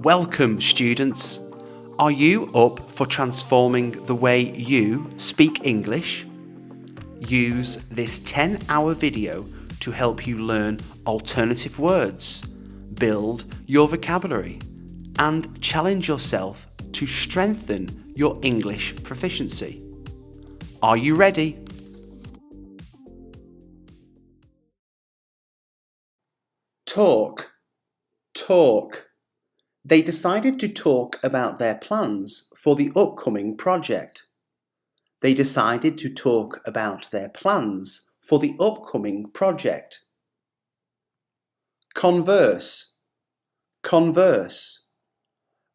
Welcome, students. Are you up for transforming the way you speak English? Use this 10-hour video to help you learn alternative words, build your vocabulary, and challenge yourself to strengthen your English proficiency. Are you ready? Talk. They decided to talk about their plans for the upcoming project. They decided to talk about their plans for the upcoming project. Converse.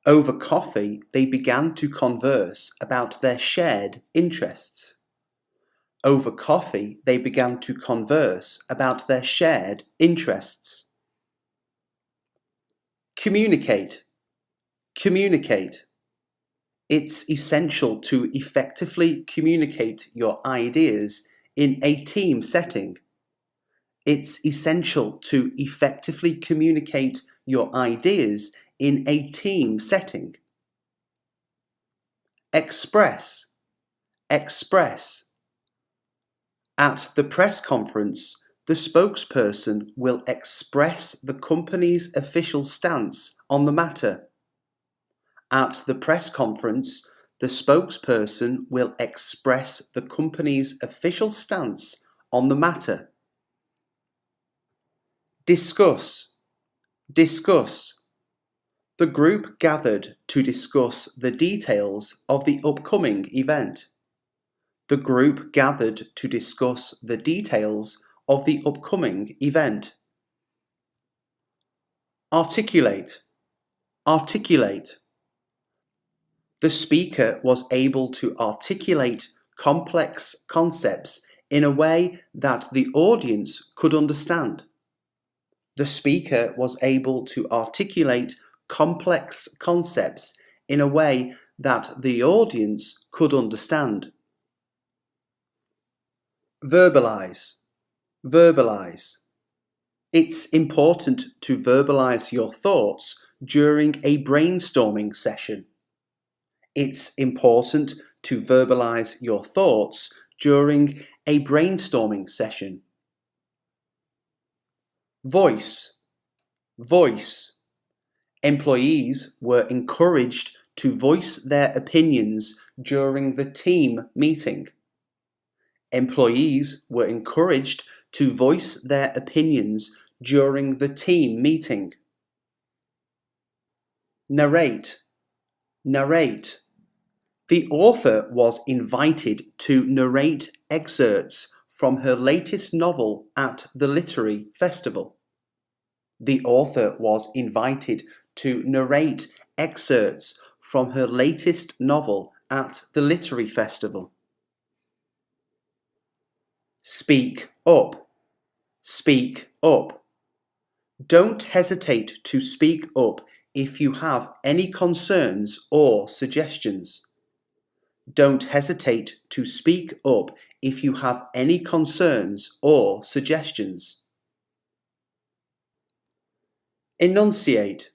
Over coffee, they began to converse about their shared interests. Over coffee, they began to converse about their shared interests. Communicate. It's essential to effectively communicate your ideas in a team setting. It's essential to effectively communicate your ideas in a team setting. Express. At the press conference, the spokesperson will express the company's official stance on the matter. At the press conference, the spokesperson will express the company's official stance on the matter. Discuss. The group gathered to discuss the details of the upcoming event. The group gathered to discuss the details of the upcoming event. Articulate. The speaker was able to articulate complex concepts in a way that the audience could understand. The speaker was able to articulate complex concepts in a way that the audience could understand. Verbalize. It's important to verbalize your thoughts during a brainstorming session. It's important to verbalize your thoughts during a brainstorming session. Voice. Employees were encouraged to voice their opinions during the team meeting. Employees were encouraged to voice their opinions during the team meeting. Narrate. The author was invited to narrate excerpts from her latest novel at the literary festival. The author was invited to narrate excerpts from her latest novel at the literary festival. Speak up. Don't hesitate to speak up if you have any concerns or suggestions. Don't hesitate to speak up if you have any concerns or suggestions. Enunciate.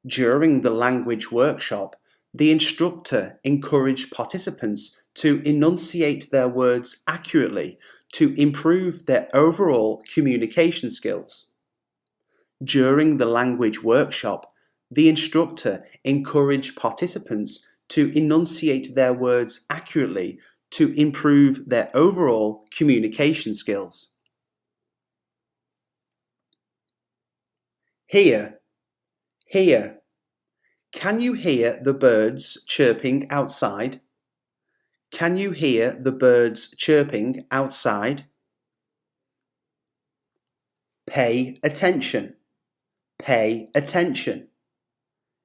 During the language workshop, the instructor encouraged participants to enunciate their words accurately to improve their overall communication skills. During the language workshop, the instructor encouraged participants to enunciate their words accurately to improve their overall communication skills. Hear. Can you hear the birds chirping outside? Can you hear the birds chirping outside? Pay attention.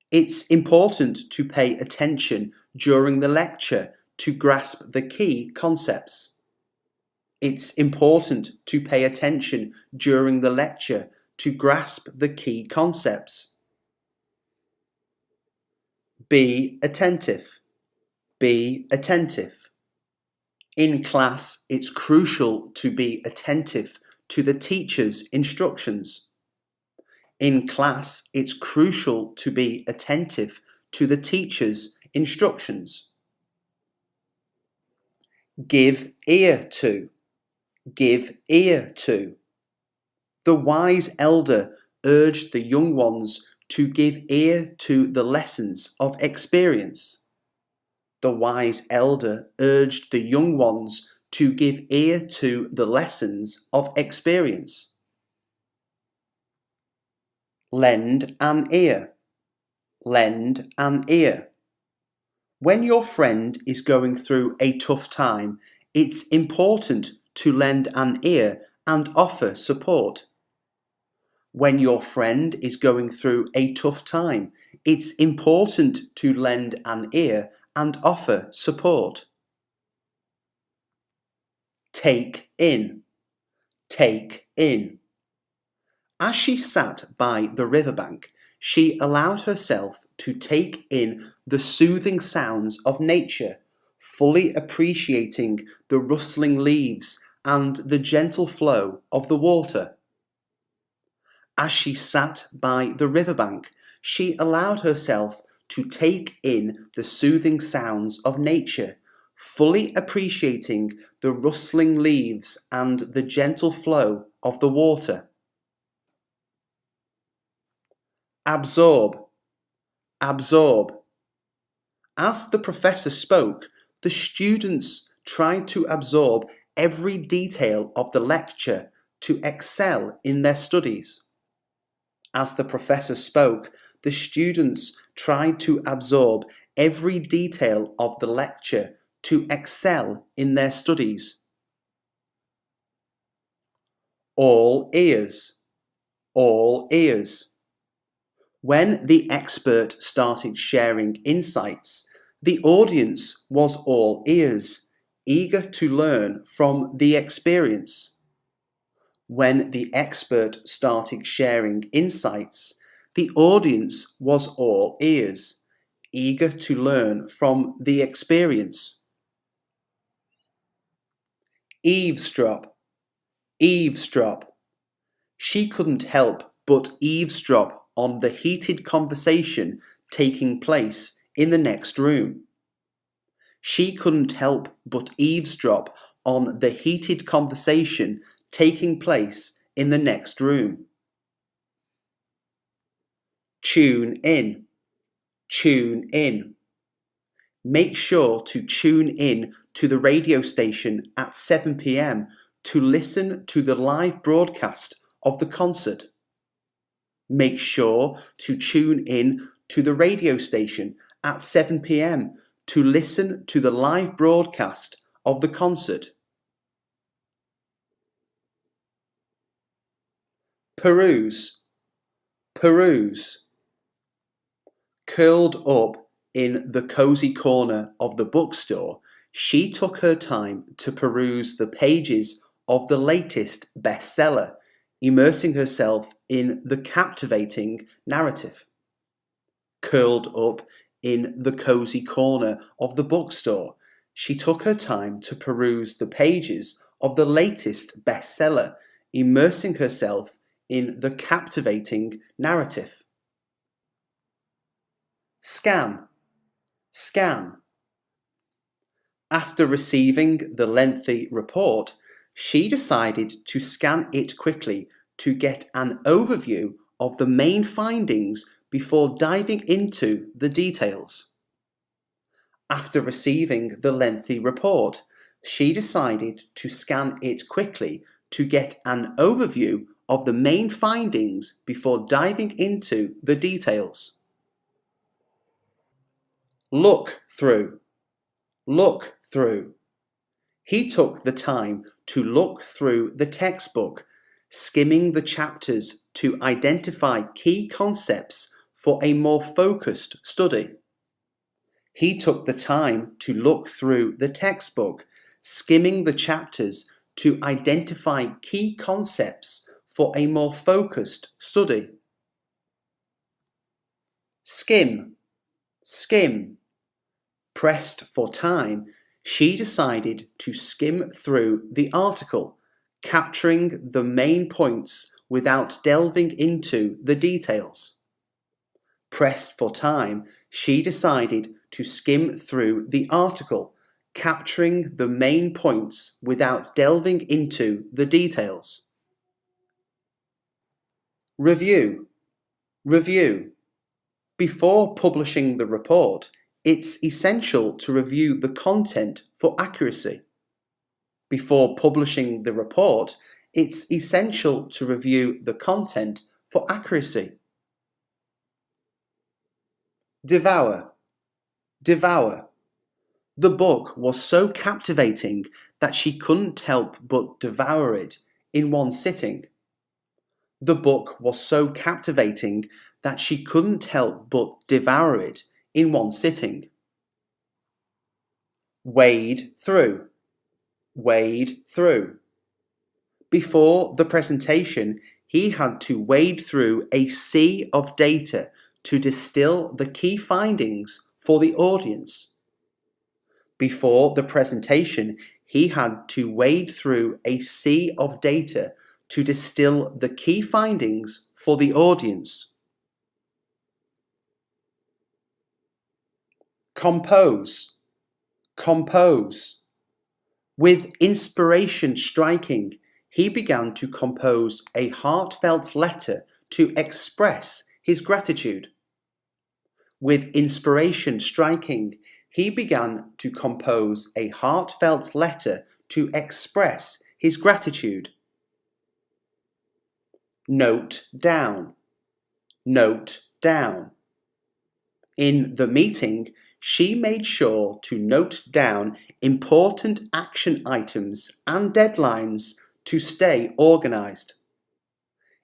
It's important to pay attention during the lecture to grasp the key concepts. It's important to pay attention during the lecture to grasp the key concepts. Be attentive. In class, it's crucial to be attentive to the teacher's instructions. In class, it's crucial to be attentive to the teacher's instructions. Give ear to. Give ear to. The wise elder urged the young ones to give ear to the lessons of experience. The wise elder urged the young ones to give ear to the lessons of experience. Lend an ear. Lend an ear. When your friend is going through a tough time, it's important to lend an ear and offer support. When your friend is going through a tough time, it's important to lend an ear and offer support. Take in. Take in. As she sat by the riverbank, she allowed herself to take in the soothing sounds of nature, fully appreciating the rustling leaves and the gentle flow of the water. As she sat by the riverbank, she allowed herself to take in the soothing sounds of nature, fully appreciating the rustling leaves and the gentle flow of the water. Absorb. Absorb. As the professor spoke, the students tried to absorb every detail of the lecture to excel in their studies. As the professor spoke, the students tried to absorb every detail of the lecture to excel in their studies. All ears. All ears. When the expert started sharing insights, the audience was all ears, eager to learn from the experience. When the expert started sharing insights, the audience was all ears, eager to learn from the experience. Eavesdrop. Eavesdrop. She couldn't help but eavesdrop on the heated conversation taking place in the next room. She couldn't help but eavesdrop on the heated conversation taking place in the next room. Tune in. Tune in. Make sure to tune in to the radio station at 7 p.m. to listen to the live broadcast of the concert. Make sure to tune in to the radio station at 7 p.m. to listen to the live broadcast of the concert. Peruse. Peruse. Curled up in the cozy corner of the bookstore, she took her time to peruse the pages of the latest bestseller, immersing herself in the captivating narrative. Curled up in the cozy corner of the bookstore, she took her time to peruse the pages of the latest bestseller, immersing herself in the captivating narrative. Scan. Scan. After receiving the lengthy report, she decided to scan it quickly to get an overview of the main findings before diving into the details. After receiving the lengthy report, she decided to scan it quickly to get an overview of the main findings before diving into the details. Look through. Look through. He took the time to look through the textbook, skimming the chapters to identify key concepts for a more focused study. He took the time to look through the textbook, skimming the chapters to identify key concepts for a more focused study. Skim. Skim. Pressed for time, she decided to skim through the article, capturing the main points without delving into the details. Pressed for time, she decided to skim through the article, capturing the main points without delving into the details. Review. Review. Before publishing the report, it's essential to review the content for accuracy. Before publishing the report, it's essential to review the content for accuracy. Devour. Devour. The book was so captivating that she couldn't help but devour it in one sitting. The book was so captivating that she couldn't help but devour it in one sitting. Wade through. Wade through. Before the presentation, he had to wade through a sea of data to distill the key findings for the audience. Before the presentation, he had to wade through a sea of data to distill the key findings for the audience. Compose. Compose. With inspiration striking, he began to compose a heartfelt letter to express his gratitude. With inspiration striking, he began to compose a heartfelt letter to express his gratitude. Note down. Note down. In the meeting, she made sure to note down important action items and deadlines to stay organized.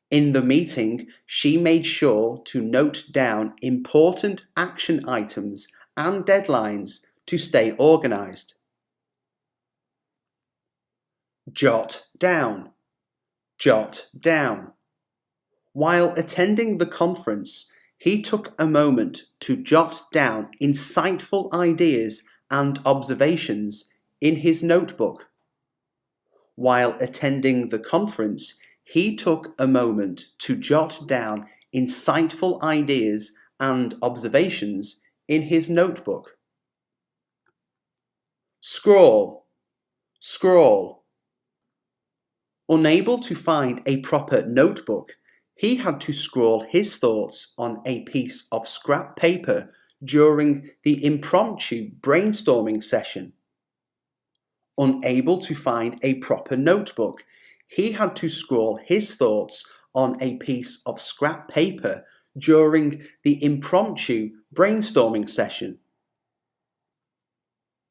In the meeting, she made sure to note down important action items and deadlines to stay organized. Jot down. Jot down. While attending the conference, he took a moment to jot down insightful ideas and observations in his notebook. While attending the conference, he took a moment to jot down insightful ideas and observations in his notebook. Scrawl. Scrawl. Unable to find a proper notebook, he had to scrawl his thoughts on a piece of scrap paper during the impromptu brainstorming session. Unable to find a proper notebook, he had to scrawl his thoughts on a piece of scrap paper during the impromptu brainstorming session.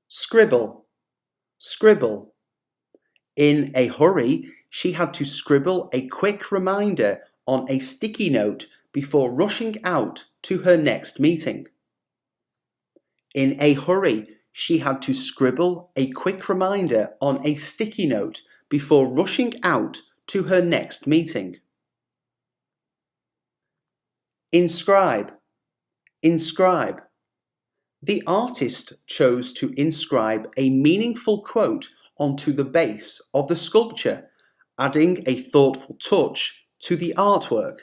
Scribble. Scribble. In a hurry, she had to scribble a quick reminder on a sticky note before rushing out to her next meeting. In a hurry, she had to scribble a quick reminder on a sticky note before rushing out to her next meeting. Inscribe. Inscribe. The artist chose to inscribe a meaningful quote onto the base of the sculpture, adding a thoughtful touch to the artwork.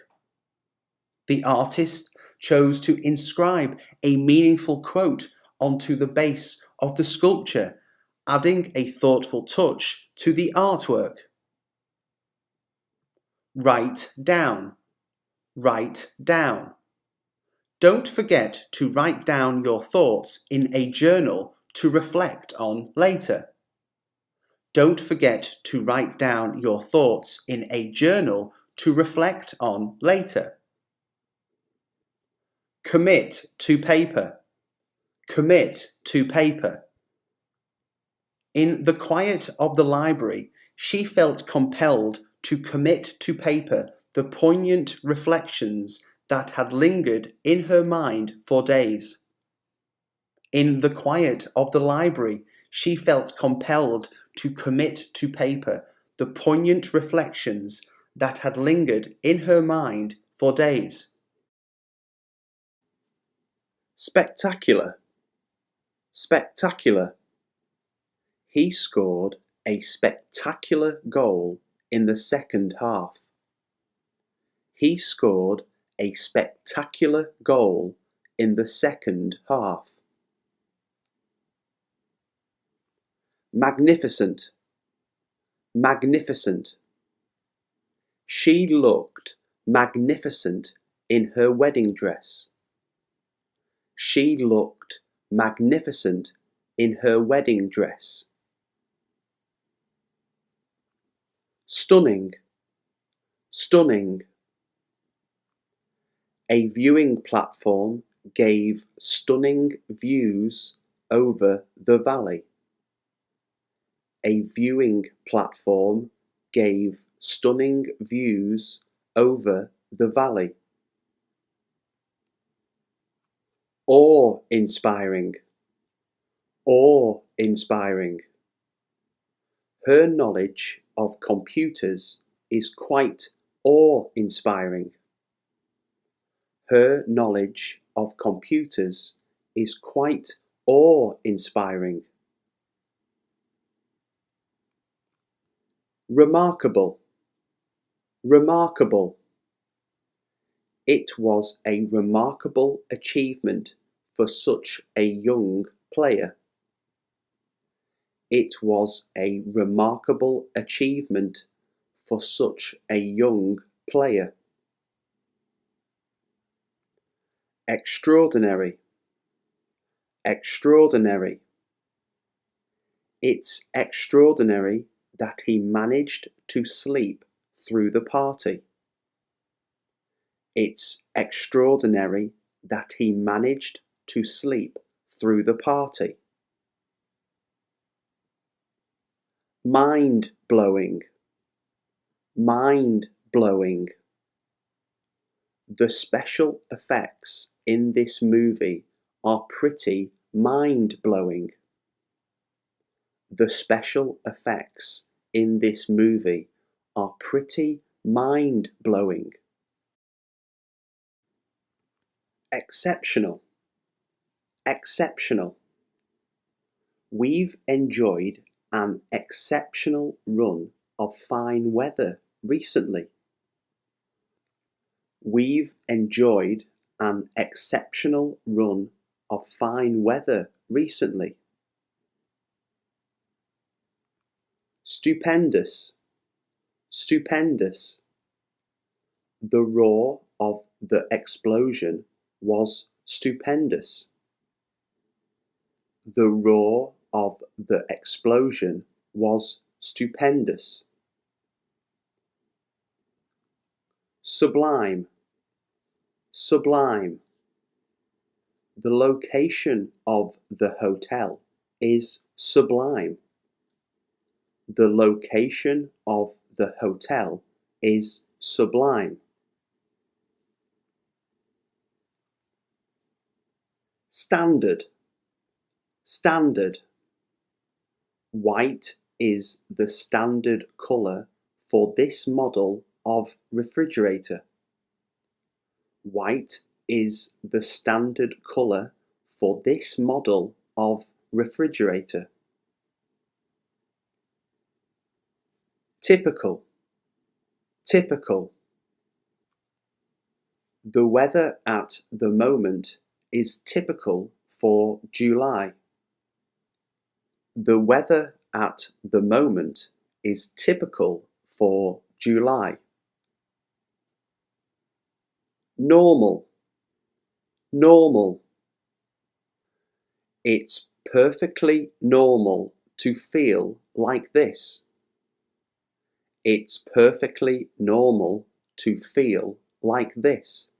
The artist chose to inscribe a meaningful quote onto the base of the sculpture, adding a thoughtful touch to the artwork. Write down. Write down. Don't forget to write down your thoughts in a journal to reflect on later. Don't forget to write down your thoughts in a journal to reflect on later. Commit to paper. Commit to paper. In the quiet of the library, she felt compelled to commit to paper the poignant reflections that had lingered in her mind for days. In the quiet of the library, she felt compelled to commit to paper the poignant reflections that had lingered in her mind for days. Spectacular. Spectacular. He scored a spectacular goal in the second half. He scored a spectacular goal in the second half. Magnificent, magnificent. She looked magnificent in her wedding dress. She looked magnificent in her wedding dress. Stunning, stunning. A viewing platform gave stunning views over the valley. A viewing platform gave stunning views over the valley. Awe-inspiring, awe-inspiring. Her knowledge of computers is quite awe-inspiring. Her knowledge of computers is quite awe-inspiring. Remarkable, remarkable. It was a remarkable achievement for such a young player. It was a remarkable achievement for such a young player. Extraordinary, extraordinary. It's extraordinary that he managed to sleep through the party. It's extraordinary that he managed to sleep through the party. Mind-blowing, mind-blowing. The special effects in this movie are pretty mind-blowing. The special effects in this movie are pretty mind-blowing. Exceptional, exceptional. We've enjoyed an exceptional run of fine weather recently. We've enjoyed an exceptional run of fine weather recently. Stupendous, stupendous. The roar of the explosion was stupendous. The roar of the explosion was stupendous. Sublime, sublime. The location of the hotel is sublime. The location of the hotel is sublime. Standard, standard. White is the standard colour for this model of refrigerator. White is the standard colour for this model of refrigerator. Typical, typical. The weather at the moment is typical for July. The weather at the moment is typical for July. Normal, normal. It's perfectly normal to feel like this. It's perfectly normal to feel like this.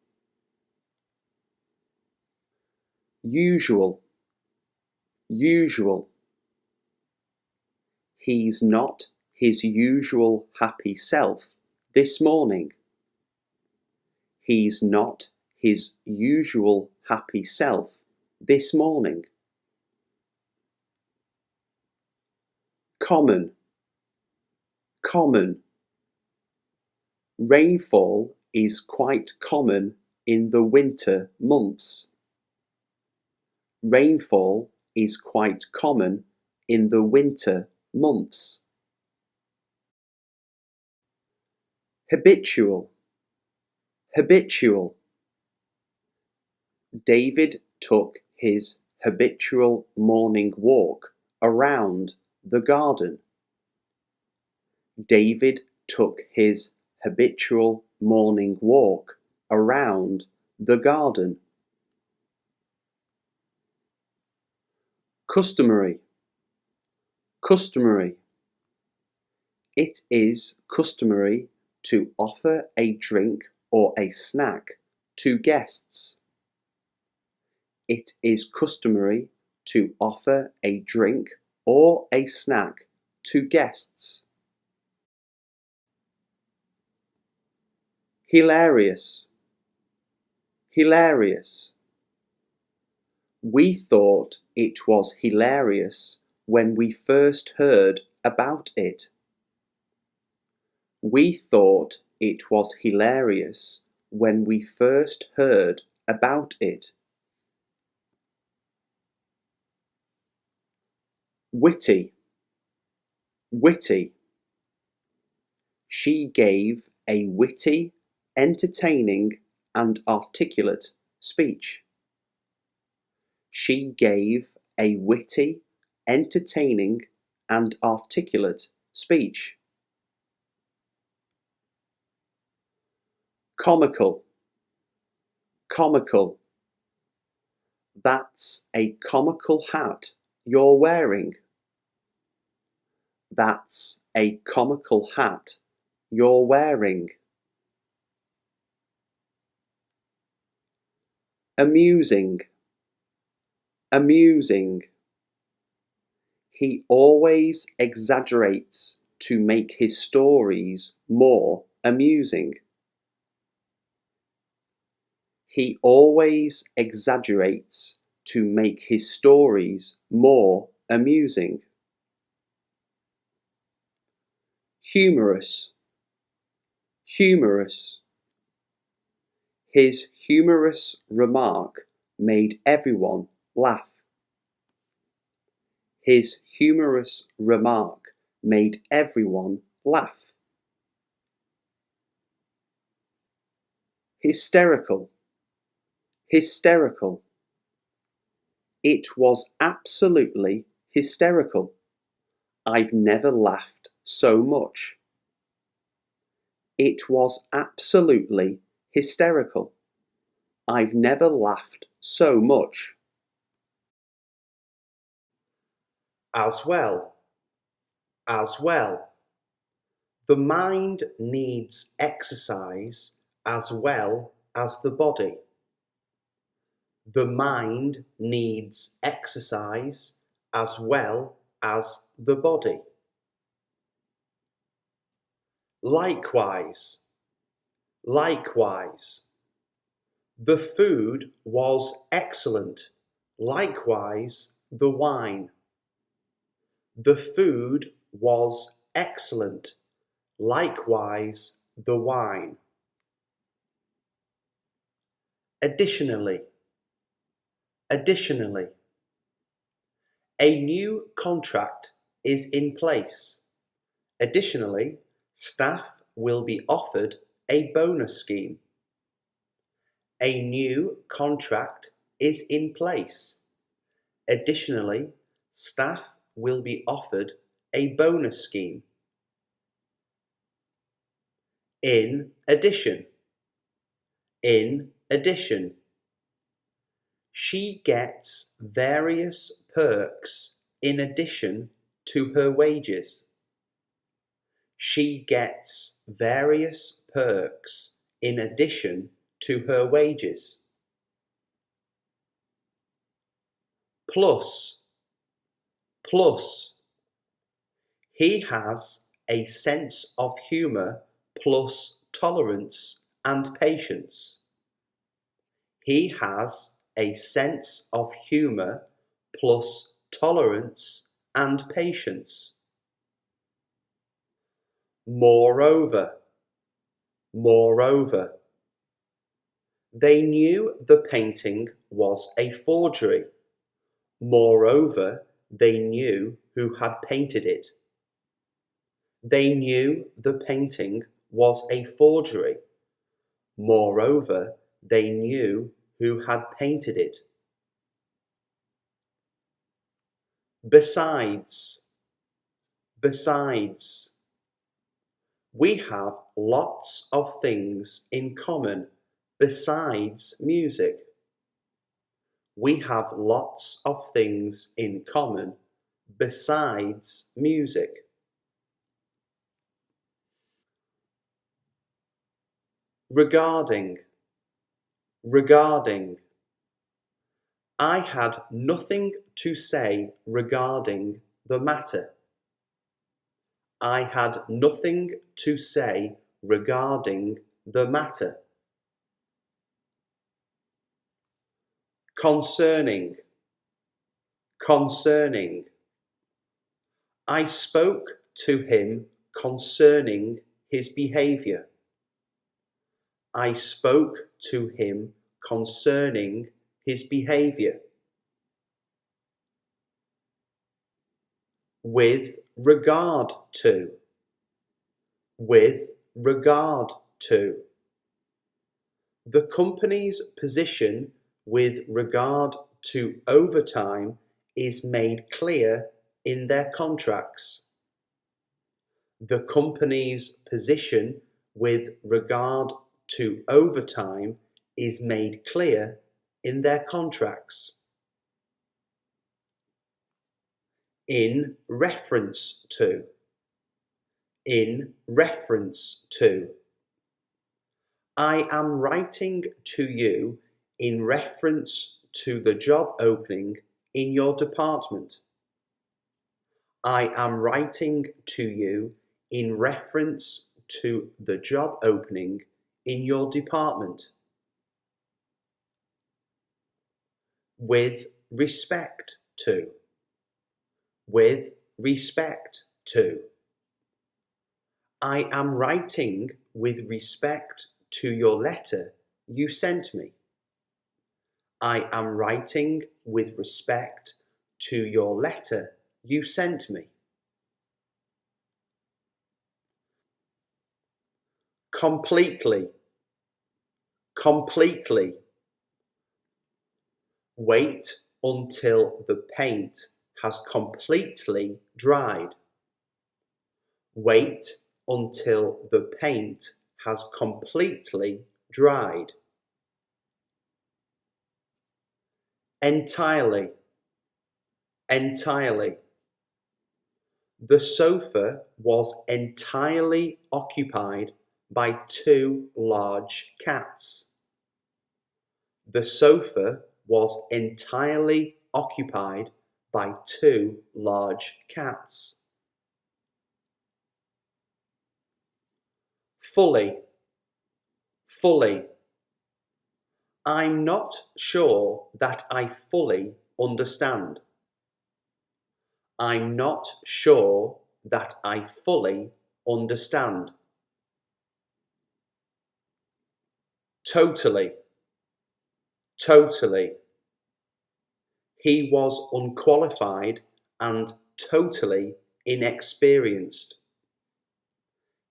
Usual, usual. He's not his usual happy self this morning. He's not his usual happy self this morning. Common, common. Rainfall is quite common in the winter months. Rainfall is quite common in the winter months. Habitual, Habitual. David took his habitual morning walk around the garden. David took his habitual morning walk around the garden. Customary. Customary. It is customary to offer a drink or a snack to guests. It is customary to offer a drink or a snack to guests. Hilarious. Hilarious. We thought it was hilarious when we first heard about it. We thought it was hilarious when we first heard about it. Witty. Witty. She gave a witty, entertaining, and articulate speech. She gave a witty, entertaining, and articulate speech. Comical. Comical. That's a comical hat you're wearing. That's a comical hat you're wearing. Amusing. Amusing. He always exaggerates to make his stories more amusing. He always exaggerates to make his stories more amusing. Humorous. Humorous. His humorous remark made everyone laugh. His humorous remark made everyone laugh. Hysterical. Hysterical. It was absolutely hysterical. I've never laughed so much. It was absolutely hysterical. I've never laughed so much. As well. As well. The mind needs exercise as well as the body. The mind needs exercise as well as the body. Likewise. Likewise. The food was excellent. Likewise, the wine. The food was excellent. Likewise, the wine. Additionally. Additionally. A new contract is in place. Additionally, staff will be offered a bonus scheme. A new contract is in place. Additionally, staff will be offered a bonus scheme. In addition. In addition. She gets various perks in addition to her wages. She gets various perks in addition to her wages. Plus. Plus. He has a sense of humour plus tolerance and patience. He has a sense of humour plus tolerance and patience. Moreover. Moreover. They knew the painting was a forgery. Moreover, they knew who had painted it. They knew the painting was a forgery. Moreover, they knew who had painted it. Besides, besides. We have lots of things in common besides music. We have lots of things in common besides music. Regarding, regarding. I had nothing to say regarding the matter. I had nothing to say regarding the matter. Concerning, concerning. I spoke to him concerning his behaviour. I spoke to him concerning his behaviour. With regard to, with regard to. The company's position with regard to overtime is made clear in their contracts. The company's position with regard to overtime is made clear in their contracts. In reference to, in reference to. I am writing to you in reference to the job opening in your department. I am writing to you in reference to the job opening in your department. With respect to, with respect to. I am writing with respect to your letter you sent me. I am writing with respect to your letter you sent me. Completely, completely. Wait until the paint has completely dried. Wait until the paint has completely dried. Entirely, entirely. The sofa was entirely occupied by two large cats. The sofa was entirely occupied by two large cats. Fully, fully. I'm not sure that I fully understand. I'm not sure that I fully understand. Totally, totally. He was unqualified and totally inexperienced.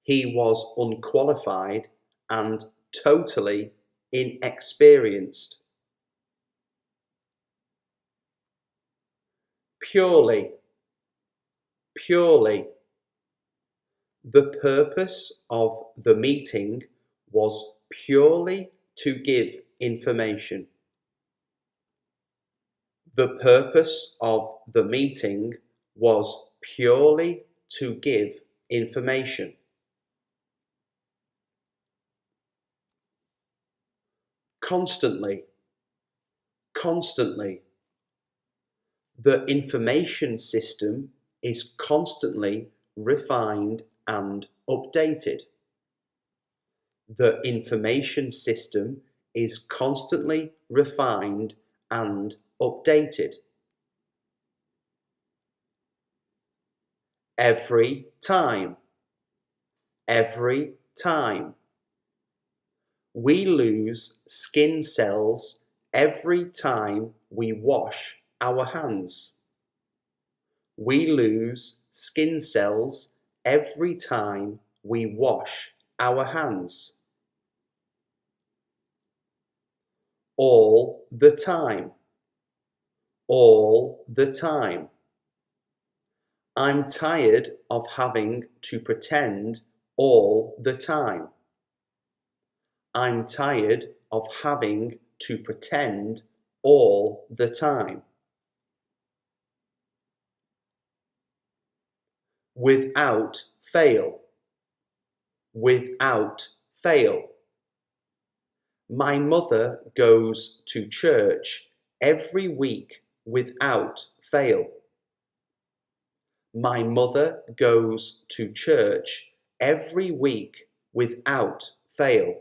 He was unqualified and totally inexperienced. Purely, purely. The purpose of the meeting was purely to give information. The purpose of the meeting was purely to give information. Constantly, constantly. The information system is constantly refined and updated. The information system is constantly refined and updated. Every time, every time. We lose skin cells every time we wash our hands. We lose skin cells every time we wash our hands. all the time, all the time. I'm tired of having to pretend all the time. I'm tired of having to pretend all the time. Without fail, without fail. My mother goes to church every week without fail. My mother goes to church every week without fail.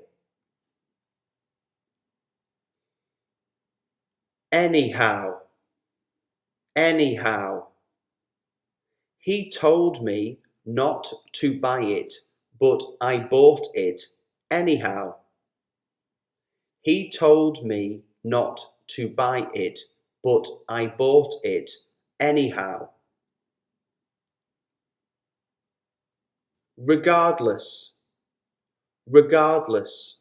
Anyhow, anyhow. He told me not to buy it, but I bought it anyhow. He told me not to buy it, but I bought it anyhow. Regardless, regardless.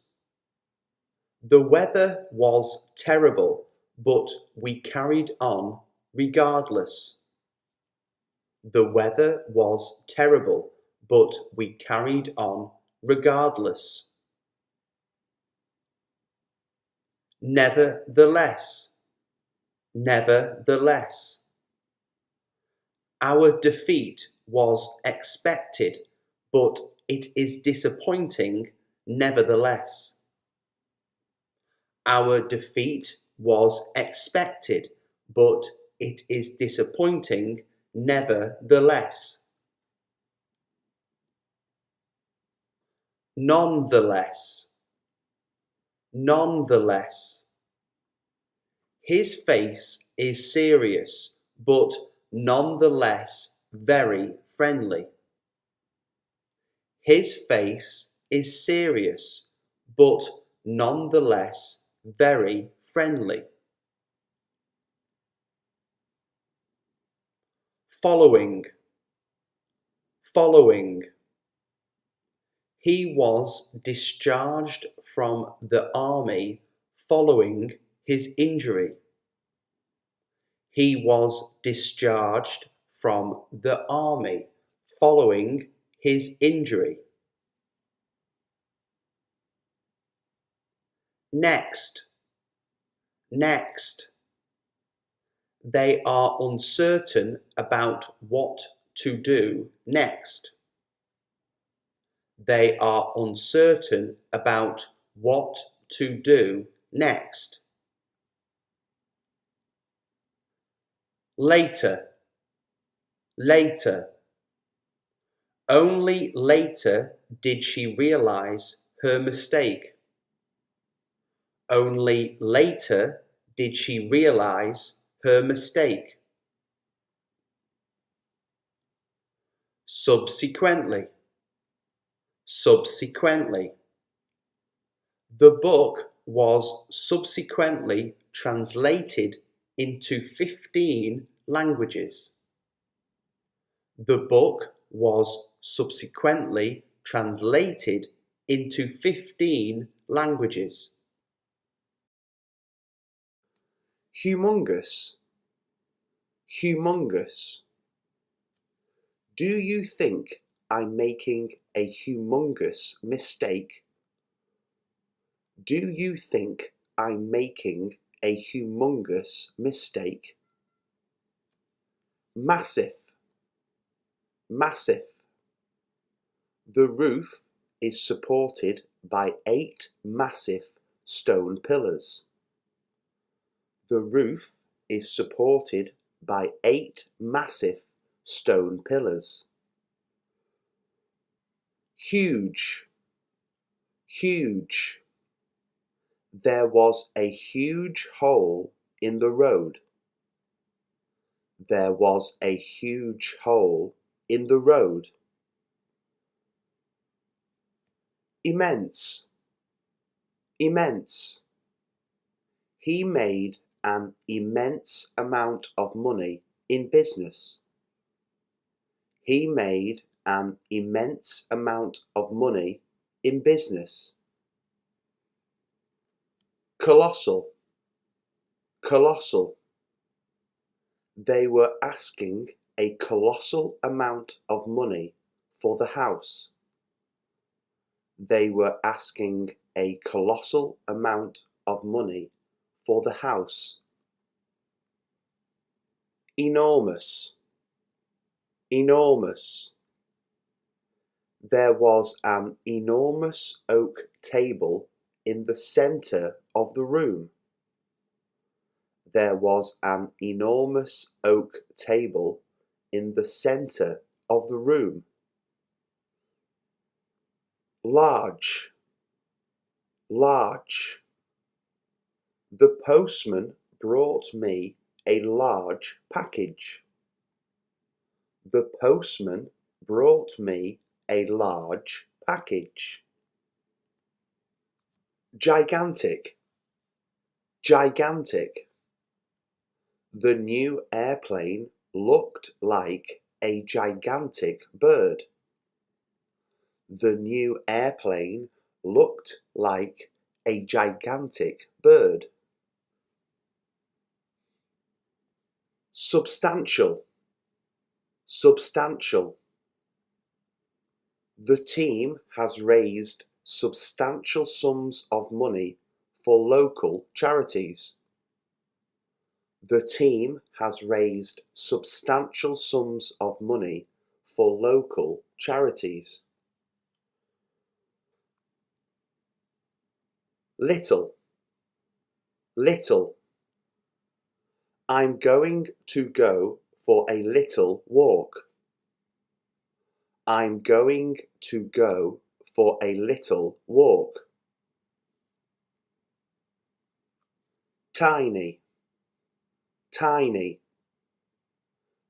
The weather was terrible, but we carried on regardless. The weather was terrible, but we carried on regardless. Nevertheless, nevertheless. Our defeat was expected, but it is disappointing nevertheless. Our defeat was expected, but it is disappointing nevertheless. Nonetheless, nonetheless. His face is serious, but nonetheless very friendly. His face is serious, but nonetheless very friendly. Following, following. He was discharged from the army following his injury. He was discharged from the army following his injury. Next, next. They are uncertain about what to do next. They are uncertain about what to do next. Later, later. Only later did she realize her mistake. Only later did she realize her mistake. Subsequently, subsequently. The book was subsequently translated into 15 languages. The book was subsequently translated into 15 languages. Humongous, humongous. Do you think I'm making a humongous mistake? Do you think I'm making a humongous mistake? Massive, massive. The roof is supported by 8 massive stone pillars. The roof is supported by 8 massive stone pillars. Huge, huge. There was a huge hole in the road. There was a huge hole in the road. Immense, immense. He made an immense amount of money in business. He made an immense amount of money in business. Colossal, Colossal. They were asking a colossal amount of money for the house. They were asking a colossal amount of money for the house. Enormous. Enormous. There was an enormous oak table in the centre of the room. There was an enormous oak table in the centre of the room. Large. Large. The postman brought me a large package. The postman brought me a large package. Gigantic. Gigantic. The new airplane looked like a gigantic bird. The new airplane looked like a gigantic bird. Substantial. Substantial. The team has raised substantial sums of money for local charities. The team has raised substantial sums of money for local charities. Little. Little. I'm going to go for a little walk. I'm going to go for a little walk. Tiny. Tiny.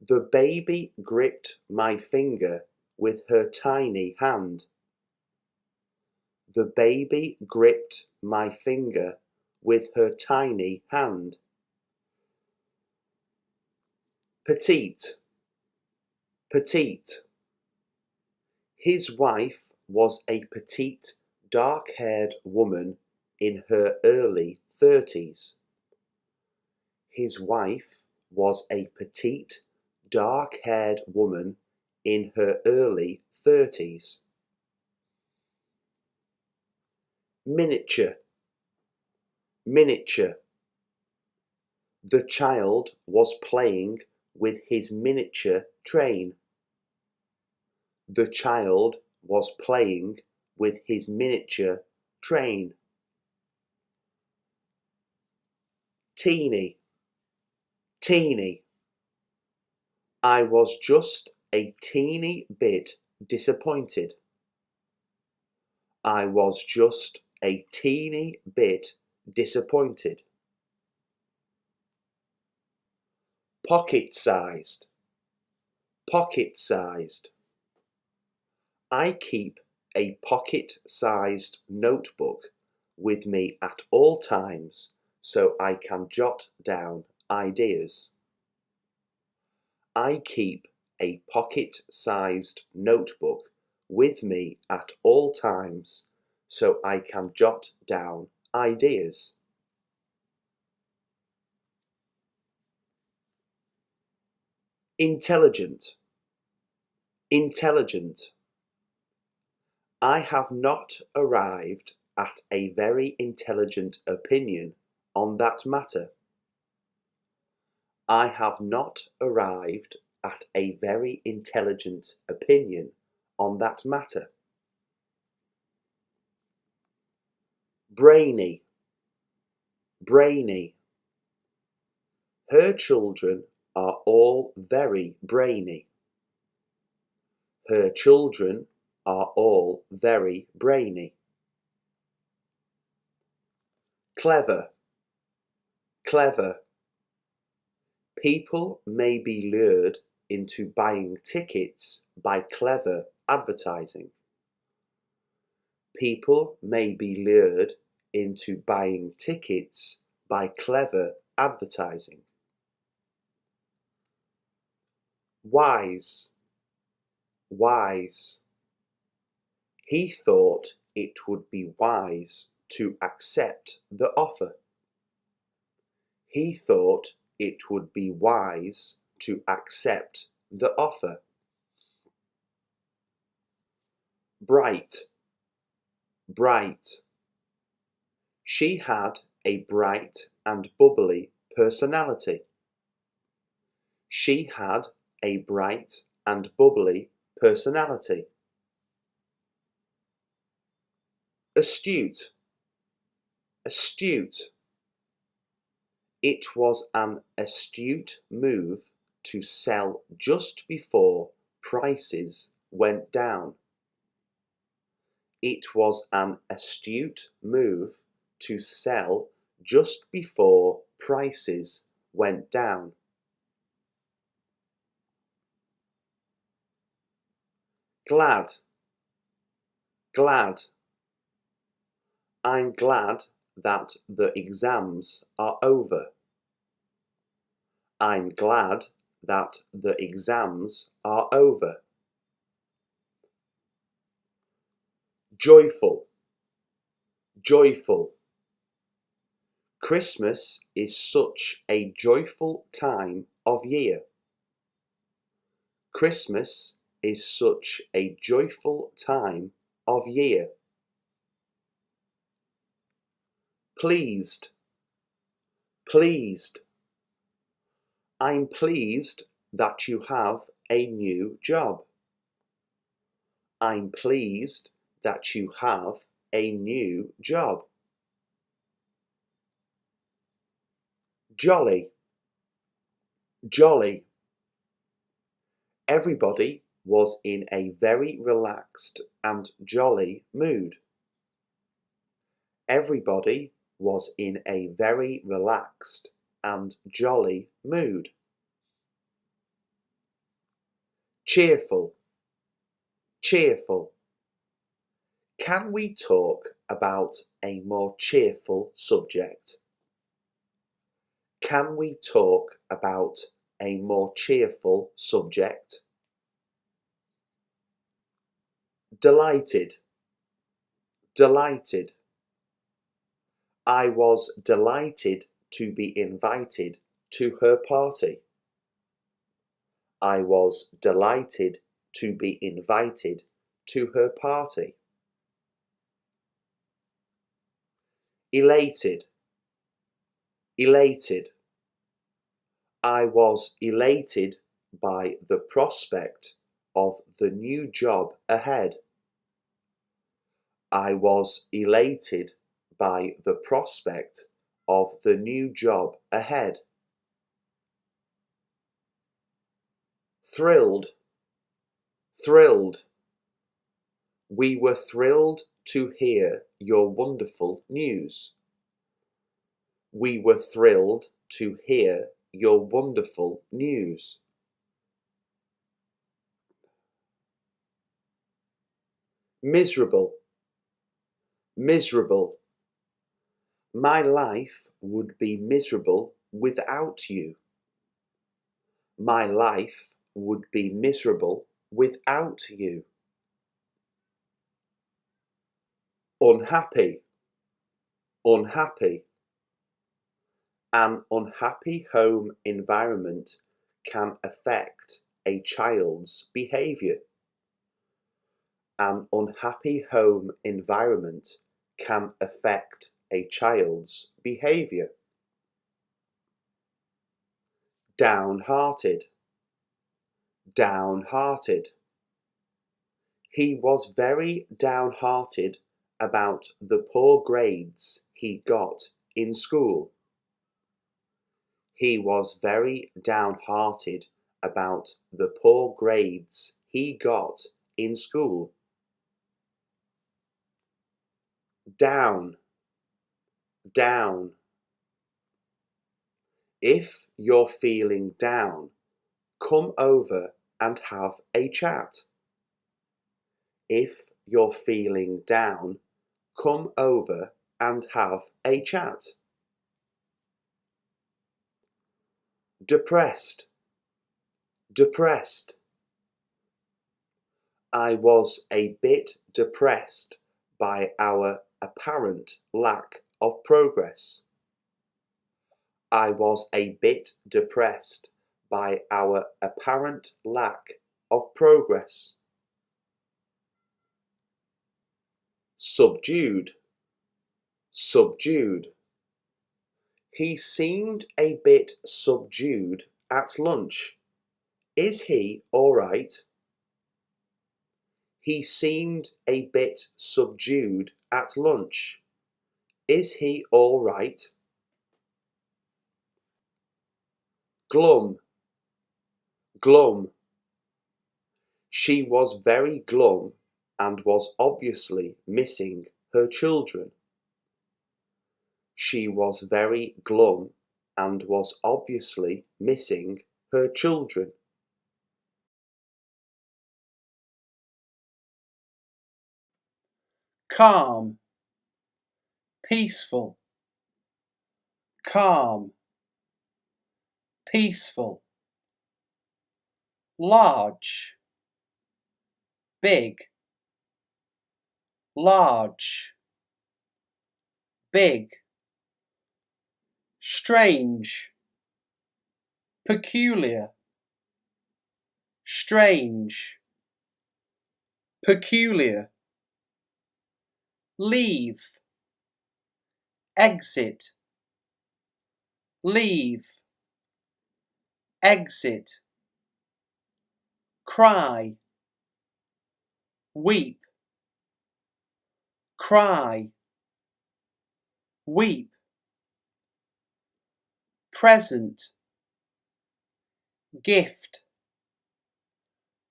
The baby gripped my finger with her tiny hand. The baby gripped my finger with her tiny hand. Petite. Petite. His wife was a petite, dark-haired woman in her early 30s. His wife was a petite, dark-haired woman in her early 30s. Miniature. Miniature. The child was playing with his miniature train. The child was playing with his miniature train. Teeny. Teeny. I was just a teeny bit disappointed. I was just a teeny bit disappointed. Pocket-sized. Pocket-sized. I keep a pocket-sized notebook with me at all times so I can jot down ideas. I keep a pocket-sized notebook with me at all times so I can jot down ideas. Intelligent. Intelligent. I have not arrived at a very intelligent opinion on that matter. I have not arrived at a very intelligent opinion on that matter. Brainy. Brainy. Her children are all very brainy. Her children are all very brainy. Clever. Clever. People may be lured into buying tickets by clever advertising. People may be lured into buying tickets by clever advertising. Wise. Wise. He thought it would be wise to accept the offer. He thought it would be wise to accept the offer. Bright, bright. She had a bright and bubbly personality. She had a bright and bubbly personality. Astute, astute. It was an astute move to sell just before prices went down. It was an astute move to sell just before prices went down. Glad, glad. I'm glad that the exams are over. I'm glad that the exams are over. Joyful, joyful. Christmas is such a joyful time of year. Christmas is such a joyful time of year. Pleased, pleased. I'm pleased that you have a new job. I'm pleased that you have a new job. Jolly, jolly. Everybody was in a very relaxed and jolly mood. Everybody was in a very relaxed and jolly mood. Cheerful, cheerful. Can we talk about a more cheerful subject? Can we talk about a more cheerful subject? Delighted, delighted. I was delighted to be invited to her party. I was delighted to be invited to her party. Elated, elated. I was elated by the prospect of the new job ahead. I was elated by the prospect of the new job ahead. Thrilled, thrilled. We were thrilled to hear your wonderful news. We were thrilled to hear your wonderful news. Miserable, miserable. My life would be miserable without you. My life would be miserable without you. Unhappy, unhappy. An unhappy home environment can affect a child's behaviour. An unhappy home environment can affect a child's behaviour. Downhearted, downhearted. He was very downhearted about the poor grades he got in school. He was very downhearted about the poor grades he got in school. Down, down. If you're feeling down, come over and have a chat. If you're feeling down, come over and have a chat. Depressed, depressed. I was a bit depressed by our apparent lack of progress. I was a bit depressed by our apparent lack of progress. Subdued, subdued. He seemed a bit subdued at lunch. Is he all right? He seemed a bit subdued at lunch. Is he all right? Glum, glum. She was very glum and was obviously missing her children. She was very glum and was obviously missing her children. Calm, peaceful, calm, peaceful. Large, big, large, big. Strange, peculiar, strange, peculiar. Leave, exit, leave, exit. Cry, weep, cry, weep. Present, gift,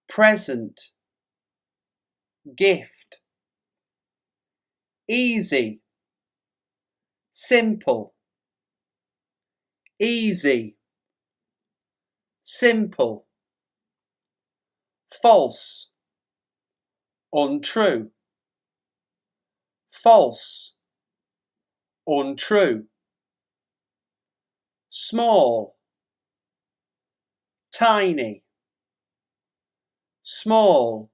present, gift. Easy, simple, easy, simple. False, untrue, false, untrue. Small, tiny, small,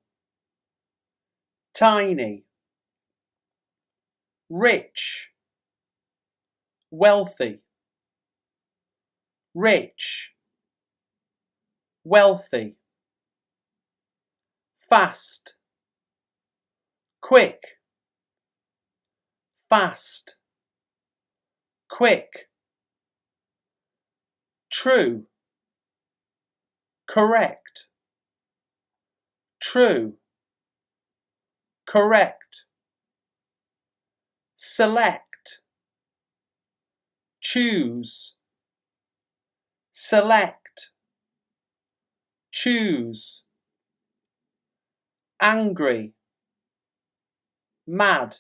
tiny. Rich, wealthy, rich, wealthy. Fast, quick, fast, quick. True, correct, true, correct. Select, choose, select, choose. Angry, mad,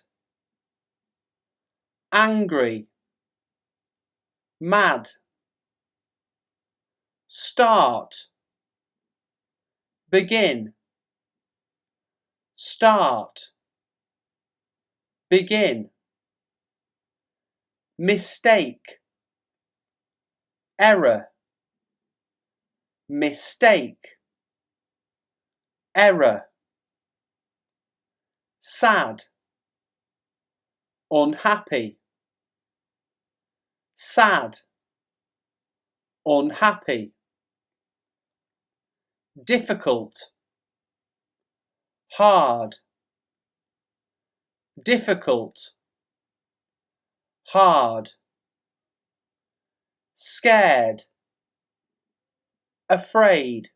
angry, mad. Start, begin, start, begin. Mistake, error, mistake, error. Sad, unhappy, sad, unhappy. Difficult, hard, difficult, hard. Scared, afraid,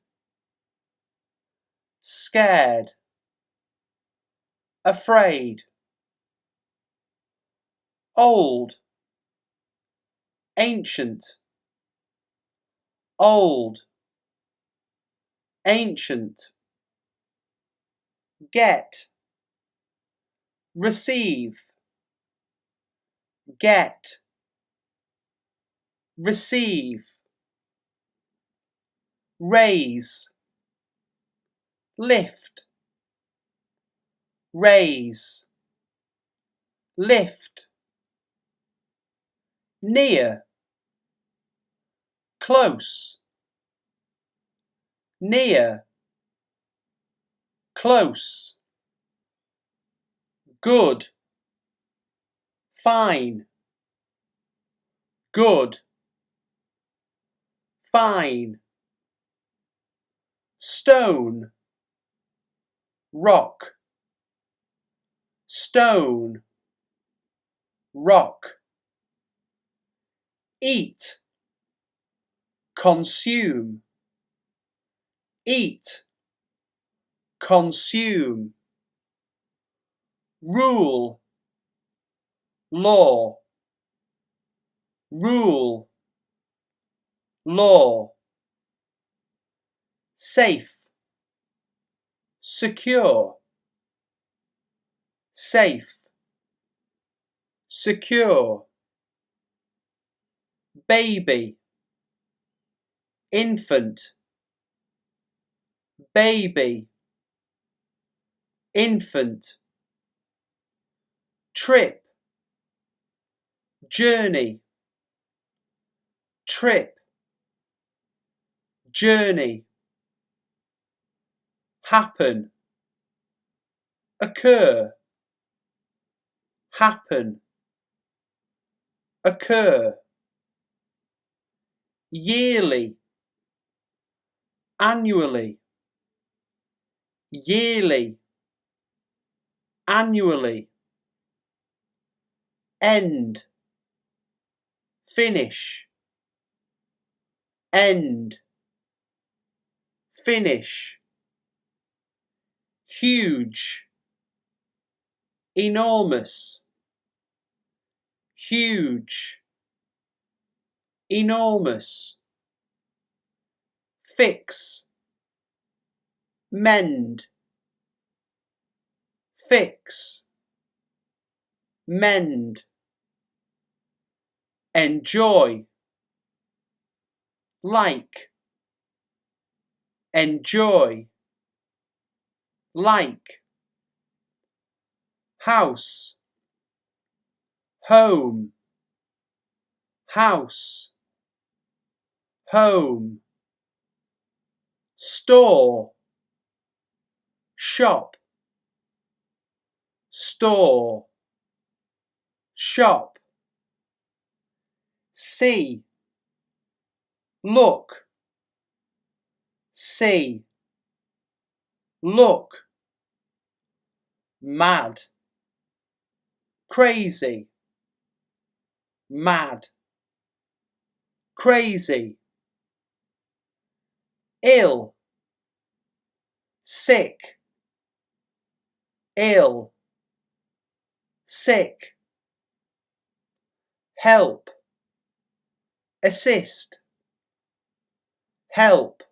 scared, afraid. Old, ancient, old, ancient. Get, receive, get, receive. Raise, lift, raise, lift. Near, close, near, close. Good, fine, good, fine, stone, rock, stone, rock, eat, consume, eat, consume, rule, law, rule, law, safe, secure, safe, secure, baby, infant, baby, infant, trip, journey, trip, journey, happen, occur, happen, occur, yearly, annually, yearly, annually, end, finish, end, finish, huge, enormous, huge, enormous, fix, mend, fix, mend, enjoy, like, enjoy, like, house, home, house, home, store, shop, store, shop, see, look, see, look, mad, crazy, mad, crazy, ill, sick, ill, sick, help, assist, help,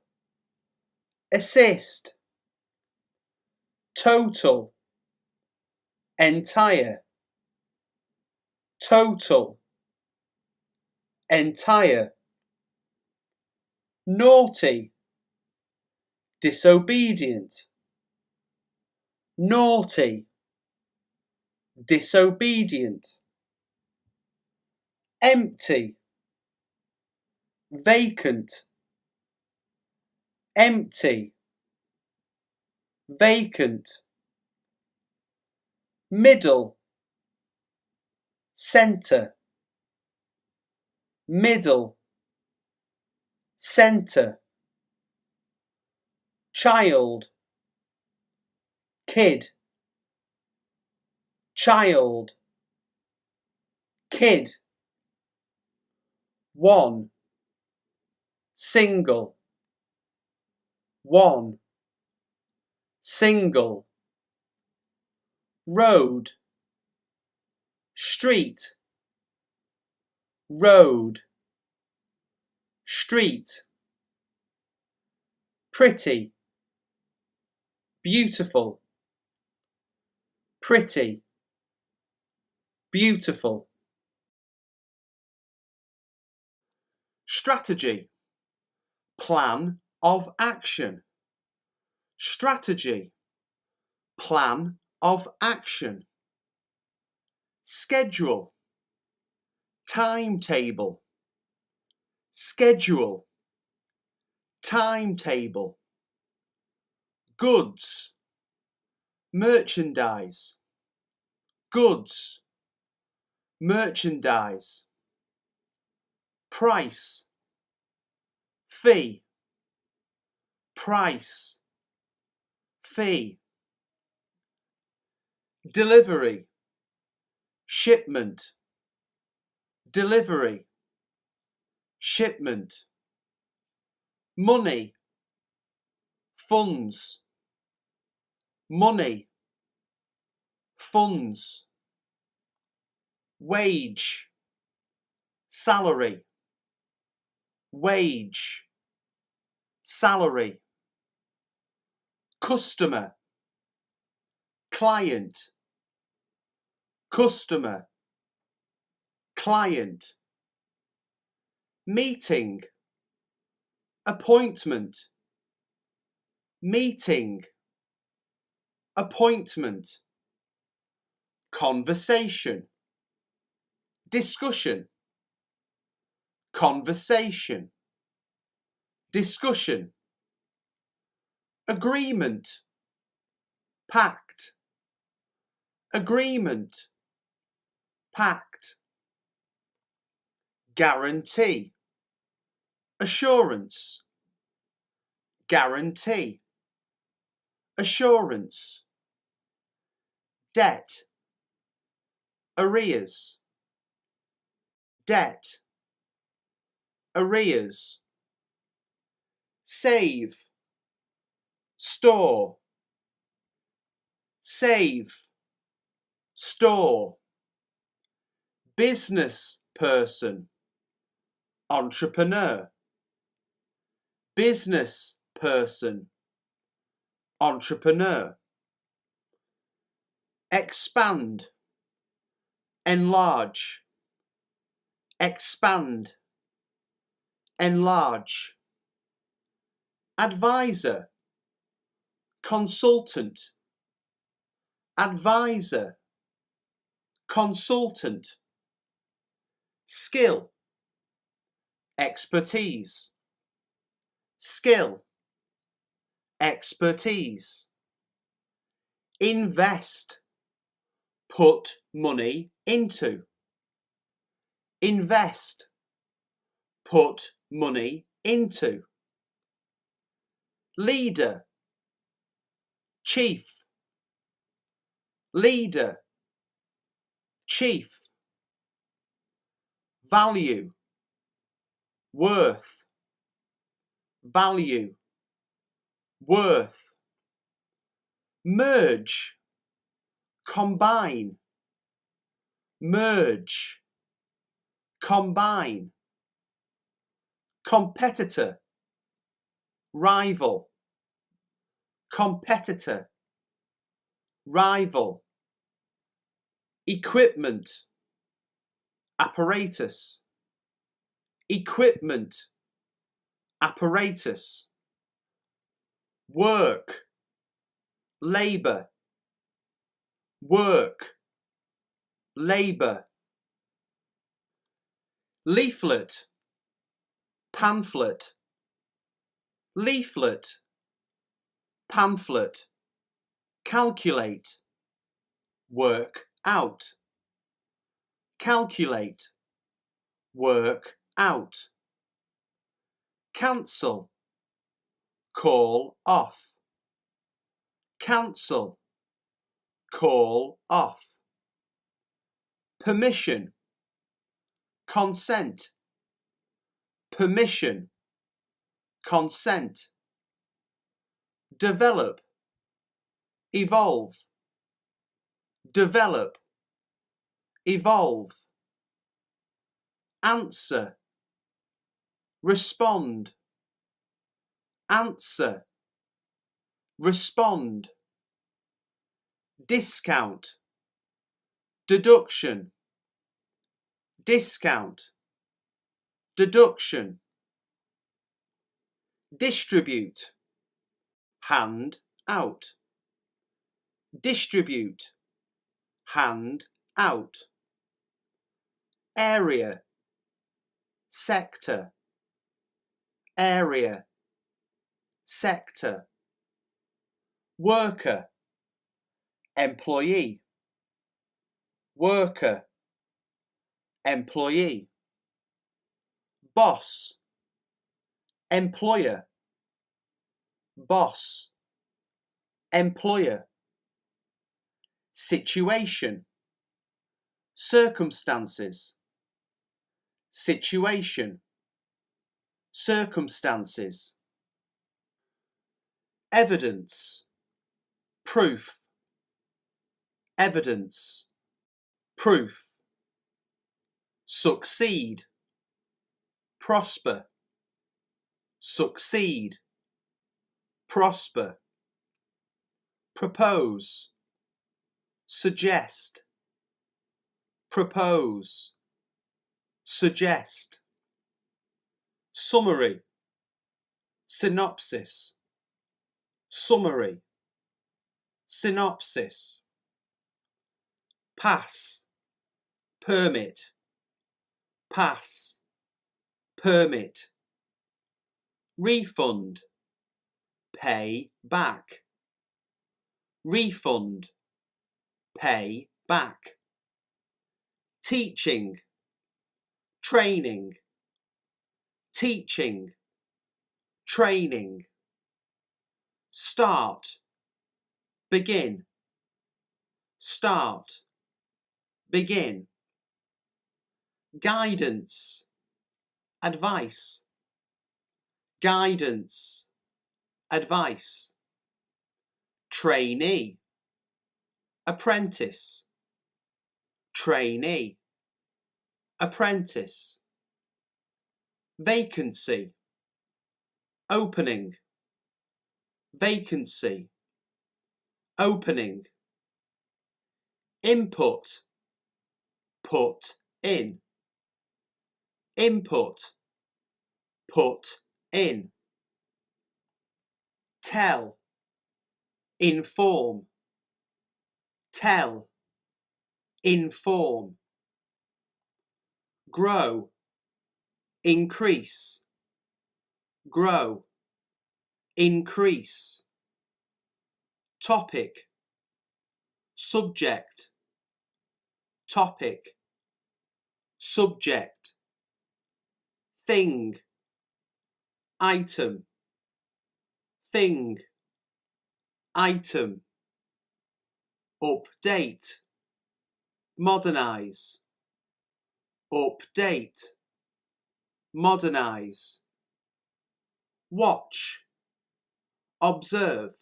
assist, total, entire, total, entire, naughty, disobedient, naughty, disobedient, empty, vacant, empty, vacant, middle, centre, middle, centre, child, kid, child, kid, one, single, one, single, road, street, road, street, pretty, beautiful, pretty, beautiful. Strategy, plan of action, strategy, plan of action, schedule, timetable, schedule, timetable, goods, merchandise, goods, merchandise, price, fee, price, fee, delivery, shipment, delivery, shipment, money, funds, money, funds, wage, salary, wage, salary, customer, client, customer, client, meeting, appointment, meeting, appointment, conversation, discussion, conversation, discussion, agreement, pact, agreement, pact, guarantee, assurance, guarantee, assurance, debt, arrears, debt, arrears, save, store, save, store, business person, entrepreneur, business person, entrepreneur, expand, enlarge, expand, enlarge, advisor, consultant, advisor, consultant, skill, expertise, skill, expertise, invest, put money into, invest, put money into, leader, chief, leader, chief, value, worth, value, worth, merge, combine, merge, combine, competitor, rival, competitor, rival, equipment, apparatus, equipment, apparatus, work, labour, work, labour, leaflet, pamphlet, leaflet, pamphlet, calculate, work out, calculate, work out, cancel, call off, cancel, call off, permission, consent, permission, consent, develop, evolve, develop, evolve, answer, respond, answer, respond, discount, deduction, discount, deduction, distribute, hand out, distribute, hand out, area, sector, area, sector, worker, employee, worker, employee, boss, employer, boss, employer, situation, circumstances, situation, circumstances, evidence, proof, evidence, proof, succeed, prosper, succeed, prosper, propose, suggest, propose, suggest, summary, synopsis, summary, synopsis, pass, permit, pass, permit, refund, pay back, refund, pay back, teaching, training, teaching, training, start, begin, start, begin, guidance, advice, guidance, advice, trainee, apprentice, trainee, apprentice, vacancy, opening, vacancy, opening, input, put in, input, put in, tell, inform, tell, inform, grow, increase, grow, increase, topic, subject, topic, subject, thing, item, thing, item, update, modernize, update, modernize, watch, observe,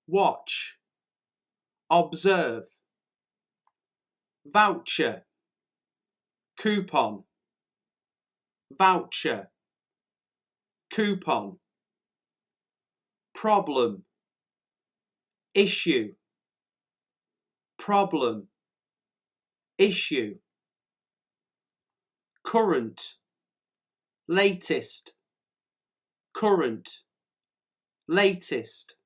watch, observe, voucher, coupon, voucher, coupon, problem, issue, problem, issue, current, latest, current, latest,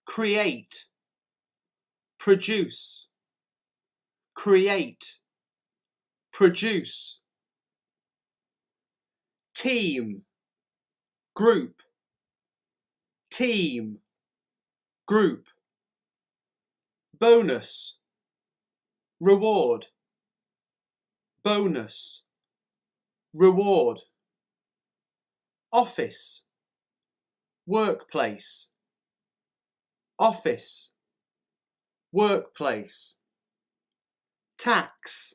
create, produce, create, produce, team, group, team, group, bonus, reward, bonus, reward, office, workplace, office, workplace, tax,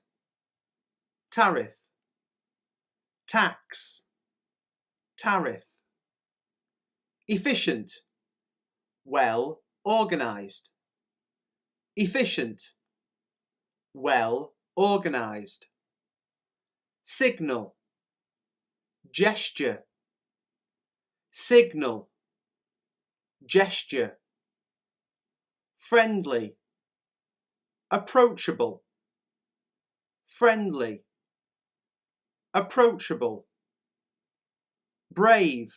tariff, tax, tariff, efficient, well organised, efficient, well organised, signal, gesture, signal, gesture, friendly, approachable, friendly, approachable, brave,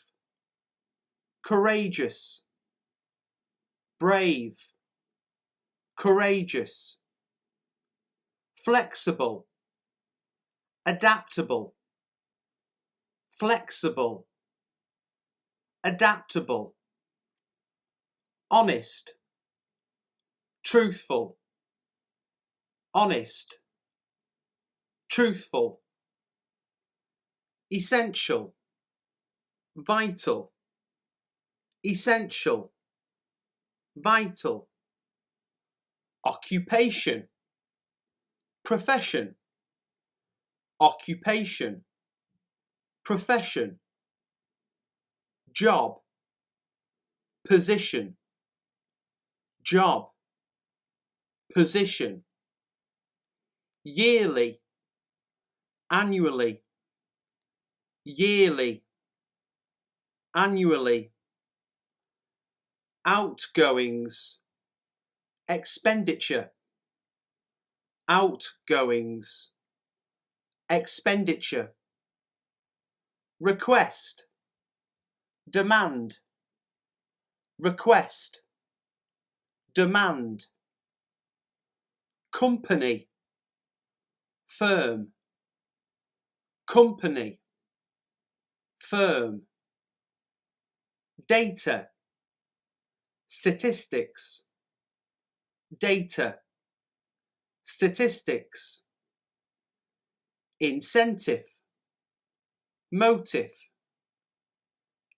courageous, brave, courageous, flexible, adaptable, flexible, adaptable, honest, truthful, honest, truthful, essential, vital, essential, vital, occupation, profession, occupation, profession, job, position, job, position, yearly, annually, yearly, annually, outgoings, expenditure, outgoings, expenditure, request, demand, request, demand, company, firm, company, firm, data, statistics, data, statistics, incentive, motive,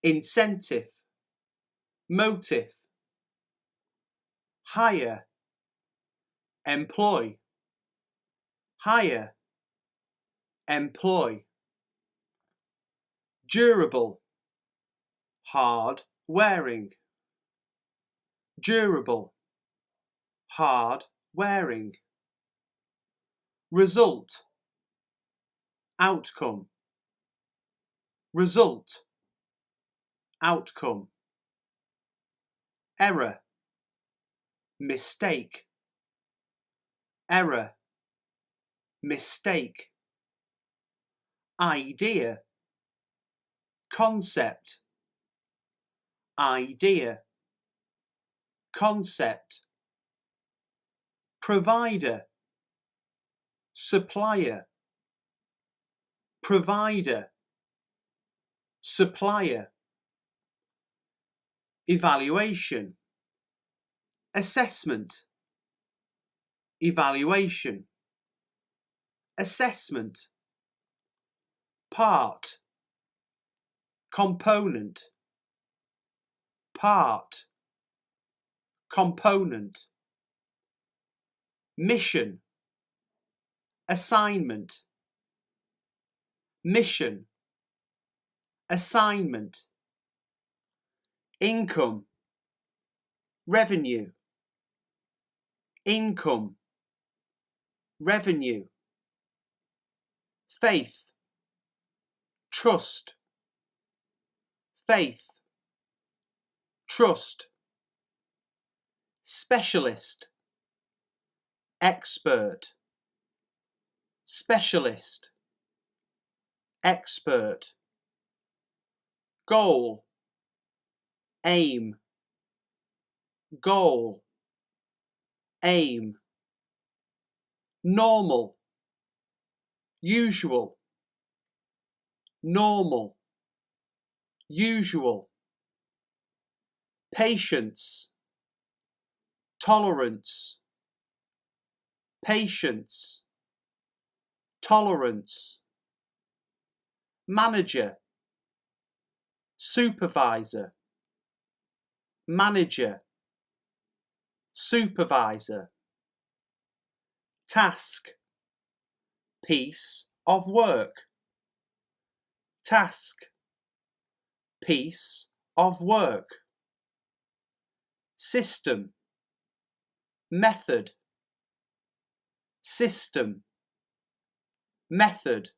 incentive, motive, hire, employ, hire, employ, durable, hard wearing, durable, hard wearing, result, outcome, result, outcome, error, mistake, error, mistake, idea, concept, idea, concept, provider, supplier, provider, supplier, evaluation, assessment, evaluation, assessment, part, component, part, component, mission, assignment, mission, assignment, income, revenue, income, revenue, faith, trust, faith, trust, specialist, expert, specialist, expert, goal, aim, goal, aim, normal, usual, normal, usual, patience, tolerance, patience, tolerance, manager, supervisor, manager, supervisor, task, piece of work, task, piece of work, system, method, system, method,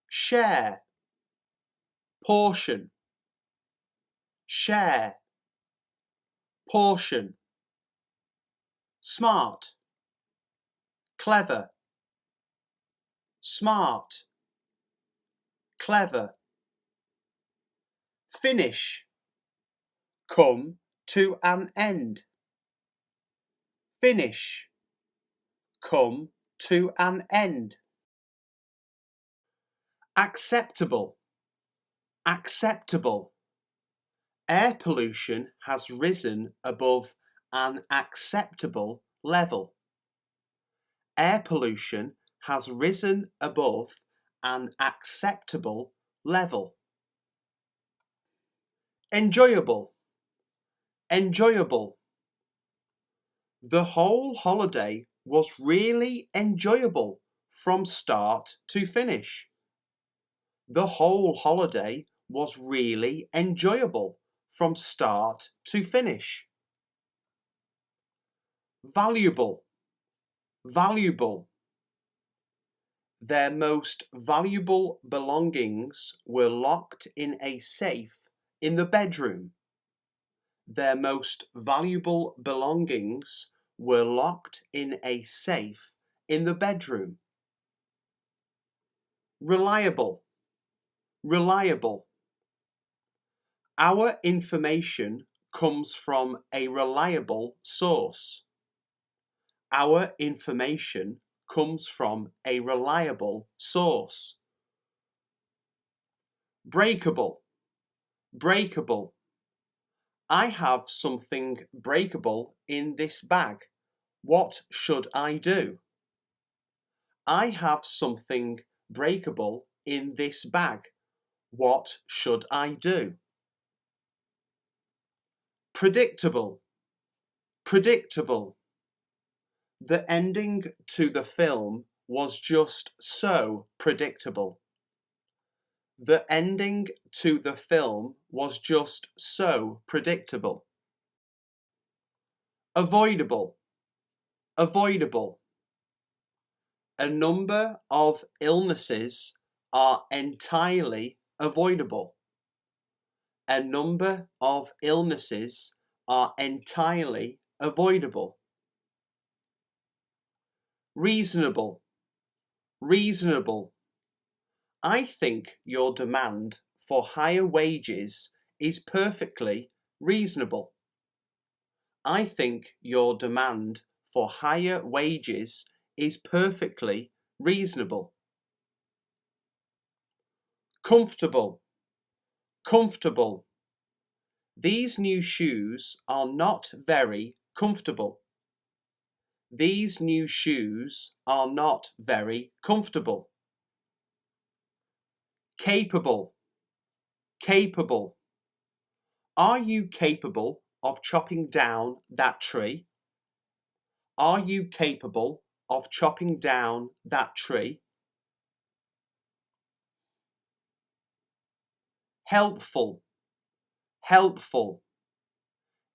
share, portion, share, portion, smart, clever, smart, clever, finish, come to an end, finish, come to an end, acceptable, acceptable, air pollution has risen above an acceptable level. Air pollution has risen above an acceptable level. enjoyable, enjoyable. The whole holiday was really enjoyable from start to finish. The whole holiday was really enjoyable from start to finish. Valuable, valuable. Their most valuable belongings were locked in a safe in the bedroom. Their most valuable belongings were locked in a safe in the bedroom. Reliable, reliable. Our information comes from a reliable source. Our information comes from a reliable source. Breakable, breakable. I have something breakable in this bag. What should I do? I have something breakable in this bag. What should I do? Predictable, predictable. The ending to the film was just so predictable. The ending to the film was just so predictable. Avoidable, avoidable. A number of illnesses are entirely avoidable. A number of illnesses are entirely avoidable. Reasonable, reasonable. I think your demand for higher wages is perfectly reasonable. I think your demand for higher wages is perfectly reasonable. Comfortable, comfortable. These new shoes are not very comfortable. These new shoes are not very comfortable. Capable, capable. Are you capable of chopping down that tree? Are you capable of chopping down that tree? Helpful, helpful.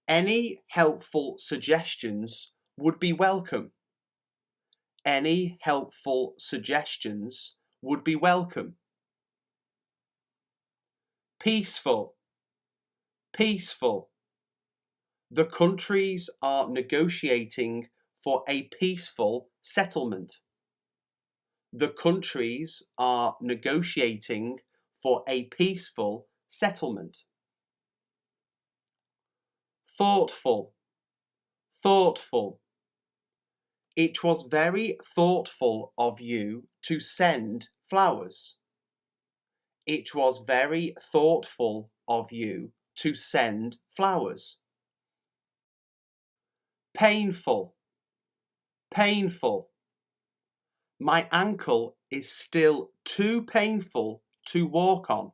Any helpful suggestions would be welcome. Any helpful suggestions would be welcome. Peaceful, peaceful. The countries are negotiating for a peaceful settlement. The countries are negotiating for a peaceful settlement. Thoughtful, thoughtful. It was very thoughtful of you to send flowers. It was very thoughtful of you to send flowers. Painful, painful. My ankle is still too painful to walk on.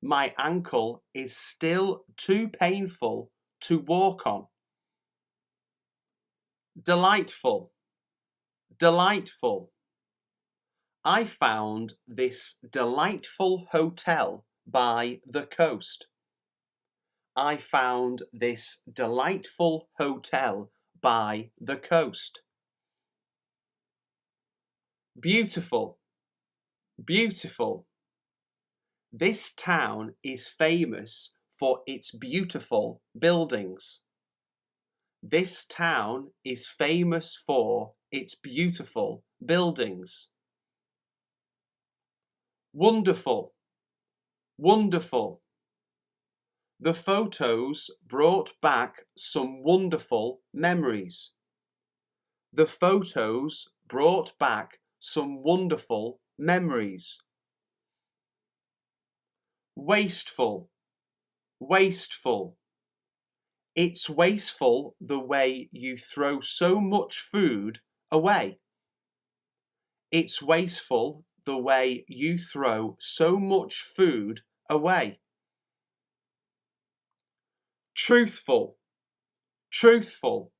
My ankle is still too painful to walk on. Delightful, delightful. I found this delightful hotel by the coast. I found this delightful hotel by the coast. Beautiful, beautiful. This town is famous for its beautiful buildings. This town is famous for its beautiful buildings. Wonderful, wonderful. The photos brought back some wonderful memories. The photos brought back some wonderful memories. Wasteful, wasteful. It's wasteful the way you throw so much food away. It's wasteful the way you throw so much food away. Truthful, truthful.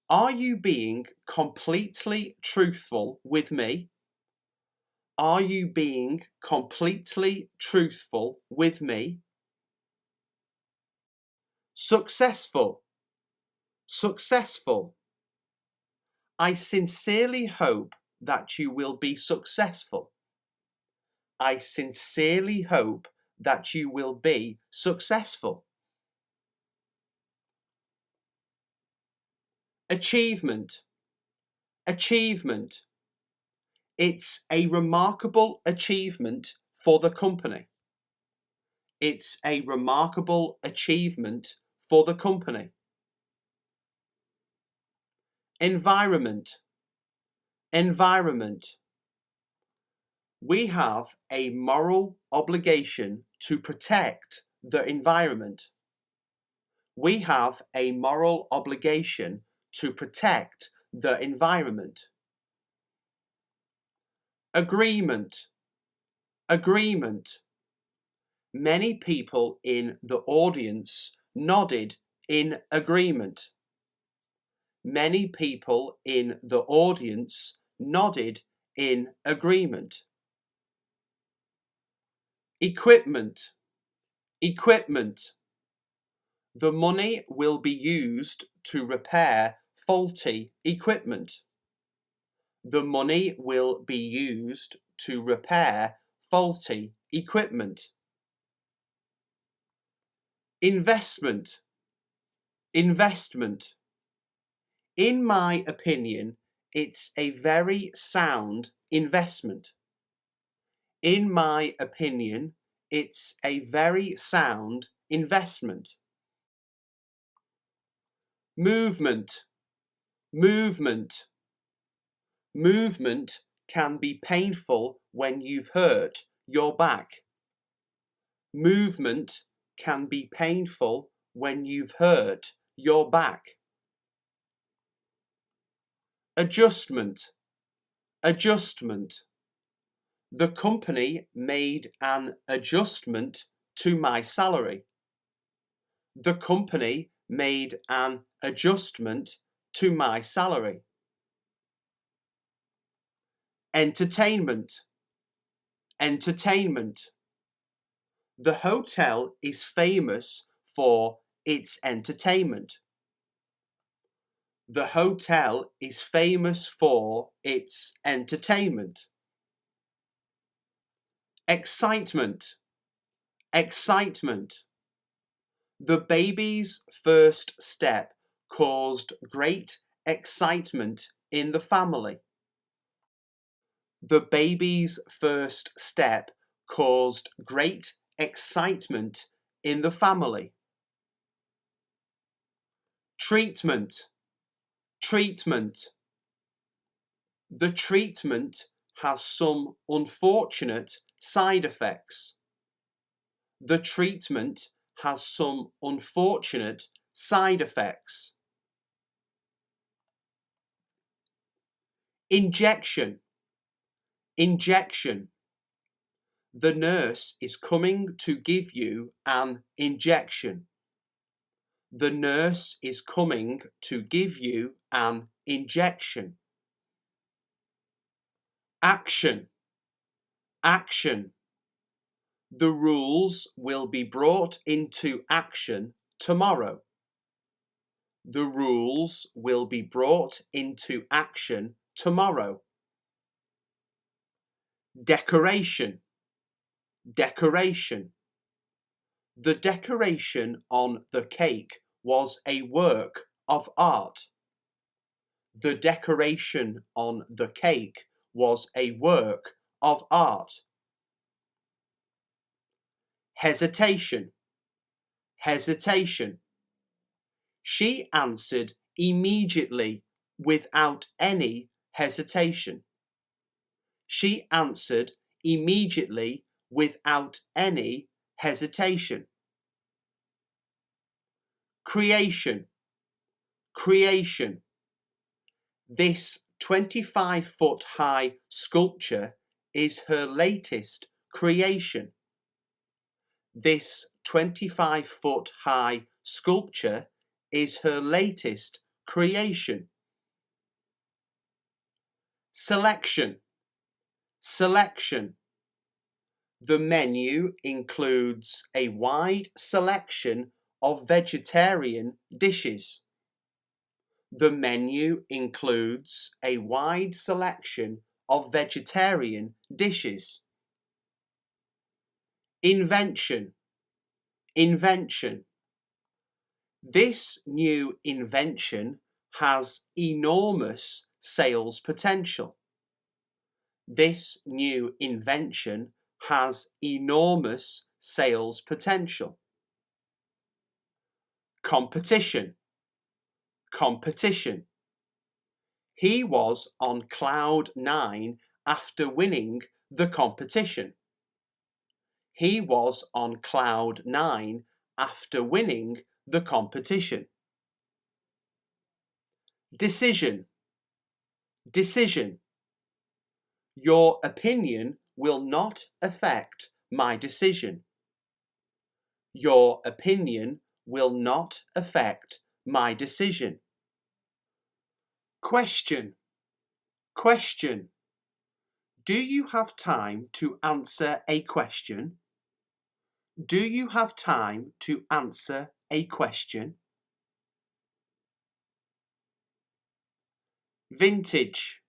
Are you being completely truthful with me? Are you being completely truthful with me? Successful, successful. I sincerely hope that you will be successful. I sincerely hope that you will be successful. Achievement, achievement. It's a remarkable achievement for the company. It's a remarkable achievement for the company. Environment, environment. We have a moral obligation to protect the environment. We have a moral obligation to protect the environment. Agreement, agreement. Many people in the audience nodded in agreement. Many people in the audience nodded in agreement. Equipment, equipment. The money will be used to repair faulty equipment. The money will be used to repair faulty equipment. Investment, investment. In my opinion, it's a very sound investment. In my opinion, it's a very sound investment. Movement, movement. Movement can be painful when you've hurt your back. Movement can be painful when you've hurt your back. Adjustment, adjustment. The company made an adjustment to my salary. The company made an adjustment to my salary. Entertainment, entertainment. The hotel is famous for its entertainment. The hotel is famous for its entertainment. Excitement, excitement. The baby's first step caused great excitement in the family. The baby's first step caused great excitement in the family. Treatment, treatment. The treatment has some unfortunate side effects. The treatment has some unfortunate side effects. Injection, injection. The nurse is coming to give you an injection. The nurse is coming to give you an injection. Action, action. The rules will be brought into action tomorrow. The rules will be brought into action tomorrow. Decoration, decoration. The decoration on the cake was a work of art. The decoration on the cake was a work of art. Hesitation, hesitation. She answered immediately without any hesitation. She answered immediately without any hesitation. Creation, creation. This 25-foot high sculpture is her latest creation. This 25-foot high sculpture is her latest creation. Selection. Selection. The menu includes a wide selection of vegetarian dishes. The menu includes a wide selection of vegetarian dishes. Invention. Invention. This new invention has enormous sales potential. This new invention has enormous sales potential. Competition. Competition. He was on cloud 9 after winning the competition. He was on cloud 9 after winning the competition. Decision. Decision. Your opinion will not affect my decision. Your opinion will not affect my decision. Question. Question. Do you have time to answer a question? Do you have time to answer a question? Vintage.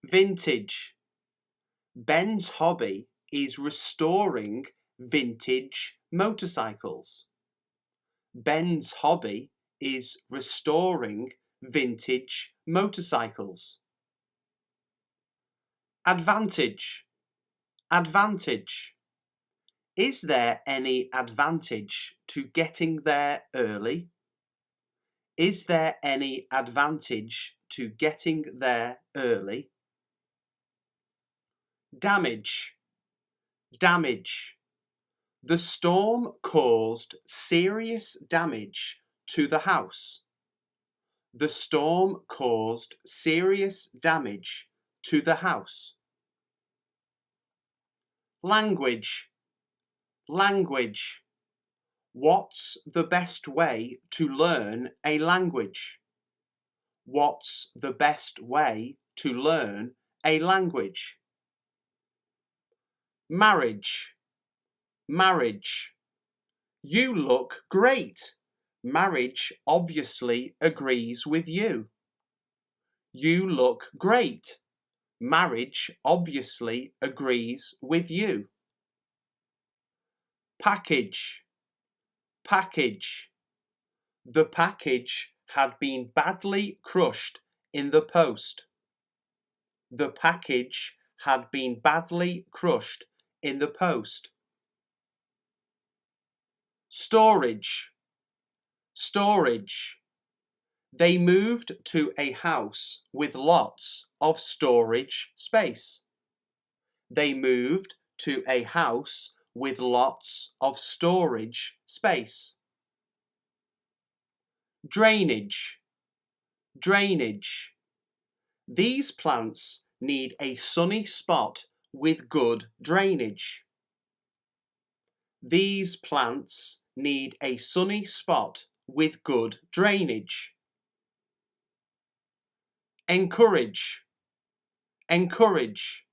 Vintage. Ben's hobby is restoring vintage motorcycles. Ben's hobby is restoring vintage motorcycles. Advantage. Advantage. Is there any advantage to getting there early? Is there any advantage to getting there early? Damage. Damage. The storm caused serious damage to the house. The storm caused serious damage to the house. Language. Language. What's the best way to learn a language? What's the best way to learn a language? Marriage. Marriage. You look great. Marriage obviously agrees with you. You look great. Marriage obviously agrees with you. Package. Package. The package had been badly crushed in the post. The package had been badly crushed in the post. Storage. Storage. They moved to a house with lots of storage space. They moved to a house with lots of storage space. Drainage. Drainage. These plants need a sunny spot with good drainage. These plants need a sunny spot with good drainage. Encourage. Encourage.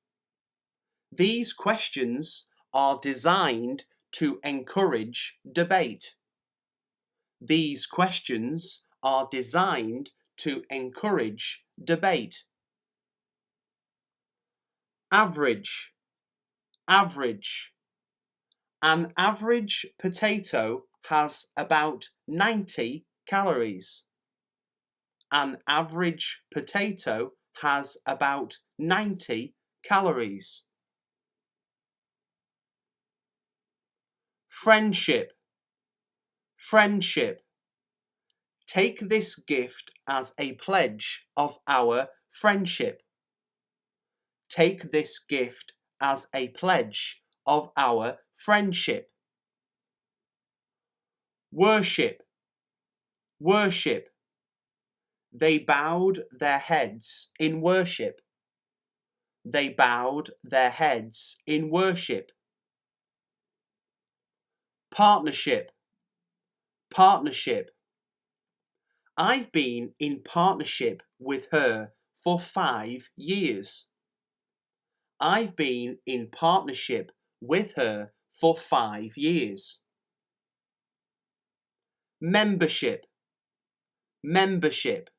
These questions are designed to encourage debate. These questions are designed to encourage debate. Average. Average. An average potato has about 90 calories. An average potato has about 90 calories. Friendship. Friendship. Take this gift as a pledge of our friendship. Take this gift as a pledge of our friendship. Worship. Worship. They bowed their heads in worship. They bowed their heads in worship. Partnership. Partnership. I've been in partnership with her for 5 years. I've been in partnership with her for 5 years. Membership. Membership.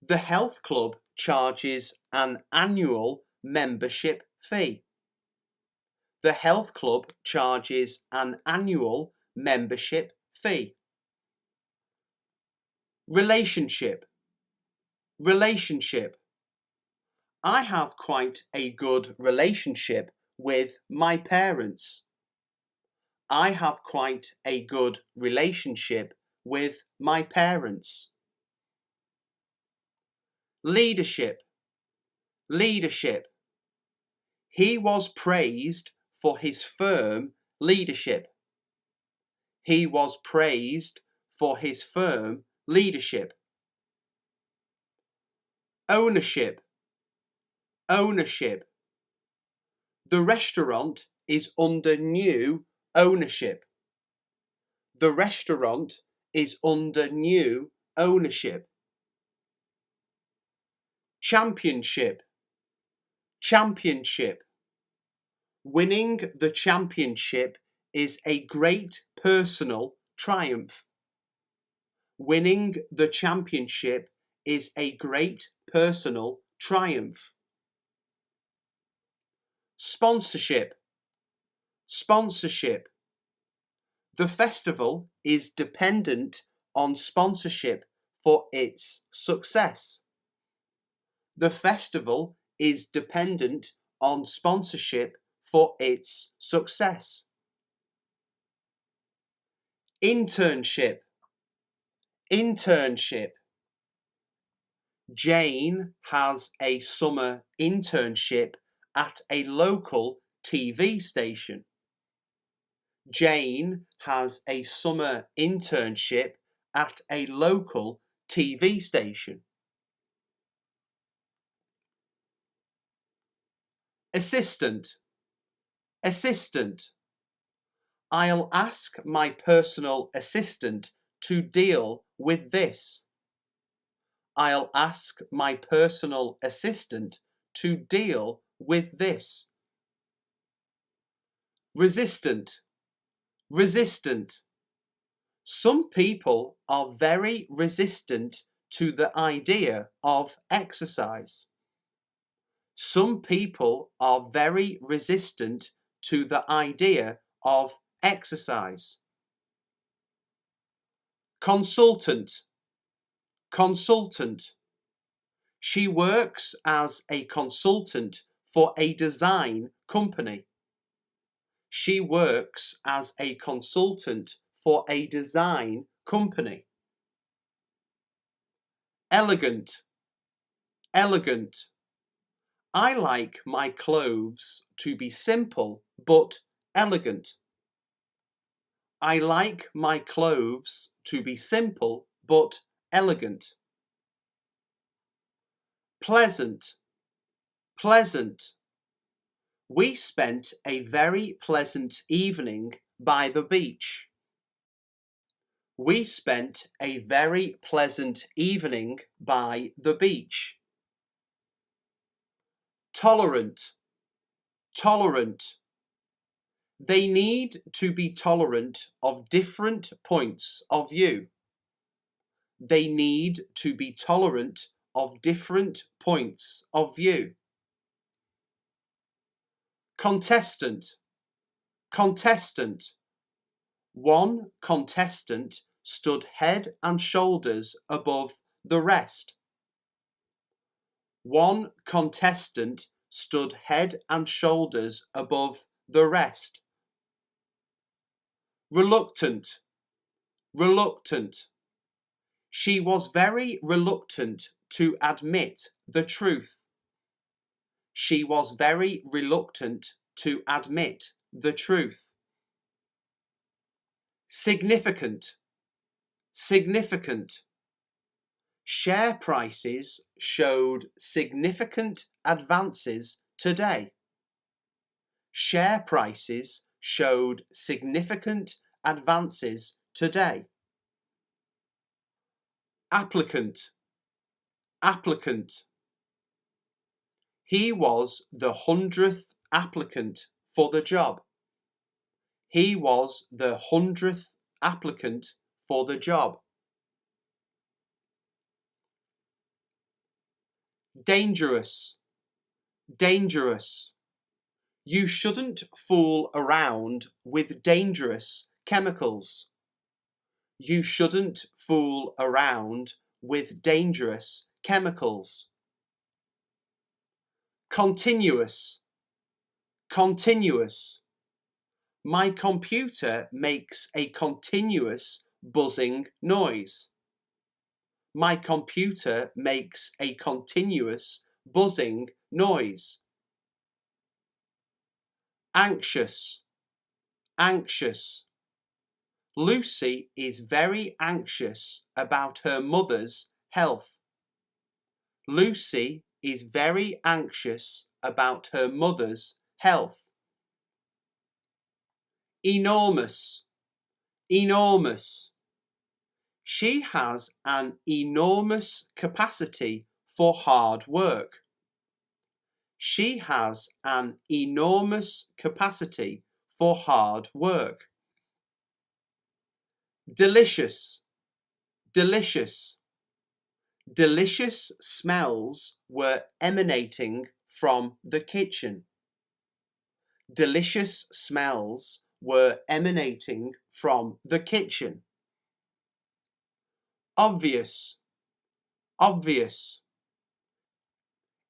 The health club charges an annual membership fee. The health club charges an annual membership fee. Relationship. Relationship. I have quite a good relationship with my parents. I have quite a good relationship with my parents. Leadership. Leadership. He was praised for his firm leadership. He was praised for his firm leadership. Ownership. Ownership. The restaurant is under new ownership. The restaurant is under new ownership. Championship. Championship. Winning the championship is a great personal triumph. Winning the championship is a great personal triumph. Sponsorship. Sponsorship. The festival is dependent on sponsorship for its success. The festival is dependent on sponsorship for its success. Internship. Internship. Jane has a summer internship at a local TV station. Jane has a summer internship at a local TV station. Assistant. Assistant. I'll ask my personal assistant to deal with this. I'll ask my personal assistant to deal with this. Resistant. Resistant. Some people are very resistant to the idea of exercise. Some people are very resistant to the idea of exercise. Consultant. Consultant. She works as a consultant for a design company. She works as a consultant for a design company. Elegant. Elegant. I like my clothes to be simple but elegant. I like my clothes to be simple but elegant. Pleasant. Pleasant. We spent a very pleasant evening by the beach. We spent a very pleasant evening by the beach. Tolerant. Tolerant. They need to be tolerant of different points of view. They need to be tolerant of different points of view. Contestant. Contestant. One contestant stood head and shoulders above the rest. One contestant stood head and shoulders above the rest. Reluctant. Reluctant. She was very reluctant to admit the truth. She was very reluctant to admit the truth. Significant. Significant. Share prices showed significant advances today. Share prices showed significant advances today. Applicant, applicant. He was the 100th applicant for the job. He was the 100th applicant for the job. Dangerous, dangerous. You shouldn't fool around with dangerous chemicals. You shouldn't fool around with dangerous chemicals. Continuous, continuous. My computer makes a continuous buzzing noise. My computer makes a continuous buzzing noise. Anxious, anxious. Lucy is very anxious about her mother's health. Lucy is very anxious about her mother's health. Enormous, enormous. She has an enormous capacity for hard work. She has an enormous capacity for hard work. Delicious, delicious. Delicious smells were emanating from the kitchen. Delicious smells were emanating from the kitchen. Obvious, obvious.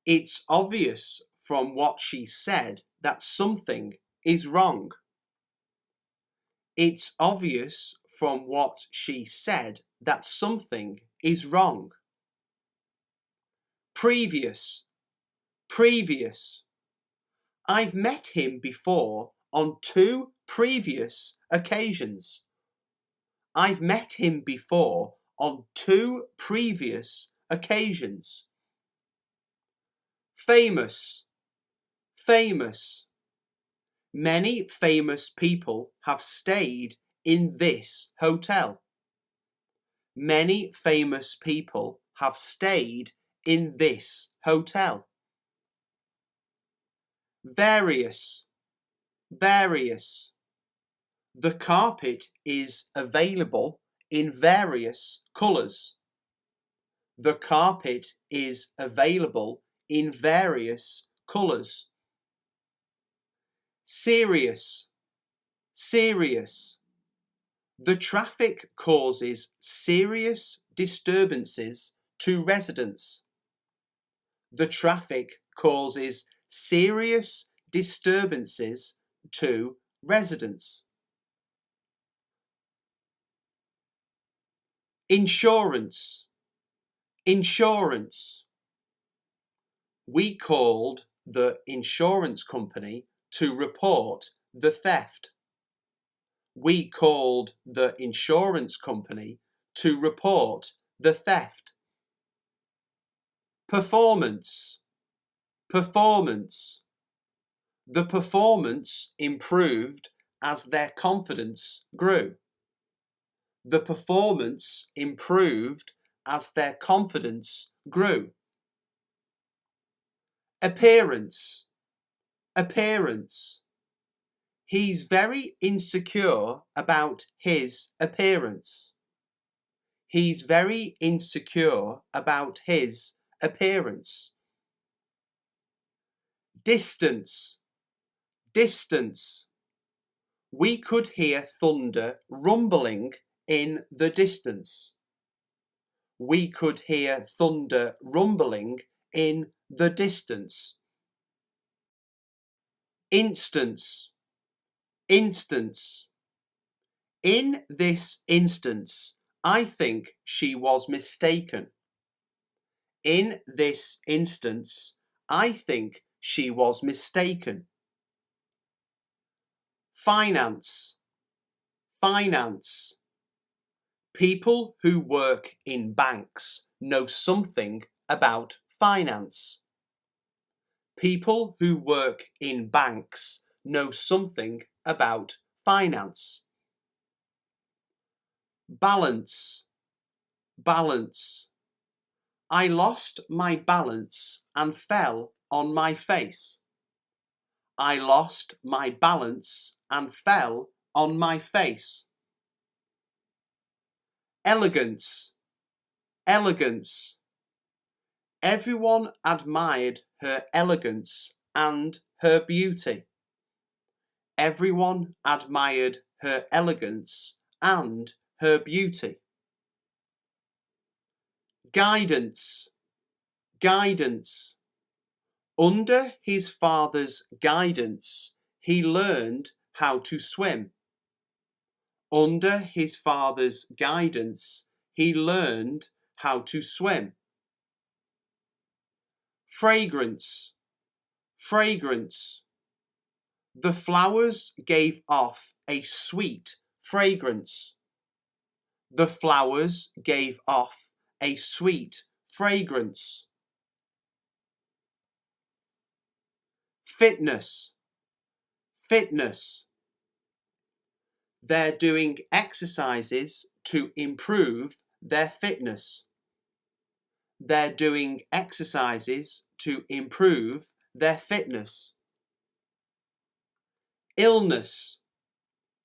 It's obvious from what she said that something is wrong. It's obvious from what she said that something is wrong. Previous, previous. I've met him before on 2 previous occasions. I've met him before on 2 previous occasions. Famous, famous. Many famous people have stayed in this hotel. Many famous people have stayed in this hotel. Various, various. The carpet is available in various colours. The carpet is available in various colours. Serious, serious. The traffic causes serious disturbances to residents. The traffic causes serious disturbances to residents. Insurance, insurance. We called the insurance company to report the theft. We called the insurance company to report the theft. Performance, performance. The performance improved as their confidence grew. The performance improved as their confidence grew. Appearance, appearance. He's very insecure about his appearance. He's very insecure about his appearance. Distance, distance. We could hear thunder rumbling in the distance. We could hear thunder rumbling in the distance. Instance, instance. In this instance, I think she was mistaken. In this instance, I think she was mistaken. Finance, finance. People who work in banks know something about finance. People who work in banks know something about finance. balance, balance. I lost my balance and fell on my face. I lost my balance and fell on my face. Elegance, elegance. Everyone admired her elegance and her beauty. Everyone admired her elegance and her beauty. Guidance, guidance. Under his father's guidance, he learned how to swim. Under his father's guidance, he learned how to swim. Fragrance, fragrance. The flowers gave off a sweet fragrance. The flowers gave off a sweet fragrance. Fitness, fitness. They're doing exercises to improve their fitness. They're doing exercises to improve their fitness. Illness,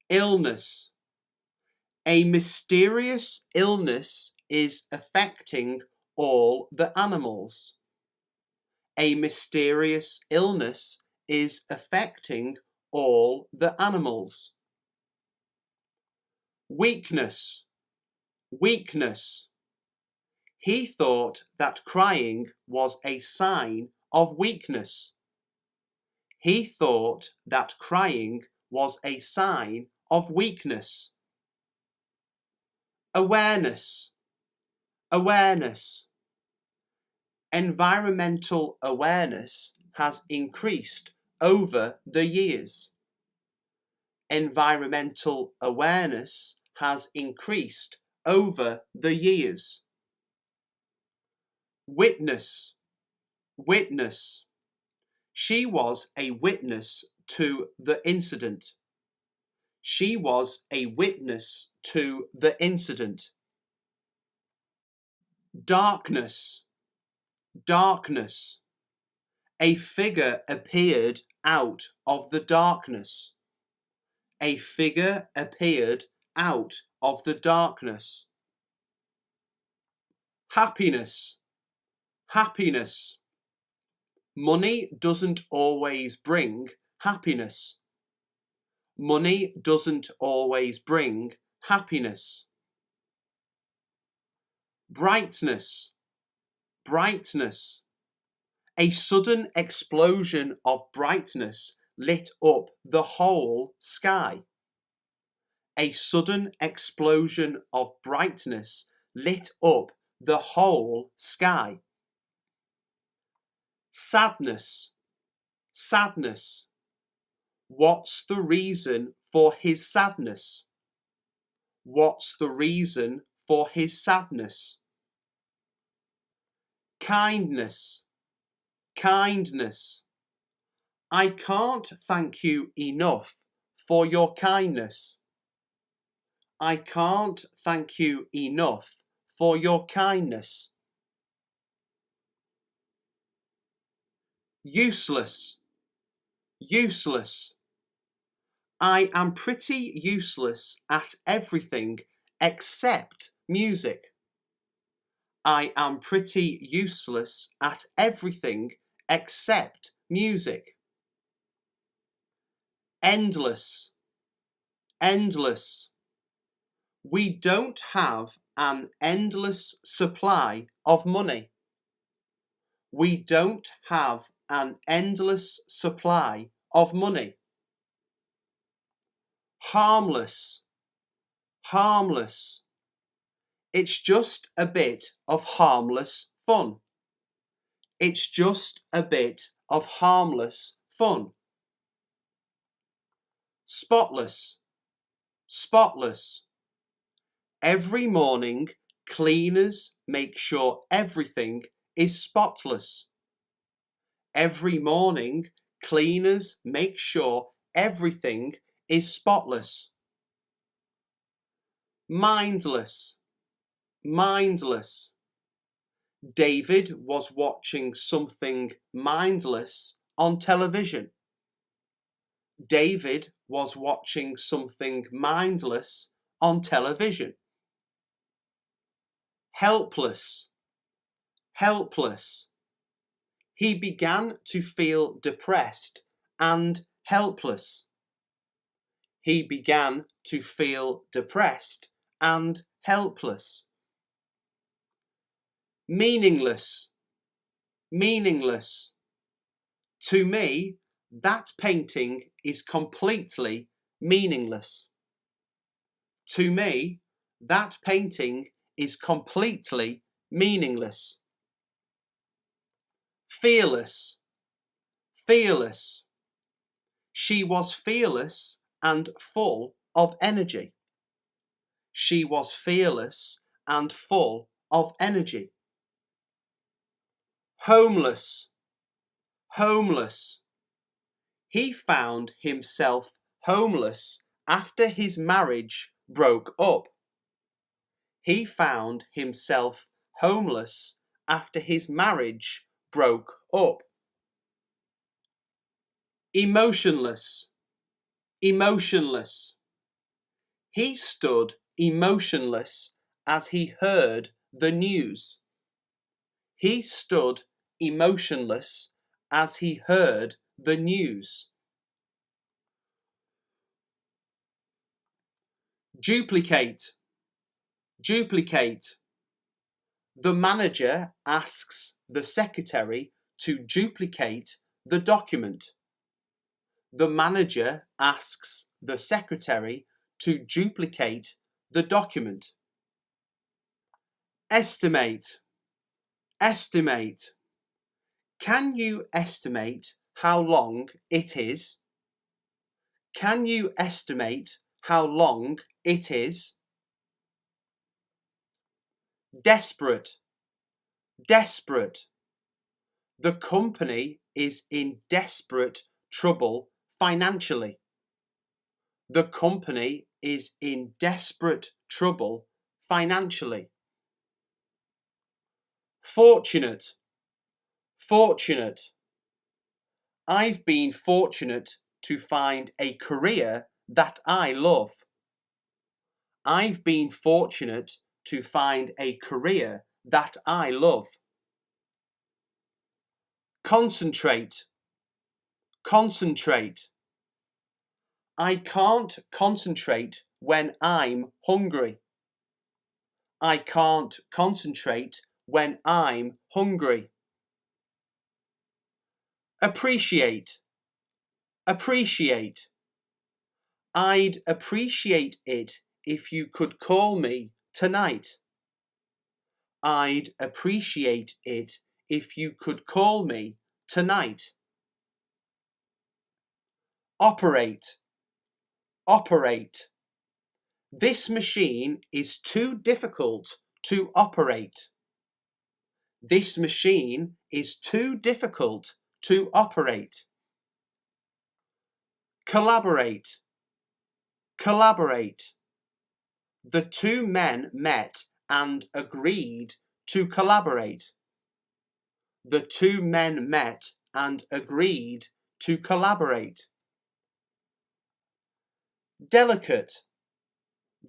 illness. A mysterious illness is affecting all the animals. A mysterious illness is affecting all the animals. Weakness, weakness. He thought that crying was a sign of weakness. He thought that crying was a sign of weakness. Awareness, awareness. Environmental awareness has increased over the years. Environmental awareness has increased over the years. Witness, witness. She was a witness to the incident. She was a witness to the incident. Darkness, darkness. A figure appeared out of the darkness. A figure appeared out of the darkness. Happiness, happiness. Money doesn't always bring happiness. Money doesn't always bring happiness. Brightness, brightness. A sudden explosion of brightness lit up the whole sky. A sudden explosion of brightness lit up the whole sky. Sadness, sadness. What's the reason for his sadness? What's the reason for his sadness? Kindness, kindness. I can't thank you enough for your kindness. I can't thank you enough for your kindness. Useless, useless. I am pretty useless at everything except music. I am pretty useless at everything except music. Endless, endless. We don't have an endless supply of money. We don't have an endless supply of money. Harmless, harmless. It's just a bit of harmless fun. It's just a bit of harmless fun. Spotless, spotless. Every morning, cleaners make sure everything is spotless. Every morning, cleaners make sure everything is spotless. mindless, mindless. David was watching something mindless on television. David was watching something mindless on television. Helpless, helpless. He began to feel depressed and helpless. He began to feel depressed and helpless. Meaningless, meaningless. To me, that painting is completely meaningless. To me, that painting is completely meaningless. Fearless, fearless. She was fearless and full of energy. She was fearless and full of energy. Homeless, homeless. He found himself homeless after his marriage broke up. He found himself homeless after his marriage broke up. Emotionless, emotionless. He stood emotionless as he heard the news. He stood emotionless as he heard the news. Duplicate, duplicate. The manager asks the secretary to duplicate the document. The manager asks the secretary to duplicate the document. Estimate, estimate. Can you estimate how long it is? Can you estimate how long it is? Desperate, desperate. The company is in desperate trouble financially. The company is in desperate trouble financially. Fortunate, fortunate. I've been fortunate to find a career that I love. I've been fortunate to find a career that I love. Concentrate, concentrate. I can't concentrate when I'm hungry. I can't concentrate when I'm hungry. Appreciate, appreciate. I'd appreciate it if you could call me tonight. I'd appreciate it if you could call me tonight. Operate, operate. This machine is too difficult to operate. This machine is too difficult to operate. Collaborate, collaborate. The two men met and agreed to collaborate. The two men met and agreed to collaborate. Delicate,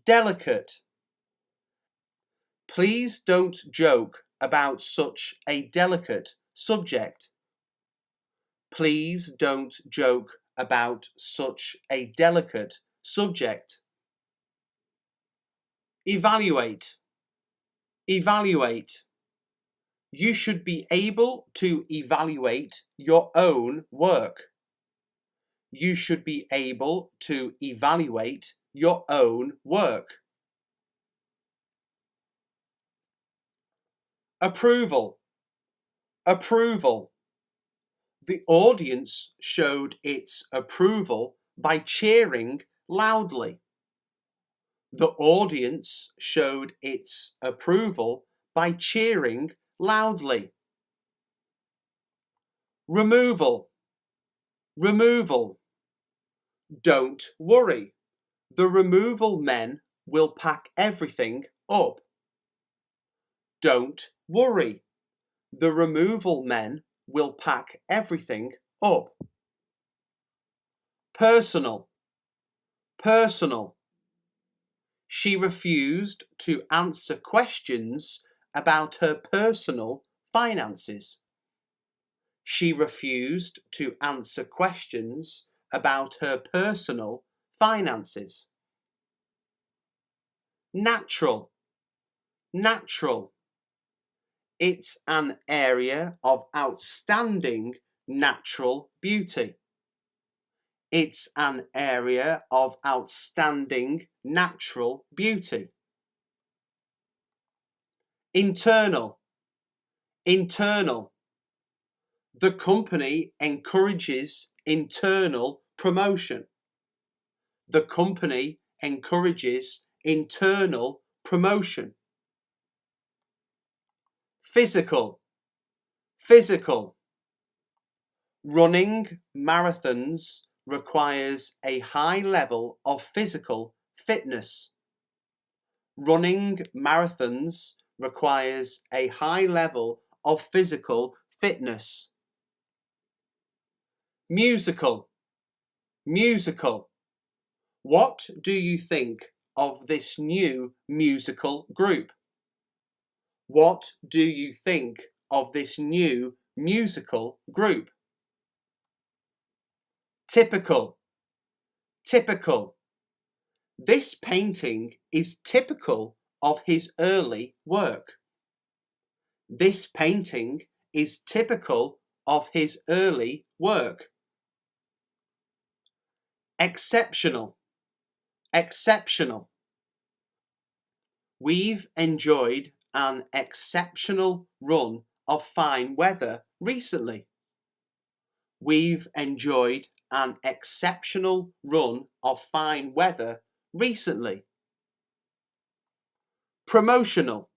delicate. Please don't joke about such a delicate subject. Please don't joke about such a delicate subject. Evaluate, evaluate. You should be able to evaluate your own work. You should be able to evaluate your own work. Approval, approval. The audience showed its approval by cheering loudly. The audience showed its approval by cheering loudly. Removal, removal. Don't worry. The removal men will pack everything up. Don't worry. The removal men will pack everything up. Personal. Personal. She refused to answer questions about her personal finances. She refused to answer questions about her personal finances. Natural. Natural. It's an area of outstanding natural beauty. It's an area of outstanding natural beauty. Internal. Internal. The company encourages internal promotion. The company encourages internal promotion. Physical. Physical. Running marathons requires a high level of physical fitness. Running marathons requires a high level of physical fitness. Musical. Musical. What do you think of this new musical group? What do you think of this new musical group? Typical. Typical. This painting is typical of his early work. This painting is typical of his early work. Exceptional. Exceptional. We've enjoyed an exceptional run of fine weather recently. We've enjoyed an exceptional run of fine weather recently. Promotional.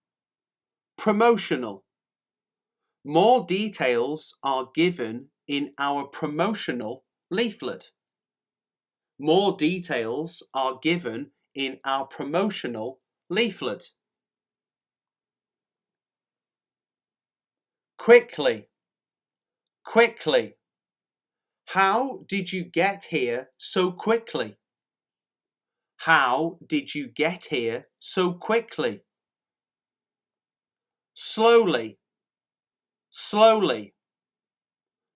Promotional. More details are given in our promotional leaflet. More details are given in our promotional leaflet. Quickly. Quickly. How did you get here so quickly? How did you get here so quickly? Slowly. Slowly.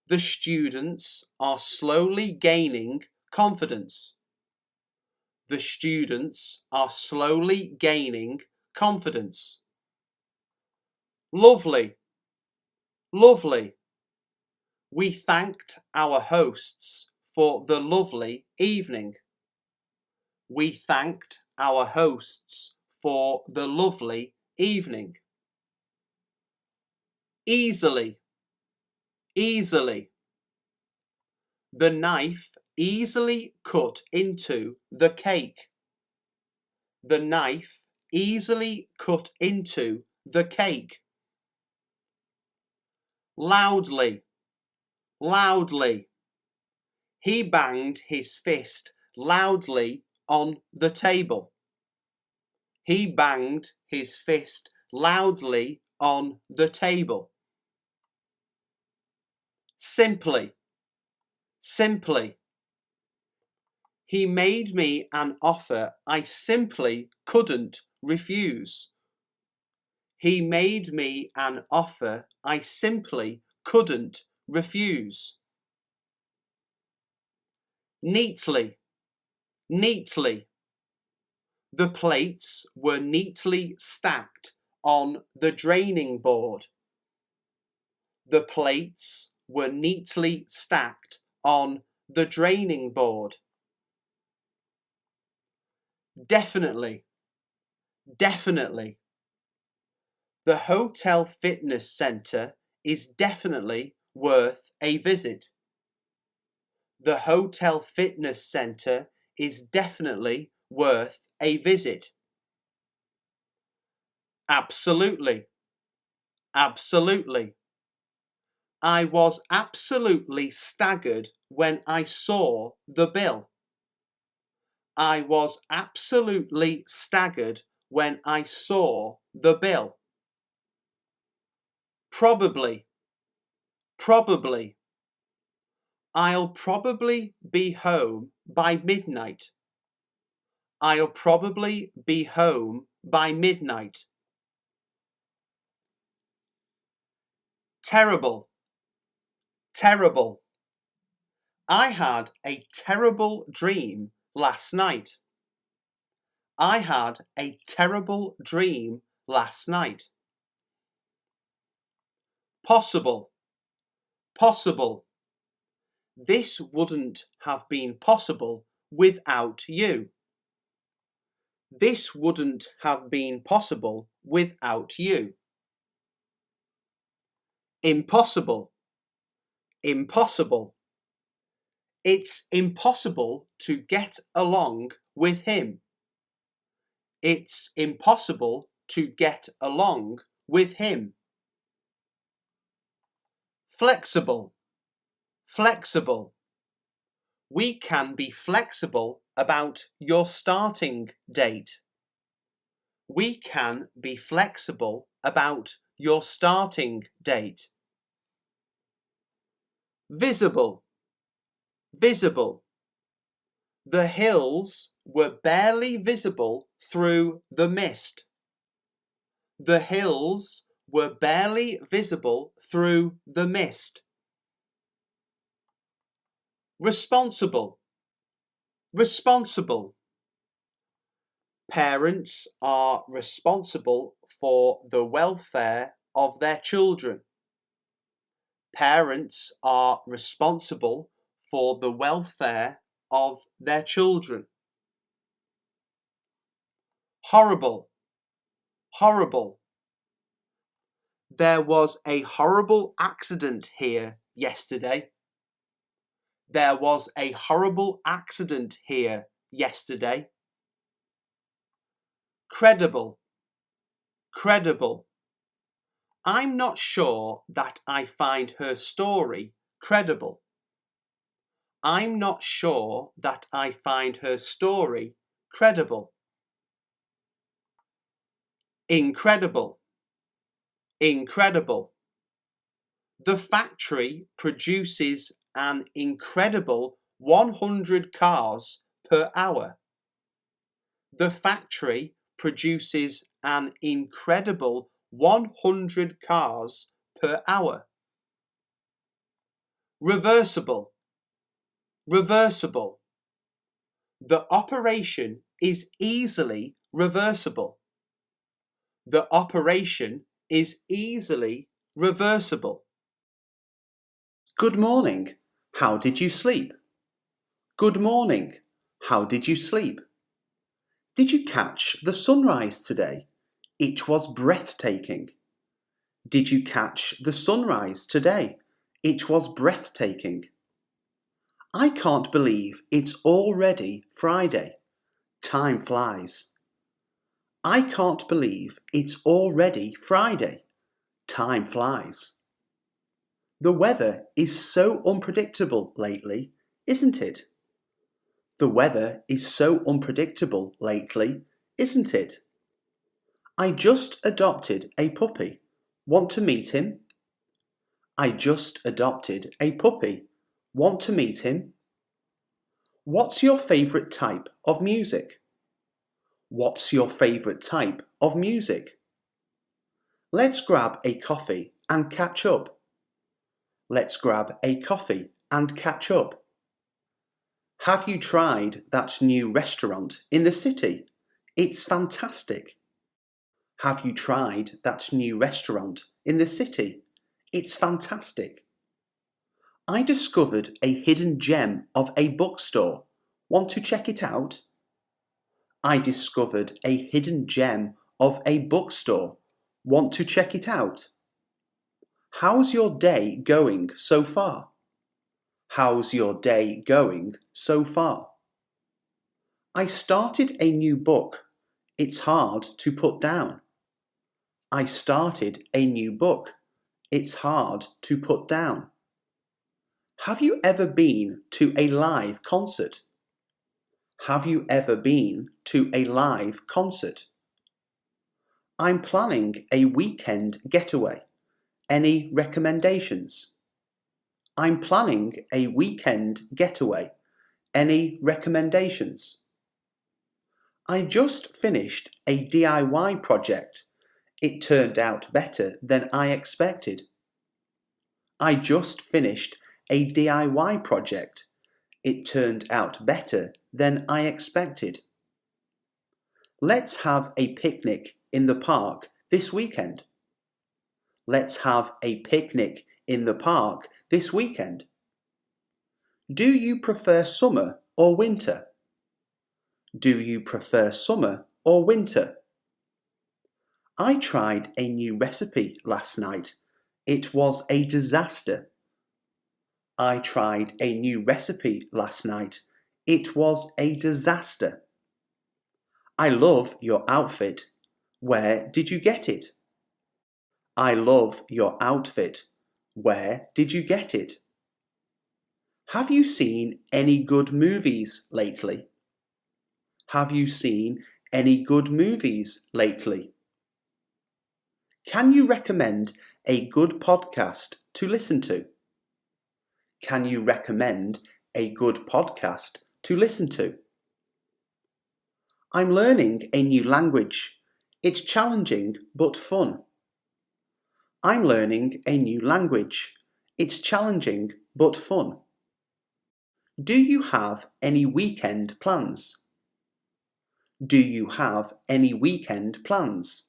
The students are slowly gaining confidence. The students are slowly gaining confidence. Lovely. Lovely. We thanked our hosts for the lovely evening. We thanked our hosts for the lovely evening. Easily. Easily. The knife easily cut into the cake. The knife easily cut into the cake. Loudly. Loudly. He banged his fist loudly on the table. He banged his fist loudly on the table. Simply. Simply. He made me an offer I simply couldn't refuse. He made me an offer I simply couldn't refuse. Neatly. Neatly. The plates were neatly stacked on the draining board. The plates were neatly stacked on the draining board. Definitely. Definitely. The hotel fitness centre is definitely worth a visit. The hotel fitness centre is definitely worth a visit. Absolutely. Absolutely. I was absolutely staggered when I saw the bill. I was absolutely staggered when I saw the bill. Probably. Probably. I'll probably be home by midnight. I'll probably be home by midnight. Terrible. Terrible. I had a terrible dream last night. I had a terrible dream last night. Possible. Possible. This wouldn't have been possible without you. This wouldn't have been possible without you. Impossible. Impossible. It's impossible to get along with him. It's impossible to get along with him. Flexible. Flexible. We can be flexible about your starting date. We can be flexible about your starting date. Visible. Visible. The hills were barely visible through the mist. The hills were barely visible through the mist. Responsible. Responsible. Parents are responsible for the welfare of their children. Parents are responsible for the welfare of their children. Horrible. Horrible. There was a horrible accident here yesterday. There was a horrible accident here yesterday. Credible. Credible. I'm not sure that I find her story credible. I'm not sure that I find her story credible. Incredible. Incredible. The factory produces an incredible 100 cars per hour. The factory produces an incredible 100 cars per hour. Reversible. Reversible. The operation is easily reversible. The operation is easily reversible. Good morning. How did you sleep? Good morning. How did you sleep? Did you catch the sunrise today? It was breathtaking. Did you catch the sunrise today? It was breathtaking. I can't believe it's already Friday. Time flies. I can't believe it's already Friday. Time flies. The weather is so unpredictable lately, isn't it? The weather is so unpredictable lately, isn't it? I just adopted a puppy. Want to meet him? I just adopted a puppy. Want to meet him? What's your favourite type of music? What's your favourite type of music? Let's grab a coffee and catch up. Let's grab a coffee and catch up. Have you tried that new restaurant in the city? It's fantastic. Have you tried that new restaurant in the city? It's fantastic. I discovered a hidden gem of a bookstore. Want to check it out? I discovered a hidden gem of a bookstore. Want to check it out? How's your day going so far? How's your day going so far? I started a new book. It's hard to put down. I started a new book. It's hard to put down. Have you ever been to a live concert? Have you ever been to a live concert? I'm planning a weekend getaway. Any recommendations? I'm planning a weekend getaway. Any recommendations? I just finished a DIY project. It turned out better than I expected. I just finished a DIY project. It turned out better than I expected. Let's have a picnic in the park this weekend. Let's have a picnic in the park this weekend. Do you prefer summer or winter? Do you prefer summer or winter? I tried a new recipe last night. It was a disaster. I tried a new recipe last night. It was a disaster. I love your outfit. Where did you get it? I love your outfit. Where did you get it? Have you seen any good movies lately? Have you seen any good movies lately? Can you recommend a good podcast to listen to? Can you recommend a good podcast to listen to? I'm learning a new language. It's challenging but fun. I'm learning a new language. It's challenging but fun. Do you have any weekend plans? Do you have any weekend plans?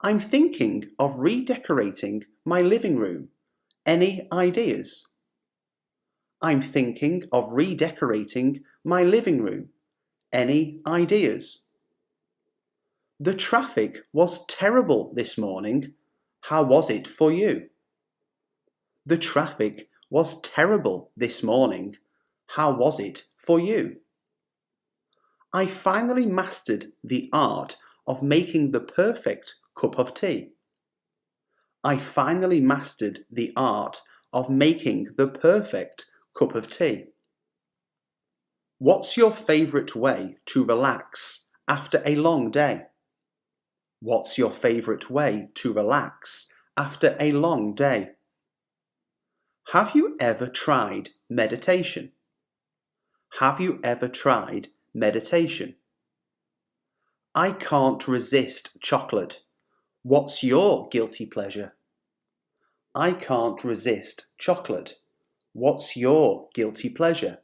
I'm thinking of redecorating my living room. Any ideas? I'm thinking of redecorating my living room. Any ideas? The traffic was terrible this morning. How was it for you? The traffic was terrible this morning. How was it for you? I finally mastered the art of making the perfect cup of tea. I finally mastered the art of making the perfect cup of tea. What's your favourite way to relax after a long day? What's your favourite way to relax after a long day? Have you ever tried meditation? Have you ever tried meditation? I can't resist chocolate. What's your guilty pleasure? I can't resist chocolate. What's your guilty pleasure?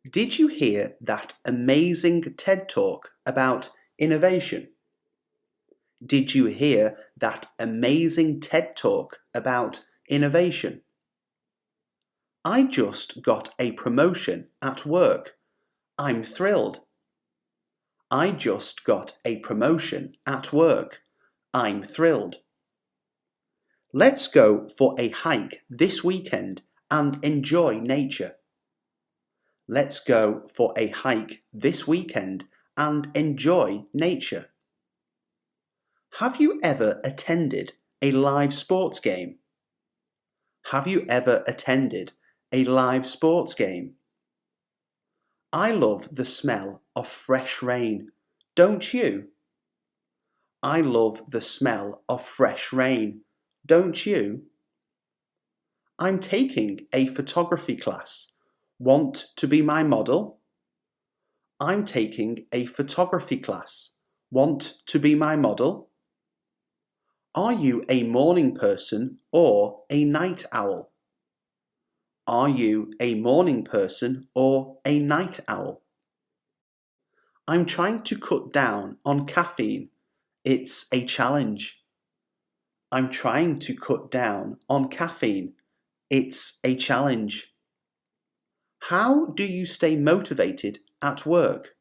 Did you hear that amazing TED Talk about innovation? Did you hear that amazing TED Talk about innovation? I just got a promotion at work. I'm thrilled. I just got a promotion at work. I'm thrilled. Let's go for a hike this weekend and enjoy nature. Let's go for a hike this weekend and enjoy nature. Have you ever attended a live sports game? Have you ever attended a live sports game? I love the smell of fresh rain, don't you? I love the smell of fresh rain, don't you? I'm taking a photography class. Want to be my model? I'm taking a photography class. Want to be my model? Are you a morning person or a night owl? Are you a morning person or a night owl? I'm trying to cut down on caffeine. It's a challenge. I'm trying to cut down on caffeine. It's a challenge. How do you stay motivated at work?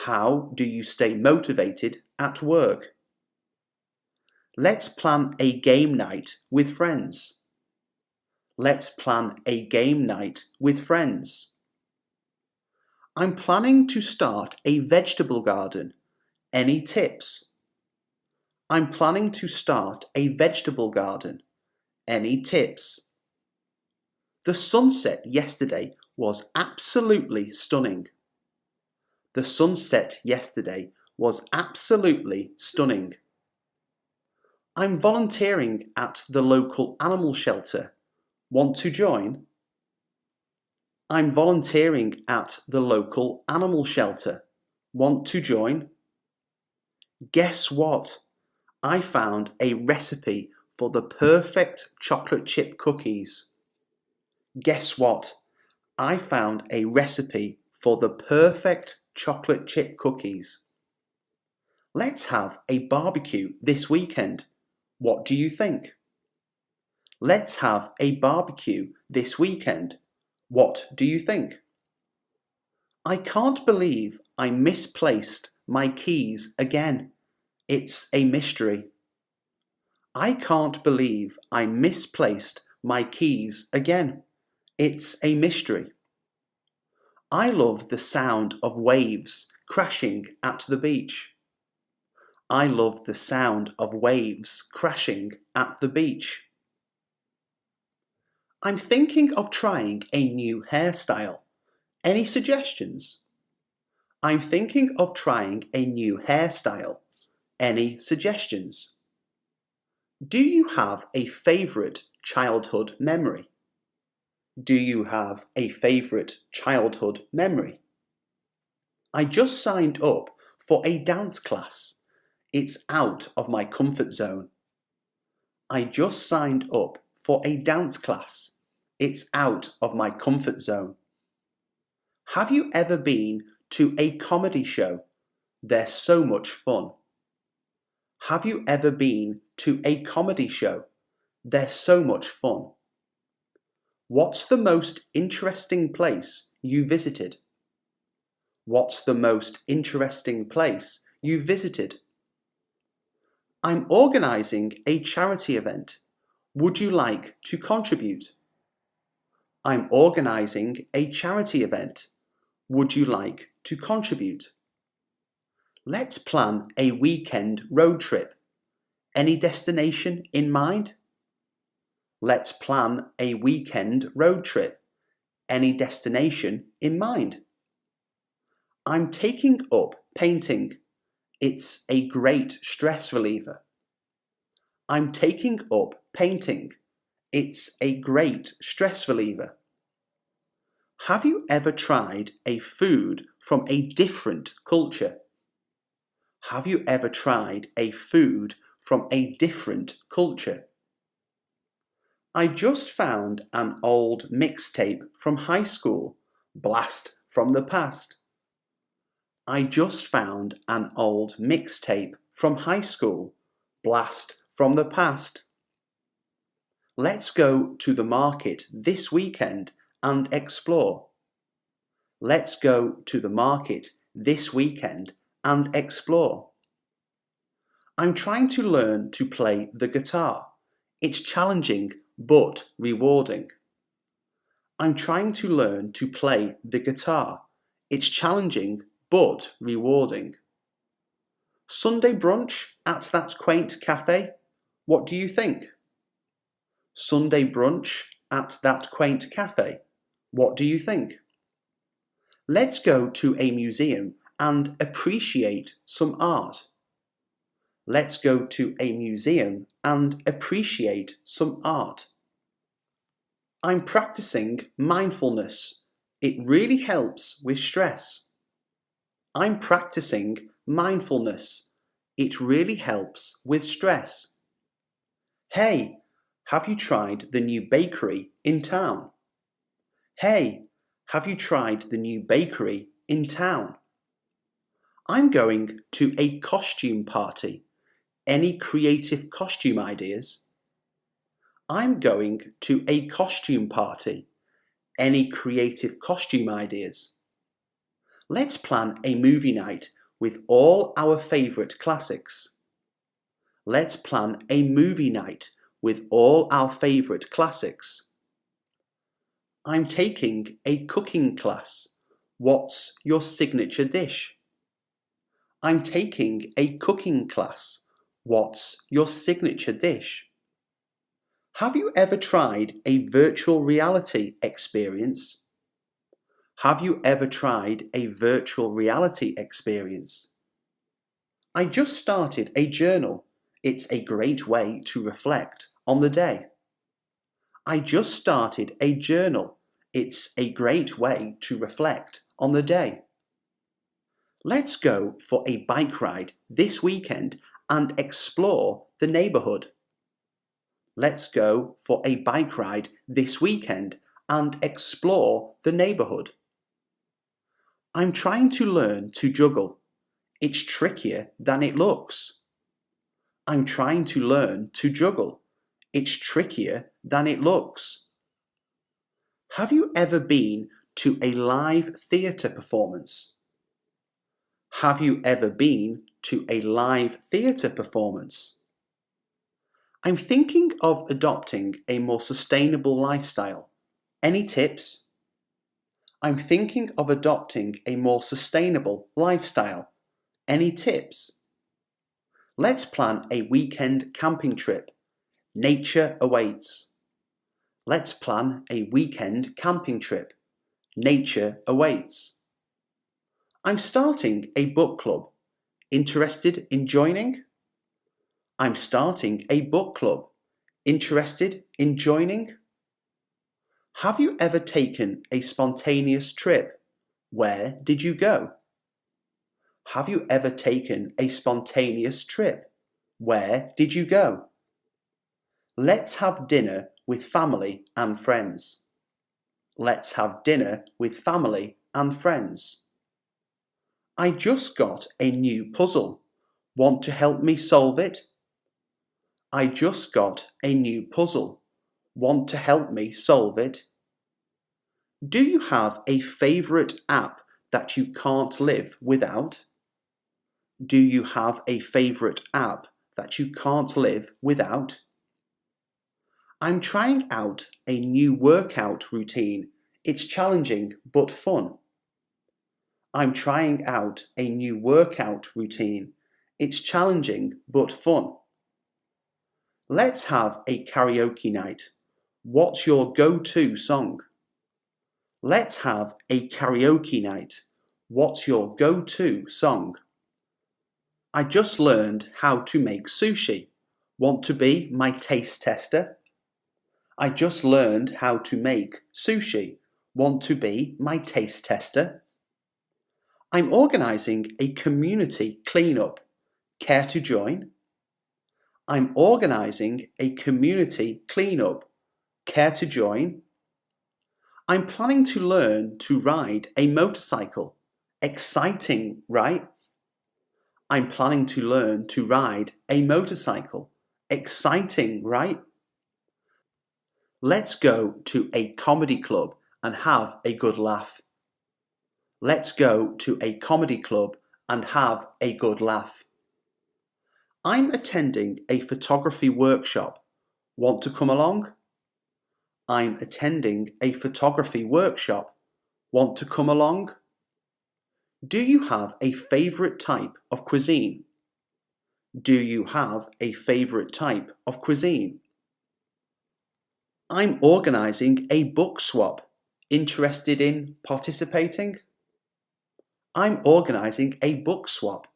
How do you stay motivated at work? Let's plan a game night with friends. Let's plan a game night with friends. I'm planning to start a vegetable garden. Any tips? I'm planning to start a vegetable garden. Any tips? The sunset yesterday was absolutely stunning. The sunset yesterday was absolutely stunning. I'm volunteering at the local animal shelter. Want to join? I'm volunteering at the local animal shelter. Want to join? Guess what? I found a recipe for the perfect chocolate chip cookies. Guess what? I found a recipe for the perfect chocolate chip cookies. Let's have a barbecue this weekend. What do you think? Let's have a barbecue this weekend. What do you think? I can't believe I misplaced my keys again. It's a mystery. I can't believe I misplaced my keys again. It's a mystery. I love the sound of waves crashing at the beach. I love the sound of waves crashing at the beach. I'm thinking of trying a new hairstyle. Any suggestions? I'm thinking of trying a new hairstyle. Any suggestions? Do you have a favourite childhood memory? Do you have a favourite childhood memory? I just signed up for a dance class. It's out of my comfort zone. I just signed up for a dance class. It's out of my comfort zone. Have you ever been to a comedy show? They're so much fun. Have you ever been to a comedy show? They're so much fun. What's the most interesting place you visited? What's the most interesting place you visited? I'm organising a charity event. Would you like to contribute? I'm organising a charity event. Would you like to contribute? Let's plan a weekend road trip. Any destination in mind? Let's plan a weekend road trip. Any destination in mind? I'm taking up painting. It's a great stress reliever. I'm taking up painting. It's a great stress reliever. Have you ever tried a food from a different culture? Have you ever tried a food from a different culture? I just found an old mixtape from high school. Blast from the past. I just found an old mixtape from high school. Blast from the past. Let's go to the market this weekend and explore. Let's go to the market this weekend and explore. I'm trying to learn to play the guitar. It's challenging but rewarding. I'm trying to learn to play the guitar. It's challenging but rewarding. Sunday brunch at that quaint cafe. What do you think? Sunday brunch at that quaint cafe. What do you think? Let's go to a museum and appreciate some art. Let's go to a museum and appreciate some art. I'm practicing mindfulness. It really helps with stress. I'm practicing mindfulness. It really helps with stress. Hey, have you tried the new bakery in town? Hey, have you tried the new bakery in town? I'm going to a costume party. Any creative costume ideas? I'm going to a costume party. Any creative costume ideas? Let's plan a movie night with all our favourite classics. Let's plan a movie night with all our favourite classics. I'm taking a cooking class. What's your signature dish? I'm taking a cooking class. What's your signature dish? Have you ever tried a virtual reality experience? Have you ever tried a virtual reality experience? I just started a journal. It's a great way to reflect on the day. I just started a journal. It's a great way to reflect on the day. Let's go for a bike ride this weekend and explore the neighbourhood. Let's go for a bike ride this weekend and explore the neighbourhood. I'm trying to learn to juggle. It's trickier than it looks. I'm trying to learn to juggle. It's trickier than it looks. Have you ever been to a live theatre performance? Have you ever been to a live theatre performance? I'm thinking of adopting a more sustainable lifestyle. Any tips? I'm thinking of adopting a more sustainable lifestyle. Any tips? Let's plan a weekend camping trip. Nature awaits. Let's plan a weekend camping trip. Nature awaits. I'm starting a book club. Interested in joining? I'm starting a book club. Interested in joining? Have you ever taken a spontaneous trip? Where did you go? Have you ever taken a spontaneous trip? Where did you go? Let's have dinner with family and friends. Let's have dinner with family and friends. I just got a new puzzle. Want to help me solve it? I just got a new puzzle. Want to help me solve it? Do you have a favourite app that you can't live without? Do you have a favourite app that you can't live without? I'm trying out a new workout routine. It's challenging but fun. I'm trying out a new workout routine. It's challenging but fun. Let's have a karaoke night. What's your go-to song? Let's have a karaoke night. What's your go-to song? I just learned how to make sushi. Want to be my taste tester? I just learned how to make sushi. Want to be my taste tester? I'm organising a community cleanup. Care to join? I'm organising a community cleanup. Care to join? I'm planning to learn to ride a motorcycle. Exciting, right? I'm planning to learn to ride a motorcycle. Exciting, right? Let's go to a comedy club and have a good laugh. Let's go to a comedy club and have a good laugh. I'm attending a photography workshop. Want to come along? I'm attending a photography workshop. Want to come along? Do you have a favourite type of cuisine? Do you have a favourite type of cuisine? I'm organising a book swap. Interested in participating? I'm organising a book swap.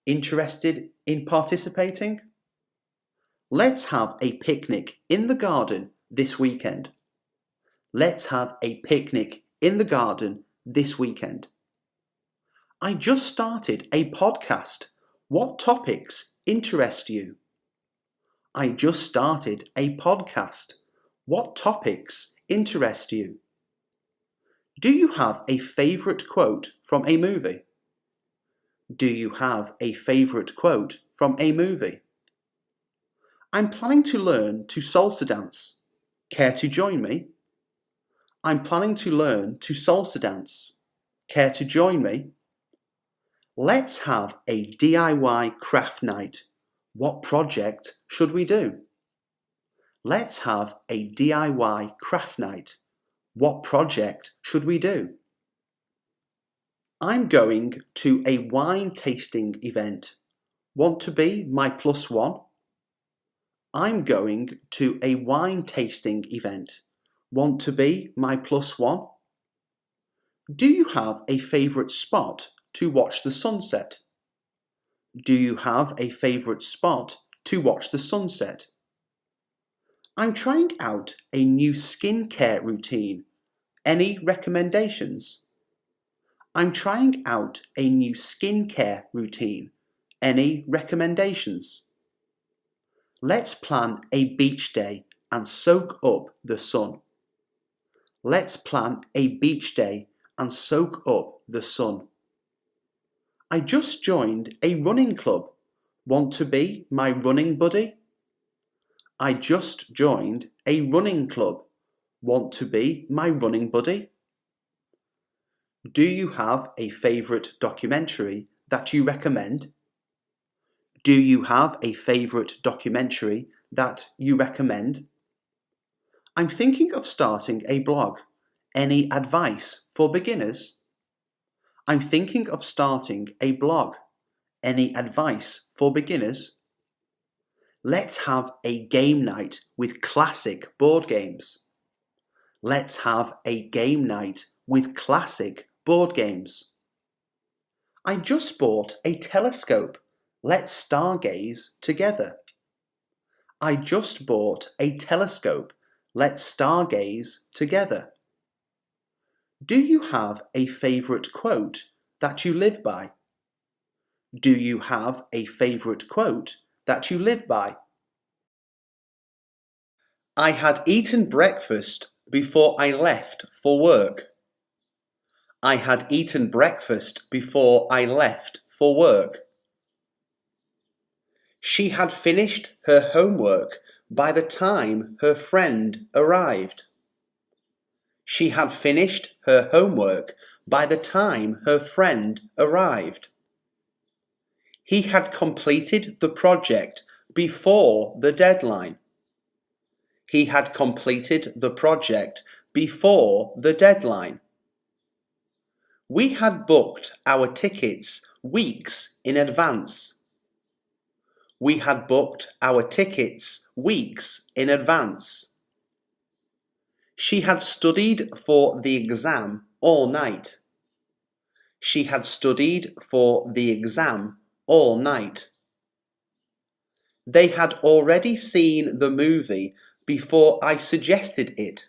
Interested in participating? Let's have a picnic in the garden this weekend. Let's have a picnic in the garden this weekend. I just started a podcast. What topics interest you? I just started a podcast. What topics interest you? Do you have a favourite quote from a movie? Do you have a favourite quote from a movie? I'm planning to learn to salsa dance. Care to join me? I'm planning to learn to salsa dance. Care to join me? Let's have a DIY craft night. What project should we do? Let's have a DIY craft night. What project should we do? I'm going to a wine tasting event. Want to be my plus one? I'm going to a wine tasting event. Want to be my plus one? Do you have a favourite spot to watch the sunset? Do you have a favourite spot to watch the sunset? I'm trying out a new skincare routine. Any recommendations? I'm trying out a new skincare routine. Any recommendations? Let's plan a beach day and soak up the sun. Let's plan a beach day and soak up the sun. I just joined a running club. Want to be my running buddy? I just joined a running club. Want to be my running buddy? Do you have a favourite documentary that you recommend? Do you have a favourite documentary that you recommend? I'm thinking of starting a blog. Any advice for beginners? I'm thinking of starting a blog. Any advice for beginners? Let's have a game night with classic board games. Let's have a game night with classic board games. I just bought a telescope. Let's stargaze together. I just bought a telescope. Let's stargaze together. Do you have a favourite quote that you live by? Do you have a favourite quote that you live by? I had eaten breakfast before I left for work. I had eaten breakfast before I left for work. She had finished her homework by the time her friend arrived. She had finished her homework by the time her friend arrived. He had completed the project before the deadline. He had completed the project before the deadline. We had booked our tickets weeks in advance. We had booked our tickets weeks in advance. She had studied for the exam all night. She had studied for the exam all night. They had already seen the movie before I suggested it.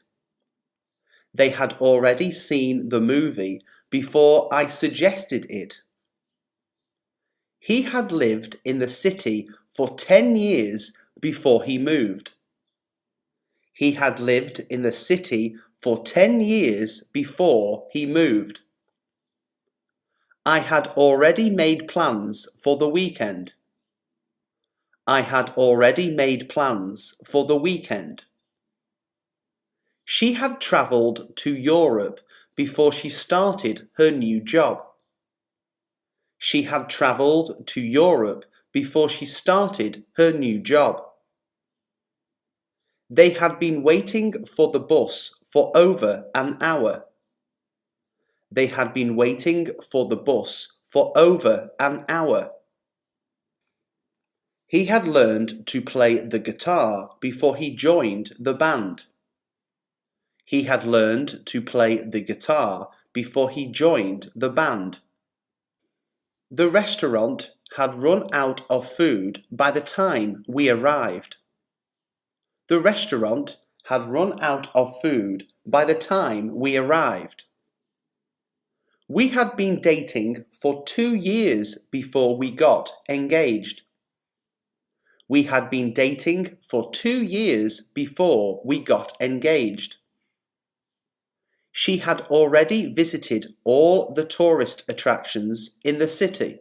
They had already seen the movie before I suggested it. He had lived in the city for 10 years before he moved. He had lived in the city for 10 years before he moved. I had already made plans for the weekend. I had already made plans for the weekend. She had travelled to Europe before she started her new job. She had travelled to Europe before she started her new job. They had been waiting for the bus for over an hour. They had been waiting for the bus for over an hour. He had learned to play the guitar before he joined the band. He had learned to play the guitar before he joined the band. The restaurant had run out of food by the time we arrived. The restaurant had run out of food by the time we arrived. We had been dating for 2 years before we got engaged. We had been dating for 2 years before we got engaged. She had already visited all the tourist attractions in the city.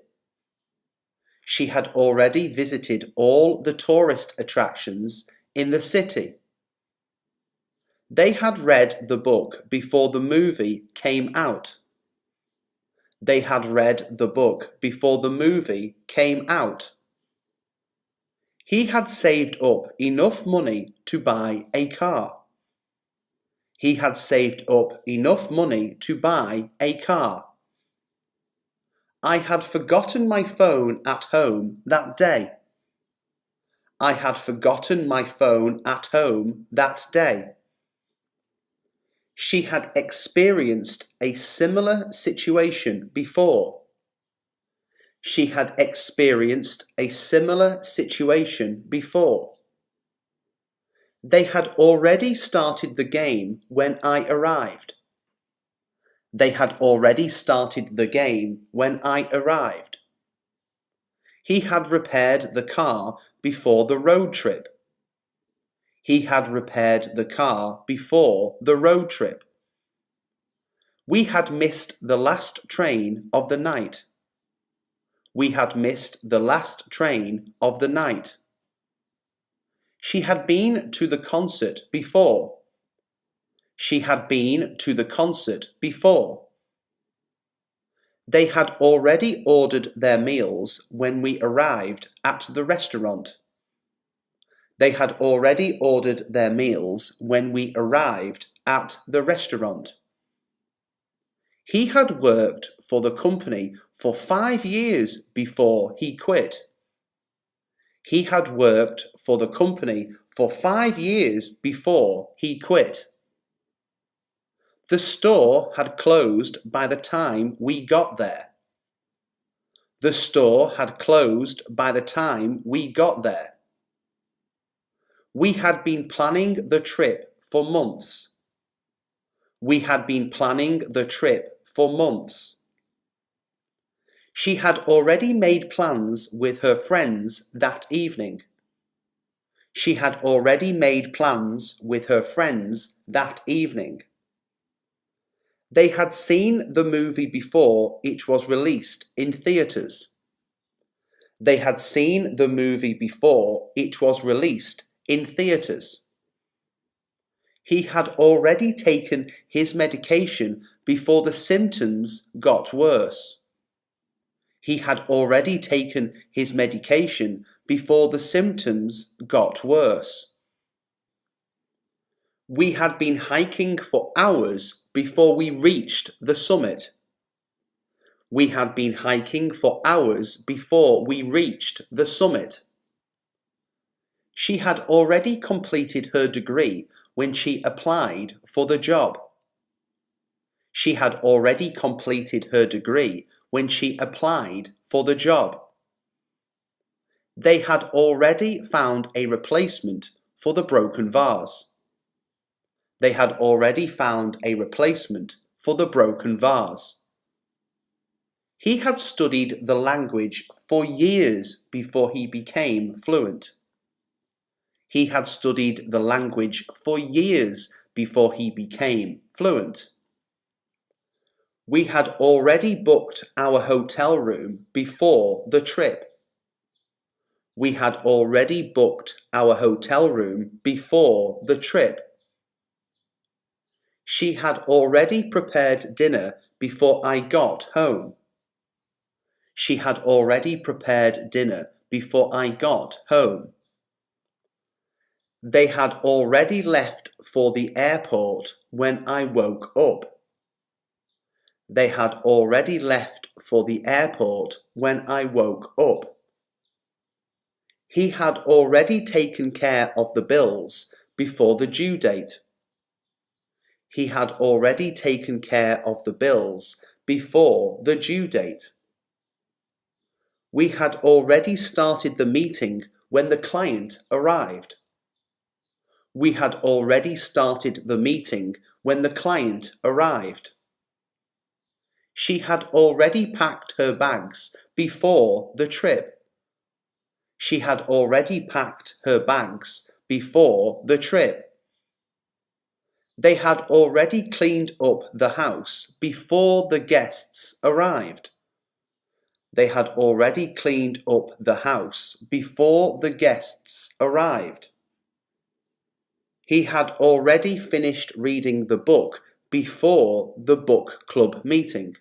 She had already visited all the tourist attractions in the city. They had read the book before the movie came out. They had read the book before the movie came out. He had saved up enough money to buy a car. He had saved up enough money to buy a car. I had forgotten my phone at home that day. I had forgotten my phone at home that day. She had experienced a similar situation before. She had experienced a similar situation before. They had already started the game when I arrived. They had already started the game when I arrived. He had repaired the car before the road trip. He had repaired the car before the road trip. We had missed the last train of the night. We had missed the last train of the night. She had been to the concert before. She had been to the concert before. They had already ordered their meals when we arrived at the restaurant. They had already ordered their meals when we arrived at the restaurant. He had worked for the company for 5 years before he quit. He had worked for the company for 5 years before he quit. The store had closed by the time we got there. The store had closed by the time we got there. We had been planning the trip for months. We had been planning the trip for months. She had already made plans with her friends that evening. She had already made plans with her friends that evening. They had seen the movie before it was released in theatres. They had seen the movie before it was released in theatres. He had already taken his medication before the symptoms got worse. He had already taken his medication before the symptoms got worse. We had been hiking for hours before we reached the summit. We had been hiking for hours before we reached the summit. She had already completed her degree when she applied for the job. She had already completed her degree when she applied for the job. They had already found a replacement for the broken vase. They had already found a replacement for the broken vase. He had studied the language for years before he became fluent. He had studied the language for years before he became fluent. We had already booked our hotel room before the trip. We had already booked our hotel room before the trip. She had already prepared dinner before I got home. She had already prepared dinner before I got home. They had already left for the airport when I woke up. They had already left for the airport when I woke up. He had already taken care of the bills before the due date. He had already taken care of the bills before the due date. We had already started the meeting when the client arrived. We had already started the meeting when the client arrived. She had already packed her bags before the trip. She had already packed her bags before the trip. They had already cleaned up the house before the guests arrived. They had already cleaned up the house before the guests arrived. He had already finished reading the book before the book club meeting.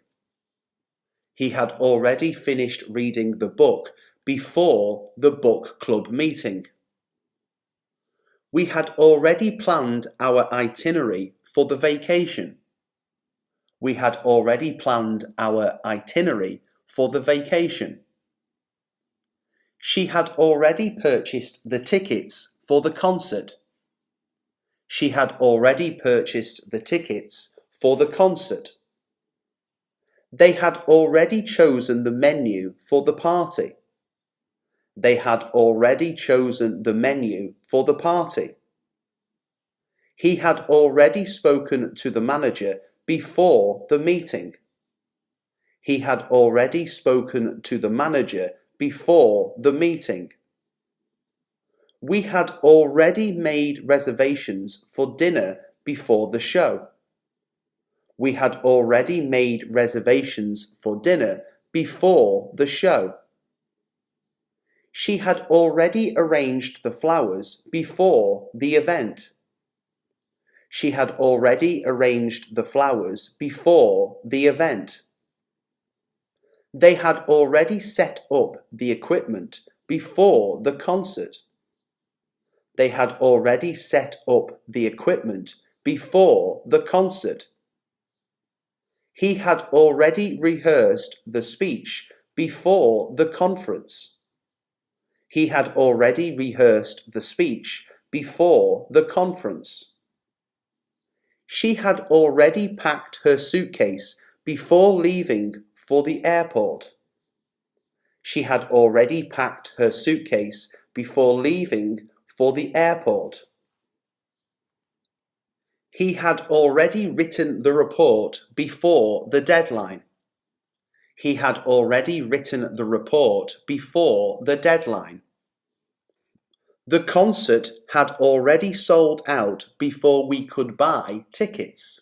He had already finished reading the book before the book club meeting. We had already planned our itinerary for the vacation. We had already planned our itinerary for the vacation. She had already purchased the tickets for the concert. She had already purchased the tickets for the concert. They had already chosen the menu for the party. They had already chosen the menu for the party. He had already spoken to the manager before the meeting. He had already spoken to the manager before the meeting. We had already made reservations for dinner before the show. We had already made reservations for dinner before the show. She had already arranged the flowers before the event. She had already arranged the flowers before the event. They had already set up the equipment before the concert. They had already set up the equipment before the concert. He had already rehearsed the speech before the conference. He had already rehearsed the speech before the conference. She had already packed her suitcase before leaving for the airport. She had already packed her suitcase before leaving for the airport. He had already written the report before the deadline. He had already written the report before the deadline. The concert had already sold out before we could buy tickets.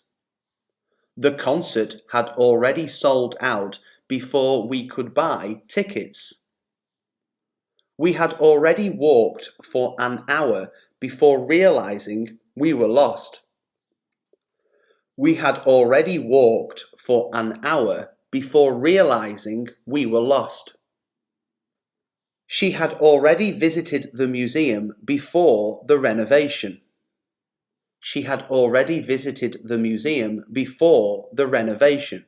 The concert had already sold out before we could buy tickets. We had already walked for an hour before realizing we were lost. We had already walked for an hour before realizing we were lost. She had already visited the museum before the renovation. She had already visited the museum before the renovation.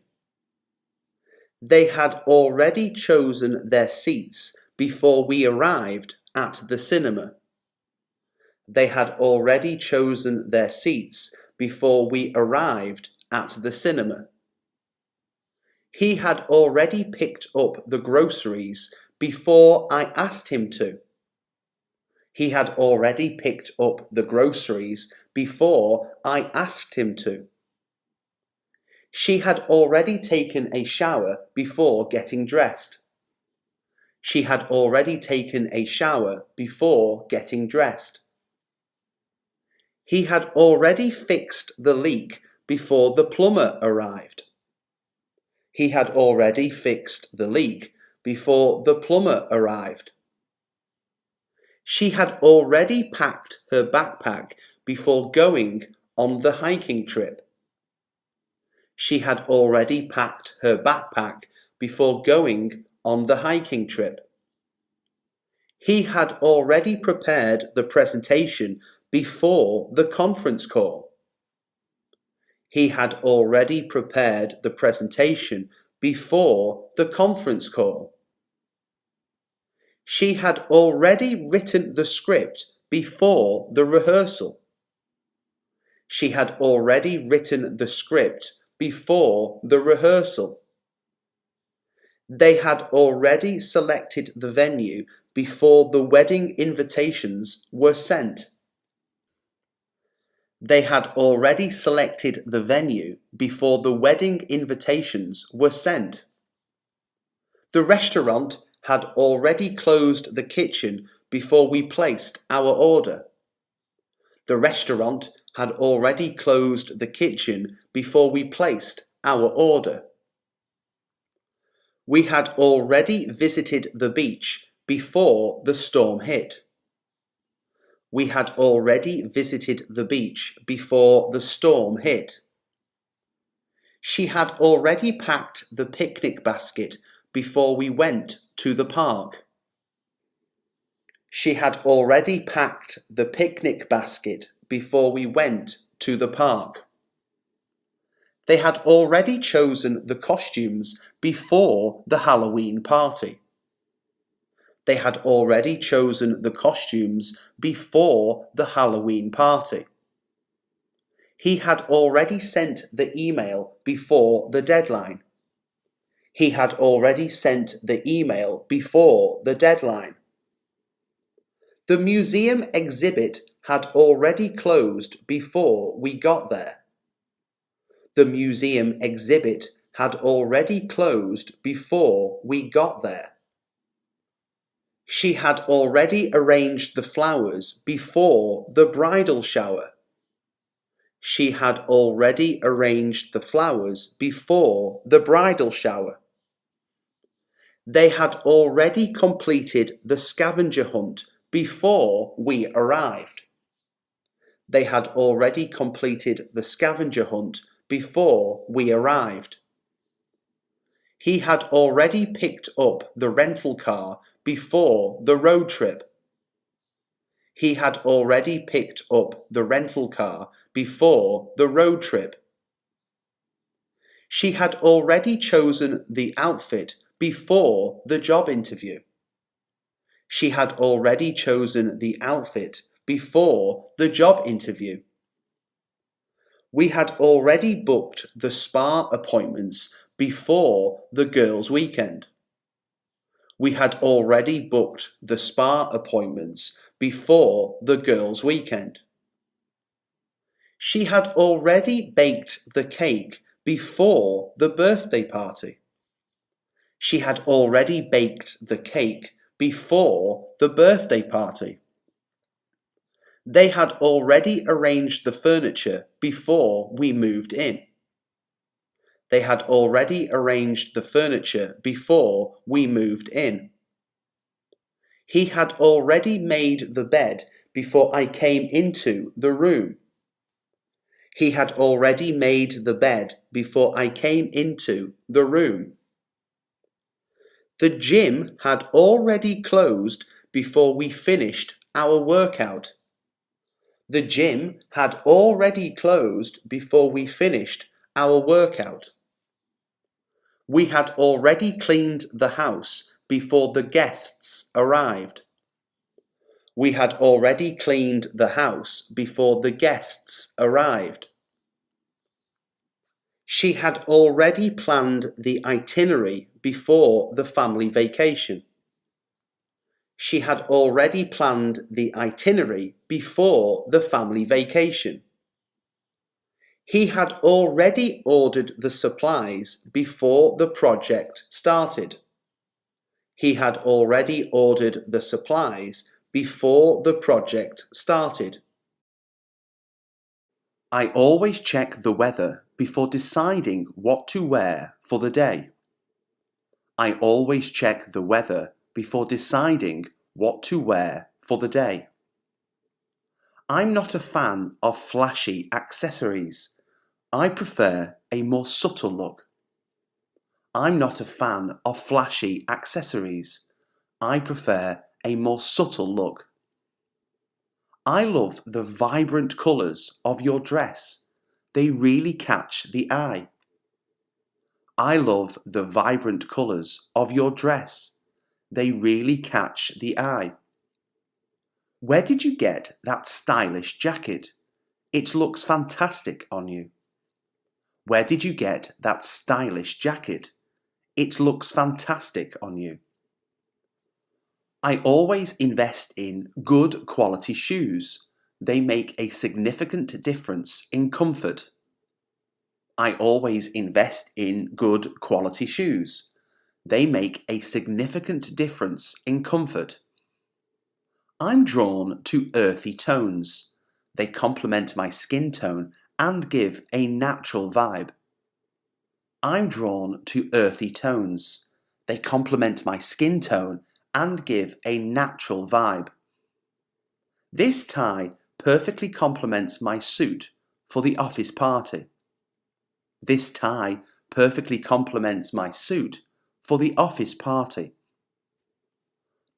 They had already chosen their seats before we arrived at the cinema. They had already chosen their seats before we arrived at the cinema. He had already picked up the groceries before I asked him to. He had already picked up the groceries before I asked him to. She had already taken a shower before getting dressed. She had already taken a shower before getting dressed. He had already fixed the leak before the plumber arrived. He had already fixed the leak before the plumber arrived. She had already packed her backpack before going on the hiking trip. She had already packed her backpack before going on the hiking trip. He had already prepared the presentation before the conference call. He had already prepared the presentation before the conference call. She had already written the script before the rehearsal. She had already written the script before the rehearsal. They had already selected the venue before the wedding invitations were sent. They had already selected the venue before the wedding invitations were sent. The restaurant had already closed the kitchen before we placed our order. The restaurant had already closed the kitchen before we placed our order. We had already visited the beach before the storm hit. We had already visited the beach before the storm hit. She had already packed the picnic basket before we went to the park. She had already packed the picnic basket before we went to the park. They had already chosen the costumes before the Halloween party. They had already chosen the costumes before the Halloween party. He had already sent the email before the deadline. He had already sent the email before the deadline. The museum exhibit had already closed before we got there. The museum exhibit had already closed before we got there. She had already arranged the flowers before the bridal shower. She had already arranged the flowers before the bridal shower. They had already completed the scavenger hunt before we arrived. They had already completed the scavenger hunt before we arrived. He had already picked up the rental car before the road trip. He had already picked up the rental car before the road trip. She had already chosen the outfit before the job interview. She had already chosen the outfit before the job interview. We had already booked the spa appointments before the girls' weekend. We had already booked the spa appointments before the girls' weekend. She had already baked the cake before the birthday party. She had already baked the cake before the birthday party. They had already arranged the furniture before we moved in. They had already arranged the furniture before we moved in. He had already made the bed before I came into the room. He had already made the bed before I came into the room. The gym had already closed before we finished our workout. The gym had already closed before we finished our workout. We had already cleaned the house before the guests arrived. We had already cleaned the house before the guests arrived. She had already planned the itinerary before the family vacation. She had already planned the itinerary before the family vacation. He had already ordered the supplies before the project started. He had already ordered the supplies before the project started. I always check the weather before deciding what to wear for the day. I always check the weather before deciding what to wear for the day. I'm not a fan of flashy accessories. I prefer a more subtle look. I'm not a fan of flashy accessories. I prefer a more subtle look. I love the vibrant colours of your dress. They really catch the eye. I love the vibrant colours of your dress. They really catch the eye. Where did you get that stylish jacket? It looks fantastic on you. Where did you get that stylish jacket? It looks fantastic on you. I always invest in good quality shoes. They make a significant difference in comfort. I always invest in good quality shoes. They make a significant difference in comfort. I'm drawn to earthy tones. They complement my skin tone and give a natural vibe. I'm drawn to earthy tones. They complement my skin tone and give a natural vibe. This tie perfectly complements my suit for the office party. This tie perfectly complements my suit for the office party.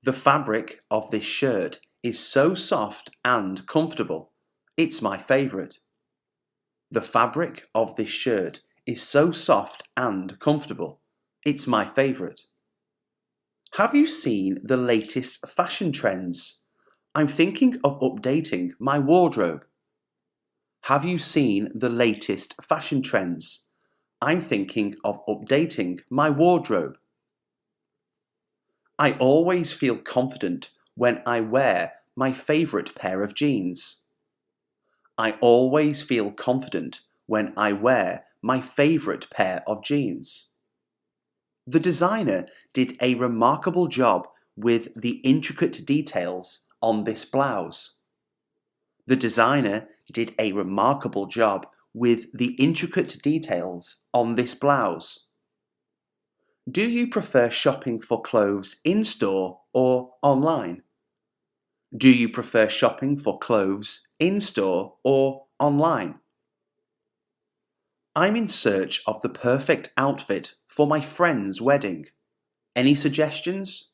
The fabric of this shirt is so soft and comfortable. It's my favourite. The fabric of this shirt is so soft and comfortable. It's my favourite. Have you seen the latest fashion trends? I'm thinking of updating my wardrobe. Have you seen the latest fashion trends? I'm thinking of updating my wardrobe. I always feel confident when I wear my favourite pair of jeans. I always feel confident when I wear my favourite pair of jeans. The designer did a remarkable job with the intricate details on this blouse. The designer did a remarkable job with the intricate details on this blouse. Do you prefer shopping for clothes in-store or online? Do you prefer shopping for clothes in-store or online? I'm in search of the perfect outfit for my friend's wedding. Any suggestions?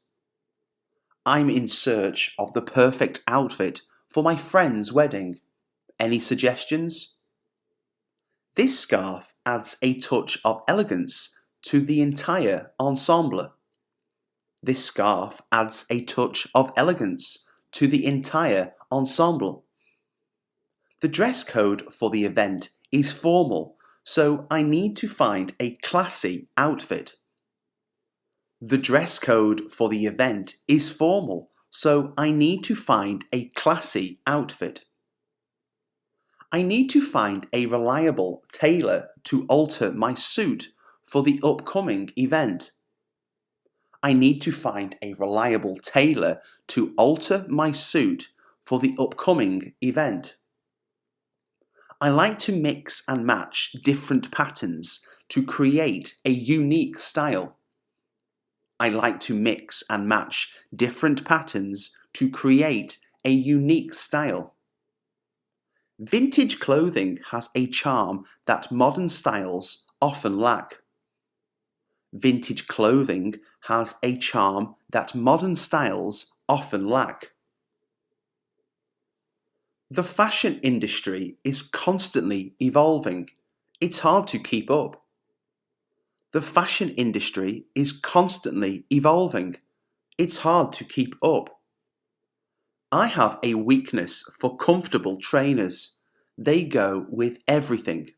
I'm in search of the perfect outfit for my friend's wedding. Any suggestions? This scarf adds a touch of elegance to the entire ensemble. This scarf adds a touch of elegance to the entire ensemble. The dress code for the event is formal, so I need to find a classy outfit. The dress code for the event is formal, so I need to find a classy outfit. I need to find a reliable tailor to alter my suit for the upcoming event. I need to find a reliable tailor to alter my suit for the upcoming event. I like to mix and match different patterns to create a unique style. I like to mix and match different patterns to create a unique style. Vintage clothing has a charm that modern styles often lack. Vintage clothing has a charm that modern styles often lack. The fashion industry is constantly evolving. It's hard to keep up. The fashion industry is constantly evolving. It's hard to keep up. I have a weakness for comfortable trainers. They go with everything.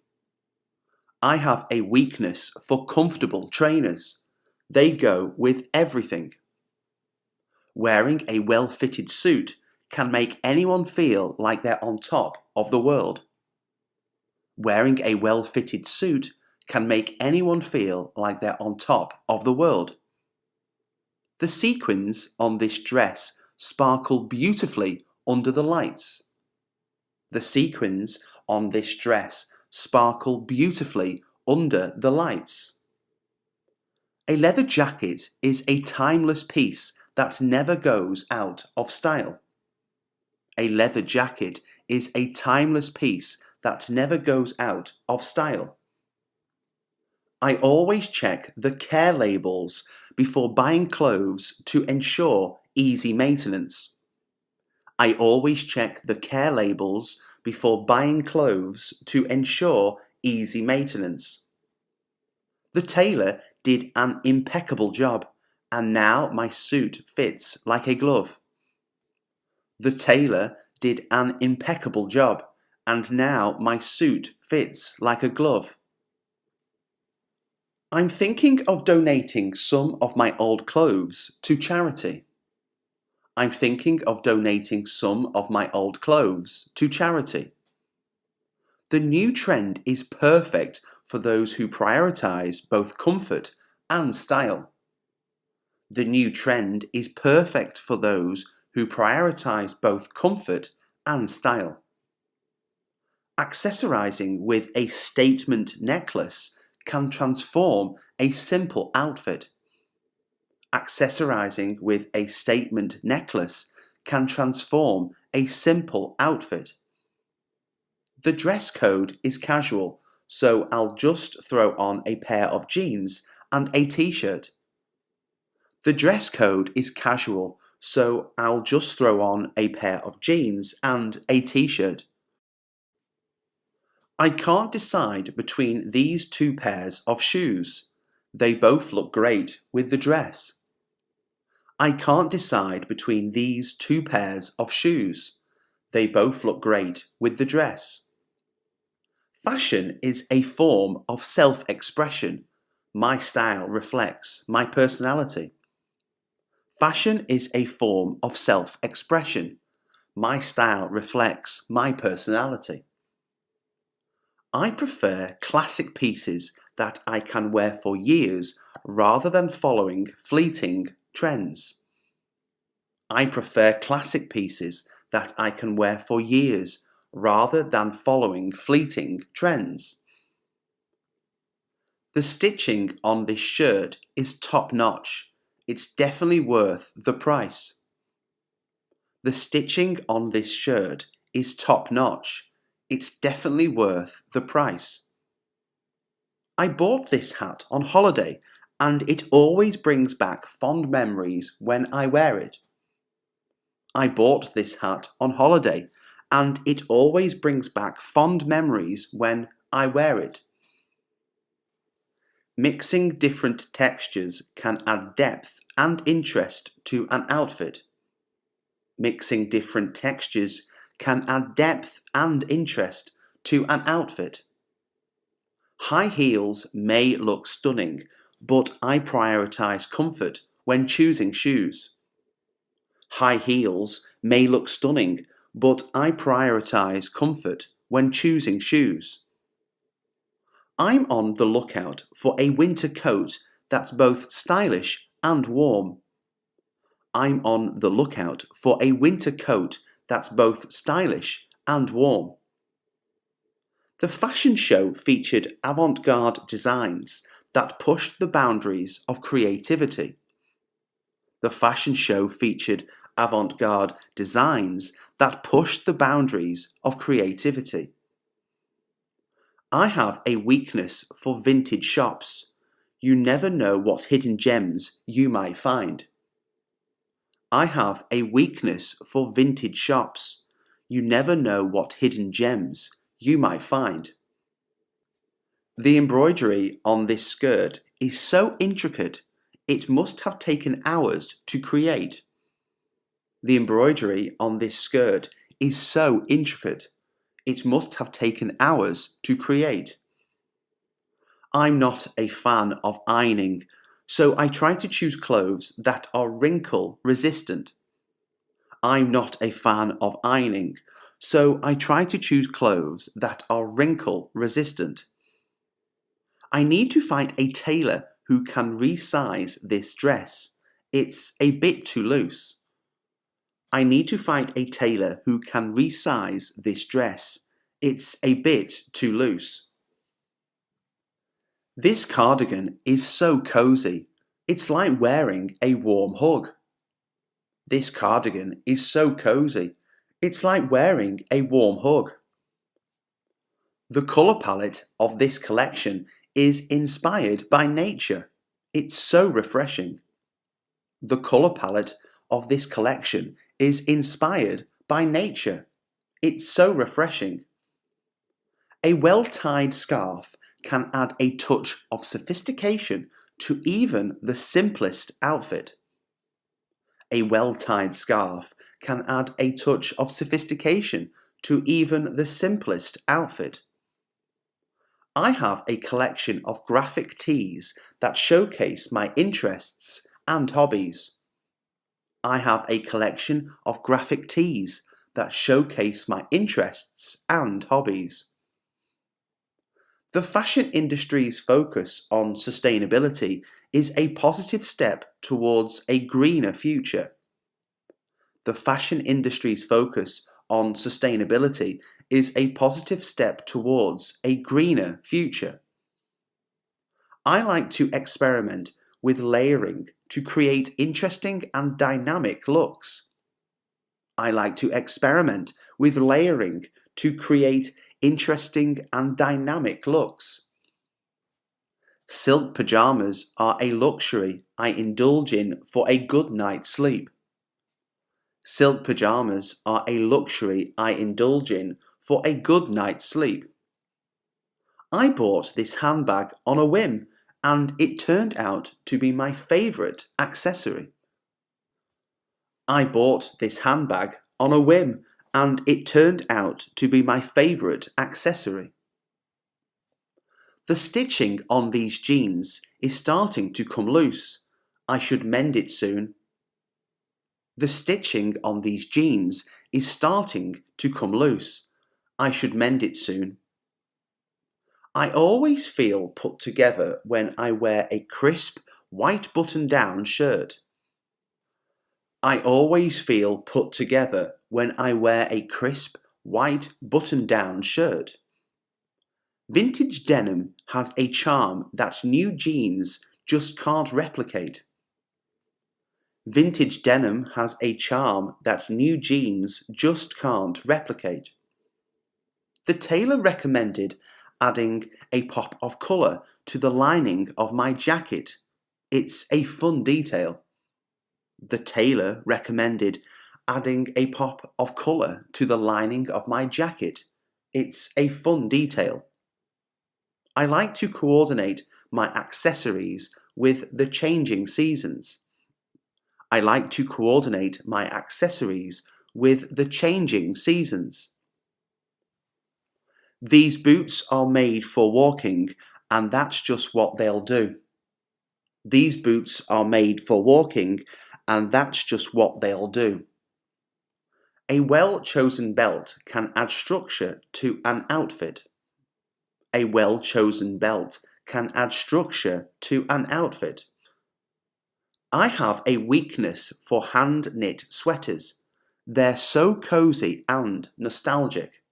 I have a weakness for comfortable trainers. They go with everything. Wearing a well-fitted suit can make anyone feel like they're on top of the world. Wearing a well-fitted suit can make anyone feel like they're on top of the world. The sequins on this dress sparkle beautifully under the lights. The sequins on this dress sparkle beautifully under the lights. A leather jacket is a timeless piece that never goes out of style. A leather jacket is a timeless piece that never goes out of style. I always check the care labels before buying clothes to ensure easy maintenance. I always check the care labels before buying clothes to ensure easy maintenance. The tailor did an impeccable job, and now my suit fits like a glove. The tailor did an impeccable job, and now my suit fits like a glove. I'm thinking of donating some of my old clothes to charity. I'm thinking of donating some of my old clothes to charity. The new trend is perfect for those who prioritize both comfort and style. The new trend is perfect for those who prioritize both comfort and style. Accessorizing with a statement necklace can transform a simple outfit. Accessorizing with a statement necklace can transform a simple outfit. The dress code is casual, so I'll just throw on a pair of jeans and a t-shirt. The dress code is casual, so I'll just throw on a pair of jeans and a t-shirt. I can't decide between these two pairs of shoes. They both look great with the dress. I can't decide between these two pairs of shoes. They both look great with the dress. Fashion is a form of self-expression. My style reflects my personality. Fashion is a form of self-expression. My style reflects my personality. I prefer classic pieces that I can wear for years rather than following fleeting trends. I prefer classic pieces that I can wear for years rather than following fleeting trends. The stitching on this shirt is top-notch. It's definitely worth the price. The stitching on this shirt is top-notch. It's definitely worth the price. I bought this hat on holiday and it always brings back fond memories when I wear it. I bought this hat on holiday and it always brings back fond memories when I wear it. Mixing different textures can add depth and interest to an outfit. Mixing different textures can add depth and interest to an outfit. High heels may look stunning, but I prioritize comfort when choosing shoes. High heels may look stunning, but I prioritize comfort when choosing shoes. I'm on the lookout for a winter coat that's both stylish and warm. I'm on the lookout for a winter coat that's both stylish and warm. The fashion show featured avant-garde designs that pushed the boundaries of creativity. The fashion show featured avant-garde designs that pushed the boundaries of creativity. I have a weakness for vintage shops. You never know what hidden gems you might find. I have a weakness for vintage shops. You never know what hidden gems you might find. The embroidery on this skirt is so intricate, it must have taken hours to create. The embroidery on this skirt is so intricate, it must have taken hours to create. I'm not a fan of ironing, so I try to choose clothes that are wrinkle resistant. I'm not a fan of ironing, so I try to choose clothes that are wrinkle resistant. I need to find a tailor who can resize this dress. It's a bit too loose. I need to find a tailor who can resize this dress. It's a bit too loose. This cardigan is so cozy. It's like wearing a warm hug. This cardigan is so cozy. It's like wearing a warm hug. The colour palette of this collection is inspired by nature. It's so refreshing. The colour palette of this collection is inspired by nature. It's so refreshing. A well-tied scarf can add a touch of sophistication to even the simplest outfit. A well-tied scarf can add a touch of sophistication to even the simplest outfit. I have a collection of graphic tees that showcase my interests and hobbies. I have a collection of graphic tees that showcase my interests and hobbies. The fashion industry's focus on sustainability is a positive step towards a greener future. The fashion industry's focus on sustainability is a positive step towards a greener future. I like to experiment with layering to create interesting and dynamic looks. I like to experiment with layering to create interesting and dynamic looks. Silk pajamas are a luxury I indulge in for a good night's sleep. Silk pajamas are a luxury I indulge in for a good night's sleep. I bought this handbag on a whim and it turned out to be my favourite accessory. I bought this handbag on a whim and it turned out to be my favourite accessory. The stitching on these jeans is starting to come loose. I should mend it soon. The stitching on these jeans is starting to come loose. I should mend it soon. I always feel put together when I wear a crisp, white button-down shirt. I always feel put together when I wear a crisp, white button-down shirt. Vintage denim has a charm that new jeans just can't replicate. Vintage denim has a charm that new jeans just can't replicate. The tailor recommended adding a pop of colour to the lining of my jacket. It's a fun detail. The tailor recommended adding a pop of colour to the lining of my jacket. It's a fun detail. I like to coordinate my accessories with the changing seasons. I like to coordinate my accessories with the changing seasons. These boots are made for walking, and that's just what they'll do. These boots are made for walking, and that's just what they'll do. A well-chosen belt can add structure to an outfit. A well-chosen belt can add structure to an outfit. I have a weakness for hand-knit sweaters. They're so cozy and nostalgic.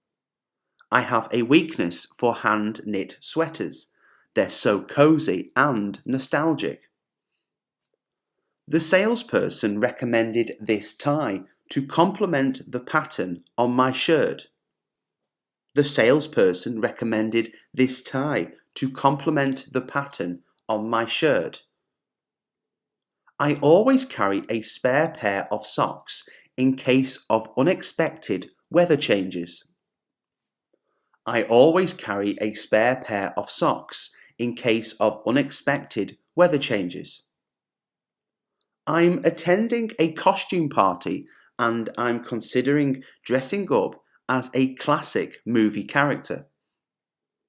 I have a weakness for hand-knit sweaters. They're so cozy and nostalgic. The salesperson recommended this tie to complement the pattern on my shirt. The salesperson recommended this tie to complement the pattern on my shirt. I always carry a spare pair of socks in case of unexpected weather changes. I always carry a spare pair of socks in case of unexpected weather changes. I'm attending a costume party and I'm considering dressing up as a classic movie character.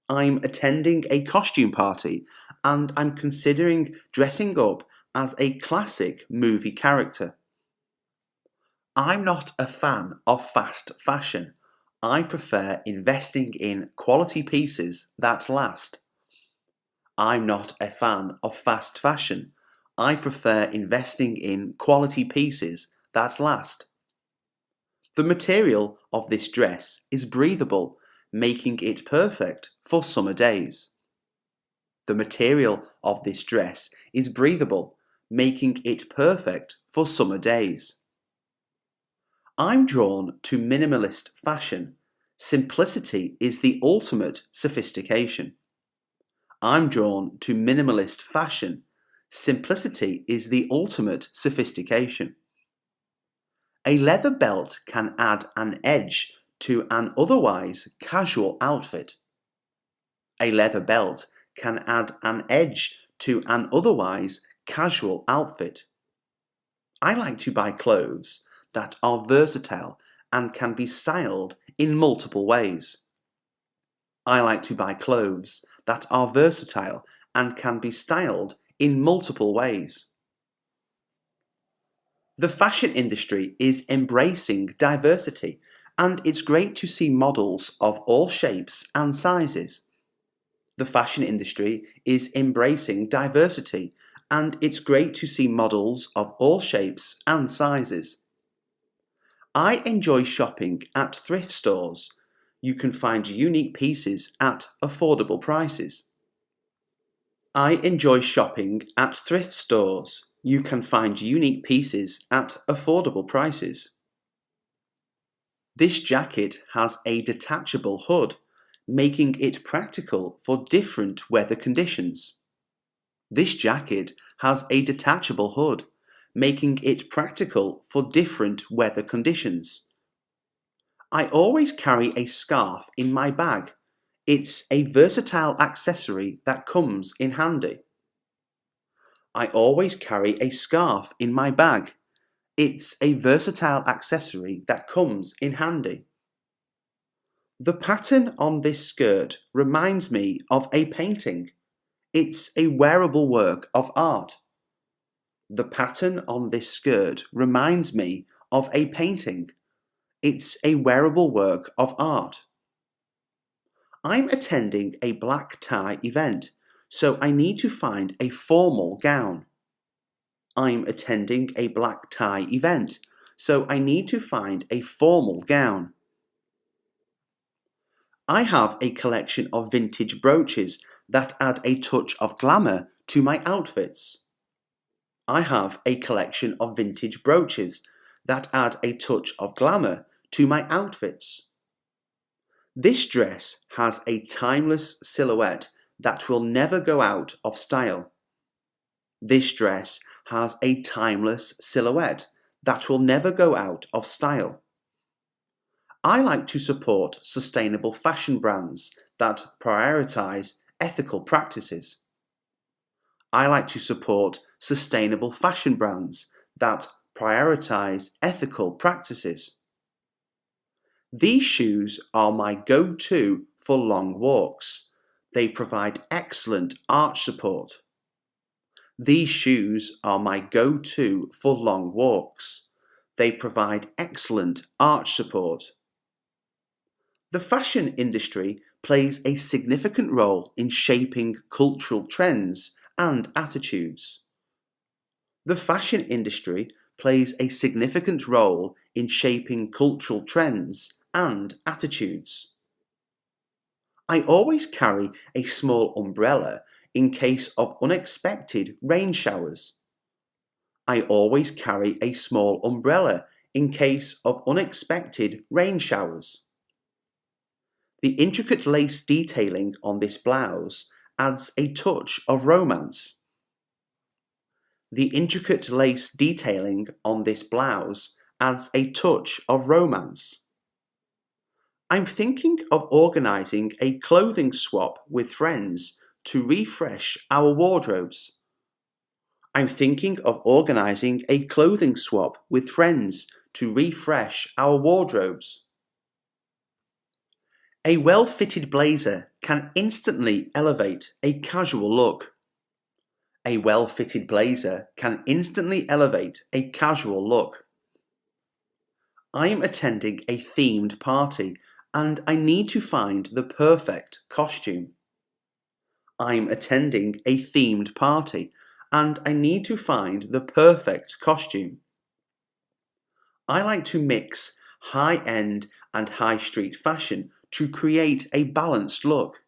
I'm attending a costume party and I'm considering dressing up as a classic movie character. I'm not a fan of fast fashion. I prefer investing in quality pieces that last. I'm not a fan of fast fashion. I prefer investing in quality pieces that last. The material of this dress is breathable, making it perfect for summer days. The material of this dress is breathable, making it perfect for summer days. I'm drawn to minimalist fashion. Simplicity is the ultimate sophistication. I'm drawn to minimalist fashion. Simplicity is the ultimate sophistication. A leather belt can add an edge to an otherwise casual outfit. A leather belt can add an edge to an otherwise casual outfit. I like to buy clothes that are versatile and can be styled in multiple ways. I like to buy clothes that are versatile and can be styled in multiple ways. The fashion industry is embracing diversity, and it's great to see models of all shapes and sizes. The fashion industry is embracing diversity, and it's great to see models of all shapes and sizes. I enjoy shopping at thrift stores. You can find unique pieces at affordable prices. I enjoy shopping at thrift stores. You can find unique pieces at affordable prices. This jacket has a detachable hood, making it practical for different weather conditions. This jacket has a detachable hood, making it practical for different weather conditions. I always carry a scarf in my bag. It's a versatile accessory that comes in handy. I always carry a scarf in my bag. It's a versatile accessory that comes in handy. The pattern on this skirt reminds me of a painting. It's a wearable work of art. The pattern on this skirt reminds me of a painting. It's a wearable work of art. I'm attending a black tie event, so I need to find a formal gown. I'm attending a black tie event, so I need to find a formal gown. I have a collection of vintage brooches that add a touch of glamour to my outfits. I have a collection of vintage brooches that add a touch of glamour to my outfits. This dress has a timeless silhouette that will never go out of style. This dress has a timeless silhouette that will never go out of style. I like to support sustainable fashion brands that prioritize ethical practices. I like to support sustainable fashion brands that prioritize ethical practices. These shoes are my go-to for long walks. They provide excellent arch support. These shoes are my go-to for long walks. They provide excellent arch support. The fashion industry plays a significant role in shaping cultural trends and attitudes. The fashion industry plays a significant role in shaping cultural trends and attitudes. I always carry a small umbrella in case of unexpected rain showers. I always carry a small umbrella in case of unexpected rain showers. The intricate lace detailing on this blouse adds a touch of romance. The intricate lace detailing on this blouse adds a touch of romance. I'm thinking of organising a clothing swap with friends to refresh our wardrobes. I'm thinking of organising a clothing swap with friends to refresh our wardrobes. A well-fitted blazer can instantly elevate a casual look. A well-fitted blazer can instantly elevate a casual look. I am attending a themed party and I need to find the perfect costume. I'm attending a themed party and I need to find the perfect costume. I like to mix high-end and high-street fashion to create a balanced look.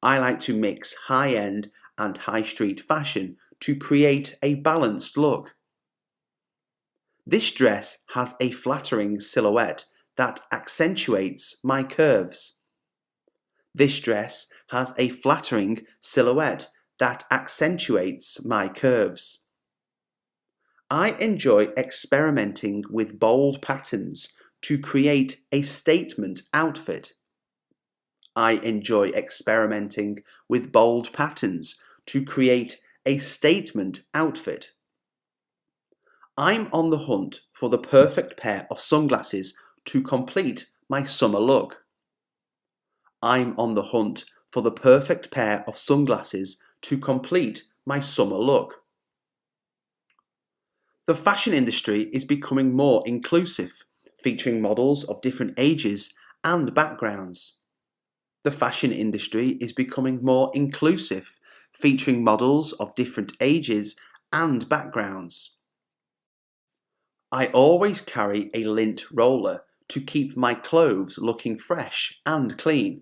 I like to mix high-end and high-street fashion to create a balanced look. This dress has a flattering silhouette that accentuates my curves. This dress has a flattering silhouette that accentuates my curves. I enjoy experimenting with bold patterns to create a statement outfit. I enjoy experimenting with bold patterns to create a statement outfit. I'm on the hunt for the perfect pair of sunglasses to complete my summer look. I'm on the hunt for the perfect pair of sunglasses to complete my summer look. The fashion industry is becoming more inclusive, featuring models of different ages and backgrounds. The fashion industry is becoming more inclusive, featuring models of different ages and backgrounds. I always carry a lint roller to keep my clothes looking fresh and clean.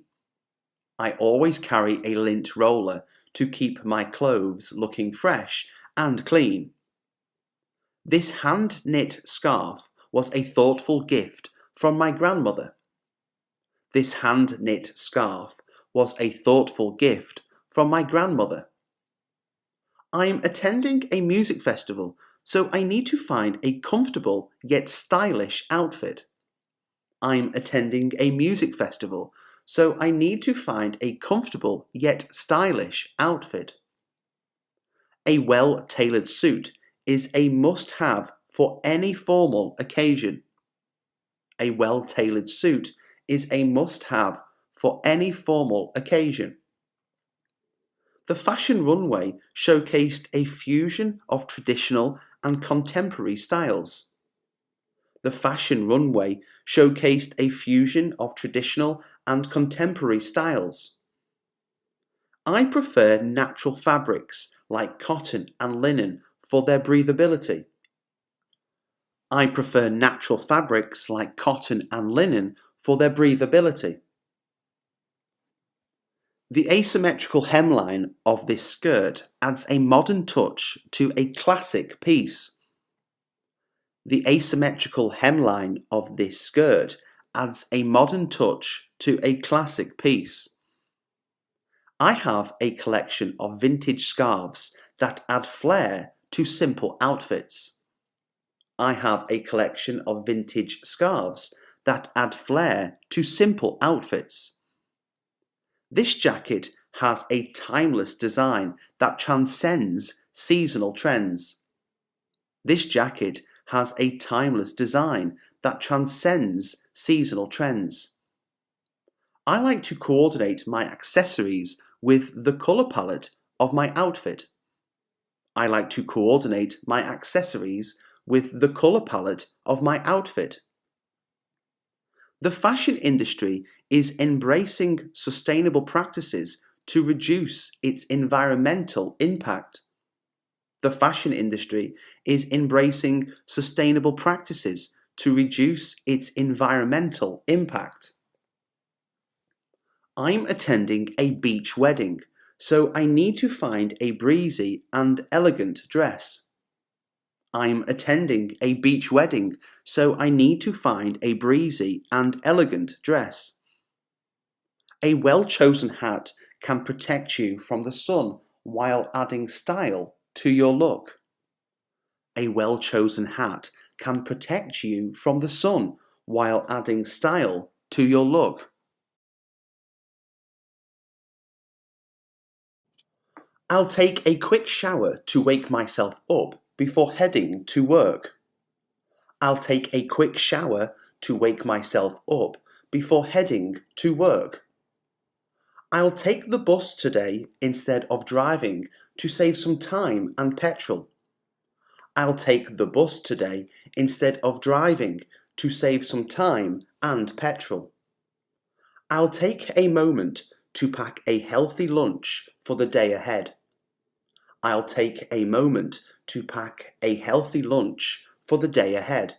I always carry a lint roller to keep my clothes looking fresh and clean. This hand-knit scarf was a thoughtful gift from my grandmother. This hand-knit scarf was a thoughtful gift from my grandmother. I'm attending a music festival, so I need to find a comfortable yet stylish outfit. I'm attending a music festival, so I need to find a comfortable yet stylish outfit. A well-tailored suit is a must-have for any formal occasion. A well-tailored suit is a must-have for any formal occasion. The fashion runway showcased a fusion of traditional and contemporary styles. The fashion runway showcased a fusion of traditional and contemporary styles. I prefer natural fabrics like cotton and linen for their breathability. I prefer natural fabrics like cotton and linen for their breathability. The asymmetrical hemline of this skirt adds a modern touch to a classic piece. The asymmetrical hemline of this skirt adds a modern touch to a classic piece. I have a collection of vintage scarves that add flair to simple outfits. I have a collection of vintage scarves that add flair to simple outfits. This jacket has a timeless design that transcends seasonal trends. This jacket has a timeless design that transcends seasonal trends. I like to coordinate my accessories with the colour palette of my outfit. I like to coordinate my accessories with the colour palette of my outfit. The fashion industry is embracing sustainable practices to reduce its environmental impact. The fashion industry is embracing sustainable practices to reduce its environmental impact. I'm attending a beach wedding, so I need to find a breezy and elegant dress. I'm attending a beach wedding, so I need to find a breezy and elegant dress. A well-chosen hat can protect you from the sun while adding style to your look. A well-chosen hat can protect you from the sun while adding style to your look. I'll take a quick shower to wake myself up before heading to work. I'll take a quick shower to wake myself up before heading to work. I'll take the bus today instead of driving to save some time and petrol. I'll take the bus today instead of driving to save some time and petrol. I'll take a moment to pack a healthy lunch for the day ahead. I'll take a moment to pack a healthy lunch for the day ahead.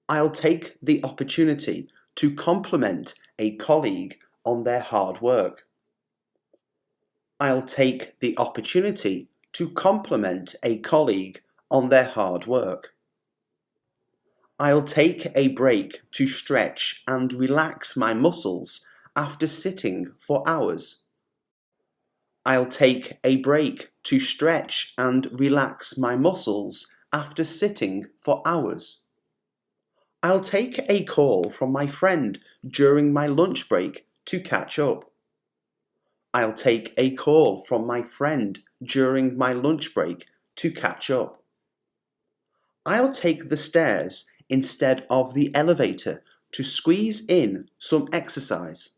I'll take the opportunity to compliment a colleague on their hard work. I'll take the opportunity to compliment a colleague on their hard work. I'll take a break to stretch and relax my muscles after sitting for hours. I'll take a break to stretch and relax my muscles after sitting for hours. I'll take a call from my friend during my lunch break to catch up. I'll take a call from my friend during my lunch break to catch up. I'll take the stairs instead of the elevator to squeeze in some exercise.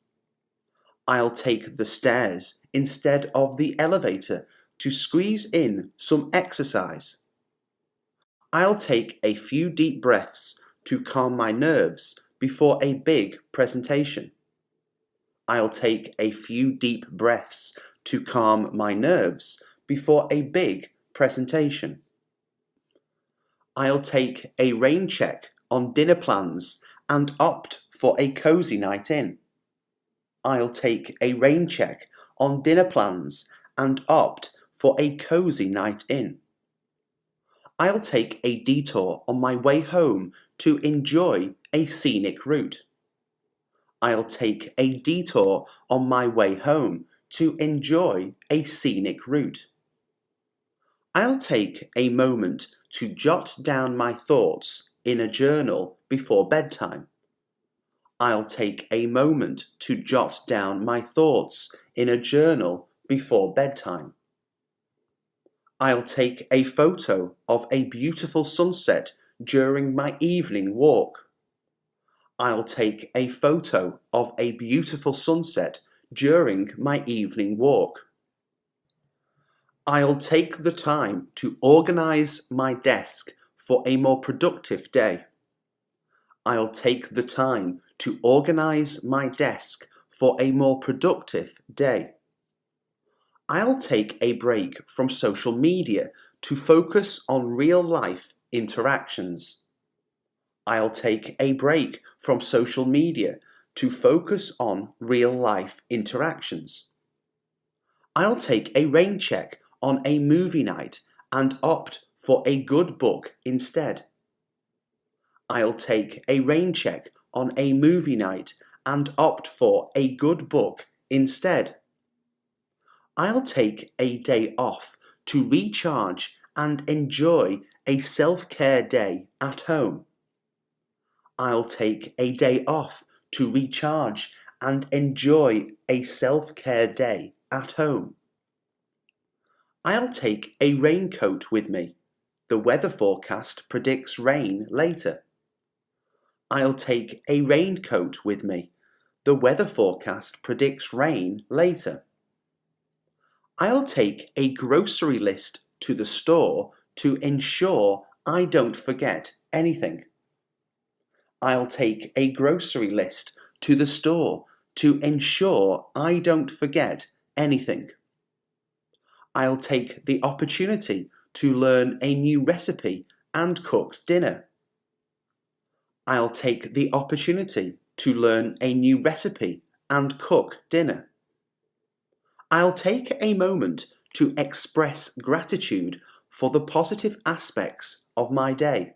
I'll take the stairs instead of the elevator to squeeze in some exercise. I'll take a few deep breaths to calm my nerves before a big presentation. I'll take a few deep breaths to calm my nerves before a big presentation. I'll take a rain check on dinner plans and opt for a cosy night in. I'll take a rain check on dinner plans and opt for a cosy night in. I'll take a detour on my way home to enjoy a scenic route. I'll take a detour on my way home to enjoy a scenic route. I'll take a moment to jot down my thoughts in a journal before bedtime. I'll take a moment to jot down my thoughts in a journal before bedtime. I'll take a photo of a beautiful sunset during my evening walk. I'll take a photo of a beautiful sunset during my evening walk. I'll take the time to organize my desk for a more productive day. I'll take the time to organize my desk for a more productive day. I'll take a break from social media to focus on real-life interactions. I'll take a break from social media to focus on real-life interactions. I'll take a rain check on a movie night and opt for a good book instead. I'll take a rain check on a movie night and opt for a good book instead. I'll take a day off to recharge and enjoy a self-care day at home. I'll take a day off to recharge and enjoy a self-care day at home. I'll take a raincoat with me. The weather forecast predicts rain later. I'll take a raincoat with me. The weather forecast predicts rain later. I'll take a grocery list to the store to ensure I don't forget anything. I'll take a grocery list to the store to ensure I don't forget anything. I'll take the opportunity to learn a new recipe and cook dinner. I'll take the opportunity to learn a new recipe and cook dinner. I'll take a moment to express gratitude for the positive aspects of my day.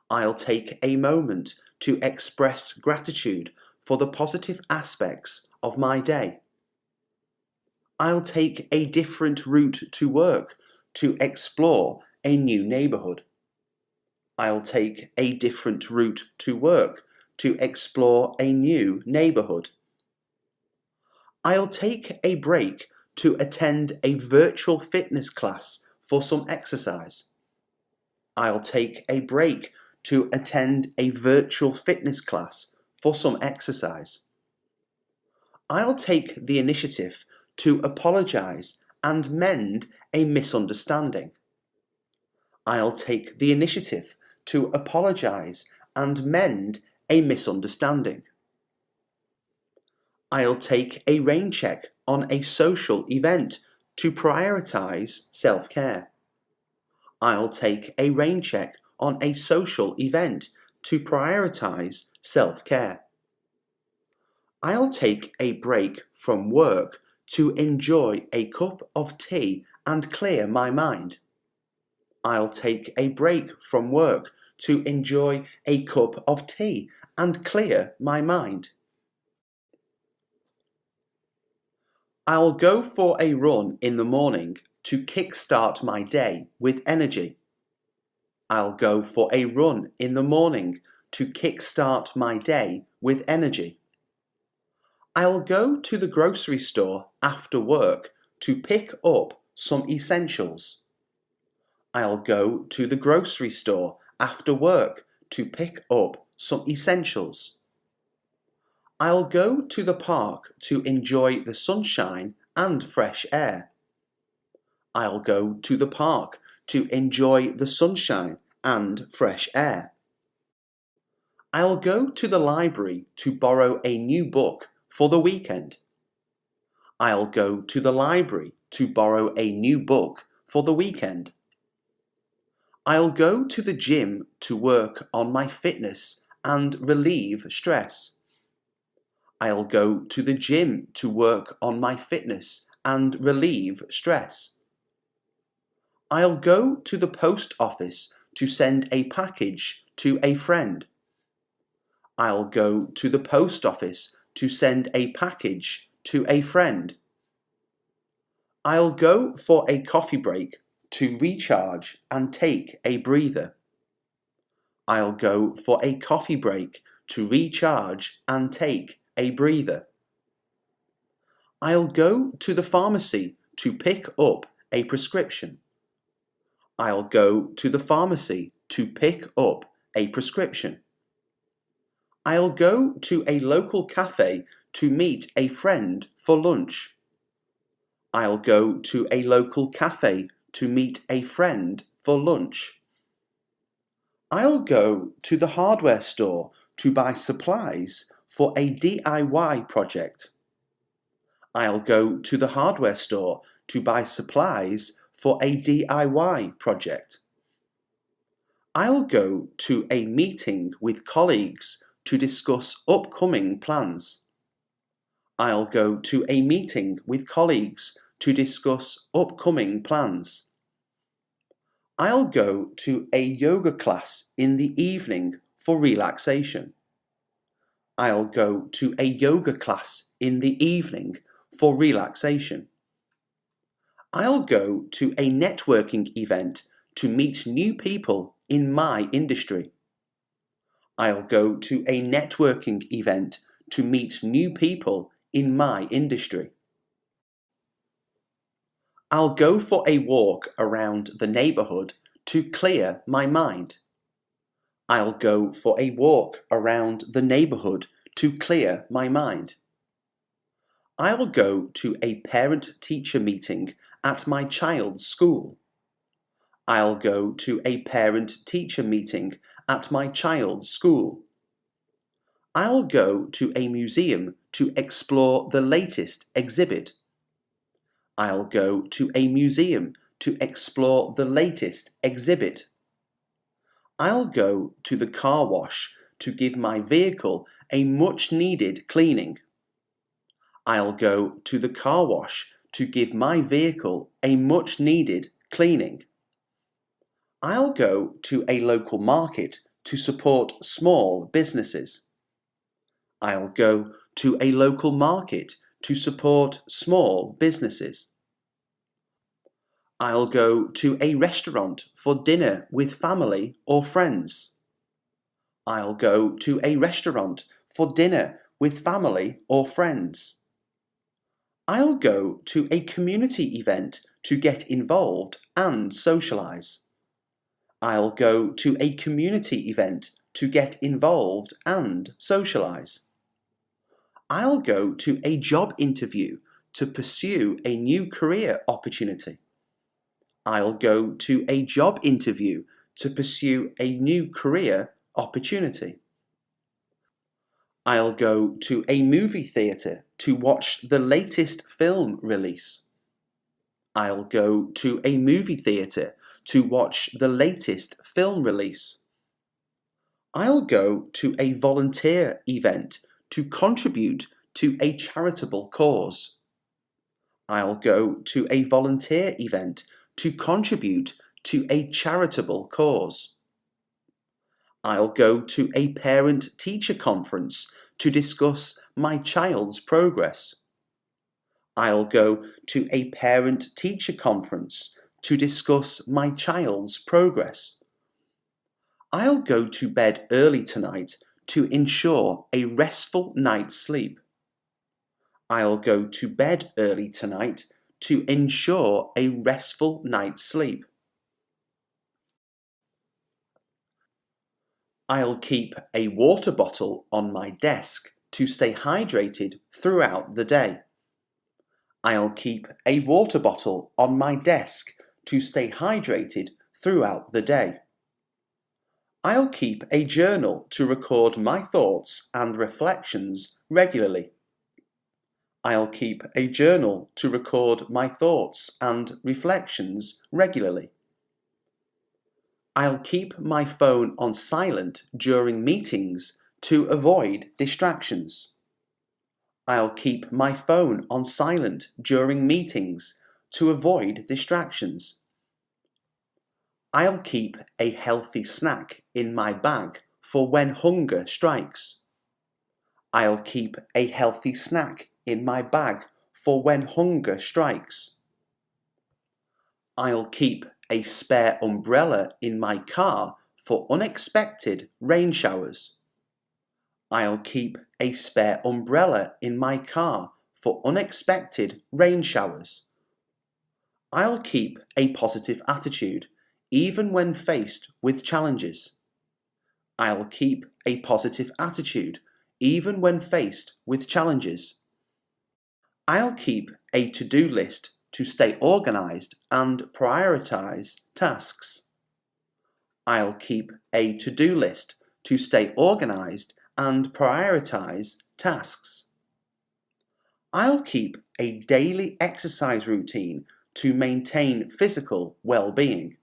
I'll take a moment to express gratitude for the positive aspects of my day. I'll take a different route to work to explore a new neighbourhood. I'll take a different route to work to explore a new neighbourhood. I'll take a break to attend a virtual fitness class for some exercise. I'll take a break to attend a virtual fitness class for some exercise. I'll take the initiative to apologise and mend a misunderstanding. I'll take the initiative to apologise and mend a misunderstanding. I'll take a rain check on a social event to prioritise self-care. I'll take a rain check on a social event to prioritise self-care. I'll take a break from work to enjoy a cup of tea and clear my mind. I'll take a break from work to enjoy a cup of tea and clear my mind. I'll go for a run in the morning to kickstart my day with energy. I'll go for a run in the morning to kickstart my day with energy. I'll go to the grocery store after work to pick up some essentials. I'll go to the grocery store after work to pick up some essentials. I'll go to the park to enjoy the sunshine and fresh air. I'll go to the park to enjoy the sunshine and fresh air. I'll go to the library to borrow a new book for the weekend. I'll go to the library to borrow a new book for the weekend. I'll go to the gym to work on my fitness and relieve stress. I'll go to the gym to work on my fitness and relieve stress. I'll go to the post office to send a package to a friend. I'll go to the post office to send a package to a friend. I'll go for a coffee break to recharge and take a breather. I'll go for a coffee break to recharge and take a breather. I'll go to the pharmacy to pick up a prescription. I'll go to the pharmacy to pick up a prescription. I'll go to a local cafe to meet a friend for lunch. I'll go to a local cafe to meet a friend for lunch. I'll go to the hardware store to buy supplies for a DIY project. I'll go to the hardware store to buy supplies for a DIY project. I'll go to a meeting with colleagues to discuss upcoming plans. I'll go to a meeting with colleagues to discuss upcoming plans. I'll go to a yoga class in the evening for relaxation. I'll go to a yoga class in the evening for relaxation. I'll go to a networking event to meet new people in my industry. I'll go to a networking event to meet new people in my industry. I'll go for a walk around the neighborhood to clear my mind. I'll go for a walk around the neighborhood to clear my mind. I will go to a parent-teacher meeting at my child's school. I'll go to a parent-teacher meeting at my child's school. I'll go to a museum to explore the latest exhibit. I'll go to a museum to explore the latest exhibit. I'll go to the car wash to give my vehicle a much-needed cleaning. I'll go to the car wash to give my vehicle a much-needed cleaning. I'll go to a local market to support small businesses. I'll go to a local market to support small businesses. I'll go to a restaurant for dinner with family or friends. I'll go to a restaurant for dinner with family or friends. I'll go to a community event to get involved and socialize. I'll go to a community event to get involved and socialize. I'll go to a job interview to pursue a new career opportunity. I'll go to a job interview to pursue a new career opportunity. I'll go to a movie theatre to watch the latest film release. I'll go to a movie theatre to watch the latest film release. I'll go to a volunteer event to contribute to a charitable cause. I'll go to a volunteer event to contribute to a charitable cause. I'll go to a parent-teacher conference to discuss my child's progress. I'll go to a parent-teacher conference to discuss my child's progress. I'll go to bed early tonight to ensure a restful night's sleep. I'll go to bed early tonight to ensure a restful night's sleep. I'll keep a water bottle on my desk to stay hydrated throughout the day. I'll keep a water bottle on my desk to stay hydrated throughout the day. I'll keep a journal to record my thoughts and reflections regularly. I'll keep a journal to record my thoughts and reflections regularly. I'll keep my phone on silent during meetings to avoid distractions. I'll keep my phone on silent during meetings to avoid distractions. I'll keep a healthy snack in my bag for when hunger strikes. I'll keep a healthy snack in my bag for when hunger strikes. I'll keep a spare umbrella in my car for unexpected rain showers. I'll keep a spare umbrella in my car for unexpected rain showers. I'll keep a positive attitude even when faced with challenges. I'll keep a positive attitude, even when faced with challenges. I'll keep a to-do list to stay organized and prioritize tasks. I'll keep a to-do list to stay organized and prioritize tasks. I'll keep a daily exercise routine to maintain physical well-being.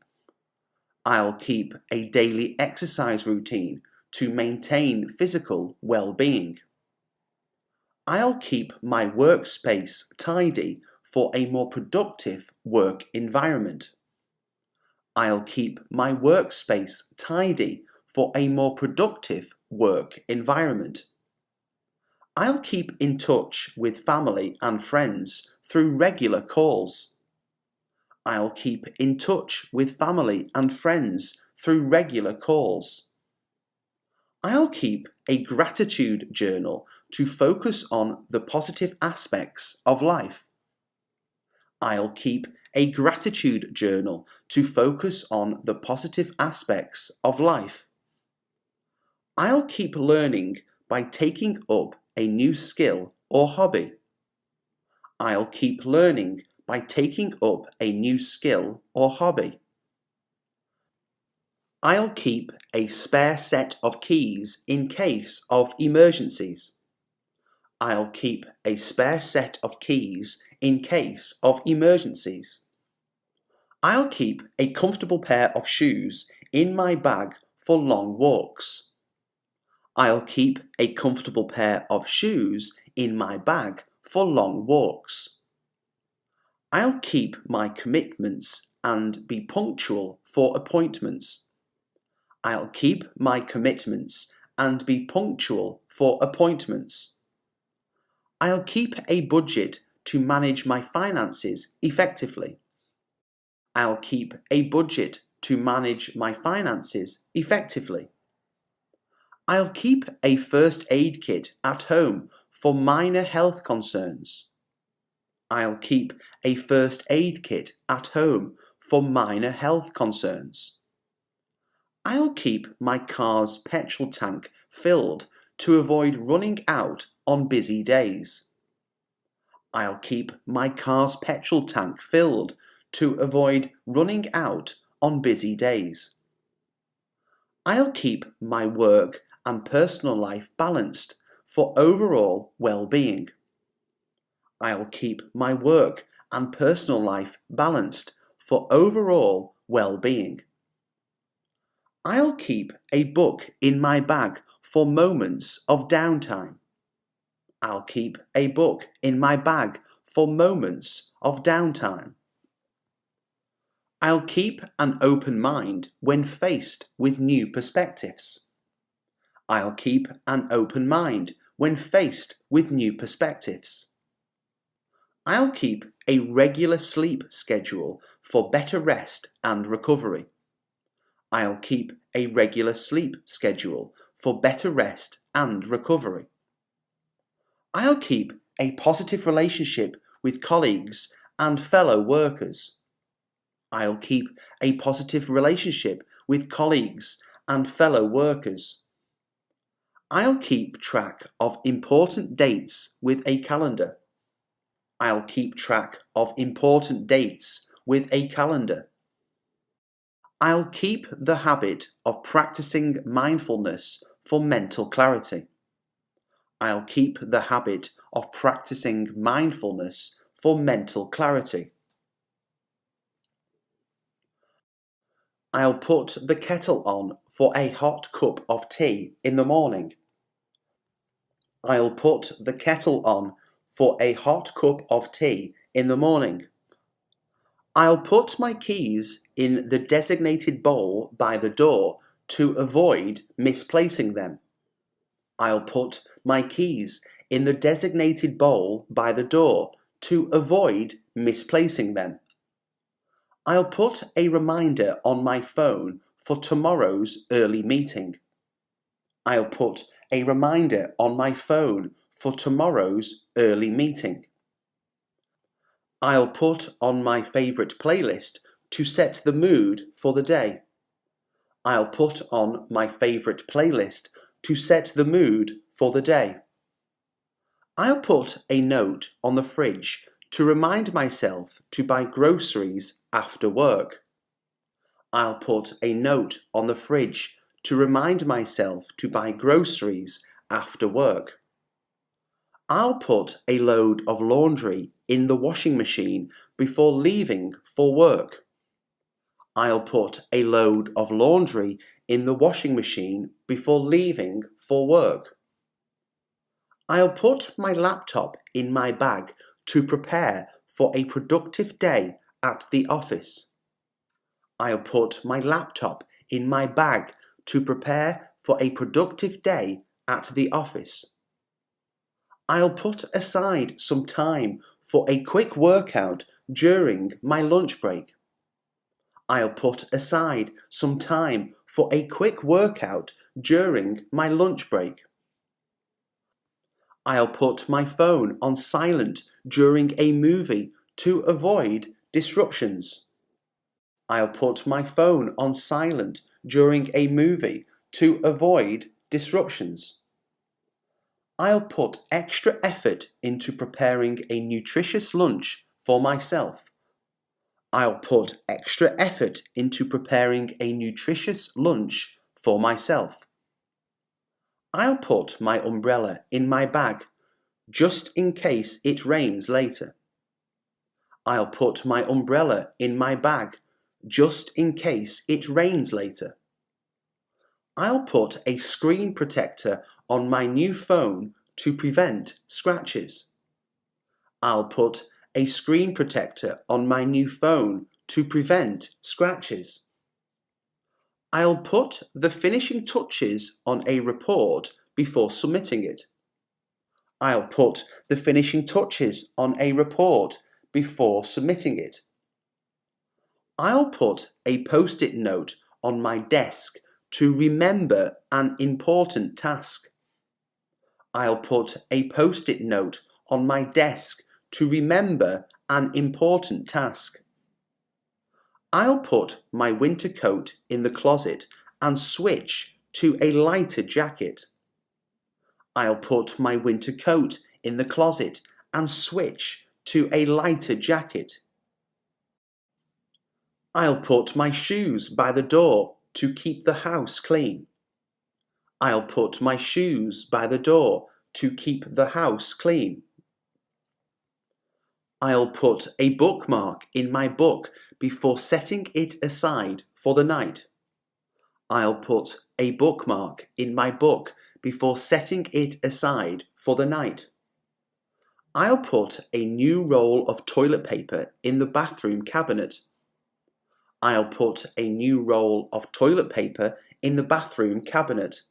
I'll keep a daily exercise routine to maintain physical well-being. I'll keep my workspace tidy for a more productive work environment. I'll keep my workspace tidy for a more productive work environment. I'll keep in touch with family and friends through regular calls. I'll keep in touch with family and friends through regular calls. I'll keep a gratitude journal to focus on the positive aspects of life. I'll keep a gratitude journal to focus on the positive aspects of life. I'll keep learning by taking up a new skill or hobby. I'll keep learning by taking up a new skill or hobby. I'll keep a spare set of keys in case of emergencies. I'll keep a spare set of keys in case of emergencies. I'll keep a comfortable pair of shoes in my bag for long walks. I'll keep a comfortable pair of shoes in my bag for long walks. I'll keep my commitments and be punctual for appointments. I'll keep my commitments and be punctual for appointments. I'll keep a budget to manage my finances effectively. I'll keep a budget to manage my finances effectively. I'll keep a first aid kit at home for minor health concerns. I'll keep a first aid kit at home for minor health concerns. I'll keep my car's petrol tank filled to avoid running out on busy days. I'll keep my car's petrol tank filled to avoid running out on busy days. I'll keep my work and personal life balanced for overall well-being. I'll keep my work and personal life balanced for overall well-being. I'll keep a book in my bag for moments of downtime. I'll keep a book in my bag for moments of downtime. I'll keep an open mind when faced with new perspectives. I'll keep an open mind when faced with new perspectives. I'll keep a regular sleep schedule for better rest and recovery. I'll keep a regular sleep schedule for better rest and recovery. I'll keep a positive relationship with colleagues and fellow workers. I'll keep a positive relationship with colleagues and fellow workers. I'll keep track of important dates with a calendar. I'll keep track of important dates with a calendar. I'll keep the habit of practicing mindfulness for mental clarity. I'll keep the habit of practicing mindfulness for mental clarity. I'll put the kettle on for a hot cup of tea in the morning. I'll put the kettle on for a hot cup of tea in the morning. I'll put my keys in the designated bowl by the door to avoid misplacing them. I'll put my keys in the designated bowl by the door to avoid misplacing them. I'll put a reminder on my phone for tomorrow's early meeting. I'll put a reminder on my phone for tomorrow's early meeting. I'll put on my favourite playlist to set the mood for the day. I'll put on my favourite playlist to set the mood for the day. I'll put a note on the fridge to remind myself to buy groceries after work. I'll put a note on the fridge to remind myself to buy groceries after work. I'll put a load of laundry in the washing machine before leaving for work. I'll put a load of laundry in the washing machine before leaving for work. I'll put my laptop in my bag to prepare for a productive day at the office. I'll put my laptop in my bag to prepare for a productive day at the office. I'll put aside some time for a quick workout during my lunch break. I'll put aside some time for a quick workout during my lunch break. I'll put my phone on silent during a movie to avoid disruptions. I'll put my phone on silent during a movie to avoid disruptions. I'll put extra effort into preparing a nutritious lunch for myself. I'll put extra effort into preparing a nutritious lunch for myself. I'll put my umbrella in my bag just in case it rains later. I'll put my umbrella in my bag just in case it rains later. I'll put a screen protector on my new phone to prevent scratches. I'll put a screen protector on my new phone to prevent scratches. I'll put the finishing touches on a report before submitting it. I'll put the finishing touches on a report before submitting it. I'll put a post-it note on my desk to remember an important task. I'll put a post-it note on my desk to remember an important task. I'll put my winter coat in the closet and switch to a lighter jacket. I'll put my winter coat in the closet and switch to a lighter jacket. I'll put my shoes by the door to keep the house clean. I'll put my shoes by the door to keep the house clean. I'll put a bookmark in my book before setting it aside for the night. I'll put a bookmark in my book before setting it aside for the night. I'll put a new roll of toilet paper in the bathroom cabinet. I'll put a new roll of toilet paper in the bathroom cabinet.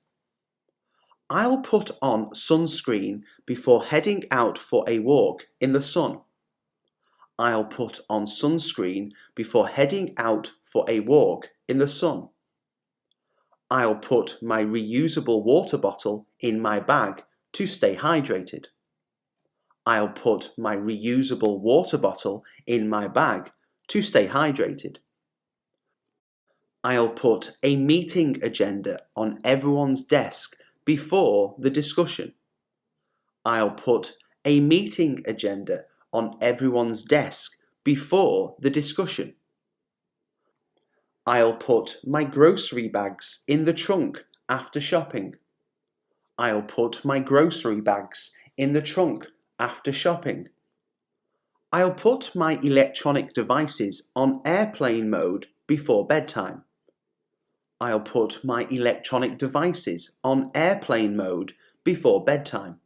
I'll put on sunscreen before heading out for a walk in the sun. I'll put on sunscreen before heading out for a walk in the sun. I'll put my reusable water bottle in my bag to stay hydrated. I'll put my reusable water bottle in my bag to stay hydrated. I'll put a meeting agenda on everyone's desk before the discussion. I'll put a meeting agenda on everyone's desk before the discussion. I'll put my grocery bags in the trunk after shopping. I'll put my grocery bags in the trunk after shopping. I'll put my electronic devices on airplane mode before bedtime. I'll put my electronic devices on airplane mode before bedtime.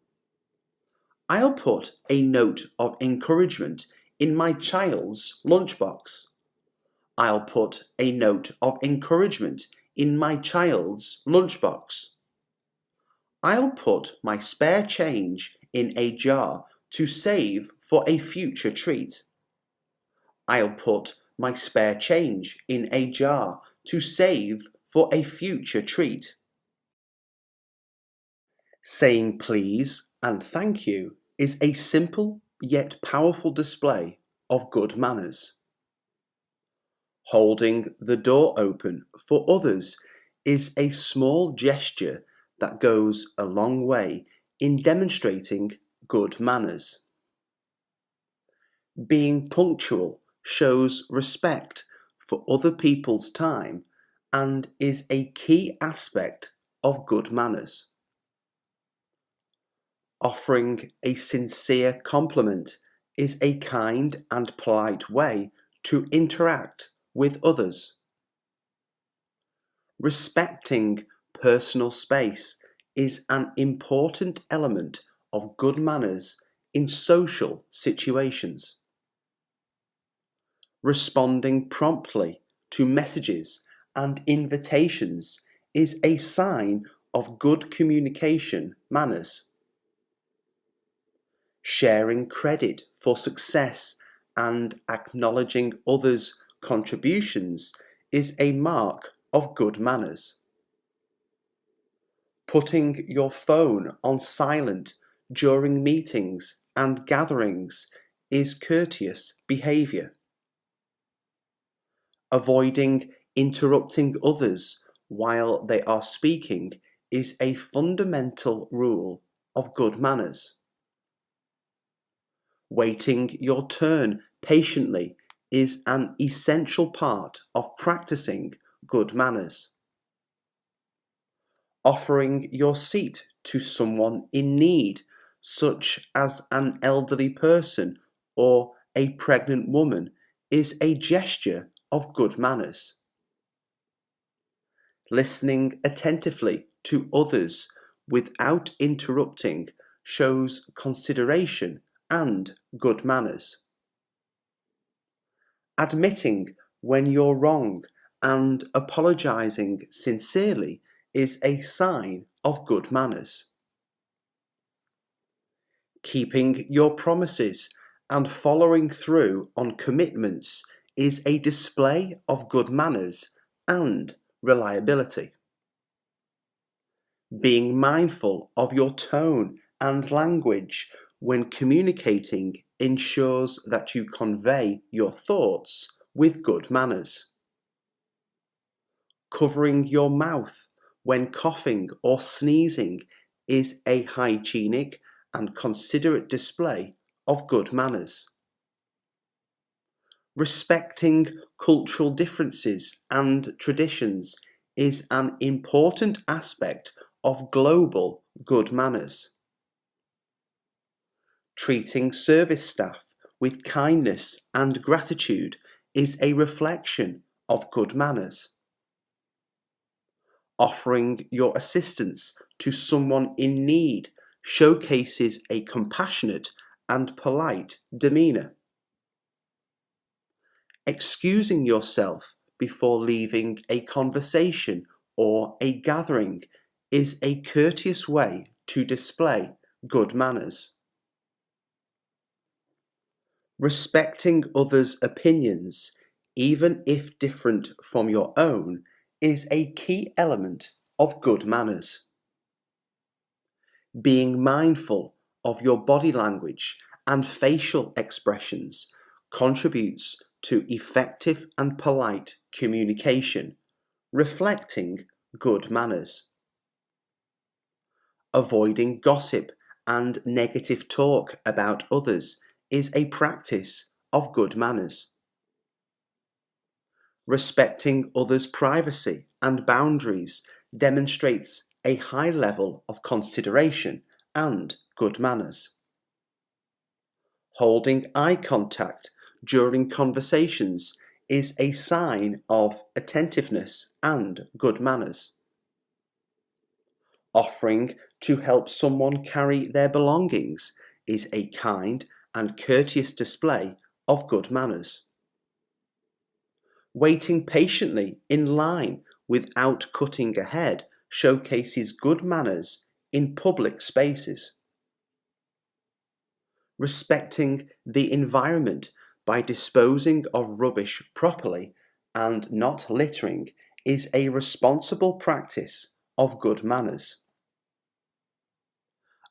I'll put a note of encouragement in my child's lunchbox. I'll put a note of encouragement in my child's lunchbox. I'll put my spare change in a jar to save for a future treat. I'll put my spare change in a jar to save for a future treat. Saying please and thank you is a simple yet powerful display of good manners. Holding the door open for others is a small gesture that goes a long way in demonstrating good manners. Being punctual shows respect for other people's time and is a key aspect of good manners. Offering a sincere compliment is a kind and polite way to interact with others. Respecting personal space is an important element of good manners in social situations. Responding promptly to messages and invitations is a sign of good communication manners. Sharing credit for success and acknowledging others' contributions is a mark of good manners. Putting your phone on silent during meetings and gatherings is courteous behaviour. Avoiding interrupting others while they are speaking is a fundamental rule of good manners. Waiting your turn patiently is an essential part of practicing good manners. Offering your seat to someone in need, such as an elderly person or a pregnant woman, is a gesture of good manners. Listening attentively to others without interrupting shows consideration and good manners. Admitting when you're wrong and apologising sincerely is a sign of good manners. Keeping your promises and following through on commitments is a display of good manners and reliability. Being mindful of your tone and language when communicating ensures that you convey your thoughts with good manners. Covering your mouth when coughing or sneezing is a hygienic and considerate display of good manners. Respecting cultural differences and traditions is an important aspect of global good manners. Treating service staff with kindness and gratitude is a reflection of good manners. Offering your assistance to someone in need showcases a compassionate and polite demeanour. Excusing yourself before leaving a conversation or a gathering is a courteous way to display good manners. Respecting others' opinions, even if different from your own, is a key element of good manners. Being mindful of your body language and facial expressions contributes to effective and polite communication, reflecting good manners. Avoiding gossip and negative talk about others is a practice of good manners. Respecting others' privacy and boundaries demonstrates a high level of consideration and good manners. Holding eye contact during conversations is a sign of attentiveness and good manners. Offering to help someone carry their belongings is a kind and courteous display of good manners. Waiting patiently in line without cutting ahead showcases good manners in public spaces. Respecting the environment by disposing of rubbish properly and not littering is a responsible practice of good manners.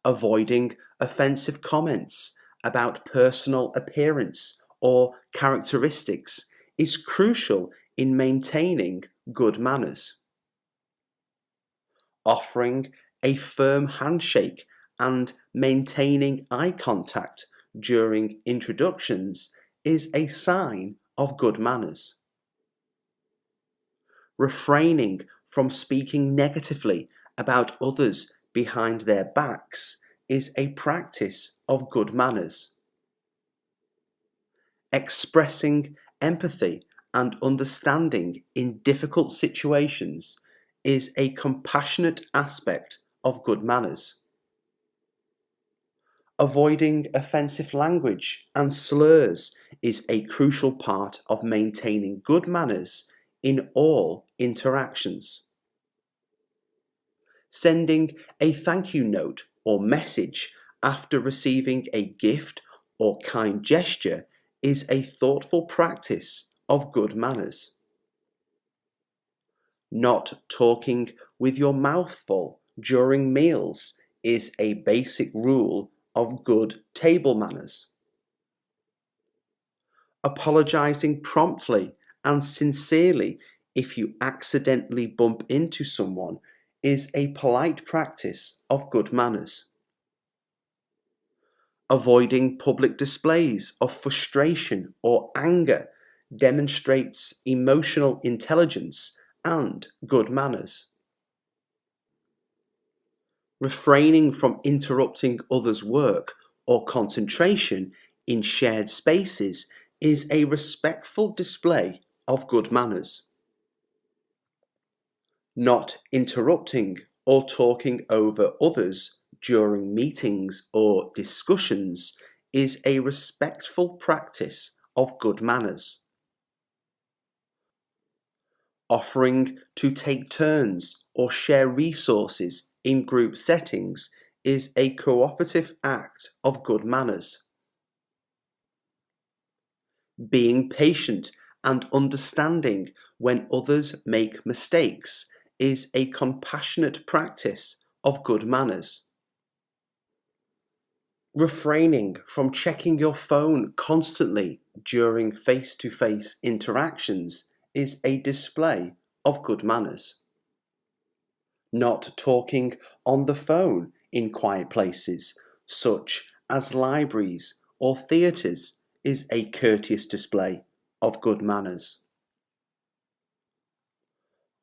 Avoiding offensive comments about personal appearance or characteristics is crucial in maintaining good manners. Offering A firm handshake and maintaining eye contact during introductions is a sign of good manners. Refraining from speaking negatively about others behind their backs is a practice of good manners. Expressing empathy and understanding in difficult situations is a compassionate aspect of good manners. Avoiding offensive language and slurs is a crucial part of maintaining good manners in all interactions. Sending a thank you note or message after receiving a gift or kind gesture is a thoughtful practice of good manners. Not talking with your mouth full during meals is a basic rule of good table manners. Apologizing promptly and sincerely if you accidentally bump into someone is a polite practice of good manners. Avoiding public displays of frustration or anger demonstrates emotional intelligence and good manners. Refraining from interrupting others' work or concentration in shared spaces is a respectful display of good manners. Not interrupting or talking over others during meetings or discussions is a respectful practice of good manners. Offering to take turns or share resources in group settings is a cooperative act of good manners. Being patient and understanding when others make mistakes is a compassionate practice of good manners. Refraining from checking your phone constantly during face-to-face interactions is a display of good manners. Not talking on the phone in quiet places, such as libraries or theatres, is a courteous display of good manners.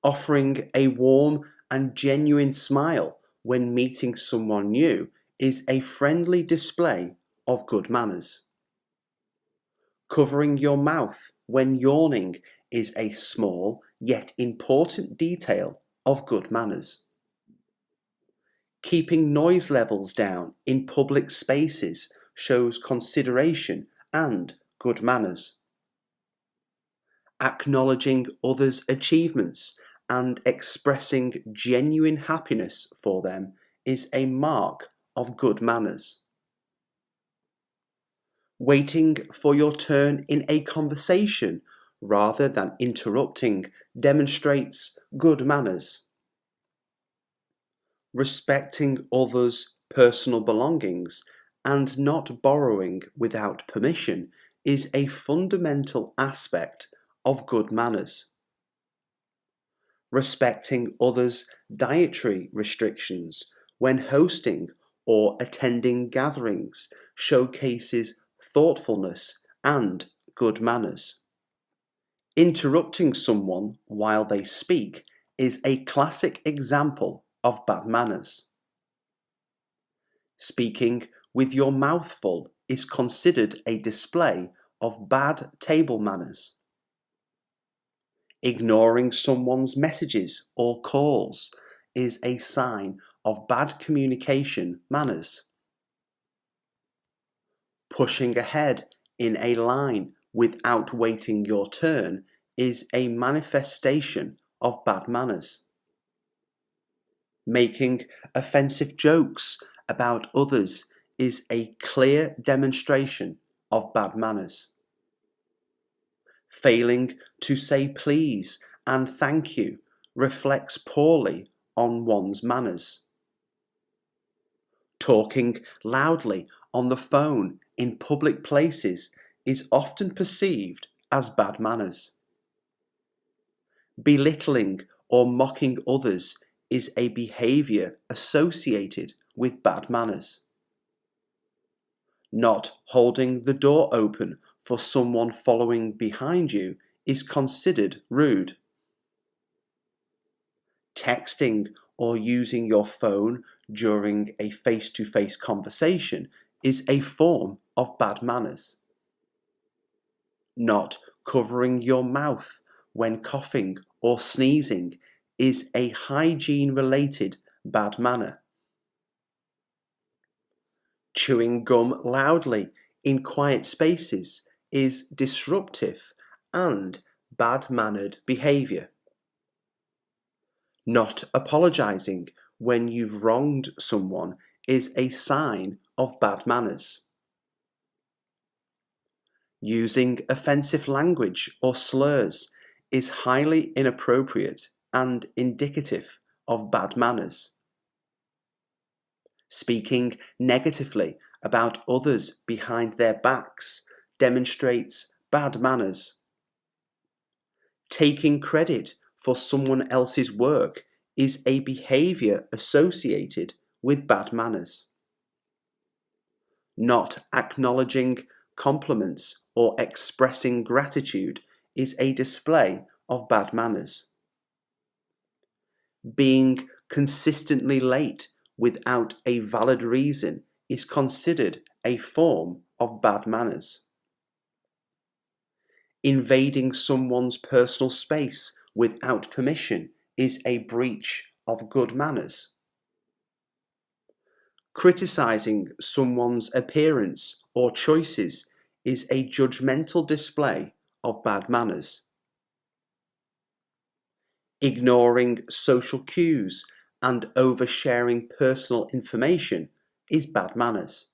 Offering a warm and genuine smile when meeting someone new is a friendly display of good manners. Covering your mouth when yawning is a small yet important detail of good manners. Keeping noise levels down in public spaces shows consideration and good manners. Acknowledging others' achievements and expressing genuine happiness for them is a mark of good manners. Waiting for your turn in a conversation rather than interrupting demonstrates good manners. Respecting others' personal belongings and not borrowing without permission is a fundamental aspect of good manners. Respecting others' dietary restrictions when hosting or attending gatherings showcases thoughtfulness and good manners. Interrupting someone while they speak is a classic example of bad manners. Speaking with your mouth full is considered a display of bad table manners. Ignoring someone's messages or calls is a sign of bad communication manners. Pushing ahead in a line without waiting your turn is a manifestation of bad manners. Making offensive jokes about others is a clear demonstration of bad manners. Failing to say please and thank you reflects poorly on one's manners. Talking loudly on the phone in public places is often perceived as bad manners. Belittling or mocking others is a behavior associated with bad manners. Not holding the door open for someone following behind you is considered rude. Texting or using your phone during a face-to-face conversation is a form of bad manners. Not covering your mouth when coughing or sneezing is a hygiene-related bad manner. Chewing gum loudly in quiet spaces is disruptive and bad-mannered behavior. Not apologizing when you've wronged someone is a sign of bad manners. Using offensive language or slurs is highly inappropriate and indicative of bad manners. Speaking negatively about others behind their backs demonstrates bad manners. Taking credit for someone else's work is a behavior associated with bad manners. Not acknowledging compliments or expressing gratitude is a display of bad manners. Being consistently late without a valid reason is considered a form of bad manners. Invading someone's personal space without permission is a breach of good manners. Criticizing someone's appearance or choices is a judgmental display of bad manners. Ignoring social cues and oversharing personal information is bad manners.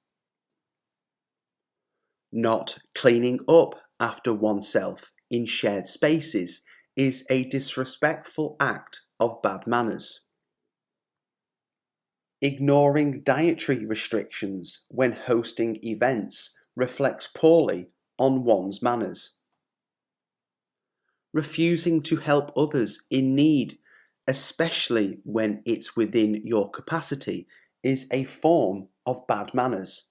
Not cleaning up after oneself in shared spaces is a disrespectful act of bad manners. Ignoring dietary restrictions when hosting events reflects poorly on one's manners. Refusing to help others in need, especially when it's within your capacity, is a form of bad manners.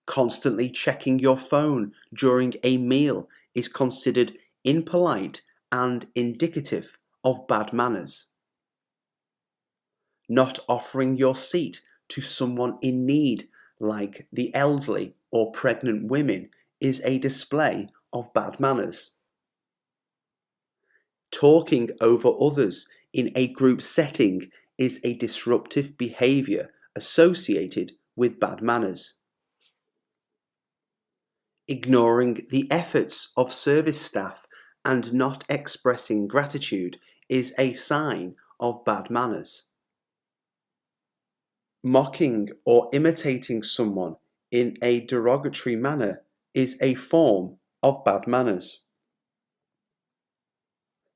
Constantly checking your phone during a meal is considered impolite and indicative of bad manners. Not offering your seat to someone in need, like the elderly or pregnant women, is a display of bad manners. Talking over others in a group setting is a disruptive behavior associated with bad manners. Ignoring the efforts of service staff and not expressing gratitude is a sign of bad manners. Mocking or imitating someone in a derogatory manner is a form of bad manners.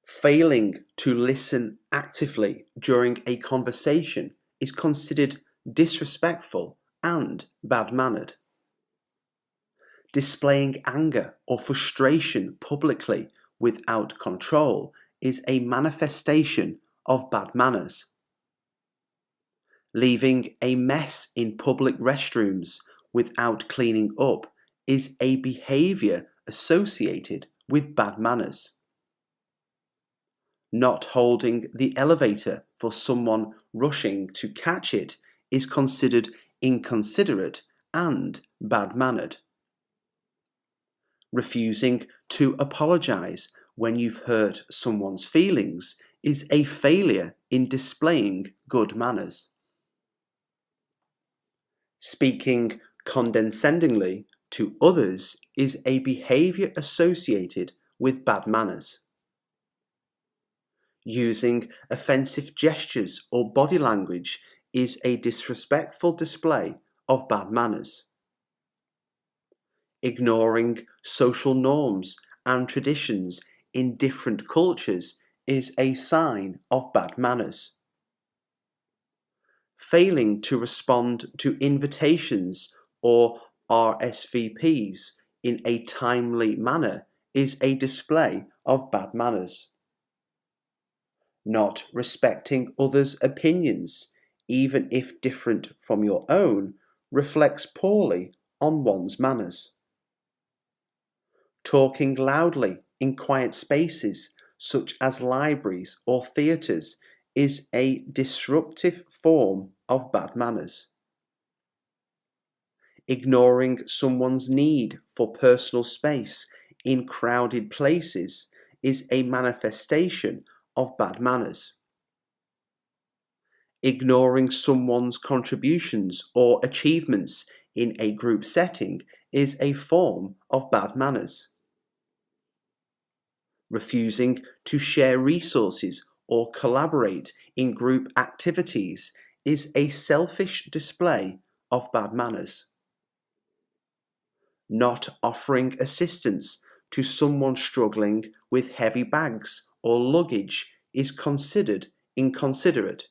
Failing to listen actively during a conversation is considered disrespectful and bad-mannered. Displaying anger or frustration publicly without control is a manifestation of bad manners. Leaving a mess in public restrooms without cleaning up is a behavior associated with bad manners. Not holding the elevator for someone rushing to catch it is considered inconsiderate and bad-mannered. Refusing to apologize when you've hurt someone's feelings is a failure in displaying good manners. Speaking condescendingly to others is a behavior associated with bad manners. Using offensive gestures or body language is a disrespectful display of bad manners. Ignoring social norms and traditions in different cultures is a sign of bad manners. Failing to respond to invitations or RSVPs in a timely manner is a display of bad manners. Not respecting others' opinions, even if different from your own, reflects poorly on one's manners. Talking loudly in quiet spaces, such as libraries or theatres, is a disruptive form of bad manners. Ignoring someone's need for personal space in crowded places is a manifestation of bad manners. Ignoring someone's contributions or achievements in a group setting is a form of bad manners. Refusing to share resources or collaborate in group activities is a selfish display of bad manners. Not offering assistance to someone struggling with heavy bags or luggage is considered inconsiderate.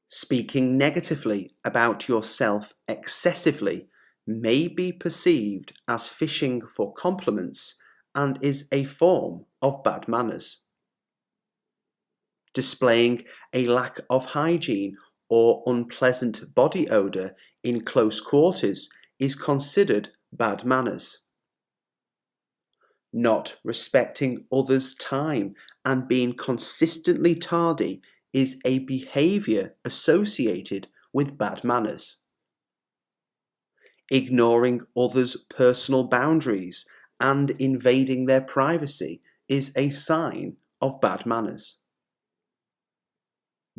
Speaking negatively about yourself excessively may be perceived as fishing for compliments and is a form of bad manners. Displaying a lack of hygiene or unpleasant body odour in close quarters is considered bad manners. Not respecting others' time and being consistently tardy is a behaviour associated with bad manners. Ignoring others' personal boundaries and invading their privacy is a sign of bad manners.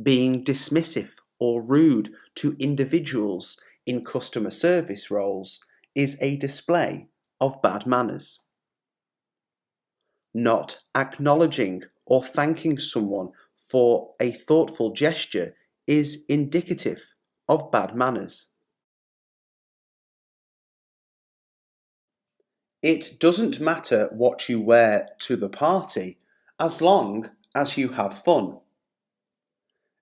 Being dismissive or rude to individuals in customer service roles is a display of bad manners. Not acknowledging or thanking someone for a thoughtful gesture is indicative of bad manners. It doesn't matter what you wear to the party as long as you have fun.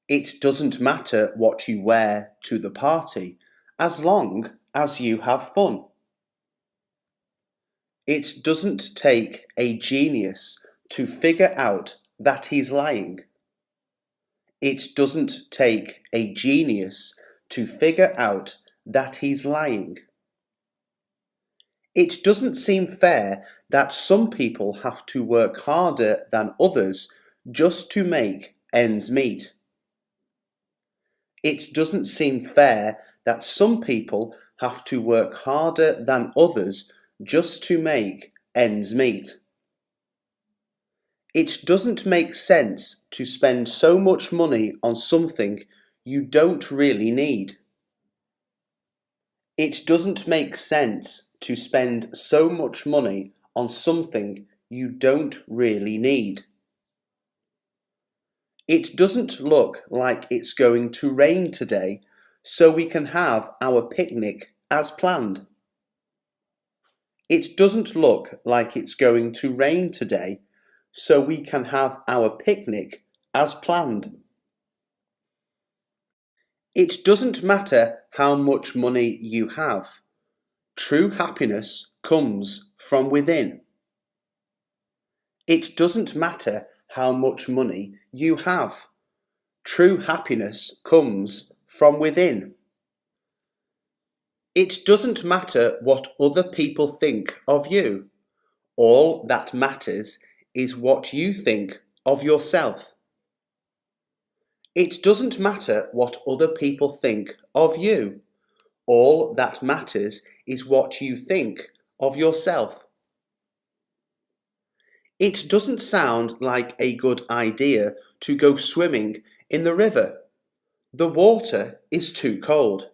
It doesn't matter what you wear to the party as long as you have fun. It doesn't take a genius to figure out that he's lying. It doesn't take a genius to figure out that he's lying. It doesn't seem fair that some people have to work harder than others just to make ends meet. It doesn't seem fair that some people have to work harder than others just to make ends meet. It doesn't make sense to spend so much money on something you don't really need. It doesn't make sense to spend so much money on something you don't really need. It doesn't look like it's going to rain today, so we can have our picnic as planned. It doesn't look like it's going to rain today, so we can have our picnic as planned. It doesn't matter how much money you have. True happiness comes from within. It doesn't matter how much money you have. True happiness comes from within. It doesn't matter what other people think of you. All that matters is what you think of yourself. It doesn't matter what other people think of you. All that matters is what you think of yourself. It doesn't sound like a good idea to go swimming in the river. The water is too cold.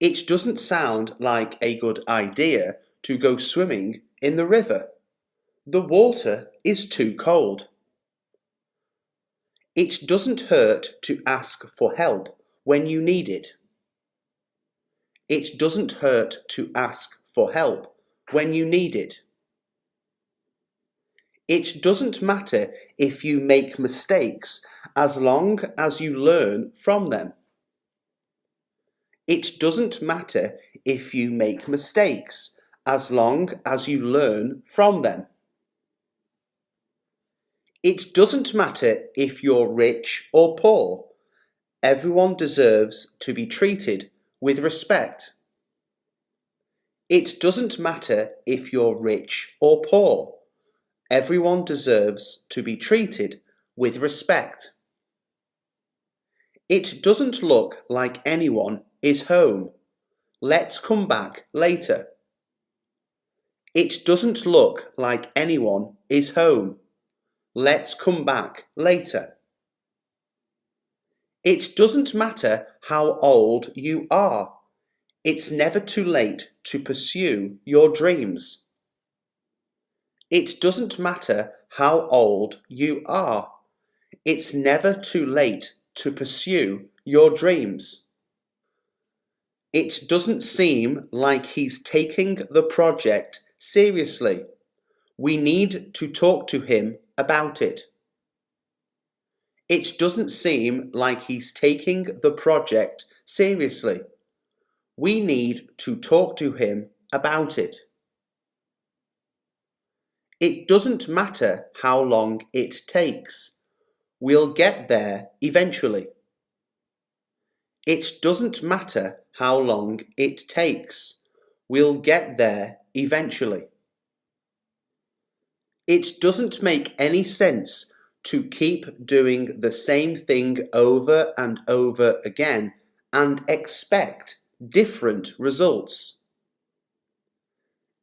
It doesn't sound like a good idea to go swimming in the river. The water is too cold. It doesn't hurt to ask for help when you need it. It doesn't hurt to ask for help when you need it. It doesn't matter if you make mistakes as long as you learn from them. It doesn't matter if you make mistakes as long as you learn from them. It doesn't matter if you're rich or poor. Everyone deserves to be treated with respect. It doesn't matter if you're rich or poor. Everyone deserves to be treated with respect. It doesn't look like anyone is home. Let's come back later. It doesn't look like anyone is home. Let's come back later. It doesn't matter how old you are. It's never too late to pursue your dreams. It doesn't matter how old you are. It's never too late to pursue your dreams. It doesn't seem like he's taking the project seriously. We need to talk to him about it. It doesn't seem like he's taking the project seriously. We need to talk to him about it. It doesn't matter how long it takes. We'll get there eventually. It doesn't matter how long it takes. We'll get there eventually. It doesn't make any sense to keep doing the same thing over and over again and expect different results.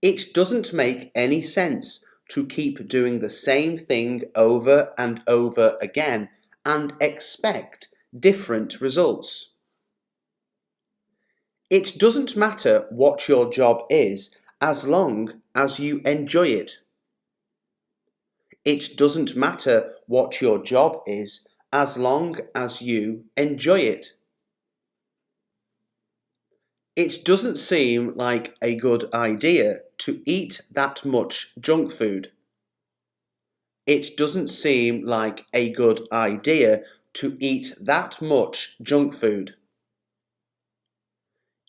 It doesn't make any sense to keep doing the same thing over and over again and expect different results. It doesn't matter what your job is as long as you enjoy it. It doesn't matter what your job is as long as you enjoy it. It doesn't seem like a good idea to eat that much junk food. It doesn't seem like a good idea to eat that much junk food.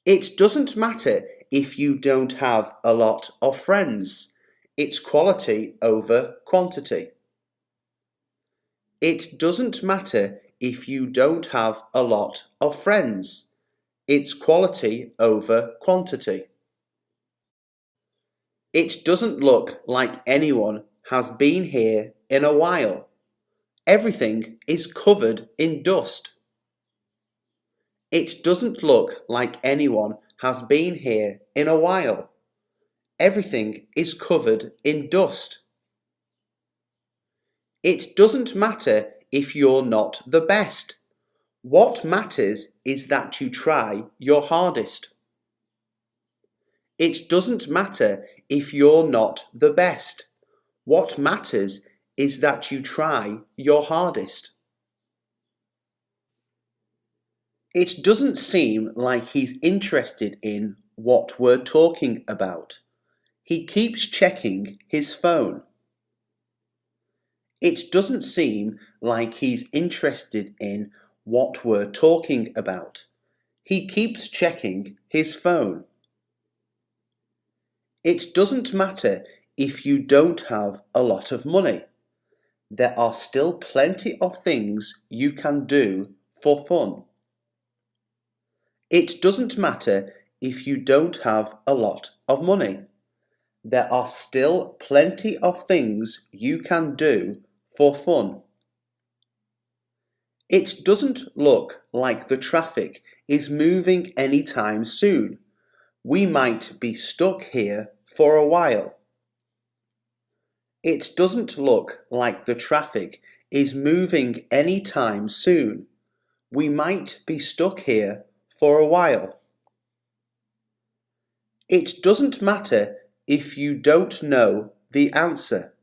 It doesn't matter if you don't have a lot of friends. It's quality over quantity. It doesn't matter if you don't have a lot of friends. It's quality over quantity. It doesn't look like anyone has been here in a while. Everything is covered in dust. It doesn't look like anyone has been here in a while. Everything is covered in dust. It doesn't matter if you're not the best. What matters is that you try your hardest. It doesn't matter if you're not the best. What matters is that you try your hardest. It doesn't seem like he's interested in what we're talking about. He keeps checking his phone. It doesn't seem like he's interested in what we're talking about. He keeps checking his phone. It doesn't matter if you don't have a lot of money. There are still plenty of things you can do for fun. It doesn't matter if you don't have a lot of money. There are still plenty of things you can do for fun. It doesn't look like the traffic is moving anytime soon. We might be stuck here for a while. It doesn't look like the traffic is moving anytime soon. We might be stuck here for a while. It doesn't matter if you don't know the answer.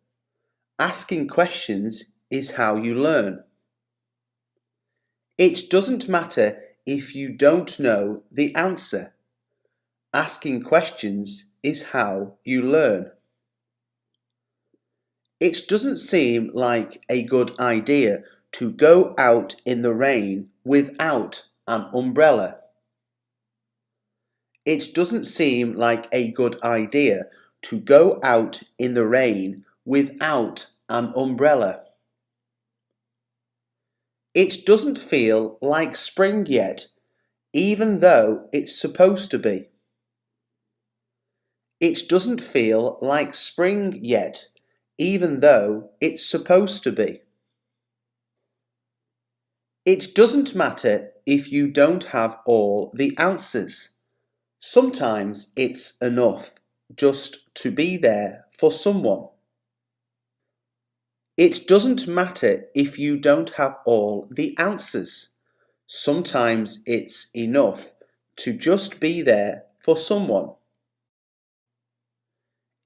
Asking questions is how you learn. It doesn't matter if you don't know the answer. Asking questions is how you learn. It doesn't seem like a good idea to go out in the rain without an umbrella. It doesn't seem like a good idea to go out in the rain without an umbrella. It doesn't feel like spring yet, even though it's supposed to be. It doesn't feel like spring yet, even though it's supposed to be. It doesn't matter if you don't have all the answers. Sometimes it's enough just to be there for someone. It doesn't matter if you don't have all the answers. Sometimes it's enough to just be there for someone.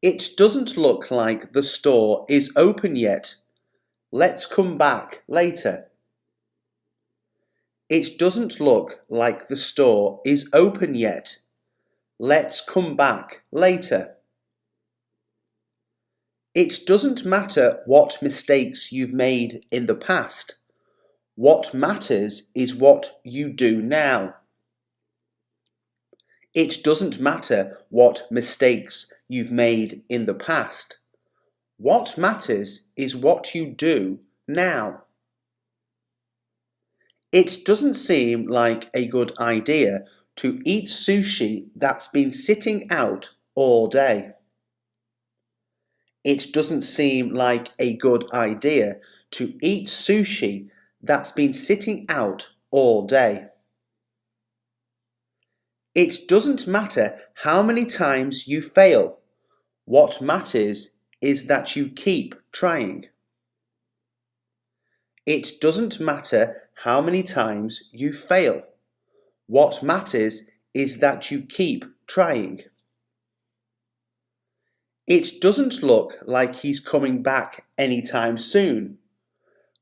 It doesn't look like the store is open yet. Let's come back later. It doesn't look like the store is open yet. Let's come back later. It doesn't matter what mistakes you've made in the past. What matters is what you do now. It doesn't matter what mistakes you've made in the past. What matters is what you do now. It doesn't seem like a good idea to eat sushi that's been sitting out all day. It doesn't seem like a good idea to eat sushi that's been sitting out all day. It doesn't matter how many times you fail. What matters is that you keep trying. It doesn't matter how many times you fail. What matters is that you keep trying. It doesn't look like he's coming back anytime soon.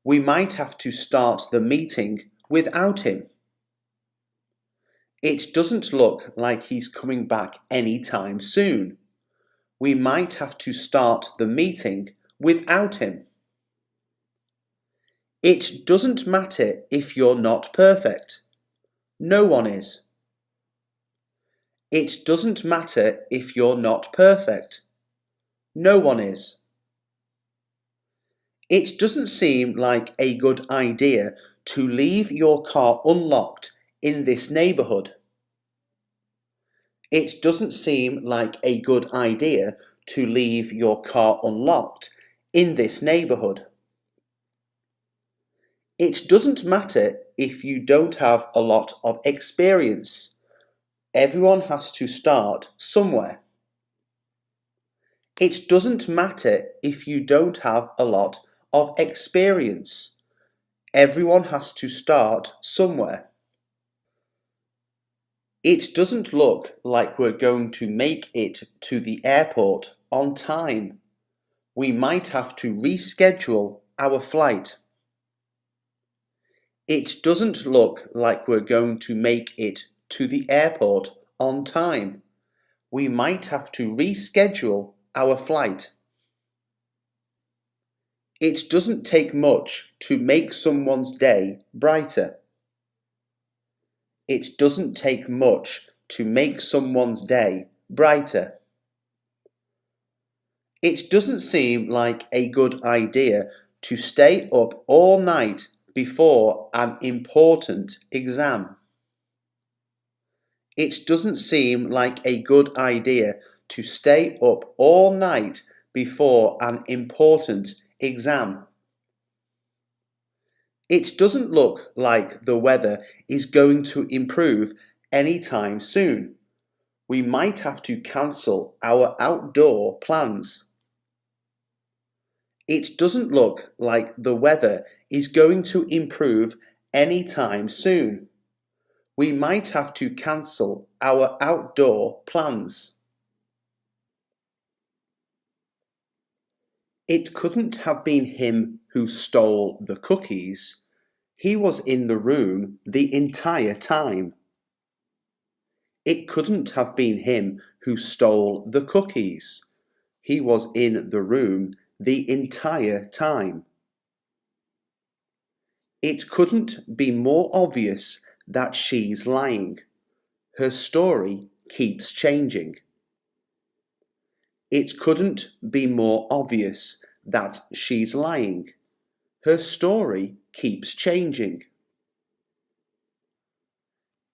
We might have to start the meeting without him. It doesn't look like he's coming back anytime soon. We might have to start the meeting without him. It doesn't matter if you're not perfect. No one is. It doesn't matter if you're not perfect. No one is. It doesn't seem like a good idea to leave your car unlocked in this neighbourhood. It doesn't seem like a good idea to leave your car unlocked in this neighbourhood. It doesn't matter if you don't have a lot of experience. Everyone has to start somewhere. It doesn't matter if you don't have a lot of experience. Everyone has to start somewhere. It doesn't look like we're going to make it to the airport on time. We might have to reschedule our flight. It doesn't look like we're going to make it to the airport on time. We might have to reschedule our flight. It doesn't take much to make someone's day brighter. It doesn't take much to make someone's day brighter. It doesn't seem like a good idea to stay up all night before an important exam. It doesn't seem like a good idea to stay up all night before an important exam. It doesn't look like the weather is going to improve anytime soon. We might have to cancel our outdoor plans. It doesn't look like the weather is going to improve anytime soon. We might have to cancel our outdoor plans. It couldn't have been him who stole the cookies. He was in the room the entire time. It couldn't have been him who stole the cookies. He was in the room the entire time. It couldn't be more obvious that she's lying. Her story keeps changing. It couldn't be more obvious that she's lying. Her story keeps changing.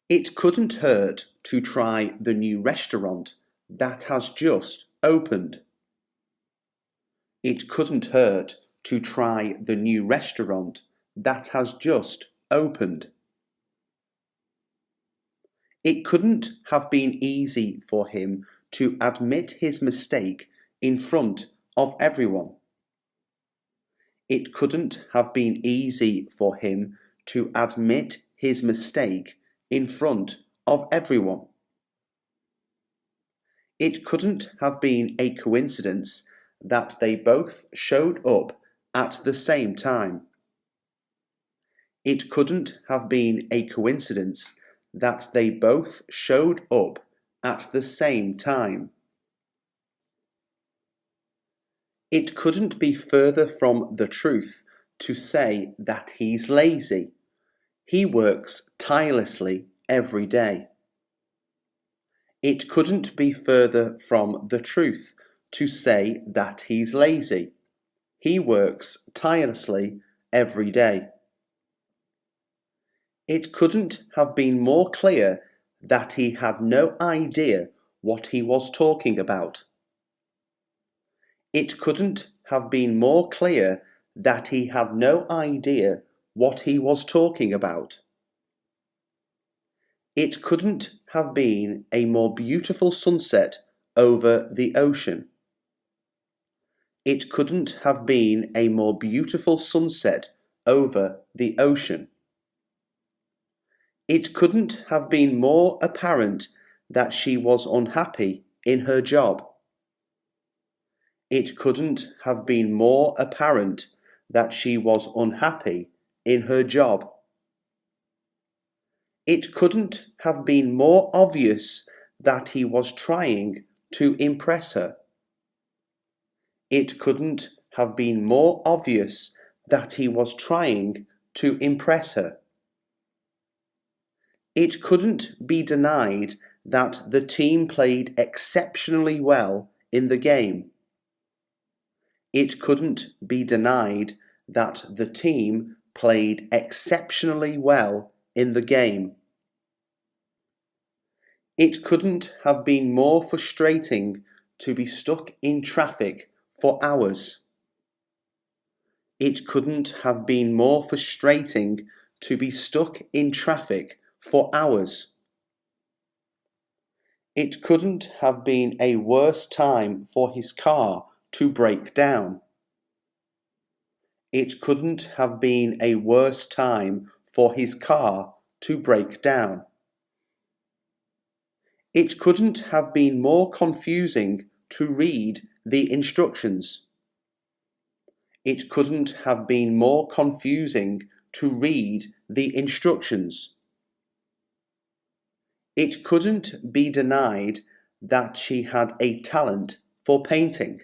It couldn't hurt to try the new restaurant that has just opened. It couldn't hurt to try the new restaurant that has just opened. It couldn't have been easy for him to admit his mistake in front of everyone. It couldn't have been easy for him to admit his mistake in front of everyone. It couldn't have been a coincidence that they both showed up at the same time. It couldn't have been a coincidence that they both showed up at the same time. It couldn't be further from the truth to say that he's lazy. He works tirelessly every day. It couldn't be further from the truth to say that he's lazy. He works tirelessly every day. It couldn't have been more clear that he had no idea what he was talking about. It couldn't have been more clear that he had no idea what he was talking about. It couldn't have been a more beautiful sunset over the ocean. It couldn't have been a more beautiful sunset over the ocean. It couldn't have been more apparent that she was unhappy in her job. It couldn't have been more apparent that she was unhappy in her job. It couldn't have been more obvious that he was trying to impress her. It couldn't have been more obvious that he was trying to impress her. It couldn't be denied that the team played exceptionally well in the game. It couldn't be denied that the team played exceptionally well in the game. It couldn't have been more frustrating to be stuck in traffic for hours. It couldn't have been more frustrating to be stuck in traffic for hours. It couldn't have been a worse time for his car to break down. It couldn't have been a worse time for his car to break down. It couldn't have been more confusing to read the instructions. It couldn't have been more confusing to read the instructions. It couldn't be denied that she had a talent for painting.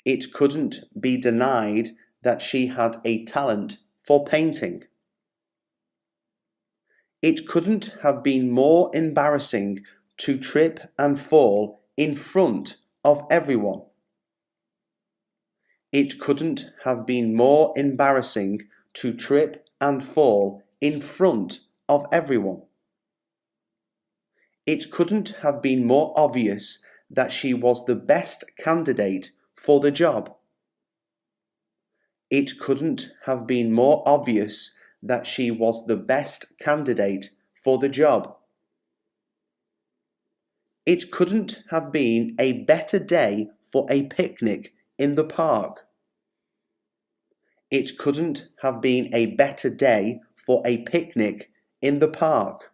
It couldn't be denied that she had a talent for painting. It couldn't have been more embarrassing to trip and fall in front of everyone. It couldn't have been more embarrassing to trip and fall in front of everyone. It couldn't have been more obvious that she was the best candidate for the job. It couldn't have been more obvious that she was the best candidate for the job. It couldn't have been a better day for a picnic in the park. It couldn't have been a better day for a picnic in the park.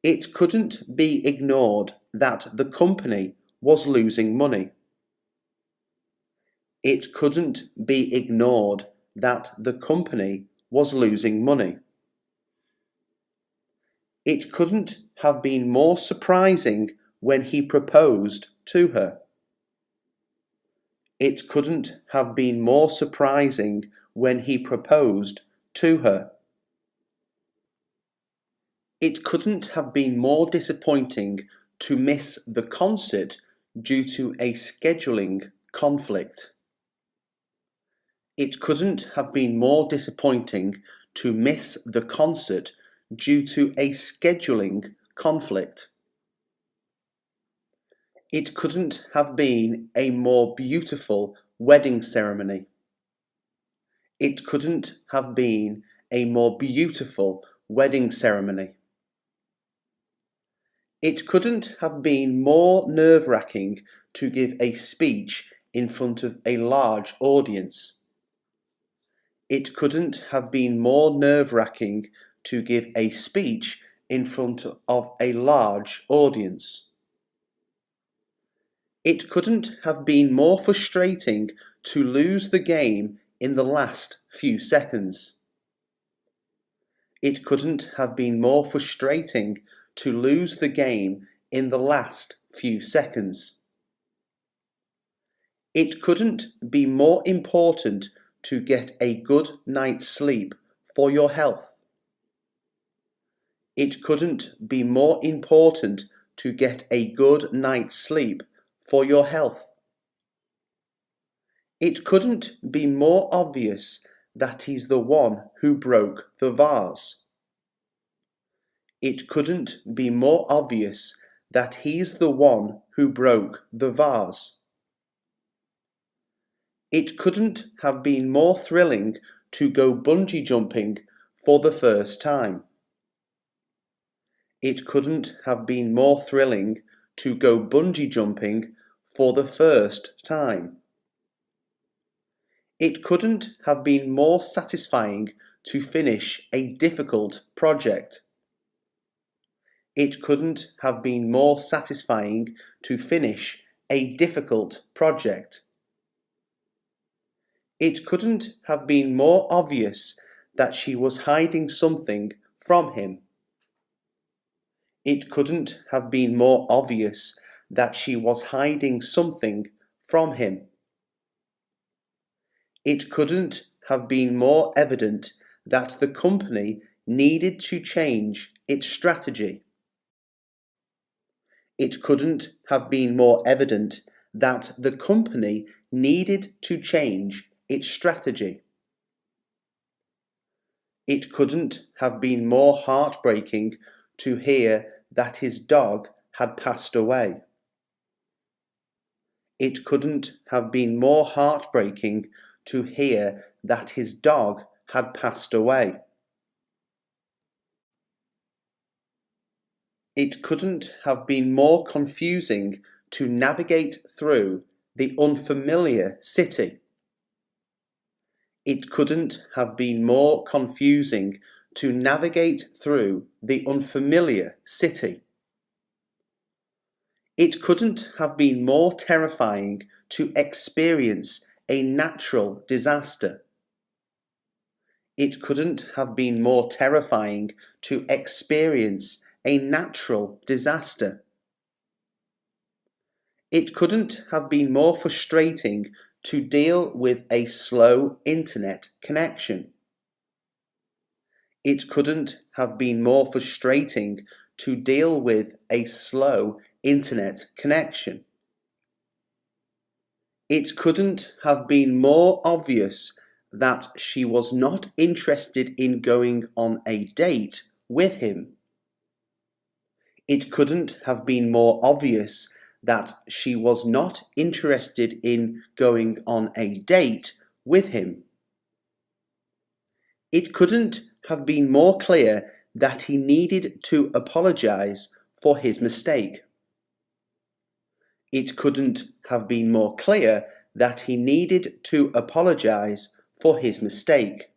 It couldn't be ignored that the company was losing money. It couldn't be ignored that the company was losing money. It couldn't have been more surprising when he proposed to her. It couldn't have been more surprising when he proposed to her. It couldn't have been more disappointing to miss the concert due to a scheduling conflict. It couldn't have been more disappointing to miss the concert due to a scheduling conflict. It couldn't have been a more beautiful wedding ceremony. It couldn't have been a more beautiful wedding ceremony. It couldn't have been more nerve-wracking to give a speech in front of a large audience. It couldn't have been more nerve-wracking to give a speech in front of a large audience. It couldn't have been more frustrating to lose the game in the last few seconds. It couldn't have been more frustrating to lose the game in the last few seconds. It couldn't be more important to get a good night's sleep for your health. It couldn't be more important to get a good night's sleep for your health. It couldn't be more obvious that he's the one who broke the vase. It couldn't be more obvious that he's the one who broke the vase. It couldn't have been more thrilling to go bungee jumping for the first time. It couldn't have been more thrilling to go bungee jumping for the first time. It couldn't have been more satisfying to finish a difficult project. It couldn't have been more satisfying to finish a difficult project. It couldn't have been more obvious that she was hiding something from him. It couldn't have been more obvious that she was hiding something from him. It couldn't have been more evident that the company needed to change its strategy. It couldn't have been more evident that the company needed to change its strategy. It couldn't have been more heartbreaking to hear that his dog had passed away. It couldn't have been more heartbreaking to hear that his dog had passed away. It couldn't have been more confusing to navigate through the unfamiliar city. It couldn't have been more confusing to navigate through the unfamiliar city. It couldn't have been more terrifying to experience a natural disaster. It couldn't have been more terrifying to experience a natural disaster. It couldn't have been more frustrating to deal with a slow internet connection. It couldn't have been more frustrating to deal with a slow internet connection. It couldn't have been more obvious that she was not interested in going on a date with him. It couldn't have been more obvious that she was not interested in going on a date with him. It couldn't have been more clear that he needed to apologize for his mistake. It couldn't have been more clear that he needed to apologize for his mistake.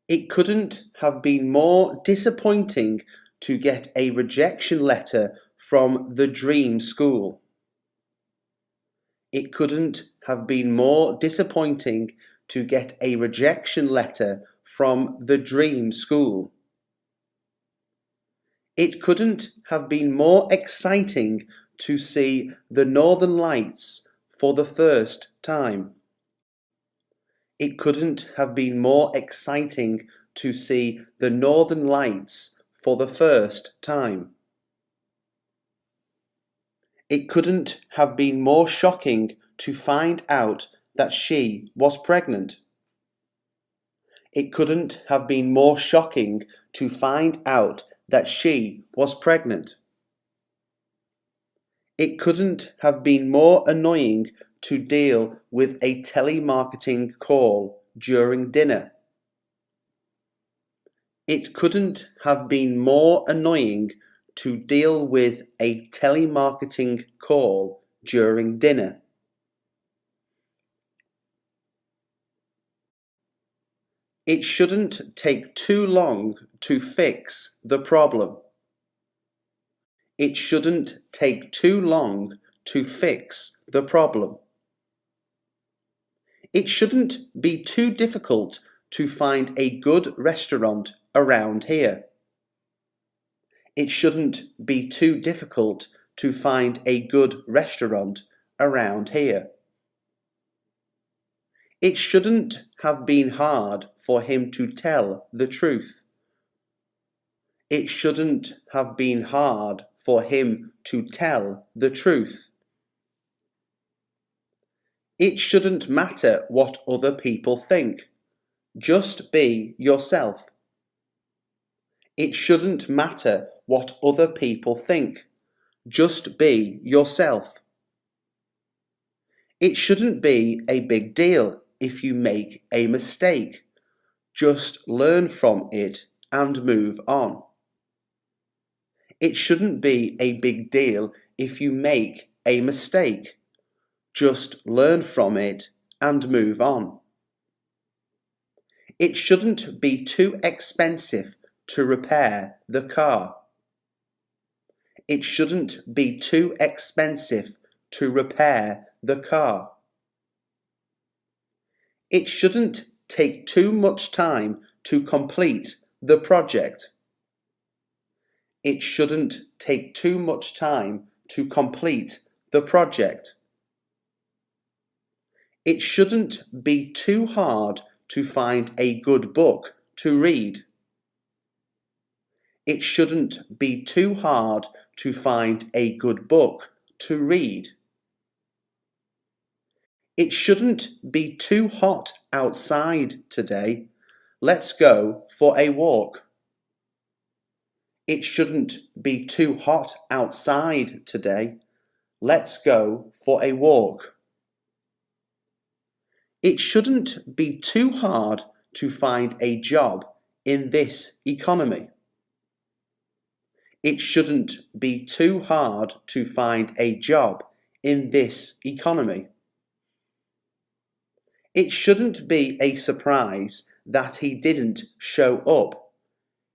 It couldn't have been more disappointing to get a rejection letter from the dream school. It couldn't have been more disappointing to get a rejection letter from the dream school. It couldn't have been more exciting to see the Northern Lights for the first time. It couldn't have been more exciting to see the Northern Lights for the first time. It couldn't have been more shocking to find out that she was pregnant. It couldn't have been more shocking to find out that she was pregnant. It couldn't have been more annoying to deal with a telemarketing call during dinner. It couldn't have been more annoying to deal with a telemarketing call during dinner. It shouldn't take too long to fix the problem. It shouldn't take too long to fix the problem. It shouldn't be too difficult to find a good restaurant around here. It shouldn't be too difficult to find a good restaurant around here. It shouldn't have been hard for him to tell the truth. It shouldn't have been hard for him to tell the truth. It shouldn't matter what other people think. Just be yourself. It shouldn't matter what other people think. Just be yourself. It shouldn't be a big deal if you make a mistake. Just learn from it and move on. It shouldn't be a big deal if you make a mistake. Just learn from it and move on. It shouldn't be too expensive to repair the car. It shouldn't be too expensive to repair the car. It shouldn't take too much time to complete the project. It shouldn't take too much time to complete the project. It shouldn't be too hard to find a good book to read. It shouldn't be too hard to find a good book to read. It shouldn't be too hot outside today. Let's go for a walk. It shouldn't be too hot outside today. Let's go for a walk. It shouldn't be too hard to find a job in this economy. It shouldn't be too hard to find a job in this economy. It shouldn't be a surprise that he didn't show up.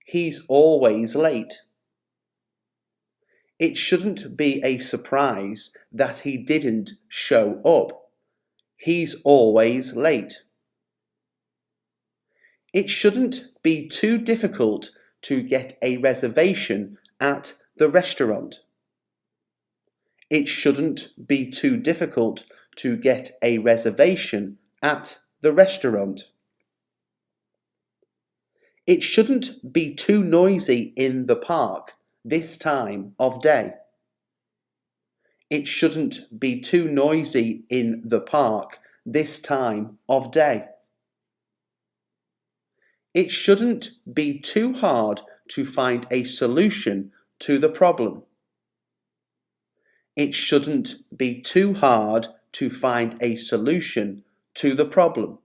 He's always late. It shouldn't be a surprise that he didn't show up. He's always late. It shouldn't be too difficult to get a reservation at the restaurant. It shouldn't be too difficult to get a reservation at the restaurant. It shouldn't be too noisy in the park this time of day. It shouldn't be too noisy in the park this time of day. It shouldn't be too hard to find a solution to the problem. It shouldn't be too hard to find a solution to the problem.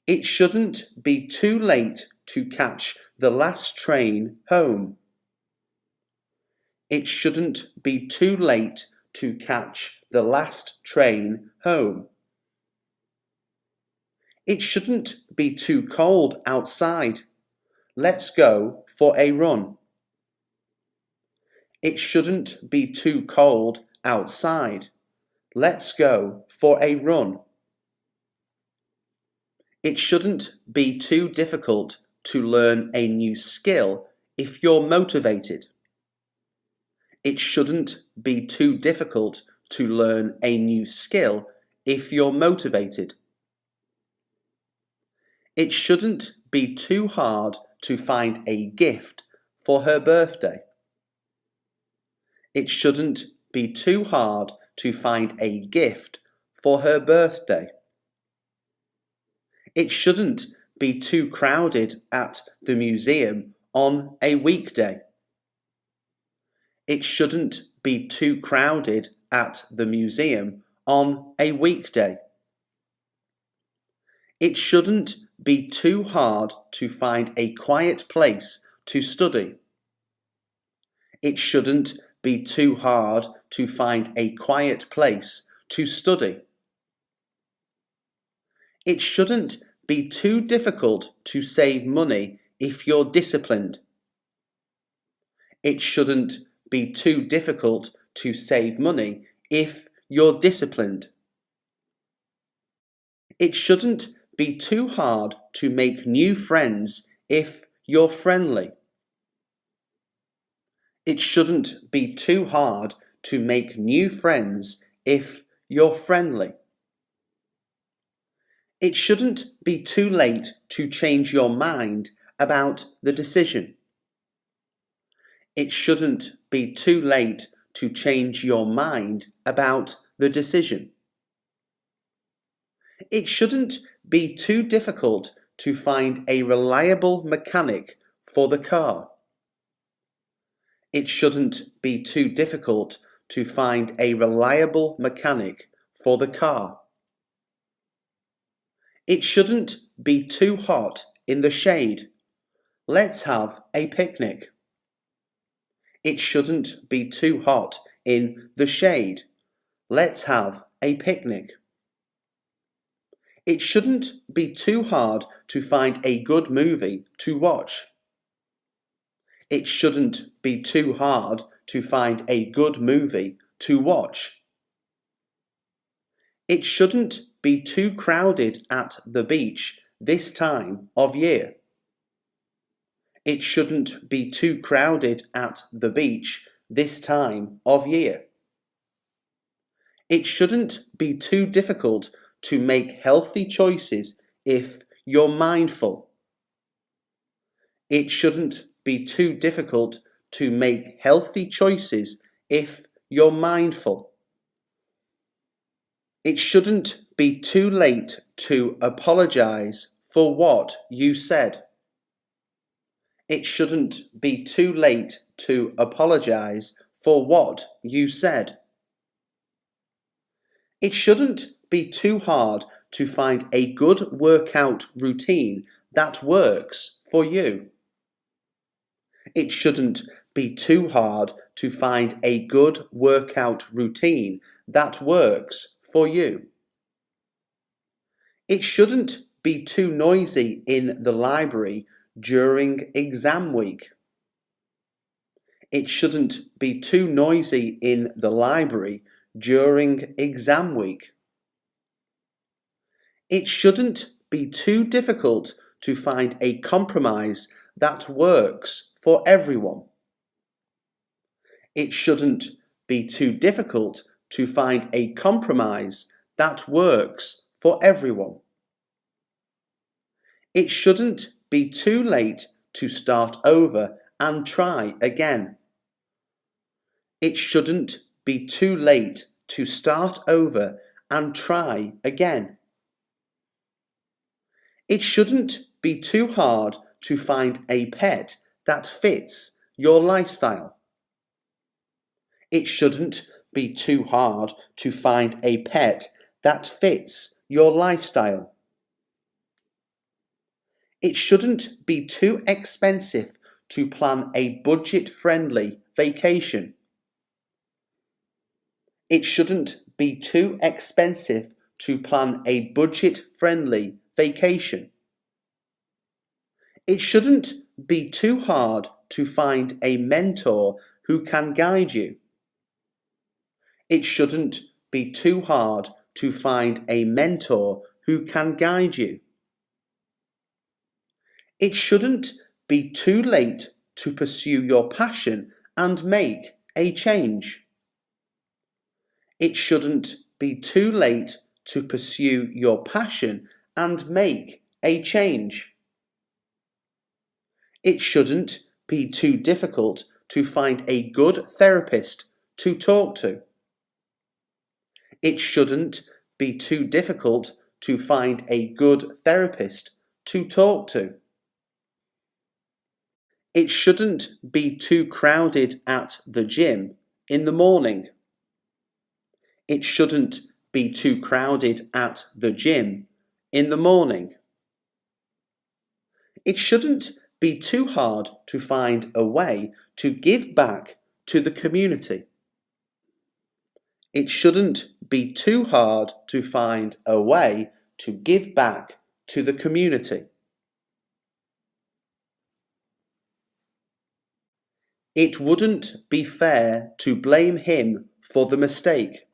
It shouldn't be too late to catch the last train home. It shouldn't be too late to catch the last train home. It shouldn't be too cold outside. Let's go for a run. It shouldn't be too cold outside. Let's go for a run. It shouldn't be too difficult to learn a new skill if you're motivated. It shouldn't be too difficult to learn a new skill if you're motivated. It shouldn't be too hard to find a gift for her birthday. It shouldn't be too hard to find a gift for her birthday. It shouldn't be too crowded at the museum on a weekday. It shouldn't be too crowded at the museum on a weekday. It shouldn't be too hard to find a quiet place to study. It shouldn't be too hard to find a quiet place to study. It shouldn't be too difficult to save money if you're disciplined. It shouldn't be too difficult to save money if you're disciplined. It shouldn't be too hard to make new friends if you're friendly. It shouldn't be too hard to make new friends if you're friendly. It shouldn't be too late to change your mind about the decision. It shouldn't be too late to change your mind about the decision. It shouldn't be too difficult to find a reliable mechanic for the car. It shouldn't be too difficult to find a reliable mechanic for the car. It shouldn't be too hot in the shade. Let's have a picnic. It shouldn't be too hot in the shade. Let's have a picnic. It shouldn't be too hard to find a good movie to watch. It shouldn't be too hard to find a good movie to watch. It shouldn't be too crowded at the beach this time of year. It shouldn't be too crowded at the beach this time of year. It shouldn't be too difficult to make healthy choices if you're mindful. It shouldn't be too difficult to make healthy choices if you're mindful. It shouldn't be too late to apologize for what you said. It shouldn't be too late to apologize for what you said. It shouldn't be too hard to find a good workout routine that works for you. It shouldn't be too hard to find a good workout routine that works for you. It shouldn't be too noisy in the library during exam week. It shouldn't be too noisy in the library during exam week. It shouldn't be too difficult to find a compromise that works for everyone. It shouldn't be too difficult to find a compromise that works for everyone. It shouldn't be too late to start over and try again. It shouldn't be too late to start over and try again. It shouldn't be too hard to find a pet that fits your lifestyle. It shouldn't be too hard to find a pet that fits your lifestyle. It shouldn't be too expensive to plan a budget-friendly vacation. It shouldn't be too expensive to plan a budget-friendly vacation. It shouldn't be too hard to find a mentor who can guide you. It shouldn't be too hard to find a mentor who can guide you. It shouldn't be too late to pursue your passion and make a change. It shouldn't be too late to pursue your passion and make a change. It shouldn't be too difficult to find a good therapist to talk to. It shouldn't be too difficult to find a good therapist to talk to. It shouldn't be too crowded at the gym in the morning. It shouldn't be too crowded at the gym in the morning. It shouldn't be too hard to find a way to give back to the community. It shouldn't be too hard to find a way to give back to the community. It wouldn't be fair to blame him for the mistake.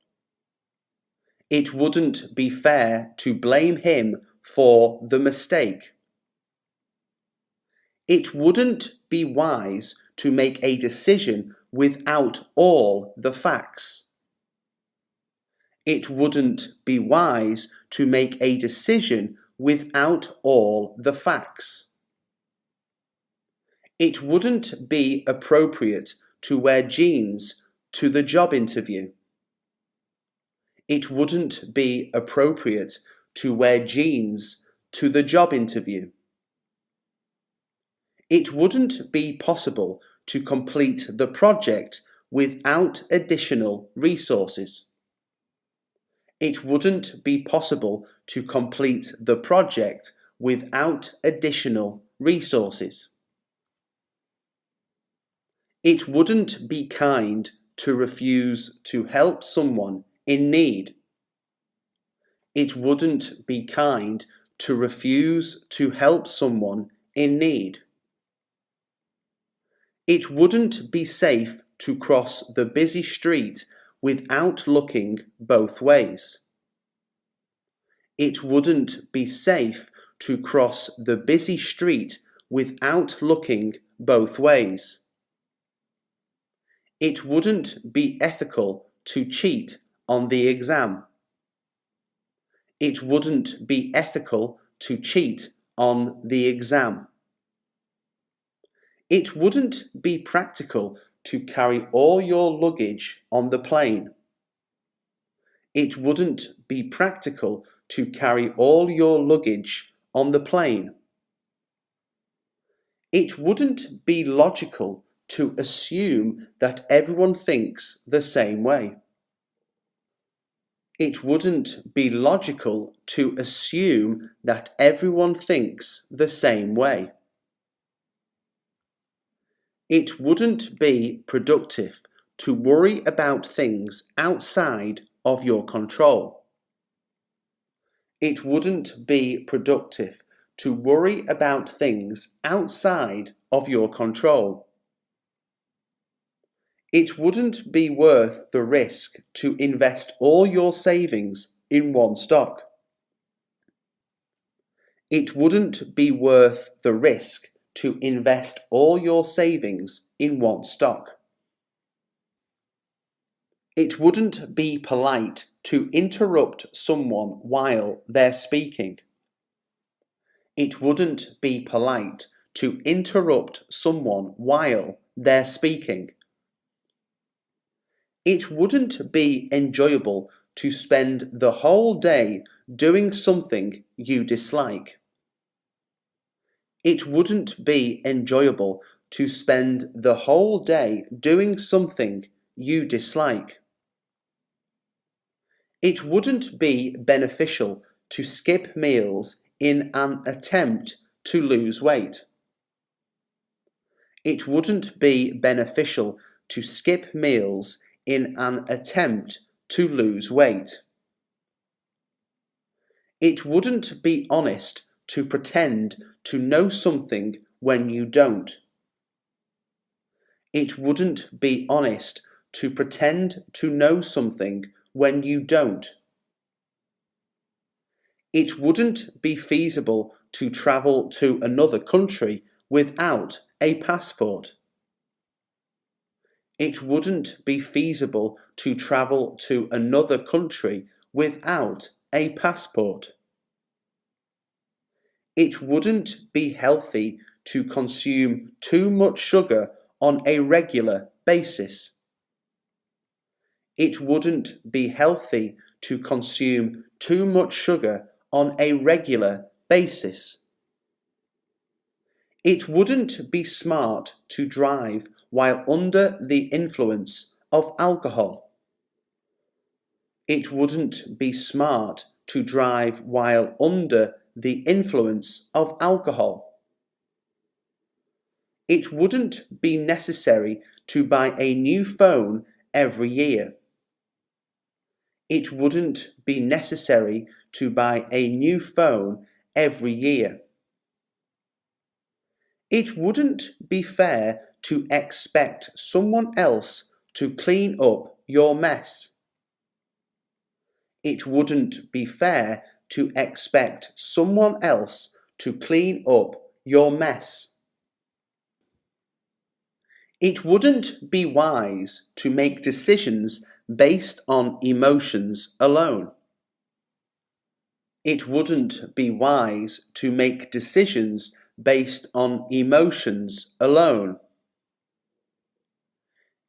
It wouldn't be fair to blame him for the mistake. It wouldn't be wise to make a decision without all the facts. It wouldn't be wise to make a decision without all the facts. It wouldn't be appropriate to wear jeans to the job interview. It wouldn't be appropriate to wear jeans to the job interview. It wouldn't be possible to complete the project without additional resources. It wouldn't be possible to complete the project without additional resources. It wouldn't be kind to refuse to help someone in need. It wouldn't be kind to refuse to help someone in need. It wouldn't be safe to cross the busy street without looking both ways. It wouldn't be safe to cross the busy street without looking both ways. It wouldn't be ethical to cheat on the exam. It wouldn't be ethical to cheat on the exam. It wouldn't be practical to carry all your luggage on the plane. It wouldn't be practical to carry all your luggage on the plane. It wouldn't be logical to assume that everyone thinks the same way. It wouldn't be logical to assume that everyone thinks the same way. It wouldn't be productive to worry about things outside of your control. It wouldn't be productive to worry about things outside of your control. It wouldn't be worth the risk to invest all your savings in one stock. It wouldn't be worth the risk to invest all your savings in one stock. It wouldn't be polite to interrupt someone while they're speaking. It wouldn't be polite to interrupt someone while they're speaking. It wouldn't be enjoyable to spend the whole day doing something you dislike. It wouldn't be enjoyable to spend the whole day doing something you dislike. It wouldn't be beneficial to skip meals in an attempt to lose weight. It wouldn't be beneficial to skip meals in an attempt to lose weight. It wouldn't be honest to pretend to know something when you don't. It wouldn't be honest to pretend to know something when you don't. It wouldn't be feasible to travel to another country without a passport. It wouldn't be feasible to travel to another country without a passport. It wouldn't be healthy to consume too much sugar on a regular basis. It wouldn't be healthy to consume too much sugar on a regular basis. It wouldn't be smart to drive while under the influence of alcohol. It wouldn't be smart to drive while under the influence of alcohol. It wouldn't be necessary to buy a new phone every year. It wouldn't be necessary to buy a new phone every year. It wouldn't be fair to expect someone else to clean up your mess. It wouldn't be fair to expect someone else to clean up your mess. It wouldn't be wise to make decisions based on emotions alone. It wouldn't be wise to make decisions based on emotions alone.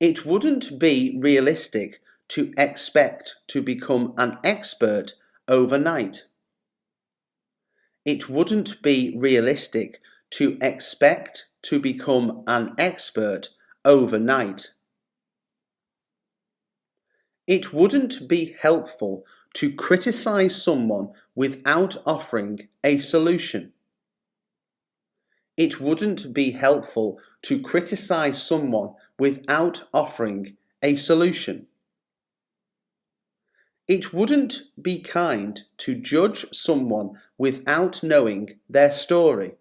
It wouldn't be realistic to expect to become an expert overnight. It wouldn't be realistic to expect to become an expert overnight. It wouldn't be helpful to criticize someone without offering a solution. It wouldn't be helpful to criticize someone without offering a solution. It wouldn't be kind to judge someone without knowing their story.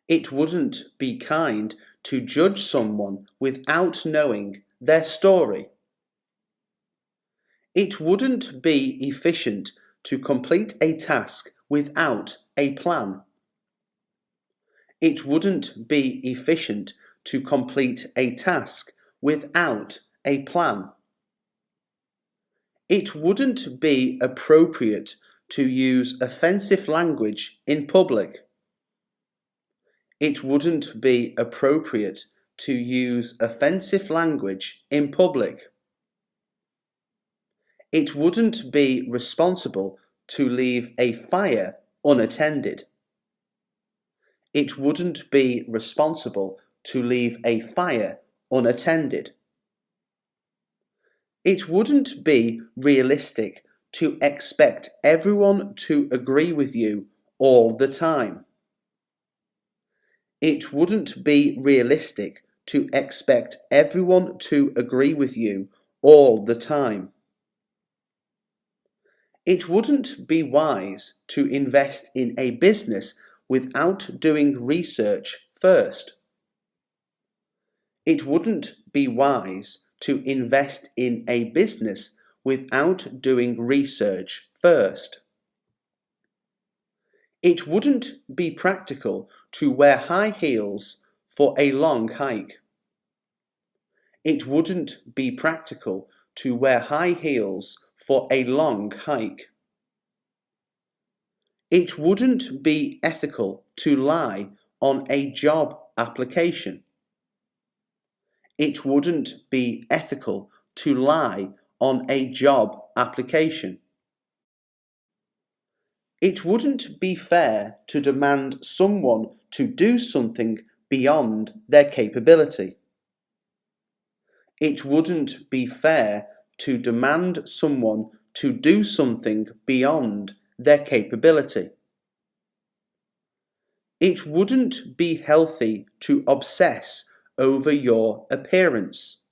It wouldn't be kind to judge someone without knowing their story. It wouldn't be efficient to complete a task without a plan. It wouldn't be efficient to complete a task without a plan. It wouldn't be appropriate to use offensive language in public. It wouldn't be appropriate to use offensive language in public. It wouldn't be responsible to leave a fire unattended. It wouldn't be responsible to leave a fire unattended. It wouldn't be realistic to expect everyone to agree with you all the time. It wouldn't be realistic to expect everyone to agree with you all the time. It wouldn't be wise to invest in a business without doing research first. It wouldn't be wise to invest in a business without doing research first. It wouldn't be practical to wear high heels for a long hike. It wouldn't be practical to wear high heels for a long hike. It wouldn't be ethical to lie on a job application. It wouldn't be ethical to lie on a job application. It wouldn't be fair to demand someone to do something beyond their capability. It wouldn't be fair to demand someone to do something beyond their capability. It wouldn't be healthy to obsess over your appearance.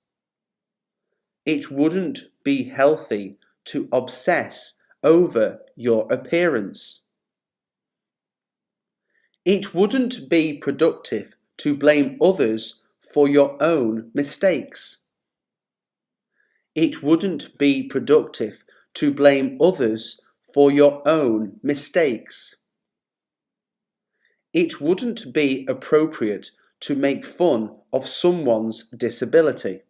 It wouldn't be healthy to obsess over your appearance. It wouldn't be productive to blame others for your own mistakes. It wouldn't be productive to blame others for your own mistakes. It wouldn't be appropriate to make fun of someone's disability.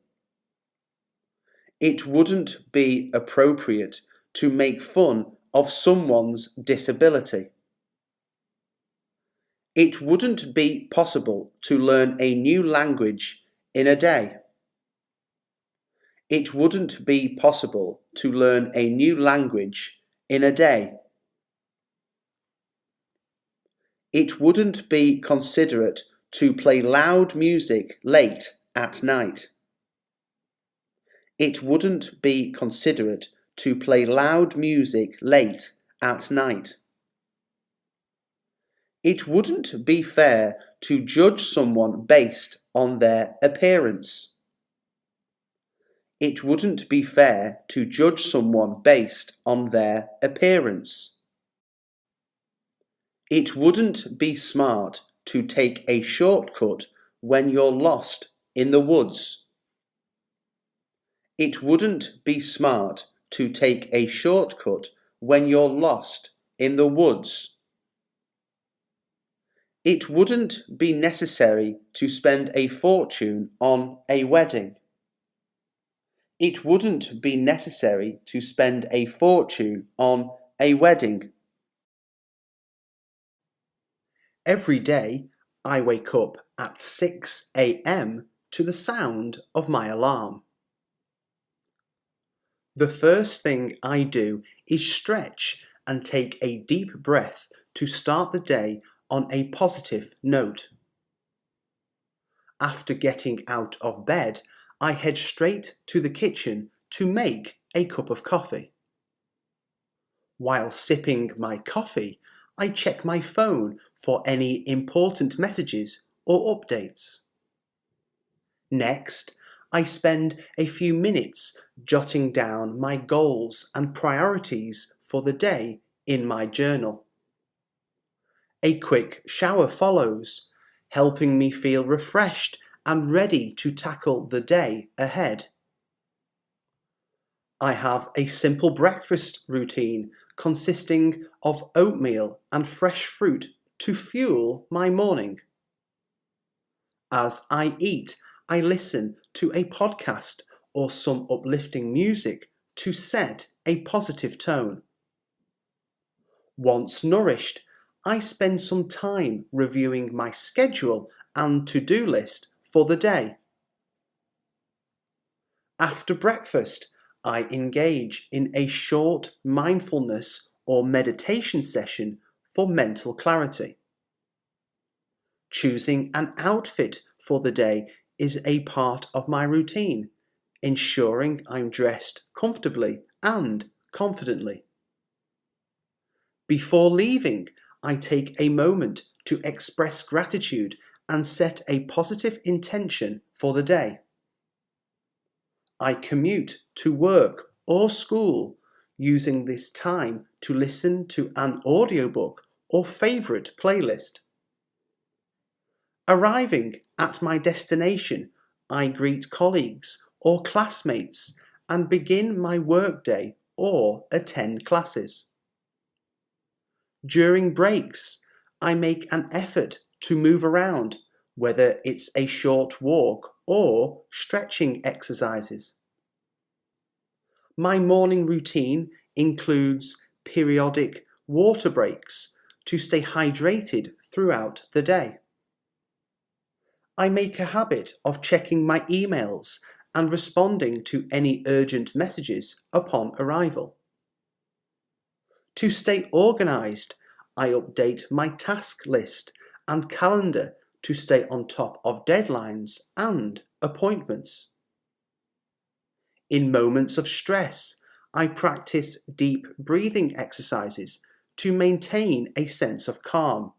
It wouldn't be appropriate to make fun of someone's disability. It wouldn't be possible to learn a new language in a day. It wouldn't be possible to learn a new language in a day. It wouldn't be considerate to play loud music late at night. It wouldn't be considerate to play loud music late at night. It wouldn't be fair to judge someone based on their appearance. It wouldn't be fair to judge someone based on their appearance. It wouldn't be smart to take a shortcut when you're lost in the woods. It wouldn't be smart to take a shortcut when you're lost in the woods. It wouldn't be necessary to spend a fortune on a wedding. It wouldn't be necessary to spend a fortune on a wedding. Every day I wake up at 6 a.m. to the sound of my alarm. The first thing I do is stretch and take a deep breath to start the day on a positive note. After getting out of bed, I head straight to the kitchen to make a cup of coffee. While sipping my coffee, I check my phone for any important messages or updates. Next, I spend a few minutes jotting down my goals and priorities for the day in my journal. A quick shower follows, helping me feel refreshed and ready to tackle the day ahead. I have a simple breakfast routine consisting of oatmeal and fresh fruit to fuel my morning. As I eat, I listen to a podcast or some uplifting music to set a positive tone. Once nourished, I spend some time reviewing my schedule and to-do list for the day. After breakfast, I engage in a short mindfulness or meditation session for mental clarity. Choosing an outfit for the day is a part of my routine, ensuring I'm dressed comfortably and confidently. Before leaving, I take a moment to express gratitude and set a positive intention for the day. I commute to work or school, using this time to listen to an audiobook or favourite playlist. Arriving at my destination, I greet colleagues or classmates and begin my workday or attend classes. During breaks, I make an effort to move around, whether it's a short walk or stretching exercises. My morning routine includes periodic water breaks to stay hydrated throughout the day. I make a habit of checking my emails and responding to any urgent messages upon arrival. To stay organised, I update my task list and calendar to stay on top of deadlines and appointments. In moments of stress, I practice deep breathing exercises to maintain a sense of calm.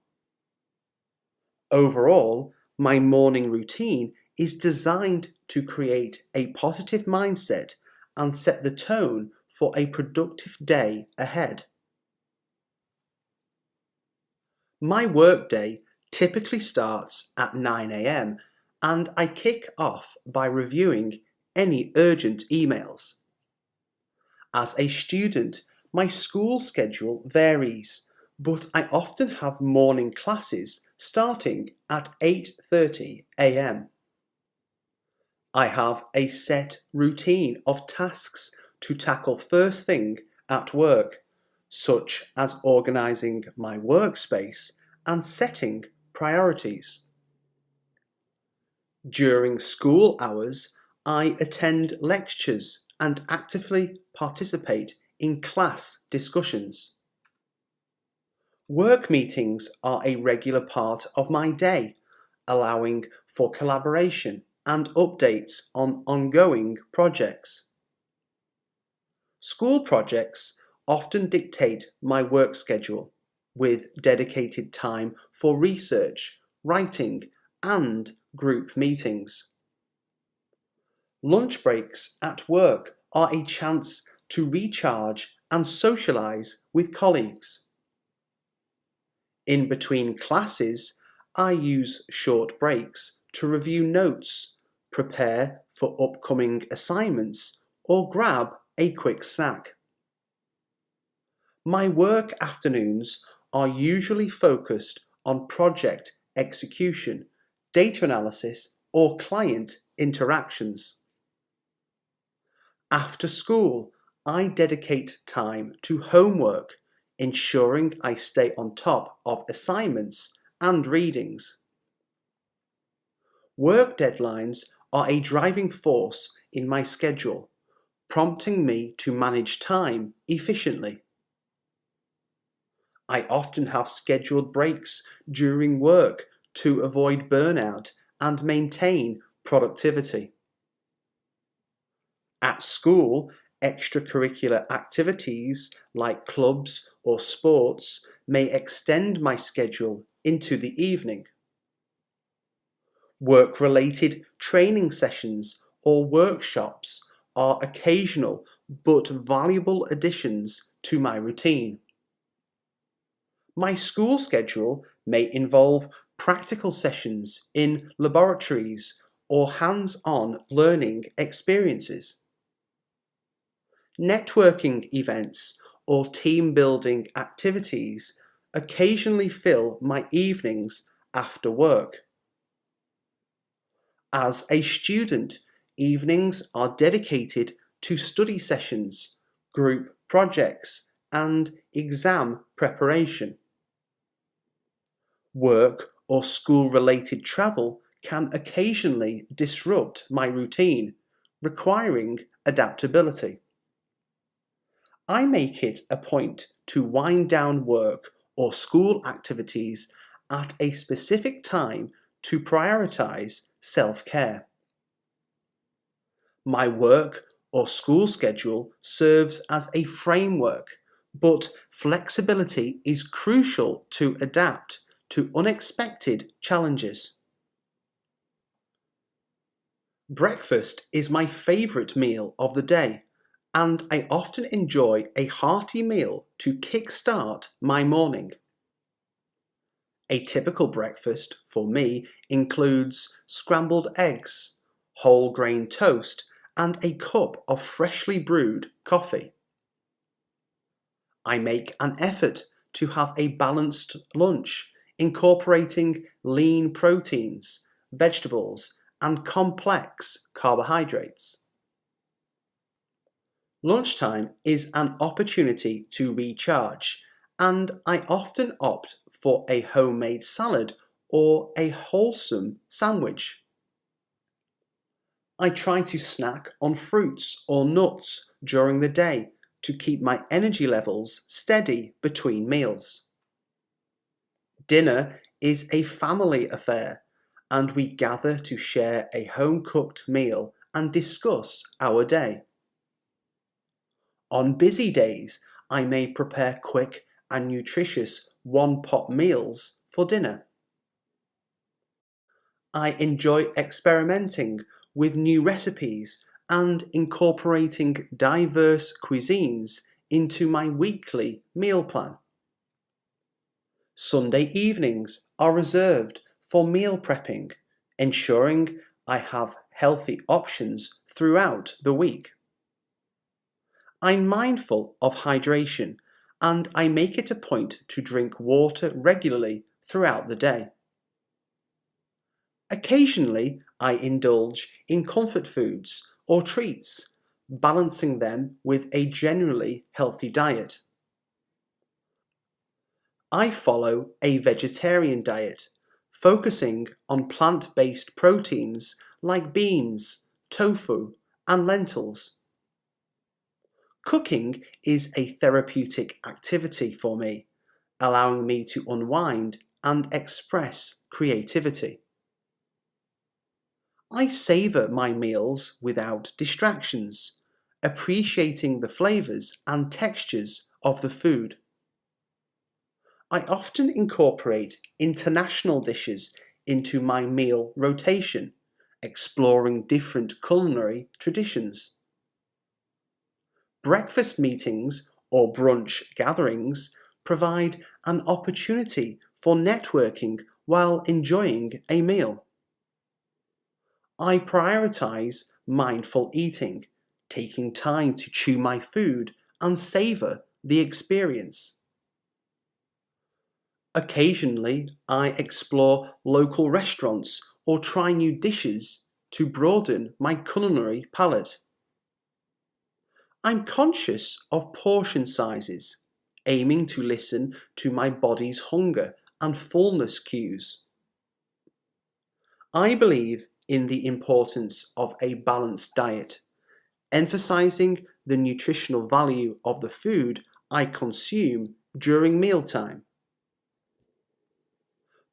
Overall, my morning routine is designed to create a positive mindset and set the tone for a productive day ahead. My workday typically starts at 9 a.m. and I kick off by reviewing any urgent emails. As a student, my school schedule varies, but I often have morning classes starting at 8:30 a.m. I have a set routine of tasks to tackle first thing at work, such as organising my workspace and setting priorities. During school hours, I attend lectures and actively participate in class discussions. Work meetings are a regular part of my day, allowing for collaboration and updates on ongoing projects. School projects often dictate my work schedule, with dedicated time for research, writing, and group meetings. Lunch breaks at work are a chance to recharge and socialise with colleagues. In between classes, I use short breaks to review notes, prepare for upcoming assignments, or grab a quick snack. My work afternoons are usually focused on project execution, data analysis, or client interactions. After school, I dedicate time to homework, ensuring I stay on top of assignments and readings. Work deadlines are a driving force in my schedule, prompting me to manage time efficiently. I often have scheduled breaks during work to avoid burnout and maintain productivity. At school, extracurricular activities like clubs or sports may extend my schedule into the evening. Work-related training sessions or workshops are occasional but valuable additions to my routine. My school schedule may involve practical sessions in laboratories or hands-on learning experiences. Networking events or team-building activities occasionally fill my evenings after work. As a student, evenings are dedicated to study sessions, group projects, and exam preparation. Work or school-related travel can occasionally disrupt my routine, requiring adaptability. I make it a point to wind down work or school activities at a specific time to prioritize self-care. My work or school schedule serves as a framework, but flexibility is crucial to adapt to unexpected challenges. Breakfast is my favourite meal of the day, and I often enjoy a hearty meal to kick-start my morning. A typical breakfast for me includes scrambled eggs, whole grain toast, and a cup of freshly brewed coffee. I make an effort to have a balanced lunch, incorporating lean proteins, vegetables, and complex carbohydrates. Lunchtime is an opportunity to recharge, and I often opt for a homemade salad or a wholesome sandwich. I try to snack on fruits or nuts during the day to keep my energy levels steady between meals. Dinner is a family affair, and we gather to share a home-cooked meal and discuss our day. On busy days, I may prepare quick and nutritious one-pot meals for dinner. I enjoy experimenting with new recipes and incorporating diverse cuisines into my weekly meal plan. Sunday evenings are reserved for meal prepping, ensuring I have healthy options throughout the week. I'm mindful of hydration, and I make it a point to drink water regularly throughout the day. Occasionally, I indulge in comfort foods or treats, balancing them with a generally healthy diet. I follow a vegetarian diet, focusing on plant-based proteins like beans, tofu, and lentils. Cooking is a therapeutic activity for me, allowing me to unwind and express creativity. I savour my meals without distractions, appreciating the flavours and textures of the food. I often incorporate international dishes into my meal rotation, exploring different culinary traditions. Breakfast meetings or brunch gatherings provide an opportunity for networking while enjoying a meal. I prioritise mindful eating, taking time to chew my food and savour the experience. Occasionally, I explore local restaurants or try new dishes to broaden my culinary palate. I'm conscious of portion sizes, aiming to listen to my body's hunger and fullness cues. I believe in the importance of a balanced diet, emphasizing the nutritional value of the food I consume during mealtime.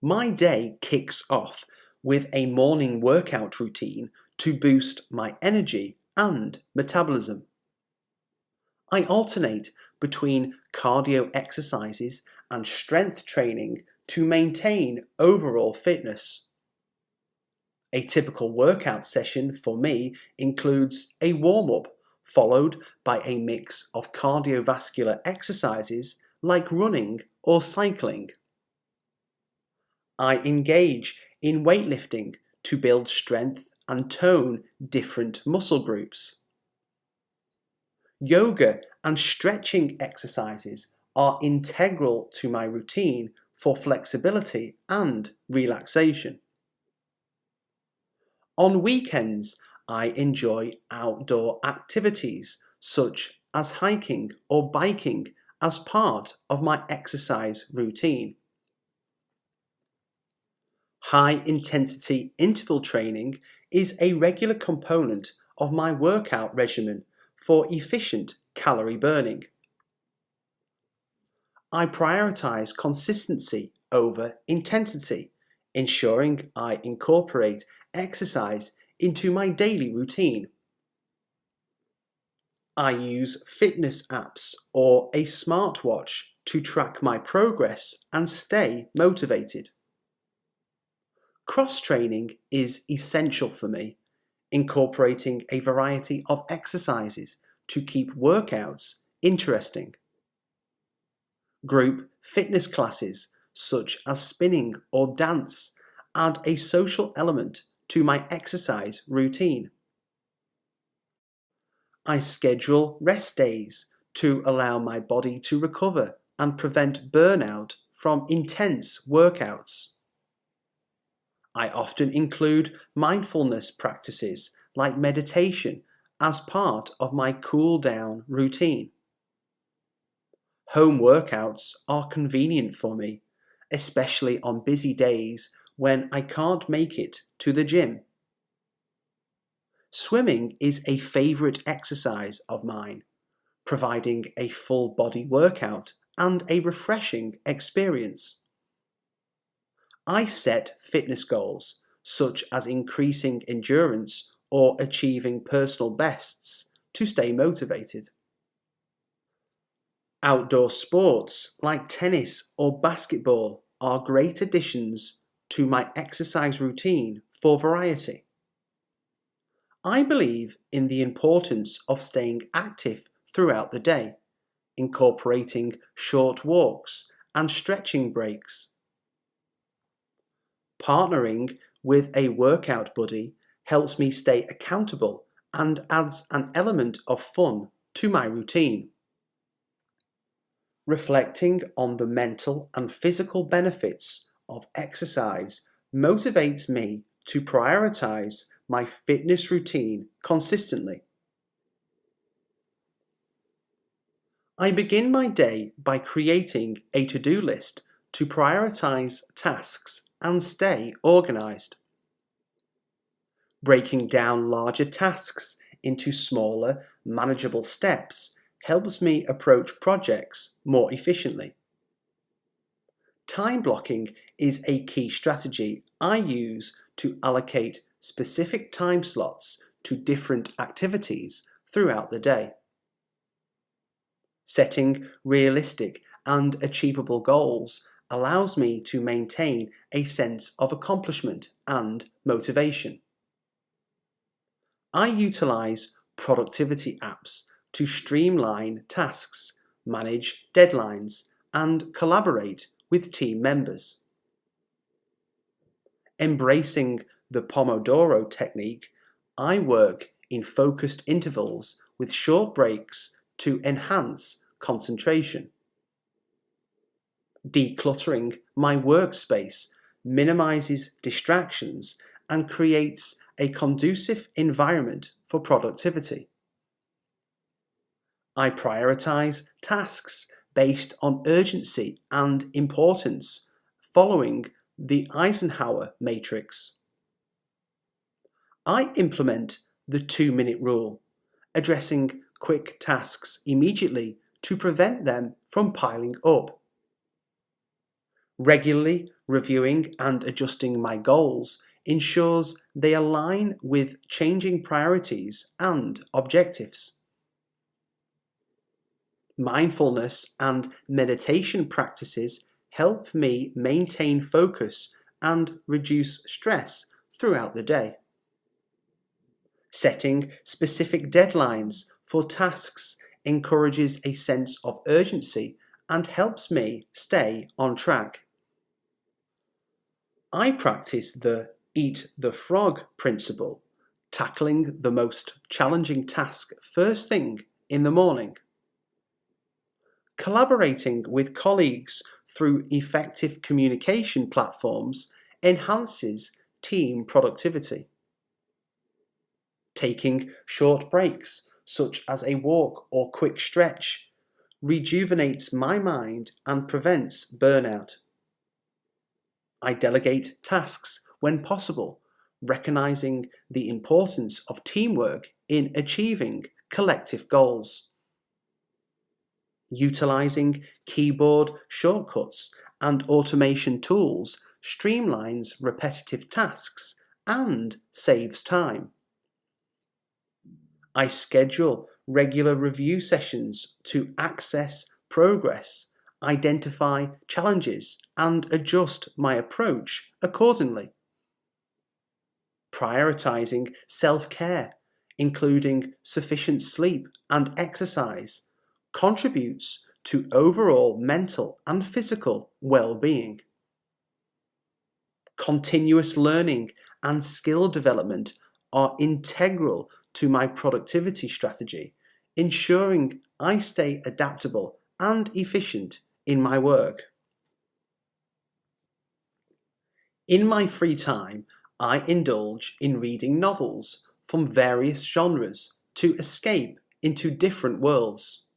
My day kicks off with a morning workout routine to boost my energy and metabolism. I alternate between cardio exercises and strength training to maintain overall fitness. A typical workout session for me includes a warm-up followed by a mix of cardiovascular exercises like running or cycling. I engage in weightlifting to build strength and tone different muscle groups. Yoga and stretching exercises are integral to my routine for flexibility and relaxation. On weekends, I enjoy outdoor activities such as hiking or biking as part of my exercise routine. High intensity interval training is a regular component of my workout regimen for efficient calorie burning. I prioritize consistency over intensity, ensuring I incorporate exercise into my daily routine. I use fitness apps or a smartwatch to track my progress and stay motivated. Cross-training is essential for me, incorporating a variety of exercises to keep workouts interesting. Group fitness classes, such as spinning or dance, add a social element to my exercise routine. I schedule rest days to allow my body to recover and prevent burnout from intense workouts. I often include mindfulness practices like meditation as part of my cool down routine. Home workouts are convenient for me, especially on busy days when I can't make it to the gym. Swimming is a favourite exercise of mine, providing a full body workout and a refreshing experience. I set fitness goals, such as increasing endurance or achieving personal bests, to stay motivated. Outdoor sports like tennis or basketball are great additions to my exercise routine for variety. I believe in the importance of staying active throughout the day, incorporating short walks and stretching breaks. Partnering with a workout buddy helps me stay accountable and adds an element of fun to my routine. Reflecting on the mental and physical benefits of exercise motivates me to prioritize my fitness routine consistently. I begin my day by creating a to-do list to prioritize tasks and stay organized. Breaking down larger tasks into smaller, manageable steps helps me approach projects more efficiently. Time blocking is a key strategy I use to allocate specific time slots to different activities throughout the day. Setting realistic and achievable goals allows me to maintain a sense of accomplishment and motivation. I utilize productivity apps to streamline tasks, manage deadlines, and collaborate with team members. Embracing the Pomodoro technique, I work in focused intervals with short breaks to enhance concentration. Decluttering my workspace minimizes distractions and creates a conducive environment for productivity. I prioritize tasks based on urgency and importance, following the Eisenhower matrix. I implement the 2-minute rule, addressing quick tasks immediately to prevent them from piling up. Regularly reviewing and adjusting my goals ensures they align with changing priorities and objectives. Mindfulness and meditation practices help me maintain focus and reduce stress throughout the day. Setting specific deadlines for tasks encourages a sense of urgency and helps me stay on track. I practice the eat the frog principle, tackling the most challenging task first thing in the morning. Collaborating with colleagues through effective communication platforms enhances team productivity. Taking short breaks, such as a walk or quick stretch, rejuvenates my mind and prevents burnout. I delegate tasks when possible, recognizing the importance of teamwork in achieving collective goals. Utilizing keyboard shortcuts and automation tools streamlines repetitive tasks and saves time. I schedule regular review sessions to access progress, identify challenges, and adjust my approach accordingly. Prioritizing self-care, including sufficient sleep and exercise, contributes to overall mental and physical well-being. Continuous learning and skill development are integral to my productivity strategy, ensuring I stay adaptable and efficient in my work. In my free time, I indulge in reading novels from various genres to escape into different worlds.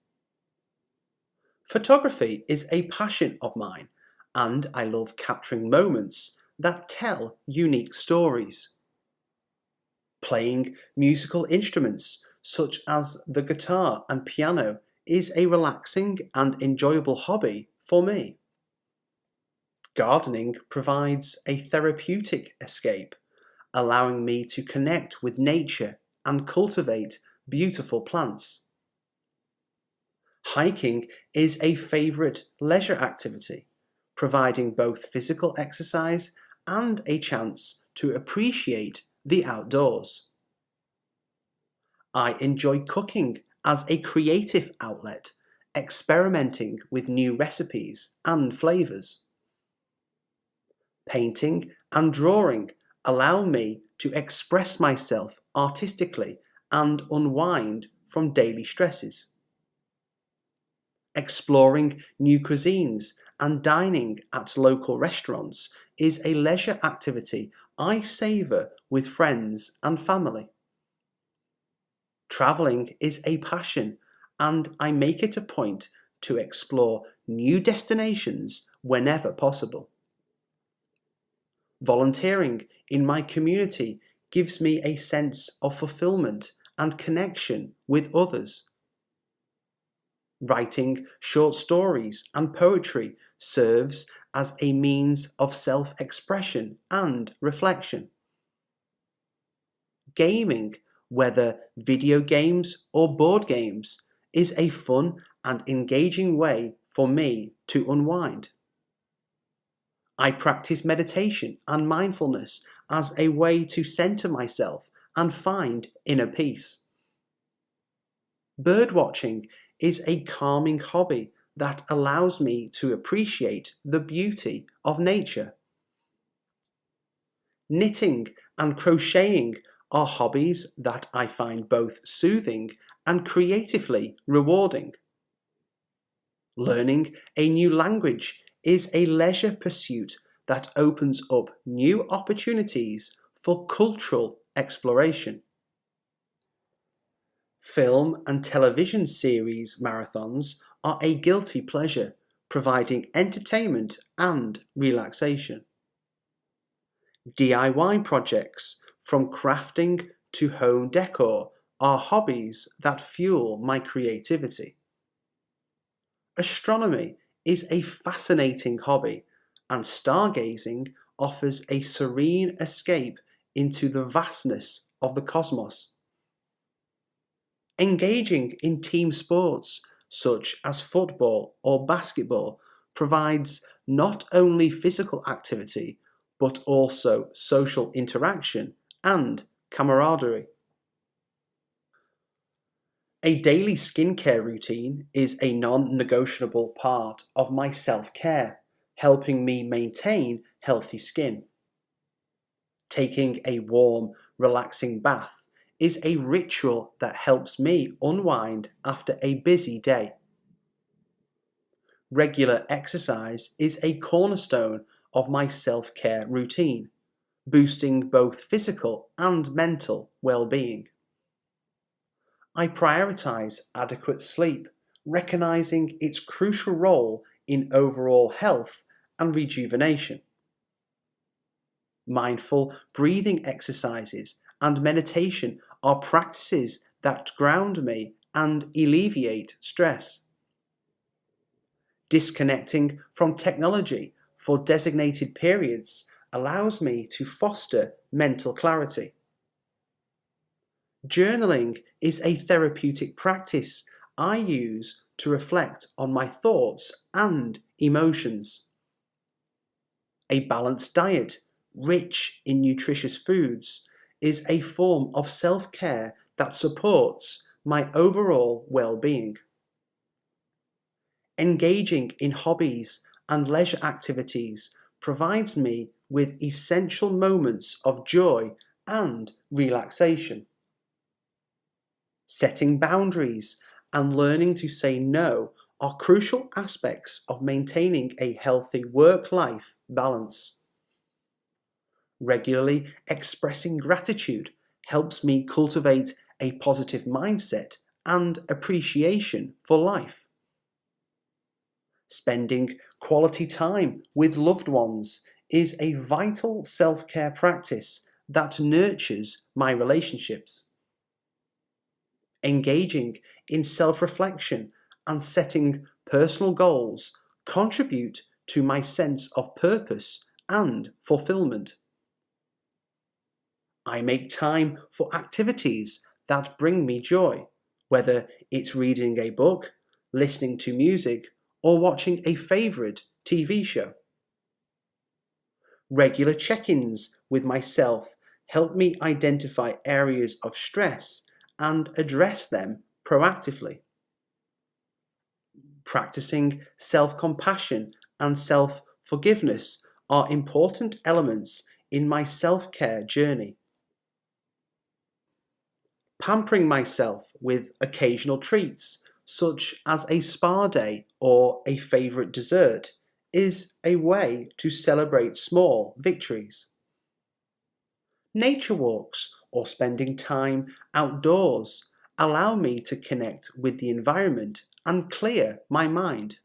Photography is a passion of mine, and I love capturing moments that tell unique stories. Playing musical instruments such as the guitar and piano is a relaxing and enjoyable hobby for me. Gardening provides a therapeutic escape, allowing me to connect with nature and cultivate beautiful plants. Hiking is a favourite leisure activity, providing both physical exercise and a chance to appreciate the outdoors. I enjoy cooking as a creative outlet, experimenting with new recipes and flavours. Painting and drawing allow me to express myself artistically and unwind from daily stresses. Exploring new cuisines and dining at local restaurants is a leisure activity I savour with friends and family. Travelling is a passion, and I make it a point to explore new destinations whenever possible. Volunteering in my community gives me a sense of fulfillment and connection with others. Writing short stories and poetry serves as a means of self-expression and reflection. Gaming, whether video games or board games, is a fun and engaging way for me to unwind. I practice meditation and mindfulness as a way to center myself and find inner peace. Birdwatching is a calming hobby that allows me to appreciate the beauty of nature. Knitting and crocheting are hobbies that I find both soothing and creatively rewarding. Learning a new language is a leisure pursuit that opens up new opportunities for cultural exploration. Film and television series marathons are a guilty pleasure, providing entertainment and relaxation. DIY projects, from crafting to home decor, are hobbies that fuel my creativity. Astronomy is a fascinating hobby, and stargazing offers a serene escape into the vastness of the cosmos. Engaging in team sports, such as football or basketball, provides not only physical activity, but also social interaction and camaraderie. A daily skincare routine is a non-negotiable part of my self-care, helping me maintain healthy skin. Taking a warm, relaxing bath is a ritual that helps me unwind after a busy day. Regular exercise is a cornerstone of my self-care routine, boosting both physical and mental well-being. I prioritize adequate sleep, recognizing its crucial role in overall health and rejuvenation. Mindful breathing exercises and meditation are practices that ground me and alleviate stress. Disconnecting from technology for designated periods allows me to foster mental clarity. Journaling is a therapeutic practice I use to reflect on my thoughts and emotions. A balanced diet, rich in nutritious foods, is a form of self-care that supports my overall well-being. Engaging in hobbies and leisure activities provides me with essential moments of joy and relaxation. Setting boundaries and learning to say no are crucial aspects of maintaining a healthy work-life balance. Regularly expressing gratitude helps me cultivate a positive mindset and appreciation for life. Spending quality time with loved ones is a vital self-care practice that nurtures my relationships. Engaging in self-reflection and setting personal goals contribute to my sense of purpose and fulfillment. I make time for activities that bring me joy, whether it's reading a book, listening to music, or watching a favourite TV show. Regular check-ins with myself help me identify areas of stress and address them proactively. Practicing self-compassion and self-forgiveness are important elements in my self-care journey. Pampering myself with occasional treats, such as a spa day or a favourite dessert, is a way to celebrate small victories. Nature walks or spending time outdoors allow me to connect with the environment and clear my mind.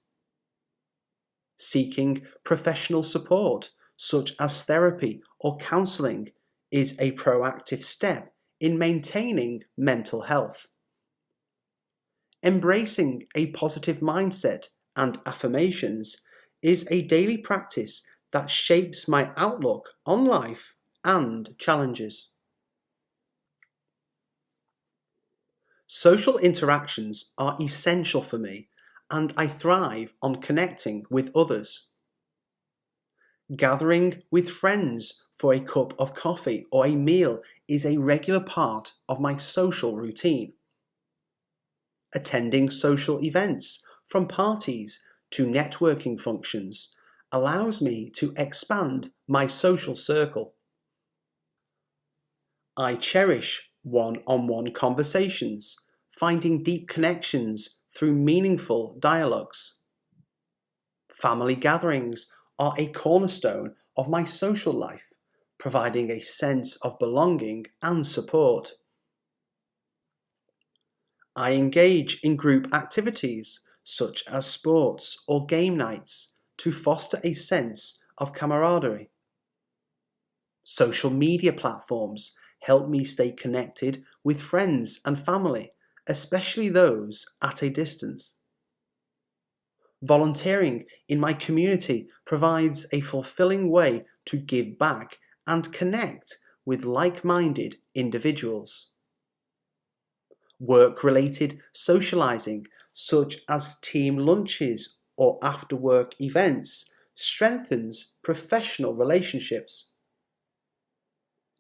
Seeking professional support, such as therapy or counselling, is a proactive step in maintaining mental health. Embracing a positive mindset and affirmations is a daily practice that shapes my outlook on life and challenges. Social interactions are essential for me, and I thrive on connecting with others. Gathering with friends for a cup of coffee or a meal is a regular part of my social routine. Attending social events, from parties to networking functions, allows me to expand my social circle. I cherish one-on-one conversations, finding deep connections through meaningful dialogues. Family gatherings are a cornerstone of my social life, providing a sense of belonging and support. I engage in group activities such as sports or game nights to foster a sense of camaraderie. Social media platforms help me stay connected with friends and family, especially those at a distance. Volunteering in my community provides a fulfilling way to give back and connect with like-minded individuals. Work-related socializing, such as team lunches or after-work events, strengthens professional relationships.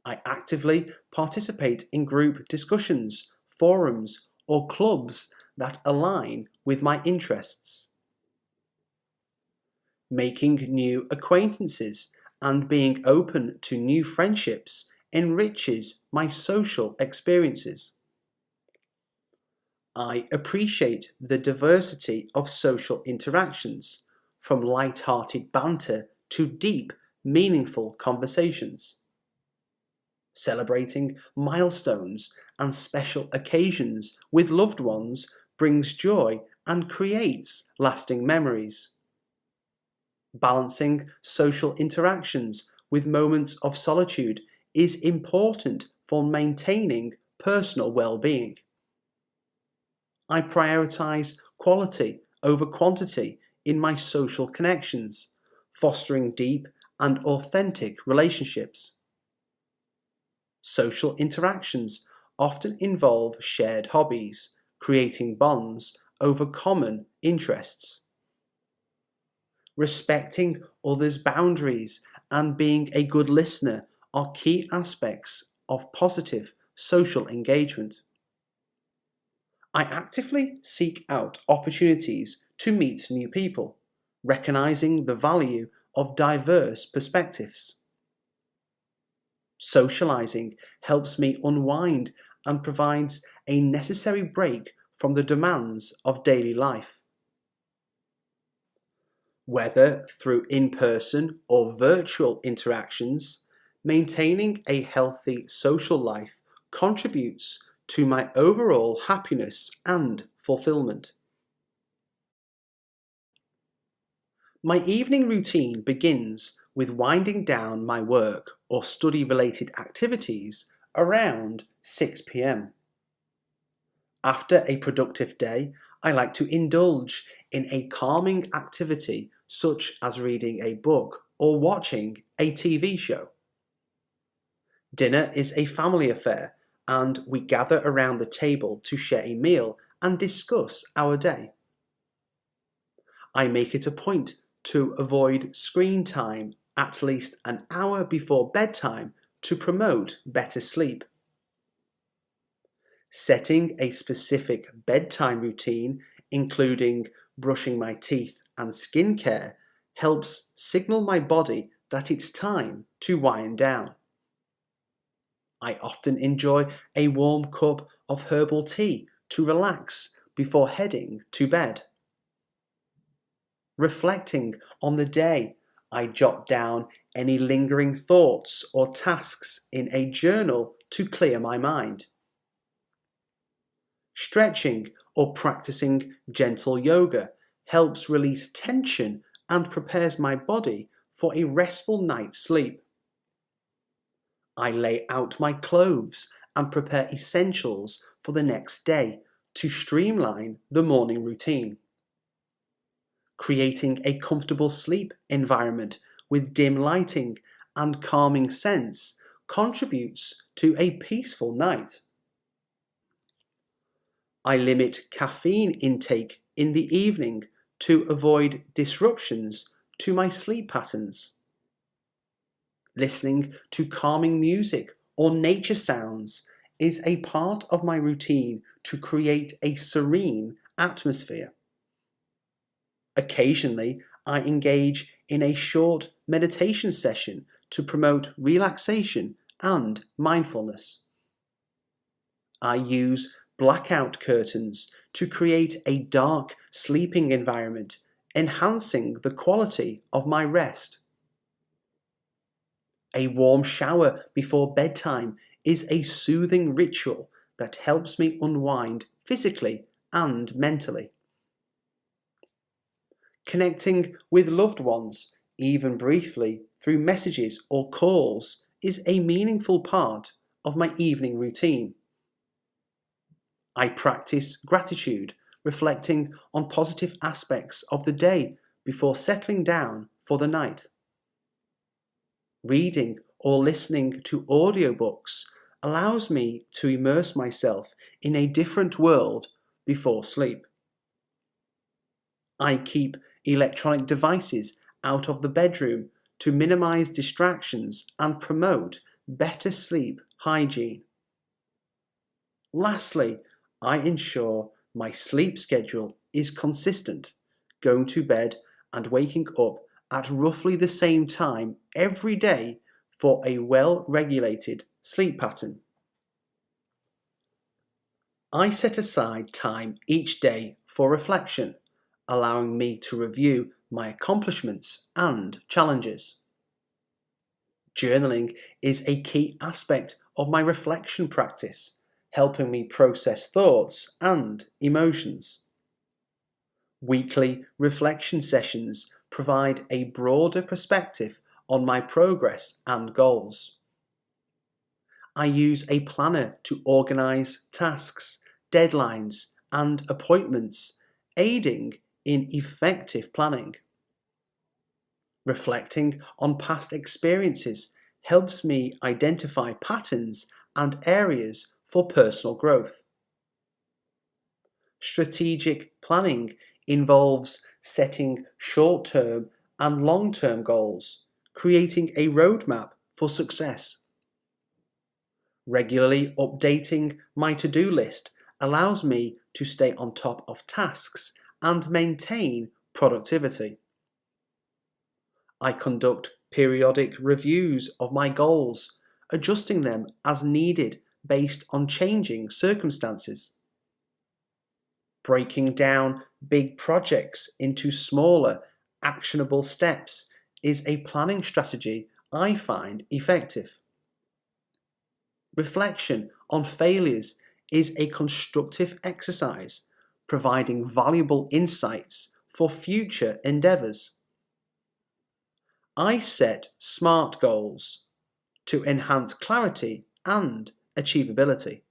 I actively participate in group discussions, forums, or clubs that align with my interests. Making new acquaintances and being open to new friendships enriches my social experiences. I appreciate the diversity of social interactions, from light-hearted banter to deep, meaningful conversations. Celebrating milestones and special occasions with loved ones brings joy and creates lasting memories. Balancing social interactions with moments of solitude is important for maintaining personal well-being. I prioritize quality over quantity in my social connections, fostering deep and authentic relationships. Social interactions often involve shared hobbies, creating bonds over common interests. Respecting others' boundaries and being a good listener are key aspects of positive social engagement. I actively seek out opportunities to meet new people, recognizing the value of diverse perspectives. Socializing helps me unwind and provides a necessary break from the demands of daily life. Whether through in-person or virtual interactions, maintaining a healthy social life contributes to my overall happiness and fulfillment. My evening routine begins with winding down my work or study-related activities around 6 p.m. After a productive day, I like to indulge in a calming activity such as reading a book or watching a TV show. Dinner is a family affair, and we gather around the table to share a meal and discuss our day. I make it a point to avoid screen time at least an hour before bedtime to promote better sleep. Setting a specific bedtime routine, including brushing my teeth and skincare, helps signal my body that it's time to wind down. I often enjoy a warm cup of herbal tea to relax before heading to bed. Reflecting on the day, I jot down any lingering thoughts or tasks in a journal to clear my mind. Stretching or practicing gentle yoga helps release tension and prepares my body for a restful night's sleep. I lay out my clothes and prepare essentials for the next day to streamline the morning routine. Creating a comfortable sleep environment with dim lighting and calming scents contributes to a peaceful night. I limit caffeine intake in the evening to avoid disruptions to my sleep patterns. Listening to calming music or nature sounds is a part of my routine to create a serene atmosphere. Occasionally, I engage in a short meditation session to promote relaxation and mindfulness. I use blackout curtains to create a dark sleeping environment, enhancing the quality of my rest. A warm shower before bedtime is a soothing ritual that helps me unwind physically and mentally. Connecting with loved ones, even briefly, through messages or calls, is a meaningful part of my evening routine. I practice gratitude, reflecting on positive aspects of the day before settling down for the night. Reading or listening to audiobooks allows me to immerse myself in a different world before sleep. I keep electronic devices out of the bedroom to minimize distractions and promote better sleep hygiene. Lastly, I ensure my sleep schedule is consistent, going to bed and waking up at roughly the same time every day for a well-regulated sleep pattern. I set aside time each day for reflection, allowing me to review my accomplishments and challenges. Journaling is a key aspect of my reflection practice, helping me process thoughts and emotions. Weekly reflection sessions provide a broader perspective on my progress and goals. I use a planner to organize tasks, deadlines, and appointments, aiding in effective planning. Reflecting on past experiences helps me identify patterns and areas for personal growth. Strategic planning involves setting short-term and long-term goals, creating a roadmap for success. Regularly updating my to-do list allows me to stay on top of tasks and maintain productivity. I conduct periodic reviews of my goals, adjusting them as needed based on changing circumstances. Breaking down big projects into smaller, actionable steps is a planning strategy I find effective. Reflection on failures is a constructive exercise, providing valuable insights for future endeavours. I set SMART goals to enhance clarity and achievability.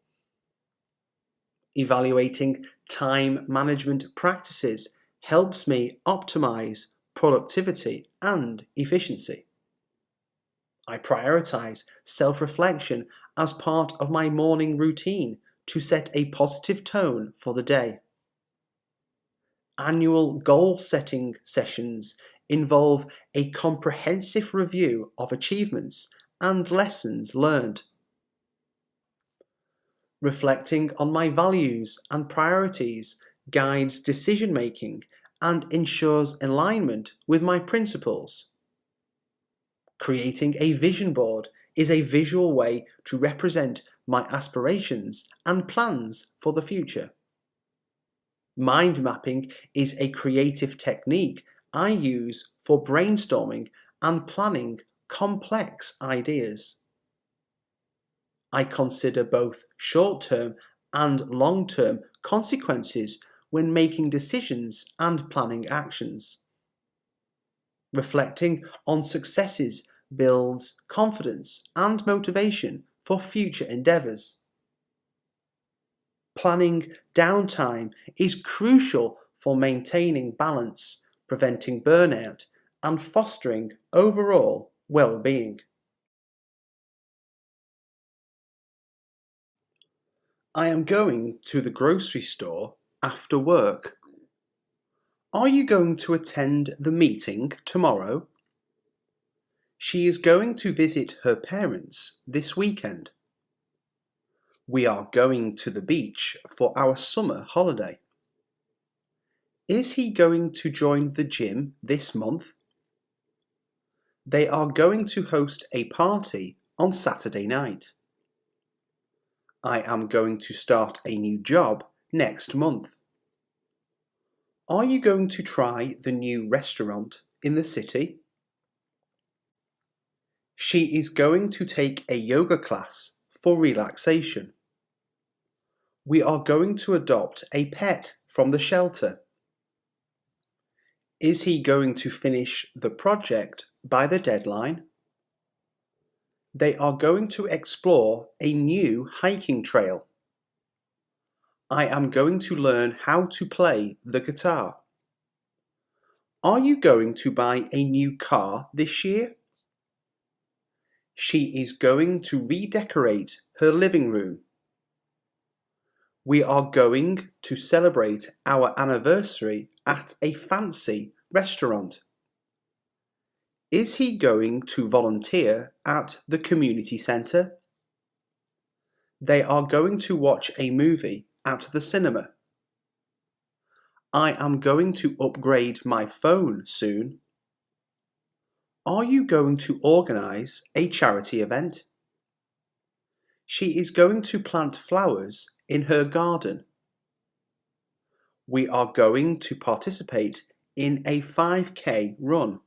Evaluating time management practices helps me optimize productivity and efficiency. I prioritize self-reflection as part of my morning routine to set a positive tone for the day. Annual goal-setting sessions involve a comprehensive review of achievements and lessons learned. Reflecting on my values and priorities guides decision-making and ensures alignment with my principles. Creating a vision board is a visual way to represent my aspirations and plans for the future. Mind mapping is a creative technique I use for brainstorming and planning complex ideas. I consider both short-term and long-term consequences when making decisions and planning actions. Reflecting on successes builds confidence and motivation for future endeavours. Planning downtime is crucial for maintaining balance, preventing burnout, and fostering overall well-being. I am going to the grocery store after work. Are you going to attend the meeting tomorrow? She is going to visit her parents this weekend. We are going to the beach for our summer holiday. Is he going to join the gym this month? They are going to host a party on Saturday night. I am going to start a new job next month. Are you going to try the new restaurant in the city? She is going to take a yoga class for relaxation. We are going to adopt a pet from the shelter. Is he going to finish the project by the deadline? They are going to explore a new hiking trail. I am going to learn how to play the guitar. Are you going to buy a new car this year? She is going to redecorate her living room. We are going to celebrate our anniversary at a fancy restaurant. Is he going to volunteer at the community centre? They are going to watch a movie at the cinema. I am going to upgrade my phone soon. Are you going to organise a charity event? She is going to plant flowers in her garden. We are going to participate in a 5K run.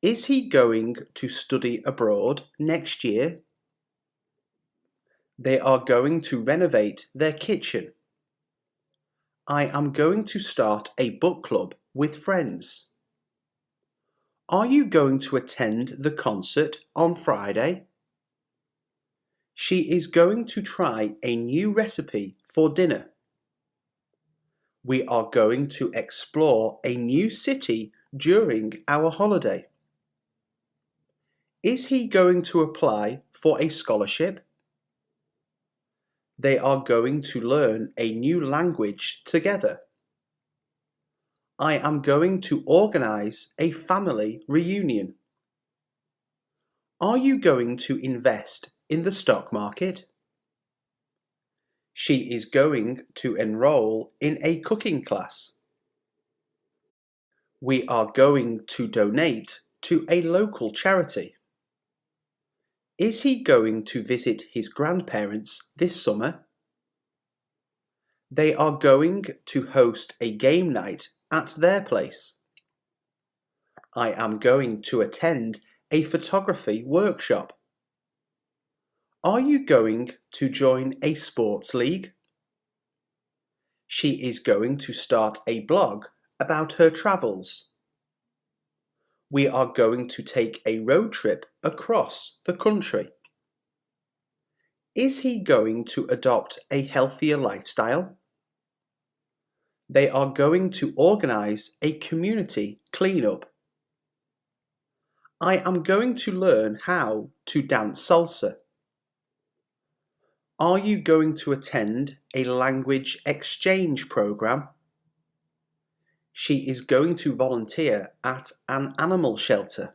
Is he going to study abroad next year? They are going to renovate their kitchen. I am going to start a book club with friends. Are you going to attend the concert on Friday? She is going to try a new recipe for dinner. We are going to explore a new city during our holiday. Is he going to apply for a scholarship? They are going to learn a new language together. I am going to organise a family reunion. Are you going to invest in the stock market? She is going to enroll in a cooking class. We are going to donate to a local charity. Is he going to visit his grandparents this summer? They are going to host a game night at their place. I am going to attend a photography workshop. Are you going to join a sports league? She is going to start a blog about her travels. We are going to take a road trip across the country. Is he going to adopt a healthier lifestyle? They are going to organise a community cleanup. I am going to learn how to dance salsa. Are you going to attend a language exchange program? She is going to volunteer at an animal shelter.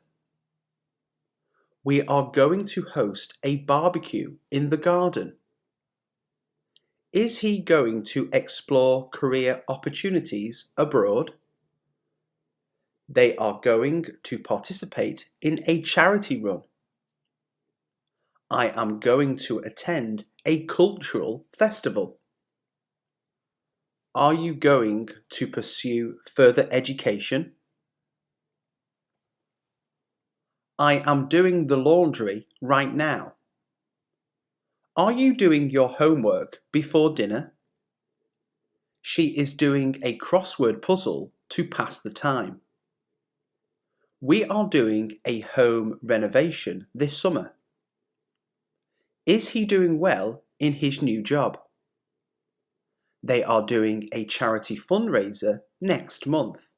We are going to host a barbecue in the garden. Is he going to explore career opportunities abroad? They are going to participate in a charity run. I am going to attend a cultural festival. Are you going to pursue further education? I am doing the laundry right now. Are you doing your homework before dinner? She is doing a crossword puzzle to pass the time. We are doing a home renovation this summer. Is he doing well in his new job? They are doing a charity fundraiser next month.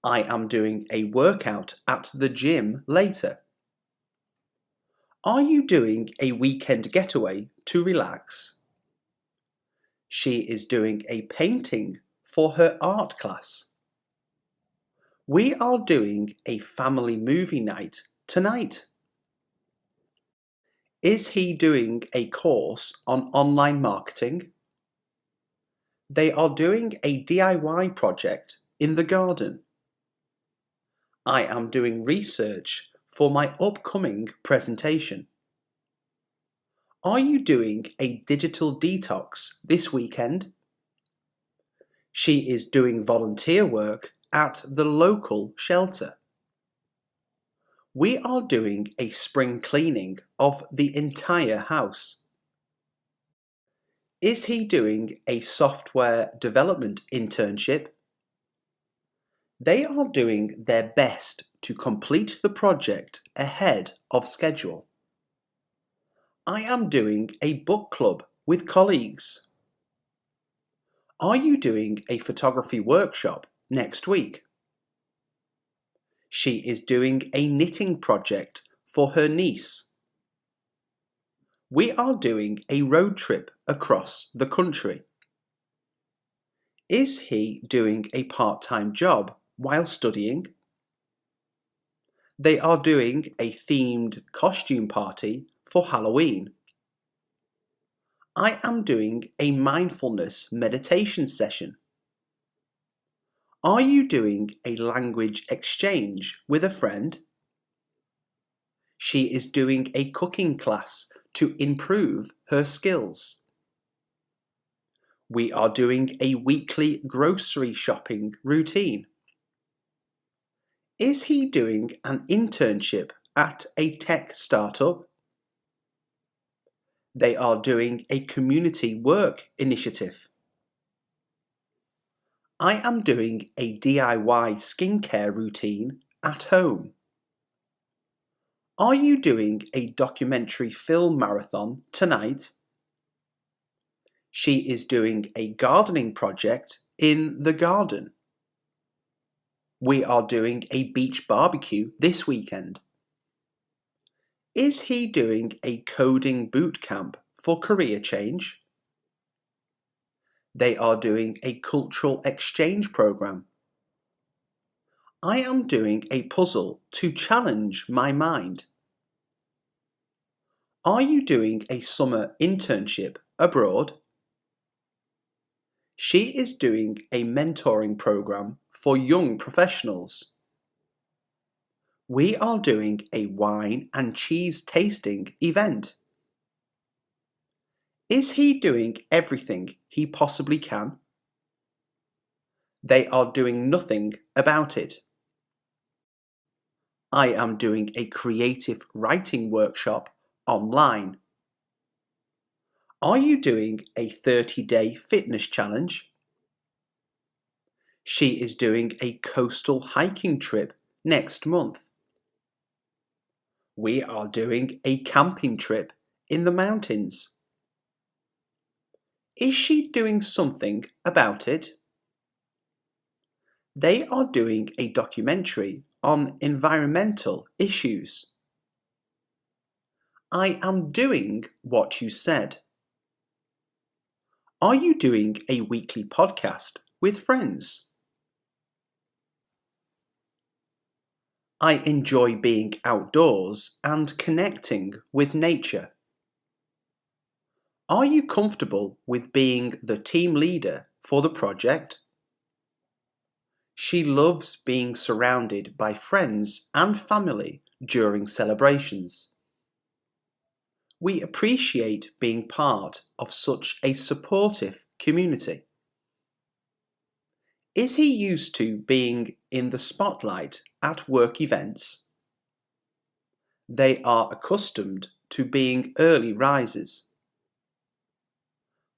I am doing a workout at the gym later. Are you doing a weekend getaway to relax? She is doing a painting for her art class. We are doing a family movie night tonight. Is he doing a course on online marketing? They are doing a DIY project in the garden. I am doing research for my upcoming presentation. Are you doing a digital detox this weekend? She is doing volunteer work at the local shelter. We are doing a spring cleaning of the entire house. Is he doing a software development internship? They are doing their best to complete the project ahead of schedule. I am doing a book club with colleagues. Are you doing a photography workshop next week? She is doing a knitting project for her niece. We are doing a road trip across the country. Is he doing a part-time job while studying? They are doing a themed costume party for Halloween. I am doing a mindfulness meditation session. Are you doing a language exchange with a friend? She is doing a cooking class to improve her skills. We are doing a weekly grocery shopping routine. Is he doing an internship at a tech startup? They are doing a community work initiative. I am doing a DIY skincare routine at home. Are you doing a documentary film marathon tonight? She is doing a gardening project in the garden. We are doing a beach barbecue this weekend. Is he doing a coding boot camp for career change? They are doing a cultural exchange program. I am doing a puzzle to challenge my mind. Are you doing a summer internship abroad? She is doing a mentoring program for young professionals. We are doing a wine and cheese tasting event. Is he doing everything he possibly can? They are doing nothing about it. I am doing a creative writing workshop online. Are you doing a 30-day fitness challenge? She is doing a coastal hiking trip next month. We are doing a camping trip in the mountains. Is she doing something about it? They are doing a documentary on environmental issues. I am doing what you said. Are you doing a weekly podcast with friends? I enjoy being outdoors and connecting with nature. Are you comfortable with being the team leader for the project? She loves being surrounded by friends and family during celebrations. We appreciate being part of such a supportive community. Is he used to being in the spotlight at work events? They are accustomed to being early risers.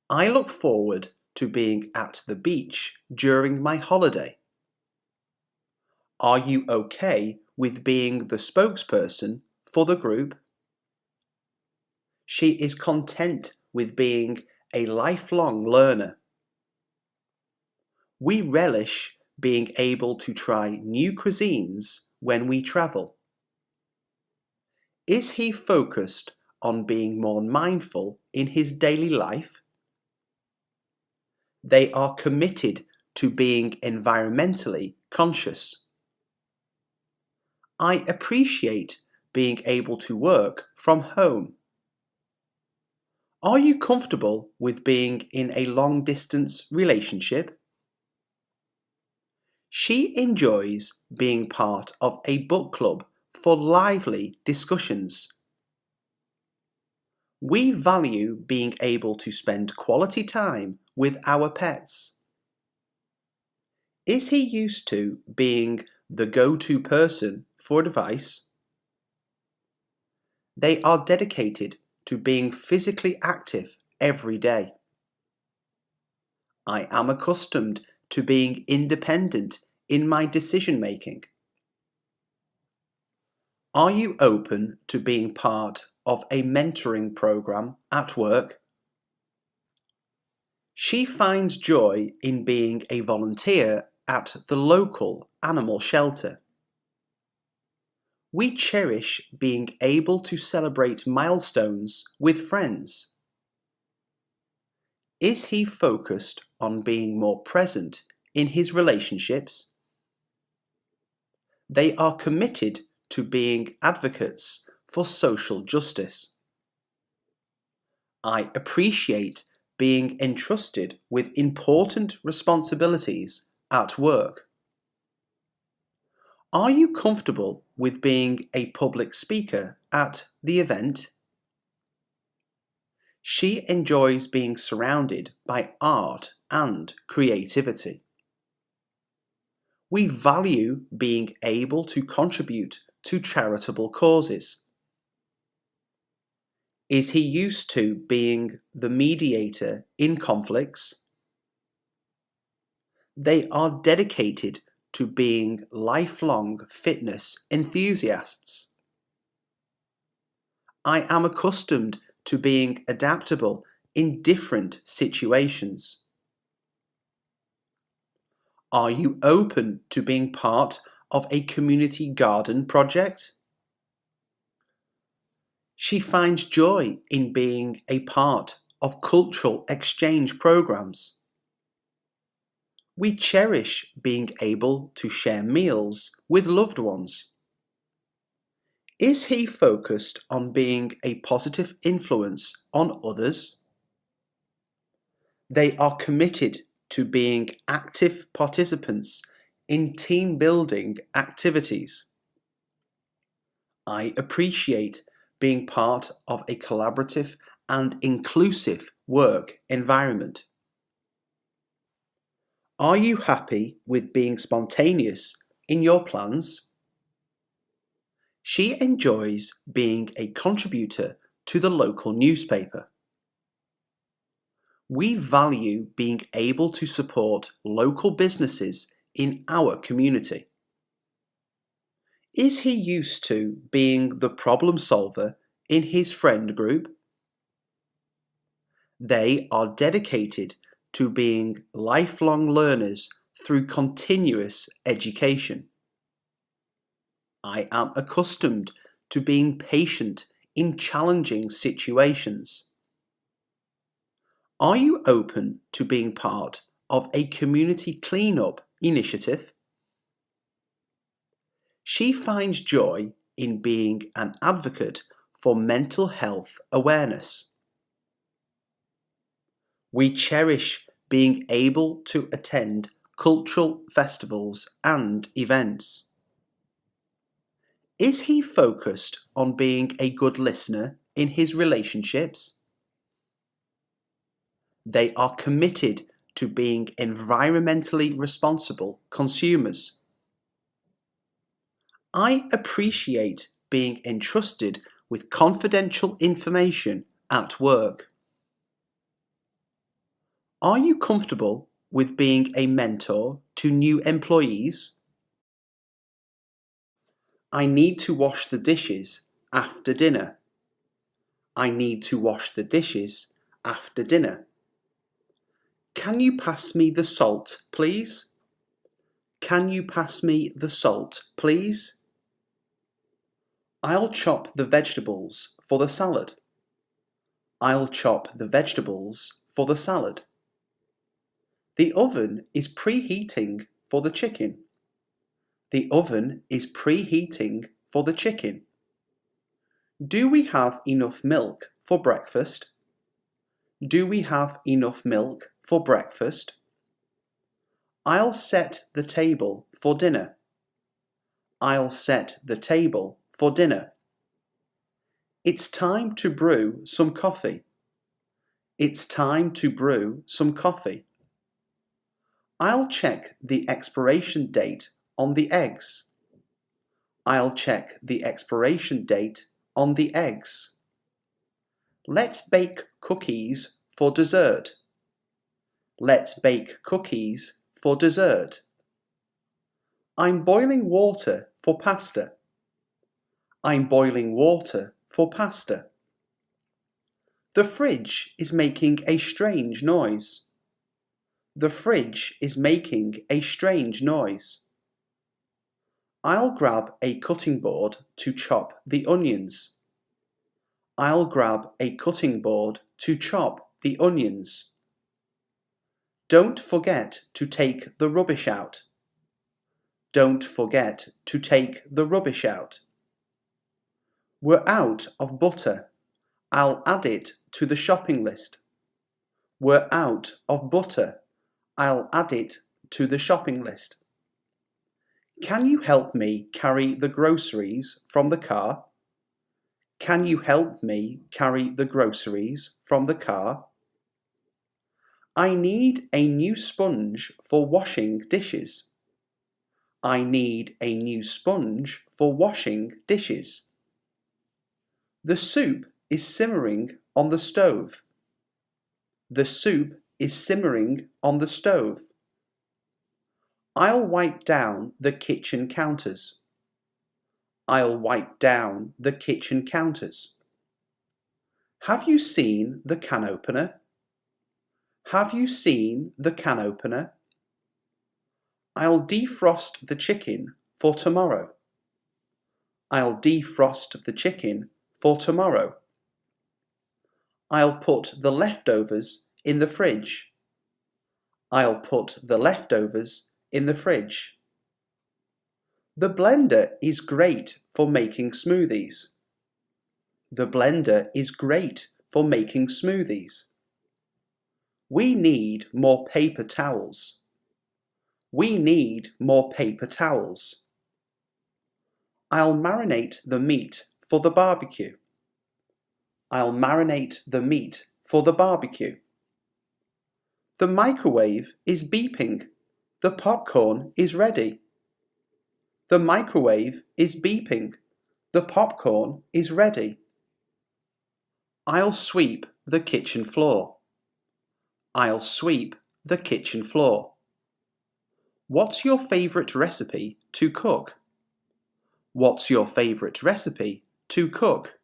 I look forward to being at the beach during my holiday. Are you okay with being the spokesperson for the group? She is content with being a lifelong learner. We relish being able to try new cuisines when we travel. Is he focused on being more mindful in his daily life? They are committed to being environmentally conscious. I appreciate being able to work from home. Are you comfortable with being in a long-distance relationship? She enjoys being part of a book club for lively discussions. We value being able to spend quality time with our pets. Is he used to being the go-to person for advice? They are dedicated to being physically active every day. I am accustomed to being independent in my decision making. Are you open to being part of a mentoring program at work? She finds joy in being a volunteer at the local animal shelter. We cherish being able to celebrate milestones with friends. Is he focused on being more present in his relationships? They are committed to being advocates for social justice. I appreciate being entrusted with important responsibilities at work. Are you comfortable with being a public speaker at the event? She enjoys being surrounded by art and creativity. We value being able to contribute to charitable causes. Is he used to being the mediator in conflicts? They are dedicated to being lifelong fitness enthusiasts. I am accustomed to being adaptable in different situations. Are you open to being part of a community garden project? She finds joy in being a part of cultural exchange programs. We cherish being able to share meals with loved ones. Is he focused on being a positive influence on others? They are committed to being active participants in team building activities. I appreciate being part of a collaborative and inclusive work environment. Are you happy with being spontaneous in your plans? She enjoys being a contributor to the local newspaper. We value being able to support local businesses in our community. Is he used to being the problem solver in his friend group? They are dedicated to being lifelong learners through continuous education. I am accustomed to being patient in challenging situations. Are you open to being part of a community cleanup initiative? She finds joy in being an advocate for mental health awareness. We cherish being able to attend cultural festivals and events. Is he focused on being a good listener in his relationships? They are committed to being environmentally responsible consumers. I appreciate being entrusted with confidential information at work. Are you comfortable with being a mentor to new employees? I need to wash the dishes after dinner. I need to wash the dishes after dinner. Can you pass me the salt, please? Can you pass me the salt, please? I'll chop the vegetables for the salad. I'll chop the vegetables for the salad. The oven is preheating for the chicken. The oven is preheating for the chicken. Do we have enough milk for breakfast? Do we have enough milk for breakfast? I'll set the table for dinner. I'll set the table for dinner. It's time to brew some coffee. It's time to brew some coffee. I'll check the expiration date on the eggs. I'll check the expiration date on the eggs. Let's bake cookies for dessert. Let's bake cookies for dessert. I'm boiling water for pasta. I'm boiling water for pasta. The fridge is making a strange noise. The fridge is making a strange noise. I'll grab a cutting board to chop the onions. I'll grab a cutting board to chop the onions. Don't forget to take the rubbish out. Don't forget to take the rubbish out. We're out of butter. I'll add it to the shopping list. We're out of butter. I'll add it to the shopping list. Can you help me carry the groceries from the car? Can you help me carry the groceries from the car? I need a new sponge for washing dishes. I need a new sponge for washing dishes. The soup is simmering on the stove. The soup is simmering on the stove. I'll wipe down the kitchen counters. I'll wipe down the kitchen counters. Have you seen the can opener? Have you seen the can opener? I'll defrost the chicken for tomorrow. I'll defrost the chicken for tomorrow. I'll put the leftovers in the fridge. I'll put the leftovers in the fridge. The blender is great for making smoothies. The blender is great for making smoothies. We need more paper towels. We need more paper towels. I'll marinate the meat for the barbecue. I'll marinate the meat for the barbecue. The microwave is beeping. The popcorn is ready. The microwave is beeping. The popcorn is ready. I'll sweep the kitchen floor. I'll sweep the kitchen floor. What's your favourite recipe to cook? What's your favourite recipe to cook?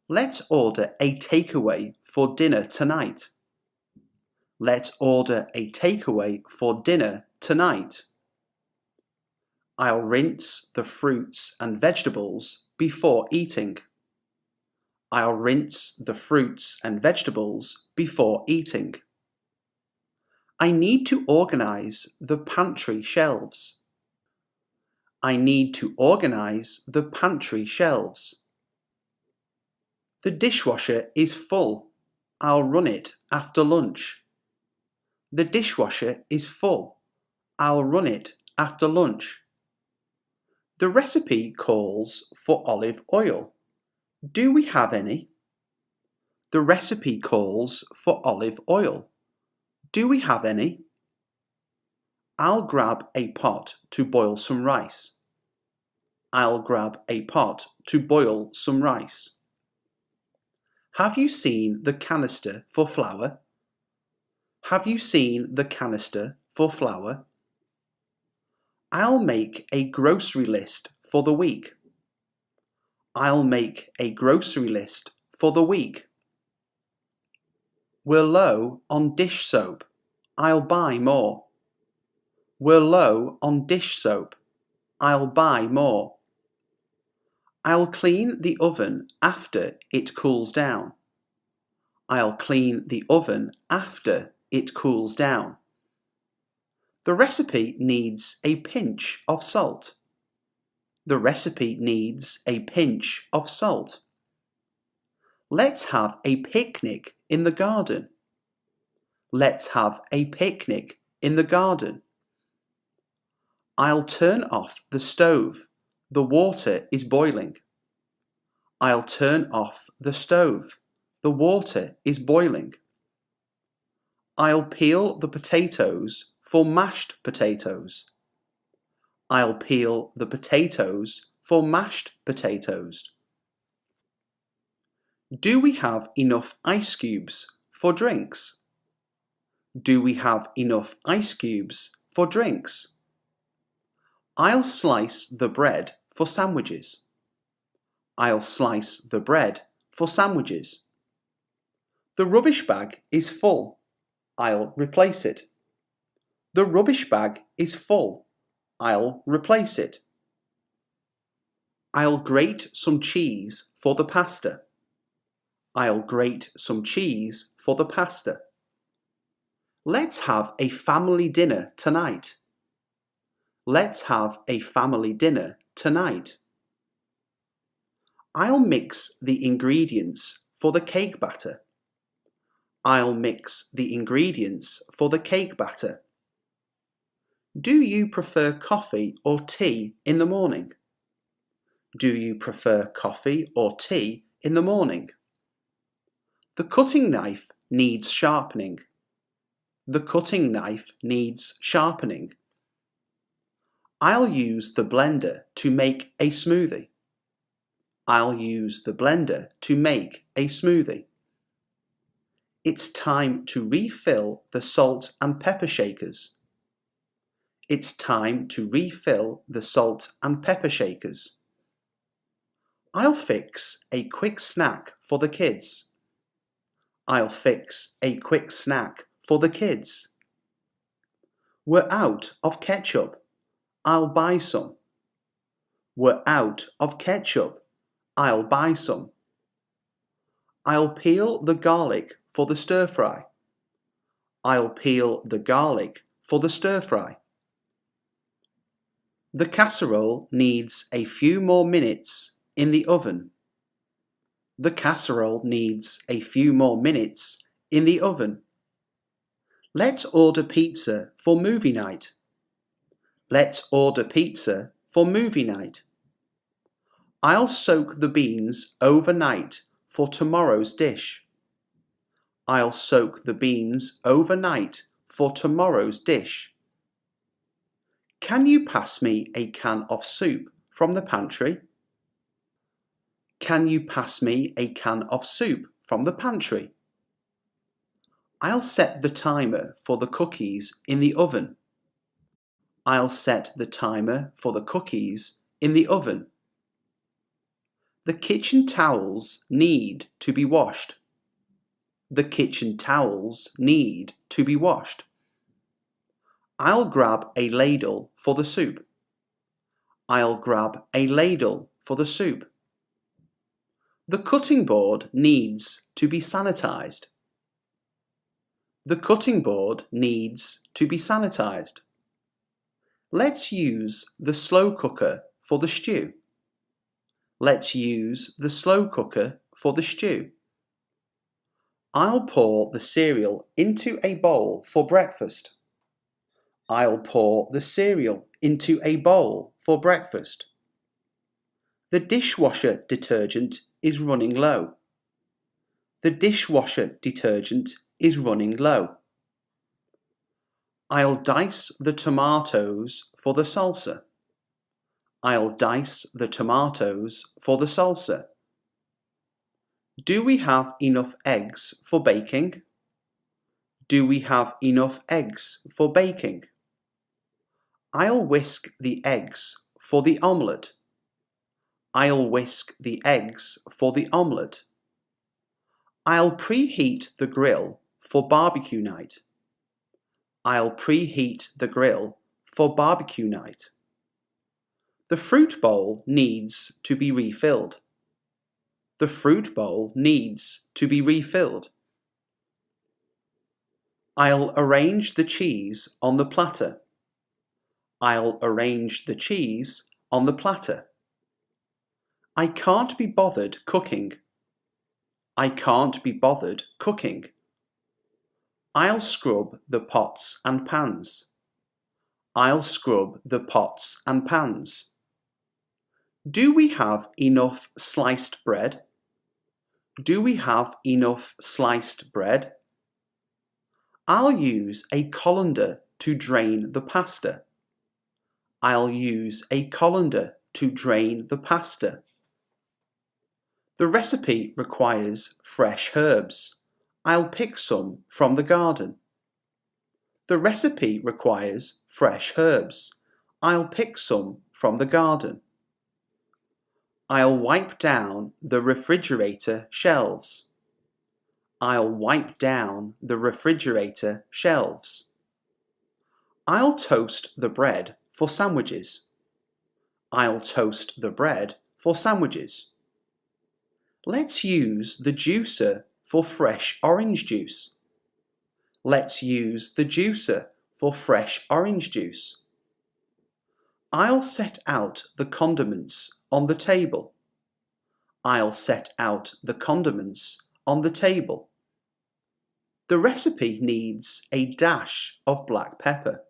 Let's order a takeaway for dinner tonight. Let's order a takeaway for dinner tonight. I'll rinse the fruits and vegetables before eating. I'll rinse the fruits and vegetables before eating. I need to organise the pantry shelves. I need to organise the pantry shelves. The dishwasher is full. I'll run it after lunch. The dishwasher is full. I'll run it after lunch. The recipe calls for olive oil. Do we have any? The recipe calls for olive oil. Do we have any? I'll grab a pot to boil some rice. I'll grab a pot to boil some rice. Have you seen the canister for flour? Have you seen the canister for flour? I'll make a grocery list for the week. I'll make a grocery list for the week. We're low on dish soap. I'll buy more. We're low on dish soap. I'll buy more. I'll clean the oven after it cools down. I'll clean the oven after it cools down. The recipe needs a pinch of salt. The recipe needs a pinch of salt. Let's have a picnic in the garden. Let's have a picnic in the garden. I'll turn off the stove. The water is boiling. I'll turn off the stove. The water is boiling. I'll peel the potatoes for mashed potatoes. I'll peel the potatoes for mashed potatoes. Do we have enough ice cubes for drinks? Do we have enough ice cubes for drinks? I'll slice the bread for sandwiches. I'll slice the bread for sandwiches. The rubbish bag is full. I'll replace it. The rubbish bag is full. I'll replace it. I'll grate some cheese for the pasta. I'll grate some cheese for the pasta. Let's have a family dinner tonight. Let's have a family dinner tonight. I'll mix the ingredients for the cake batter. I'll mix the ingredients for the cake batter. Do you prefer coffee or tea in the morning? Do you prefer coffee or tea in the morning? The cutting knife needs sharpening. The cutting knife needs sharpening. I'll use the blender to make a smoothie. I'll use the blender to make a smoothie. It's time to refill the salt and pepper shakers. It's time to refill the salt and pepper shakers. I'll fix a quick snack for the kids. I'll fix a quick snack for the kids. We're out of ketchup. I'll buy some. We're out of ketchup. I'll buy some. I'll peel the garlic for the stir fry. I'll peel the garlic for the stir fry. The casserole needs a few more minutes in the oven. The casserole needs a few more minutes in the oven. Let's order pizza for movie night. Let's order pizza for movie night. I'll soak the beans overnight for tomorrow's dish. I'll soak the beans overnight for tomorrow's dish. Can you pass me a can of soup from the pantry? Can you pass me a can of soup from the pantry? I'll set the timer for the cookies in the oven. I'll set the timer for the cookies in the oven. The kitchen towels need to be washed. The kitchen towels need to be washed. I'll grab a ladle for the soup. I'll grab a ladle for the soup. The cutting board needs to be sanitized. The cutting board needs to be sanitized. Let's use the slow cooker for the stew. Let's use the slow cooker for the stew. I'll pour the cereal into a bowl for breakfast. I'll pour the cereal into a bowl for breakfast. The dishwasher detergent is running low. The dishwasher detergent is running low. I'll dice the tomatoes for the salsa. I'll dice the tomatoes for the salsa. Do we have enough eggs for baking? Do we have enough eggs for baking? I'll whisk the eggs for the omelette. I'll whisk the eggs for the omelette. I'll preheat the grill for barbecue night. I'll preheat the grill for barbecue night. The fruit bowl needs to be refilled. The fruit bowl needs to be refilled. I'll arrange the cheese on the platter. I'll arrange the cheese on the platter. I can't be bothered cooking. I can't be bothered cooking. I'll scrub the pots and pans. I'll scrub the pots and pans. Do we have enough sliced bread? Do we have enough sliced bread? I'll use a colander to drain the pasta. I'll use a colander to drain the pasta. The recipe requires fresh herbs. I'll pick some from the garden. The recipe requires fresh herbs. I'll pick some from the garden. I'll wipe down the refrigerator shelves. I'll wipe down the refrigerator shelves. I'll toast the bread for sandwiches. I'll toast the bread for sandwiches. Let's use the juicer for fresh orange juice. Let's use the juicer for fresh orange juice. I'll set out the condiments on the table. I'll set out the condiments on the table. The recipe needs a dash of black pepper.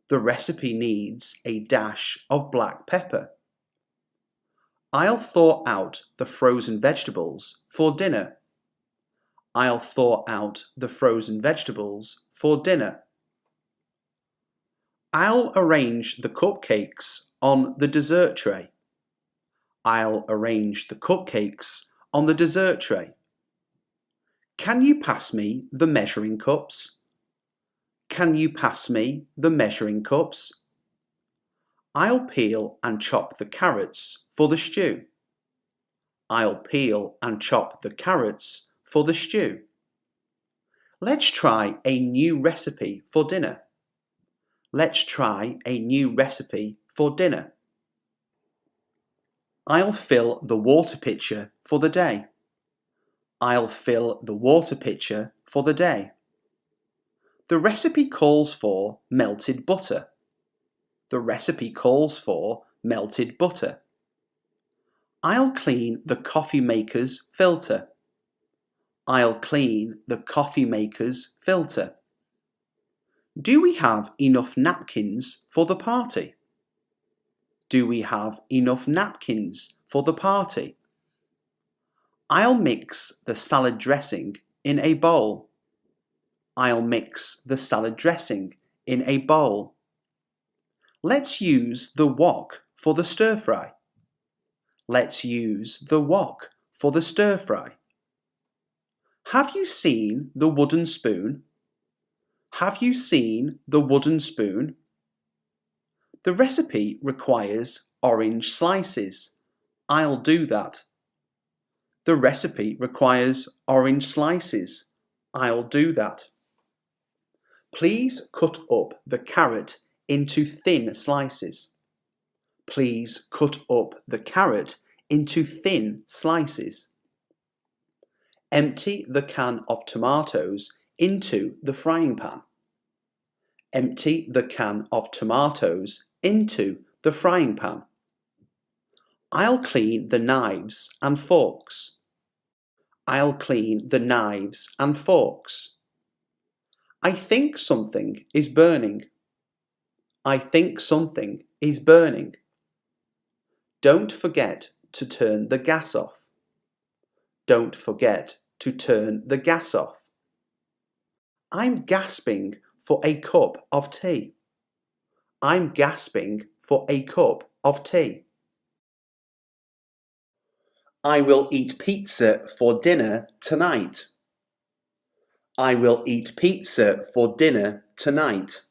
The recipe needs a dash of black pepper. I'll thaw out the frozen vegetables for dinner. I'll thaw out the frozen vegetables for dinner. I'll arrange the cupcakes on the dessert tray. I'll arrange the cupcakes on the dessert tray. Can you pass me the measuring cups? Can you pass me the measuring cups? I'll peel and chop the carrots for the stew. I'll peel and chop the carrots for the stew. Let's try a new recipe for dinner. Let's try a new recipe for dinner. I'll fill the water pitcher for the day. I'll fill the water pitcher for the day. The recipe calls for melted butter. The recipe calls for melted butter. I'll clean the coffee maker's filter. I'll clean the coffee maker's filter. Do we have enough napkins for the party? Do we have enough napkins for the party? I'll mix the salad dressing in a bowl. I'll mix the salad dressing in a bowl. Let's use the wok for the stir fry. Let's use the wok for the stir fry. Have you seen the wooden spoon? Have you seen the wooden spoon? The recipe requires orange slices. I'll do that. The recipe requires orange slices. I'll do that. Please cut up the carrot into thin slices. Please cut up the carrot into thin slices. Empty the can of tomatoes into the frying pan. Empty the can of tomatoes into the frying pan. I'll clean the knives and forks. I'll clean the knives and forks. I think something is burning. I think something is burning. Don't forget to turn the gas off. Don't forget to turn the gas off. I'm gasping for a cup of tea. I'm gasping for a cup of tea. I will eat pizza for dinner tonight. I will eat pizza for dinner tonight.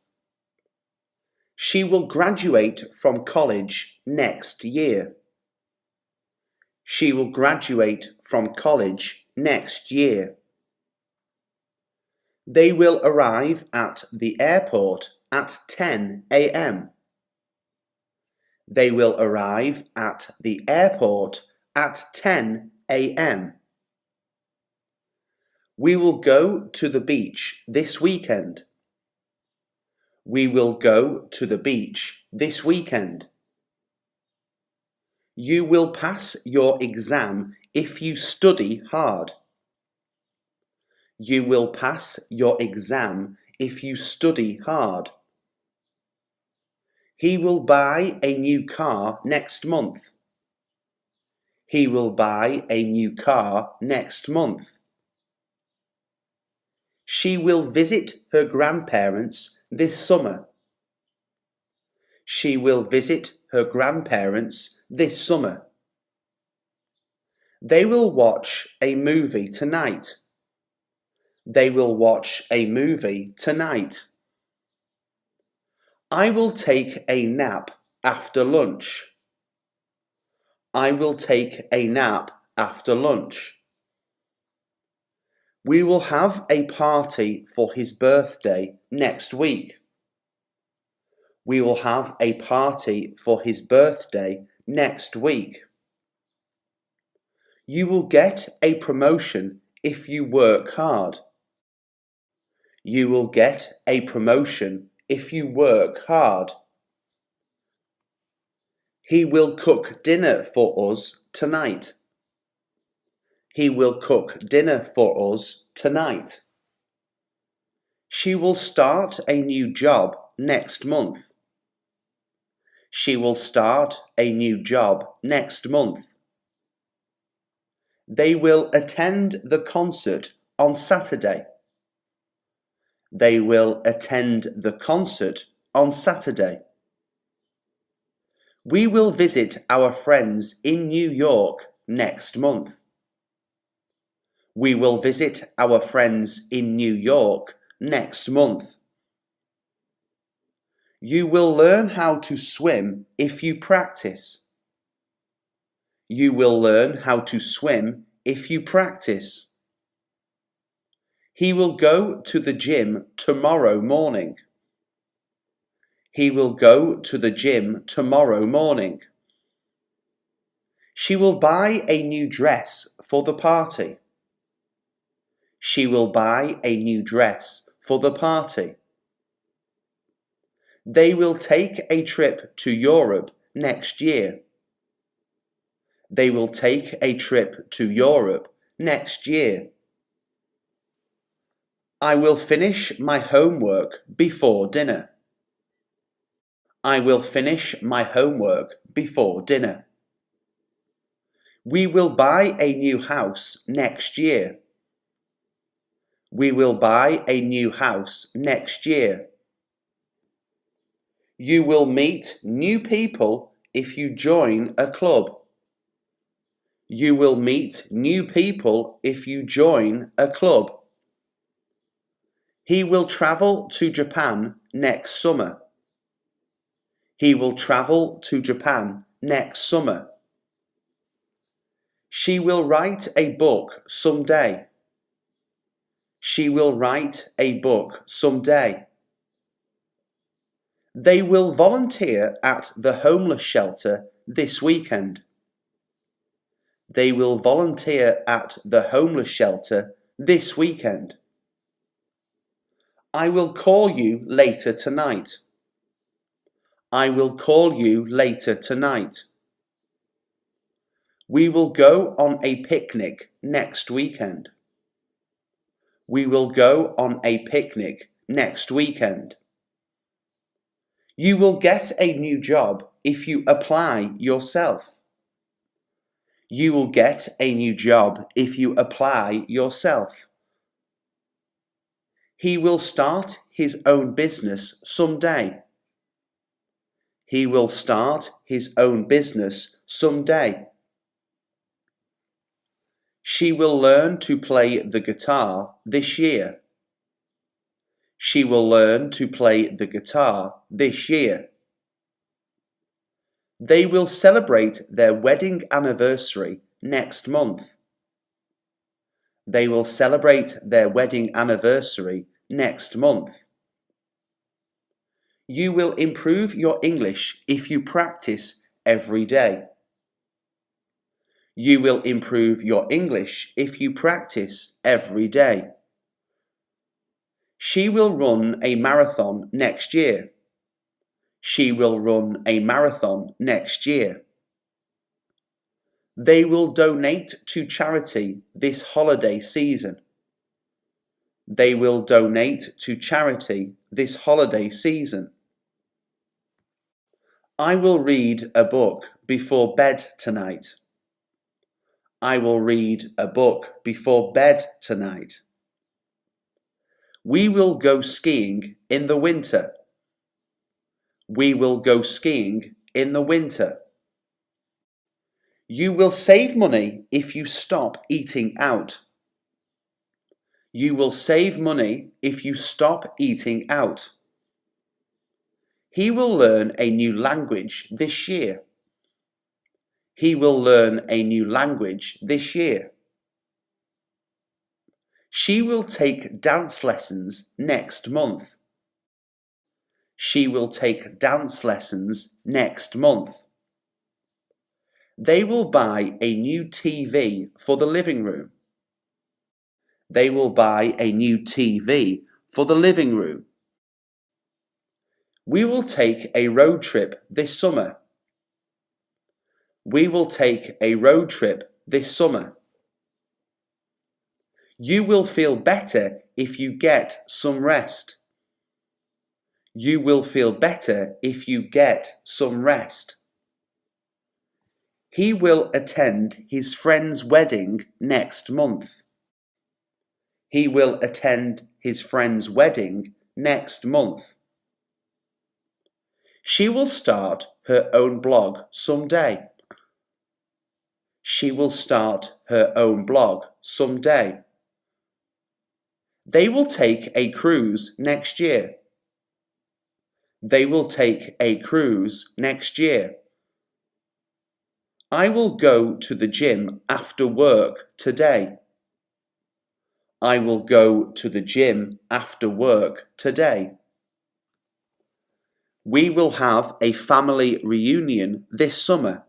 She will graduate from college next year. She will graduate from college next year. They will arrive at the airport at 10 a.m. They will arrive at the airport at 10 a.m. We will go to the beach this weekend. We will go to the beach this weekend. You will pass your exam if you study hard. You will pass your exam if you study hard. He will buy a new car next month. He will buy a new car next month. She will visit her grandparents this summer. She will visit her grandparents this summer. They will watch a movie tonight. They will watch a movie tonight. I will take a nap after lunch. I will take a nap after lunch. We will have a party for his birthday next week. We will have a party for his birthday next week. You will get a promotion if you work hard. You will get a promotion if you work hard. He will cook dinner for us tonight. He will cook dinner for us tonight. She will start a new job next month. She will start a new job next month. They will attend the concert on Saturday. They will attend the concert on Saturday. We will visit our friends in New York next month. We will visit our friends in New York next month. You will learn how to swim if you practice. You will learn how to swim if you practice. He will go to the gym tomorrow morning. He will go to the gym tomorrow morning. She will buy a new dress for the party. She will buy a new dress for the party. They will take a trip to Europe next year. They will take a trip to Europe next year. I will finish my homework before dinner. I will finish my homework before dinner. We will buy a new house next year. We will buy a new house next year. You will meet new people if you join a club. You will meet new people if you join a club. He will travel to Japan next summer. He will travel to Japan next summer. She will write a book someday. She will write a book someday. They will volunteer at the homeless shelter this weekend. They will volunteer at the homeless shelter this weekend. I will call you later tonight. I will call you later tonight. We will go on a picnic next weekend. We will go on a picnic next weekend. You will get a new job if you apply yourself. You will get a new job if you apply yourself. He will start his own business someday. He will start his own business someday. She will learn to play the guitar this year. She will learn to play the guitar this year. They will celebrate their wedding anniversary next month. They will celebrate their wedding anniversary next month. You will improve your English if you practice every day. You will improve your English if you practice every day. She will run a marathon next year. She will run a marathon next year. They will donate to charity this holiday season. They will donate to charity this holiday season. I will read a book before bed tonight. I will read a book before bed tonight. We will go skiing in the winter. We will go skiing in the winter. You will save money if you stop eating out. You will save money if you stop eating out. He will learn a new language this year. He will learn a new language this year. She will take dance lessons next month. She will take dance lessons next month. They will buy a new TV for the living room. They will buy a new TV for the living room. We will take a road trip this summer. We will take a road trip this summer. You will feel better if you get some rest. You will feel better if you get some rest. He will attend his friend's wedding next month. He will attend his friend's wedding next month. She will start her own blog someday. She will start her own blog someday. They will take a cruise next year. They will take a cruise next year. I will go to the gym after work today. I will go to the gym after work today. We will have a family reunion this summer.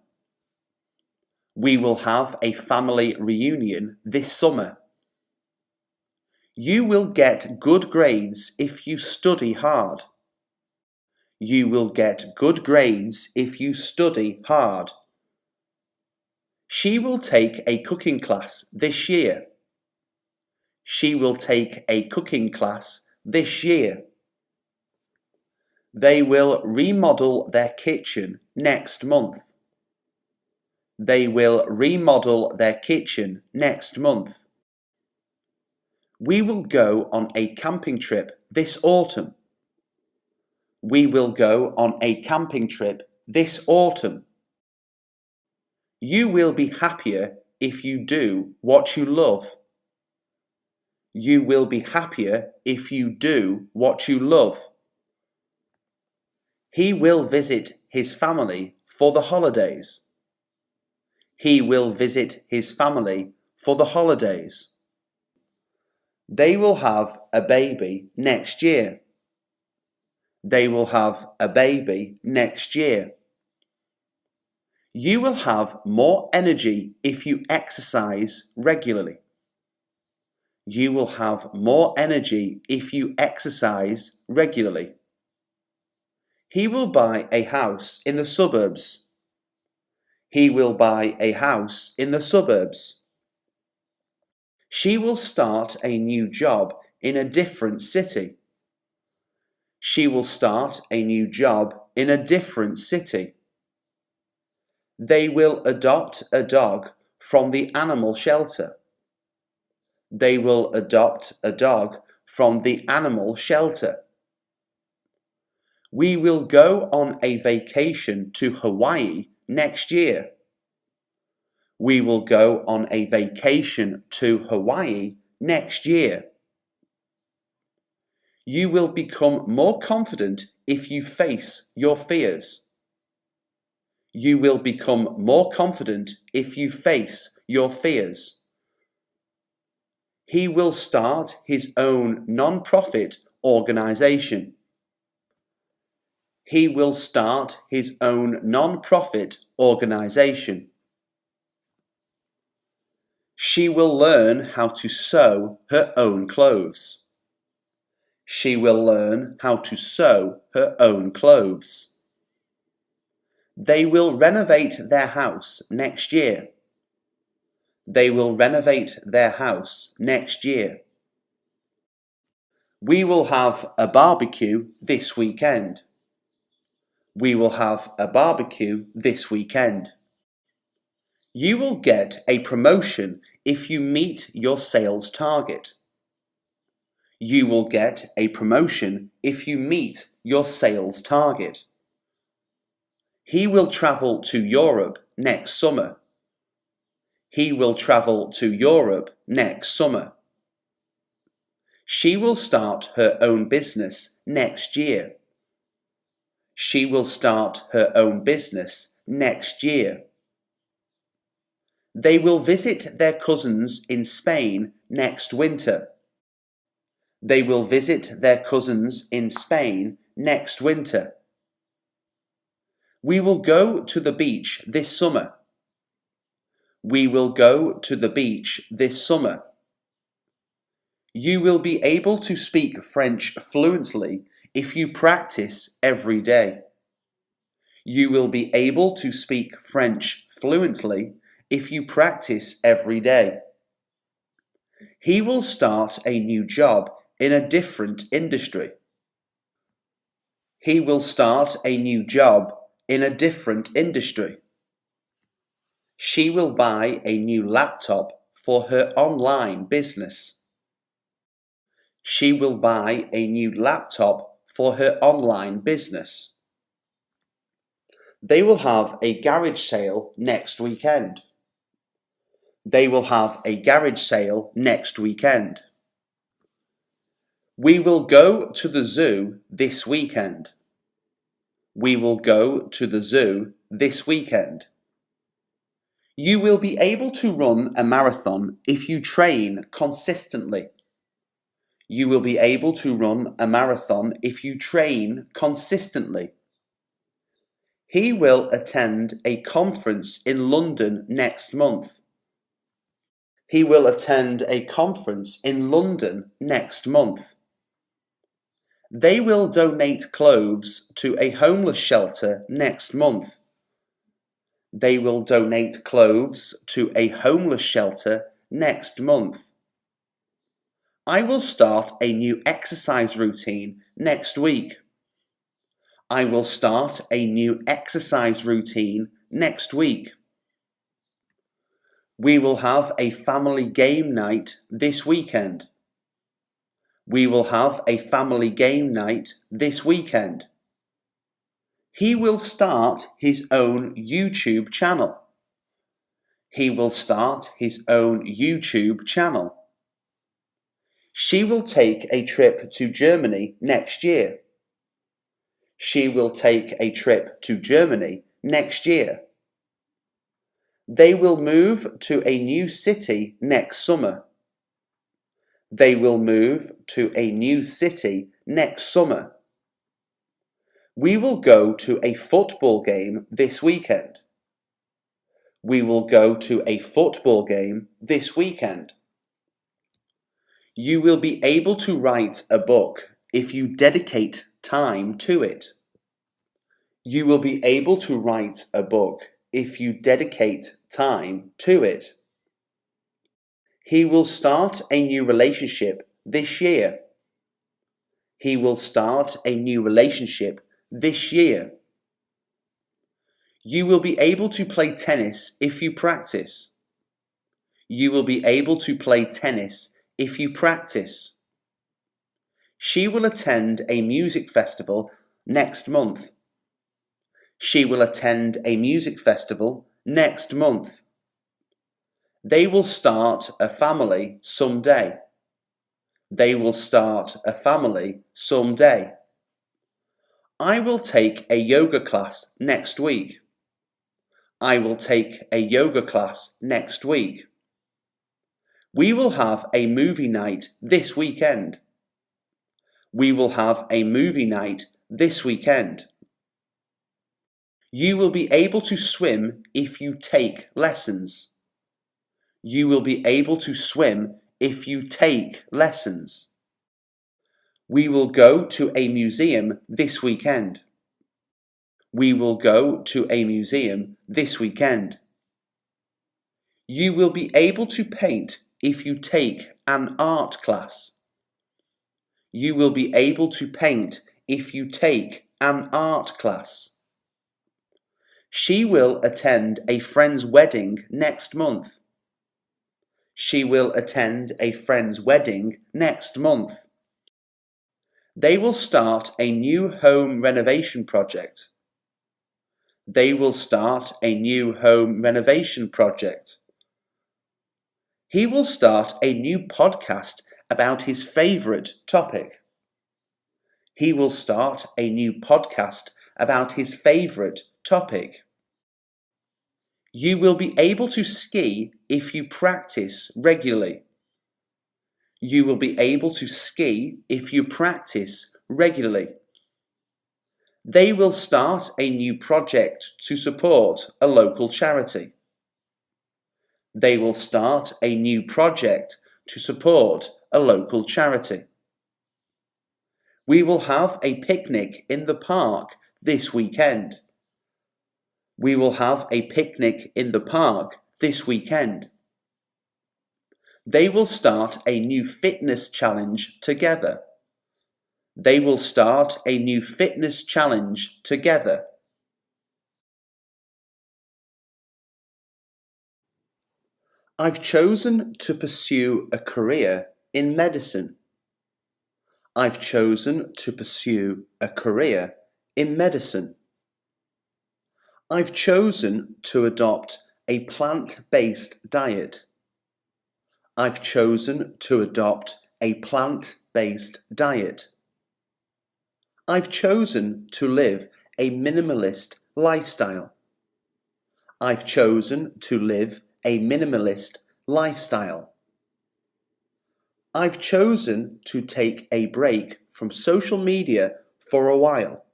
We will have a family reunion this summer. You will get good grades if you study hard. You will get good grades if you study hard. She will take a cooking class this year. She will take a cooking class this year. They will remodel their kitchen next month. They will remodel their kitchen next month. We will go on a camping trip this autumn. We will go on a camping trip this autumn. You will be happier if you do what you love. You will be happier if you do what you love. He will visit his family for the holidays. He will visit his family for the holidays. They will have a baby next year. They will have a baby next year. You will have more energy if you exercise regularly. You will have more energy if you exercise regularly. He will buy a house in the suburbs. He will buy a house in the suburbs. She will start a new job in a different city. She will start a new job in a different city. They will adopt a dog from the animal shelter. They will adopt a dog from the animal shelter. We will go on a vacation to Hawaii next year. We will go on a vacation to Hawaii next year. You will become more confident if you face your fears. You will become more confident if you face your fears. He will start his own non-profit organization. He will start his own non-profit organization. She will learn how to sew her own clothes. She will learn how to sew her own clothes. They will renovate their house next year. They will renovate their house next year. We will have a barbecue this weekend. We will have a barbecue this weekend. You will get a promotion if you meet your sales target. You will get a promotion if you meet your sales target. He will travel to Europe next summer. He will travel to Europe next summer. She will start her own business next year. She will start her own business next year. They will visit their cousins in Spain next winter. They will visit their cousins in Spain next winter. We will go to the beach this summer. We will go to the beach this summer. You will be able to speak French fluently if you practice every day. You will be able to speak French fluently if you practice every day. He will start a new job in a different industry. He will start a new job in a different industry. She will buy a new laptop for her online business. She will buy a new laptop for her online business. They will have a garage sale next weekend. They will have a garage sale next weekend. We will go to the zoo this weekend. We will go to the zoo this weekend. You will be able to run a marathon if you train consistently. You will be able to run a marathon if you train consistently. He will attend a conference in London next month. He will attend a conference in London next month. They will donate clothes to a homeless shelter next month. They will donate clothes to a homeless shelter next month. I will start a new exercise routine next week. I will start a new exercise routine next week. We will have a family game night this weekend. We will have a family game night this weekend. He will start his own YouTube channel. He will start his own YouTube channel. She will take a trip to Germany next year. She will take a trip to Germany next year. They will move to a new city next summer. They will move to a new city next summer. We will go to a football game this weekend. We will go to a football game this weekend. You will be able to write a book if you dedicate time to it. You will be able to write a book if you dedicate time to it. He will start a new relationship this year. He will start a new relationship this year. You will be able to play tennis if you practice. You will be able to play tennis if you practice. She will attend a music festival next month. She will attend a music festival next month. They will start a family someday. They will start a family someday. I will take a yoga class next week. I will take a yoga class next week. We will have a movie night this weekend. We will have a movie night this weekend. You will be able to swim if you take lessons. You will be able to swim if you take lessons. We will go to a museum this weekend. We will go to a museum this weekend. You will be able to paint if you take an art class. You will be able to paint if you take an art class. She will attend a friend's wedding next month. She will attend a friend's wedding next month. They will start a new home renovation project. They will start a new home renovation project. He will start a new podcast about his favourite topic. He will start a new podcast about his favourite topic. You will be able to ski if you practice regularly. You will be able to ski if you practice regularly. They will start a new project to support a local charity. They will start a new project to support a local charity. We will have a picnic in the park this weekend. We will have a picnic in the park this weekend. They will start a new fitness challenge together. They will start a new fitness challenge together. I've chosen to pursue a career in medicine. I've chosen to pursue a career in medicine. I've chosen to adopt a plant-based diet. I've chosen to adopt a plant-based diet. I've chosen to live a minimalist lifestyle. I've chosen to live a minimalist lifestyle. I've chosen to take a break from social media for a while.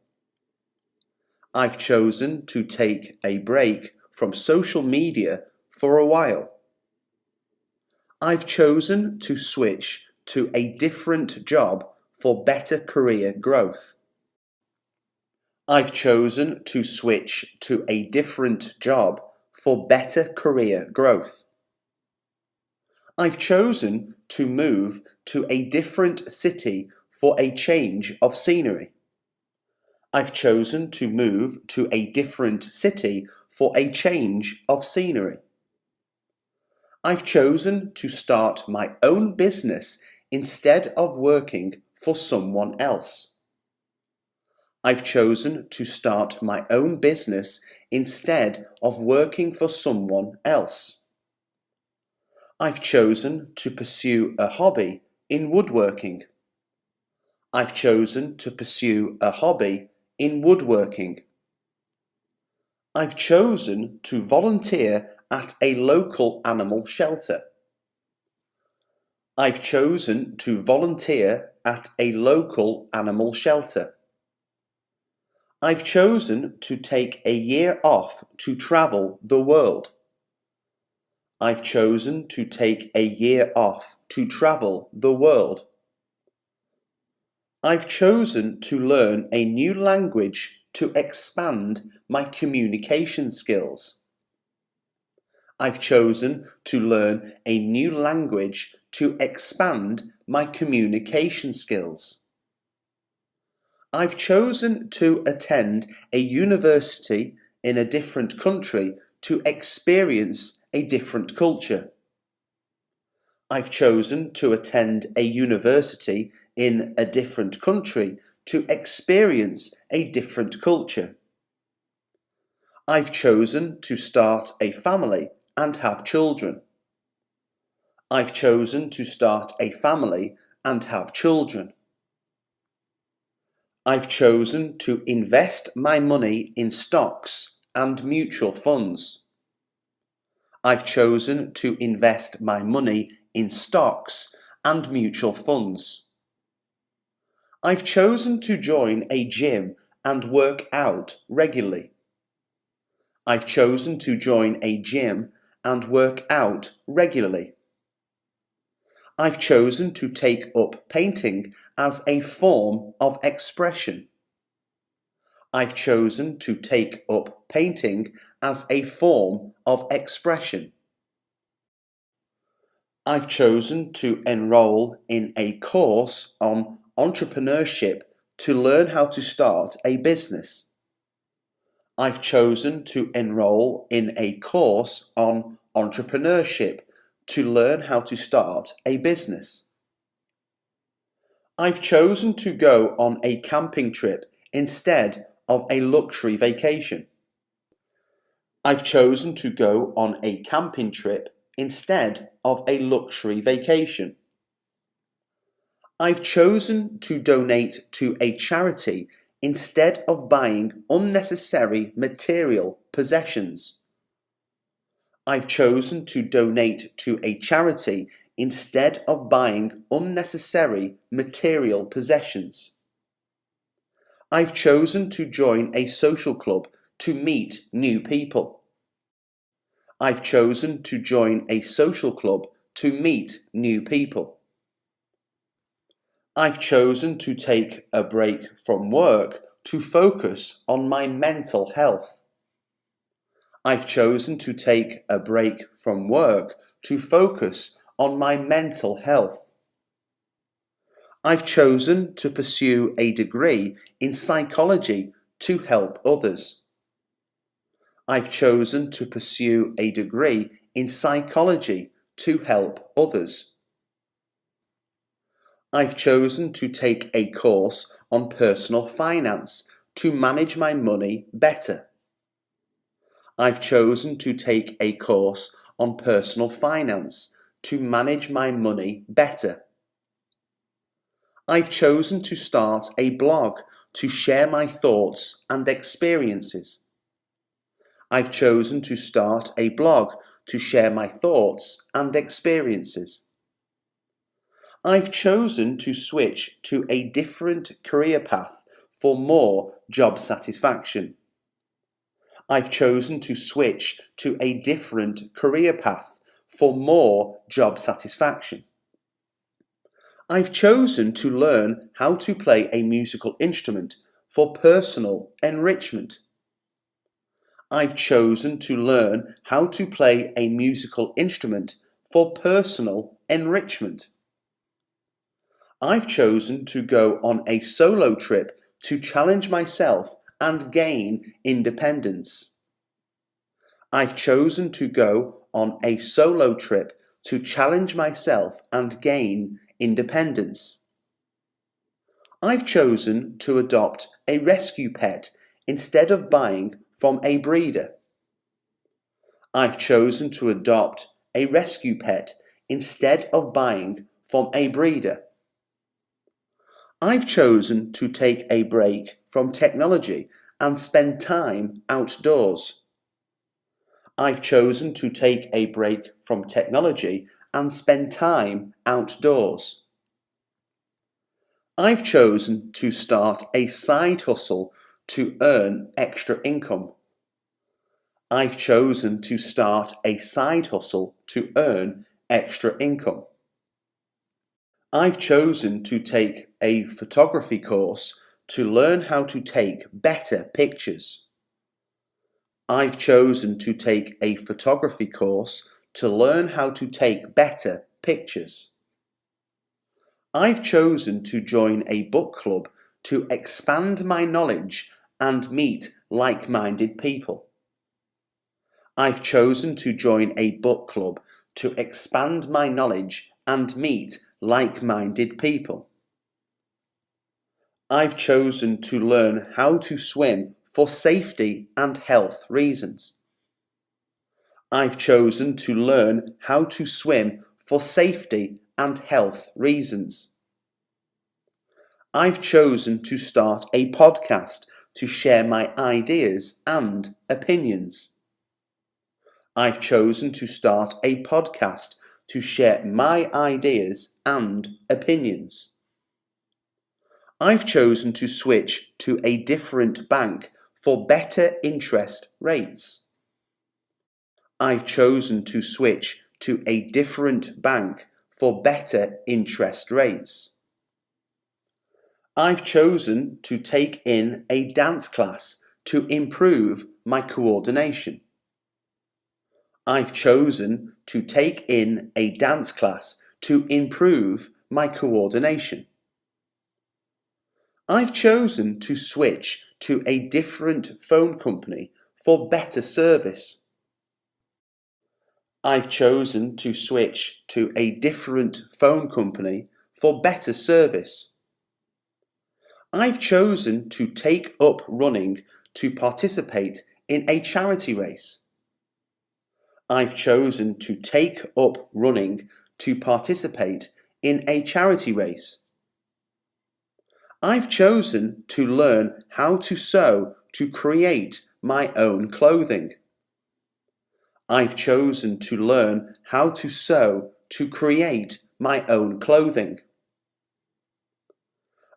I've chosen to take a break from social media for a while. I've chosen to switch to a different job for better career growth. I've chosen to switch to a different job for better career growth. I've chosen to move to a different city for a change of scenery. I've chosen to move to a different city for a change of scenery. I've chosen to start my own business instead of working for someone else. I've chosen to start my own business instead of working for someone else. I've chosen to pursue a hobby in woodworking. I've chosen to pursue a hobby in woodworking. I've chosen to volunteer at a local animal shelter. I've chosen to volunteer at a local animal shelter. I've chosen to take a year off to travel the world. I've chosen to take a year off to travel the world. I've chosen to learn a new language to expand my communication skills. I've chosen to learn a new language to expand my communication skills. I've chosen to attend a university in a different country to experience a different culture. I've chosen to attend a university in a different country to experience a different culture. I've chosen to start a family and have children. I've chosen to start a family and have children. I've chosen to invest my money in stocks and mutual funds. I've chosen to invest my money in stocks and mutual funds. I've chosen to join a gym and work out regularly. I've chosen to join a gym and work out regularly. I've chosen to take up painting as a form of expression. I've chosen to take up painting as a form of expression. I've chosen to enroll in a course on entrepreneurship to learn how to start a business. I've chosen to enroll in a course on entrepreneurship to learn how to start a business. I've chosen to go on a camping trip instead of a luxury vacation. I've chosen to go on a camping trip instead of a luxury vacation. I've chosen to donate to a charity instead of buying unnecessary material possessions. I've chosen to donate to a charity instead of buying unnecessary material possessions. I've chosen to join a social club to meet new people. I've chosen to join a social club to meet new people. I've chosen to take a break from work to focus on my mental health. I've chosen to take a break from work to focus on my mental health. I've chosen to pursue a degree in psychology to help others. I've chosen to pursue a degree in psychology to help others. I've chosen to take a course on personal finance to manage my money better. I've chosen to take a course on personal finance to manage my money better. I've chosen to start a blog to share my thoughts and experiences. I've chosen to start a blog to share my thoughts and experiences. I've chosen to switch to a different career path for more job satisfaction. I've chosen to switch to a different career path for more job satisfaction. I've chosen to learn how to play a musical instrument for personal enrichment. I've chosen to learn how to play a musical instrument for personal enrichment. I've chosen to go on a solo trip to challenge myself and gain independence. I've chosen to go on a solo trip to challenge myself and gain independence. I've chosen to adopt a rescue pet instead of buying from a breeder. I've chosen to adopt a rescue pet instead of buying from a breeder. I've chosen to take a break from technology and spend time outdoors. I've chosen to take a break from technology and spend time outdoors. I've chosen to start a side hustle to earn extra income. I've chosen to start a side hustle to earn extra income. I've chosen to take a photography course to learn how to take better pictures. I've chosen to take a photography course to learn how to take better pictures. I've chosen to join a book club to expand my knowledge and meet like-minded people. I've chosen to join a book club to expand my knowledge and meet like-minded people. I've chosen to learn how to swim for safety and health reasons. I've chosen to learn how to swim for safety and health reasons. I've chosen to start a podcast to share my ideas and opinions. I've chosen to start a podcast to share my ideas and opinions. I've chosen to switch to a different bank for better interest rates. I've chosen to switch to a different bank for better interest rates. I've chosen to take in a dance class to improve my coordination. I've chosen to take in a dance class to improve my coordination. I've chosen to switch to a different phone company for better service. I've chosen to switch to a different phone company for better service. I've chosen to take up running to participate in a charity race. I've chosen to take up running to participate in a charity race. I've chosen to learn how to sew to create my own clothing. I've chosen to learn how to sew to create my own clothing.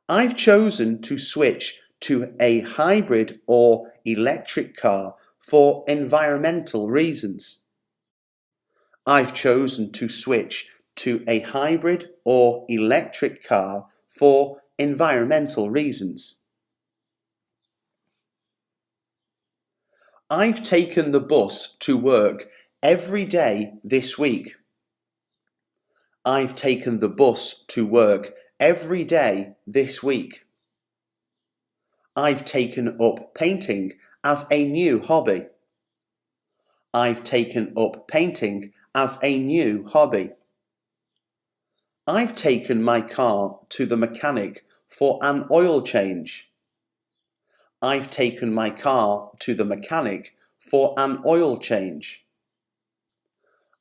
I've chosen to switch to a hybrid or electric car for environmental reasons. I've chosen to switch to a hybrid or electric car for environmental reasons. I've taken the bus to work every day this week. I've taken the bus to work every day this week. I've taken up painting as a new hobby. I've taken up painting as a new hobby. I've taken my car to the mechanic for an oil change. I've taken my car to the mechanic for an oil change.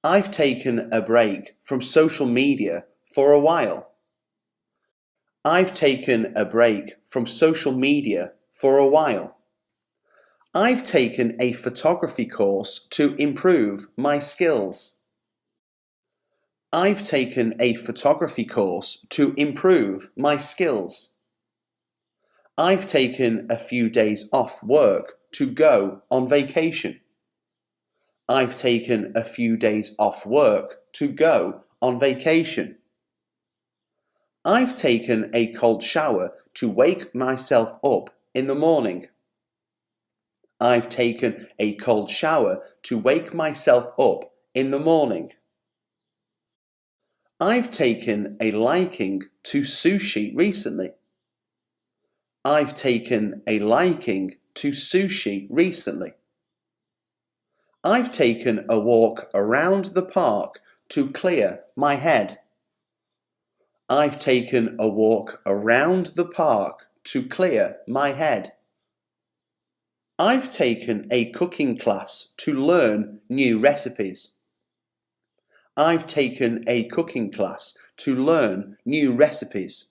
I've taken a break from social media for a while. I've taken a break from social media for a while. I've taken a photography course to improve my skills. I've taken a photography course to improve my skills. I've taken a few days off work to go on vacation. I've taken a few days off work to go on vacation. I've taken a cold shower to wake myself up in the morning. I've taken a cold shower to wake myself up in the morning. I've taken a liking to sushi recently. I've taken a liking to sushi recently. I've taken a walk around the park to clear my head. I've taken a walk around the park to clear my head. I've taken a cooking class to learn new recipes. I've taken a cooking class to learn new recipes.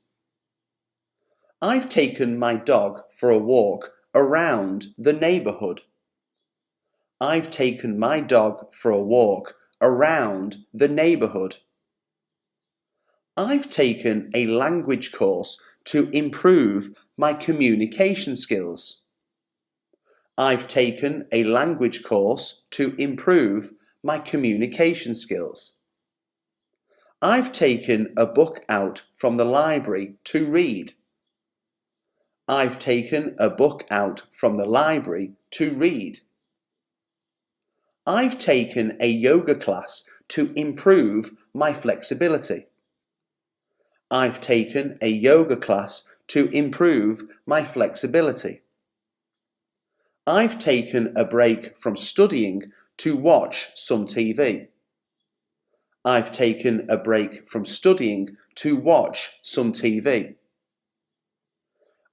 I've taken my dog for a walk around the neighbourhood. I've taken my dog for a walk around the neighbourhood. I've taken a language course to improve my communication skills. I've taken a language course to improve my communication skills. I've taken a book out from the library to read. I've taken a book out from the library to read. I've taken a yoga class to improve my flexibility. I've taken a yoga class to improve my flexibility. I've taken a break from studying to watch some TV. I've taken a break from studying to watch some TV.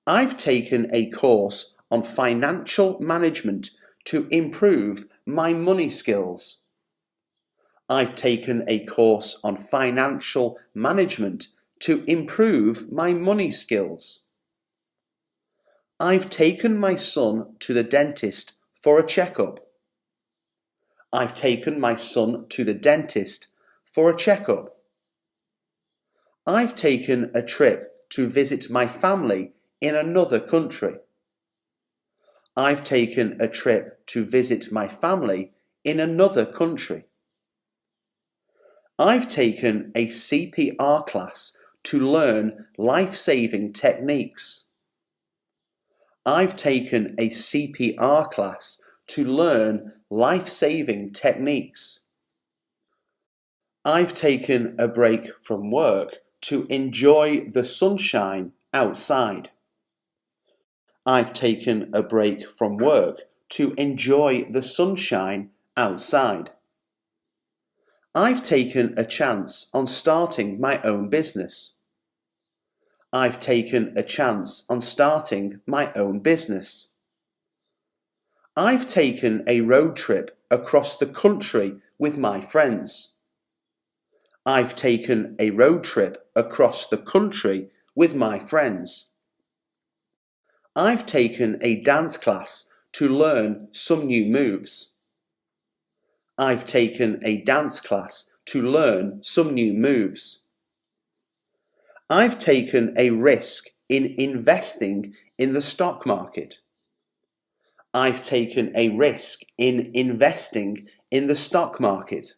I've taken a course on financial management to improve my money skills. I've taken a course on financial management to improve my money skills. I've taken my son to the dentist for a checkup. I've taken my son to the dentist for a checkup. I've taken a trip to visit my family in another country. I've taken a trip to visit my family in another country. I've taken a CPR class to learn life-saving techniques. I've taken a CPR class to learn life-saving techniques. I've taken a break from work to enjoy the sunshine outside. I've taken a break from work to enjoy the sunshine outside. I've taken a chance on starting my own business. I've taken a chance on starting my own business. I've taken a road trip across the country with my friends. I've taken a road trip across the country with my friends. I've taken a dance class to learn some new moves. I've taken a dance class to learn some new moves. I've taken a risk in investing in the stock market. I've taken a risk in investing in the stock market.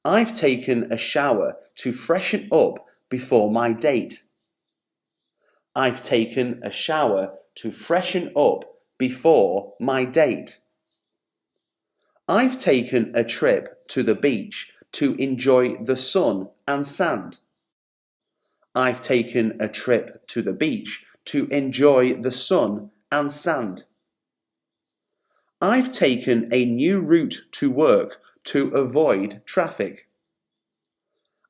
I've taken a shower to freshen up before my date. I've taken a shower to freshen up before my date. I've taken a trip to the beach to enjoy the sun and sand. I've taken a trip to the beach to enjoy the sun and sand. I've taken a new route to work to avoid traffic.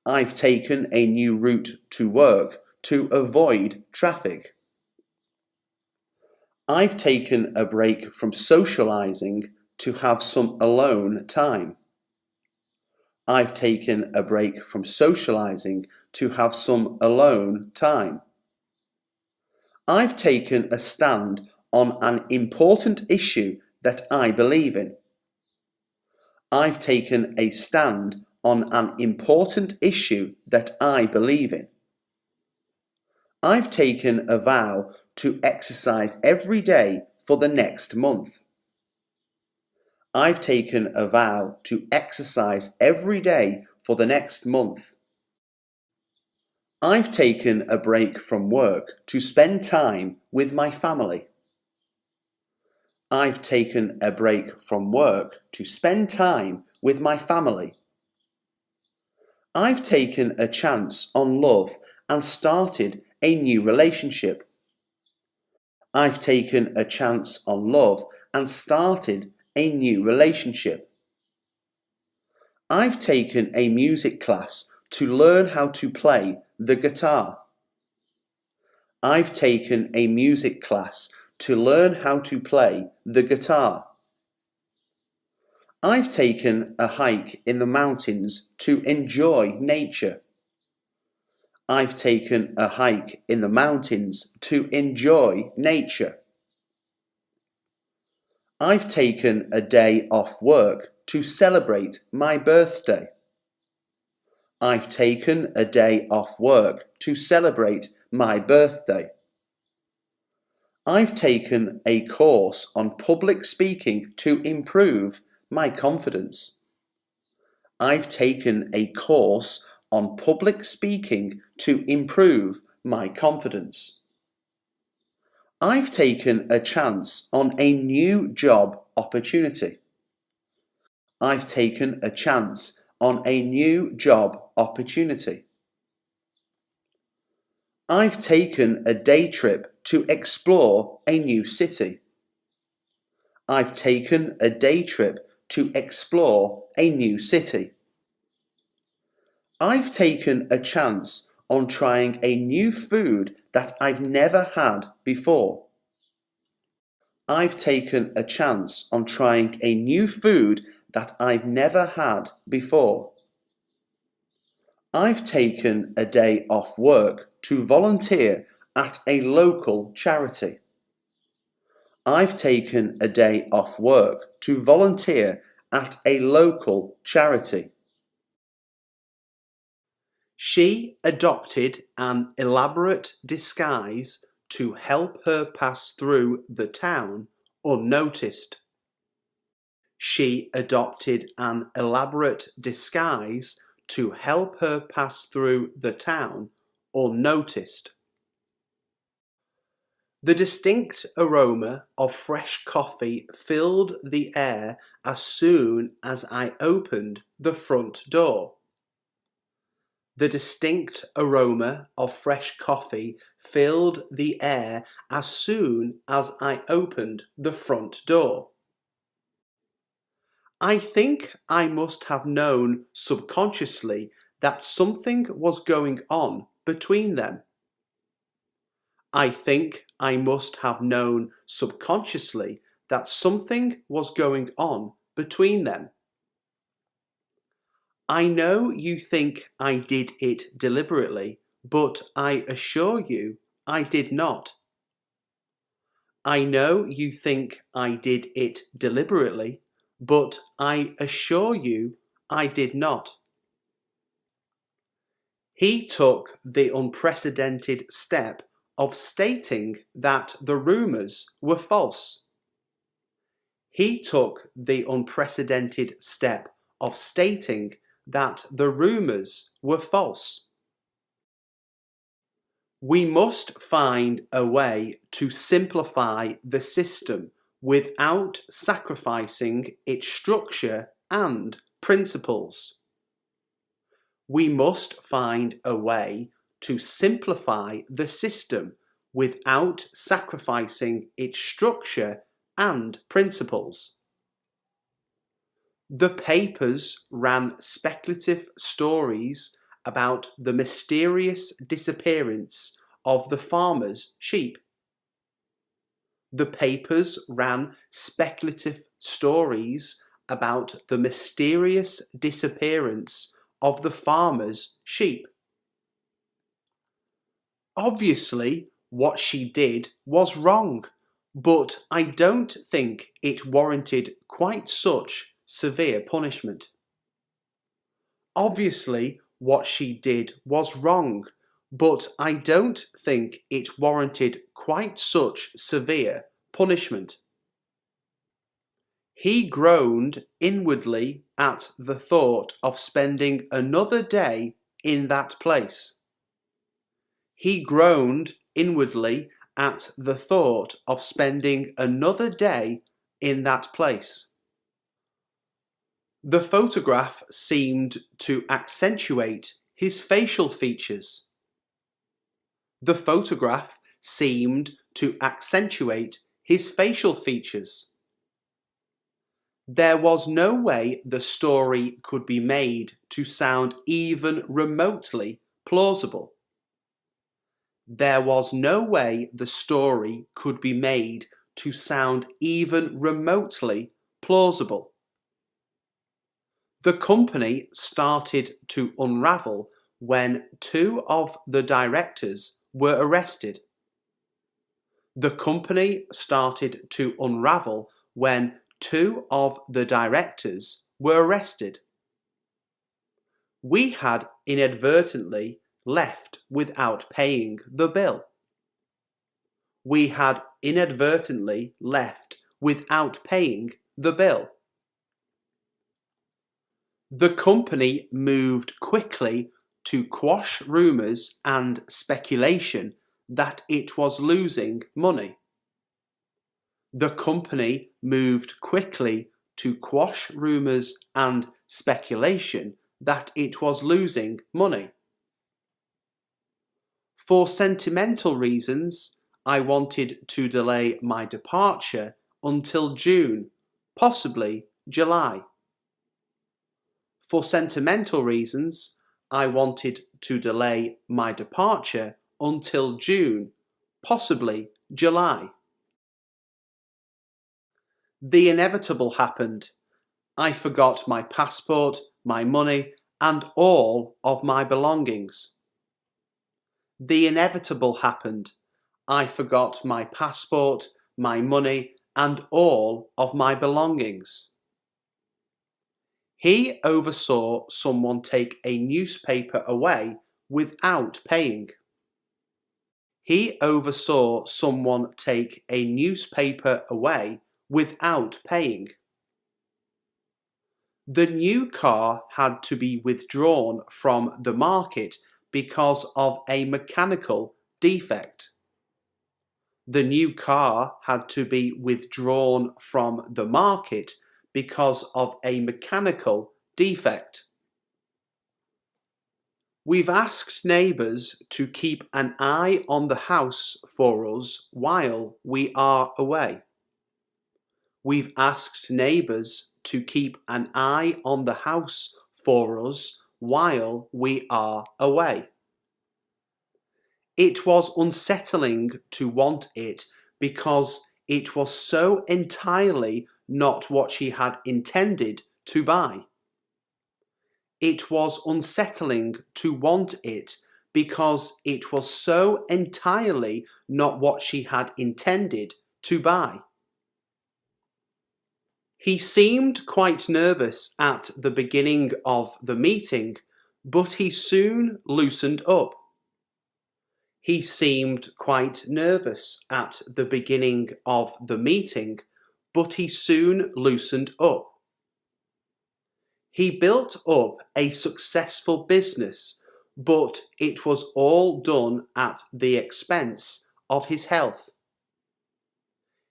I've taken a new route to work to avoid traffic. I've taken a break from socializing to have some alone time. I've taken a break from socializing to have some alone time. I've taken a stand on an important issue that I believe in. I've taken a stand on an important issue that I believe in. I've taken a vow to exercise every day for the next month. I've taken a vow to exercise every day for the next month. I've taken a break from work to spend time with my family. I've taken a break from work to spend time with my family. I've taken a chance on love and started a new relationship. I've taken a chance on love and started a new relationship. I've taken a music class to learn how to play the guitar. I've taken a music class to learn how to play the guitar. I've taken a hike in the mountains to enjoy nature. I've taken a hike in the mountains to enjoy nature. I've taken a day off work to celebrate my birthday. I've taken a day off work to celebrate my birthday. I've taken a course on public speaking to improve my confidence. I've taken a course on public speaking to improve my confidence. I've taken a chance on a new job opportunity. I've taken a chance on a new job opportunity. I've taken a day trip to explore a new city. I've taken a day trip to explore a new city. I've taken a chance on trying a new food that I've never had before. I've taken a chance on trying a new food that I've never had before. I've taken a day off work to volunteer at a local charity. I've taken a day off work to volunteer at a local charity. She adopted an elaborate disguise to help her pass through the town unnoticed. She adopted an elaborate disguise to help her pass through the town unnoticed. The distinct aroma of fresh coffee filled the air as soon as I opened the front door. The distinct aroma of fresh coffee filled the air as soon as I opened the front door. I think I must have known subconsciously that something was going on between them. I think I must have known subconsciously that something was going on between them. I know you think I did it deliberately, but I assure you I did not. I know you think I did it deliberately, but I assure you I did not. He took the unprecedented step of stating that the rumours were false. He took the unprecedented step of stating that the rumours were false. We must find a way to simplify the system without sacrificing its structure and principles. We must find a way to simplify the system without sacrificing its structure and principles. The papers ran speculative stories about the mysterious disappearance of the farmer's sheep. The papers ran speculative stories about the mysterious disappearance of the farmer's sheep. Obviously, what she did was wrong, but I don't think it warranted quite such severe punishment. Obviously, what she did was wrong, but I don't think it warranted quite such severe punishment. He groaned inwardly at the thought of spending another day in that place. He groaned inwardly at the thought of spending another day in that place. The photograph seemed to accentuate his facial features. The photograph seemed to accentuate his facial features. There was no way the story could be made to sound even remotely plausible. There was no way the story could be made to sound even remotely plausible. The company started to unravel when two of the directors were arrested. The company started to unravel when two of the directors were arrested. We had inadvertently left without paying the bill. We had inadvertently left without paying the bill. The company moved quickly to quash rumours and speculation that it was losing money. The company moved quickly to quash rumours and speculation that it was losing money. For sentimental reasons, I wanted to delay my departure until June, possibly July. For sentimental reasons, I wanted to delay my departure until June, possibly July. The inevitable happened. I forgot my passport, my money, and all of my belongings. The inevitable happened. I forgot my passport, my money, and all of my belongings. He oversaw someone take a newspaper away without paying. He oversaw someone take a newspaper away without paying. The new car had to be withdrawn from the market because of a mechanical defect. The new car had to be withdrawn from the market because of a mechanical defect. We've asked neighbours to keep an eye on the house for us while we are away. We've asked neighbours to keep an eye on the house for us while we are away. It was unsettling to want it because it was so entirely not what she had intended to buy. It was unsettling to want it because it was so entirely not what she had intended to buy. He seemed quite nervous at the beginning of the meeting, but he soon loosened up. He seemed quite nervous at the beginning of the meeting, but he soon loosened up. He built up a successful business, but it was all done at the expense of his health.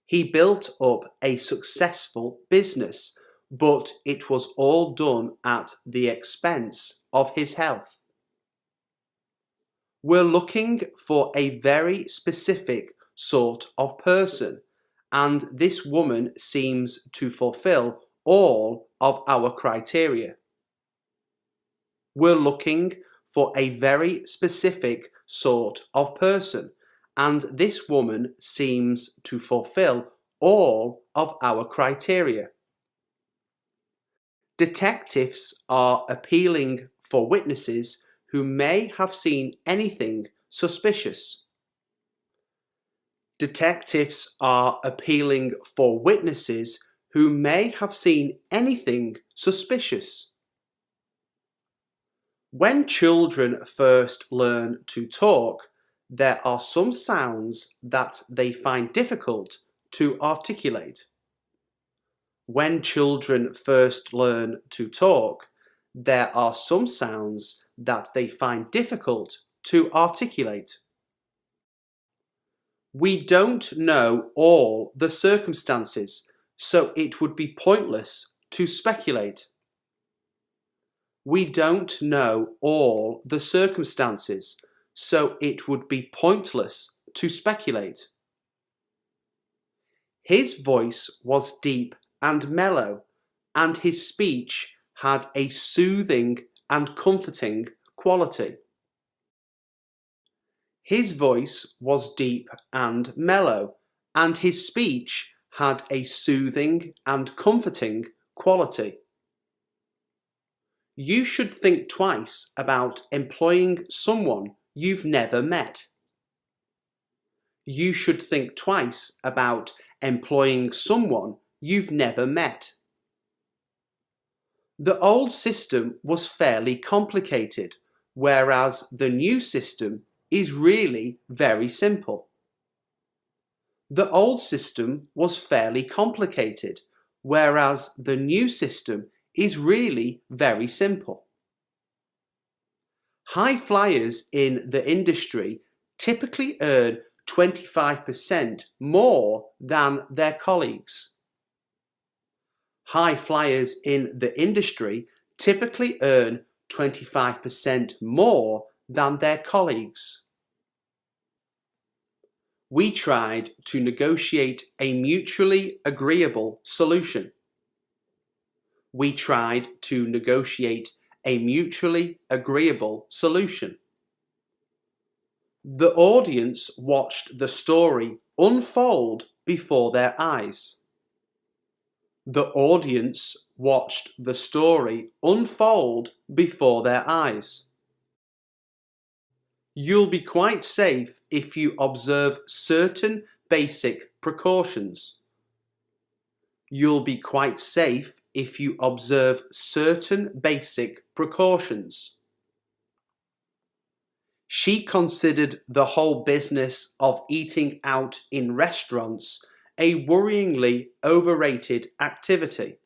He built up a successful business, but it was all done at the expense of his health. We're looking for a very specific sort of person, and this woman seems to fulfill all of our criteria. We're looking for a very specific sort of person, and this woman seems to fulfill all of our criteria. Detectives are appealing for witnesses who may have seen anything suspicious. Detectives are appealing for witnesses who may have seen anything suspicious. When children first learn to talk, there are some sounds that they find difficult to articulate. When children first learn to talk, there are some sounds that they find difficult to articulate. We don't know all the circumstances, so it would be pointless to speculate. We don't know all the circumstances, so it would be pointless to speculate. His voice was deep and mellow, and his speech had a soothing and comforting quality. His voice was deep and mellow, and his speech had a soothing and comforting quality. You should think twice about employing someone you've never met. You should think twice about employing someone you've never met. The old system was fairly complicated, whereas the new system is really very simple. The old system was fairly complicated, whereas the new system is really very simple. High flyers in the industry typically earn 25% more than their colleagues. High flyers in the industry typically earn 25% more than their colleagues. We tried to negotiate a mutually agreeable solution. We tried to negotiate a mutually agreeable solution. The audience watched the story unfold before their eyes. The audience watched the story unfold before their eyes. You'll be quite safe if you observe certain basic precautions. You'll be quite safe if you observe certain basic precautions. She considered the whole business of eating out in restaurants a worryingly overrated activity.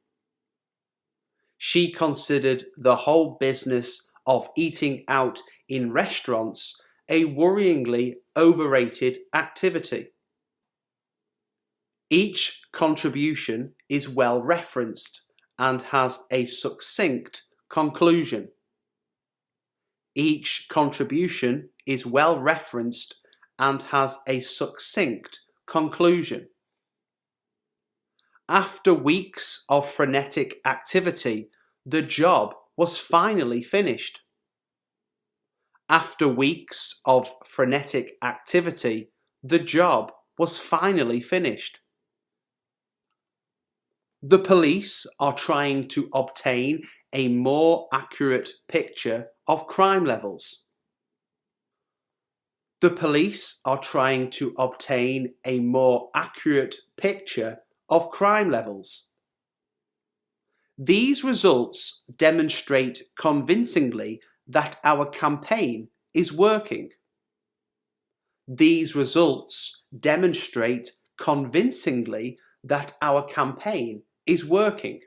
She considered the whole business of eating out in restaurants a worryingly overrated activity. Each contribution is well referenced and has a succinct conclusion. Each contribution is well referenced and has a succinct conclusion. After weeks of frenetic activity, the job was finally finished. After weeks of frenetic activity, the job was finally finished. The police are trying to obtain a more accurate picture of crime levels. The police are trying to obtain a more accurate picture of crime levels. These results demonstrate convincingly that our campaign is working. These results demonstrate convincingly that our campaign is working.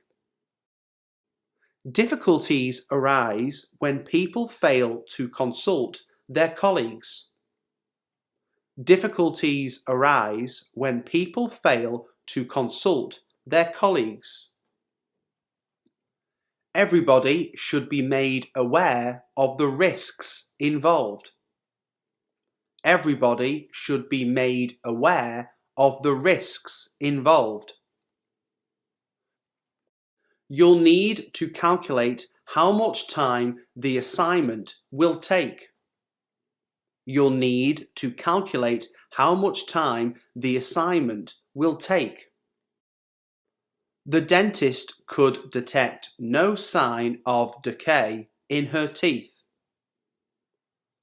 Difficulties arise when people fail to consult their colleagues. Difficulties arise when people fail to consult their colleagues. Everybody should be made aware of the risks involved. Everybody should be made aware of the risks involved. You'll need to calculate how much time the assignment will take. You'll need to calculate how much time the assignment will take. The dentist could detect no sign of decay in her teeth.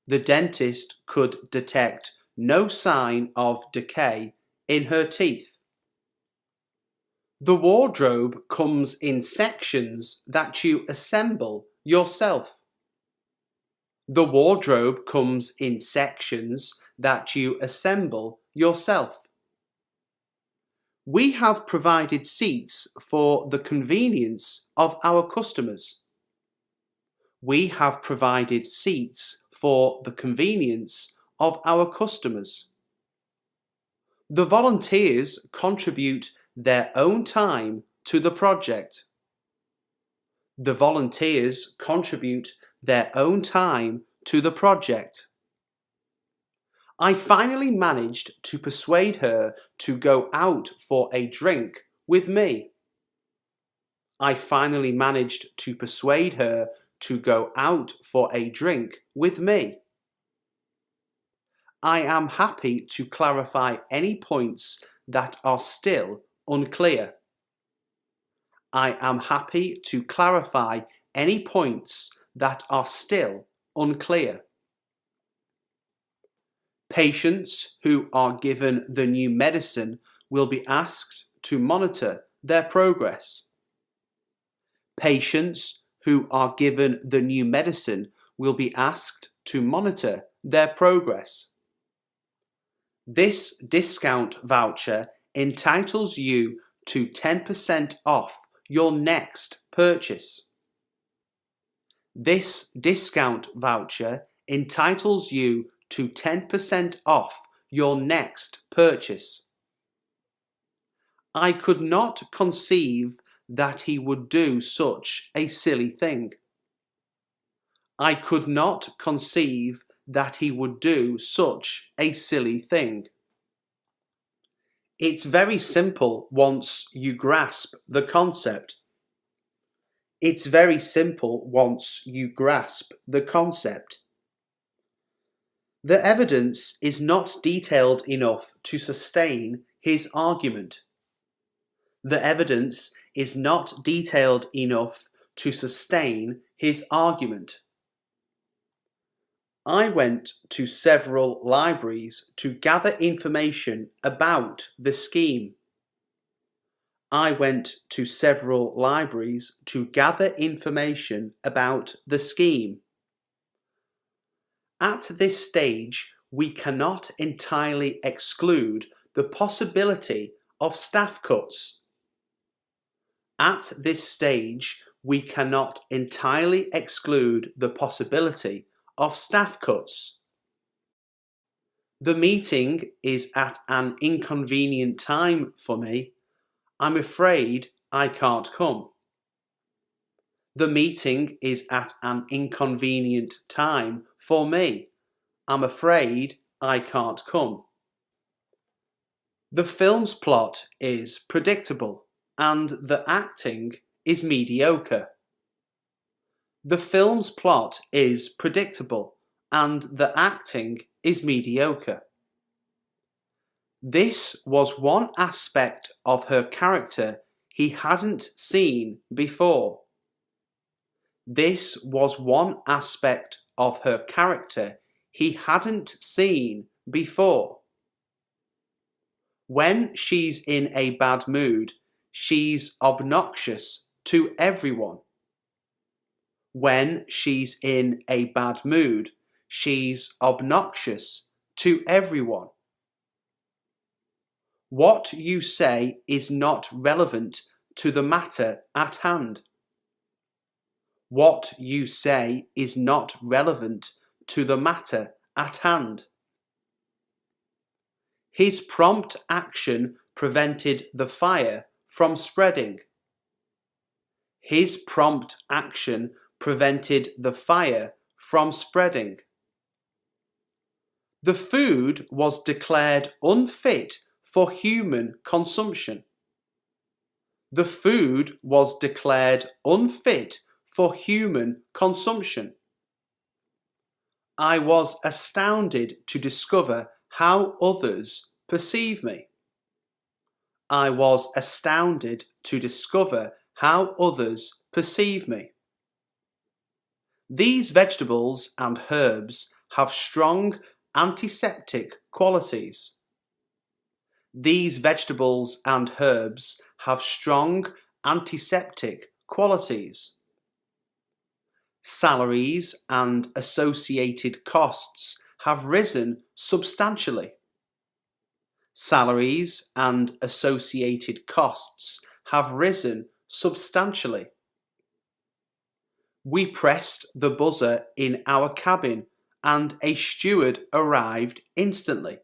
The dentist could detect no sign of decay in her teeth. The wardrobe comes in sections that you assemble yourself. The wardrobe comes in sections that you assemble yourself. We have provided seats for the convenience of our customers. We have provided seats for the convenience of our customers. The volunteers contribute their own time to the project. The volunteers contribute their own time to the project. I finally managed to persuade her to go out for a drink with me. I finally managed to persuade her to go out for a drink with me. I am happy to clarify any points that are still unclear. I am happy to clarify any points that are still unclear. Patients who are given the new medicine will be asked to monitor their progress. Patients who are given the new medicine will be asked to monitor their progress. This discount voucher entitles you to 10% off your next purchase. This discount voucher entitles you to 10% off your next purchase. I could not conceive that he would do such a silly thing. I could not conceive that he would do such a silly thing. It's very simple once you grasp the concept. It's very simple once you grasp the concept. The evidence is not detailed enough to sustain his argument. The evidence is not detailed enough to sustain his argument. I went to several libraries to gather information about the scheme. I went to several libraries to gather information about the scheme. At this stage, we cannot entirely exclude the possibility of staff cuts. At this stage, we cannot entirely exclude the possibility of staff cuts. The meeting is at an inconvenient time for me. I'm afraid I can't come. The meeting is at an inconvenient time for me. I'm afraid I can't come. The film's plot is predictable and the acting is mediocre. The film's plot is predictable and the acting is mediocre. This was one aspect of her character he hadn't seen before. This was one aspect of her character he hadn't seen before. When she's in a bad mood, she's obnoxious to everyone. When she's in a bad mood, she's obnoxious to everyone. What you say is not relevant to the matter at hand. What you say is not relevant to the matter at hand. His prompt action prevented the fire from spreading. His prompt action prevented the fire from spreading. The food was declared unfit for human consumption. The food was declared unfit for human consumption. I was astounded to discover how others perceive me. I was astounded to discover how others perceive me. These vegetables and herbs have strong antiseptic qualities. These vegetables and herbs have strong antiseptic qualities. Salaries and associated costs have risen substantially. Salaries and associated costs have risen substantially. We pressed the buzzer in our cabin and a steward arrived instantly.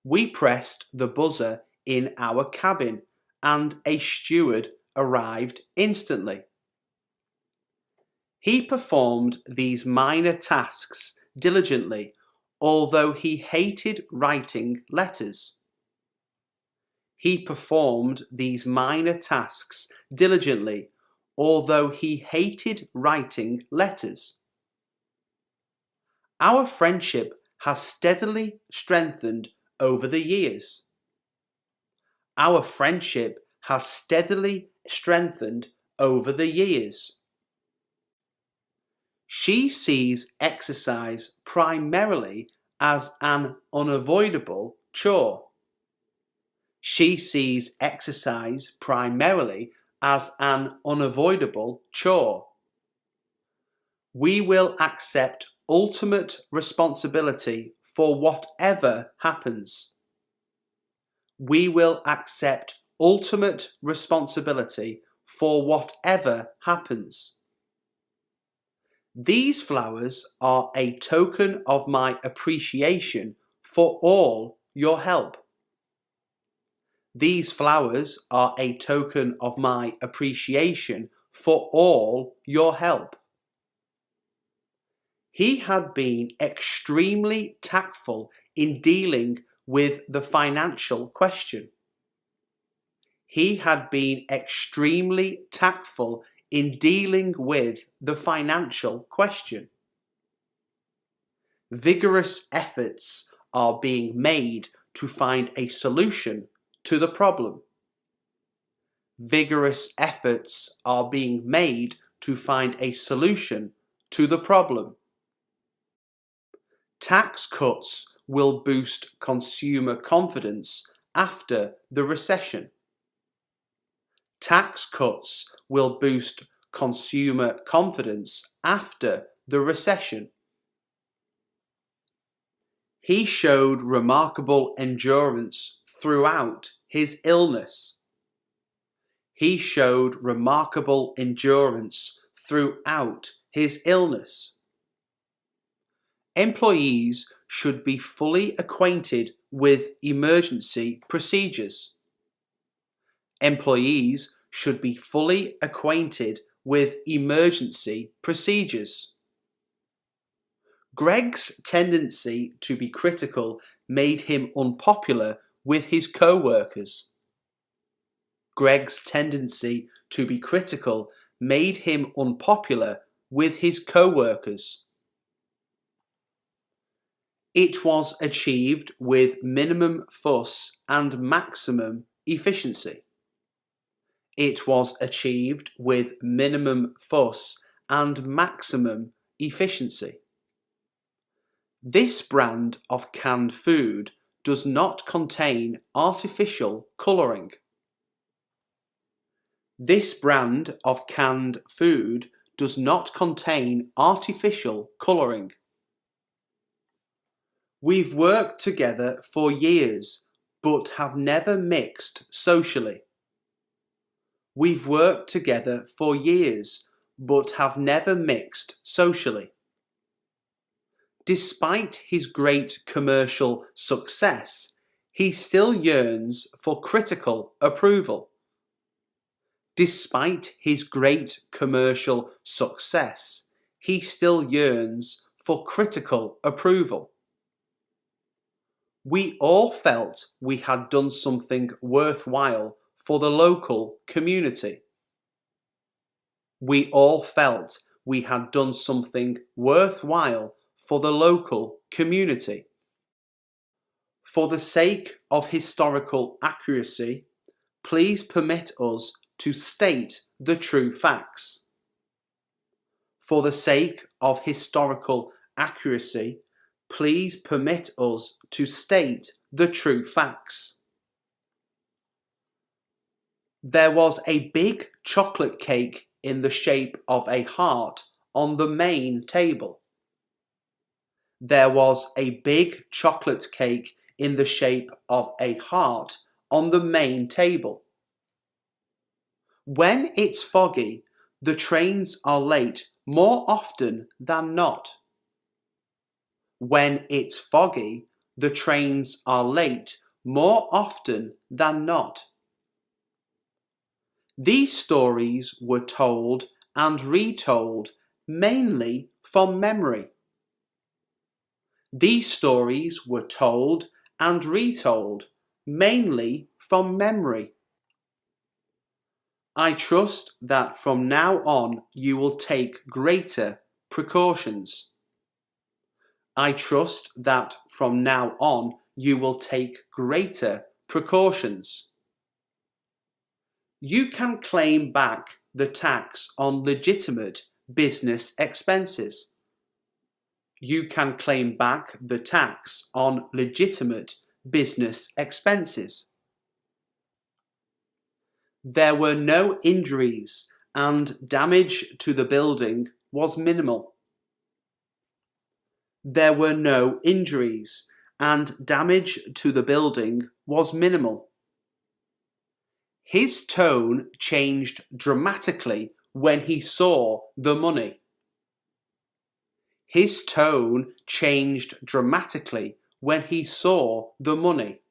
We pressed the buzzer in our cabin and a steward arrived instantly. He performed these minor tasks diligently, although he hated writing letters. He performed these minor tasks diligently, although he hated writing letters. Our friendship has steadily strengthened over the years. Our friendship has steadily strengthened over the years. She sees exercise primarily as an unavoidable chore. She sees exercise primarily as an unavoidable chore. We will accept ultimate responsibility for whatever happens. We will accept ultimate responsibility for whatever happens. These flowers are a token of my appreciation for all your help. These flowers are a token of my appreciation for all your help. He had been extremely tactful in dealing with the financial question. He had been extremely tactful in dealing with the financial question. Vigorous efforts are being made to find a solution to the problem. Vigorous efforts are being made to find a solution to the problem. Tax cuts will boost consumer confidence after the recession. Tax cuts will boost consumer confidence after the recession. He showed remarkable endurance throughout his illness. He showed remarkable endurance throughout his illness. Employees should be fully acquainted with emergency procedures. Employees should be fully acquainted with emergency procedures. Greg's tendency to be critical made him unpopular with his co-workers. Greg's tendency to be critical made him unpopular with his co-workers. It was achieved with minimum fuss and maximum efficiency. It was achieved with minimum fuss and maximum efficiency. This brand of canned food does not contain artificial colouring. This brand of canned food does not contain artificial colouring. We've worked together for years, but have never mixed socially. We've worked together for years, but have never mixed socially. Despite his great commercial success, he still yearns for critical approval. Despite his great commercial success, he still yearns for critical approval. We all felt we had done something worthwhile for the local community. We all felt we had done something worthwhile for the local community. For the sake of historical accuracy, please permit us to state the true facts. For the sake of historical accuracy, please permit us to state the true facts. There was a big chocolate cake in the shape of a heart on the main table. There was a big chocolate cake in the shape of a heart on the main table. When it's foggy, the trains are late more often than not. When it's foggy, the trains are late more often than not. These stories were told and retold mainly from memory. These stories were told and retold mainly from memory. I trust that from now on you will take greater precautions. I trust that from now on you will take greater precautions. You can claim back the tax on legitimate business expenses. You can claim back the tax on legitimate business expenses. There were no injuries and damage to the building was minimal. There were no injuries and damage to the building was minimal. His tone changed dramatically when he saw the money. His tone changed dramatically when he saw the money.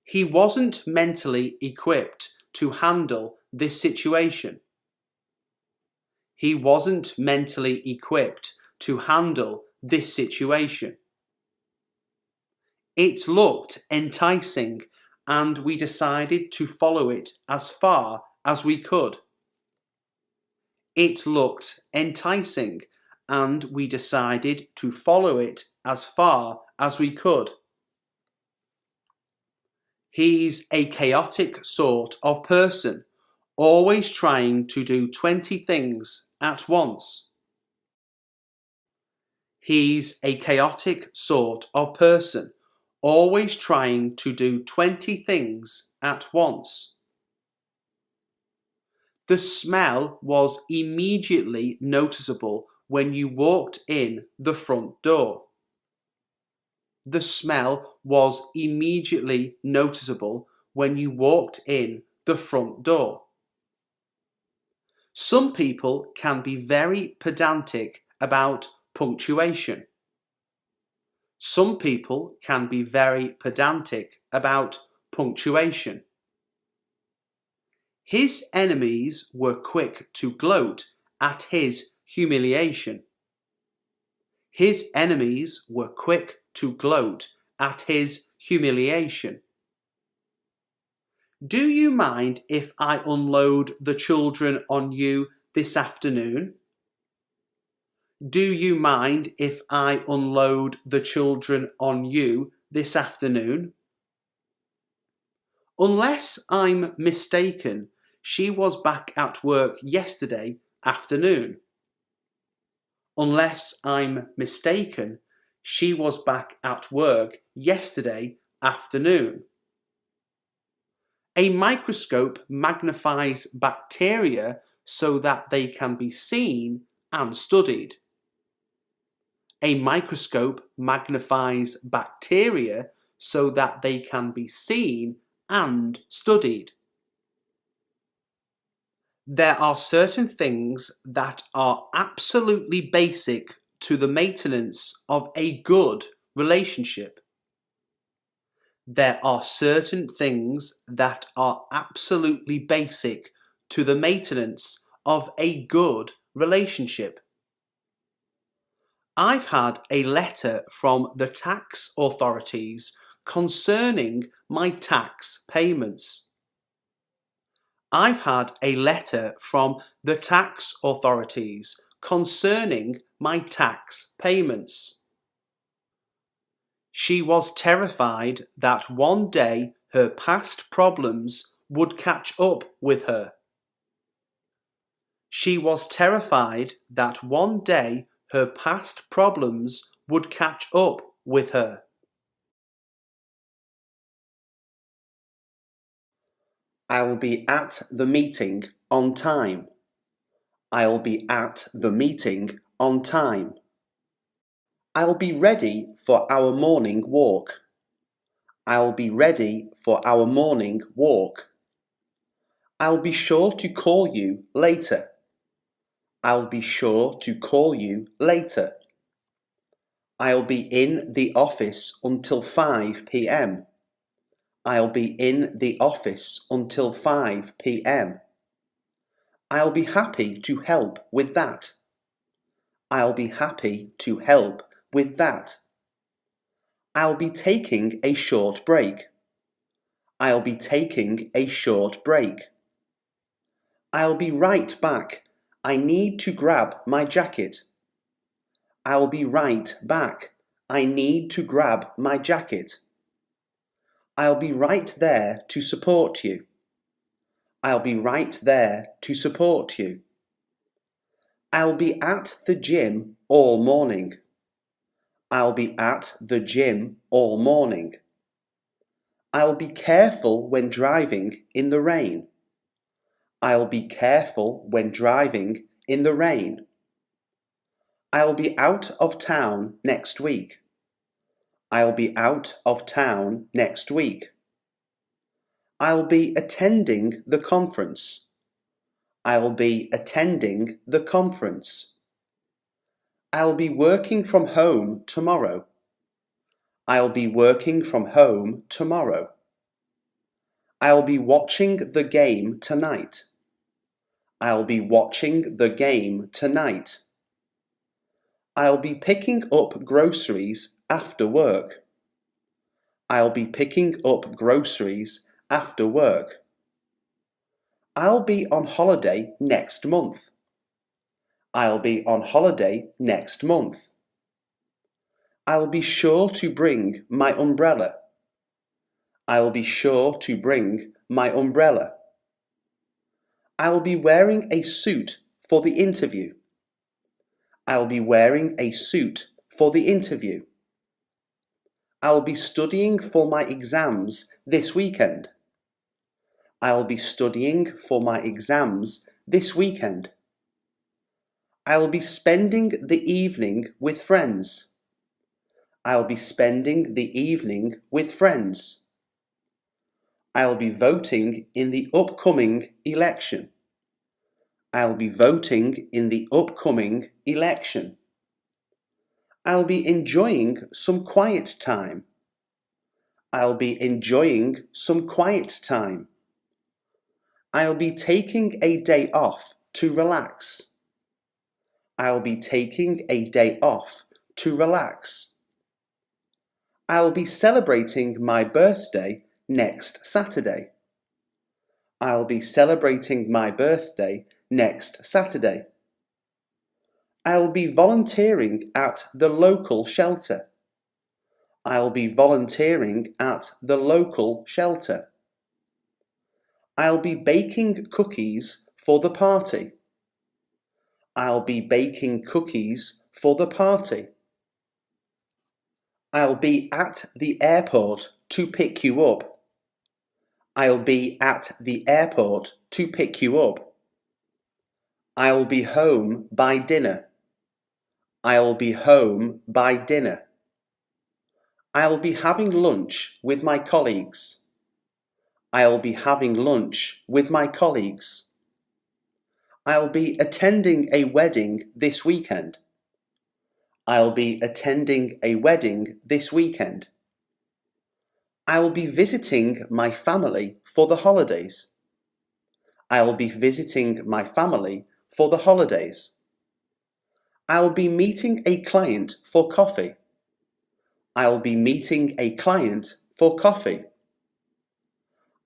He wasn't mentally equipped to handle this situation. He wasn't mentally equipped to handle this situation. It looked enticing, and we decided to follow it as far as we could. It looked enticing, and we decided to follow it as far as we could. He's a chaotic sort of person, always trying to do 20 things at once. He's a chaotic sort of person, always trying to do 20 things at once. The smell was immediately noticeable when you walked in the front door. The smell was immediately noticeable when you walked in the front door. Some people can be very pedantic about punctuation. Some people can be very pedantic about punctuation. His enemies were quick to gloat at his humiliation. His enemies were quick to gloat at his humiliation. Do you mind if I unload the children on you this afternoon? Do you mind if I unload the children on you this afternoon? Unless I'm mistaken, she was back at work yesterday afternoon. Unless I'm mistaken, she was back at work yesterday afternoon. A microscope magnifies bacteria so that they can be seen and studied. A microscope magnifies bacteria so that they can be seen and studied. There are certain things that are absolutely basic to the maintenance of a good relationship. There are certain things that are absolutely basic to the maintenance of a good relationship. I've had a letter from the tax authorities concerning my tax payments. I've had a letter from the tax authorities concerning my tax payments. She was terrified that one day her past problems would catch up with her. She was terrified that one day her past problems would catch up with her. I'll be at the meeting on time. I'll be at the meeting on time. I'll be ready for our morning walk. I'll be ready for our morning walk. I'll be sure to call you later. I'll be sure to call you later. I'll be in the office until 5 p.m. I'll be in the office until 5 p.m. I'll be happy to help with that. I'll be happy to help with that. I'll be taking a short break. I'll be taking a short break. I'll be right back. I need to grab my jacket. I'll be right back. I need to grab my jacket. I'll be right there to support you. I'll be right there to support you. I'll be at the gym all morning. I'll be at the gym all morning. I'll be careful when driving in the rain. I'll be careful when driving in the rain. I'll be out of town next week. I'll be out of town next week. I'll be attending the conference. I'll be attending the conference. I'll be working from home tomorrow. I'll be working from home tomorrow. I'll be watching the game tonight. I'll be watching the game tonight. I'll be picking up groceries after work. I'll be picking up groceries after work. I'll be on holiday next month. I'll be on holiday next month. I'll be sure to bring my umbrella. I'll be sure to bring my umbrella. I'll be wearing a suit for the interview. I'll be wearing a suit for the interview. I'll be studying for my exams this weekend. I'll be studying for my exams this weekend. I'll be spending the evening with friends. I'll be spending the evening with friends. I'll be voting in the upcoming election. I'll be voting in the upcoming election. I'll be enjoying some quiet time. I'll be enjoying some quiet time. I'll be taking a day off to relax. I'll be taking a day off to relax. I'll be celebrating my birthday next Saturday. I'll be celebrating my birthday next Saturday. I'll be volunteering at the local shelter. I'll be volunteering at the local shelter. I'll be baking cookies for the party. I'll be baking cookies for the party. I'll be at the airport to pick you up. I'll be at the airport to pick you up. I'll be home by dinner. I'll be home by dinner. I'll be having lunch with my colleagues. I'll be having lunch with my colleagues. I'll be attending a wedding this weekend. I'll be attending a wedding this weekend. I'll be visiting my family for the holidays. I'll be visiting my family for the holidays. I'll be meeting a client for coffee. I'll be meeting a client for coffee.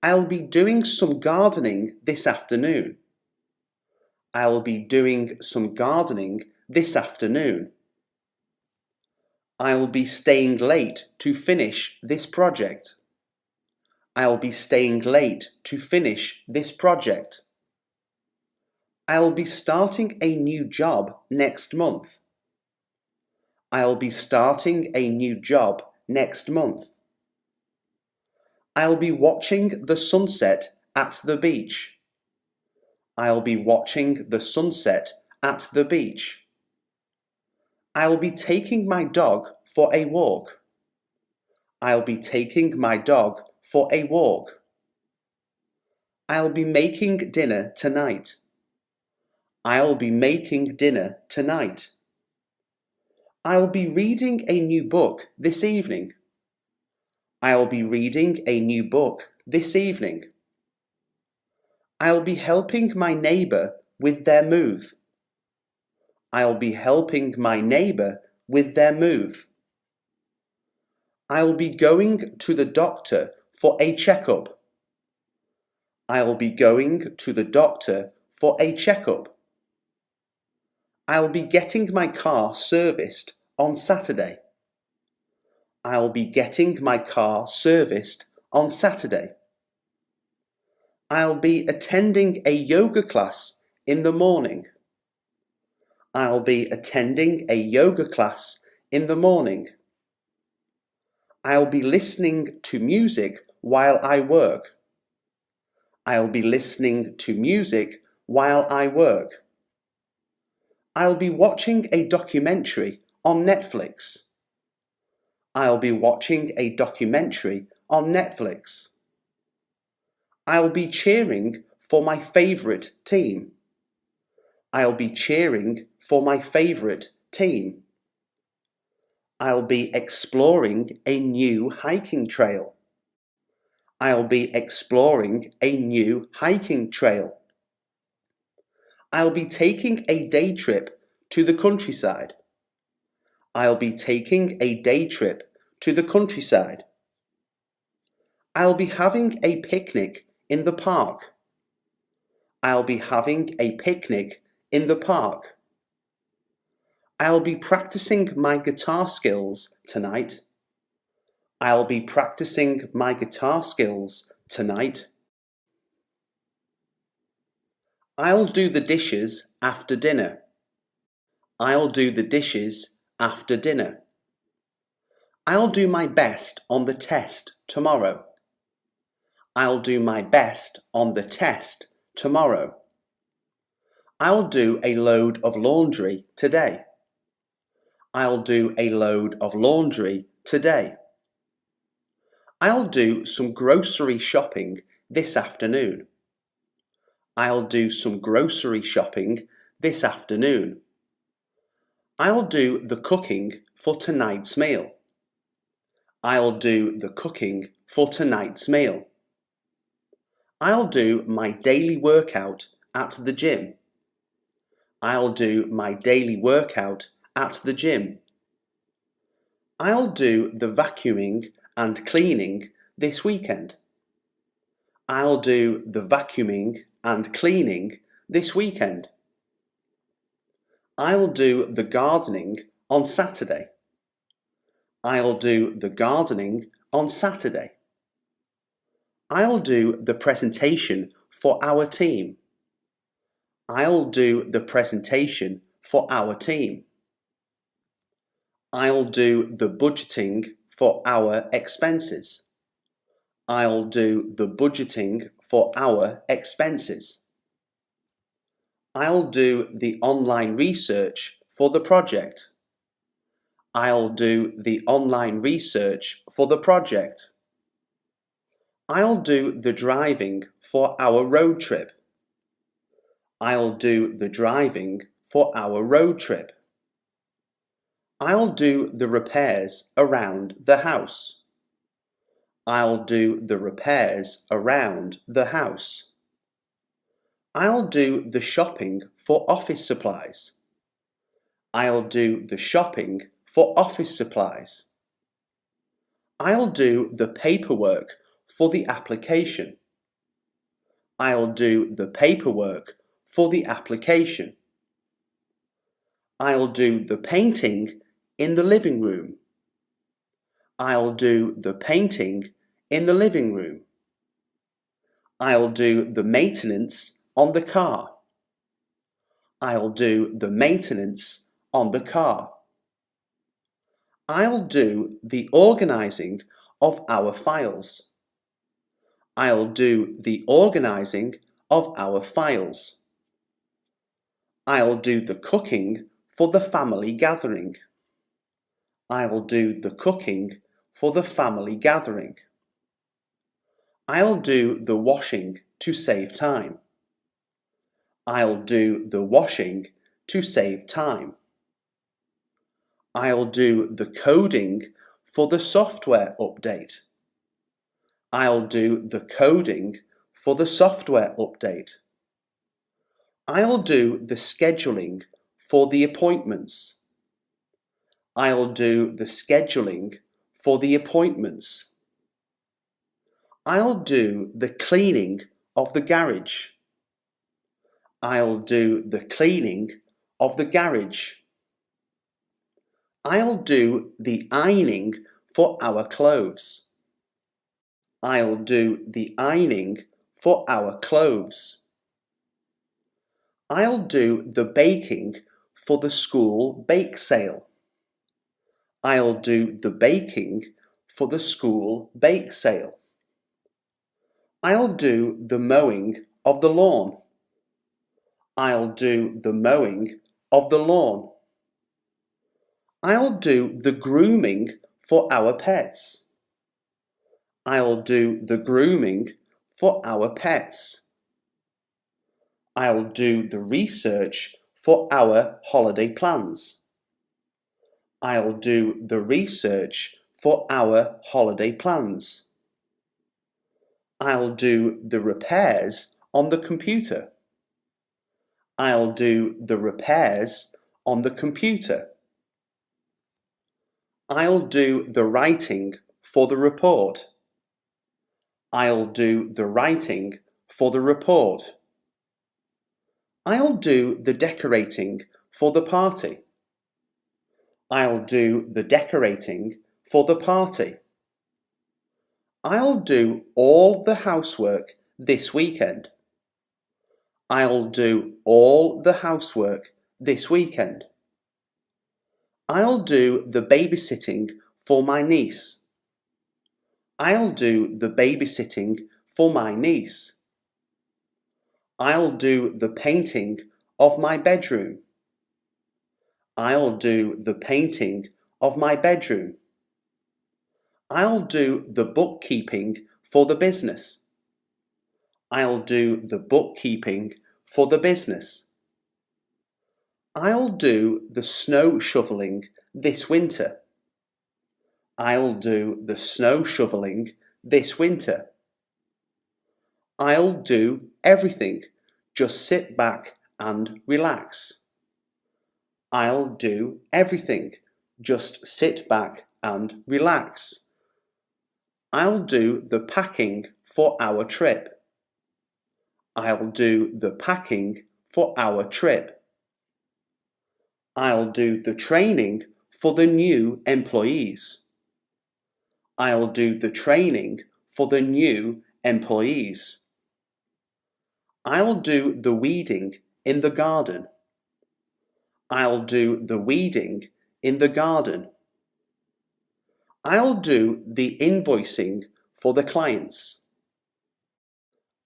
I'll be doing some gardening this afternoon. I'll be doing some gardening this afternoon. I'll be staying late to finish this project. I'll be staying late to finish this project. I'll be starting a new job next month. I'll be starting a new job next month. I'll be watching the sunset at the beach. I'll be watching the sunset at the beach. I'll be taking my dog for a walk. I'll be taking my dog for a walk. I'll be making dinner tonight. I'll be making dinner tonight. I'll be reading a new book this evening. I'll be reading a new book this evening. I'll be helping my neighbour with their move. I'll be helping my neighbour with their move. I'll be going to the doctor for a checkup. I'll be going to the doctor for a checkup. I'll be getting my car serviced on Saturday. I'll be getting my car serviced on Saturday. I'll be attending a yoga class in the morning. I'll be attending a yoga class in the morning. I'll be listening to music while I work. I'll be listening to music while I work. I'll be watching a documentary on Netflix. I'll be watching a documentary on Netflix. I'll be cheering for my favourite team. I'll be cheering for my favourite team. I'll be exploring a new hiking trail. I'll be exploring a new hiking trail. I'll be taking a day trip to the countryside. I'll be taking a day trip to the countryside. I'll be having a picnic in the park. I'll be having a picnic in the park. I'll be practicing my guitar skills tonight. I'll be practicing my guitar skills tonight. I'll do the dishes after dinner. I'll do the dishes after dinner. I'll do my best on the test tomorrow. I'll do my best on the test tomorrow. I'll do a load of laundry today. I'll do a load of laundry today. I'll do some grocery shopping this afternoon. I'll do some grocery shopping this afternoon. I'll do the cooking for tonight's meal. I'll do the cooking for tonight's meal. I'll do my daily workout at the gym. I'll do my daily workout at the gym. I'll do the vacuuming and cleaning this weekend. I'll do the vacuuming and cleaning this weekend. I'll do the gardening on Saturday. I'll do the gardening on Saturday. I'll do the presentation for our team. I'll do the presentation for our team. I'll do the budgeting for our expenses. I'll do the budgeting for our expenses. I'll do the online research for the project. I'll do the online research for the project. I'll do the driving for our road trip. I'll do the driving for our road trip. I'll do the repairs around the house. I'll do the repairs around the house. I'll do the shopping for office supplies. I'll do the shopping for office supplies. I'll do the paperwork for the application. I'll do the paperwork for the application. I'll do the painting in the living room. I'll do the painting in the living room. I'll do the maintenance on the car. I'll do the maintenance on the car. I'll do the organising of our files. I'll do the organising of our files. I'll do the cooking for the family gathering. I'll do the cooking for the family gathering. I'll do the washing to save time. I'll do the washing to save time. I'll do the coding for the software update. I'll do the coding for the software update. I'll do the scheduling for the appointments. I'll do the scheduling for the appointments. I'll do the cleaning of the garage. I'll do the cleaning of the garage. I'll do the ironing for our clothes. I'll do the ironing for our clothes. I'll do the baking for the school bake sale. I'll do the baking for the school bake sale. I'll do the mowing of the lawn. I'll do the mowing of the lawn. I'll do the grooming for our pets. I'll do the grooming for our pets. I'll do the research for our holiday plans. I'll do the research for our holiday plans. I'll do the repairs on the computer. I'll do the repairs on the computer. I'll do the writing for the report. I'll do the writing for the report. I'll do the decorating for the party. I'll do the decorating for the party. I'll do all the housework this weekend. I'll do all the housework this weekend. I'll do the babysitting for my niece. I'll do the babysitting for my niece. I'll do the painting of my bedroom. I'll do the painting of my bedroom. I'll do the bookkeeping for the business. I'll do the bookkeeping for the business. I'll do the snow shoveling this winter. I'll do the snow shoveling this winter. I'll do everything. Just sit back and relax. I'll do everything. Just sit back and relax. I'll do the packing for our trip. I'll do the packing for our trip. I'll do the training for the new employees. I'll do the training for the new employees. I'll do the weeding in the garden. I'll do the weeding in the garden. I'll do the invoicing for the clients.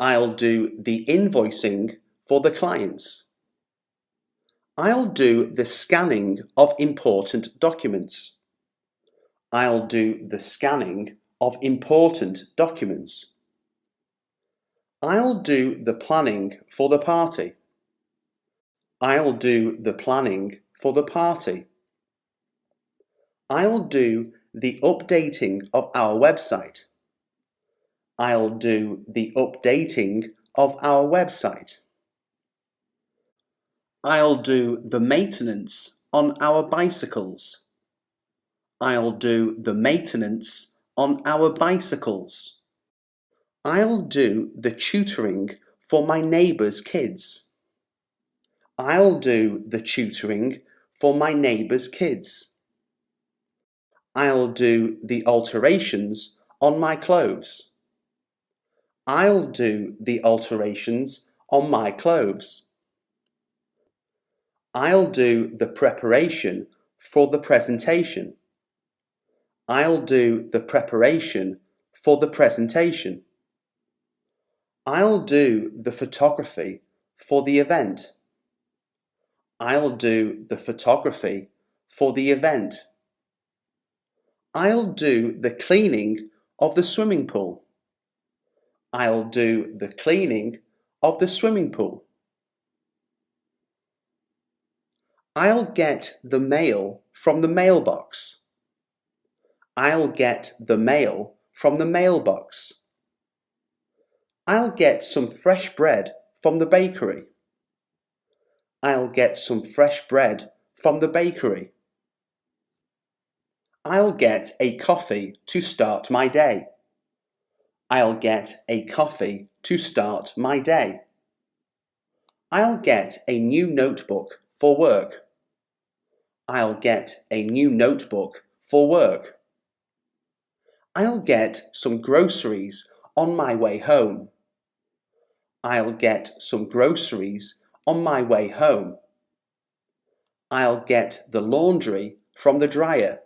I'll do the invoicing for the clients. I'll do the scanning of important documents. I'll do the scanning of important documents. I'll do the planning for the party. I'll do the planning for the party. I'll do the updating of our website. I'll do the updating of our website. I'll do the maintenance on our bicycles. I'll do the maintenance on our bicycles. I'll do the tutoring for my neighbour's kids. I'll do the tutoring for my neighbour's kids. I'll do the alterations on my clothes. I'll do the alterations on my clothes. I'll do the preparation for the presentation. I'll do the preparation for the presentation. I'll do the photography for the event. I'll do the photography for the event. I'll do the cleaning of the swimming pool. I'll do the cleaning of the swimming pool. I'll get the mail from the mailbox. I'll get the mail from the mailbox. I'll get some fresh bread from the bakery. I'll get some fresh bread from the bakery. I'll get a coffee to start my day. I'll get a coffee to start my day. I'll get a new notebook for work. I'll get a new notebook for work. I'll get some groceries on my way home. I'll get some groceries on my way home. I'll get the laundry from the dryer.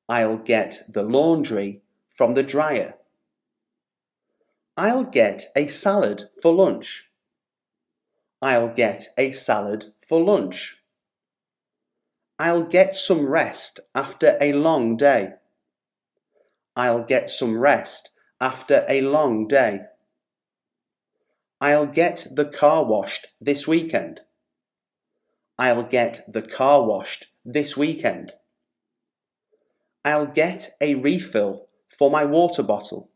I'll get the laundry from the dryer. I'll get a salad for lunch. I'll get a salad for lunch. I'll get some rest after a long day. I'll get some rest after a long day. I'll get the car washed this weekend. I'll get the car washed this weekend. I'll get a refill for my water bottle.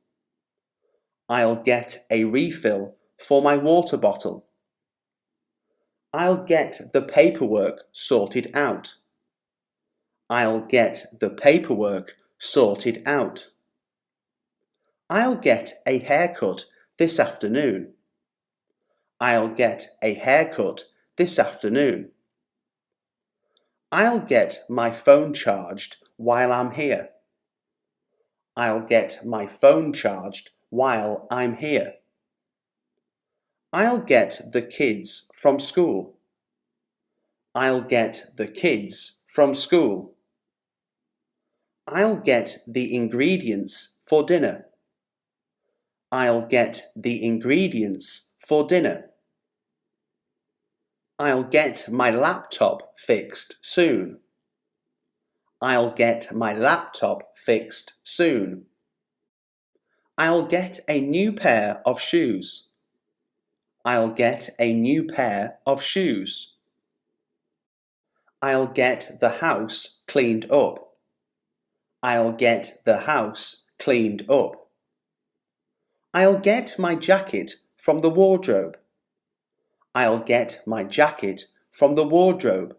I'll get a refill for my water bottle. I'll get the paperwork sorted out. I'll get the paperwork sorted out. I'll get a haircut this afternoon. I'll get a haircut this afternoon. I'll get my phone charged while I'm here. I'll get my phone charged while I'm here. I'll get the kids from school. I'll get the kids from school. I'll get the ingredients for dinner. I'll get the ingredients for dinner. I'll get my laptop fixed soon. I'll get my laptop fixed soon. I'll get a new pair of shoes. I'll get a new pair of shoes. I'll get the house cleaned up. I'll get the house cleaned up. I'll get my jacket from the wardrobe. I'll get my jacket from the wardrobe.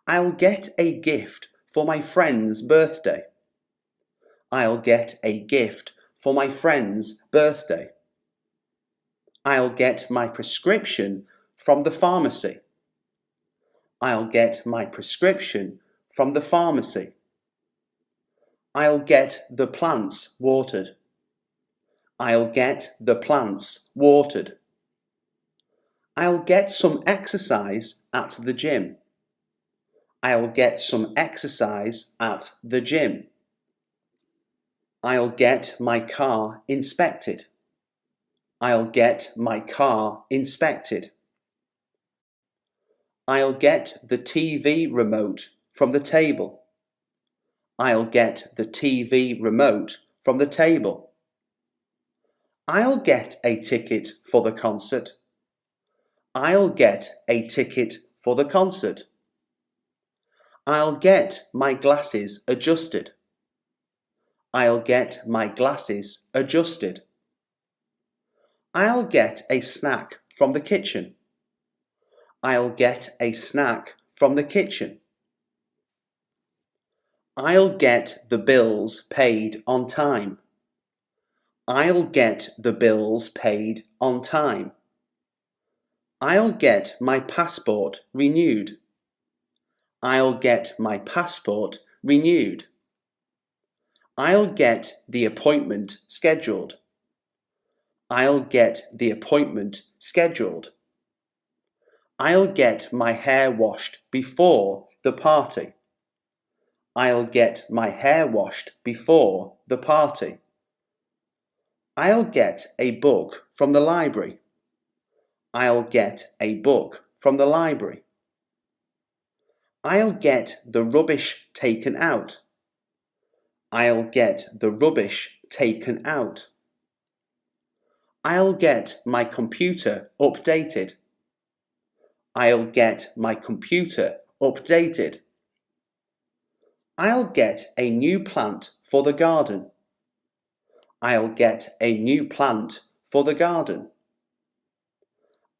I'll get a gift for my friend's birthday. I'll get a gift for my friend's birthday. I'll get my prescription from the pharmacy. I'll get my prescription from the pharmacy. I'll get the plants watered. I'll get the plants watered. I'll get some exercise at the gym. I'll get some exercise at the gym. I'll get my car inspected. I'll get my car inspected. I'll get the TV remote from the table. I'll get the TV remote from the table. I'll get a ticket for the concert. I'll get a ticket for the concert. I'll get my glasses adjusted. I'll get my glasses adjusted. I'll get a snack from the kitchen. I'll get a snack from the kitchen. I'll get the bills paid on time. I'll get the bills paid on time. I'll get my passport renewed. I'll get my passport renewed. I'll get the appointment scheduled. I'll get the appointment scheduled. I'll get my hair washed before the party. I'll get my hair washed before the party. I'll get a book from the library. I'll get a book from the library. I'll get the rubbish taken out. I'll get the rubbish taken out. I'll get my computer updated. I'll get my computer updated. I'll get a new plant for the garden. I'll get a new plant for the garden.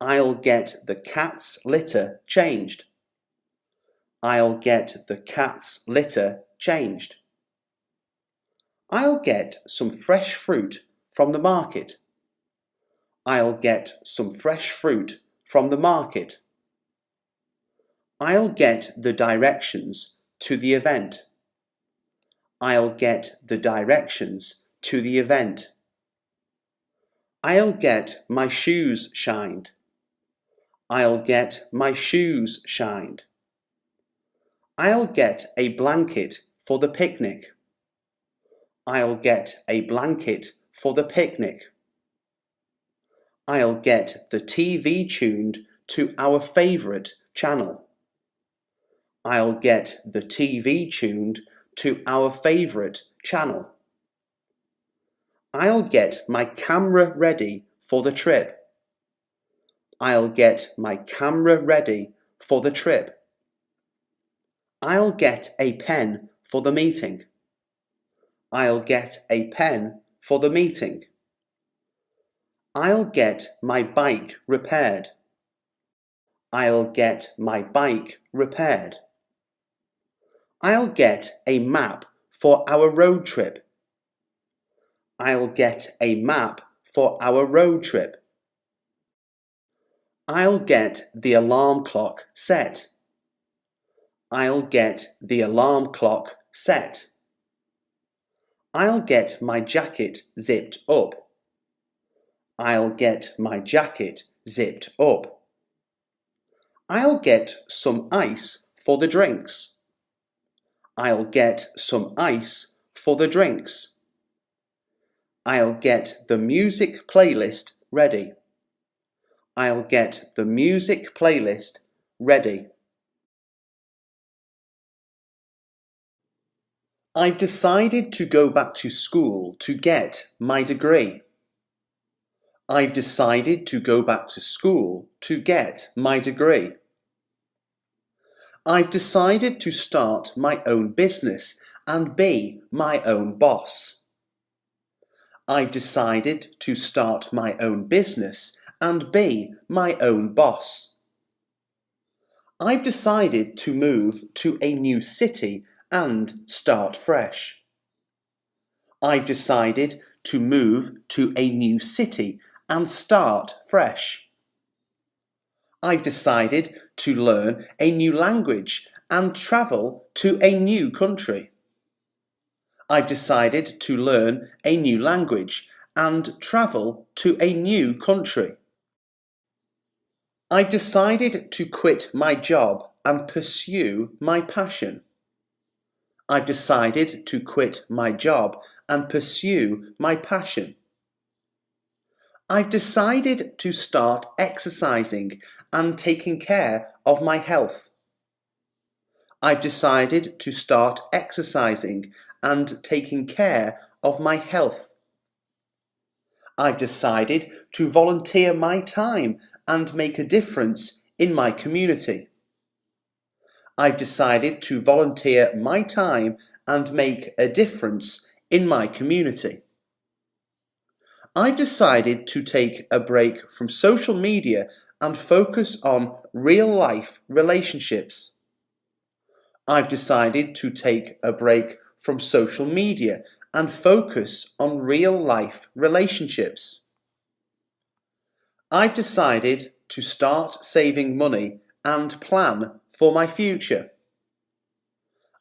I'll get the cat's litter changed. I'll get the cat's litter changed. I'll get some fresh fruit from the market. I'll get some fresh fruit from the market. I'll get the directions to the event. I'll get the directions to the event. I'll get my shoes shined. I'll get my shoes shined. I'll get a blanket for the picnic. I'll get a blanket for the picnic. I'll get the TV tuned to our favourite channel. I'll get the TV tuned to our favourite channel. I'll get my camera ready for the trip. I'll get my camera ready for the trip. I'll get a pen for the meeting. I'll get a pen for the meeting. I'll get my bike repaired. I'll get my bike repaired. I'll get a map for our road trip. I'll get a map for our road trip. I'll get the alarm clock set. I'll get the alarm clock set. I'll get my jacket zipped up. I'll get my jacket zipped up. I'll get some ice for the drinks. I'll get some ice for the drinks. I'll get the music playlist ready. I'll get the music playlist ready. I've decided to go back to school to get my degree. I've decided to go back to school to get my degree. I've decided to start my own business and be my own boss. I've decided to start my own business and be my own boss. I've decided to move to a new city and start fresh. I've decided to move to a new city and start fresh. I've decided to learn a new language and travel to a new country. I've decided to learn a new language and travel to a new country. I've decided to quit my job and pursue my passion. I've decided to quit my job and pursue my passion. I've decided to start exercising and taking care of my health. I've decided to start exercising and taking care of my health. I've decided to volunteer my time and make a difference in my community. I've decided to volunteer my time and make a difference in my community. I've decided to take a break from social media and focus on real-life relationships. I've decided to take a break from social media and focus on real-life relationships. I've decided to start saving money and plan for my future.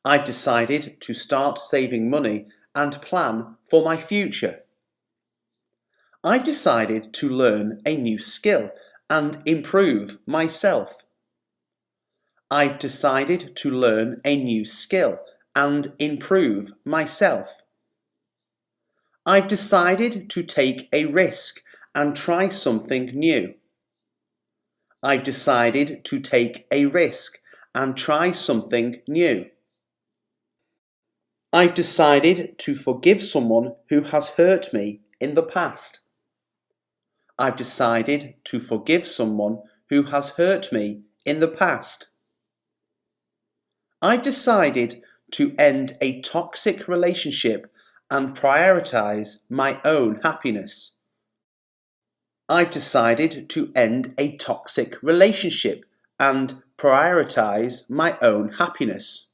I've decided to start saving money and plan for my future. I've decided to learn a new skill and improve myself. I've decided to learn a new skill and improve myself. I've decided to take a risk and try something new. I've decided to take a risk and try something new. I've decided to forgive someone who has hurt me in the past. I've decided to forgive someone who has hurt me in the past. I've decided to end a toxic relationship and prioritize my own happiness. I've decided to end a toxic relationship and prioritize my own happiness.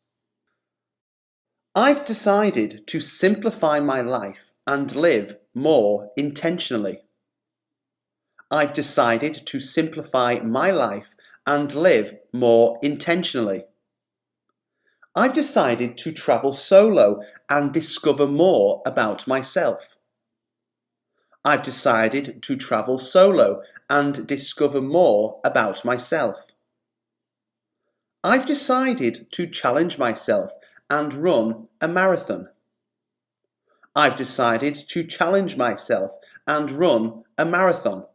I've decided to simplify my life and live more intentionally. I've decided to simplify my life and live more intentionally. I've decided to travel solo and discover more about myself. I've decided to travel solo and discover more about myself. I've decided to challenge myself and run a marathon. I've decided to challenge myself and run a marathon.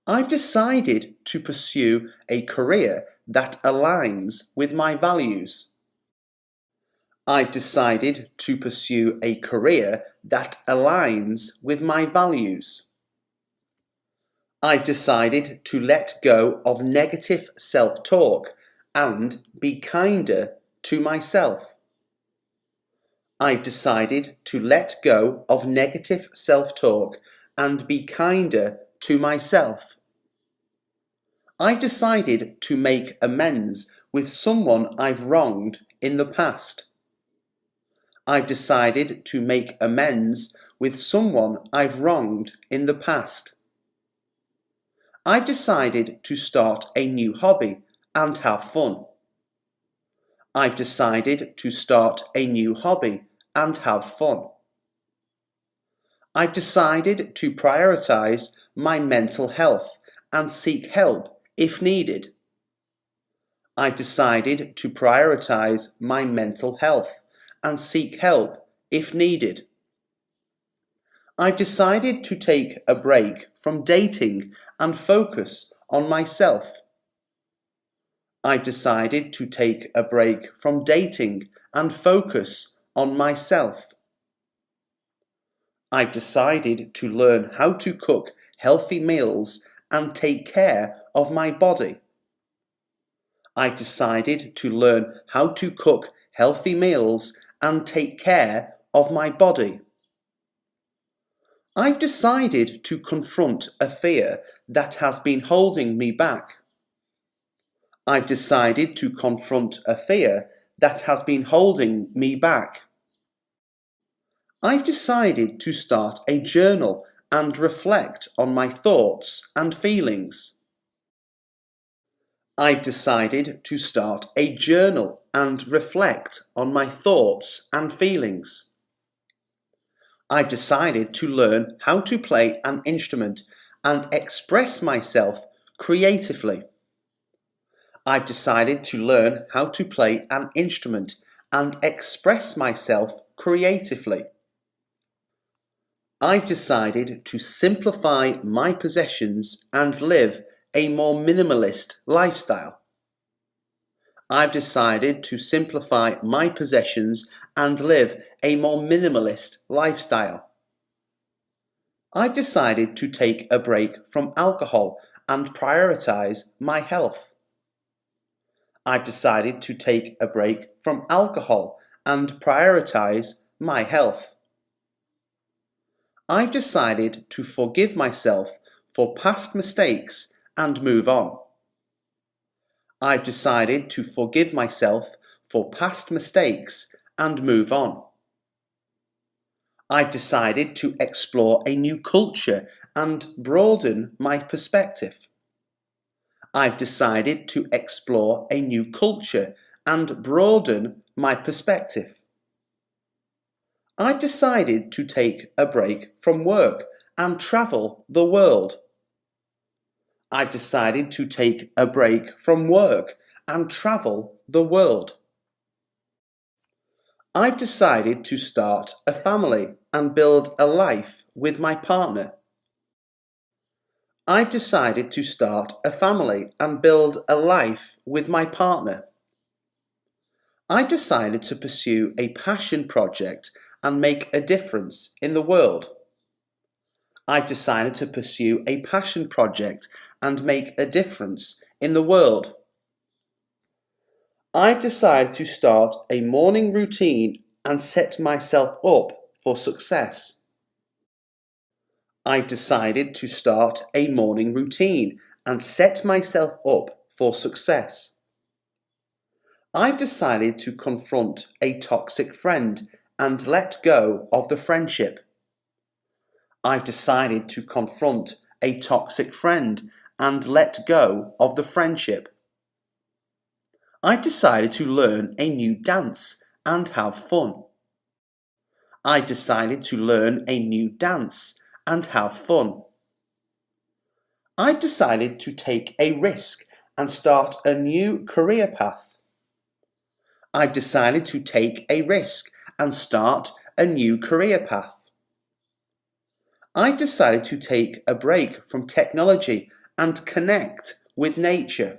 I've decided to pursue a career that aligns with my values. I've decided to pursue a career that aligns with my values. I've decided to let go of negative self-talk and be kinder to myself. I've decided to let go of negative self-talk and be kinder to myself. I've decided to make amends with someone I've wronged in the past. I've decided to make amends with someone I've wronged in the past. I've decided to start a new hobby and have fun. I've decided to start a new hobby and have fun. I've decided to prioritize my mental health and seek help if needed. I've decided to prioritize my mental health and seek help if needed. I've decided to take a break from dating and focus on myself. I've decided to take a break from dating and focus on myself. I've decided to learn how to cook healthy meals and take care of my body. I've decided to learn how to cook healthy meals and take care of my body. I've decided to confront a fear that has been holding me back. I've decided to confront a fear that has been holding me back. I've decided to start a journal and reflect on my thoughts and feelings. I've decided to start a journal and reflect on my thoughts and feelings. I've decided to learn how to play an instrument and express myself creatively. I've decided to learn how to play an instrument and express myself creatively. I've decided to simplify my possessions and live a more minimalist lifestyle. I've decided to simplify my possessions and live a more minimalist lifestyle. I've decided to take a break from alcohol and prioritize my health. I've decided to take a break from alcohol and prioritize my health. I've decided to forgive myself for past mistakes and move on. I've decided to forgive myself for past mistakes and move on. I've decided to explore a new culture and broaden my perspective. I've decided to explore a new culture and broaden my perspective. I've decided to take a break from work and travel the world. I've decided to take a break from work and travel the world. I've decided to start a family and build a life with my partner. I've decided to start a family and build a life with my partner. I've decided to pursue a passion project and make a difference in the world. I've decided to pursue a passion project and make a difference in the world. I've decided to start a morning routine and set myself up for success. I've decided to start a morning routine and set myself up for success. I've decided to confront a toxic friend and let go of the friendship. I've decided to confront a toxic friend and let go of the friendship. I've decided to learn a new dance and have fun. I've decided to learn a new dance and have fun. I've decided to take a risk and start a new career path. I've decided to take a risk and start a new career path. I've decided to take a break from technology and connect with nature.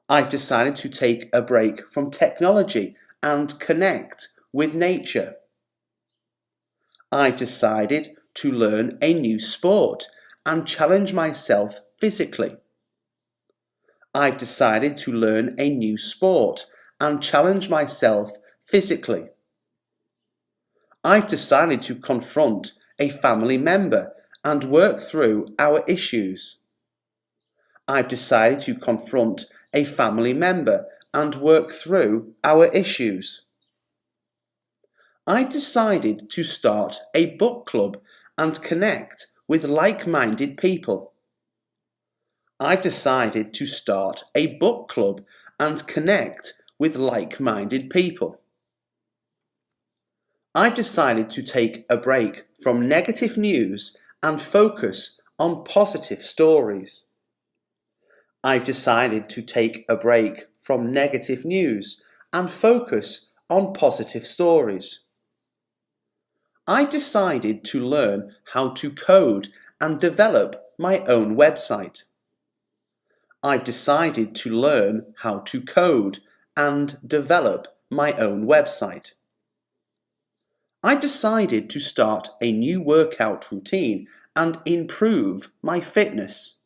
I've decided to take a break from technology and connect with nature. I've decided to learn a new sport and challenge myself physically. I've decided to learn a new sport and challenge myself physically. I've decided to confront a family member and work through our issues. I've decided to confront a family member and work through our issues. I've decided to start a book club and connect with like-minded people. I've decided to start a book club and connect with like-minded people. I've decided to take a break from negative news and focus on positive stories. I've decided to take a break from negative news and focus on positive stories. I've decided to learn how to code and develop my own website. I've decided to learn how to code and develop my own website. I've decided to start a new workout routine and improve my fitness.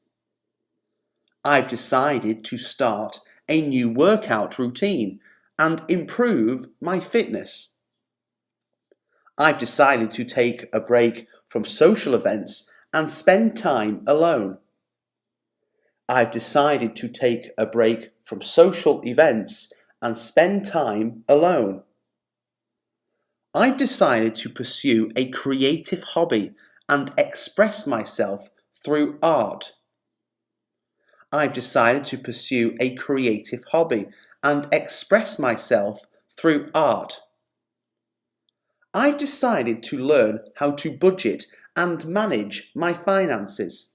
I've decided to start a new workout routine and improve my fitness. I've decided to take a break from social events and spend time alone. I've decided to take a break from social events and spend time alone. I've decided to pursue a creative hobby and express myself through art. I've decided to pursue a creative hobby and express myself through art. I've decided to learn how to budget and manage my finances.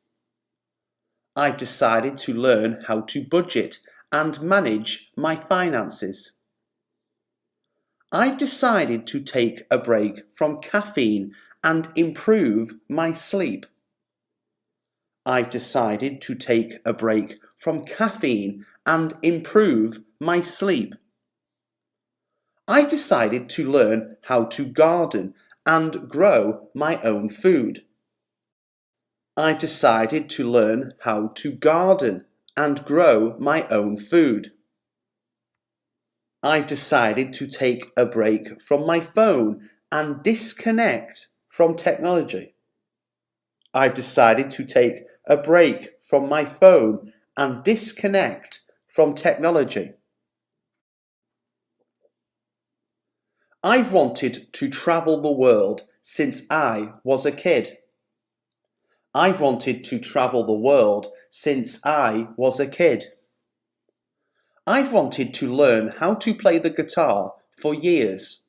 I've decided to learn how to budget and manage my finances. I've decided to take a break from caffeine and improve my sleep. I've decided to take a break from caffeine and improve my sleep. I've decided to learn how to garden and grow my own food. I've decided to learn how to garden and grow my own food. I've decided to take a break from my phone and disconnect from technology. I've decided to take a break from my phone and disconnect from technology. I've wanted to travel the world since I was a kid. I've wanted to travel the world since I was a kid. I've wanted to learn how to play the guitar for years.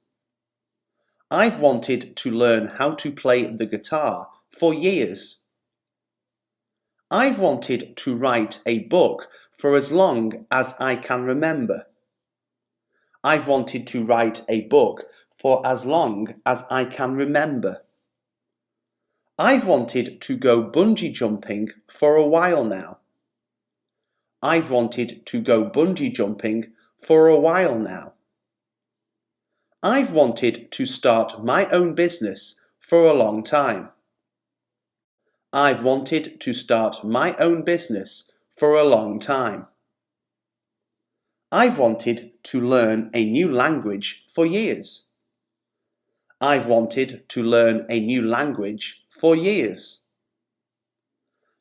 I've wanted to learn how to play the guitar for years. I've wanted to write a book for as long as I can remember. I've wanted to write a book for as long as I can remember. I've wanted to go bungee jumping for a while now. I've wanted to go bungee jumping for a while now. I've wanted to start my own business for a long time. I've wanted to start my own business for a long time. I've wanted to learn a new language for years. I've wanted to learn a new language for years.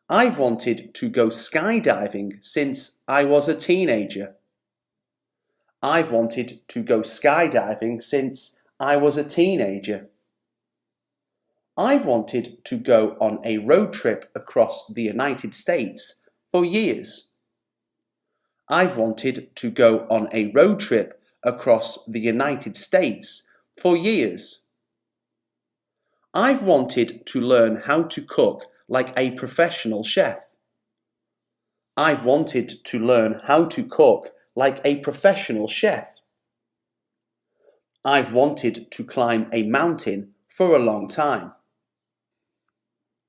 I've wanted to go skydiving since I was a teenager. I've wanted to go skydiving since I was a teenager. I've wanted to go on a road trip across the United States for years. I've wanted to go on a road trip across the United States for years. I've wanted to learn how to cook like a professional chef. I've wanted to learn how to cook like a professional chef. I've wanted to climb a mountain for a long time.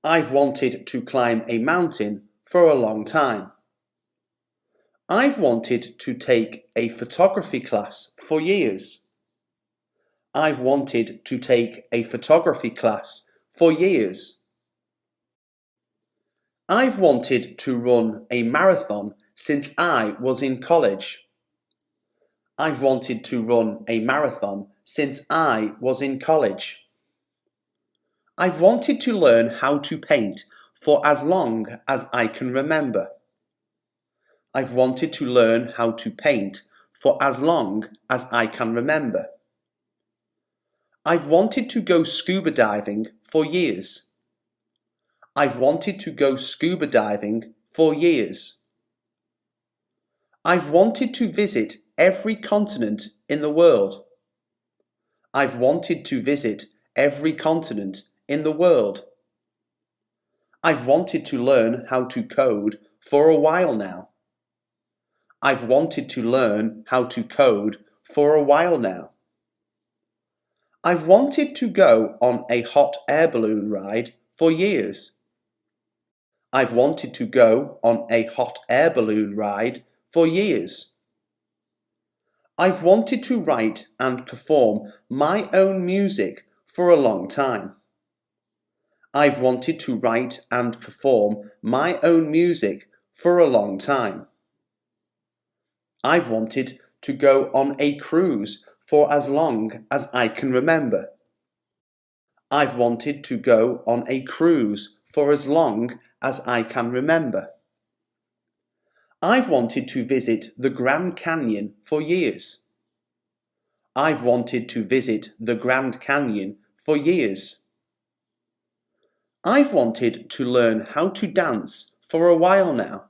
I've wanted to climb a mountain for a long time. I've wanted to take a photography class for years. I've wanted to take a photography class for years. I've wanted to run a marathon since I was in college. I've wanted to run a marathon since I was in college. I've wanted to learn how to paint for as long as I can remember. I've wanted to learn how to paint for as long as I can remember. I've wanted to go scuba diving for years. I've wanted to go scuba diving for years. I've wanted to visit every continent in the world. I've wanted to visit every continent in the world. I've wanted to learn how to code for a while now. I've wanted to learn how to code for a while now. I've wanted to go on a hot air balloon ride for years. I've wanted to go on a hot air balloon ride for years. I've wanted to write and perform my own music for a long time. I've wanted to write and perform my own music for a long time. I've wanted to go on a cruise for as long as I can remember. I've wanted to go on a cruise for as long as I can remember. I've wanted to visit the Grand Canyon for years. I've wanted to visit the Grand Canyon for years. I've wanted to learn how to dance for a while now.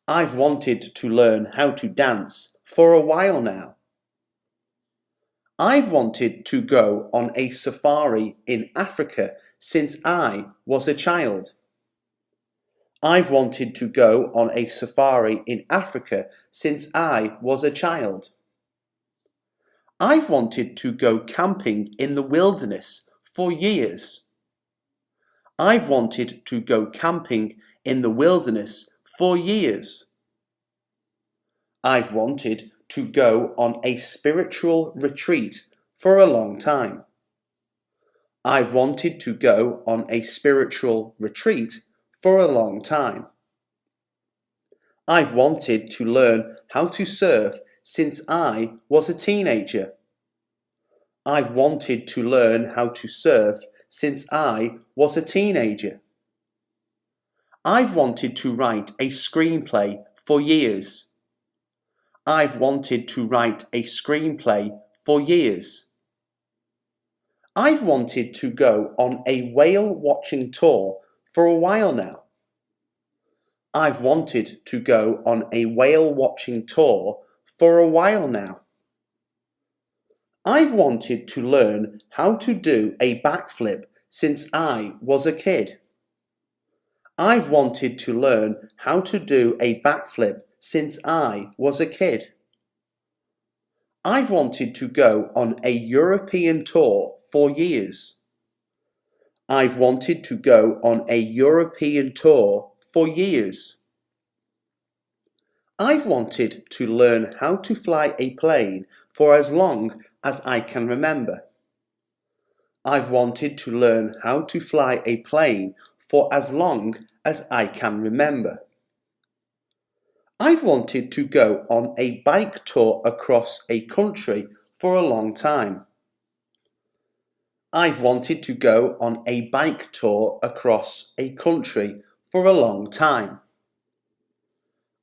I've wanted to learn how to dance for a while now. I've wanted to go on a safari in Africa since I was a child. I've wanted to go on a safari in Africa since I was a child. I've wanted to go camping in the wilderness for years. I've wanted to go camping in the wilderness for years. I've wanted to go on a spiritual retreat for a long time. I've wanted to go on a spiritual retreat for a long time. I've wanted to learn how to surf since I was a teenager. I've wanted to learn how to surf since I was a teenager. I've wanted to write a screenplay for years. I've wanted to write a screenplay for years. I've wanted to go on a whale watching tour for a while now. I've wanted to go on a whale watching tour for a while now. I've wanted to learn how to do a backflip since I was a kid. I've wanted to learn how to do a backflip since I was a kid. I've wanted to go on a European tour for years. I've wanted to go on a European tour for years. I've wanted to learn how to fly a plane for as long as I can remember. I've wanted to learn how to fly a plane for as long as I can remember. I've wanted to go on a bike tour across a country for a long time. I've wanted to go on a bike tour across a country for a long time.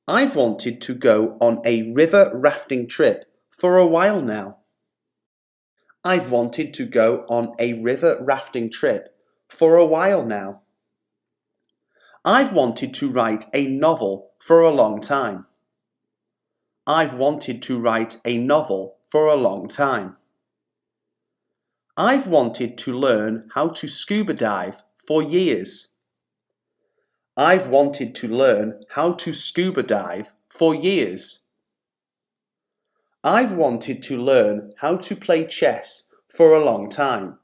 I've wanted to go on a river rafting trip for a while now. I've wanted to go on a river rafting trip for a while now. I've wanted to write a novel for a long time. I've wanted to write a novel for a long time. I've wanted to learn how to scuba dive for years. I've wanted to learn how to scuba dive for years. I've wanted to learn how to play chess for a long time.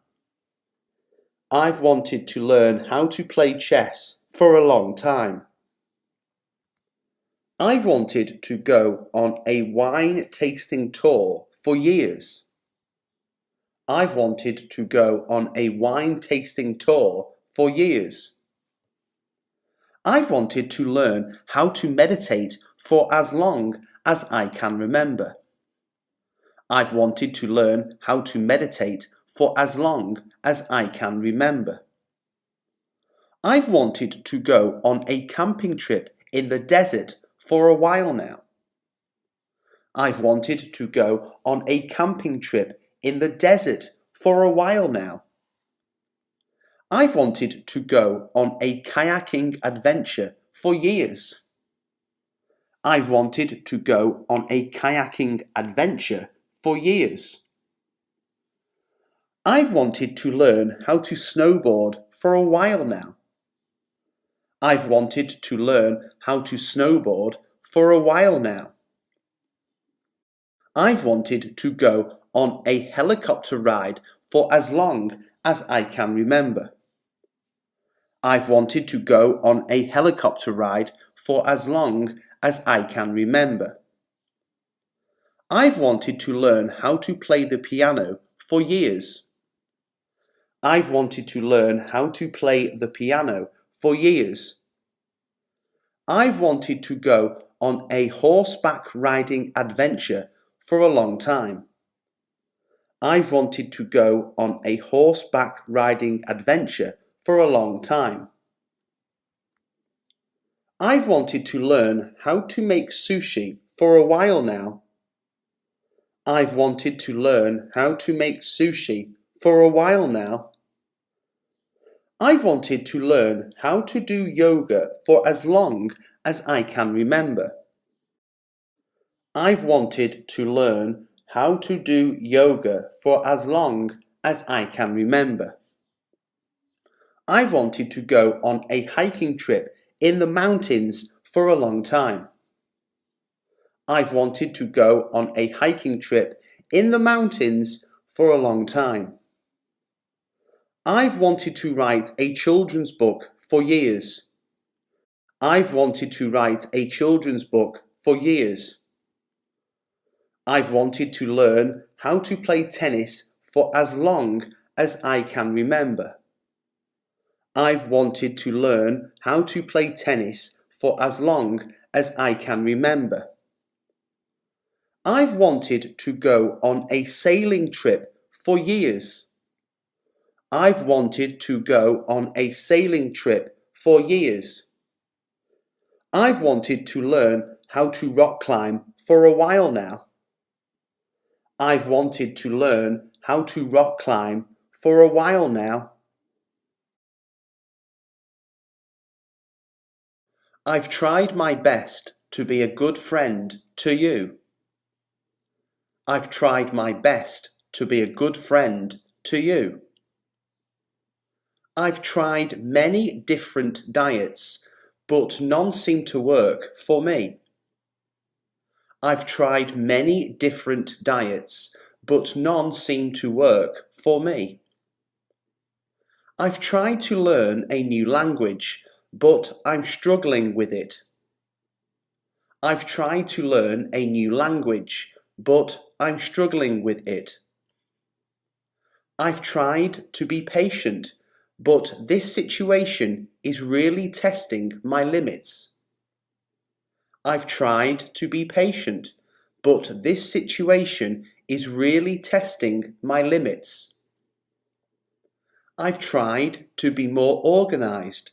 I've wanted to learn how to play chess for a long time. I've wanted to go on a wine tasting tour for years. I've wanted to go on a wine tasting tour for years. I've wanted to learn how to meditate for as long as I can remember. I've wanted to learn how to meditate for as long as I can remember. I've wanted to go on a camping trip in the desert for a while now. I've wanted to go on a camping trip in the desert for a while now. I've wanted to go on a kayaking adventure for years. I've wanted to go on a kayaking adventure for years. I've wanted to learn how to snowboard for a while now. I've wanted to learn how to snowboard for a while now. I've wanted to go on a helicopter ride for as long as I can remember. I've wanted to go on a helicopter ride for as long as I can remember. I've wanted to learn how to play the piano for years. I've wanted to learn how to play the piano for years. I've wanted to go on a horseback riding adventure for a long time. I've wanted to go on a horseback riding adventure for a long time. I've wanted to learn how to make sushi for a while now. I've wanted to learn how to make sushi for a while now. I've wanted to learn how to do yoga for as long as I can remember. I've wanted to learn how to do yoga for as long as I can remember. I've wanted to go on a hiking trip in the mountains for a long time. I've wanted to go on a hiking trip in the mountains for a long time. I've wanted to write a children's book for years. I've wanted to write a children's book for years. I've wanted to learn how to play tennis for as long as I can remember. I've wanted to learn how to play tennis for as long as I can remember. I've wanted to go on a sailing trip for years. I've wanted to go on a sailing trip for years. I've wanted to learn how to rock climb for a while now. I've wanted to learn how to rock climb for a while now. I've tried my best to be a good friend to you. I've tried my best to be a good friend to you. I've tried many different diets, but none seem to work for me. I've tried many different diets, but none seem to work for me. I've tried to learn a new language, but I'm struggling with it. I've tried to learn a new language, but I'm struggling with it. I've tried to be patient, but this situation is really testing my limits. I've tried to be patient, but this situation is really testing my limits. I've tried to be more organized,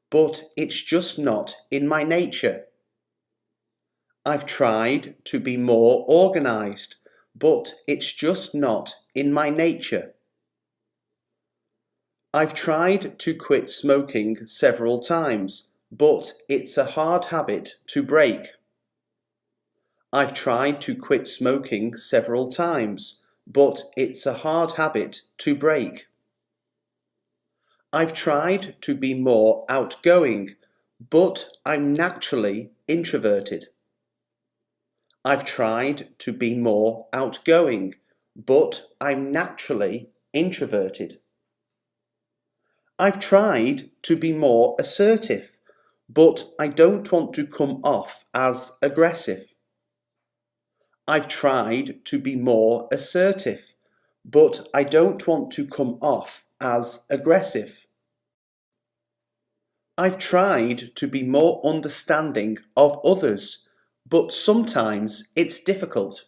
but it's just not in my nature. I've tried to be more organized, but it's just not in my nature. I've tried to quit smoking several times, but it's a hard habit to break. I've tried to quit smoking several times, but it's a hard habit to break. I've tried to be more outgoing, but I'm naturally introverted. I've tried to be more outgoing, but I'm naturally introverted. I've tried to be more assertive, but I don't want to come off as aggressive. I've tried to be more assertive, but I don't want to come off as aggressive. I've tried to be more understanding of others, but sometimes it's difficult.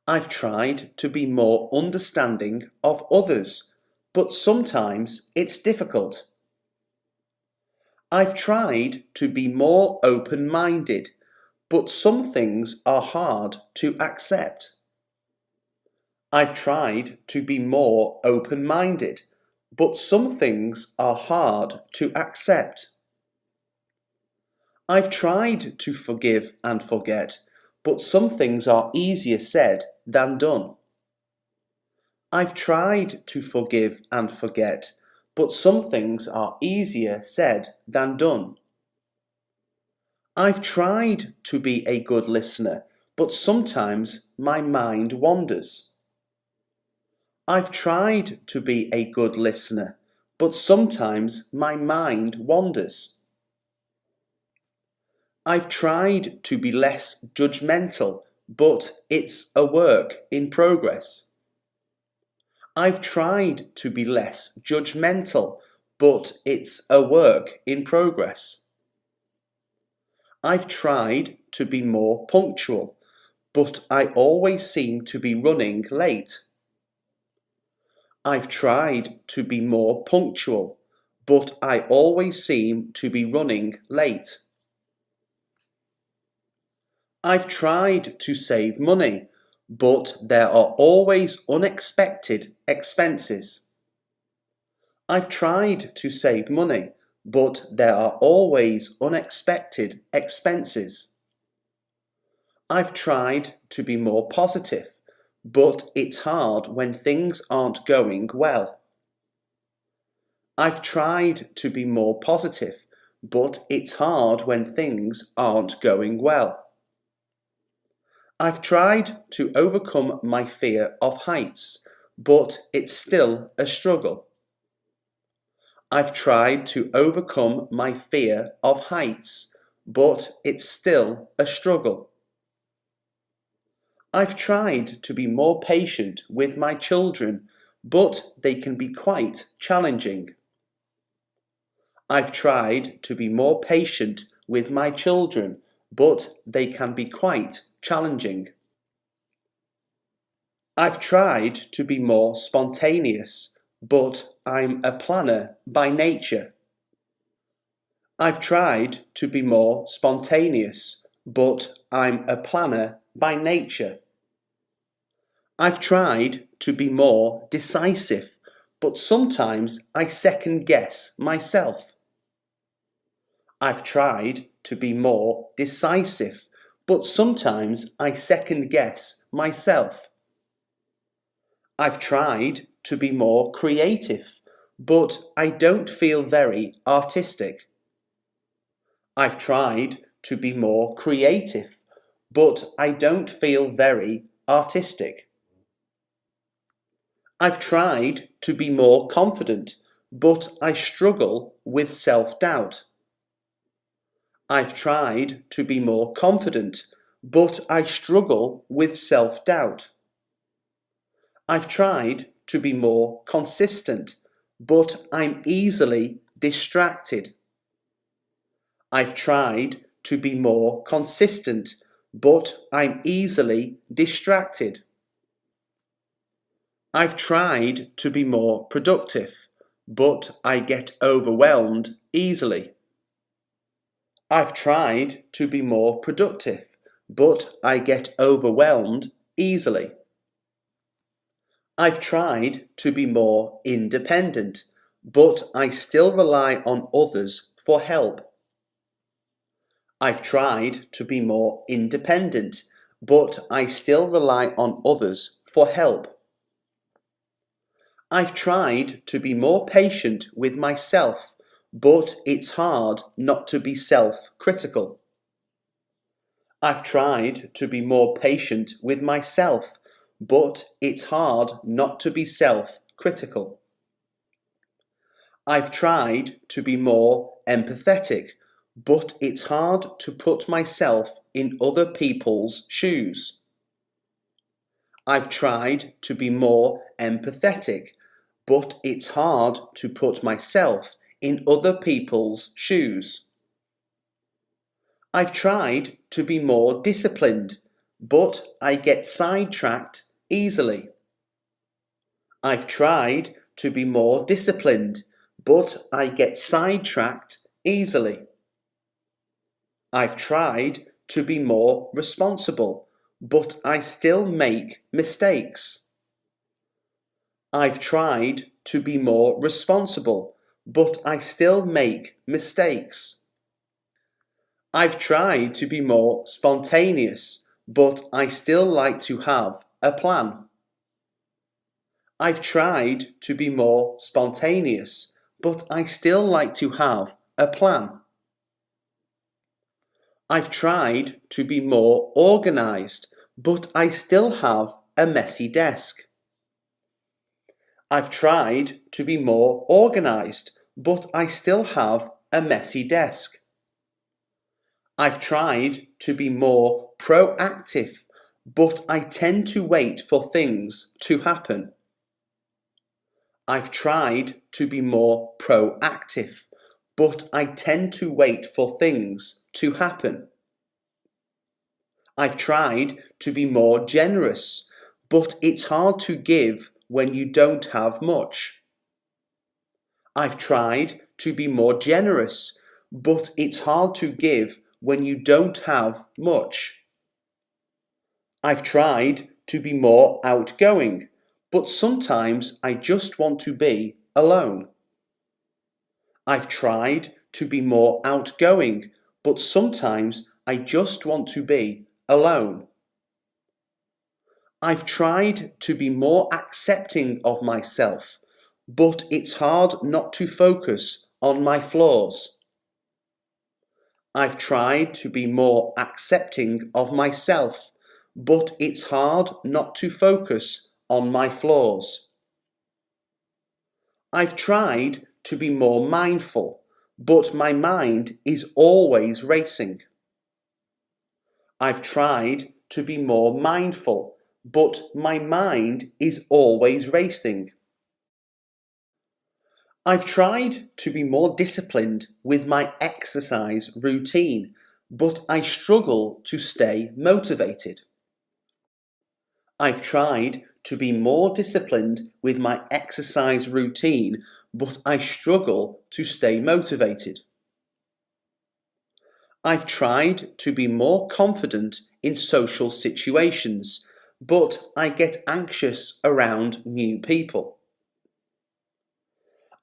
I've tried to be more understanding of others, but sometimes it's difficult. I've tried to be more open-minded, but some things are hard to accept. I've tried to be more open-minded, but some things are hard to accept. I've tried to forgive and forget, but some things are easier said than done. I've tried to forgive and forget, but some things are easier said than done. I've tried to be a good listener, but sometimes my mind wanders. I've tried to be a good listener, but sometimes my mind wanders. I've tried to be less judgmental, but it's a work in progress. I've tried to be less judgmental, but it's a work in progress. I've tried to be more punctual, but I always seem to be running late. I've tried to be more punctual, but I always seem to be running late. I've tried to save money, but there are always unexpected expenses. I've tried to save money, but there are always unexpected expenses. I've tried to be more positive, but it's hard when things aren't going well. I've tried to be more positive, but it's hard when things aren't going well. I've tried to overcome my fear of heights, but it's still a struggle. I've tried to overcome my fear of heights, but it's still a struggle. I've tried to be more patient with my children, but they can be quite challenging. I've tried to be more patient with my children, but they can be quite challenging. I've tried to be more spontaneous, but I'm a planner by nature. I've tried to be more spontaneous, but I'm a planner by nature. I've tried to be more decisive, but sometimes I second guess myself. I've tried to be more decisive, but sometimes I second guess myself. I've tried to be more creative, but I don't feel very artistic. I've tried to be more creative, but I don't feel very artistic. I've tried to be more confident, but I struggle with self-doubt. I've tried to be more confident, but I struggle with self-doubt. I've tried to be more consistent, but I'm easily distracted. I've tried to be more consistent, but I'm easily distracted. I've tried to be more productive, but I get overwhelmed easily. I've tried to be more productive, but I get overwhelmed easily. I've tried to be more independent, but I still rely on others for help. I've tried to be more independent, but I still rely on others for help. I've tried to be more patient with myself, but it's hard not to be self-critical. I've tried to be more patient with myself, but it's hard not to be self-critical. I've tried to be more empathetic, but it's hard to put myself in other people's shoes. I've tried to be more empathetic, but it's hard to put myself in other people's shoes. I've tried to be more disciplined, but I get sidetracked easily. I've tried to be more disciplined, but I get sidetracked easily. I've tried to be more responsible, but I still make mistakes. I've tried to be more responsible, but I still make mistakes. I've tried to be more spontaneous, but I still like to have a plan. I've tried to be more spontaneous, but I still like to have a plan. I've tried to be more organised, but I still have a messy desk. I've tried to be more organised, but I still have a messy desk. I've tried to be more proactive, but I tend to wait for things to happen. I've tried to be more proactive, but I tend to wait for things to happen. I've tried to be more generous, but it's hard to give when you don't have much. I've tried to be more generous, but it's hard to give when you don't have much. I've tried to be more outgoing, but sometimes I just want to be alone. I've tried to be more outgoing, but sometimes I just want to be alone. I've tried to be more accepting of myself, but it's hard not to focus on my flaws. I've tried to be more accepting of myself, but it's hard not to focus on my flaws. I've tried to be more mindful, but my mind is always racing. I've tried to be more mindful, but my mind is always racing. I've tried to be more disciplined with my exercise routine, but I struggle to stay motivated. I've tried to be more disciplined with my exercise routine, but I struggle to stay motivated. I've tried to be more confident in social situations, but I get anxious around new people.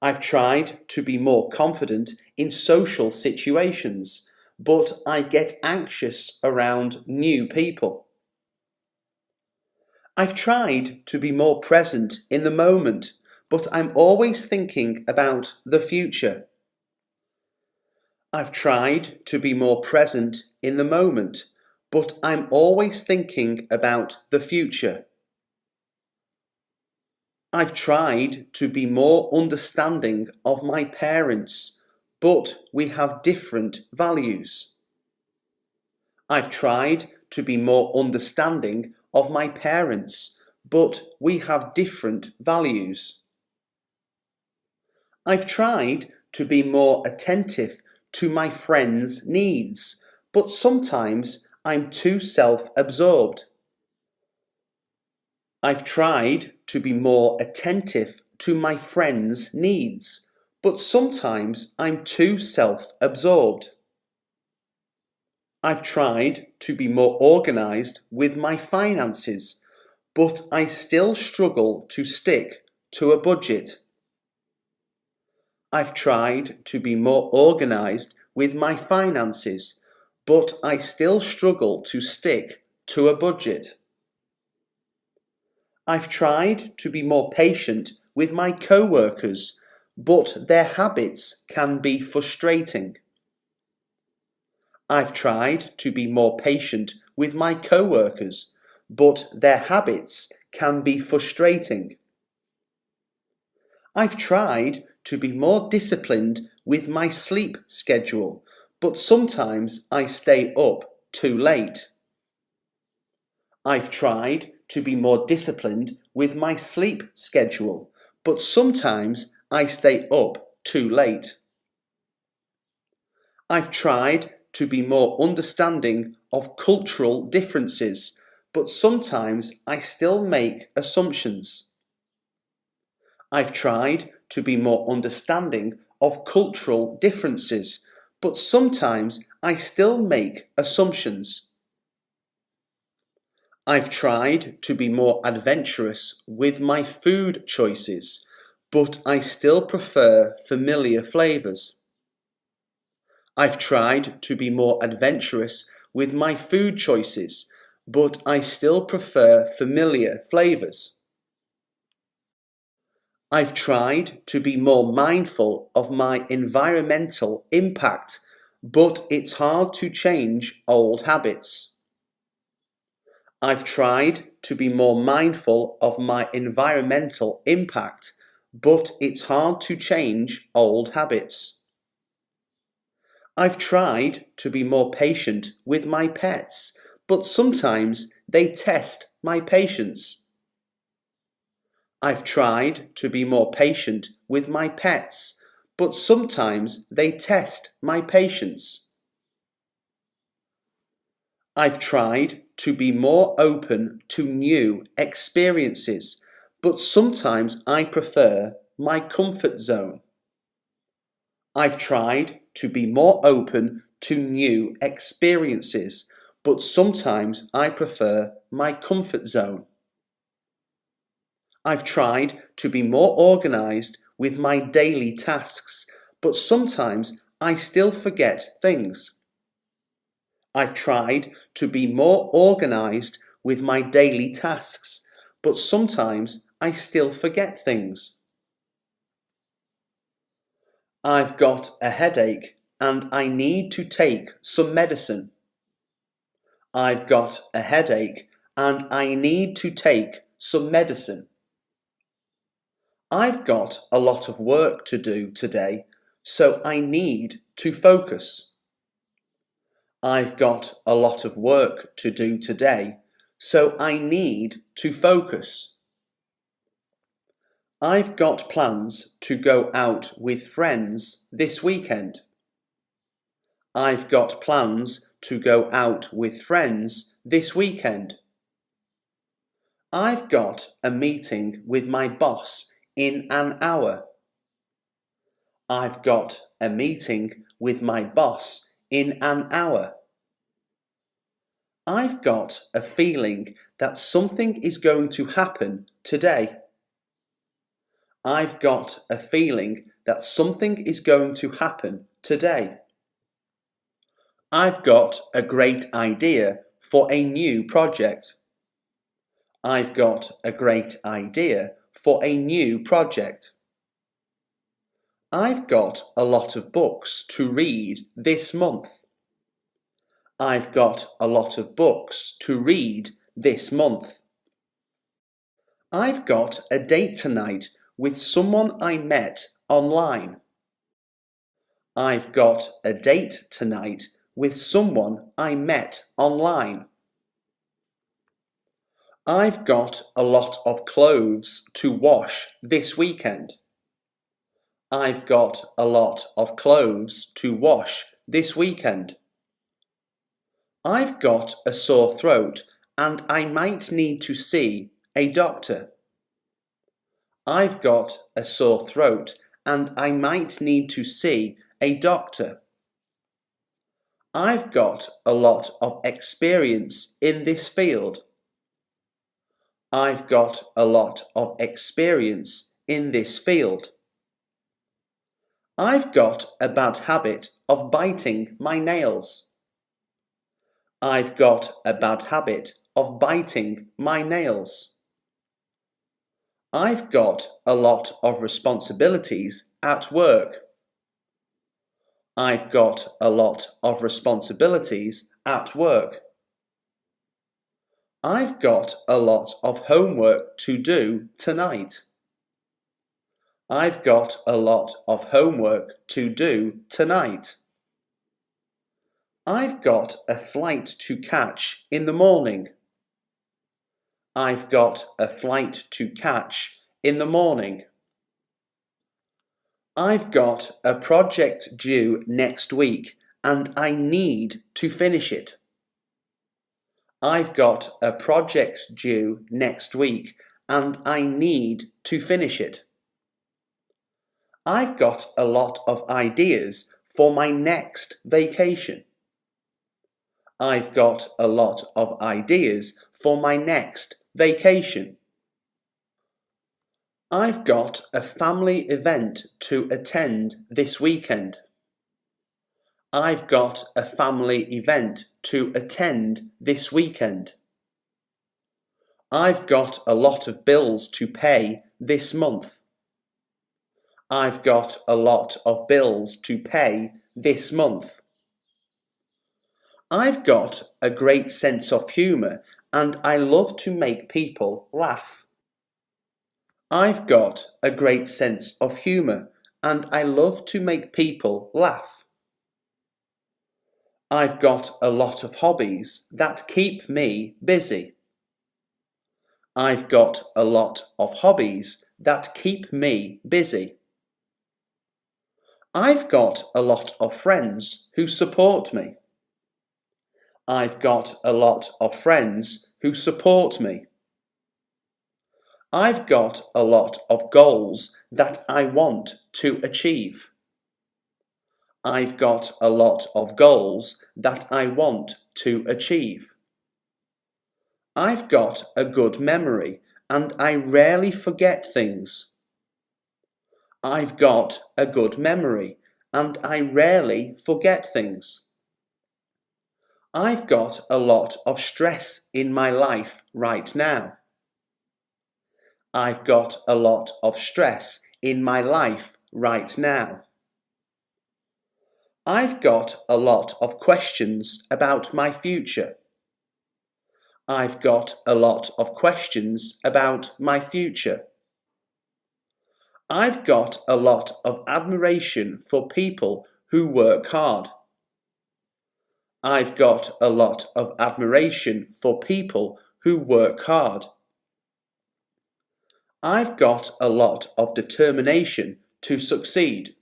I've tried to be more confident in social situations, but I get anxious around new people. I've tried to be more present in the moment, but I'm always thinking about the future. I've tried to be more present in the moment, but I'm always thinking about the future. I've tried to be more understanding of my parents, but we have different values. I've tried to be more understanding of my parents, but we have different values. I've tried to be more attentive to my friends' needs, but sometimes I'm too self-absorbed. I've tried to be more attentive to my friends' needs, but sometimes I'm too self-absorbed. I've tried to be more organised with my finances, but I still struggle to stick to a budget. I've tried to be more organised with my finances, but I still struggle to stick to a budget. I've tried to be more patient with my co-workers, but their habits can be frustrating. I've tried to be more patient with my co-workers, but their habits can be frustrating. I've tried to be more disciplined with my sleep schedule, but sometimes I stay up too late. I've tried to be more disciplined with my sleep schedule, but sometimes I stay up too late. I've tried to be more understanding of cultural differences, but sometimes I still make assumptions. I've tried to be more understanding of cultural differences, but sometimes I still make assumptions. I've tried to be more adventurous with my food choices, but I still prefer familiar flavours. I've tried to be more adventurous with my food choices, but I still prefer familiar flavours. I've tried to be more mindful of my environmental impact, but it's hard to change old habits. I've tried to be more mindful of my environmental impact, but it's hard to change old habits. I've tried to be more patient with my pets, but sometimes they test my patience. I've tried to be more patient with my pets, but sometimes they test my patience. I've tried to be more open to new experiences, but sometimes I prefer my comfort zone. I've tried to be more open to new experiences, but sometimes I prefer my comfort zone. I've tried to be more organised with my daily tasks, but sometimes I still forget things. I've tried to be more organised with my daily tasks, but sometimes I still forget things. I've got a headache and I need to take some medicine. I've got a headache and I need to take some medicine. I've got a lot of work to do today, so I need to focus. I've got a lot of work to do today, so I need to focus. I've got plans to go out with friends this weekend. I've got plans to go out with friends this weekend. I've got a meeting with my boss in an hour. I've got a meeting with my boss in an hour. I've got a feeling that something is going to happen today. I've got a feeling that something is going to happen today. I've got a great idea for a new project. I've got a great idea for a new project. I've got a lot of books to read this month. I've got a lot of books to read this month. I've got a date tonight with someone I met online. I've got a date tonight with someone I met online. I've got a lot of clothes to wash this weekend. I've got a lot of clothes to wash this weekend. I've got a sore throat and I might need to see a doctor. I've got a sore throat and I might need to see a doctor. I've got a lot of experience in this field. I've got a lot of experience in this field. I've got a bad habit of biting my nails. I've got a bad habit of biting my nails. I've got a lot of responsibilities at work. I've got a lot of responsibilities at work. I've got a lot of homework to do tonight. I've got a lot of homework to do tonight. I've got a flight to catch in the morning. I've got a flight to catch in the morning. I've got a project due next week and I need to finish it. I've got a project due next week and I need to finish it. I've got a lot of ideas for my next vacation. I've got a lot of ideas for my next vacation. I've got a family event to attend this weekend. I've got a family event to attend this weekend. I've got a lot of bills to pay this month. I've got a lot of bills to pay this month. I've got a great sense of humour and I love to make people laugh. I've got a great sense of humour and I love to make people laugh. I've got a lot of hobbies that keep me busy. I've got a lot of hobbies that keep me busy. I've got a lot of friends who support me. I've got a lot of friends who support me. I've got a lot of goals that I want to achieve. I've got a lot of goals that I want to achieve. I've got a good memory and I rarely forget things. I've got a good memory and I rarely forget things. I've got a lot of stress in my life right now. I've got a lot of stress in my life right now. I've got a lot of questions about my future. I've got a lot of questions about my future. I've got a lot of admiration for people who work hard. I've got a lot of admiration for people who work hard. I've got a lot of determination to succeed.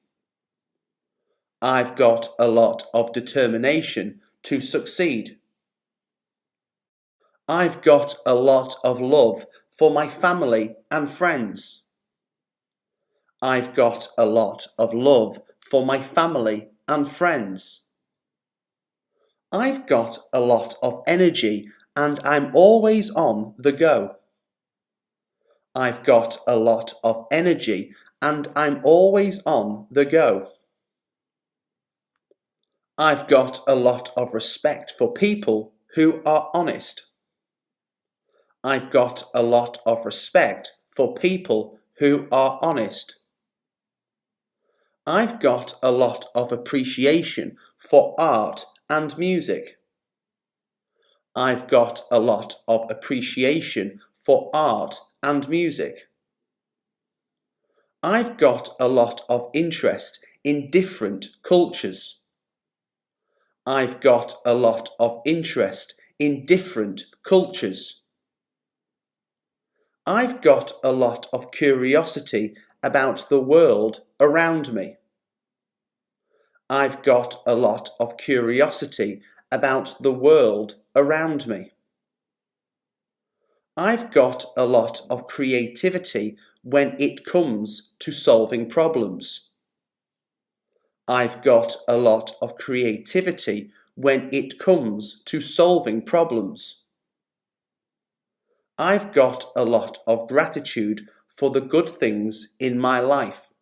I've got a lot of determination to succeed. I've got a lot of love for my family and friends. I've got a lot of love for my family and friends. I've got a lot of energy and I'm always on the go. I've got a lot of energy and I'm always on the go. I've got a lot of respect for people who are honest. I've got a lot of respect for people who are honest. I've got a lot of appreciation for art and music. I've got a lot of appreciation for art and music. I've got a lot of interest in different cultures. I've got a lot of interest in different cultures. I've got a lot of curiosity about the world around me. I've got a lot of curiosity about the world around me. I've got a lot of creativity when it comes to solving problems. I've got a lot of creativity when it comes to solving problems. I've got a lot of gratitude for the good things in my life.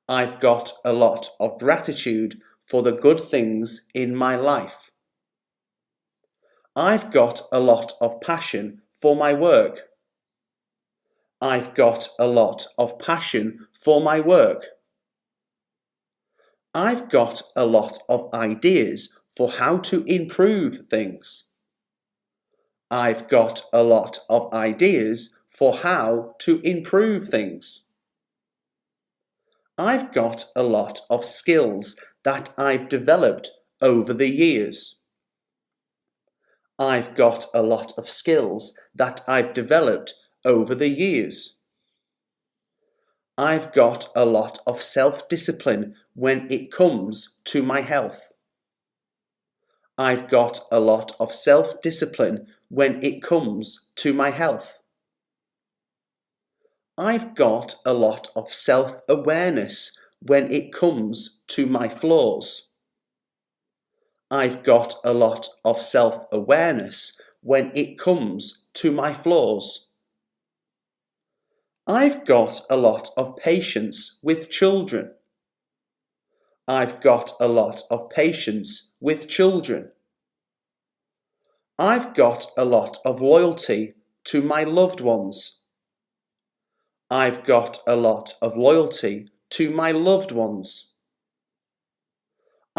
I've got a lot of gratitude for the good things in my life. I've got a lot of passion for my work. I've got a lot of passion for my work. I've got a lot of ideas for how to improve things. I've got a lot of ideas for how to improve things. I've got a lot of skills that I've developed over the years. I've got a lot of skills that I've developed over the years. I've got a lot of self-discipline when it comes to my health. I've got a lot of self-discipline when it comes to my health. I've got a lot of self-awareness when it comes to my flaws. I've got a lot of self-awareness when it comes to my flaws. I've got a lot of patience with children. I've got a lot of patience with children. I've got a lot of loyalty to my loved ones. I've got a lot of loyalty to my loved ones.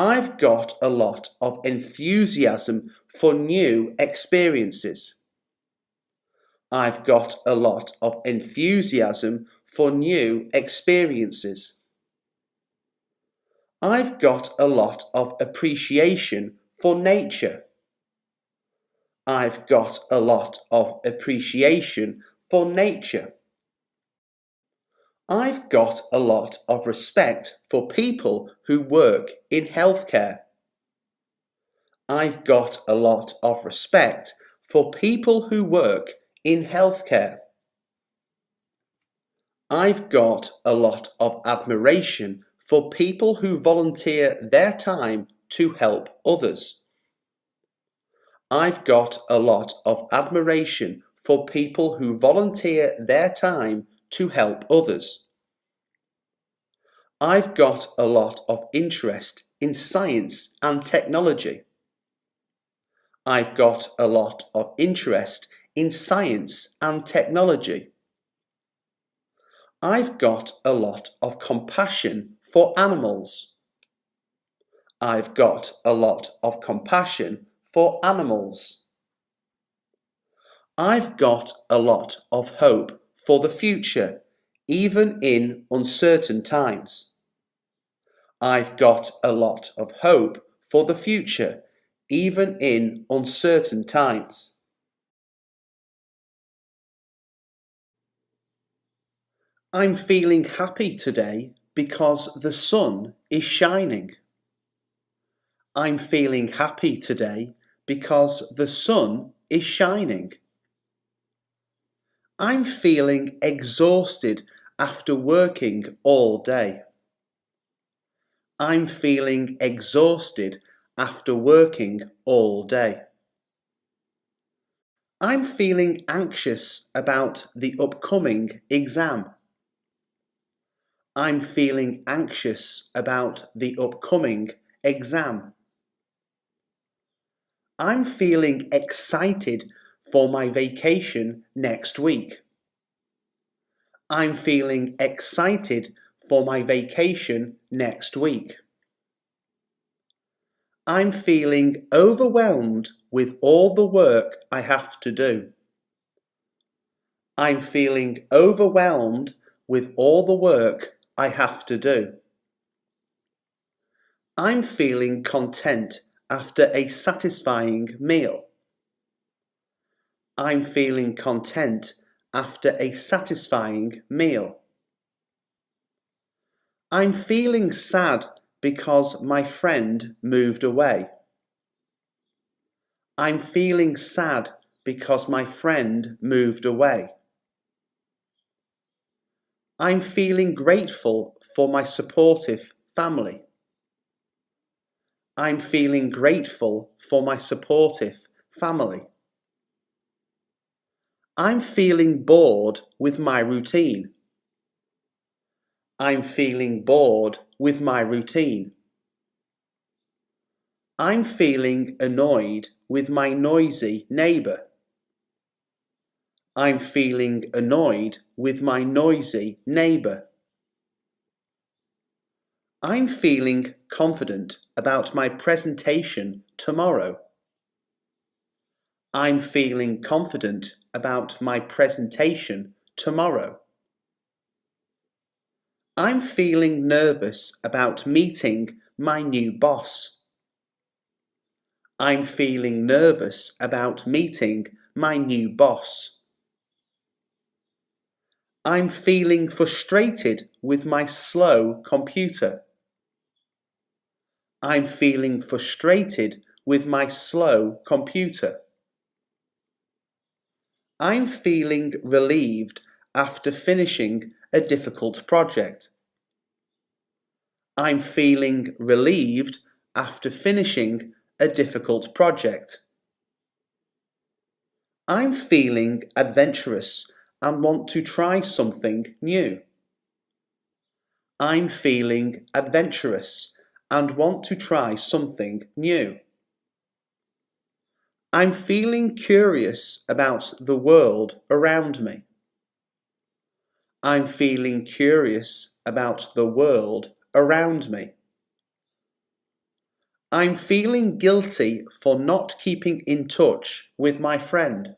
I've got a lot of enthusiasm for new experiences. I've got a lot of enthusiasm for new experiences. I've got a lot of appreciation for nature. I've got a lot of appreciation for nature. I've got a lot of respect for people who work in healthcare. I've got a lot of respect for people who work in healthcare. I've got a lot of admiration for people who volunteer their time to help others. I've got a lot of admiration for people who volunteer their time to help others. I've got a lot of interest in science and technology. I've got a lot of interest in science and technology. I've got a lot of compassion for animals. I've got a lot of compassion for animals. I've got a lot of hope for the future, even in uncertain times. I've got a lot of hope for the future, even in uncertain times. I'm feeling happy today because the sun is shining. I'm feeling happy today because the sun is shining. I'm feeling exhausted after working all day. I'm feeling exhausted after working all day. I'm feeling anxious about the upcoming exam. I'm feeling anxious about the upcoming exam. I'm feeling excited for my vacation next week. I'm feeling excited for my vacation next week. I'm feeling overwhelmed with all the work I have to do. I'm feeling overwhelmed with all the work I have to do. I'm feeling content after a satisfying meal. I'm feeling content after a satisfying meal. I'm feeling sad because my friend moved away. I'm feeling sad because my friend moved away. I'm feeling grateful for my supportive family. I'm feeling grateful for my supportive family. I'm feeling bored with my routine. I'm feeling bored with my routine. I'm feeling annoyed with my noisy neighbour. I'm feeling annoyed with my noisy neighbour. I'm feeling confident about my presentation tomorrow. I'm feeling confident about my presentation tomorrow. I'm feeling nervous about meeting my new boss. I'm feeling nervous about meeting my new boss. I'm feeling frustrated with my slow computer. I'm feeling frustrated with my slow computer. I'm feeling relieved after finishing a difficult project. I'm feeling relieved after finishing a difficult project. I'm feeling adventurous and want to try something new. I'm feeling adventurous and want to try something new. I'm feeling curious about the world around me. I'm feeling curious about the world around me. I'm feeling guilty for not keeping in touch with my friend.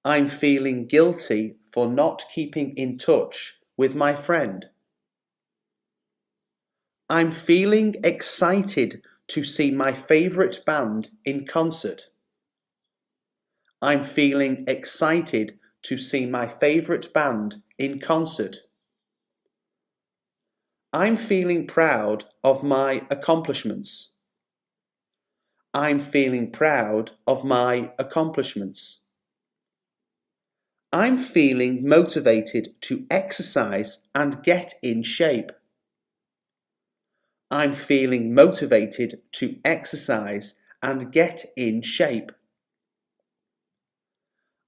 I'm feeling guilty for not keeping in touch with my friend. I'm feeling excited to see my favourite band in concert. I'm feeling excited to see my favourite band in concert. I'm feeling proud of my accomplishments. I'm feeling proud of my accomplishments. I'm feeling motivated to exercise and get in shape. I'm feeling motivated to exercise and get in shape.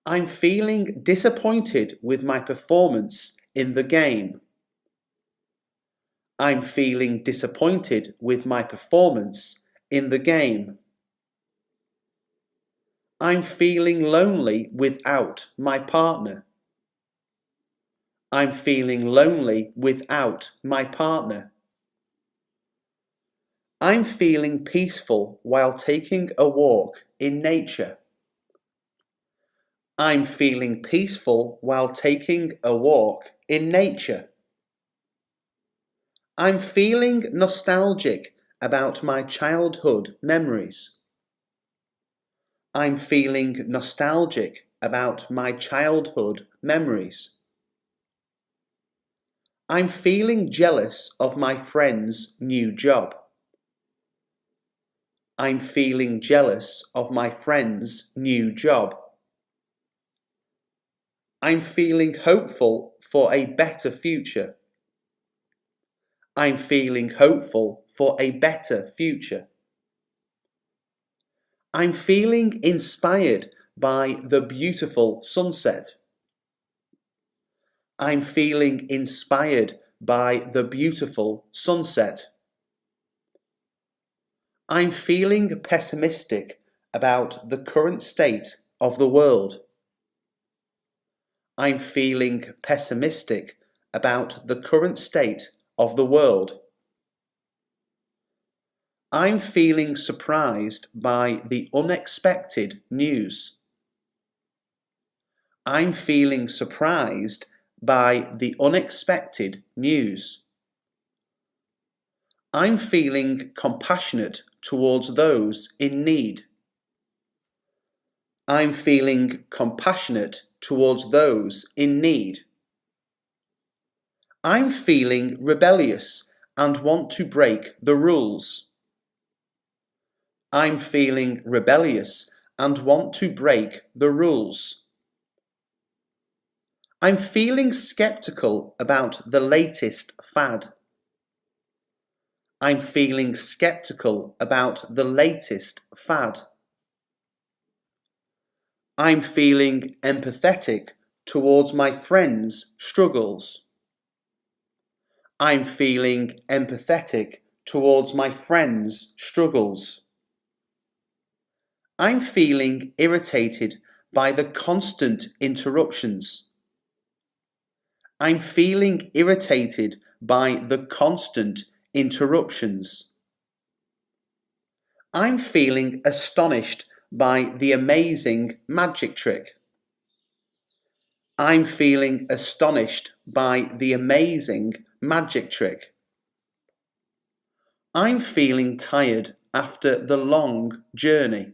I'm feeling disappointed with my performance in the game. I'm feeling disappointed with my performance in the game. I'm feeling lonely without my partner. I'm feeling lonely without my partner. I'm feeling peaceful while taking a walk in nature. I'm feeling peaceful while taking a walk in nature. I'm feeling nostalgic about my childhood memories. I'm feeling nostalgic about my childhood memories. I'm feeling jealous of my friend's new job. I'm feeling jealous of my friend's new job. I'm feeling hopeful for a better future. I'm feeling hopeful for a better future. I'm feeling inspired by the beautiful sunset. I'm feeling inspired by the beautiful sunset. I'm feeling pessimistic about the current state of the world. I'm feeling pessimistic about the current state of the world. I'm feeling surprised by the unexpected news. I'm feeling surprised by the unexpected news. I'm feeling compassionate towards those in need. I'm feeling compassionate towards those in need. I'm feeling rebellious and want to break the rules. I'm feeling rebellious and want to break the rules. I'm feeling skeptical about the latest fad. I'm feeling skeptical about the latest fad. I'm feeling empathetic towards my friends' struggles. I'm feeling empathetic towards my friends' struggles. I'm feeling irritated by the constant interruptions. I'm feeling irritated by the constant interruptions. I'm feeling astonished by the amazing magic trick. I'm feeling astonished by the amazing magic trick. I'm feeling tired after the long journey.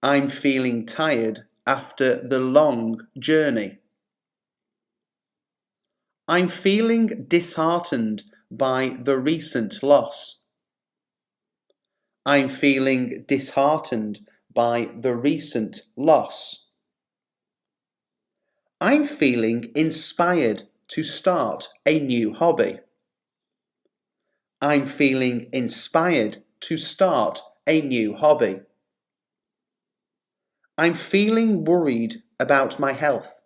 I'm feeling tired after the long journey. I'm feeling disheartened by the recent loss. I'm feeling disheartened by the recent loss. I'm feeling inspired to start a new hobby. I'm feeling inspired to start a new hobby. I'm feeling worried about my health.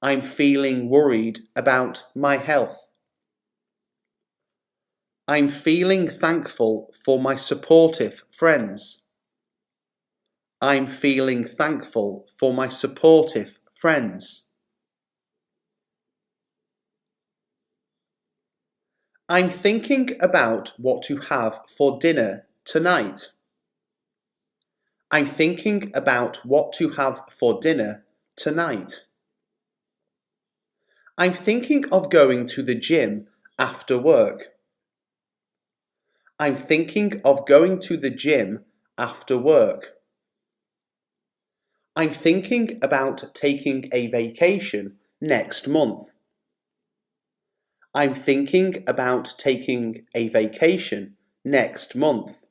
I'm feeling worried about my health. I'm feeling thankful for my supportive friends. I'm feeling thankful for my supportive friends. I'm thinking about what to have for dinner tonight. I'm thinking about what to have for dinner tonight. I'm thinking of going to the gym after work. I'm thinking of going to the gym after work. I'm thinking about taking a vacation next month. I'm thinking about taking a vacation next month.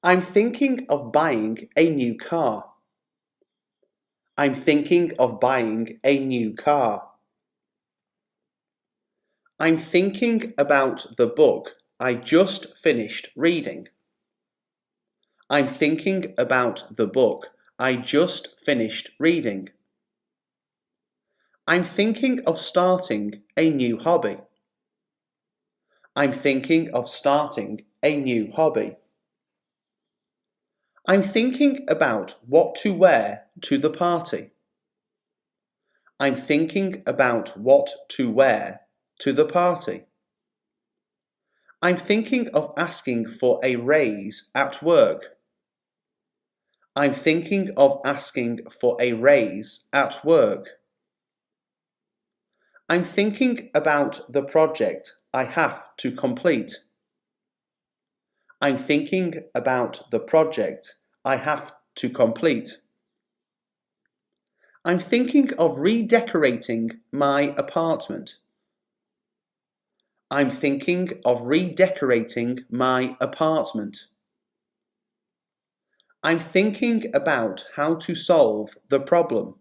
I'm thinking of buying a new car. I'm thinking of buying a new car. I'm thinking about the book I just finished reading. I'm thinking about the book I just finished reading. I'm thinking of starting a new hobby. I'm thinking of starting a new hobby. I'm thinking about what to wear to the party. I'm thinking about what to wear to the party. I'm thinking of asking for a raise at work. I'm thinking of asking for a raise at work. I'm thinking about the project I have to complete. I'm thinking about the project I have to complete. I'm thinking of redecorating my apartment. I'm thinking of redecorating my apartment. I'm thinking about how to solve the problem.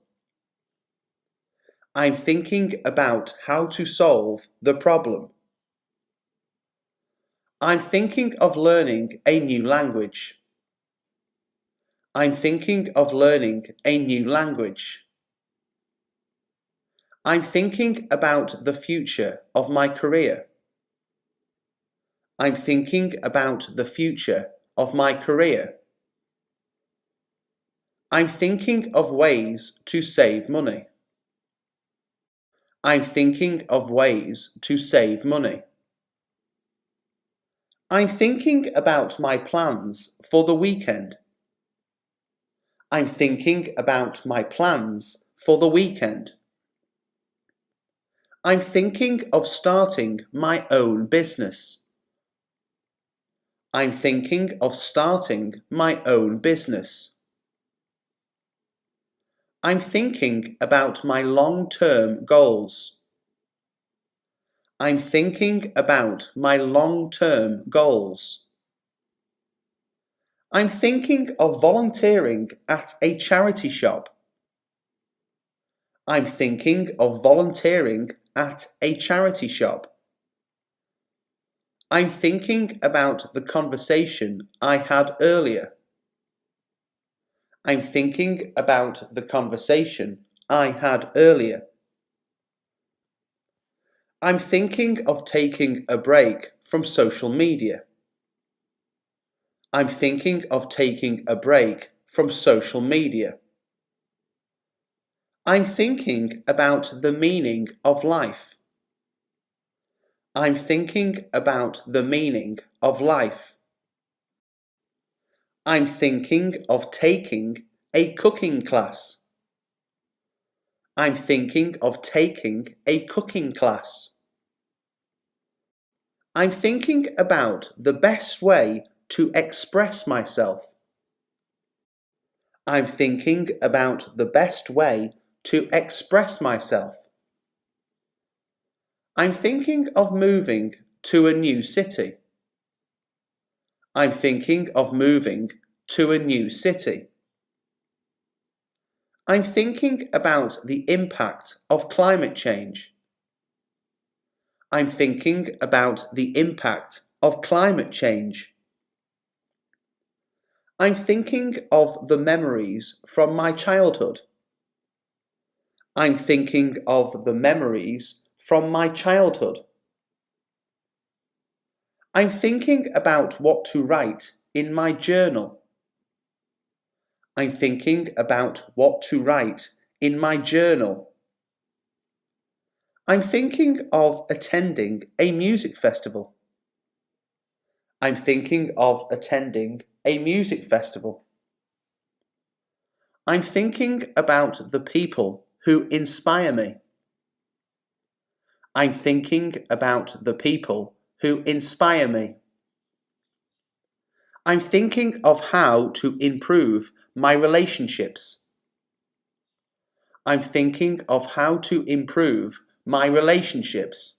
I'm thinking about how to solve the problem. I'm thinking of learning a new language. I'm thinking of learning a new language. I'm thinking about the future of my career. I'm thinking about the future of my career. I'm thinking of ways to save money. I'm thinking of ways to save money. I'm thinking about my plans for the weekend. I'm thinking about my plans for the weekend. I'm thinking of starting my own business. I'm thinking of starting my own business. I'm thinking about my long-term goals. I'm thinking about my long-term goals. I'm thinking of volunteering at a charity shop. I'm thinking of volunteering at a charity shop. I'm thinking about the conversation I had earlier. I'm thinking about the conversation I had earlier. I'm thinking of taking a break from social media. I'm thinking of taking a break from social media. I'm thinking about the meaning of life. I'm thinking about the meaning of life. I'm thinking of taking a cooking class. I'm thinking of taking a cooking class. I'm thinking about the best way to express myself. I'm thinking about the best way to express myself. I'm thinking of moving to a new city. I'm thinking of moving to a new city. I'm thinking about the impact of climate change. I'm thinking about the impact of climate change. I'm thinking of the memories from my childhood. I'm thinking of the memories from my childhood. I'm thinking about what to write in my journal. I'm thinking about what to write in my journal. I'm thinking of attending a music festival. I'm thinking of attending a music festival. I'm thinking about the people who inspire me. I'm thinking about the people who inspire me. I'm thinking of how to improve my relationships. I'm thinking of how to improve my relationships.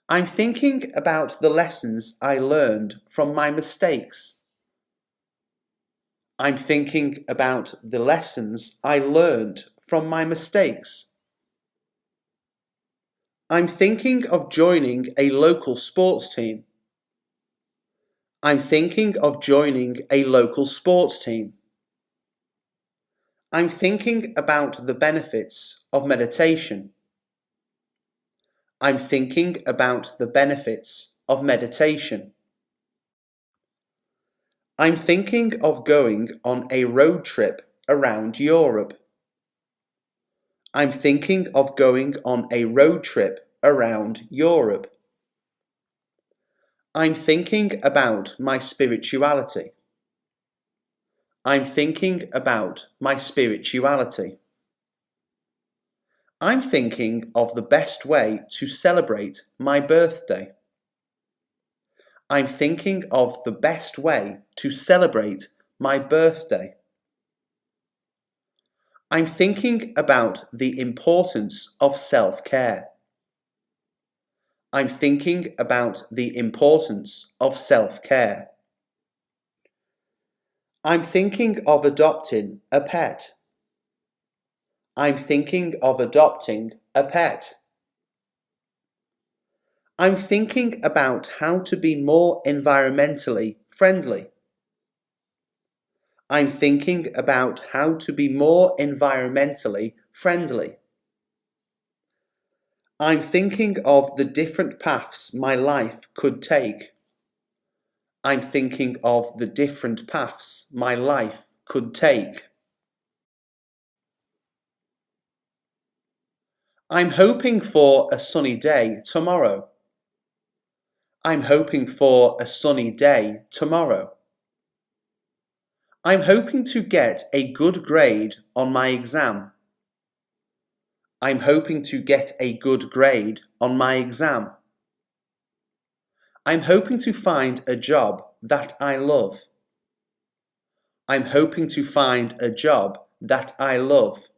I'm thinking about the lessons I learned from my mistakes. I'm thinking about the lessons I learned from my mistakes. I'm thinking of joining a local sports team. I'm thinking of joining a local sports team. I'm thinking about the benefits of meditation. I'm thinking about the benefits of meditation. I'm thinking of going on a road trip around Europe. I'm thinking of going on a road trip around Europe. I'm thinking about my spirituality. I'm thinking about my spirituality. I'm thinking of the best way to celebrate my birthday. I'm thinking of the best way to celebrate my birthday. I'm thinking about the importance of self-care. I'm thinking about the importance of self-care. I'm thinking of adopting a pet. I'm thinking of adopting a pet. I'm thinking about how to be more environmentally friendly. I'm thinking about how to be more environmentally friendly. I'm thinking of the different paths my life could take. I'm thinking of the different paths my life could take. I'm hoping for a sunny day tomorrow. I'm hoping for a sunny day tomorrow. I'm hoping to get a good grade on my exam. I'm hoping to get a good grade on my exam. I'm hoping to find a job that I love. I'm hoping to find a job that I love.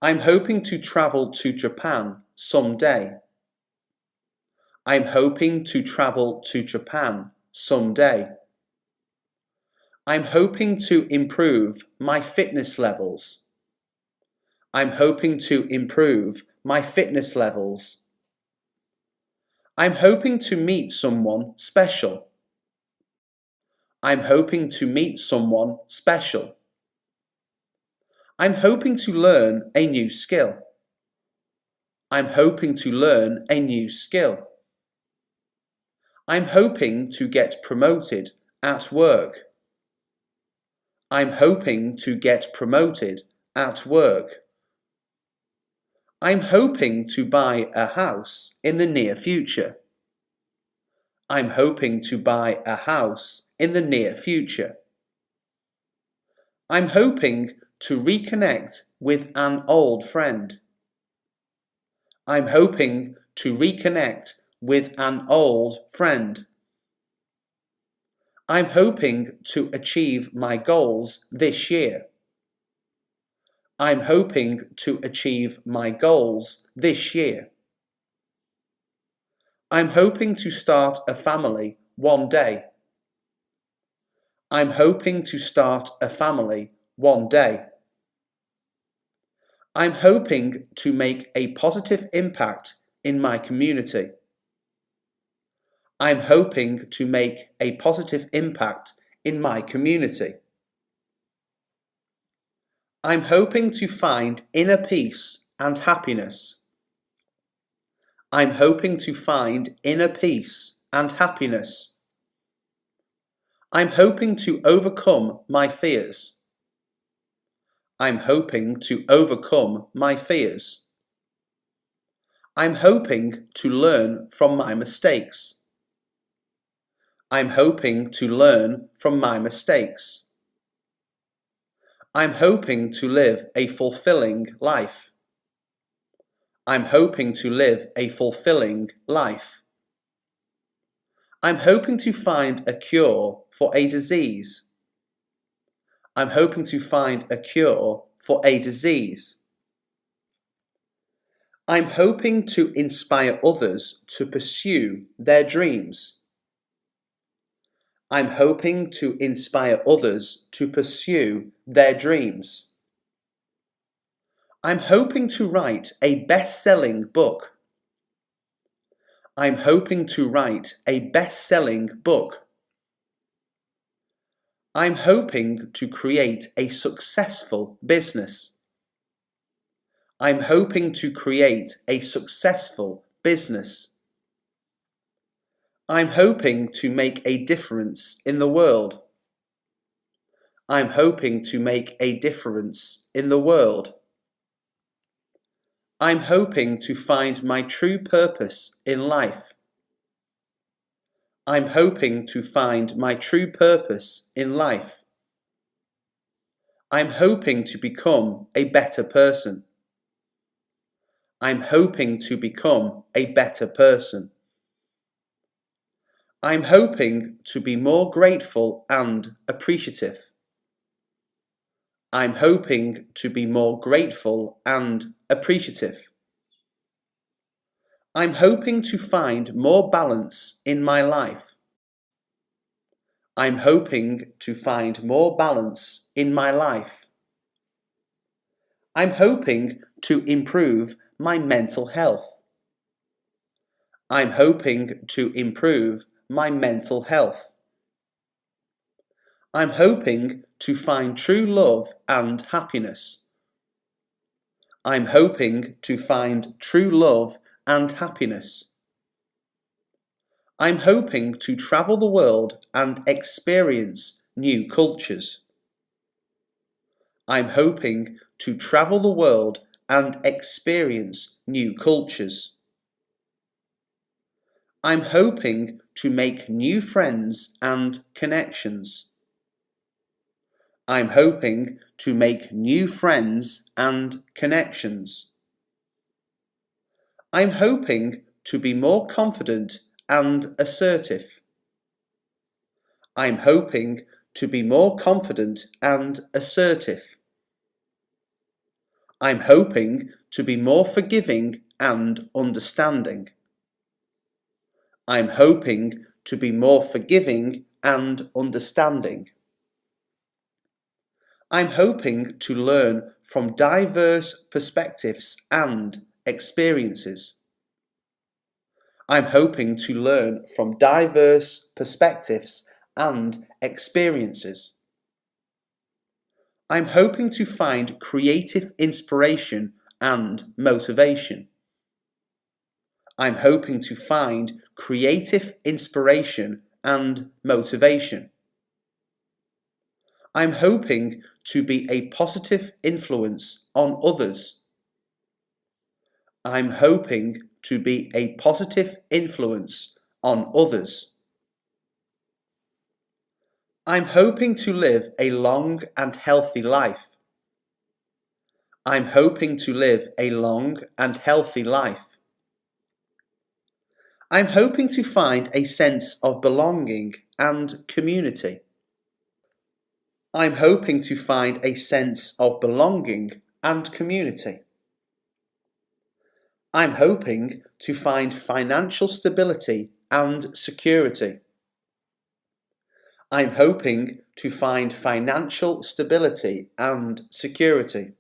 I'm hoping to travel to Japan someday. I'm hoping to travel to Japan someday. I'm hoping to improve my fitness levels. I'm hoping to improve my fitness levels. I'm hoping to meet someone special. I'm hoping to meet someone special. I'm hoping to learn a new skill. I'm hoping to learn a new skill. I'm hoping to get promoted at work. I'm hoping to get promoted at work. I'm hoping to buy a house in the near future. I'm hoping to buy a house in the near future. I'm hoping to reconnect with an old friend. I'm hoping to reconnect with an old friend. I'm hoping to achieve my goals this year. I'm hoping to achieve my goals this year. I'm hoping to start a family one day. I'm hoping to start a family one day. I'm hoping to make a positive impact in my community. I'm hoping to make a positive impact in my community. I'm hoping to find inner peace and happiness. I'm hoping to find inner peace and happiness. I'm hoping to overcome my fears. I'm hoping to overcome my fears. I'm hoping to learn from my mistakes. I'm hoping to learn from my mistakes. I'm hoping to live a fulfilling life. I'm hoping to live a fulfilling life. I'm hoping to find a cure for a disease. I'm hoping to find a cure for a disease. I'm hoping to inspire others to pursue their dreams. I'm hoping to inspire others to pursue their dreams. I'm hoping to write a best-selling book. I'm hoping to write a best-selling book. I'm hoping to create a successful business. I'm hoping to create a successful business. I'm hoping to make a difference in the world. I'm hoping to make a difference in the world. I'm hoping to find my true purpose in life. I'm hoping to find my true purpose in life. I'm hoping to become a better person. I'm hoping to become a better person. I'm hoping to be more grateful and appreciative. I'm hoping to be more grateful and appreciative. I'm hoping to find more balance in my life. I'm hoping to find more balance in my life. I'm hoping to improve my mental health. I'm hoping to improve my mental health. I'm hoping to find true love and happiness. I'm hoping to find true love and happiness. I'm hoping to travel the world and experience new cultures. I'm hoping to travel the world and experience new cultures. I'm hoping to make new friends and connections. I'm hoping to make new friends and connections. I'm hoping to be more confident and assertive. I'm hoping to be more confident and assertive. I'm hoping to be more forgiving and understanding. I'm hoping to be more forgiving and understanding. I'm hoping to learn from diverse perspectives and experiences. I'm hoping to learn from diverse perspectives and experiences. I'm hoping to find creative inspiration and motivation. I'm hoping to find creative inspiration and motivation. I'm hoping to be a positive influence on others. I'm hoping to be a positive influence on others. I'm hoping to live a long and healthy life. I'm hoping to live a long and healthy life. I'm hoping to find a sense of belonging and community. I'm hoping to find a sense of belonging and community. I'm hoping to find financial stability and security. I'm hoping to find financial stability and security.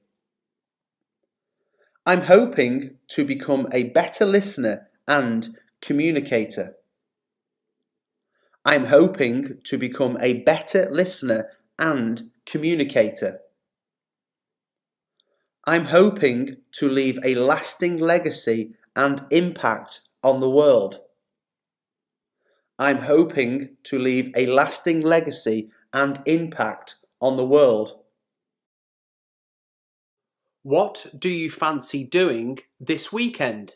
I'm hoping to become a better listener and communicator. I'm hoping to become a better listener and communicator. I'm hoping to leave a lasting legacy and impact on the world. I'm hoping to leave a lasting legacy and impact on the world. What do you fancy doing this weekend?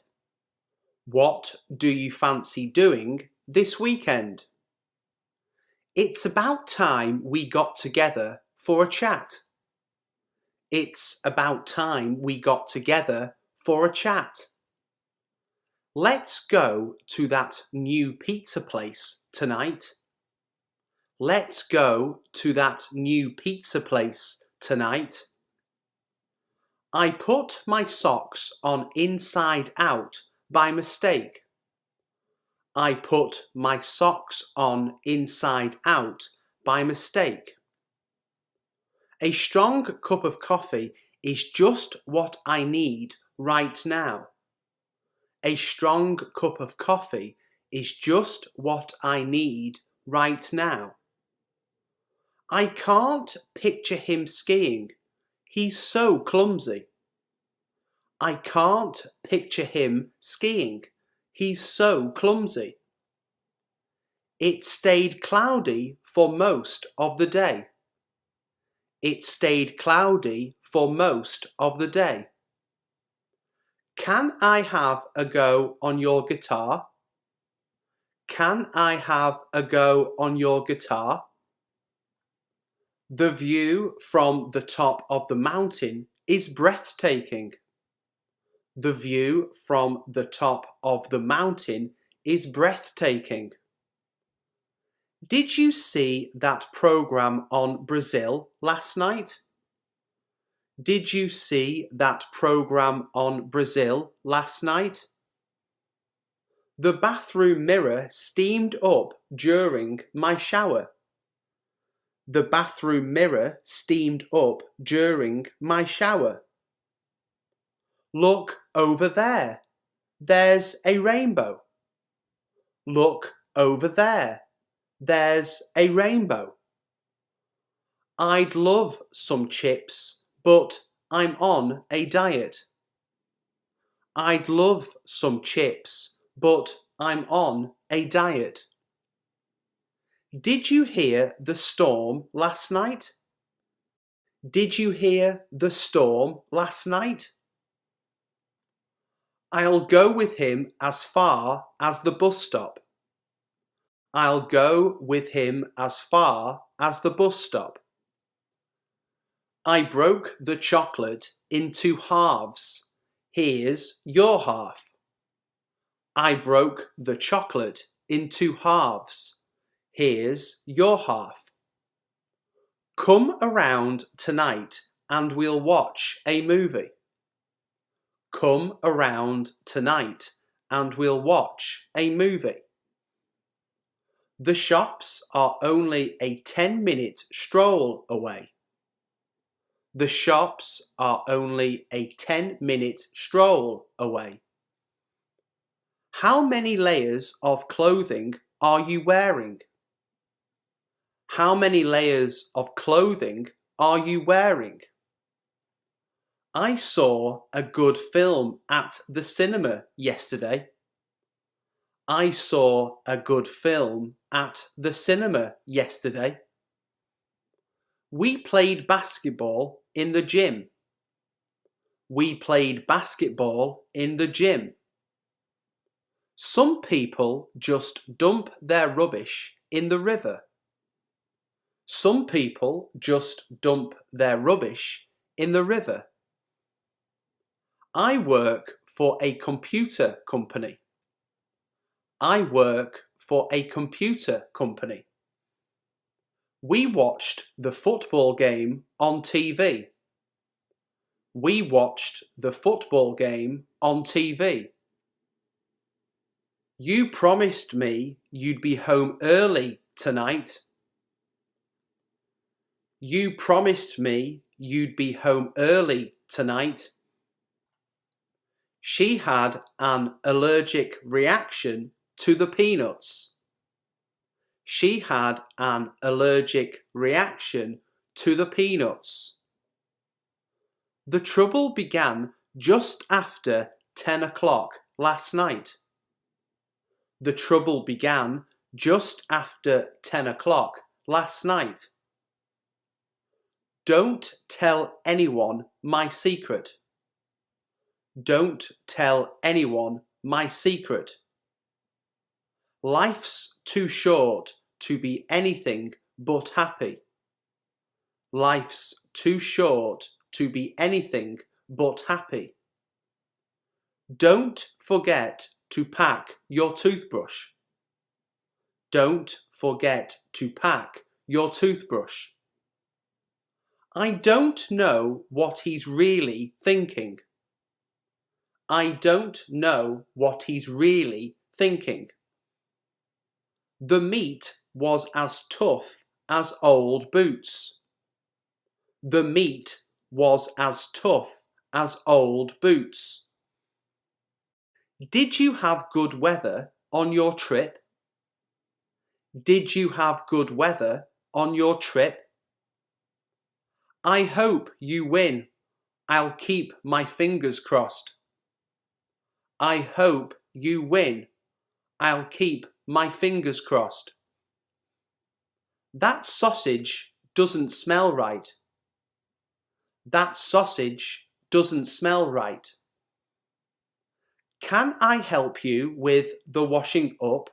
What do you fancy doing this weekend? It's about time we got together for a chat. It's about time we got together for a chat. Let's go to that new pizza place tonight. Let's go to that new pizza place tonight. I put my socks on inside out by mistake. I put my socks on inside out by mistake. A strong cup of coffee is just what I need right now. A strong cup of coffee is just what I need right now. I can't picture him skiing. He's so clumsy. I can't picture him skiing. He's so clumsy. It stayed cloudy for most of the day. It stayed cloudy for most of the day. Can I have a go on your guitar? Can I have a go on your guitar? The view from the top of the mountain is breathtaking. The view from the top of the mountain is breathtaking. Did you see that program on Brazil last night? Did you see that program on Brazil last night? The bathroom mirror steamed up during my shower. The bathroom mirror steamed up during my shower. Look over there. There's a rainbow. Look over there. There's a rainbow. I'd love some chips, but I'm on a diet. I'd love some chips, but I'm on a diet. Did you hear the storm last night? Did you hear the storm last night? I'll go with him as far as the bus stop. I'll go with him as far as the bus stop. I broke the chocolate into halves. Here's your half. I broke the chocolate into halves. Here's your half. Come around tonight and we'll watch a movie. Come around tonight and we'll watch a movie. The shops are only a 10-minute stroll away. The shops are only a 10-minute stroll away. How many layers of clothing are you wearing? How many layers of clothing are you wearing? I saw a good film at the cinema yesterday. I saw a good film at the cinema yesterday. We played basketball in the gym. We played basketball in the gym. Some people just dump their rubbish in the river. Some people just dump their rubbish in the river. I work for a computer company. I work for a computer company. We watched the football game on TV. We watched the football game on TV. You promised me you'd be home early tonight. You promised me you'd be home early tonight. She had an allergic reaction to the peanuts. She had an allergic reaction to the peanuts. The trouble began just after 10 o'clock last night. The trouble began just after 10 o'clock last night. Don't tell anyone my secret. Don't tell anyone my secret. Life's too short to be anything but happy. Life's too short to be anything but happy. Don't forget to pack your toothbrush. Don't forget to pack your toothbrush. I don't know what he's really thinking. I don't know what he's really thinking. The meat was as tough as old boots. The meat was as tough as old boots. Did you have good weather on your trip? Did you have good weather on your trip? I hope you win. I'll keep my fingers crossed. I hope you win. I'll keep my fingers crossed. That sausage doesn't smell right. That sausage doesn't smell right. Can I help you with the washing up?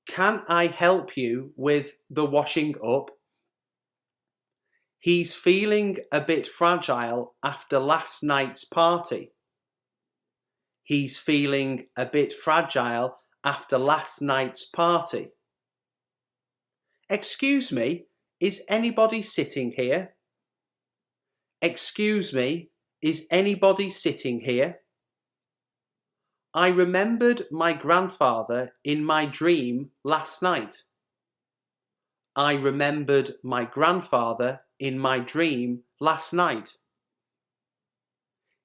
Can I help you with the washing up? He's feeling a bit fragile after last night's party. He's feeling a bit fragile after last night's party. Excuse me, is anybody sitting here? Excuse me, is anybody sitting here? I remembered my grandfather in my dream last night. I remembered my grandfather in my dream last night.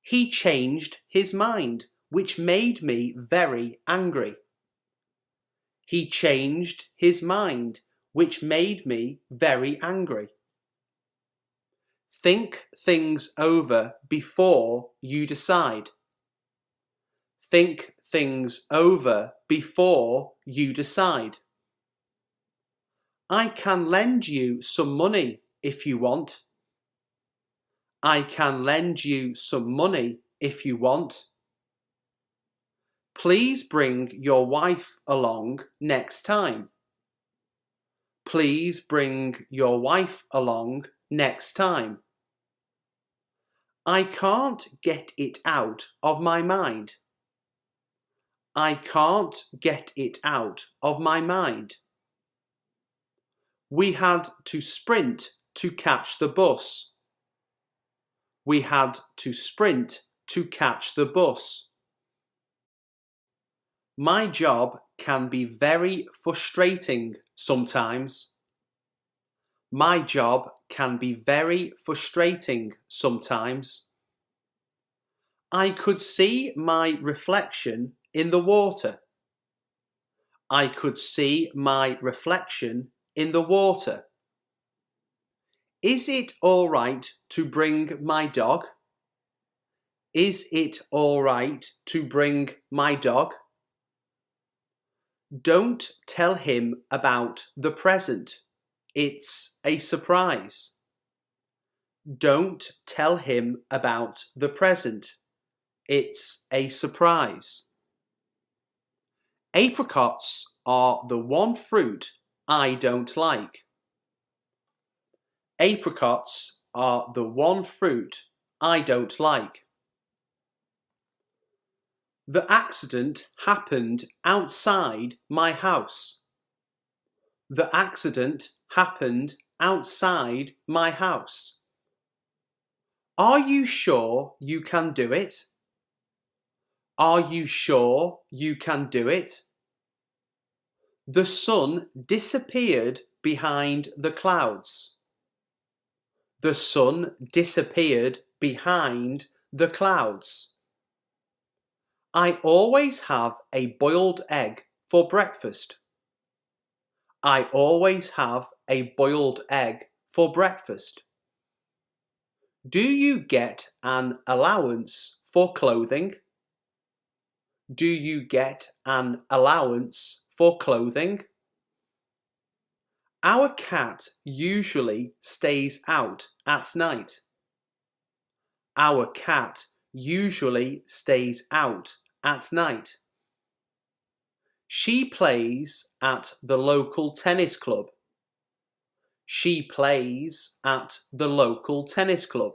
He changed his mind, which made me very angry. He changed his mind, which made me very angry. Think things over before you decide. Think things over before you decide. I can lend you some money if you want. I can lend you some money if you want. Please bring your wife along next time. Please bring your wife along next time. I can't get it out of my mind. I can't get it out of my mind. We had to sprint to catch the bus. We had to sprint to catch the bus. My job can be very frustrating sometimes. My job can be very frustrating sometimes. I could see my reflection in the water. I could see my reflection in the water. Is it all right to bring my dog? Is it all right to bring my dog? Don't tell him about the present. It's a surprise. Don't tell him about the present. It's a surprise. Apricots are the one fruit I don't like. Apricots are the one fruit I don't like. The accident happened outside my house. The accident happened outside my house. Are you sure you can do it? Are you sure you can do it? The sun disappeared behind the clouds. The sun disappeared behind the clouds. I always have a boiled egg for breakfast. I always have a boiled egg for breakfast. Do you get an allowance for clothing? Do you get an allowance for clothing? Our cat usually stays out at night. Our cat usually stays out at night. She plays at the local tennis club. She plays at the local tennis club.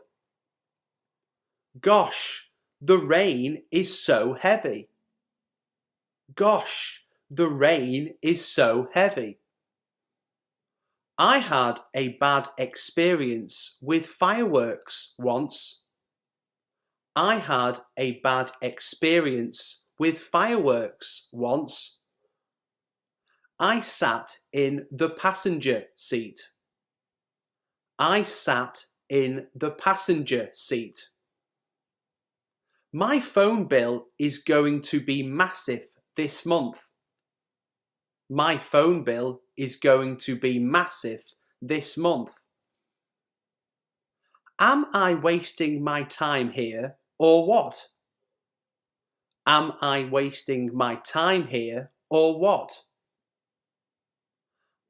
Gosh, the rain is so heavy. Gosh, the rain is so heavy. I had a bad experience with fireworks once. I had a bad experience with fireworks once. I sat in the passenger seat. I sat in the passenger seat. My phone bill is going to be massive this month. My phone bill is going to be massive this month. Am I wasting my time here or what? Am I wasting my time here or what?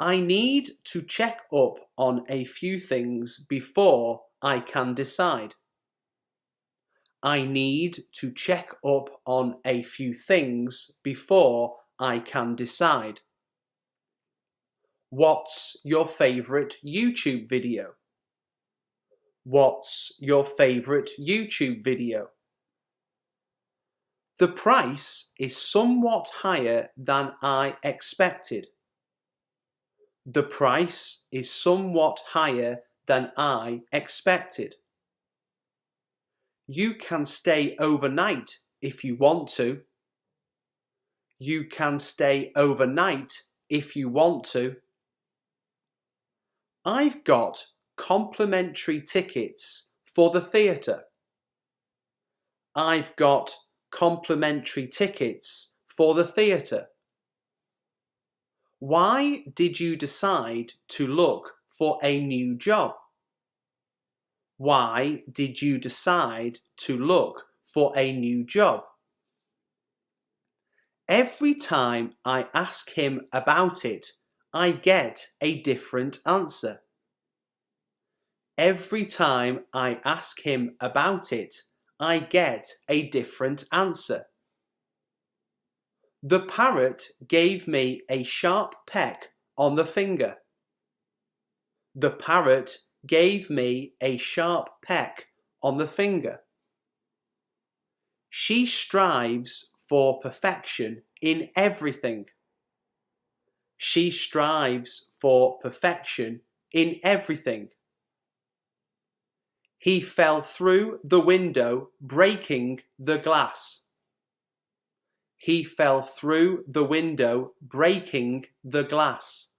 I need to check up on a few things before I can decide. I need to check up on a few things before I can decide. What's your favourite YouTube video? What's your favourite YouTube video? The price is somewhat higher than I expected. The price is somewhat higher than I expected. You can stay overnight if you want to. You can stay overnight if you want to. I've got complimentary tickets for the theatre. I've got complimentary tickets for the theatre. Why did you decide to look for a new job? Why did you decide to look for a new job? Every time I ask him about it, I get a different answer. Every time I ask him about it, I get a different answer. The parrot gave me a sharp peck on the finger. The parrot gave me a sharp peck on the finger. She strives for perfection in everything. She strives for perfection in everything. He fell through the window, breaking the glass. He fell through the window, breaking the glass.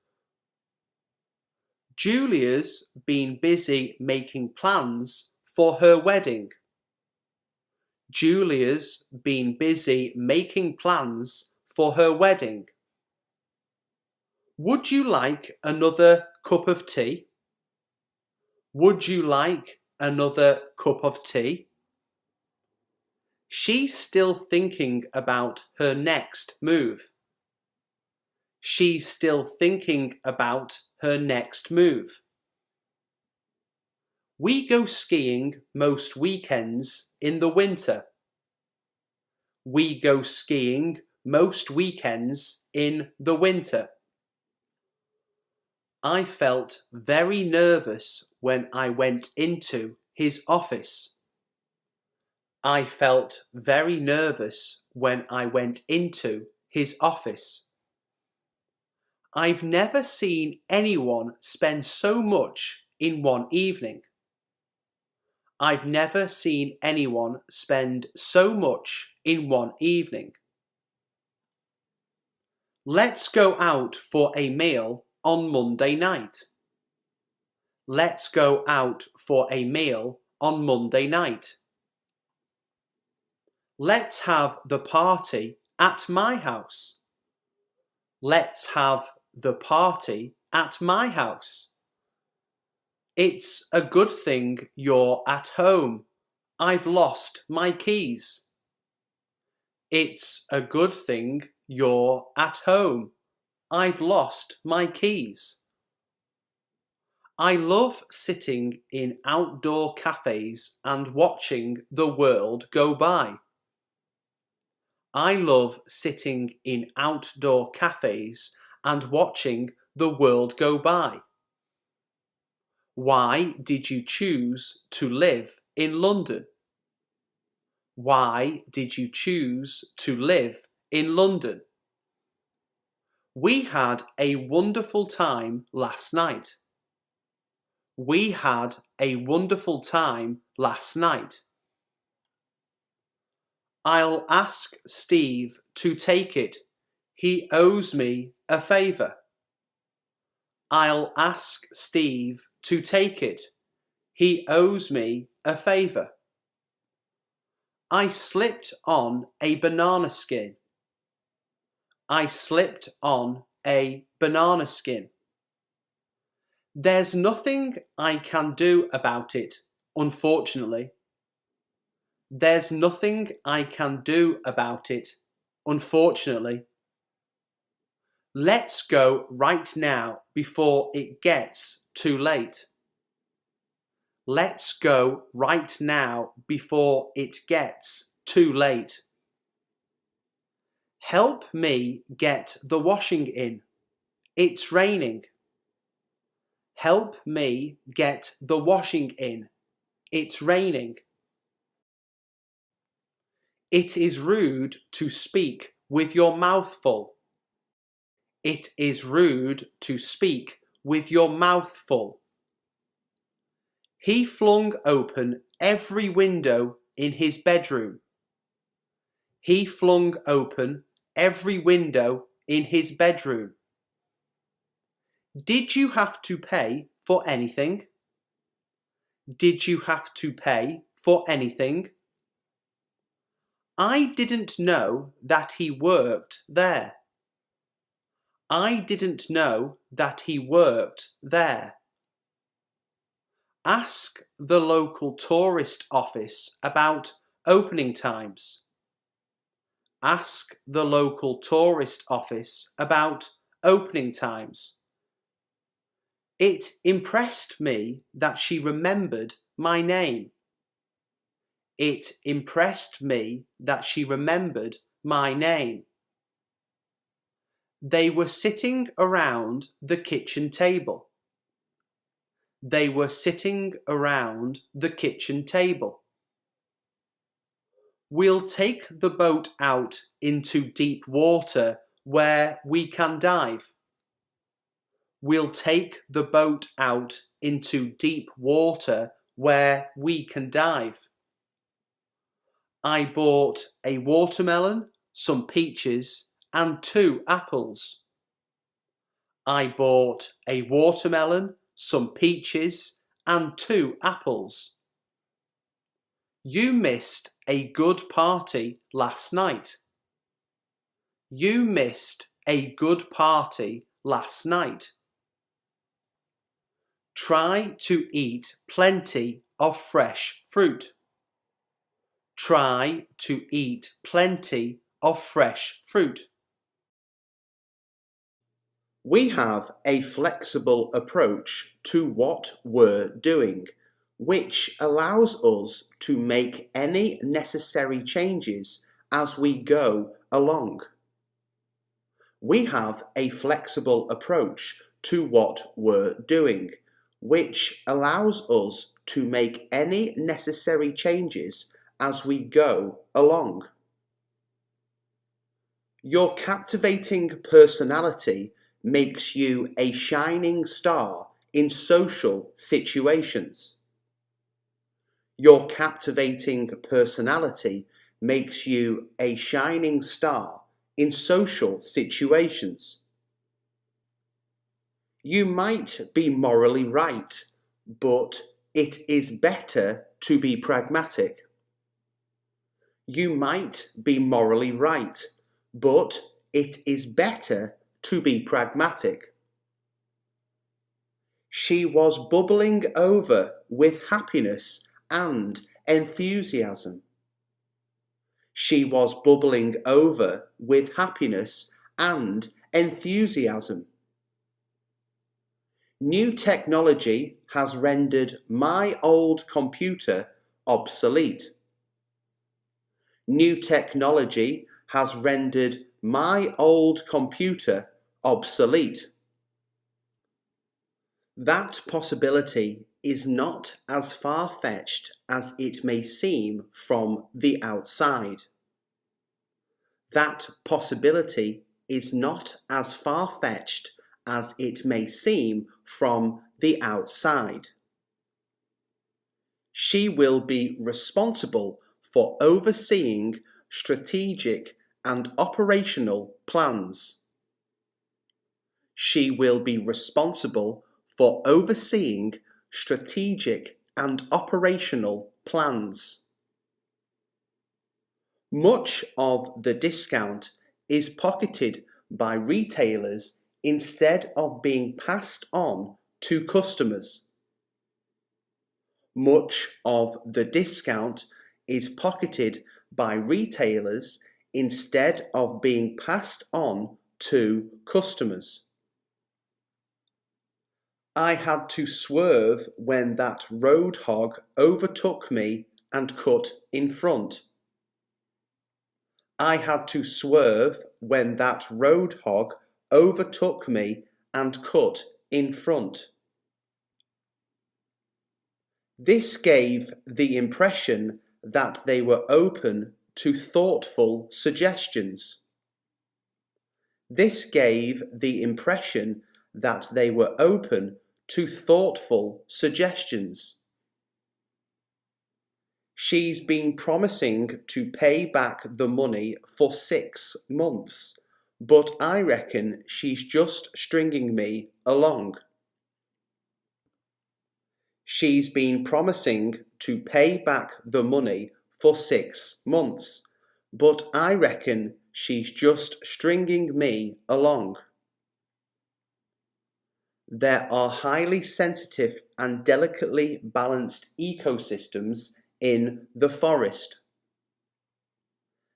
Julia's been busy making plans for her wedding. Julia's been busy making plans for her wedding. Would you like another cup of tea? Would you like another cup of tea? She's still thinking about her next move. She's still thinking about her next move. We go skiing most weekends in the winter. We go skiing most weekends in the winter. I felt very nervous when I went into his office. I felt very nervous when I went into his office. I've never seen anyone spend so much in one evening. I've never seen anyone spend so much in one evening. Let's go out for a meal on Monday night. Let's go out for a meal on Monday night. Let's have the party at my house. Let's have the party at my house. It's a good thing you're at home. I've lost my keys. It's a good thing you're at home. I've lost my keys. I love sitting in outdoor cafes and watching the world go by. I love sitting in outdoor cafes and watching the world go by. Why did you choose to live in London? Why did you choose to live in London? We had a wonderful time last night. We had a wonderful time last night. I'll ask Steve to take it. He owes me a favour. I'll ask Steve to take it. He owes me a favour. I slipped on a banana skin. I slipped on a banana skin. There's nothing I can do about it, unfortunately. There's nothing I can do about it, unfortunately. Let's go right now before it gets too late. Let's go right now before it gets too late. Help me get the washing in. It's raining. Help me get the washing in. It's raining. It is rude to speak with your mouth full. It is rude to speak with your mouth full. He flung open every window in his bedroom. He flung open every window in his bedroom. Did you have to pay for anything? Did you have to pay for anything? I didn't know that he worked there. I didn't know that he worked there. Ask the local tourist office about opening times. Ask the local tourist office about opening times. It impressed me that she remembered my name. It impressed me that she remembered my name. They were sitting around the kitchen table. They were sitting around the kitchen table. We'll take the boat out into deep water where we can dive. We'll take the boat out into deep water where we can dive. I bought a watermelon, some peaches, and 2 apples. I bought a watermelon, some peaches, and 2 apples. You missed a good party last night. You missed a good party last night. Try to eat plenty of fresh fruit. Try to eat plenty of fresh fruit. We have a flexible approach to what we're doing, which allows us to make any necessary changes as we go along. We have a flexible approach to what we're doing, which allows us to make any necessary changes as we go along. Your captivating personality makes you a shining star in social situations. Your captivating personality makes you a shining star in social situations. You might be morally right, but it is better to be pragmatic. You might be morally right, but it is better to be pragmatic. She was bubbling over with happiness and enthusiasm. She was bubbling over with happiness and enthusiasm. New technology has rendered my old computer obsolete. New technology has rendered my old computer obsolete. That possibility is not as far-fetched as it may seem from the outside. That possibility is not as far-fetched as it may seem from the outside. She will be responsible for overseeing strategic and operational plans. She will be responsible for overseeing strategic and operational plans. Much of the discount is pocketed by retailers instead of being passed on to customers. Much of the discount is pocketed by retailers instead of being passed on to customers. I had to swerve when that road hog overtook me and cut in front. I had to swerve when that road hog overtook me and cut in front. This gave the impression that they were open to thoughtful suggestions. This gave the impression that they were open to thoughtful suggestions. She's been promising to pay back the money for 6 months, but I reckon she's just stringing me along. She's been promising to pay back the money for 6 months, but I reckon she's just stringing me along. There are highly sensitive and delicately balanced ecosystems in the forest.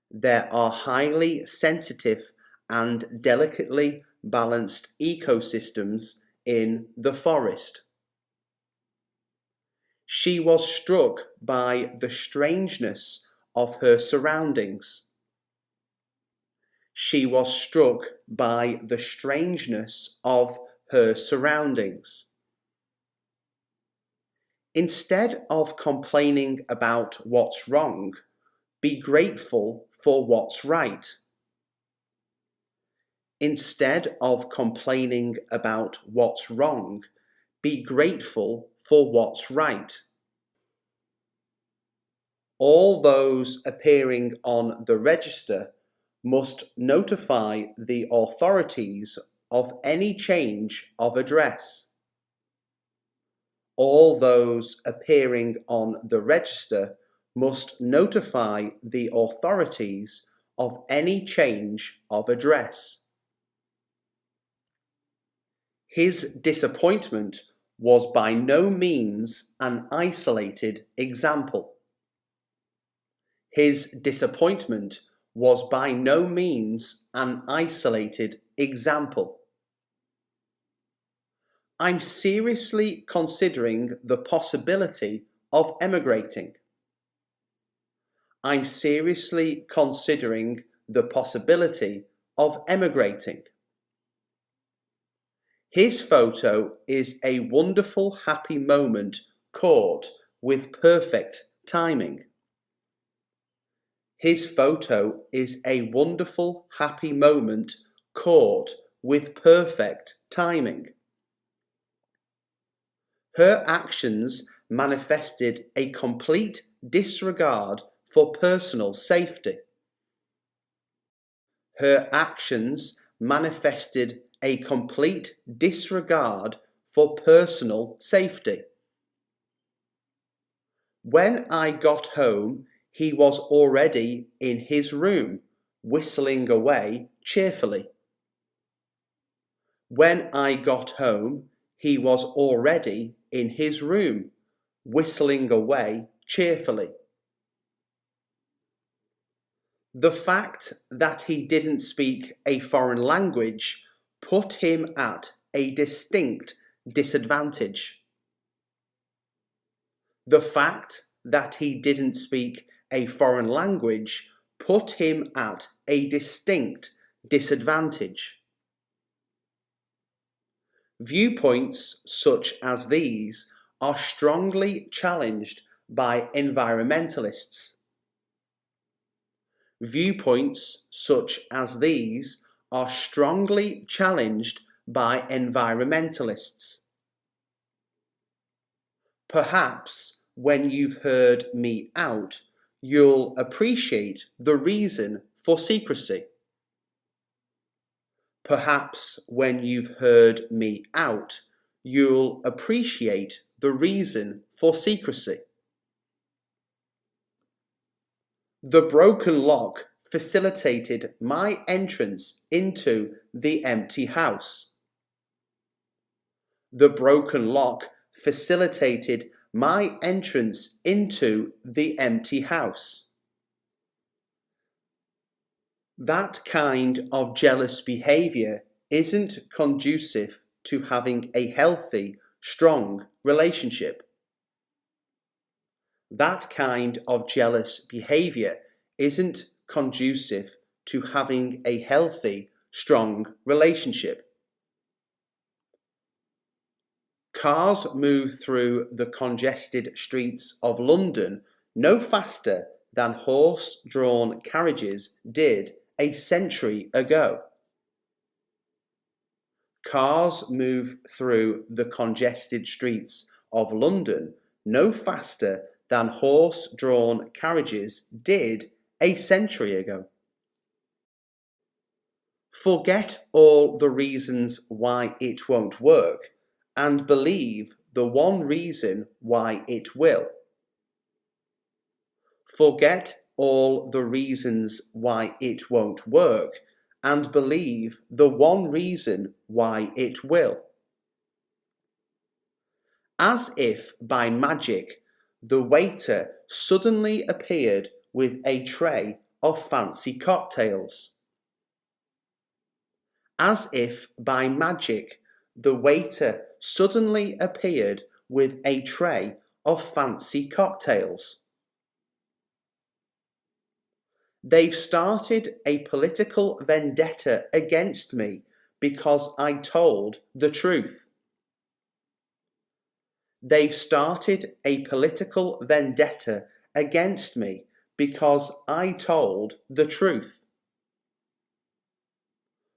There are highly sensitive and delicately balanced ecosystems in the forest. She was struck by the strangeness of her surroundings. She was struck by the strangeness of her surroundings. Instead of complaining about what's wrong, be grateful for what's right. Instead of complaining about what's wrong, be grateful for what's right. All those appearing on the register must notify the authorities of any change of address. All those appearing on the register must notify the authorities of any change of address. His disappointment was by no means an isolated example. His disappointment was by no means an isolated example. I'm seriously considering the possibility of emigrating. I'm seriously considering the possibility of emigrating. His photo is a wonderful happy moment caught with perfect timing. His photo is a wonderful happy moment caught with perfect timing. Her actions manifested a complete disregard for personal safety. Her actions manifested a complete disregard for personal safety. When I got home, he was already in his room, whistling away cheerfully. When I got home, he was already in his room, whistling away cheerfully. The fact that he didn't speak a foreign language put him at a distinct disadvantage. The fact that he didn't speak a foreign language put him at a distinct disadvantage. Viewpoints such as these are strongly challenged by environmentalists. Viewpoints such as these are strongly challenged by environmentalists. Perhaps when you've heard me out, you'll appreciate the reason for secrecy. Perhaps when you've heard me out, you'll appreciate the reason for secrecy. The broken lock facilitated my entrance into the empty house. The broken lock facilitated my entrance into the empty house. That kind of jealous behaviour isn't conducive to having a healthy, strong relationship. That kind of jealous behaviour isn't conducive to having a healthy, strong relationship. Cars move through the congested streets of London no faster than horse-drawn carriages did a century ago. Cars move through the congested streets of London no faster than horse-drawn carriages did a century ago. Forget all the reasons why it won't work and believe the one reason why it will. Forget all the reasons why it won't work and believe the one reason why it will. As if by magic, the waiter suddenly appeared with a tray of fancy cocktails. As if by magic, the waiter suddenly appeared with a tray of fancy cocktails. They've started a political vendetta against me because I told the truth. They've started a political vendetta against me because I told the truth.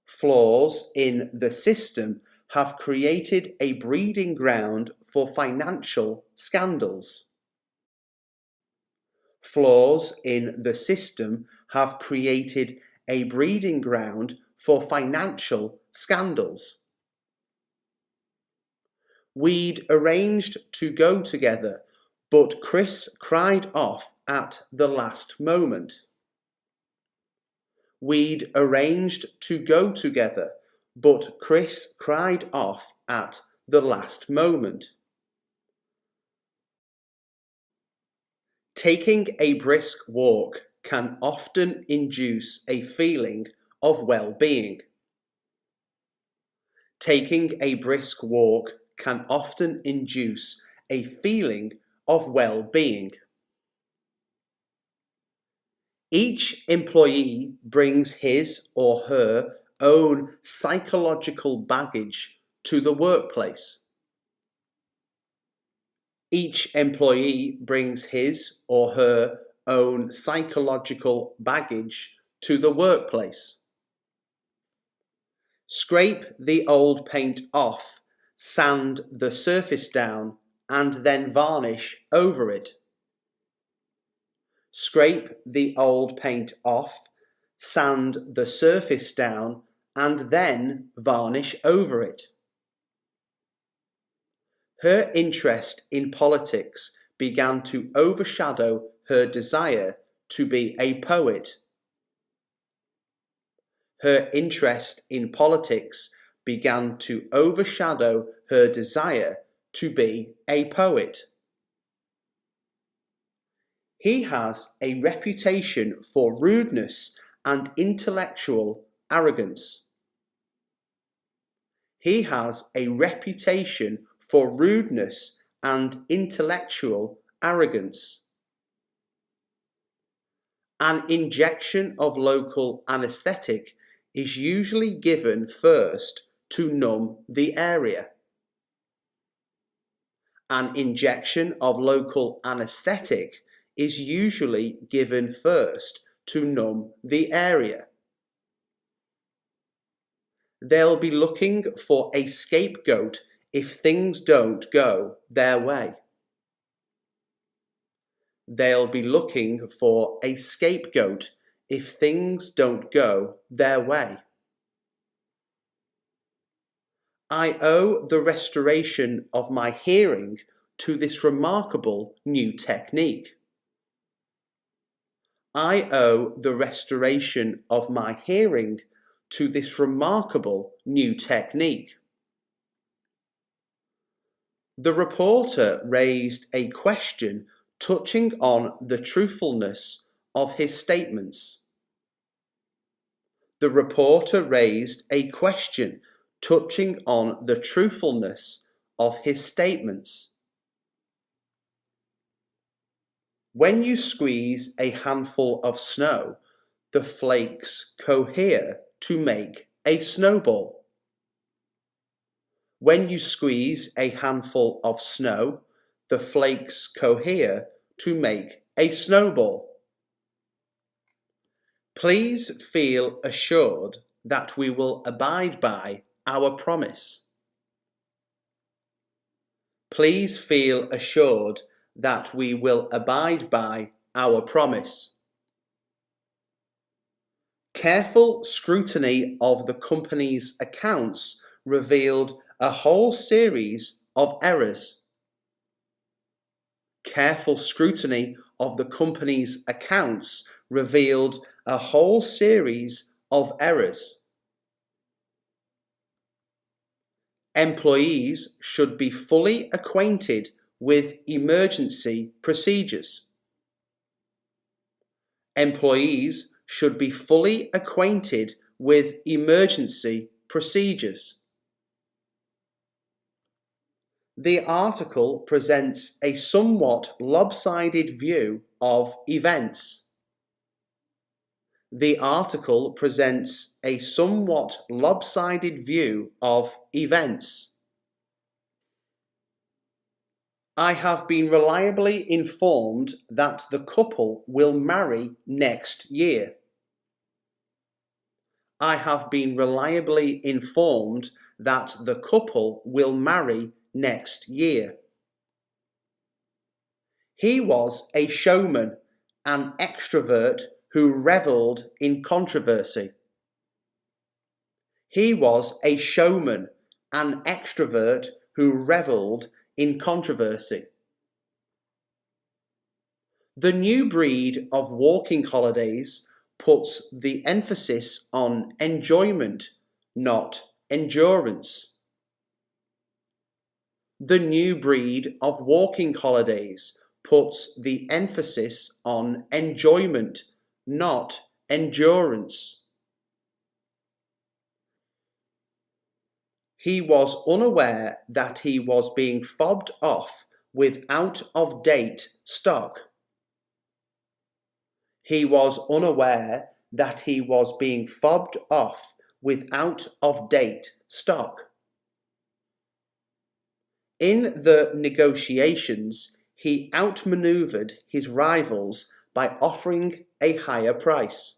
Flaws in the system have created a breeding ground for financial scandals. Flaws in the system have created a breeding ground for financial scandals. We'd arranged to go together, but Chris cried off at the last moment. We'd arranged to go together, but Chris cried off at the last moment. Taking a brisk walk can often induce a feeling of well-being. Taking a brisk walk can often induce a feeling of well-being. Each employee brings his or her own psychological baggage to the workplace. Each employee brings his or her own psychological baggage to the workplace. Scrape the old paint off, sand the surface down, and then varnish over it. Scrape the old paint off, sand the surface down, and then varnish over it. Her interest in politics began to overshadow her desire to be a poet. Her interest in politics began to overshadow her desire to be a poet. He has a reputation for rudeness and intellectual arrogance. He has a reputation for rudeness and intellectual arrogance. An injection of local anaesthetic is usually given first to numb the area. An injection of local anaesthetic is usually given first to numb the area. They'll be looking for a scapegoat if things don't go their way. They'll be looking for a scapegoat if things don't go their way. I owe the restoration of my hearing to this remarkable new technique. I owe the restoration of my hearing to this remarkable new technique. The reporter raised a question touching on the truthfulness of his statements. The reporter raised a question touching on the truthfulness of his statements. When you squeeze a handful of snow, the flakes cohere to make a snowball. When you squeeze a handful of snow, the flakes cohere to make a snowball. Please feel assured that we will abide by our promise. Please feel assured that we will abide by our promise. Careful scrutiny of the company's accounts revealed a whole series of errors. Careful scrutiny of the company's accounts revealed a whole series of errors. Employees should be fully acquainted with emergency procedures. Employees should be fully acquainted with emergency procedures. The article presents a somewhat lopsided view of events. The article presents a somewhat lopsided view of events. I have been reliably informed that the couple will marry next year. I have been reliably informed that the couple will marry next year. He was a showman, an extrovert who revelled in controversy. He was a showman, an extrovert who revelled in controversy. The new breed of walking holidays puts the emphasis on enjoyment, not endurance. The new breed of walking holidays puts the emphasis on enjoyment, not endurance. He was unaware that he was being fobbed off with out-of-date stock. He was unaware that he was being fobbed off with out-of-date stock. In the negotiations, he outmaneuvered his rivals by offering a higher price.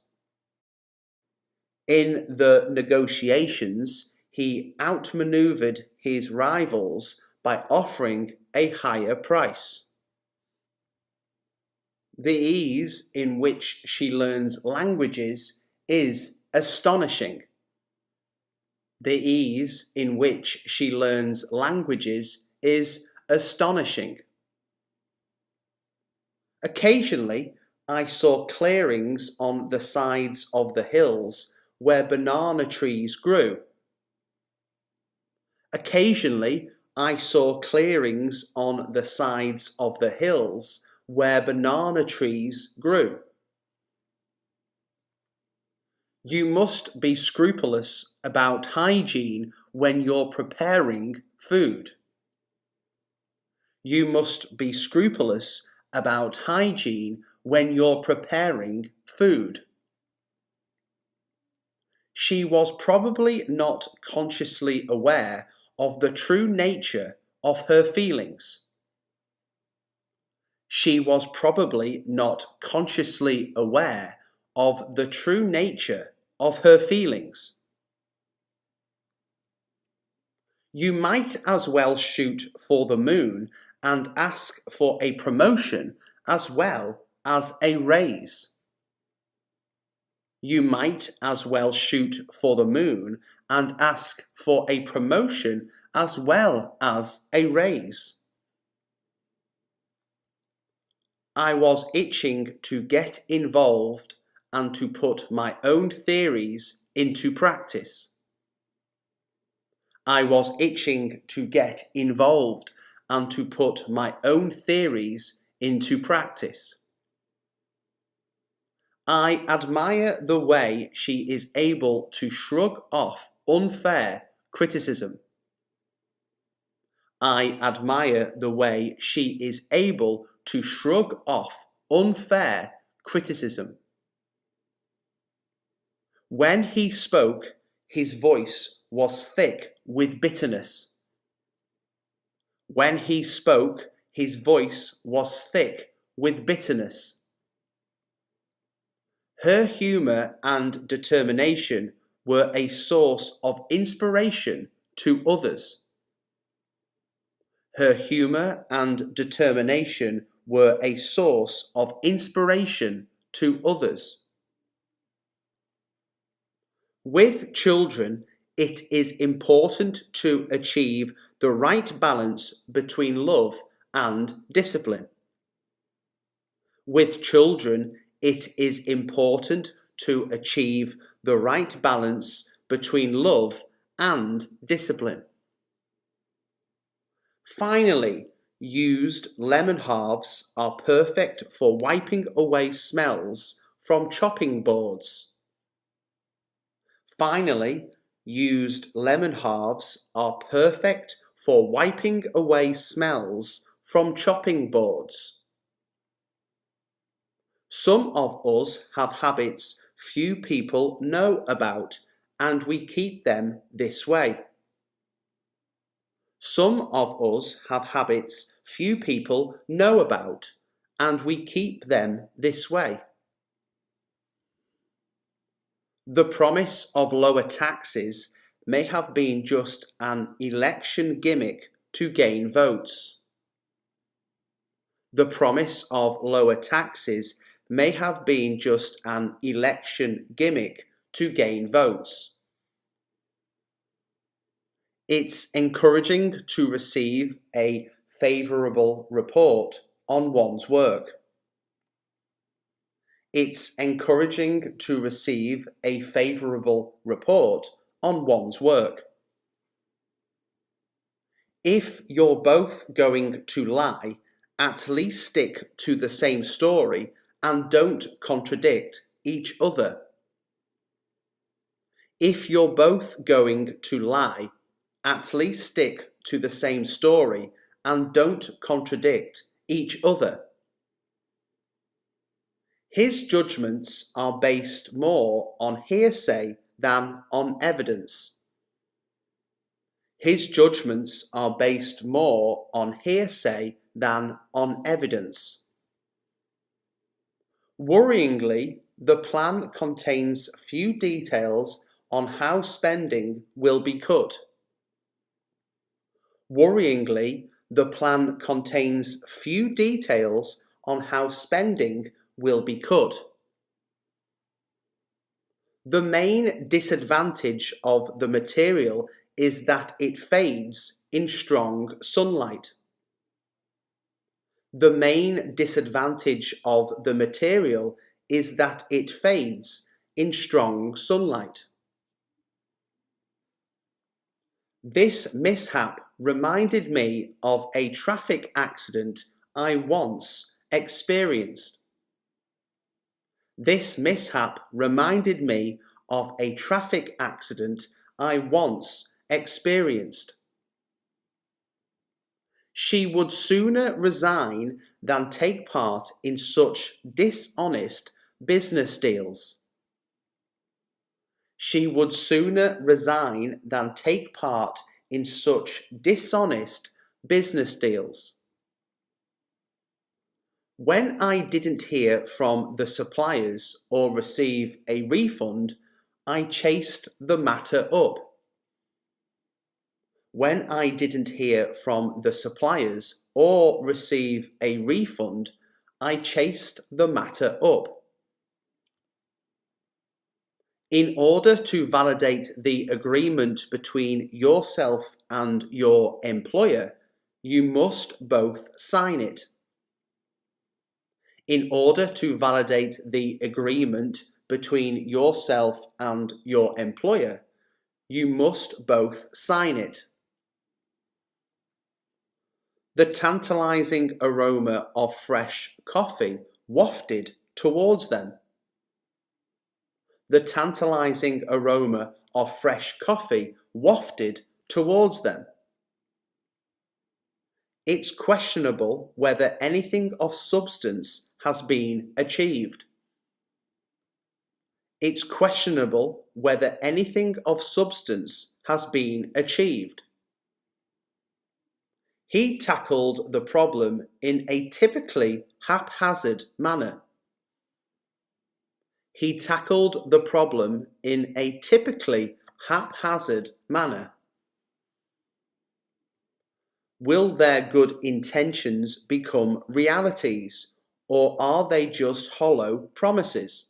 In the negotiations, he outmaneuvered his rivals by offering a higher price. The ease in which she learns languages is astonishing. The ease in which she learns languages is astonishing. Occasionally, I saw clearings on the sides of the hills where banana trees grew. Occasionally, I saw clearings on the sides of the hills where banana trees grew. You must be scrupulous about hygiene when you're preparing food. You must be scrupulous about hygiene when you're preparing food. She was probably not consciously aware of the true nature of her feelings. She was probably not consciously aware of the true nature of her feelings. You might as well shoot for the moon and ask for a promotion as well as a raise. You might as well shoot for the moon and ask for a promotion as well as a raise. I was itching to get involved and to put my own theories into practice. I was itching to get involved and to put my own theories into practice. I admire the way she is able to shrug off unfair criticism. I admire the way she is able to shrug off unfair criticism. When he spoke, his voice was thick with bitterness. When he spoke, his voice was thick with bitterness. Her humour and determination were a source of inspiration to others. Her humour and determination were a source of inspiration to others. With children, it is important to achieve the right balance between love and discipline. With children, it is important to achieve the right balance between love and discipline. Finally, used lemon halves are perfect for wiping away smells from chopping boards. Finally, used lemon halves are perfect for wiping away smells from chopping boards. Some of us have habits few people know about, and we keep them this way. Some of us have habits few people know about, and we keep them this way. The promise of lower taxes may have been just an election gimmick to gain votes. The promise of lower taxes may have been just an election gimmick to gain votes. It's encouraging to receive a favourable report on one's work. It's encouraging to receive a favourable report on one's work. If you're both going to lie, at least stick to the same story and don't contradict each other. If you're both going to lie, at least stick to the same story and don't contradict each other. His judgments are based more on hearsay than on evidence. His judgments are based more on hearsay than on evidence. Worryingly, the plan contains few details on how spending will be cut. Worryingly, the plan contains few details on how spending will be cut. The main disadvantage of the material is that it fades in strong sunlight. The main disadvantage of the material is that it fades in strong sunlight. This mishap reminded me of a traffic accident I once experienced. This mishap reminded me of a traffic accident I once experienced. She would sooner resign than take part in such dishonest business deals. She would sooner resign than take part in such dishonest business deals. When I didn't hear from the suppliers or receive a refund, I chased the matter up. When I didn't hear from the suppliers or receive a refund, I chased the matter up. In order to validate the agreement between yourself and your employer, you must both sign it. In order to validate the agreement between yourself and your employer, you must both sign it. The tantalizing aroma of fresh coffee wafted towards them. The tantalizing aroma of fresh coffee wafted towards them. It's questionable whether anything of substance has been achieved. It's questionable whether anything of substance has been achieved. He tackled the problem in a typically haphazard manner. He tackled the problem in a typically haphazard manner. Will their good intentions become realities, or are they just hollow promises?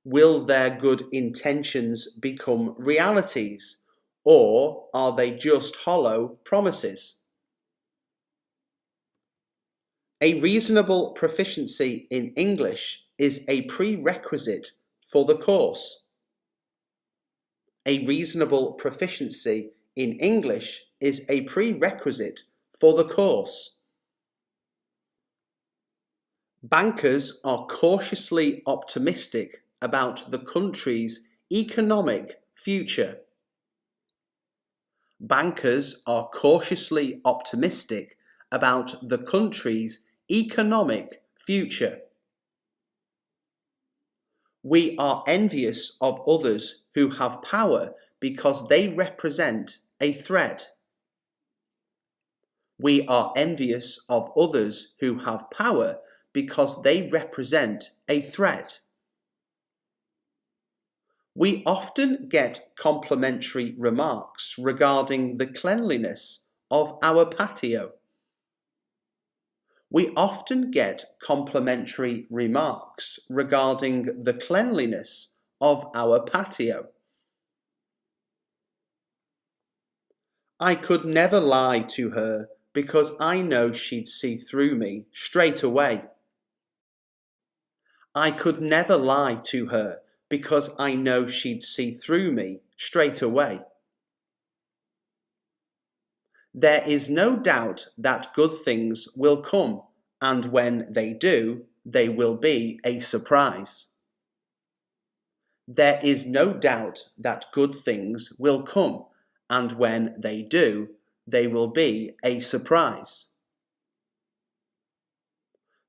Will their good intentions become realities, or are they just hollow promises? A reasonable proficiency in English is a prerequisite for the course. A reasonable proficiency in English is a prerequisite for the course. Bankers are cautiously optimistic about the country's economic future. Bankers are cautiously optimistic about the country's economic future. We are envious of others who have power because they represent a threat. We are envious of others who have power because they represent a threat. We often get complimentary remarks regarding the cleanliness of our patio. We often get complimentary remarks regarding the cleanliness of our patio. I could never lie to her because I know she'd see through me straight away. I could never lie to her because I know she'd see through me straight away. There is no doubt that good things will come, and when they do, they will be a surprise. There is no doubt that good things will come, and when they do, they will be a surprise.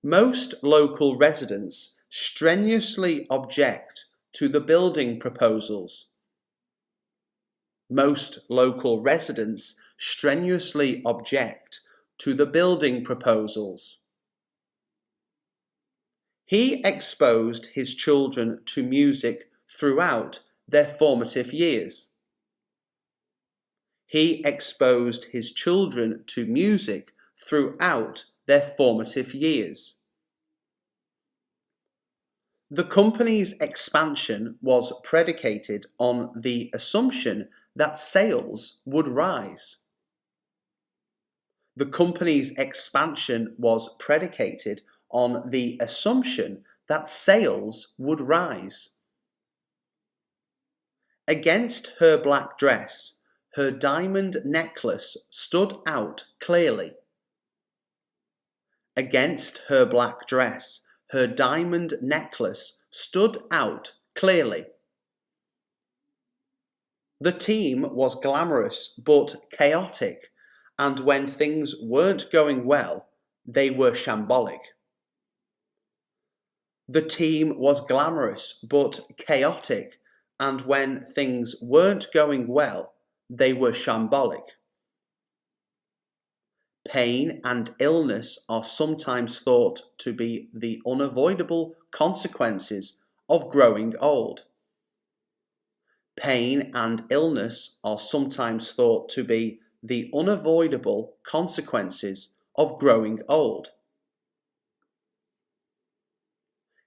Most local residents strenuously object to the building proposals. Most local residents strenuously object to the building proposals. He exposed his children to music throughout their formative years. He exposed his children to music throughout their formative years. The company's expansion was predicated on the assumption that sales would rise. The company's expansion was predicated on the assumption that sales would rise. Against her black dress, her diamond necklace stood out clearly. Against her black dress, her diamond necklace stood out clearly. The team was glamorous but chaotic, and when things weren't going well, they were shambolic. The team was glamorous but chaotic, and when things weren't going well, they were shambolic. Pain and illness are sometimes thought to be the unavoidable consequences of growing old. Pain and illness are sometimes thought to be the unavoidable consequences of growing old.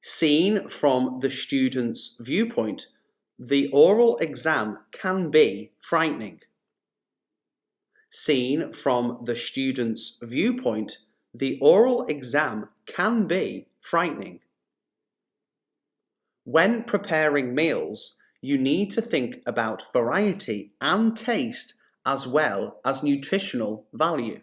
Seen from the student's viewpoint, the oral exam can be frightening. Seen from the student's viewpoint, the oral exam can be frightening. When preparing meals, you need to think about variety and taste as well as nutritional value.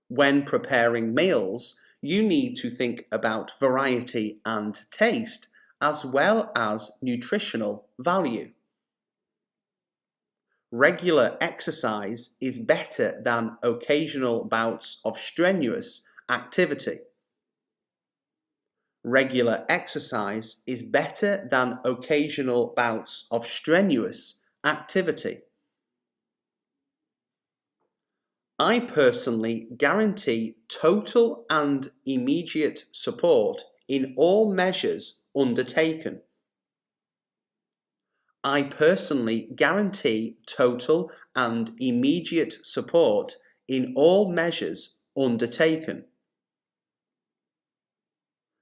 When preparing meals, you need to think about variety and taste as well as nutritional value. Regular exercise is better than occasional bouts of strenuous activity. Regular exercise is better than occasional bouts of strenuous activity. I personally guarantee total and immediate support in all measures undertaken. I personally guarantee total and immediate support in all measures undertaken.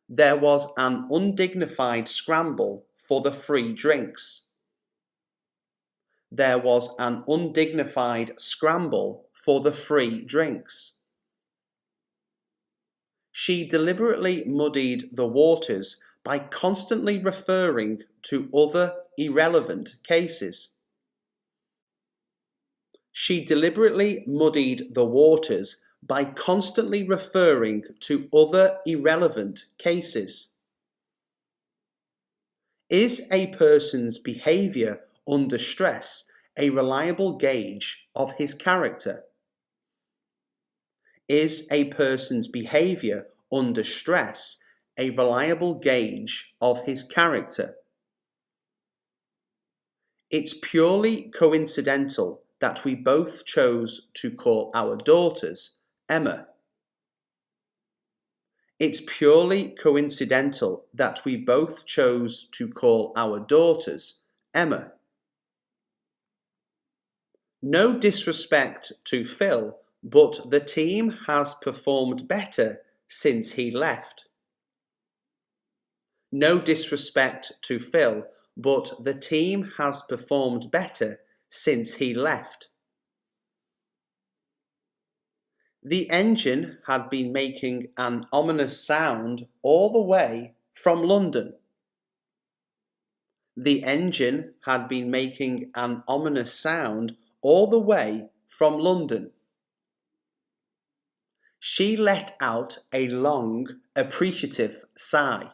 There was an undignified scramble for the free drinks. There was an undignified scramble for the free drinks. She deliberately muddied the waters by constantly referring to other irrelevant cases. She deliberately muddied the waters by constantly referring to other irrelevant cases. Is a person's behaviour under stress a reliable gauge of his character? Is a person's behaviour under stress a reliable gauge of his character? It's purely coincidental that we both chose to call our daughters Emma. It's purely coincidental that we both chose to call our daughters Emma. No disrespect to Phil, but the team has performed better since he left. No disrespect to Phil, but the team has performed better since he left. The engine had been making an ominous sound all the way from London. The engine had been making an ominous sound all the way from London. She let out a long, appreciative sigh.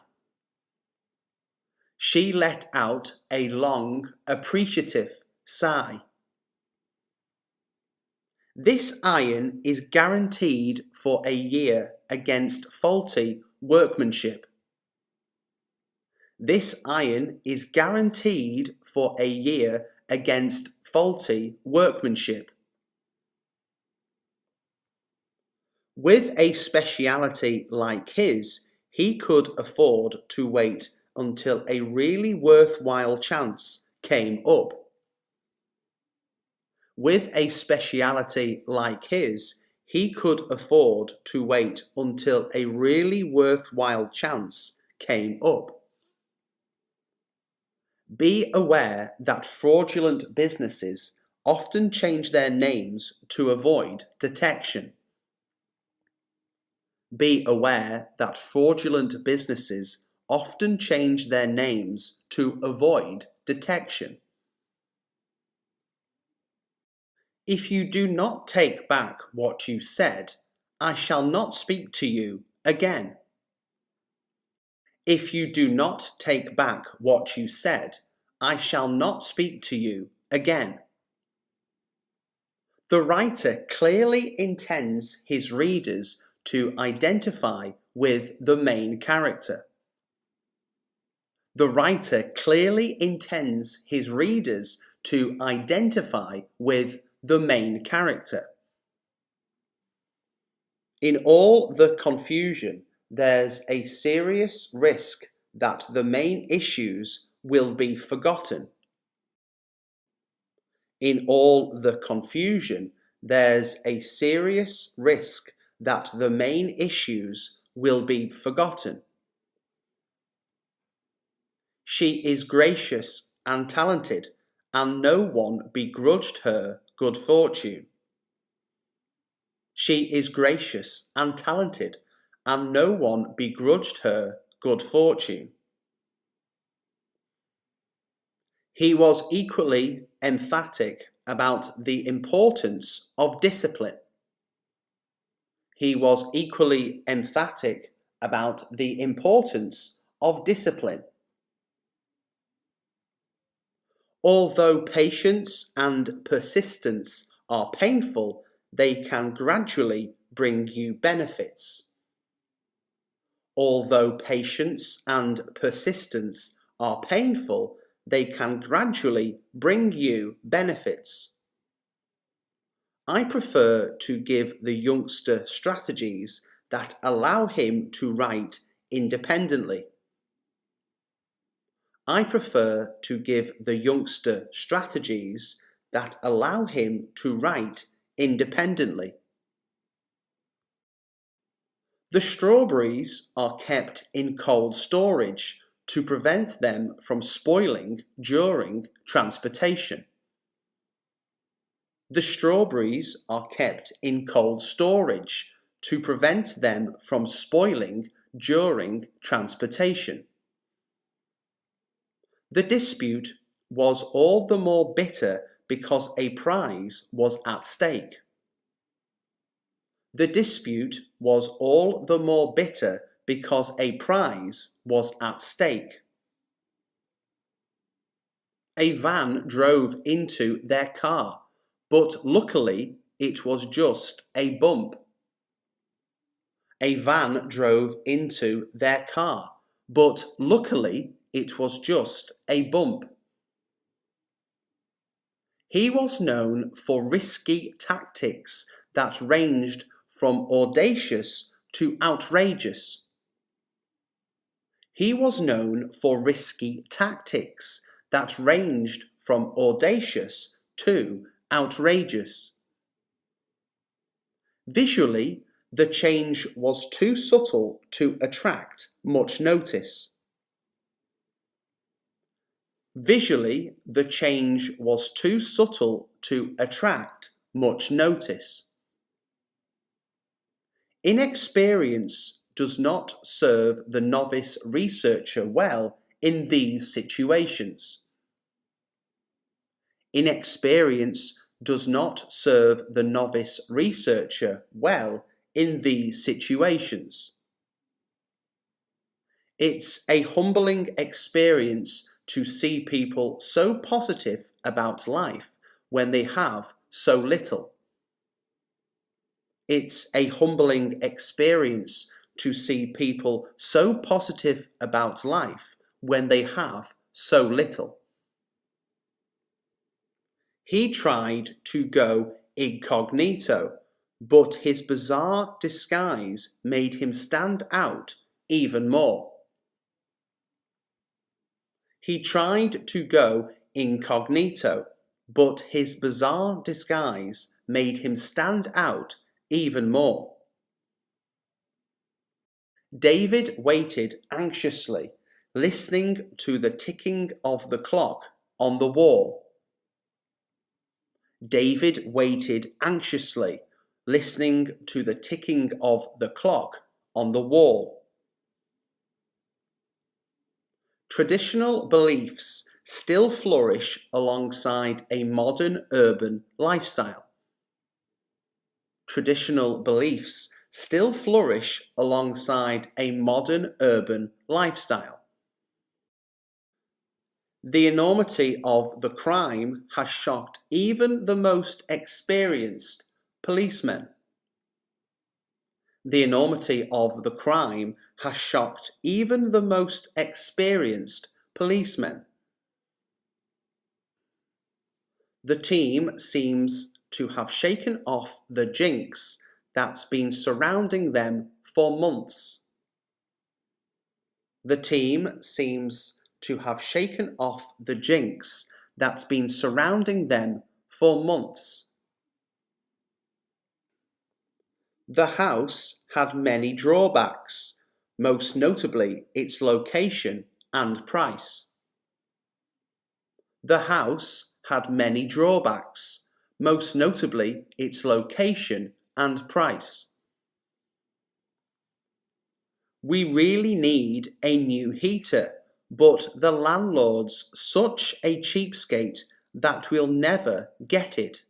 She let out a long, appreciative sigh. This iron is guaranteed for a year against faulty workmanship. This iron is guaranteed for a year against faulty workmanship. With a speciality like his, he could afford to wait until a really worthwhile chance came up. With a speciality like his, he could afford to wait until a really worthwhile chance came up. Be aware that fraudulent businesses often change their names to avoid detection. Be aware that fraudulent businesses often change their names to avoid detection. If you do not take back what you said, I shall not speak to you again. If you do not take back what you said, I shall not speak to you again. The writer clearly intends his readers to identify with the main character. The writer clearly intends his readers to identify with the main character. In all the confusion, there's a serious risk that the main issues will be forgotten. In all the confusion, there's a serious risk that the main issues will be forgotten. She is gracious and talented, and no one begrudged her good fortune. She is gracious and talented, and no one begrudged her good fortune. He was equally emphatic about the importance of discipline. He was equally emphatic about the importance of discipline. Although patience and persistence are painful, they can gradually bring you benefits. Although patience and persistence are painful, they can gradually bring you benefits. I prefer to give the youngster strategies that allow him to write independently. I prefer to give the youngster strategies that allow him to write independently. The strawberries are kept in cold storage to prevent them from spoiling during transportation. The strawberries are kept in cold storage to prevent them from spoiling during transportation. The dispute was all the more bitter because a prize was at stake. The dispute was all the more bitter because a prize was at stake. A van drove into their car, but luckily it was just a bump. A van drove into their car, but luckily it was just a bump. He was known for risky tactics that ranged from audacious to outrageous. He was known for risky tactics that ranged from audacious to outrageous. Visually, the change was too subtle to attract much notice. Visually, the change was too subtle to attract much notice. Inexperience does not serve the novice researcher well in these situations. Inexperience does not serve the novice researcher well in these situations. It's a humbling experience to see people so positive about life when they have so little. It's a humbling experience to see people so positive about life when they have so little. He tried to go incognito, but his bizarre disguise made him stand out even more. He tried to go incognito, but his bizarre disguise made him stand out even more. David waited anxiously, listening to the ticking of the clock on the wall. David waited anxiously, listening to the ticking of the clock on the wall. Traditional beliefs still flourish alongside a modern urban lifestyle. Traditional beliefs still flourish alongside a modern urban lifestyle. The enormity of the crime has shocked even the most experienced policemen. The enormity of the crime has shocked even the most experienced policemen. The team seems to have shaken off the jinx that's been surrounding them for months. The team seems to have shaken off the jinx that's been surrounding them for months. The house had many drawbacks, most notably its location and price. The house had many drawbacks, most notably its location and price. We really need a new heater, but the landlord's such a cheapskate that we'll never get it.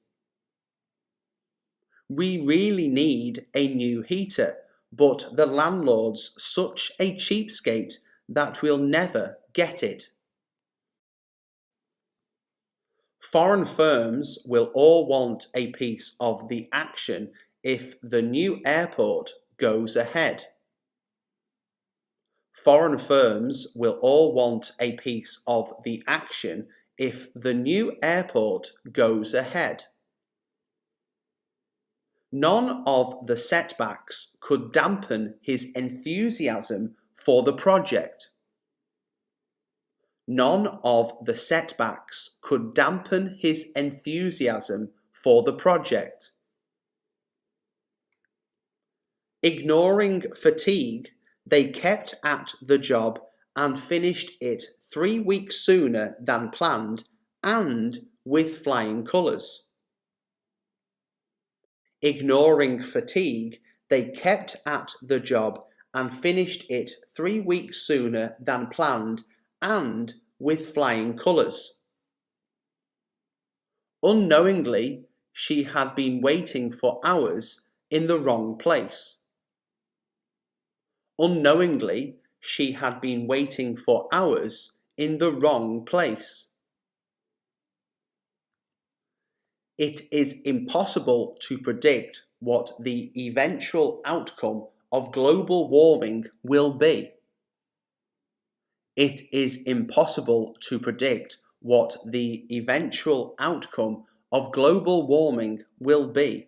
We really need a new heater, but the landlord's such a cheapskate that we'll never get it. Foreign firms will all want a piece of the action if the new airport goes ahead. Foreign firms will all want a piece of the action if the new airport goes ahead. None of the setbacks could dampen his enthusiasm for the project. None of the setbacks could dampen his enthusiasm for the project. Ignoring fatigue, they kept at the job and finished it 3 weeks sooner than planned and with flying colours. Ignoring fatigue, they kept at the job and finished it 3 weeks sooner than planned and with flying colours. Unknowingly, she had been waiting for hours in the wrong place. Unknowingly, she had been waiting for hours in the wrong place. It is impossible to predict what the eventual outcome of global warming will be. It is impossible to predict what the eventual outcome of global warming will be.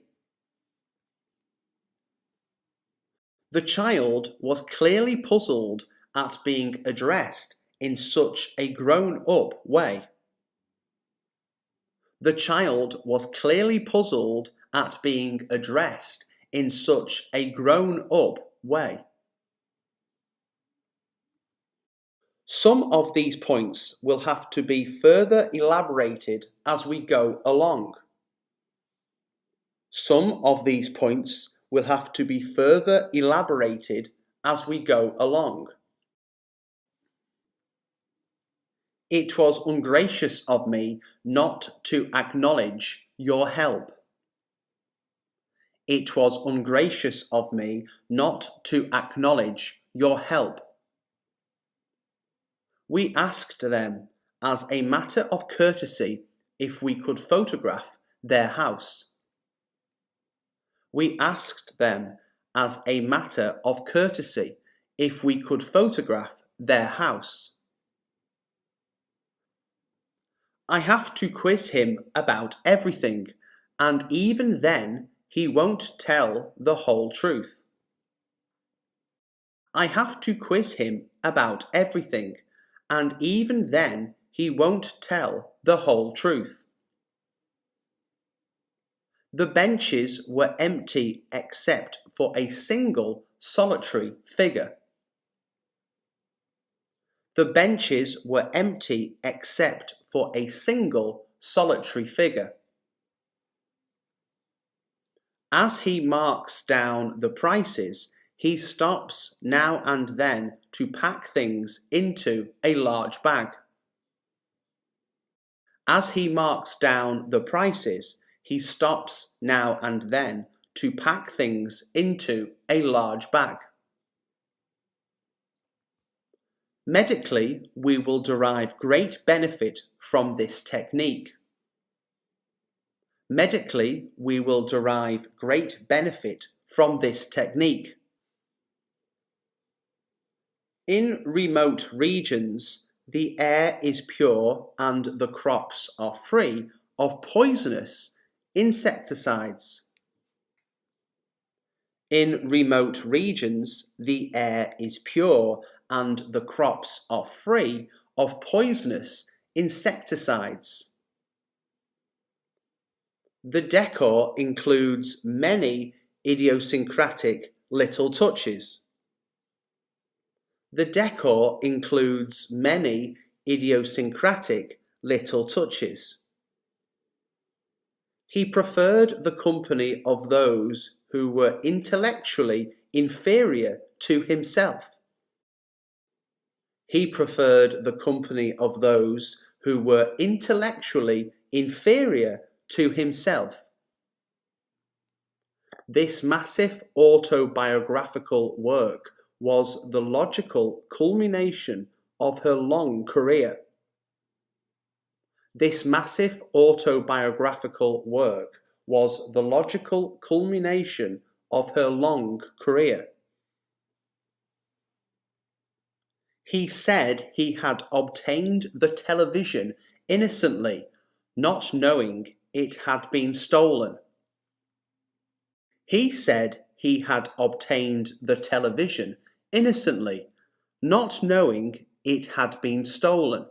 The child was clearly puzzled at being addressed in such a grown-up way. The child was clearly puzzled at being addressed in such a grown-up way. Some of these points will have to be further elaborated as we go along. Some of these points will have to be further elaborated as we go along. It was ungracious of me not to acknowledge your help. It was ungracious of me not to acknowledge your help. We asked them, as a matter of courtesy, if we could photograph their house. We asked them, as a matter of courtesy, if we could photograph their house. I have to quiz him about everything, and even then he won't tell the whole truth. I have to quiz him about everything, and even then he won't tell the whole truth. The benches were empty except for a single solitary figure. The benches were empty except for a single solitary figure. As he marks down the prices, he stops now and then to pack things into a large bag. As he marks down the prices, he stops now and then to pack things into a large bag. Medically, we will derive great benefit from this technique. Medically, we will derive great benefit from this technique. In remote regions, the air is pure and the crops are free of poisonous insecticides. In remote regions, the air is pure and the crops are free of poisonous insecticides. The decor includes many idiosyncratic little touches. The decor includes many idiosyncratic little touches. He preferred the company of those who were intellectually inferior to himself. He preferred the company of those who were intellectually inferior to himself. This massive autobiographical work was the logical culmination of her long career. This massive autobiographical work was the logical culmination of her long career. He said he had obtained the television innocently, not knowing it had been stolen. He said he had obtained the television innocently, not knowing it had been stolen.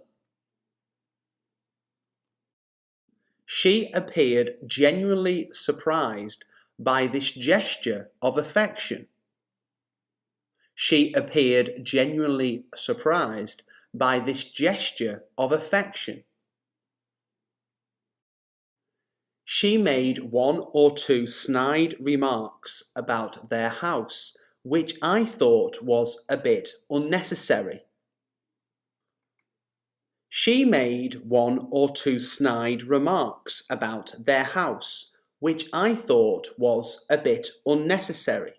She appeared genuinely surprised by this gesture of affection. She appeared genuinely surprised by this gesture of affection. She made one or two snide remarks about their house, which I thought was a bit unnecessary. She made one or two snide remarks about their house, which I thought was a bit unnecessary.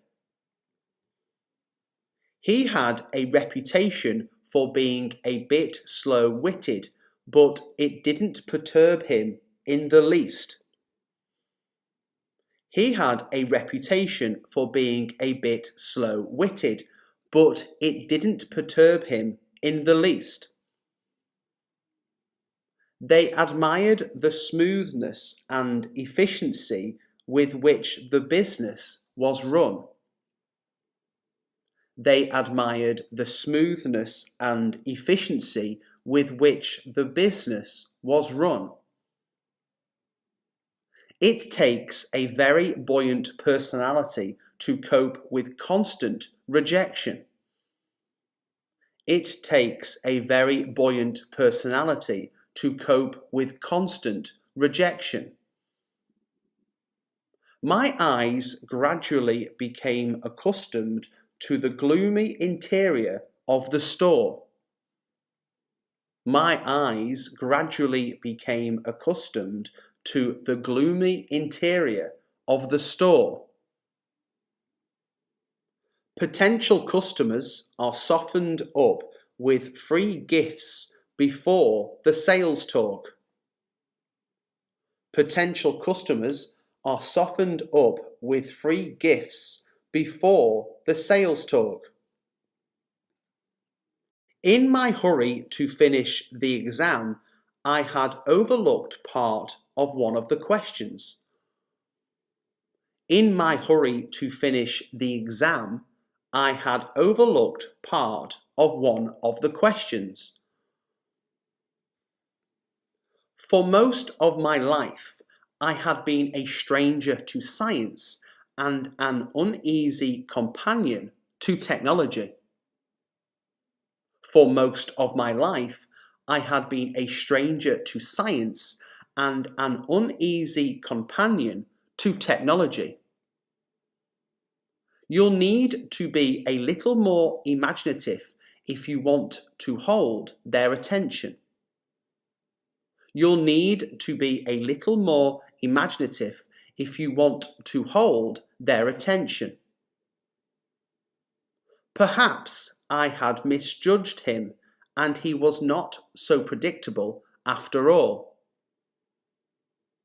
He had a reputation for being a bit slow-witted, but it didn't perturb him in the least. He had a reputation for being a bit slow-witted, but it didn't perturb him in the least. They admired the smoothness and efficiency with which the business was run. They admired the smoothness and efficiency with which the business was run. It takes a very buoyant personality to cope with constant rejection. It takes a very buoyant personality to cope with constant rejection. My eyes gradually became accustomed to the gloomy interior of the store. My eyes gradually became accustomed to the gloomy interior of the store. Potential customers are softened up with free gifts before the sales talk. Potential customers are softened up with free gifts before the sales talk. In my hurry to finish the exam, I had overlooked part of one of the questions. In my hurry to finish the exam, I had overlooked part of one of the questions. For most of my life, I had been a stranger to science and an uneasy companion to technology. For most of my life, I had been a stranger to science and an uneasy companion to technology. You'll need to be a little more imaginative if you want to hold their attention. You'll need to be a little more imaginative if you want to hold their attention. Perhaps I had misjudged him, and he was not so predictable after all.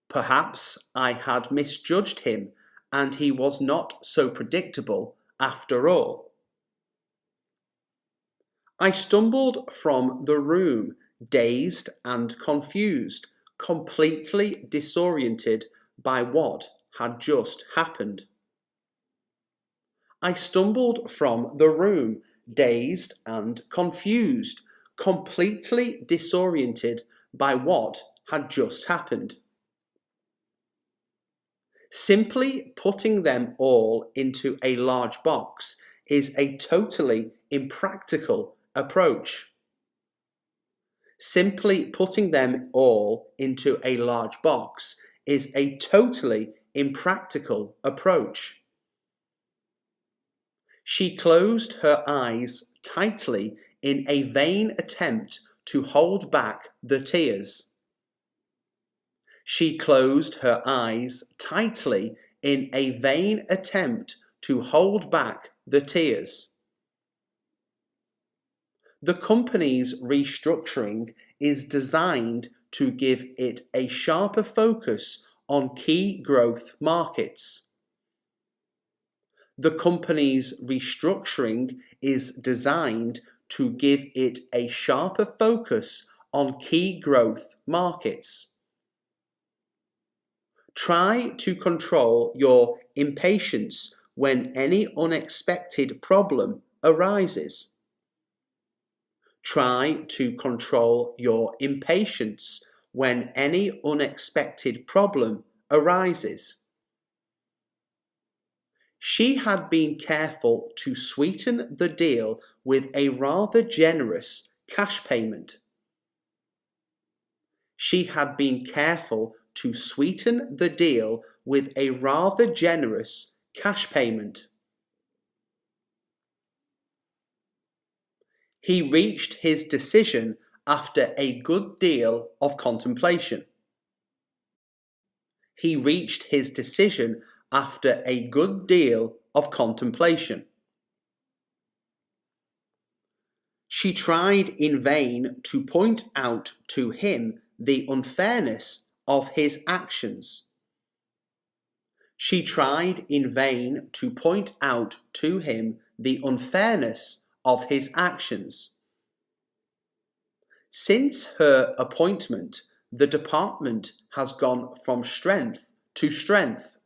Perhaps I had misjudged him, and he was not so predictable after all. I stumbled from the room, dazed and confused, completely disoriented by what had just happened. I stumbled from the room, dazed and confused, completely disoriented by what had just happened. Simply putting them all into a large box is a totally impractical approach. Simply putting them all into a large box is a totally impractical approach. She closed her eyes tightly in a vain attempt to hold back the tears. She closed her eyes tightly in a vain attempt to hold back the tears. The company's restructuring is designed to give it a sharper focus on key growth markets. The company's restructuring is designed to give it a sharper focus on key growth markets. Try to control your impatience when any unexpected problem arises. Try to control your impatience when any unexpected problem arises. She had been careful to sweeten the deal with a rather generous cash payment. She had been careful to sweeten the deal with a rather generous cash payment. He reached his decision after a good deal of contemplation. He reached his decision after a good deal of contemplation. She tried in vain to point out to him the unfairness of his actions. She tried in vain to point out to him the unfairness of his actions. Since her appointment, the department has gone from strength to strength.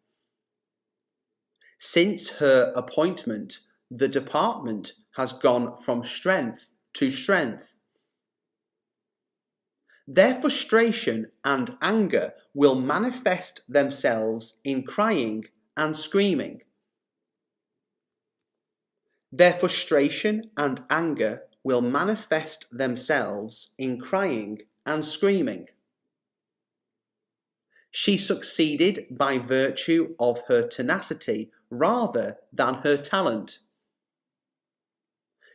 Since her appointment, the department has gone from strength to strength. Their frustration and anger will manifest themselves in crying and screaming. Their frustration and anger will manifest themselves in crying and screaming. She succeeded by virtue of her tenacity rather than her talent.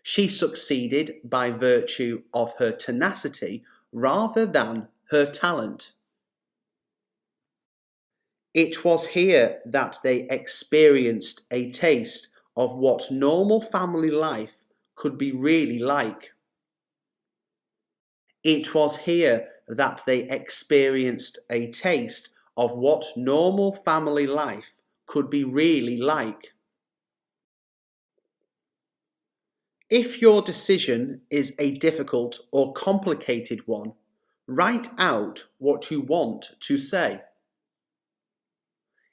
She succeeded by virtue of her tenacity rather than her talent. It was here that they experienced a taste of what normal family life could be really like. It was here that they experienced a taste of what normal family life could be really like. If your decision is a difficult or complicated one, write out what you want to say.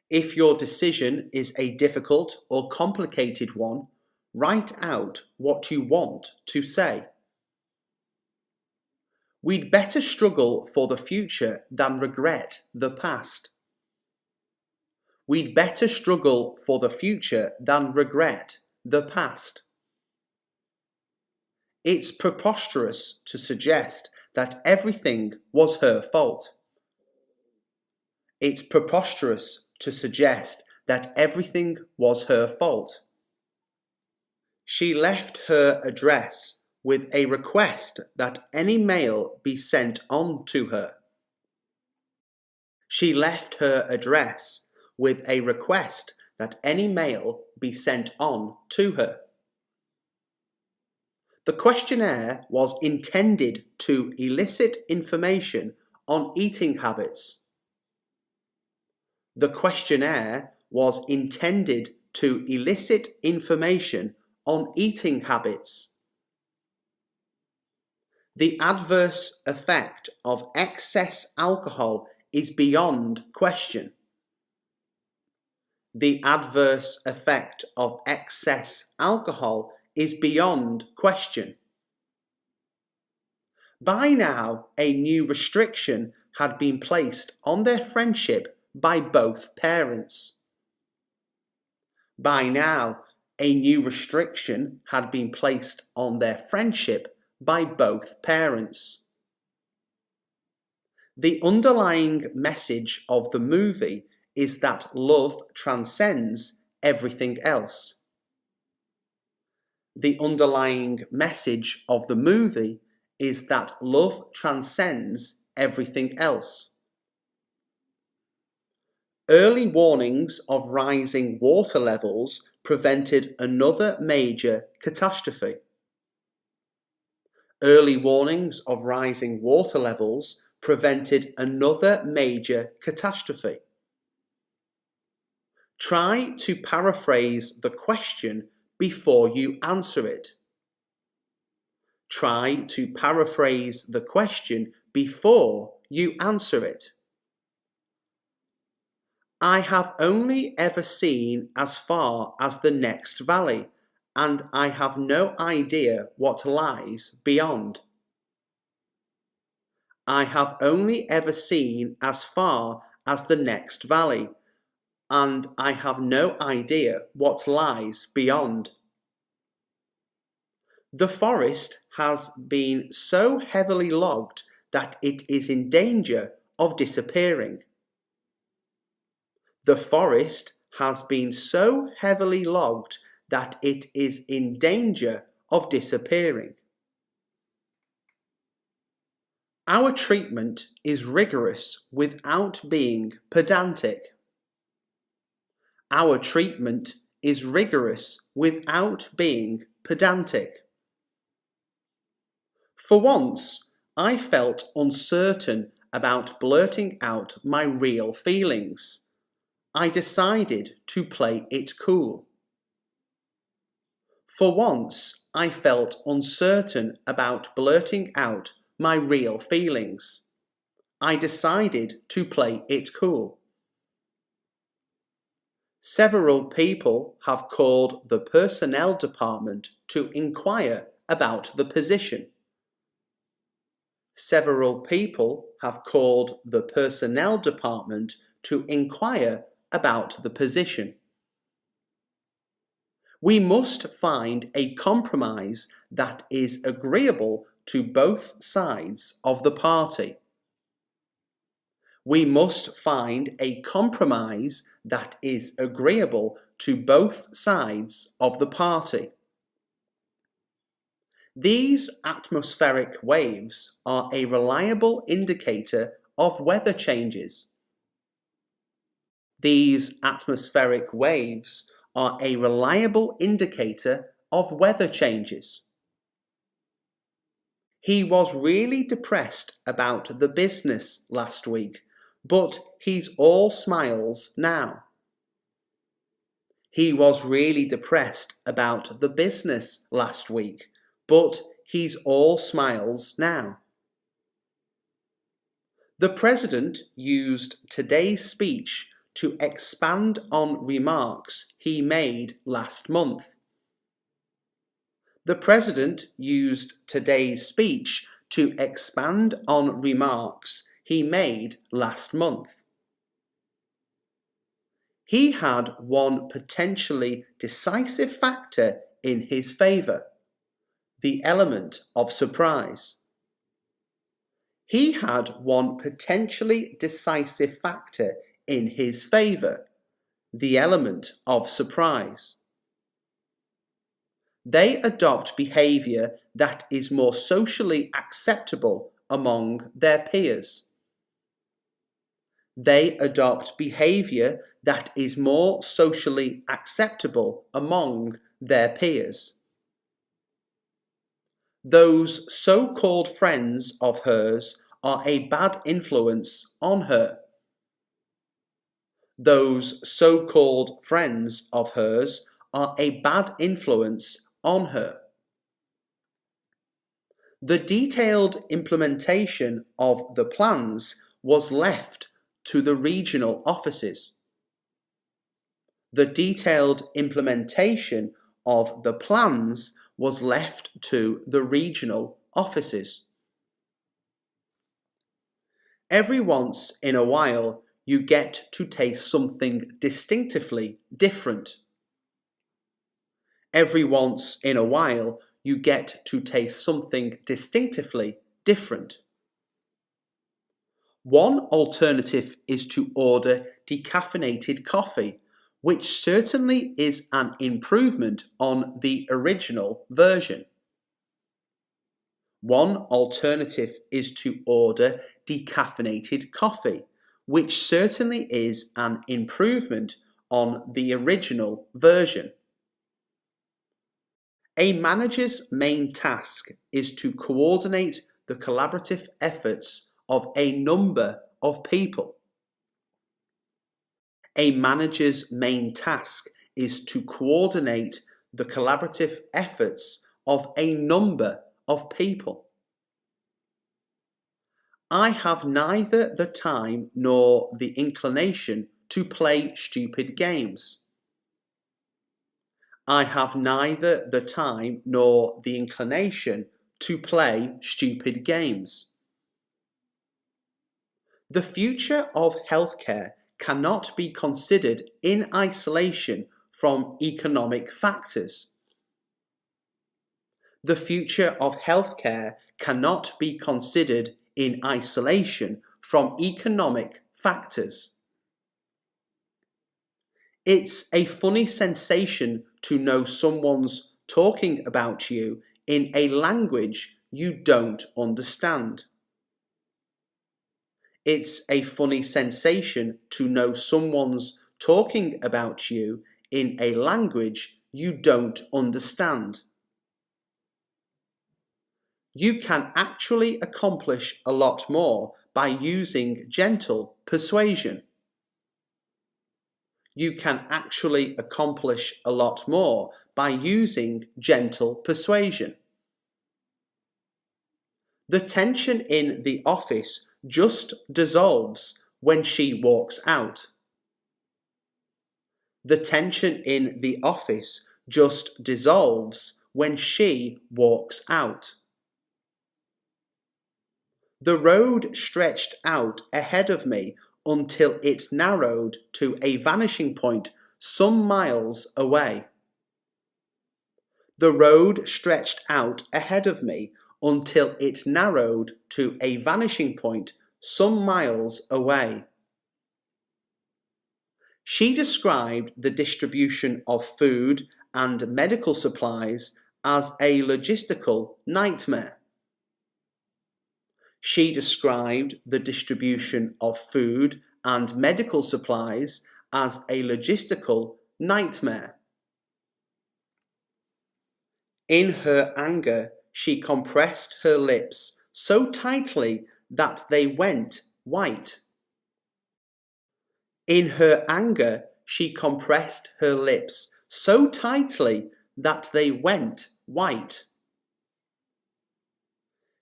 If your decision is a difficult or complicated one, write out what you want to say. We'd better struggle for the future than regret the past. We'd better struggle for the future than regret the past. It's preposterous to suggest that everything was her fault. It's preposterous to suggest that everything was her fault. She left her address with a request that any mail be sent on to her. She left her address with a request that any mail be sent on to her. The questionnaire was intended to elicit information on eating habits. The questionnaire was intended to elicit information on eating habits. The adverse effect of excess alcohol is beyond question. The adverse effect of excess alcohol is beyond question. By now, a new restriction had been placed on their friendship by both parents. By now, a new restriction had been placed on their friendship by both parents. The underlying message of the movie is that love transcends everything else. The underlying message of the movie is that love transcends everything else. Early warnings of rising water levels prevented another major catastrophe. Early warnings of rising water levels prevented another major catastrophe. Try to paraphrase the question before you answer it. Try to paraphrase the question before you answer it. I have only ever seen as far as the next valley, and I have no idea what lies beyond. I have only ever seen as far as the next valley, and I have no idea what lies beyond. The forest has been so heavily logged that it is in danger of disappearing. The forest has been so heavily logged that it is in danger of disappearing. Our treatment is rigorous without being pedantic. Our treatment is rigorous without being pedantic. For once, I felt uncertain about blurting out my real feelings. I decided to play it cool. For once, I felt uncertain about blurting out my real feelings. I decided to play it cool. Several people have called the personnel department to inquire about the position. Several people have called the personnel department to inquire about the position. We must find a compromise that is agreeable to both sides of the party. We must find a compromise that is agreeable to both sides of the party. These atmospheric waves are a reliable indicator of weather changes. These atmospheric waves are a reliable indicator of weather changes. He was really depressed about the business last week, but he's all smiles now. He was really depressed about the business last week, but he's all smiles now. The President used today's speech to expand on remarks he made last month. The President used today's speech to expand on remarks he made last month. He had one potentially decisive factor in his favour: the element of surprise. He had one potentially decisive factor in his favour: the element of surprise. They adopt behaviour that is more socially acceptable among their peers. They adopt behaviour that is more socially acceptable among their peers. Those so-called friends of hers are a bad influence on her. Those so-called friends of hers are a bad influence on her. The detailed implementation of the plans was left to the regional offices. The detailed implementation of the plans was left to the regional offices. Every once in a while, you get to taste something distinctively different. Every once in a while, you get to taste something distinctively different. One alternative is to order decaffeinated coffee, which certainly is an improvement on the original version. One alternative is to order decaffeinated coffee, which certainly is an improvement on the original version. A manager's main task is to coordinate the collaborative efforts of a number of people. A manager's main task is to coordinate the collaborative efforts of a number of people. I have neither the time nor the inclination to play stupid games. I have neither the time nor the inclination to play stupid games. The future of healthcare cannot be considered in isolation from economic factors. The future of healthcare cannot be considered in isolation from economic factors. It's a funny sensation to know someone's talking about you in a language you don't understand. It's a funny sensation to know someone's talking about you in a language you don't understand. You can actually accomplish a lot more by using gentle persuasion. You can actually accomplish a lot more by using gentle persuasion. The tension in the office just dissolves when she walks out. The tension in the office just dissolves when she walks out. The road stretched out ahead of me until it narrowed to a vanishing point some miles away. The road stretched out ahead of me until it narrowed to a vanishing point some miles away. She described the distribution of food and medical supplies as a logistical nightmare. She described the distribution of food and medical supplies as a logistical nightmare. In her anger, she compressed her lips so tightly that they went white. In her anger, she compressed her lips so tightly that they went white.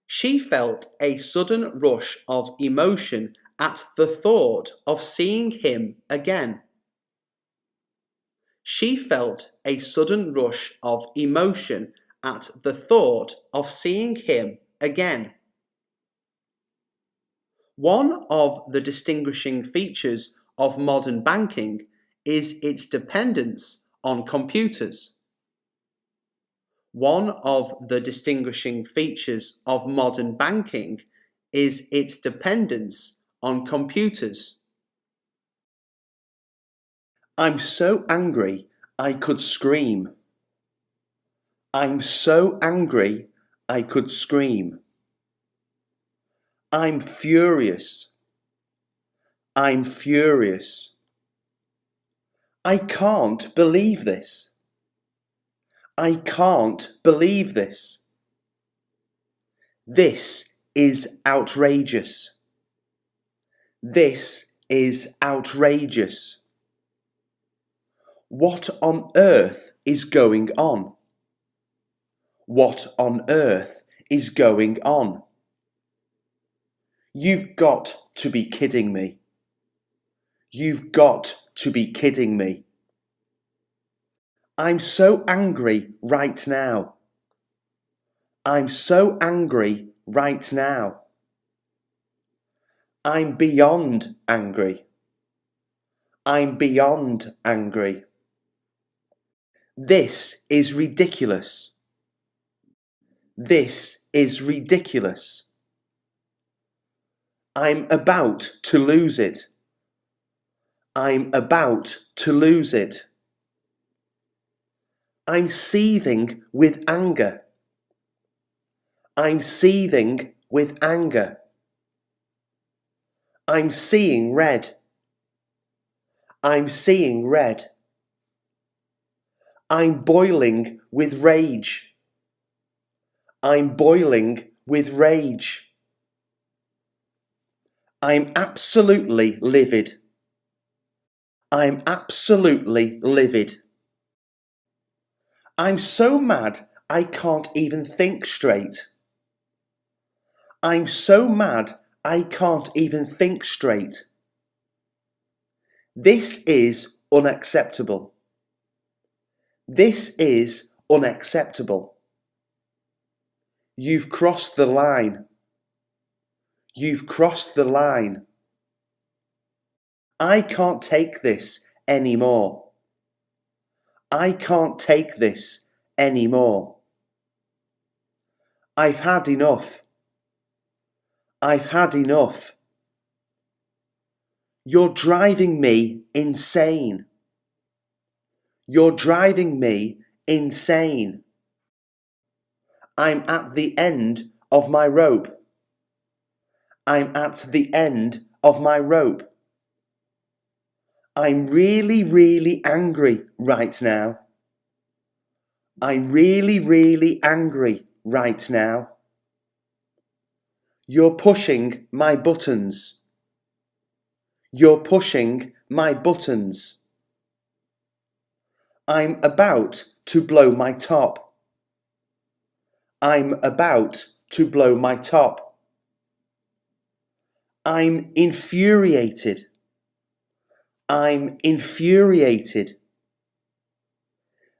She felt a sudden rush of emotion at the thought of seeing him again. She felt a sudden rush of emotion at the thought of seeing him again. One of the distinguishing features of modern banking is its dependence on computers. One of the distinguishing features of modern banking is its dependence on computers. I'm so angry I could scream. I'm so angry I could scream. I'm furious. I'm furious. I can't believe this. I can't believe this. This is outrageous. This is outrageous. What on earth is going on? What on earth is going on? You've got to be kidding me. You've got to be kidding me. I'm so angry right now. I'm so angry right now. I'm beyond angry. I'm beyond angry. This is ridiculous. This is ridiculous. I'm about to lose it. I'm about to lose it. I'm seething with anger. I'm seething with anger. I'm seeing red. I'm seeing red. I'm boiling with rage. I'm boiling with rage. I'm absolutely livid. I'm absolutely livid. I'm so mad I can't even think straight. I'm so mad I can't even think straight. This is unacceptable. This is unacceptable. You've crossed the line. You've crossed the line. I can't take this anymore. I can't take this anymore. I've had enough. I've had enough. You're driving me insane. You're driving me insane. I'm at the end of my rope. I'm at the end of my rope. I'm really, really angry right now. I'm really, really angry right now. You're pushing my buttons. You're pushing my buttons. I'm about to blow my top. I'm about to blow my top. I'm infuriated. I'm infuriated.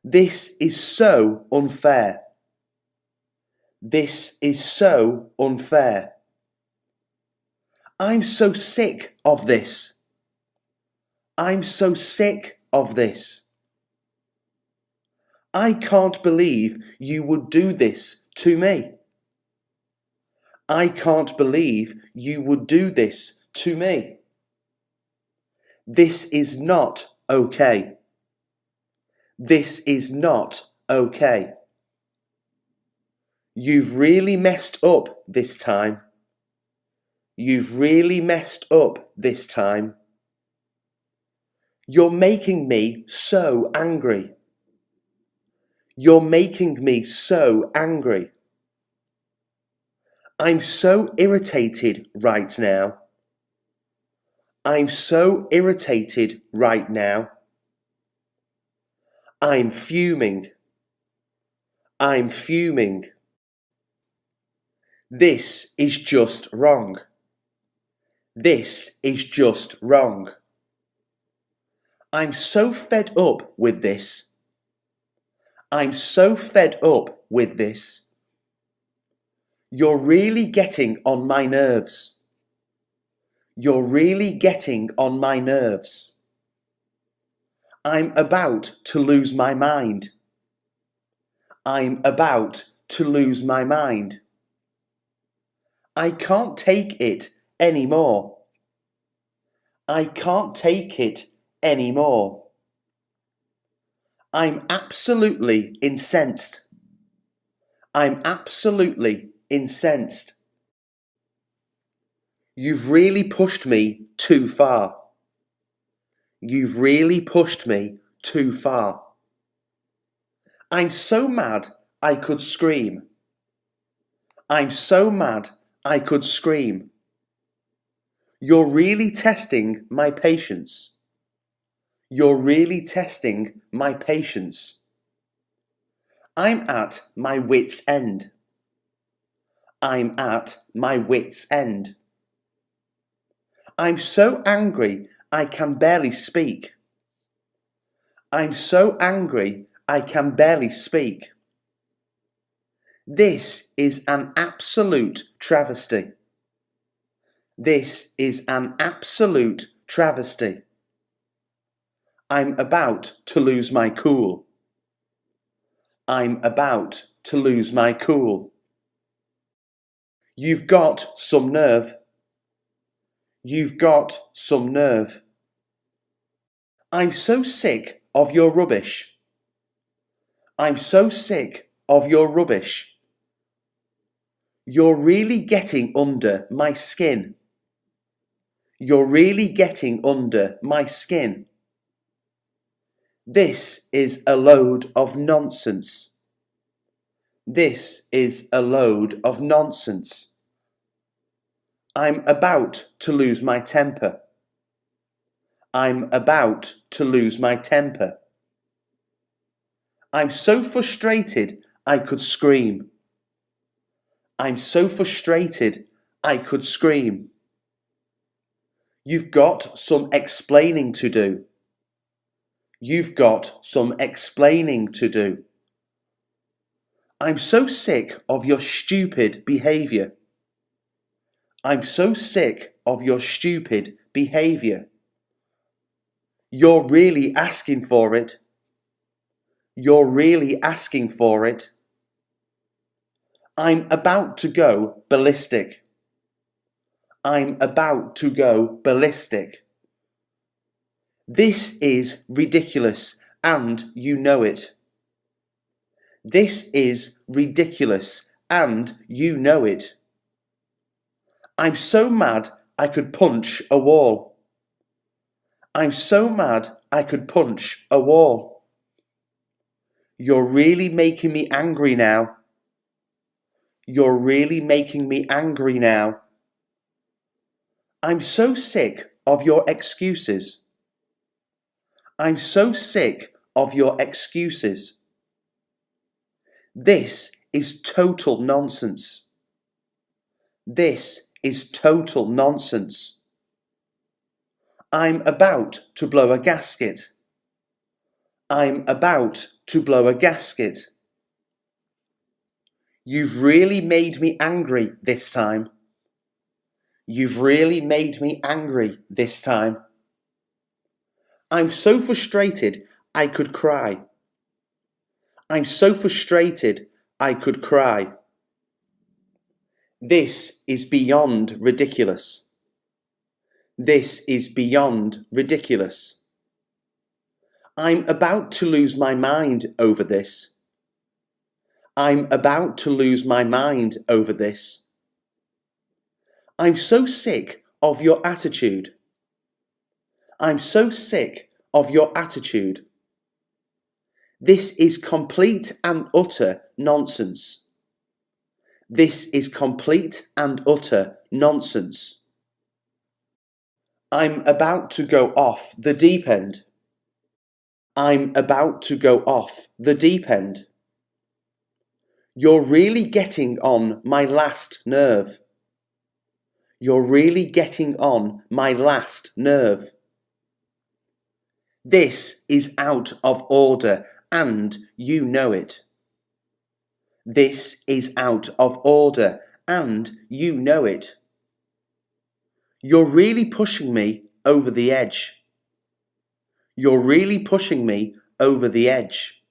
This is so unfair. This is so unfair. I'm so sick of this. I'm so sick of this. I can't believe you would do this to me. I can't believe you would do this to me. This is not okay. This is not okay. You've really messed up this time. You've really messed up this time. You're making me so angry. You're making me so angry. I'm so irritated right now. I'm so irritated right now. I'm fuming. I'm fuming. This is just wrong. This is just wrong. I'm so fed up with this. I'm so fed up with this. You're really getting on my nerves. You're really getting on my nerves. I'm about to lose my mind. I'm about to lose my mind. I can't take it anymore. I can't take it anymore. I'm absolutely incensed. I'm absolutely incensed. You've really pushed me too far. You've really pushed me too far. I'm so mad I could scream. I'm so mad I could scream. You're really testing my patience. You're really testing my patience. I'm at my wit's end. I'm at my wit's end. I'm so angry I can barely speak. I'm so angry I can barely speak. This is an absolute travesty. This is an absolute travesty. I'm about to lose my cool. I'm about to lose my cool. You've got some nerve. You've got some nerve. I'm so sick of your rubbish. I'm so sick of your rubbish. You're really getting under my skin. You're really getting under my skin. This is a load of nonsense. This is a load of nonsense. I'm about to lose my temper. I'm about to lose my temper. I'm so frustrated I could scream. I'm so frustrated I could scream. You've got some explaining to do. You've got some explaining to do. I'm so sick of your stupid behaviour. I'm so sick of your stupid behaviour. You're really asking for it. You're really asking for it. I'm about to go ballistic. I'm about to go ballistic. This is ridiculous, and you know it. This is ridiculous, and you know it. I'm so mad I could punch a wall. I'm so mad I could punch a wall. You're really making me angry now. You're really making me angry now. I'm so sick of your excuses. I'm so sick of your excuses. This is total nonsense. This is total nonsense. I'm about to blow a gasket. I'm about to blow a gasket. You've really made me angry this time. You've really made me angry this time. I'm so frustrated I could cry. I'm so frustrated I could cry. This is beyond ridiculous. This is beyond ridiculous. I'm about to lose my mind over this. I'm about to lose my mind over this. I'm so sick of your attitude. I'm so sick of your attitude. This is complete and utter nonsense. This is complete and utter nonsense. I'm about to go off the deep end. I'm about to go off the deep end. You're really getting on my last nerve. You're really getting on my last nerve. This is out of order, and you know it. This is out of order, and you know it. You're really pushing me over the edge. You're really pushing me over the edge.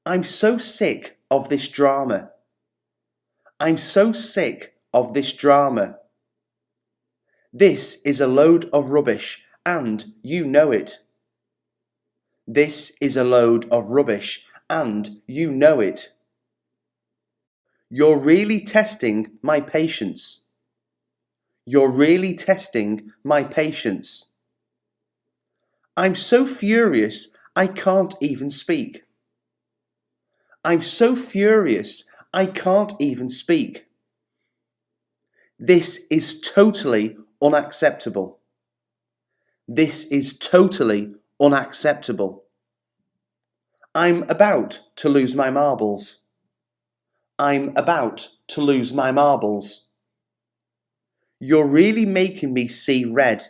I'm so sick of this drama. I'm so sick of this drama. This is a load of rubbish, and you know it. This is a load of rubbish, and you know it. You're really testing my patience. You're really testing my patience. I'm so furious I can't even speak. I'm so furious I can't even speak. This is totally unacceptable. This is totally unacceptable. I'm about to lose my marbles. I'm about to lose my marbles. You're really making me see red.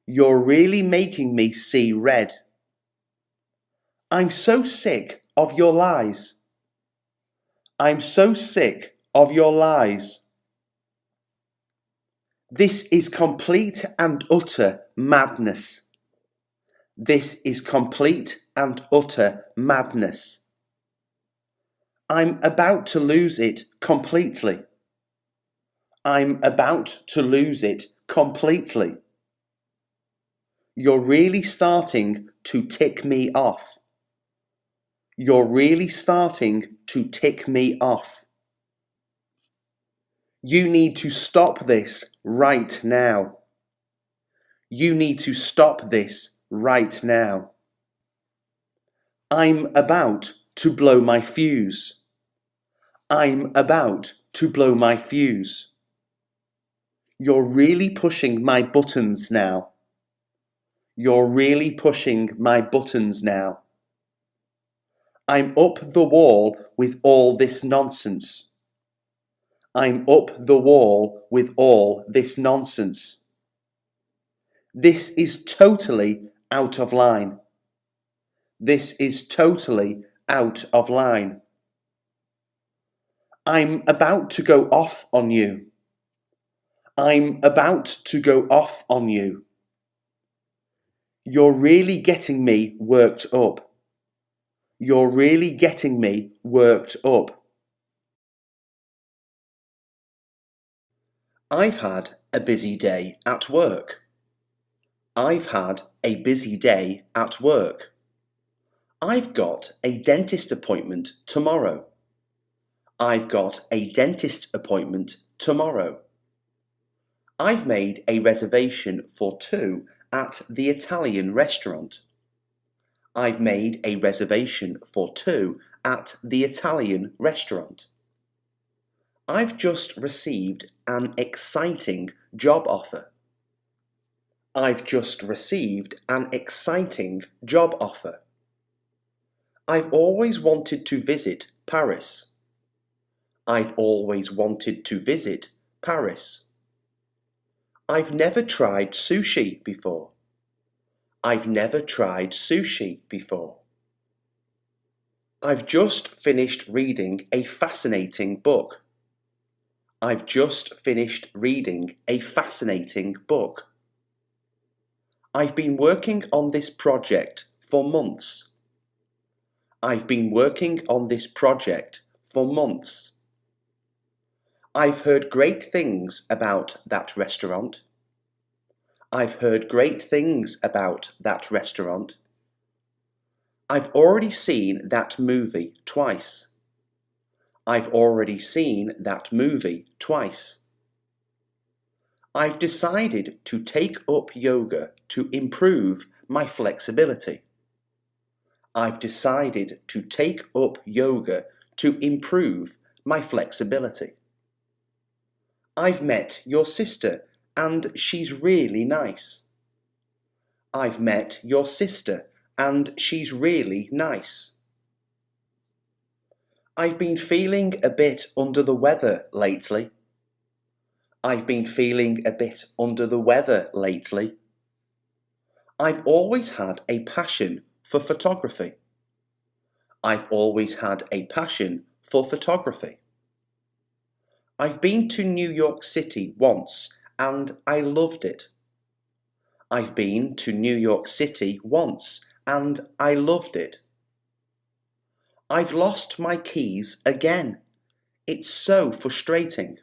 You're really making me see red. I'm so sick of your lies. I'm so sick of your lies. This is complete and utter madness. This is complete and utter madness. I'm about to lose it completely. I'm about to lose it completely. You're really starting to tick me off. You're really starting to tick me off. You need to stop this right now. You need to stop this right now. I'm about to blow my fuse. I'm about to blow my fuse. You're really pushing my buttons now. You're really pushing my buttons now. I'm up the wall with all this nonsense. I'm up the wall with all this nonsense. This is totally out of line. This is totally out of line. I'm about to go off on you. I'm about to go off on you. You're really getting me worked up. You're really getting me worked up. I've had a busy day at work. I've had a busy day at work. I've got a dentist appointment tomorrow. I've got a dentist appointment tomorrow. I've made a reservation for 2 at the Italian restaurant. I've made a reservation for 2 at the Italian restaurant. I've just received an exciting job offer. I've just received an exciting job offer. I've always wanted to visit Paris. I've always wanted to visit Paris. I've never tried sushi before. I've never tried sushi before. I've just finished reading a fascinating book. I've just finished reading a fascinating book. I've been working on this project for months. I've been working on this project for months. I've heard great things about that restaurant. I've heard great things about that restaurant. I've already seen that movie twice. I've already seen that movie twice. I've decided to take up yoga to improve my flexibility. I've decided to take up yoga to improve my flexibility. I've met your sister and she's really nice. I've met your sister and she's really nice. I've been feeling a bit under the weather lately. I've been feeling a bit under the weather lately. I've always had a passion for photography. I've always had a passion for photography. I've been to New York City once and I loved it. I've been to New York City once and I loved it. I've lost my keys again. It's so frustrating.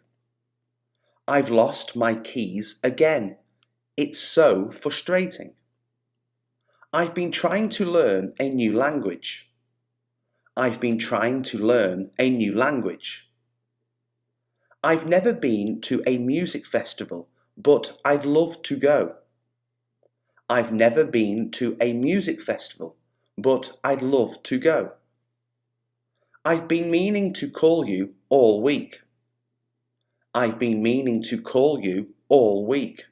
I've lost my keys again. It's so frustrating. I've been trying to learn a new language. I've been trying to learn a new language. I've never been to a music festival, but I'd love to go. I've never been to a music festival, but I'd love to go. I've been meaning to call you all week. I've been meaning to call you all week.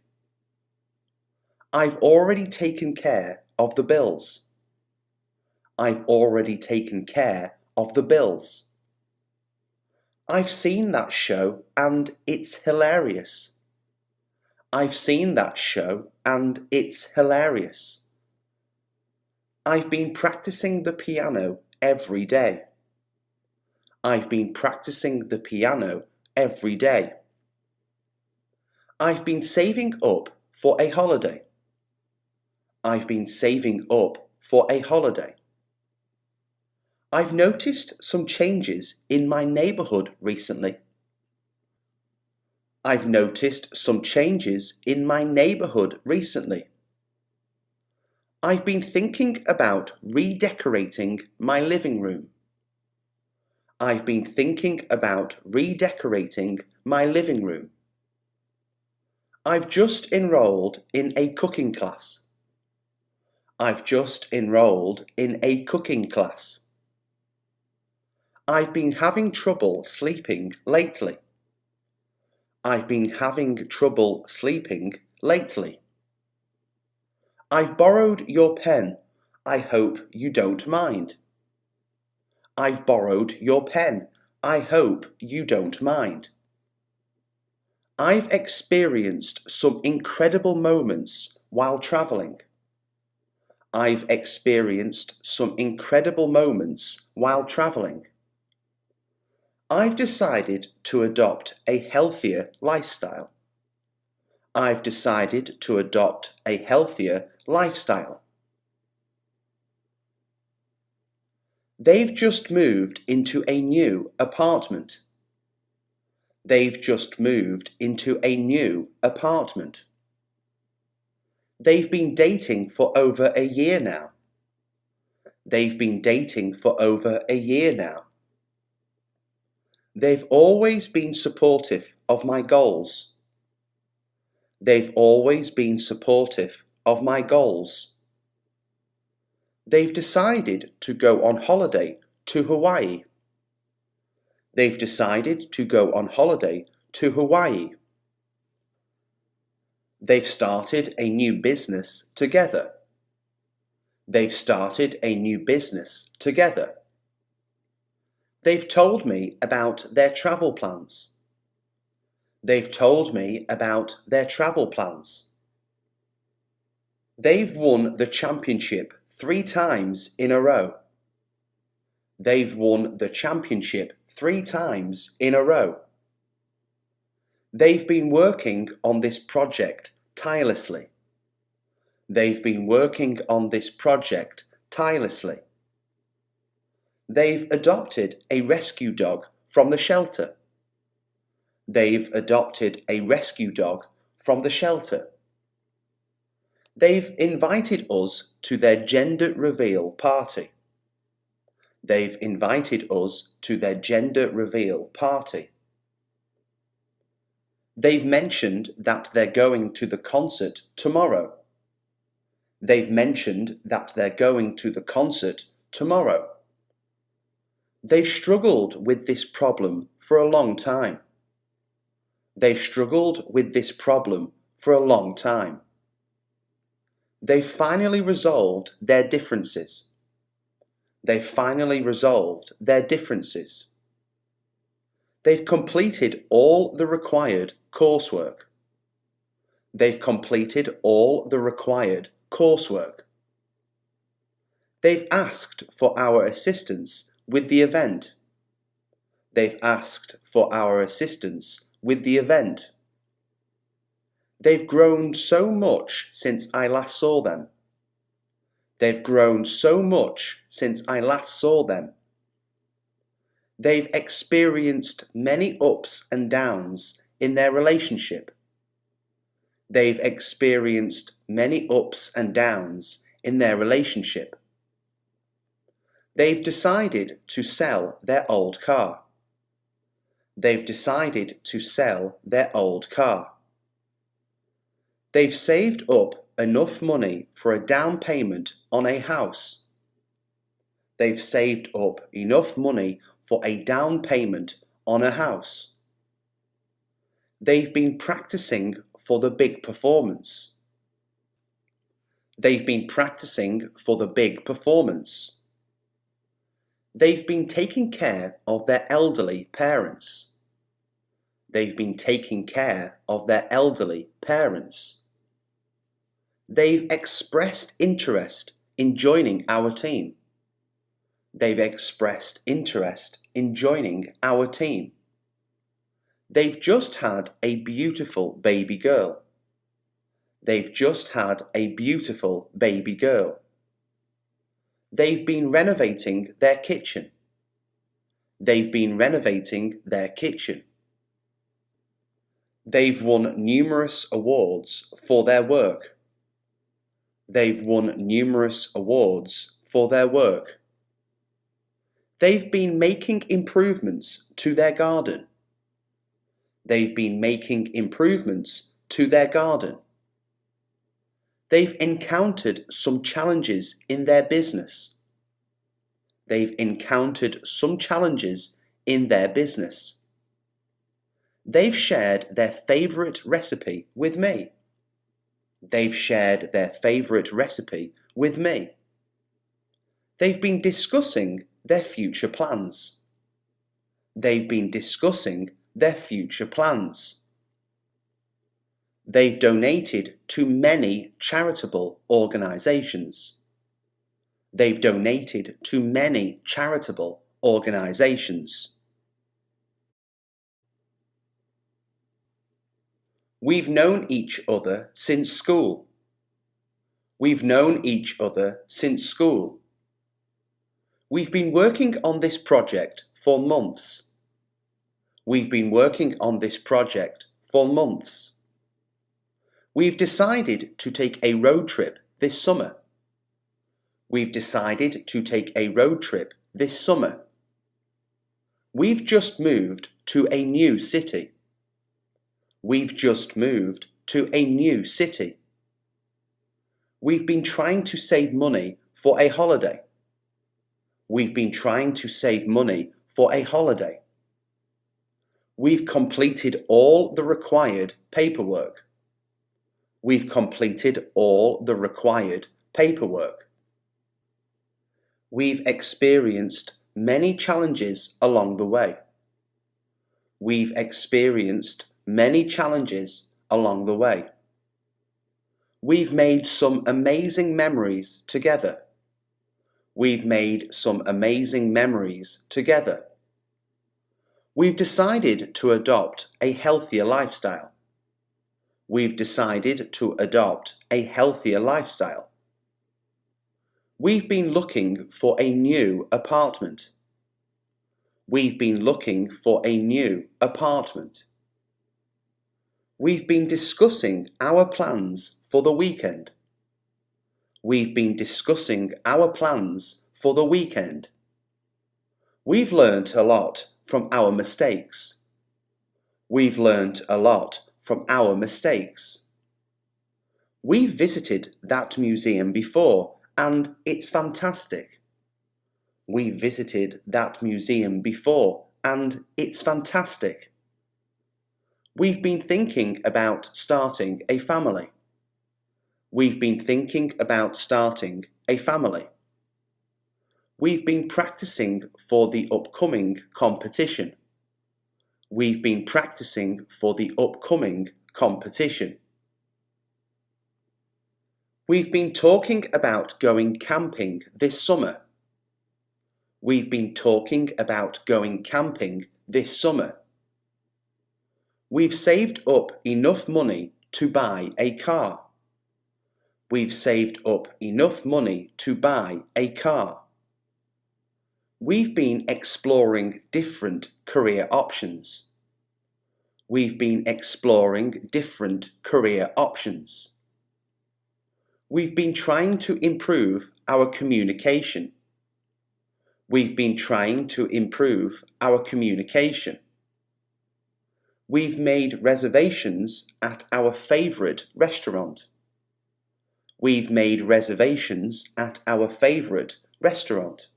I've already taken care of the bills. I've already taken care of the bills. I've seen that show and it's hilarious. I've seen that show and it's hilarious. I've been practicing the piano every day. I've been practicing the piano every day. I've been saving up for a holiday. I've been saving up for a holiday. I've noticed some changes in my neighbourhood recently. I've noticed some changes in my neighbourhood recently. I've been thinking about redecorating my living room. I've been thinking about redecorating my living room. I've just enrolled in a cooking class. I've just enrolled in a cooking class. I've been having trouble sleeping lately. I've been having trouble sleeping lately. I've borrowed your pen. I hope you don't mind. I've borrowed your pen. I hope you don't mind. I've experienced some incredible moments while travelling. I've experienced some incredible moments while travelling. I've decided to adopt a healthier lifestyle. I've decided to adopt a healthier lifestyle. They've just moved into a new apartment. They've just moved into a new apartment. They've been dating for over a year now. They've been dating for over a year now. They've always been supportive of my goals. They've always been supportive of my goals. They've decided to go on holiday to Hawaii. They've decided to go on holiday to Hawaii. They've started a new business together. They've started a new business together. They've told me about their travel plans. They've told me about their travel plans. They've won the championship 3 times in a row. They've won the championship 3 times in a row. They've been working on this project tirelessly. They've been working on this project tirelessly. They've adopted a rescue dog from the shelter. They've adopted a rescue dog from the shelter. They've invited us to their gender reveal party. They've invited us to their gender reveal party. They've mentioned that they're going to the concert tomorrow. They've mentioned that they're going to the concert tomorrow. They've struggled with this problem for a long time. They've struggled with this problem for a long time. They've finally resolved their differences. They've finally resolved their differences. They've completed all the required coursework. They've completed all the required coursework. They've asked for our assistance with the event. They've asked for our assistance with the event. They've grown so much since I last saw them. They've grown so much since I last saw them. They've experienced many ups and downs in their relationship. They've experienced many ups and downs in their relationship. They've decided to sell their old car. They've decided to sell their old car. They've saved up enough money for a down payment on a house. They've saved up enough money for a down payment on a house. They've been practicing for the big performance. They've been practicing for the big performance. They've been taking care of their elderly parents. They've been taking care of their elderly parents. They've expressed interest in joining our team. They've expressed interest in joining our team. They've just had a beautiful baby girl. They've just had a beautiful baby girl. They've been renovating their kitchen. They've been renovating their kitchen. They've won numerous awards for their work. They've won numerous awards for their work. They've been making improvements to their garden. They've been making improvements to their garden. They've encountered some challenges in their business. They've encountered some challenges in their business. They've shared their favourite recipe with me. They've shared their favourite recipe with me. They've been discussing their future plans. They've been discussing their future plans. They've donated to many charitable organisations. They've donated to many charitable organisations. We've known each other since school. We've known each other since school. We've been working on this project for months. We've been working on this project for months. We've decided to take a road trip this summer. We've decided to take a road trip this summer. We've just moved to a new city. We've just moved to a new city. We've been trying to save money for a holiday. We've been trying to save money for a holiday. We've completed all the required paperwork. We've completed all the required paperwork. We've experienced many challenges along the way. We've experienced many challenges along the way. We've made some amazing memories together. We've made some amazing memories together. We've decided to adopt a healthier lifestyle. We've decided to adopt a healthier lifestyle. We've been looking for a new apartment. We've been looking for a new apartment. We've been discussing our plans for the weekend. We've been discussing our plans for the weekend. We've learnt a lot from our mistakes. We've learnt a lot from our mistakes. We've visited that museum before and it's fantastic. We've visited that museum before and it's fantastic. We've been thinking about starting a family. We've been thinking about starting a family. We've been practicing for the upcoming competition. We've been practicing for the upcoming competition. We've been talking about going camping this summer. We've been talking about going camping this summer. We've saved up enough money to buy a car. We've saved up enough money to buy a car. We've been exploring different career options. We've been exploring different career options. We've been trying to improve our communication. We've been trying to improve our communication. We've made reservations at our favourite restaurant. We've made reservations at our favourite restaurant.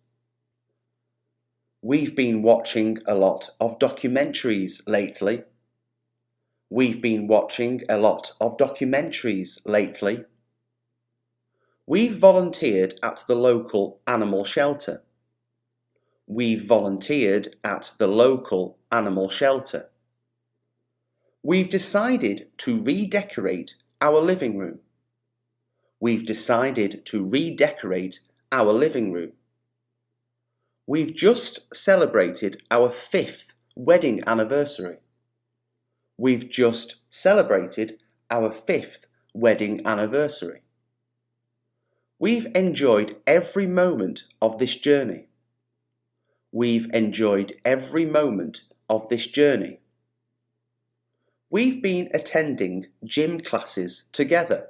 We've been watching a lot of documentaries lately. We've been watching a lot of documentaries lately. We've volunteered at the local animal shelter. We've volunteered at the local animal shelter. We've decided to redecorate our living room. We've decided to redecorate our living room. We've just celebrated our 5th wedding anniversary. We've just celebrated our 5th wedding anniversary. We've enjoyed every moment of this journey. We've enjoyed every moment of this journey. We've been attending gym classes together.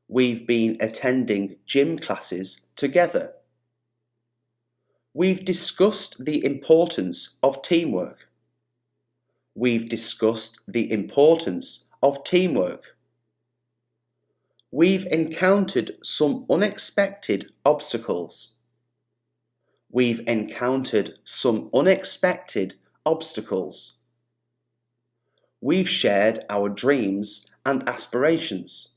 We've been attending gym classes together. We've discussed the importance of teamwork. We've discussed the importance of teamwork. We've encountered some unexpected obstacles. We've encountered some unexpected obstacles. We've shared our dreams and aspirations.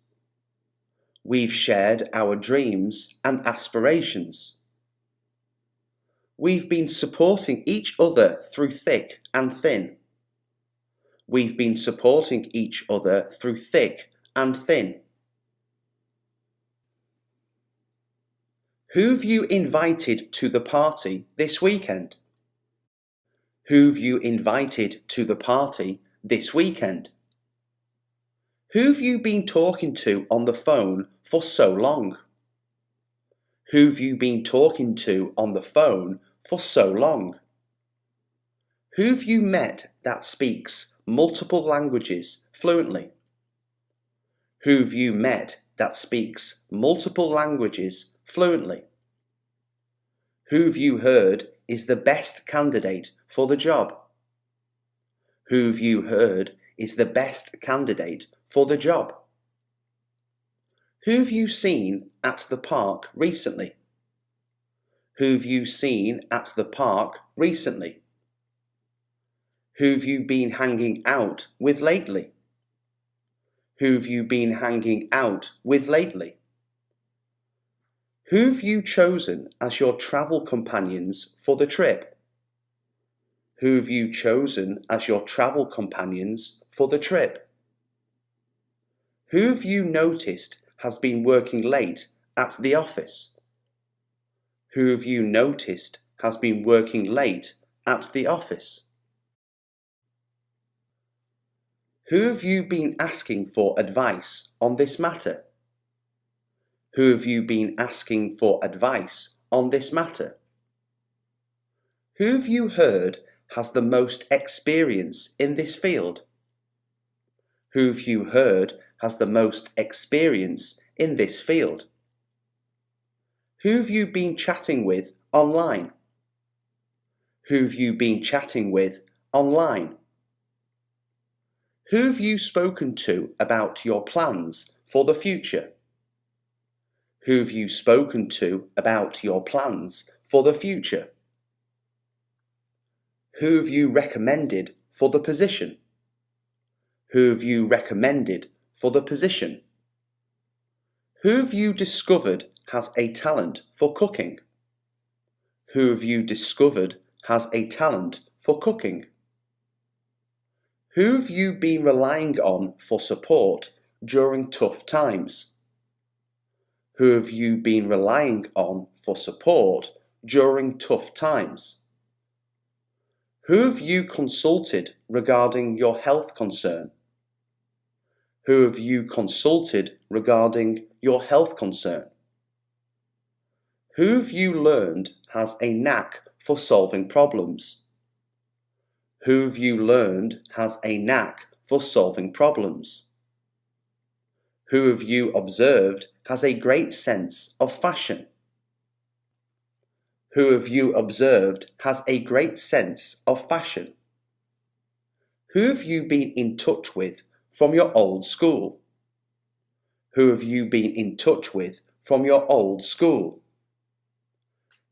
We've shared our dreams and aspirations. We've been supporting each other through thick and thin. We've been supporting each other through thick and thin. Who've you invited to the party this weekend? Who've you invited to the party this weekend? Who've you been talking to on the phone for so long? Who've you been talking to on the phone for so long? Who've you met that speaks multiple languages fluently? Who've you met that speaks multiple languages fluently? Who've you heard is the best candidate for the job? Who've you heard is the best candidate for the job? Who've you seen at the park recently? Who've you seen at the park recently? Who've you been hanging out with lately? Who've you been hanging out with lately? Who've you chosen as your travel companions for the trip? Who've you chosen as your travel companions for the trip? Who've you noticed has been working late at the office? Who've you noticed has been working late at the office? Who have you been asking for advice on this matter? Who have you been asking for advice on this matter? Who have you heard has the most experience in this field? Who have you heard has the most experience in this field? Who have you been chatting with online? Who have you been chatting with online? Who have you spoken to about your plans for the future? Who have you spoken to about your plans for the future? Who have you recommended for the position? Who have you recommended for the position? Who have you discovered has a talent for cooking? Who have you discovered has a talent for cooking? Who have you been relying on for support during tough times? Who have you been relying on for support during tough times? Who have you consulted regarding your health concern? Who have you consulted regarding your health concern? Who have you learned has a knack for solving problems? Who have you learned has a knack for solving problems? Who have you observed has a great sense of fashion? Who have you observed has a great sense of fashion? Who have you been in touch with from your old school? Who have you been in touch with from your old school?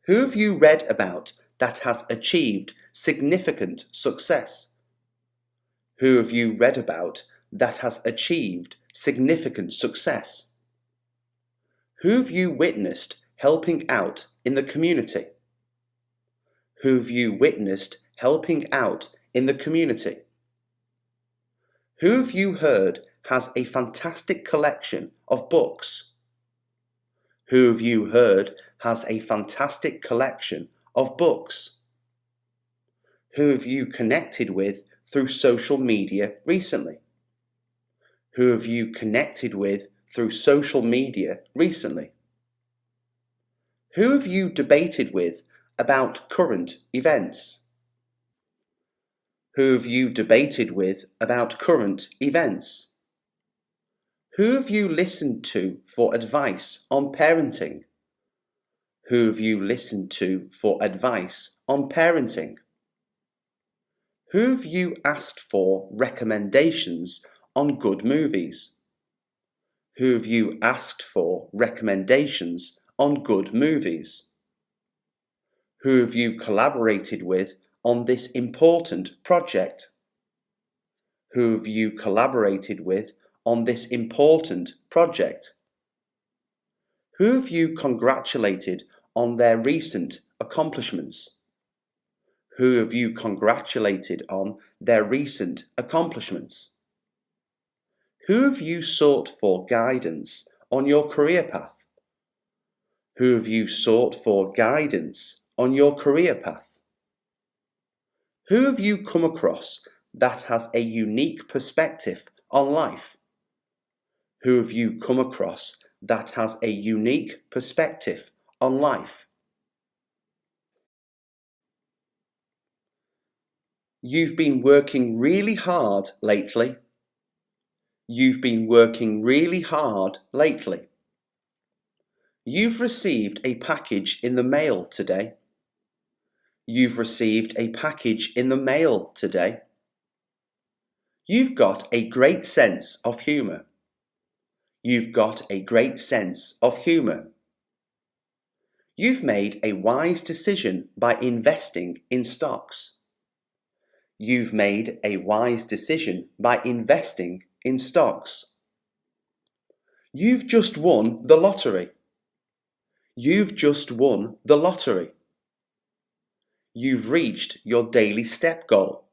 Who have you read about that has achieved significant success? Who have you read about that has achieved significant success? Who have you witnessed helping out in the community? Who have you witnessed helping out in the community? Who have you heard has a fantastic collection of books? Who have you heard has a fantastic collection of books? Who have you connected with through social media recently? Who have you connected with through social media recently? Who have you debated with about current events? Who have you debated with about current events? Who have you listened to for advice on parenting? Who have you listened to for advice on parenting? Who have you asked for recommendations on good movies? Who have you asked for recommendations on good movies? Who have you collaborated with on this important project? Who have you collaborated with on this important project? Who have you congratulated on their recent accomplishments? Who have you congratulated on their recent accomplishments? Who have you sought for guidance on your career path? Who have you sought for guidance on your career path? Who have you come across that has a unique perspective on life? Who have you come across that has a unique perspective on life? You've been working really hard lately. You've been working really hard lately. You've received a package in the mail today. You've received a package in the mail today. You've got a great sense of humour. You've got a great sense of humour. You've made a wise decision by investing in stocks. You've made a wise decision by investing in stocks. You've just won the lottery. You've just won the lottery. You've reached your daily step goal.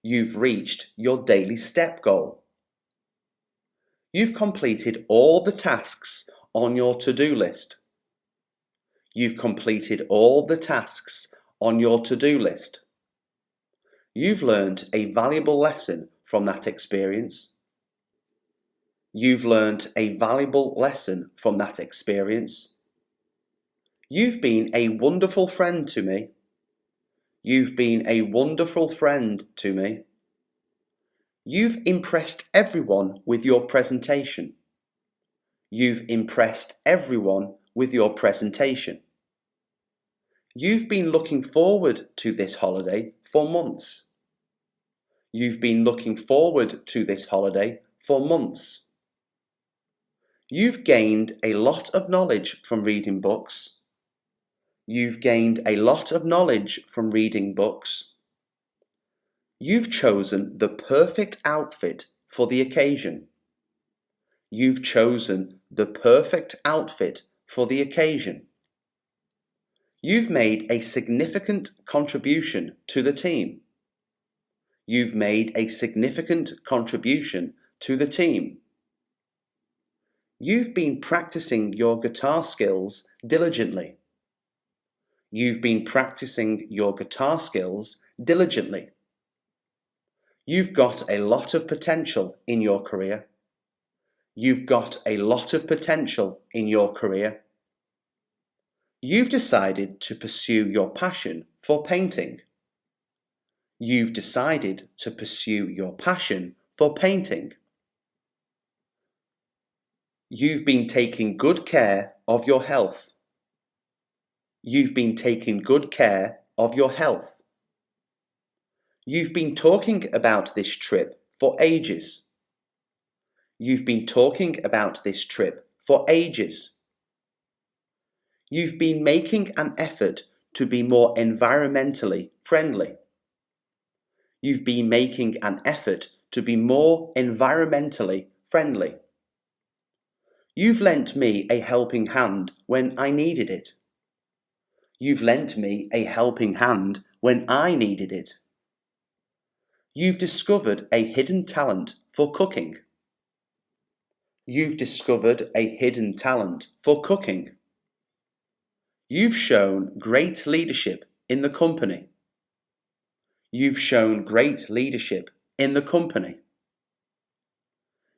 You've reached your daily step goal. You've completed all the tasks on your to-do list. You've completed all the tasks on your to-do list. You've learned a valuable lesson from that experience. You've learned a valuable lesson from that experience. You've been a wonderful friend to me. You've been a wonderful friend to me. You've impressed everyone with your presentation. You've impressed everyone with your presentation. You've been looking forward to this holiday for months. You've been looking forward to this holiday for months. You've gained a lot of knowledge from reading books. You've gained a lot of knowledge from reading books. You've chosen the perfect outfit for the occasion. You've chosen the perfect outfit for the occasion. You've made a significant contribution to the team. You've made a significant contribution to the team. You've been practicing your guitar skills diligently. You've been practicing your guitar skills diligently. You've got a lot of potential in your career. You've got a lot of potential in your career. You've decided to pursue your passion for painting. You've decided to pursue your passion for painting. You've been taking good care of your health. You've been taking good care of your health. You've been talking about this trip for ages. You've been talking about this trip for ages. You've been making an effort to be more environmentally friendly. You've been making an effort to be more environmentally friendly. You've lent me a helping hand when I needed it. You've lent me a helping hand when I needed it. You've discovered a hidden talent for cooking. You've discovered a hidden talent for cooking. You've shown great leadership in the company. You've shown great leadership in the company.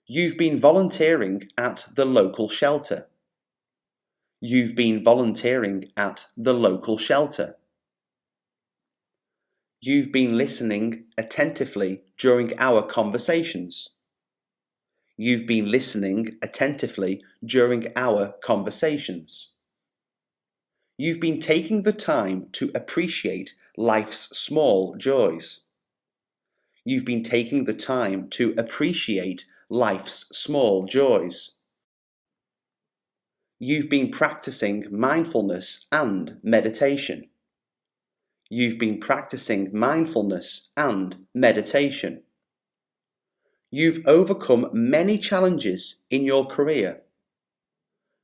You've been volunteering at the local shelter. You've been volunteering at the local shelter. You've been listening attentively during our conversations. You've been listening attentively during our conversations. You've been taking the time to appreciate life's small joys. You've been taking the time to appreciate life's small joys. You've been practicing mindfulness and meditation. You've been practicing mindfulness and meditation. You've overcome many challenges in your career.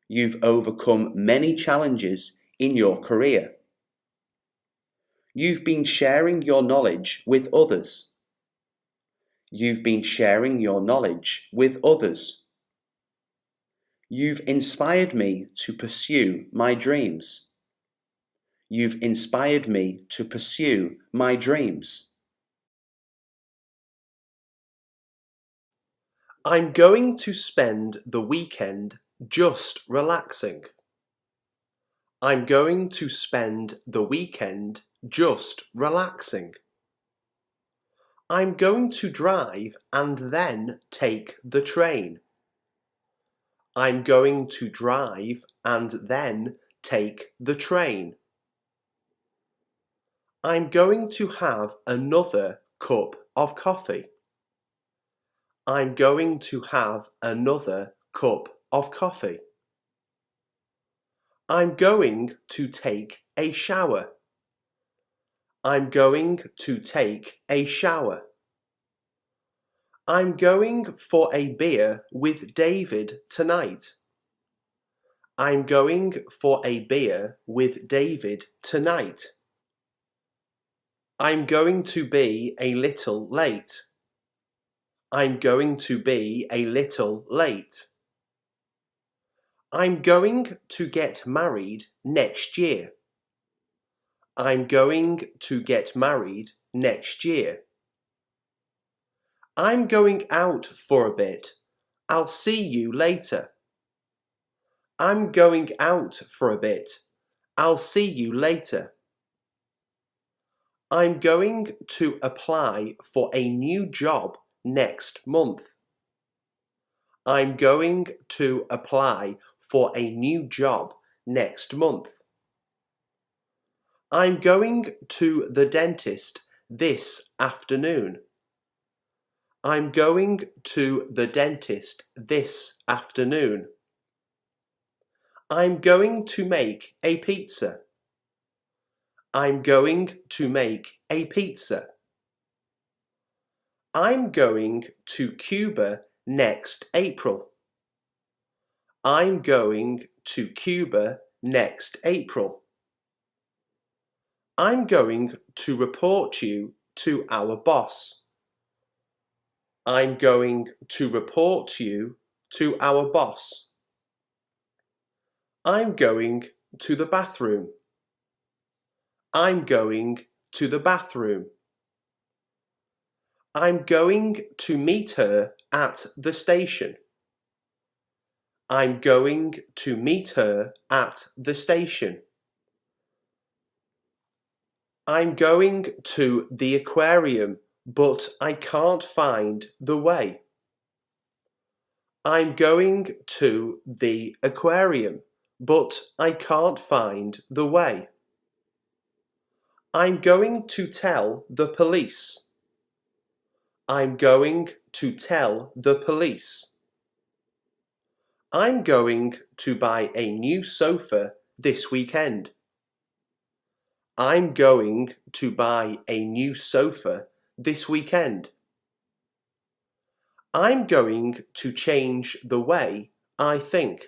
You've overcome many challenges in your career. You've been sharing your knowledge with others. You've been sharing your knowledge with others. You've inspired me to pursue my dreams. You've inspired me to pursue my dreams. I'm going to spend the weekend just relaxing. I'm going to spend the weekend just relaxing. I'm going to drive and then take the train. I'm going to drive and then take the train. I'm going to have another cup of coffee. I'm going to have another cup of coffee. I'm going to take a shower. I'm going to take a shower. I'm going for a beer with David tonight. I'm going for a beer with David tonight. I'm going to be a little late. I'm going to be a little late. I'm going to get married next year. I'm going to get married next year. I'm going out for a bit. I'll see you later. I'm going out for a bit. I'll see you later. I'm going to apply for a new job next month. I'm going to apply for a new job next month. I'm going to the dentist this afternoon. I'm going to the dentist this afternoon. I'm going to make a pizza. I'm going to make a pizza. I'm going to Cuba next April. I'm going to Cuba next April. I'm going to report you to our boss. I'm going to report you to our boss. I'm going to the bathroom. I'm going to the bathroom. I'm going to meet her at the station. I'm going to meet her at the station. I'm going to the aquarium, but I can't find the way. I'm going to the aquarium, but I can't find the way. I'm going to tell the police. I'm going to tell the police. I'm going to buy a new sofa this weekend. I'm going to buy a new sofa this weekend. I'm going to change the way I think.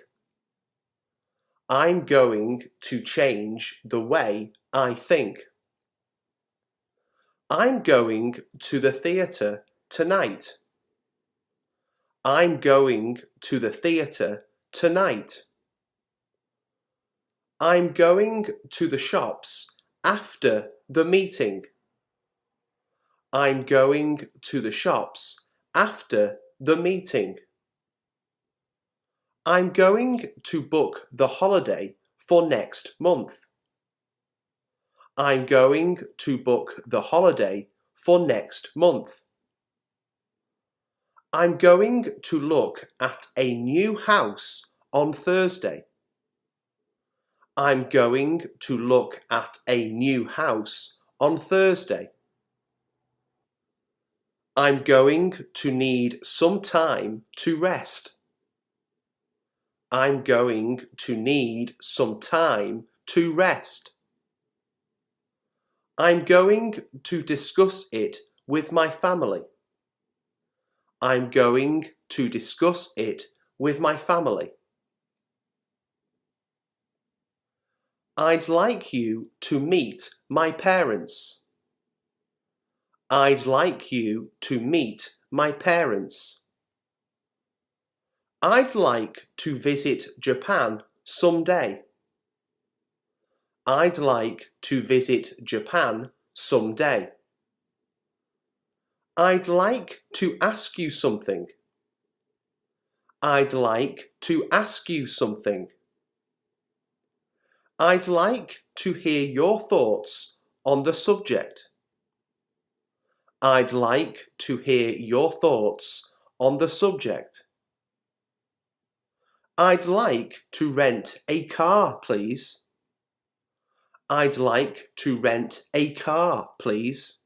I'm going to change the way I think. I'm going to the theatre tonight. I'm going to the theatre tonight. I'm going to the shops after the meeting. I'm going to the shops after the meeting. I'm going to book the holiday for next month. I'm going to book the holiday for next month. I'm going to look at a new house on Thursday. I'm going to look at a new house on Thursday. I'm going to need some time to rest. I'm going to need some time to rest. I'm going to discuss it with my family. I'm going to discuss it with my family. I'd like you to meet my parents. I'd like you to meet my parents. I'd like to visit Japan someday. I'd like to visit Japan someday. I'd like to ask you something. I'd like to ask you something. I'd like to hear your thoughts on the subject. I'd like to hear your thoughts on the subject. I'd like to rent a car, please. I'd like to rent a car, please.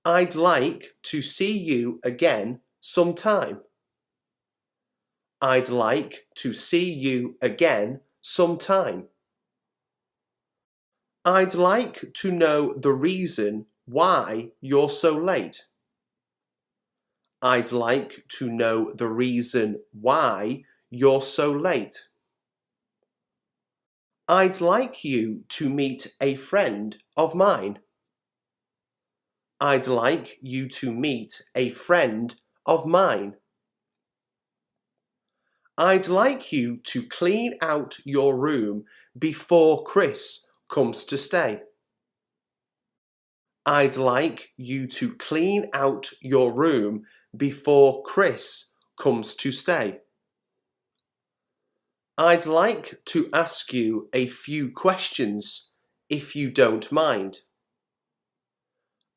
I'd like to see you again sometime. I'd like to see you again sometime. I'd like to know the reason why you're so late. I'd like to know the reason why you're so late. I'd like you to meet a friend of mine. I'd like you to meet a friend of mine. I'd like you to clean out your room before Chris comes to stay. I'd like you to clean out your room before Chris comes to stay. I'd like to ask you a few questions, if you don't mind.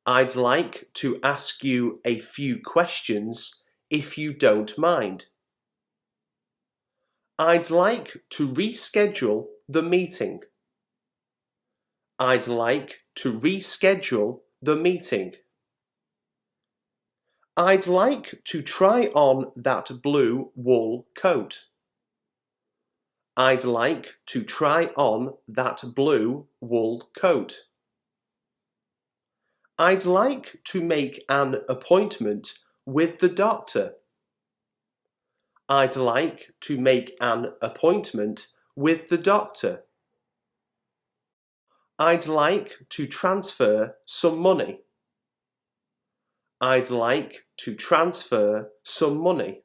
I'd like to ask you a few questions, if you don't mind. I'd like to reschedule the meeting. I'd like to reschedule the meeting. I'd like to try on that blue wool coat. I'd like to try on that blue wool coat. I'd like to make an appointment with the doctor. I'd like to make an appointment with the doctor. I'd like to transfer some money. I'd like to transfer some money.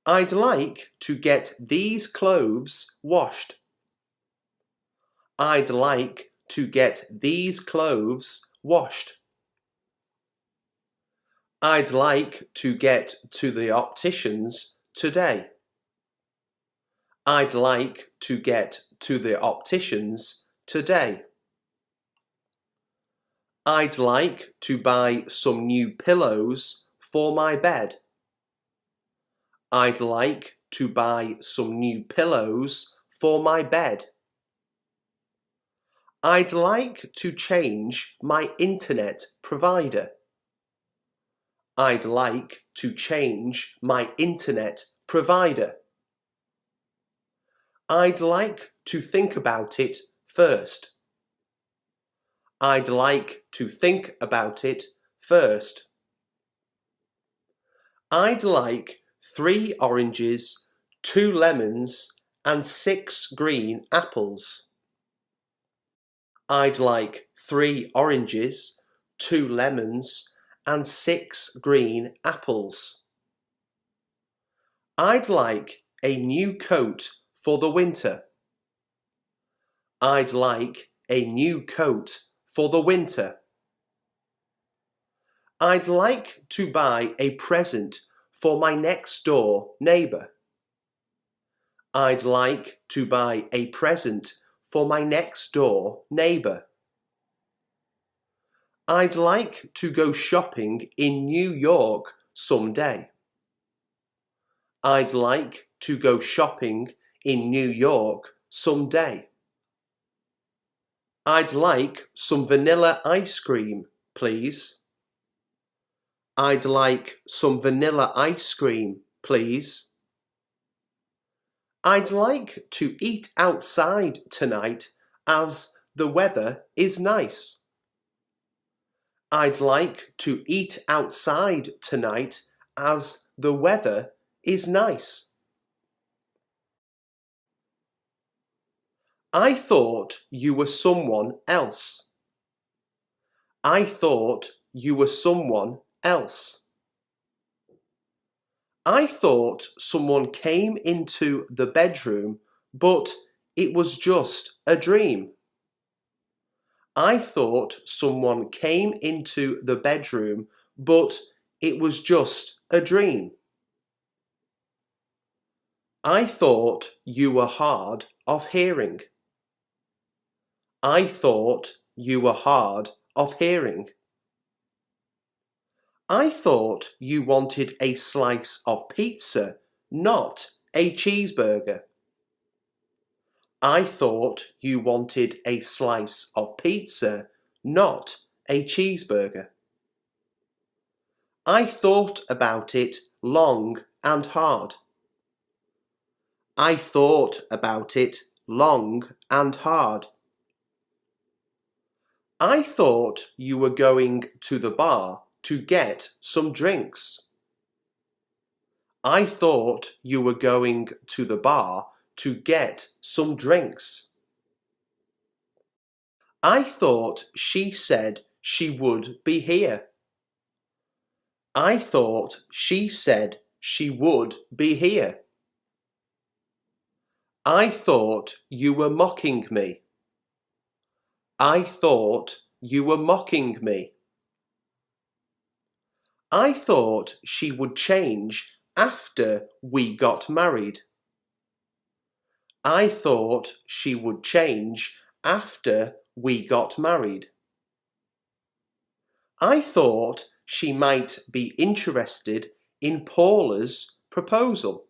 I'd like to get these clothes washed. I'd like to get these clothes washed. I'd like to get to the opticians today. I'd like to get to the opticians today. I'd like to buy some new pillows for my bed. I'd like to buy some new pillows for my bed. I'd like to change my internet provider. I'd like to change my internet provider. I'd like to think about it first. I'd like to think about it first. I'd like 3 oranges, 2 lemons, and 6 green apples. I'd like 3 oranges, 2 lemons, and 6 green apples. I'd like a new coat for the winter. I'd like a new coat for the winter. I'd like to buy a present for my next door neighbour. I'd like to buy a present for my next door neighbour. I'd like to go shopping in New York someday. I'd like to go shopping in New York someday. I'd like some vanilla ice cream, please. I'd like some vanilla ice cream, please. I'd like to eat outside tonight as the weather is nice. I'd like to eat outside tonight as the weather is nice. I thought you were someone else. I thought you were someone else. I thought someone came into the bedroom, but it was just a dream. I thought someone came into the bedroom, but it was just a dream. I thought you were hard of hearing. I thought you were hard of hearing. I thought you wanted a slice of pizza, not a cheeseburger. I thought you wanted a slice of pizza, not a cheeseburger. I thought about it long and hard. I thought about it long and hard. I thought you were going to the bar to get some drinks. I thought you were going to the bar to get some drinks. I thought she said she would be here. I thought she said she would be here. I thought you were mocking me. I thought you were mocking me. I thought she would change after we got married. I thought she would change after we got married. I thought she might be interested in Paula's proposal.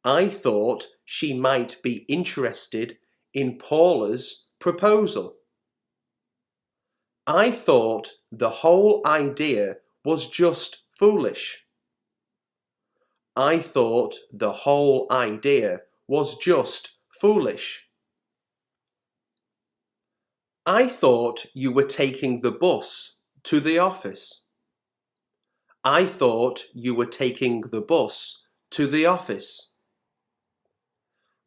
I thought she might be interested in Paula's proposal. I thought the whole idea was just foolish. I thought the whole idea was just foolish. I thought you were taking the bus to the office. I thought you were taking the bus to the office.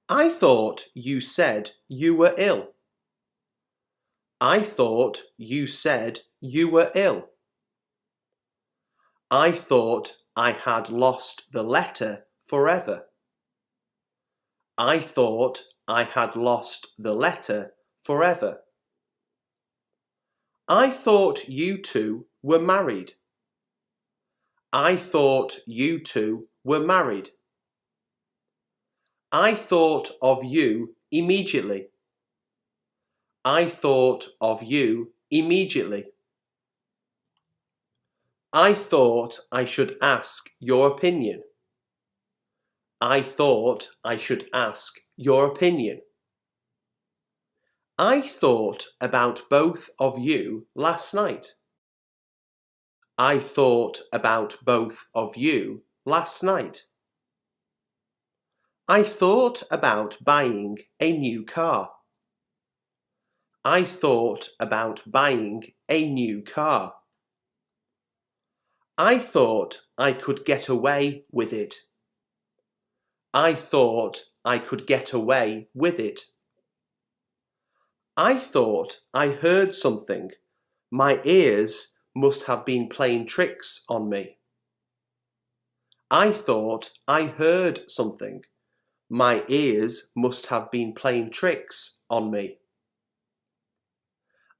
I thought you said you were ill. I thought you said you were ill. I thought I had lost the letter forever. I thought I had lost the letter forever. I thought you two were married. I thought you two were married. I thought of you immediately. I thought of you immediately. I thought I should ask your opinion. I thought I should ask your opinion. I thought about both of you last night. I thought about both of you last night. I thought about buying a new car. I thought about buying a new car. I thought I could get away with it. I thought I could get away with it. I thought I heard something. My ears must have been playing tricks on me. I thought I heard something. My ears must have been playing tricks on me.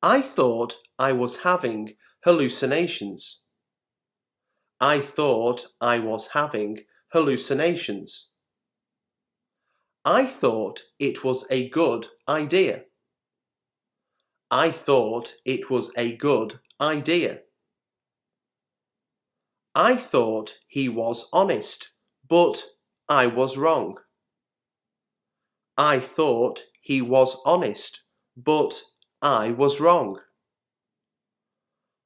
I thought I was having hallucinations. I thought I was having hallucinations. I thought it was a good idea. I thought it was a good idea. I thought he was honest, but I was wrong. I thought he was honest, but I was wrong.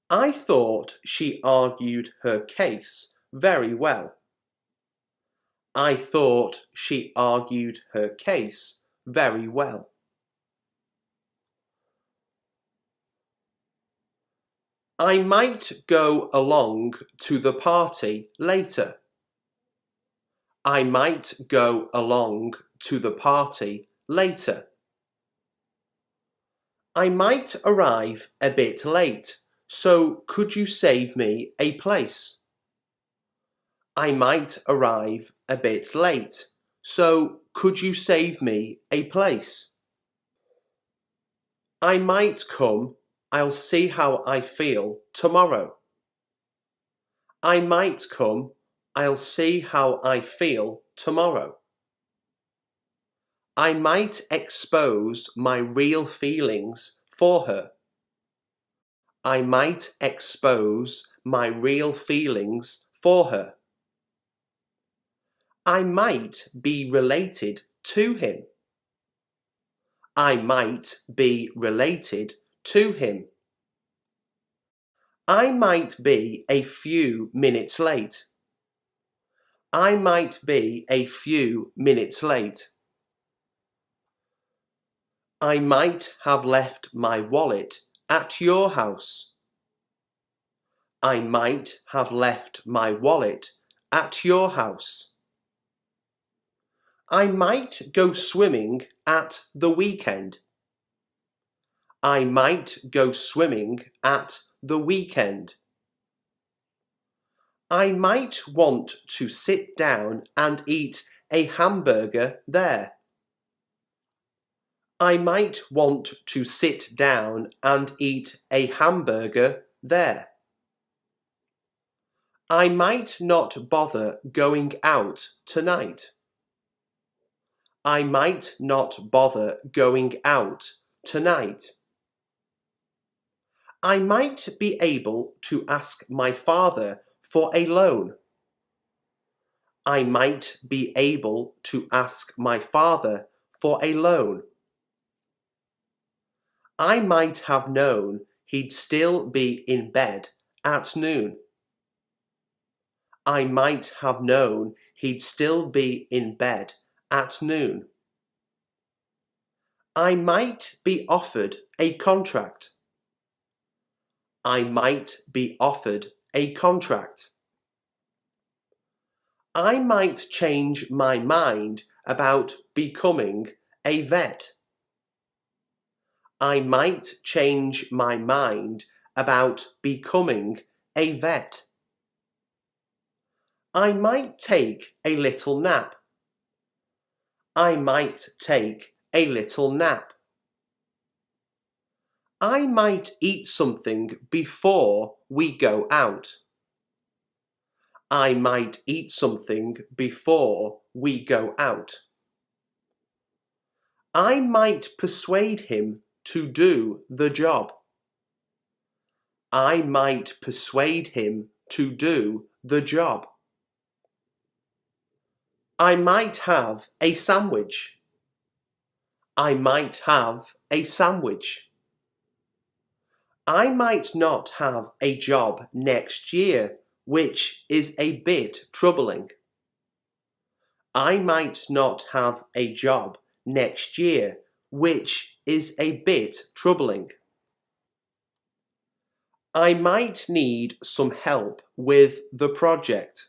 I thought she argued her case very well. I thought she argued her case very well. I might go along to the party later. I might go along to the party later. I might arrive a bit late, so could you save me a place? I might arrive a bit late, so could you save me a place? I might come, I'll see how I feel tomorrow. I might come, I'll see how I feel tomorrow. I might expose my real feelings for her. I might expose my real feelings for her. I might be related to him. I might be related to him. I might be a few minutes late. I might be a few minutes late. I might have left my wallet at your house. I might have left my wallet at your house. I might go swimming at the weekend. I might go swimming at the weekend. I might want to sit down and eat a hamburger there. I might want to sit down and eat a hamburger there. I might not bother going out tonight. I might not bother going out tonight. I might be able to ask my father for a loan. I might be able to ask my father for a loan. I might have known he'd still be in bed at noon. I might have known he'd still be in bed at noon. I might be offered a contract. I might be offered a contract. I might change my mind about becoming a vet. I might change my mind about becoming a vet. I might take a little nap. I might take a little nap. I might eat something before we go out. I might eat something before we go out. I might persuade him to do the job. I might persuade him to do the job. I might have a sandwich. I might have a sandwich. I might not have a job next year, which is a bit troubling. I might not have a job next year, which is a bit troubling. I might need some help with the project.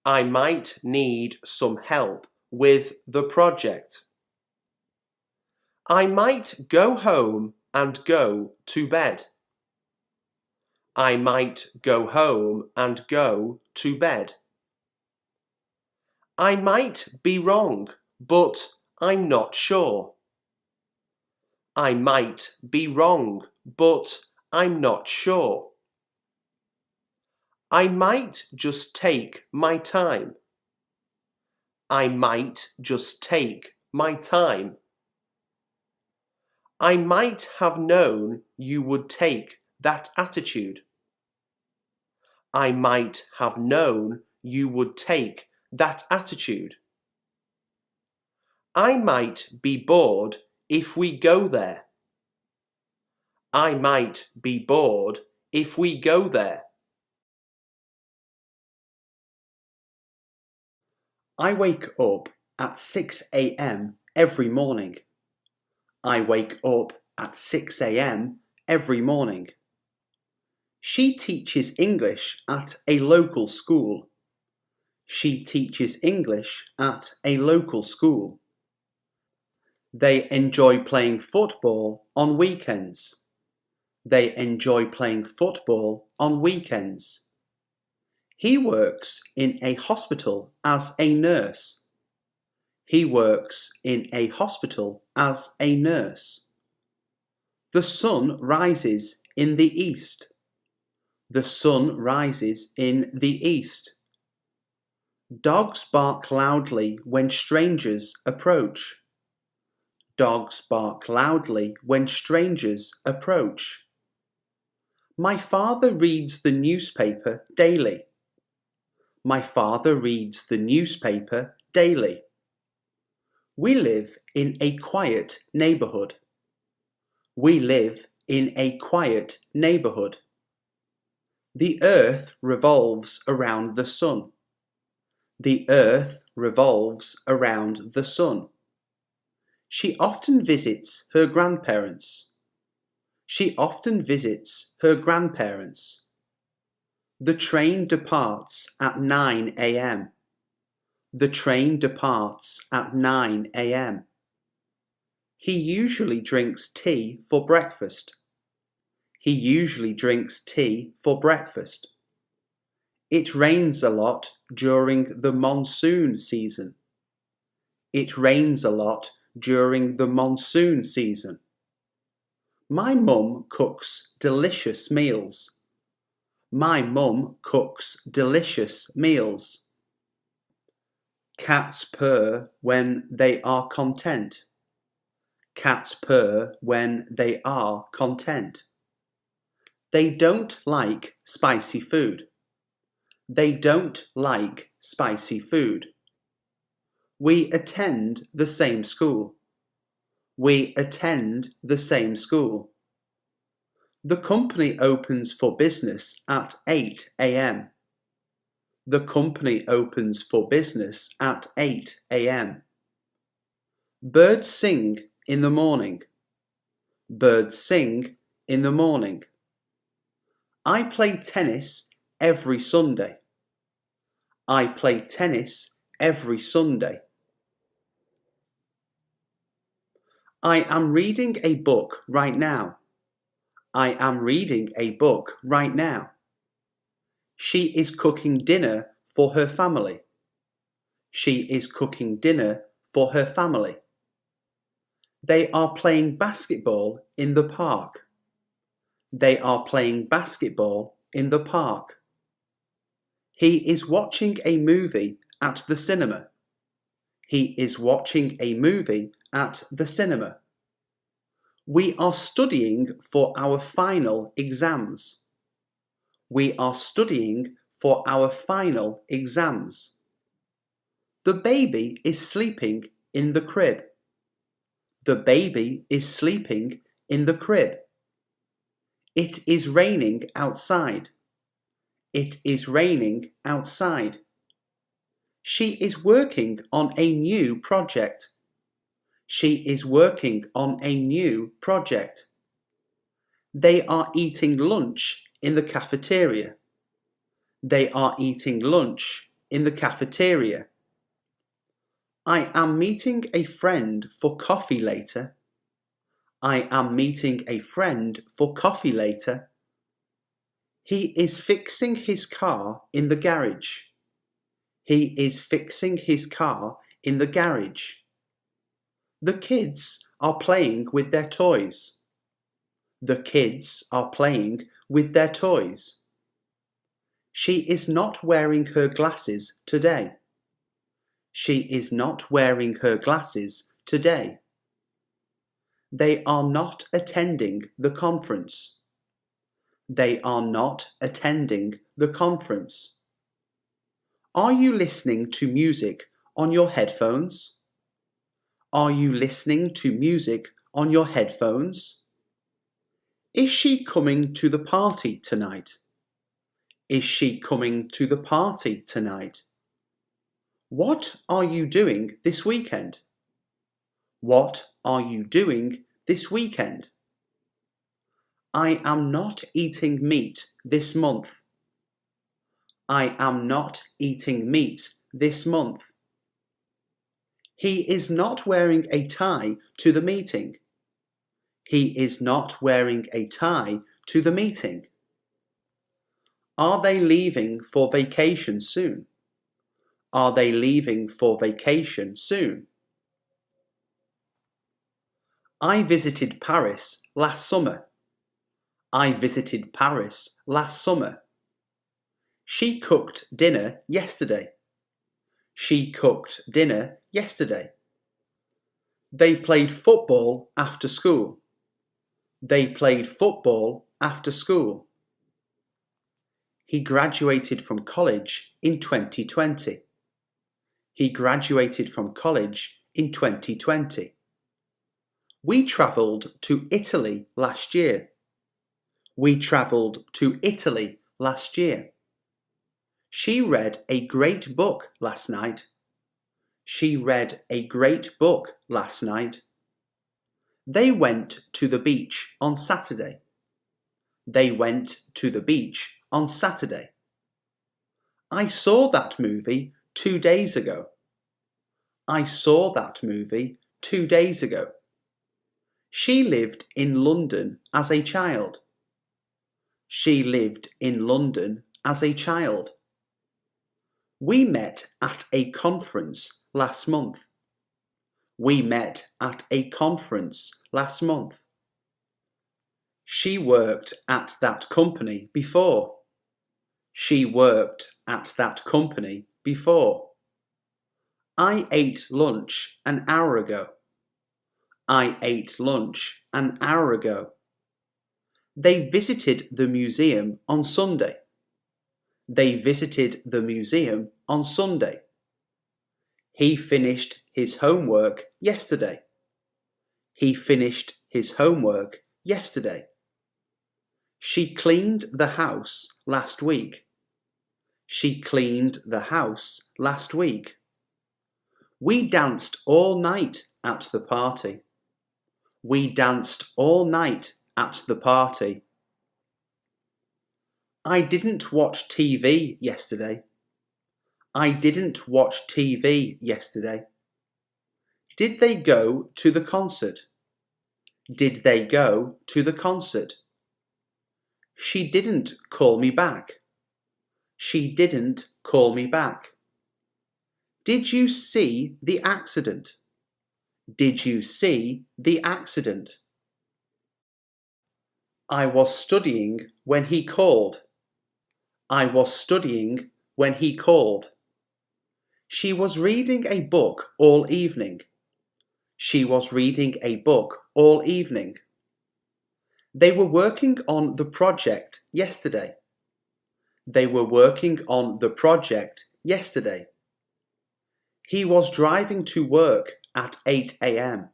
I might need some help with the project. I might go home and go to bed. I might go home and go to bed. I might be wrong, but I'm not sure. I might be wrong, but I'm not sure. I might just take my time. I might just take my time. I might have known you would take that attitude. I might have known you would take that attitude. I might be bored if we go there. I might be bored if we go there. I wake up at 6 a.m. every morning. I wake up at 6 a.m. every morning. She teaches English at a local school. She teaches English at a local school. They enjoy playing football on weekends. They enjoy playing football on weekends. He works in a hospital as a nurse. He works in a hospital as a nurse. The sun rises in the east. The sun rises in the east. Dogs bark loudly when strangers approach. Dogs bark loudly when strangers approach. My father reads the newspaper daily. My father reads the newspaper daily. We live in a quiet neighborhood. We live in a quiet neighborhood. The earth revolves around the sun. The earth revolves around the sun. She often visits her grandparents. She often visits her grandparents. The train departs at 9 a.m. The train departs at 9 a.m. He usually drinks tea for breakfast. He usually drinks tea for breakfast. It rains a lot during the monsoon season. It rains a lot during the monsoon season. My mum cooks delicious meals. My mum cooks delicious meals. Cats purr when they are content. Cats purr when they are content. They don't like spicy food. They don't like spicy food. We attend the same school. We attend the same school. The company opens for business at 8 a.m. The company opens for business at 8 a.m. Birds sing in the morning. Birds sing in the morning. I play tennis every Sunday. I play tennis every Sunday. I am reading a book right now. I am reading a book right now. She is cooking dinner for her family. She is cooking dinner for her family. They are playing basketball in the park. They are playing basketball in the park. He is watching a movie at the cinema. He is watching a movie at the cinema. We are studying for our final exams. We are studying for our final exams. The baby is sleeping in the crib. The baby is sleeping in the crib. It is raining outside. It is raining outside. She is working on a new project. She is working on a new project. They are eating lunch in the cafeteria. They are eating lunch in the cafeteria. I am meeting a friend for coffee later. I am meeting a friend for coffee later. He is fixing his car in the garage. He is fixing his car in the garage. The kids are playing with their toys. The kids are playing with their toys. She is not wearing her glasses today. She is not wearing her glasses today. They are not attending the conference. They are not attending the conference. Are you listening to music on your headphones? Are you listening to music on your headphones? Is she coming to the party tonight? Is she coming to the party tonight? What are you doing this weekend? What are you doing this weekend? I am not eating meat this month. I am not eating meat this month. He is not wearing a tie to the meeting. He is not wearing a tie to the meeting. Are they leaving for vacation soon? Are they leaving for vacation soon? I visited Paris last summer. I visited Paris last summer. She cooked dinner yesterday. She cooked dinner yesterday. They played football after school. They played football after school. He graduated from college in 2020. He graduated from college in 2020. We travelled to Italy last year. We travelled to Italy last year. She read a great book last night. She read a great book last night. They went to the beach on Saturday. They went to the beach on Saturday. I saw that movie 2 days ago. I saw that movie 2 days ago. She lived in London as a child. She lived in London as a child. We met at a conference last month. We met at a conference last month. She worked at that company before. She worked at that company before. I ate lunch an hour ago. I ate lunch an hour ago. They visited the museum on Sunday. They visited the museum on Sunday. He finished his homework yesterday. He finished his homework yesterday. She cleaned the house last week. She cleaned the house last week. We danced all night at the party. We danced all night at the party. I didn't watch TV yesterday. I didn't watch TV yesterday. Did they go to the concert? Did they go to the concert? She didn't call me back. She didn't call me back. Did you see the accident? Did you see the accident? I was studying when he called. I was studying when he called. She was reading a book all evening. She was reading a book all evening. They were working on the project yesterday. They were working on the project yesterday. He was driving to work at 8 a.m.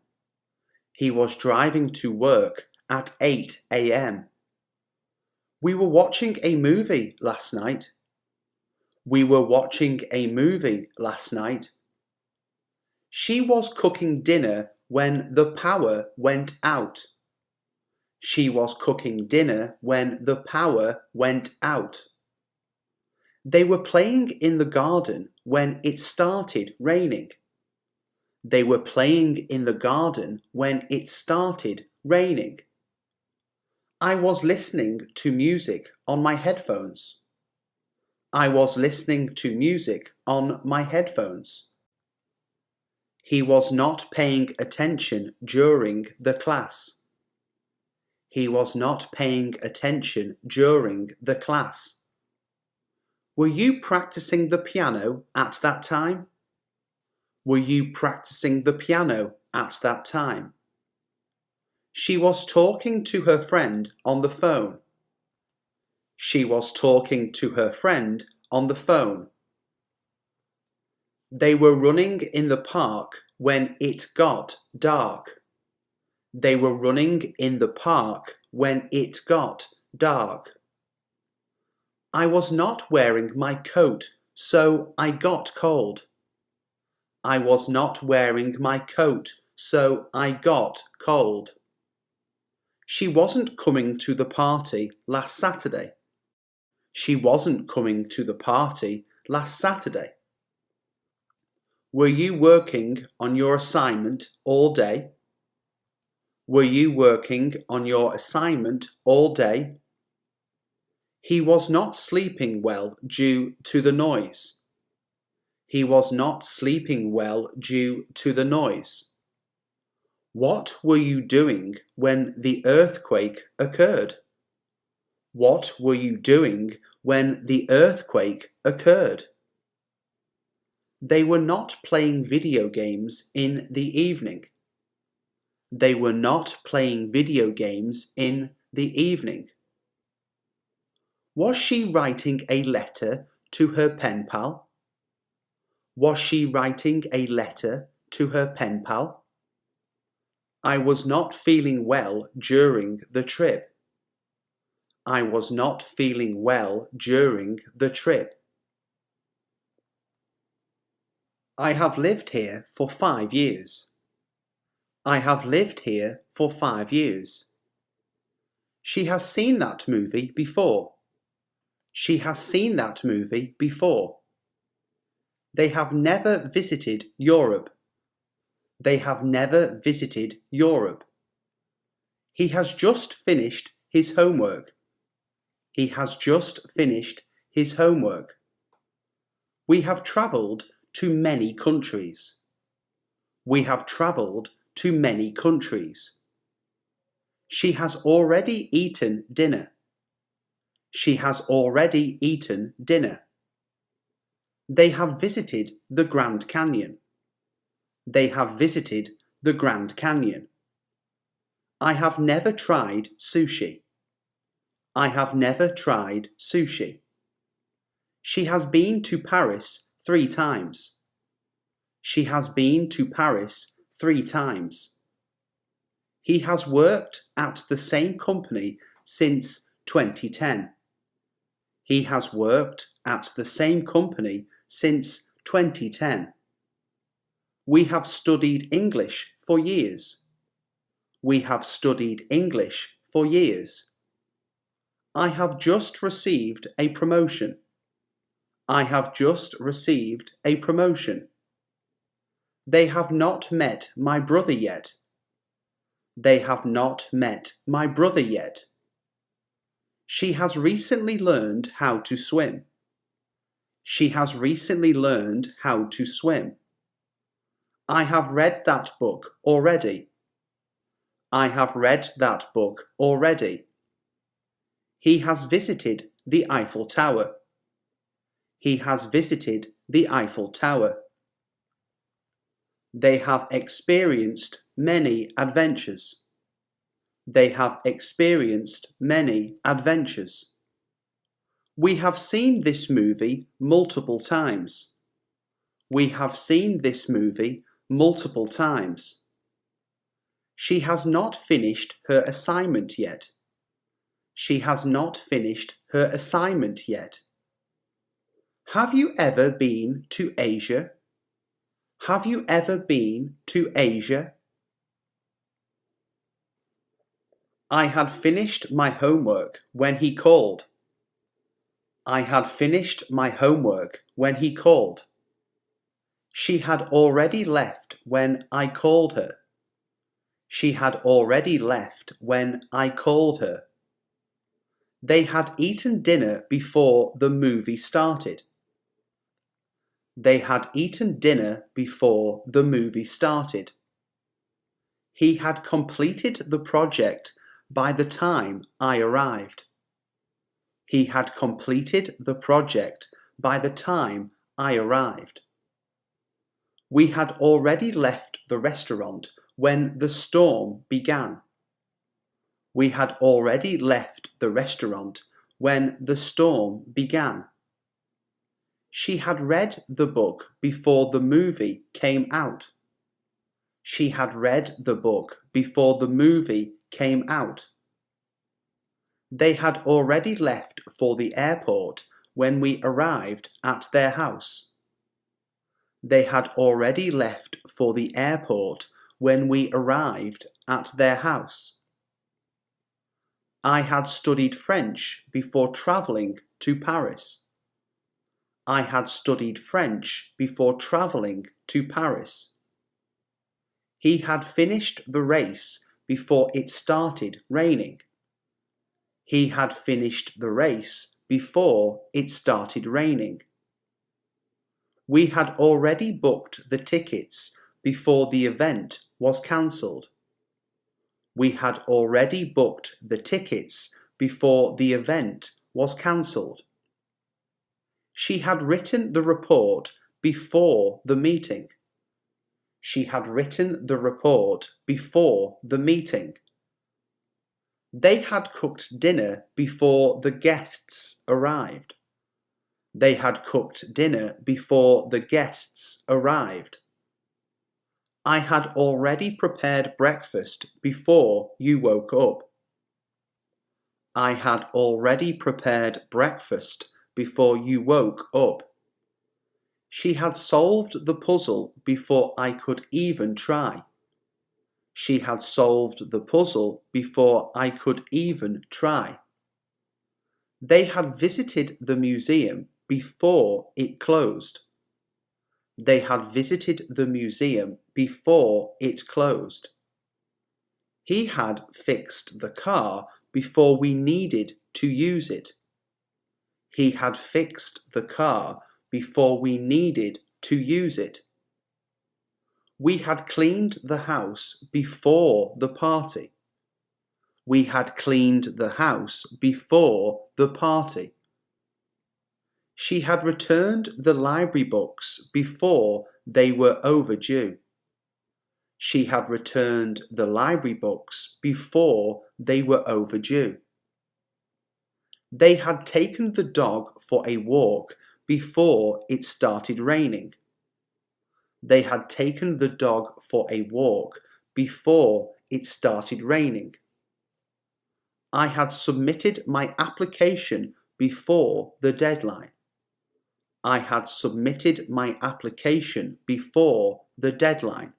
He was driving to work at 8 a.m. We were watching a movie last night. We were watching a movie last night. She was cooking dinner when the power went out. She was cooking dinner when the power went out. They were playing in the garden when it started raining. They were playing in the garden when it started raining. I was listening to music on my headphones. I was listening to music on my headphones. He was not paying attention during the class. He was not paying attention during the class. Were you practicing the piano at that time? Were you practicing the piano at that time? She was talking to her friend on the phone. She was talking to her friend on the phone. They were running in the park when it got dark. They were running in the park when it got dark. I was not wearing my coat, so I got cold. I was not wearing my coat, so I got cold. She wasn't coming to the party last Saturday. She wasn't coming to the party last Saturday. Were you working on your assignment all day? Were you working on your assignment all day? He was not sleeping well due to the noise. He was not sleeping well due to the noise. What were you doing when the earthquake occurred? What were you doing when the earthquake occurred? They were not playing video games in the evening. They were not playing video games in the evening. Was she writing a letter to her pen pal? Was she writing a letter to her pen pal? I was not feeling well during the trip. I was not feeling well during the trip. I have lived here for 5 years. I have lived here for 5 years. She has seen that movie before. She has seen that movie before. They have never visited Europe. They have never visited Europe. He has just finished his homework. He has just finished his homework. We have travelled to many countries. We have travelled to many countries. She has already eaten dinner. She has already eaten dinner. They have visited the Grand Canyon. They have visited the Grand Canyon. I have never tried sushi. I have never tried sushi. She has been to Paris 3 times. She has been to Paris 3 times. He has worked at the same company since 2010. He has worked at the same company since 2010. We have studied English for years. We have studied English for years. I have just received a promotion. I have just received a promotion. They have not met my brother yet. They have not met my brother yet. She has recently learned how to swim. She has recently learned how to swim. I have read that book already. I have read that book already. He has visited the Eiffel Tower. He has visited the Eiffel Tower. They have experienced many adventures. They have experienced many adventures. We have seen this movie multiple times. We have seen this movie multiple times. She has not finished her assignment yet. She has not finished her assignment yet. Have you ever been to Asia? Have you ever been to Asia? I had finished my homework when he called. I had finished my homework when he called. She had already left when I called her. She had already left when I called her. They had eaten dinner before the movie started. They had eaten dinner before the movie started. He had completed the project by the time I arrived. He had completed the project by the time I arrived. We had already left the restaurant when the storm began. We had already left the restaurant when the storm began. She had read the book before the movie came out. She had read the book before the movie came out. They had already left for the airport when we arrived at their house. They had already left for the airport when we arrived at their house. I had studied French before travelling to Paris. I had studied French before travelling to Paris. He had finished the race before it started raining. He had finished the race before it started raining. We had already booked the tickets before the event was cancelled. We had already booked the tickets before the event was cancelled. She had written the report before the meeting. She had written the report before the meeting. They had cooked dinner before the guests arrived. They had cooked dinner before the guests arrived. I had already prepared breakfast before you woke up. I had already prepared breakfast before you woke up. She had solved the puzzle before I could even try. She had solved the puzzle before I could even try. They had visited the museum before it closed. They had visited the museum before it closed. He had fixed the car before we needed to use it. He had fixed the car before we needed to use it. We had cleaned the house before the party. We had cleaned the house before the party. She had returned the library books before they were overdue. She had returned the library books before they were overdue. They had taken the dog for a walk before it started raining. They had taken the dog for a walk before it started raining. I had submitted my application before the deadline. I had submitted my application before the deadline.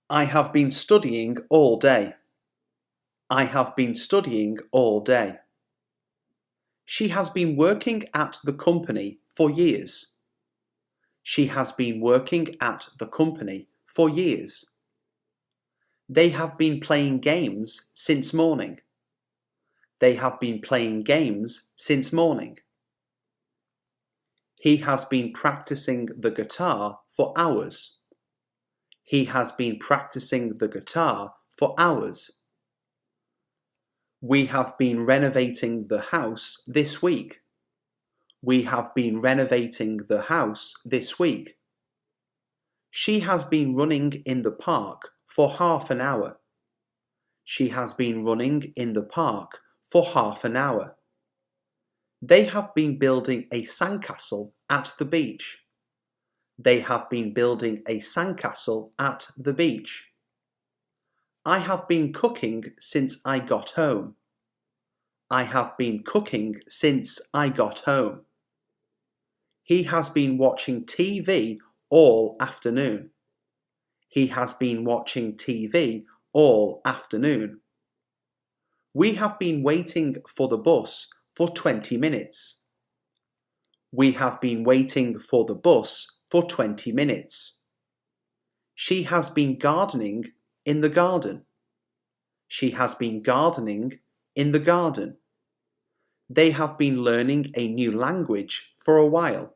I have been studying all day. I have been studying all day. She has been working at the company for years. She has been working at the company for years. They have been playing games since morning. They have been playing games since morning. He has been practicing the guitar for hours. He has been practicing the guitar for hours. We have been renovating the house this week. We have been renovating the house this week. She has been running in the park for half an hour. She has been running in the park for half an hour. They have been building a sandcastle at the beach. They have been building a sandcastle at the beach. I have been cooking since I got home. I have been cooking since I got home. He has been watching TV all afternoon. He has been watching TV all afternoon. We have been waiting for the bus for 20 minutes. We have been waiting for the bus for 20 minutes. She has been gardening in the garden. She has been gardening in the garden. They have been learning a new language for a while.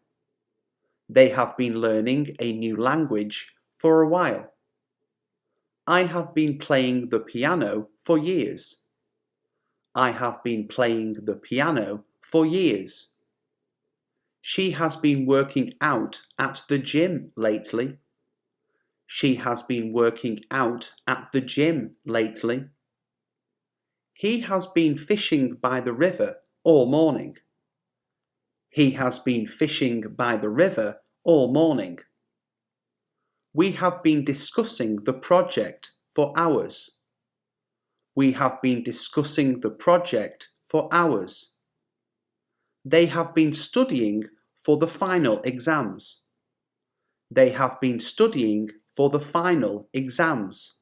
They have been learning a new language for a while. I have been playing the piano for years. I have been playing the piano for years. She has been working out at the gym lately. She has been working out at the gym lately. He has been fishing by the river all morning. He has been fishing by the river all morning. We have been discussing the project for hours. We have been discussing the project for hours. They have been studying for the final exams. They have been studying for the final exams.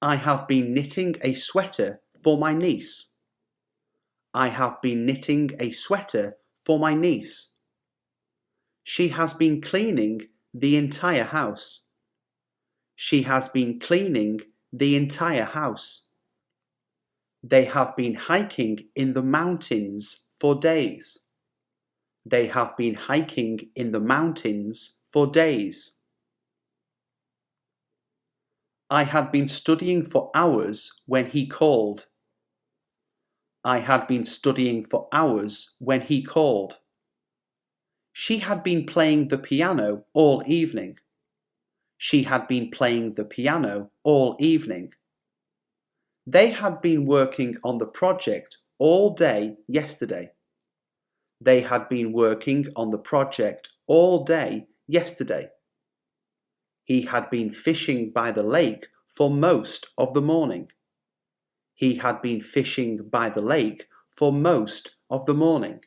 I have been knitting a sweater for my niece. I have been knitting a sweater for my niece. She has been cleaning the entire house. She has been cleaning the entire house. They have been hiking in the mountains for days. They have been hiking in the mountains for days. I had been studying for hours when he called. I had been studying for hours when he called. She had been playing the piano all evening. She had been playing the piano all evening. They had been working on the project all day yesterday. They had been working on the project all day yesterday. He had been fishing by the lake for most of the morning. He had been fishing by the lake for most of the morning.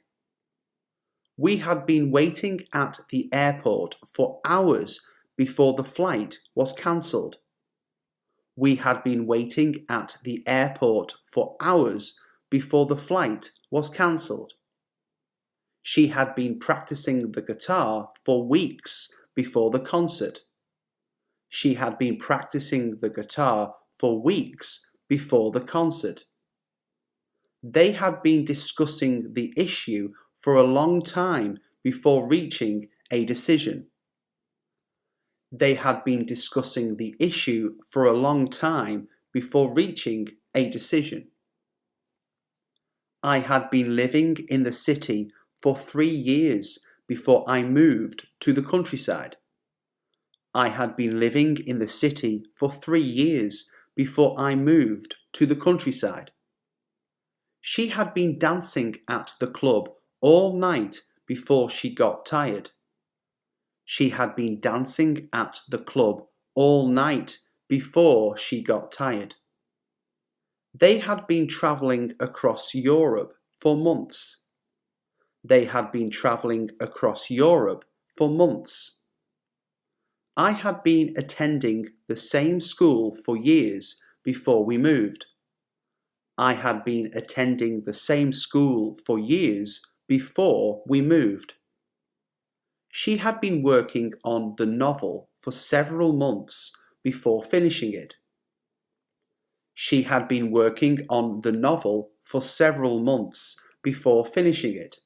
We had been waiting at the airport for hours before the flight was cancelled. We had been waiting at the airport for hours before the flight was cancelled. She had been practicing the guitar for weeks before the concert. She had been practicing the guitar for weeks before the concert. They had been discussing the issue for a long time before reaching a decision. They had been discussing the issue for a long time before reaching a decision. I had been living in the city for 3 years before I moved to the countryside. I had been living in the city for 3 years before I moved to the countryside. She had been dancing at the club all night before she got tired. She had been dancing at the club all night before she got tired. They had been travelling across Europe for months. They had been travelling across Europe for months. I had been attending the same school for years before we moved. I had been attending the same school for years before we moved. She had been working on the novel for several months before finishing it. She had been working on the novel for several months before finishing it.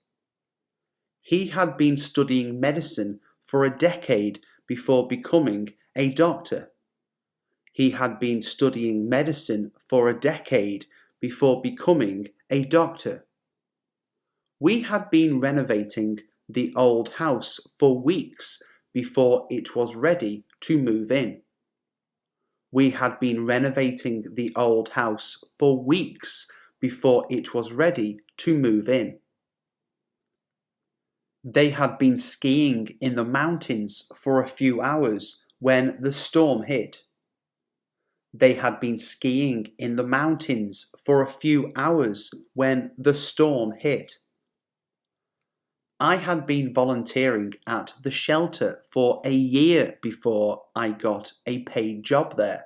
He had been studying medicine for a decade before becoming a doctor. He had been studying medicine for a decade before becoming a doctor. We had been renovating the old house for weeks before it was ready to move in. We had been renovating the old house for weeks before it was ready to move in. They had been skiing in the mountains for a few hours when the storm hit. They had been skiing in the mountains for a few hours when the storm hit. I had been volunteering at the shelter for a year before I got a paid job there.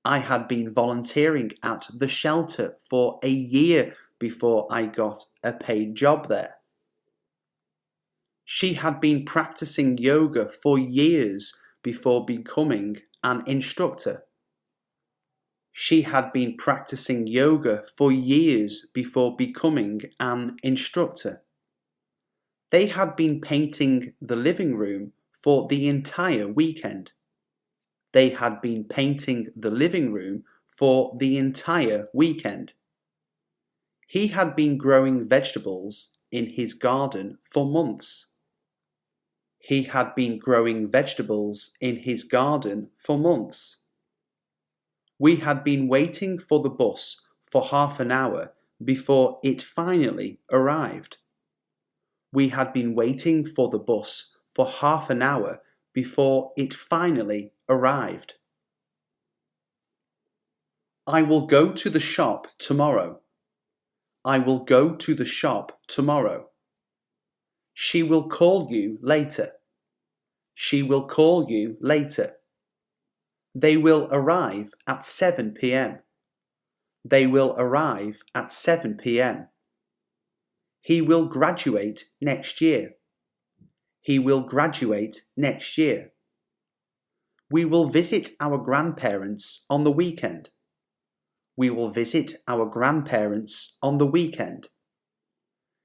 I had been volunteering at the shelter for a year before I got a paid job there. She had been practicing yoga for years before becoming an instructor. She had been practicing yoga for years before becoming an instructor. They had been painting the living room for the entire weekend. They had been painting the living room for the entire weekend. He had been growing vegetables in his garden for months. He had been growing vegetables in his garden for months. We had been waiting for the bus for half an hour before it finally arrived. We had been waiting for the bus for half an hour before it finally arrived. I will go to the shop tomorrow. I will go to the shop tomorrow. She will call you later. She will call you later. They will arrive at 7 p.m. They will arrive at 7 p.m. He will graduate next year. He will graduate next year. We will visit our grandparents on the weekend. We will visit our grandparents on the weekend.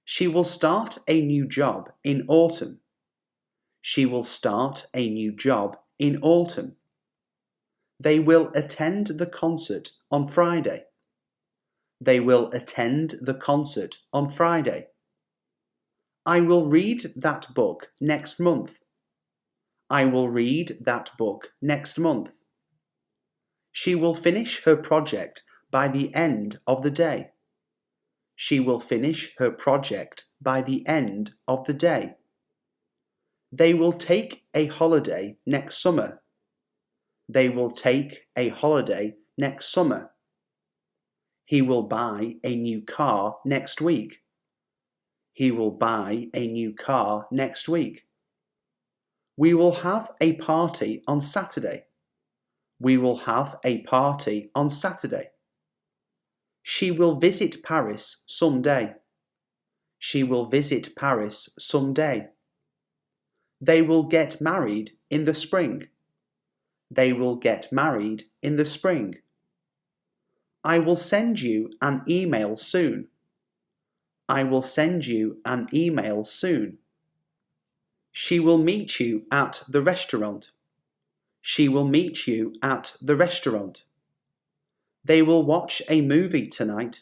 She will start a new job in autumn. She will start a new job in autumn. They will attend the concert on Friday. They will attend the concert on Friday. I will read that book next month. I will read that book next month. She will finish her project by the end of the day. She will finish her project by the end of the day. They will take a holiday next summer. They will take a holiday next summer. He will buy a new car next week. He will buy a new car next week. We will have a party on Saturday. We will have a party on Saturday. She will visit Paris someday. She will visit Paris someday. They will get married in the spring. They will get married in the spring. I will send you an email soon. I will send you an email soon. She will meet you at the restaurant. She will meet you at the restaurant. They will watch a movie tonight.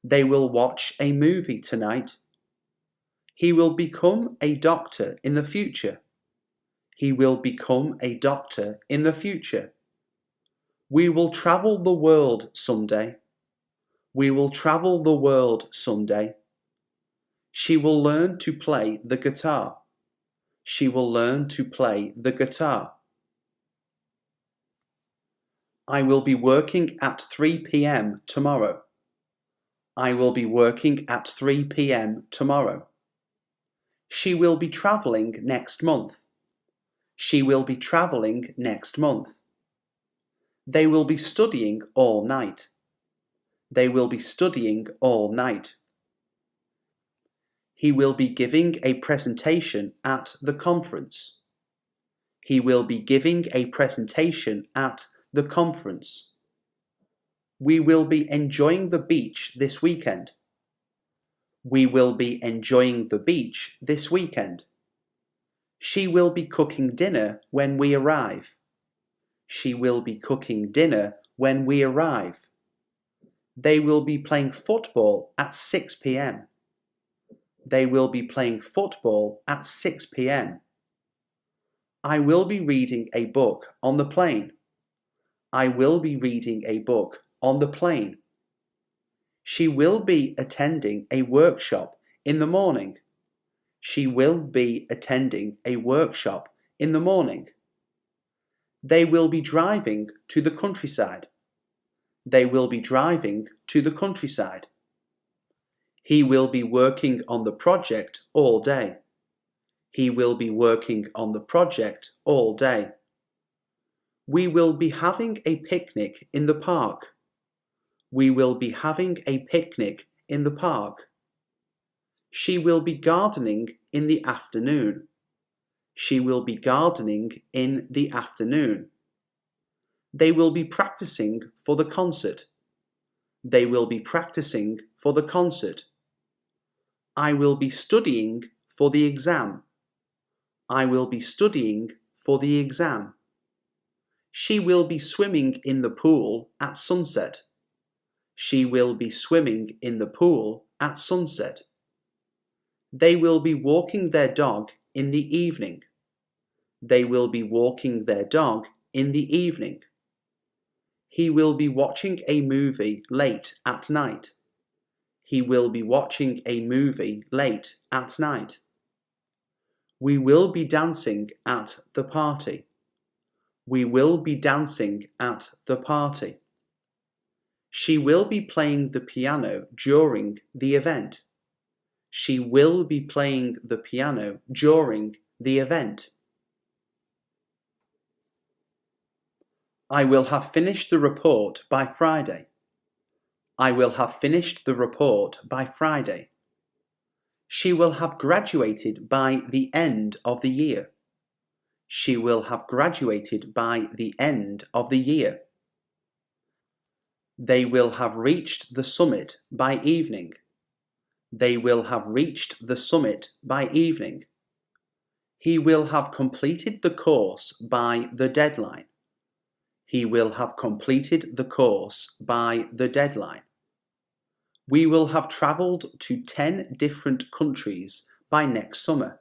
They will watch a movie tonight. He will become a doctor in the future. He will become a doctor in the future. We will travel the world someday. We will travel the world someday. She will learn to play the guitar. She will learn to play the guitar. I will be working at 3 p.m. tomorrow. I will be working at 3 p.m. tomorrow. She will be travelling next month. She will be travelling next month. They will be studying all night. They will be studying all night. He will be giving a presentation at the conference. He will be giving a presentation at the conference. We will be enjoying the beach this weekend. We will be enjoying the beach this weekend. She will be cooking dinner when we arrive. She will be cooking dinner when we arrive. They will be playing football at 6 p.m. They will be playing football at 6 p.m. I will be reading a book on the plane. I will be reading a book on the plane. She will be attending a workshop in the morning. She will be attending a workshop in the morning. They will be driving to the countryside. They will be driving to the countryside. He will be working on the project all day. He will be working on the project all day. We will be having a picnic in the park. We will be having a picnic in the park. She will be gardening in the afternoon. She will be gardening in the afternoon. They will be practicing for the concert. They will be practicing for the concert. I will be studying for the exam. I will be studying for the exam. She will be swimming in the pool at sunset. She will be swimming in the pool at sunset. They will be walking their dog in the evening. They will be walking their dog in the evening. He will be watching a movie late at night. He will be watching a movie late at night. We will be dancing at the party. We will be dancing at the party. She will be playing the piano during the event. She will be playing the piano during the event. I will have finished the report by Friday. I will have finished the report by Friday. She will have graduated by the end of the year. She will have graduated by the end of the year. They will have reached the summit by evening. They will have reached the summit by evening. He will have completed the course by the deadline. He will have completed the course by the deadline. We will have travelled to 10 different countries by next summer.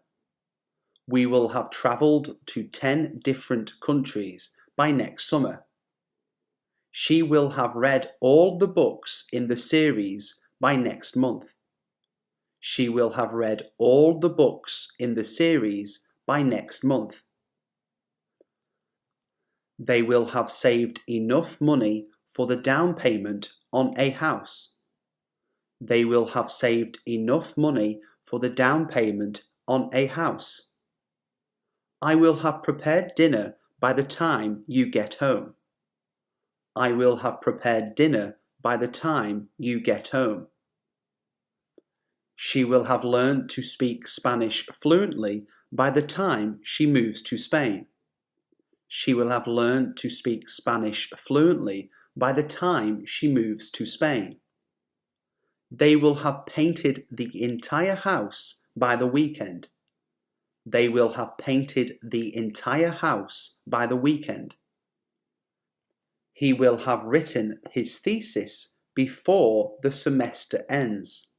We will have travelled to 10 different countries by next summer. She will have read all the books in the series by next month. She will have read all the books in the series by next month. They will have saved enough money for the down payment on a house. They will have saved enough money for the down payment on a house. I will have prepared dinner by the time you get home. I will have prepared dinner by the time you get home. She will have learned to speak Spanish fluently by the time she moves to Spain. She will have learned to speak Spanish fluently by the time she moves to Spain. They will have painted the entire house by the weekend. They will have painted the entire house by the weekend. He will have written his thesis before the semester ends.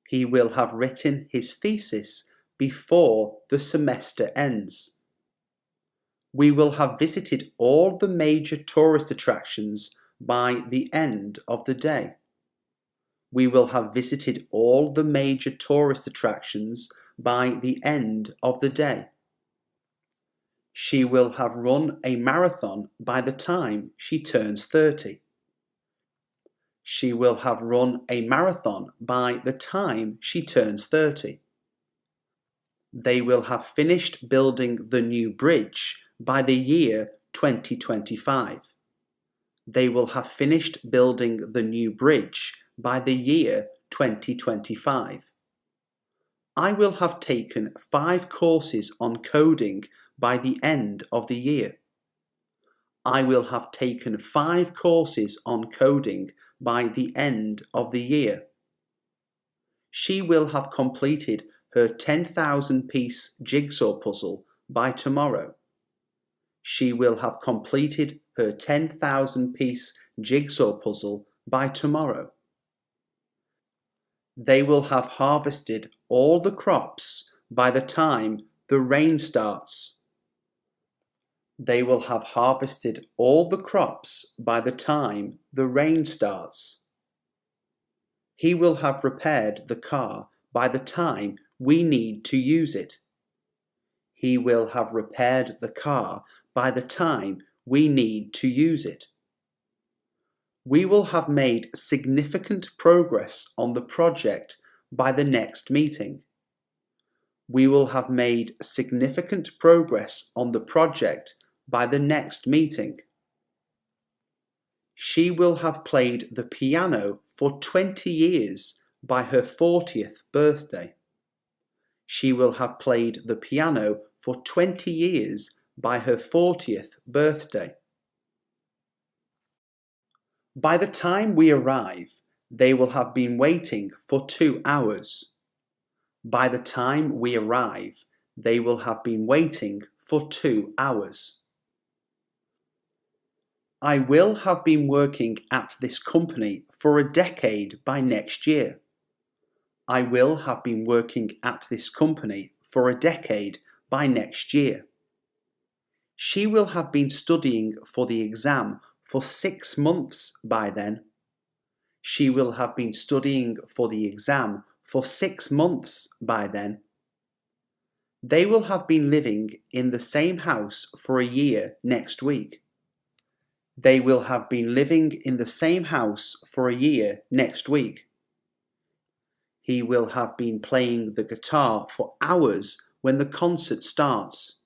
He will have written his thesis before the semester ends. We will have visited all the major tourist attractions by the end of the day. We will have visited all the major tourist attractions by the end of the day. She will have run a marathon by the time she turns 30. She will have run a marathon by the time she turns 30. They will have finished building the new bridge by the year 2025. They will have finished building the new bridge by the year 2025. I will have taken 5 courses on coding by the end of the year. I will have taken 5 courses on coding by the end of the year. She will have completed her 10,000-piece jigsaw puzzle by tomorrow. She will have completed her 10,000-piece jigsaw puzzle by tomorrow. They will have harvested all the crops by the time the rain starts. They will have harvested all the crops by the time the rain starts. He will have repaired the car by the time we need to use it. He will have repaired the car by the time we need to use it. We will have made significant progress on the project by the next meeting. We will have made significant progress on the project by the next meeting. She will have played the piano for 20 years by her 40th birthday. She will have played the piano for 20 years by her 40th birthday. By the time we arrive, they will have been waiting for 2 hours. By the time we arrive, they will have been waiting for 2 hours. I will have been working at this company for a decade by next year. I will have been working at this company for a decade by next year. She will have been studying for the exam for 6 months by then. She will have been studying for the exam for 6 months by then. They will have been living in the same house for a year next week. They will have been living in the same house for a year next week. He will have been playing the guitar for hours when the concert starts.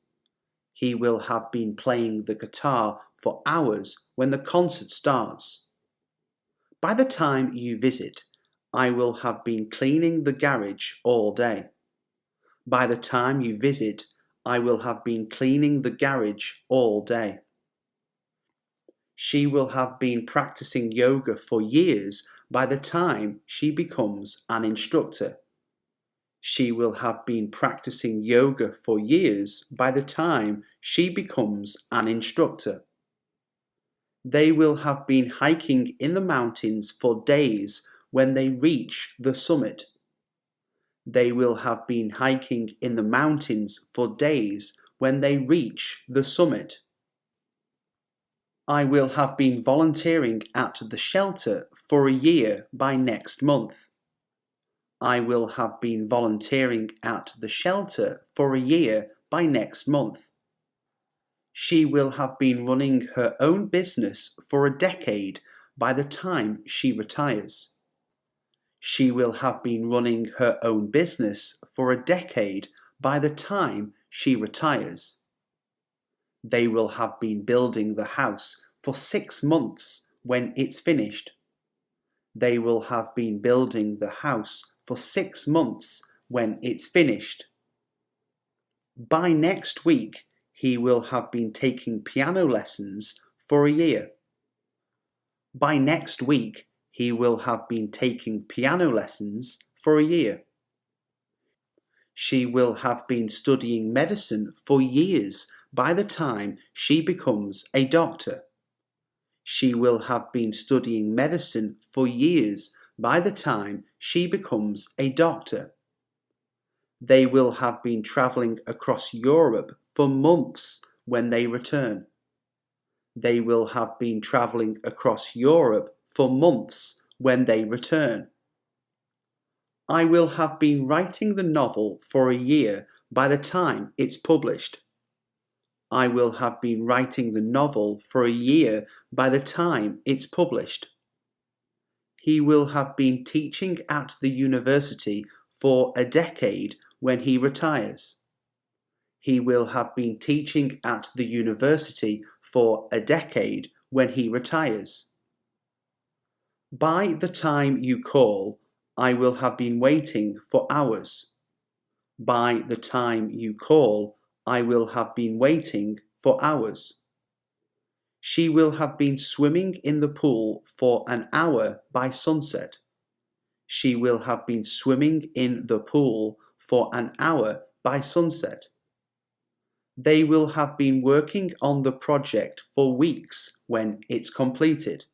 He will have been playing the guitar for hours when the concert starts. By the time you visit, I will have been cleaning the garage all day. By the time you visit, I will have been cleaning the garage all day. She will have been practicing yoga for years by the time she becomes an instructor. She will have been practicing yoga for years by the time she becomes an instructor. They will have been hiking in the mountains for days when they reach the summit. They will have been hiking in the mountains for days when they reach the summit. I will have been volunteering at the shelter for a year by next month. I will have been volunteering at the shelter for a year by next month. She will have been running her own business for a decade by the time she retires. She will have been running her own business for a decade by the time she retires. They will have been building the house for 6 months when it's finished. They will have been building the house for 6 months when it's finished. By next week, he will have been taking piano lessons for a year. By next week, he will have been taking piano lessons for a year. She will have been studying medicine for years by the time she becomes a doctor. She will have been studying medicine for years by the time she becomes a doctor. They will have been travelling across Europe for months when they return. They will have been travelling across Europe for months when they return. I will have been writing the novel for a year by the time it's published. I will have been writing the novel for a year by the time it's published. He will have been teaching at the university for a decade when he retires. He will have been teaching at the university for a decade when he retires. By the time you call, I will have been waiting for hours. By the time you call, I will have been waiting for hours. She will have been swimming in the pool for an hour by sunset. She will have been swimming in the pool for an hour by sunset. They will have been working on the project for weeks when it's completed.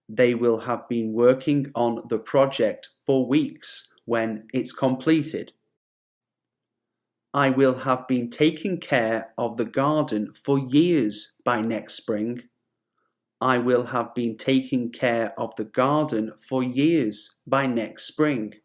They will have been working on the project for weeks when it's completed. I will have been taking care of the garden for years by next spring. I will have been taking care of the garden for years by next spring.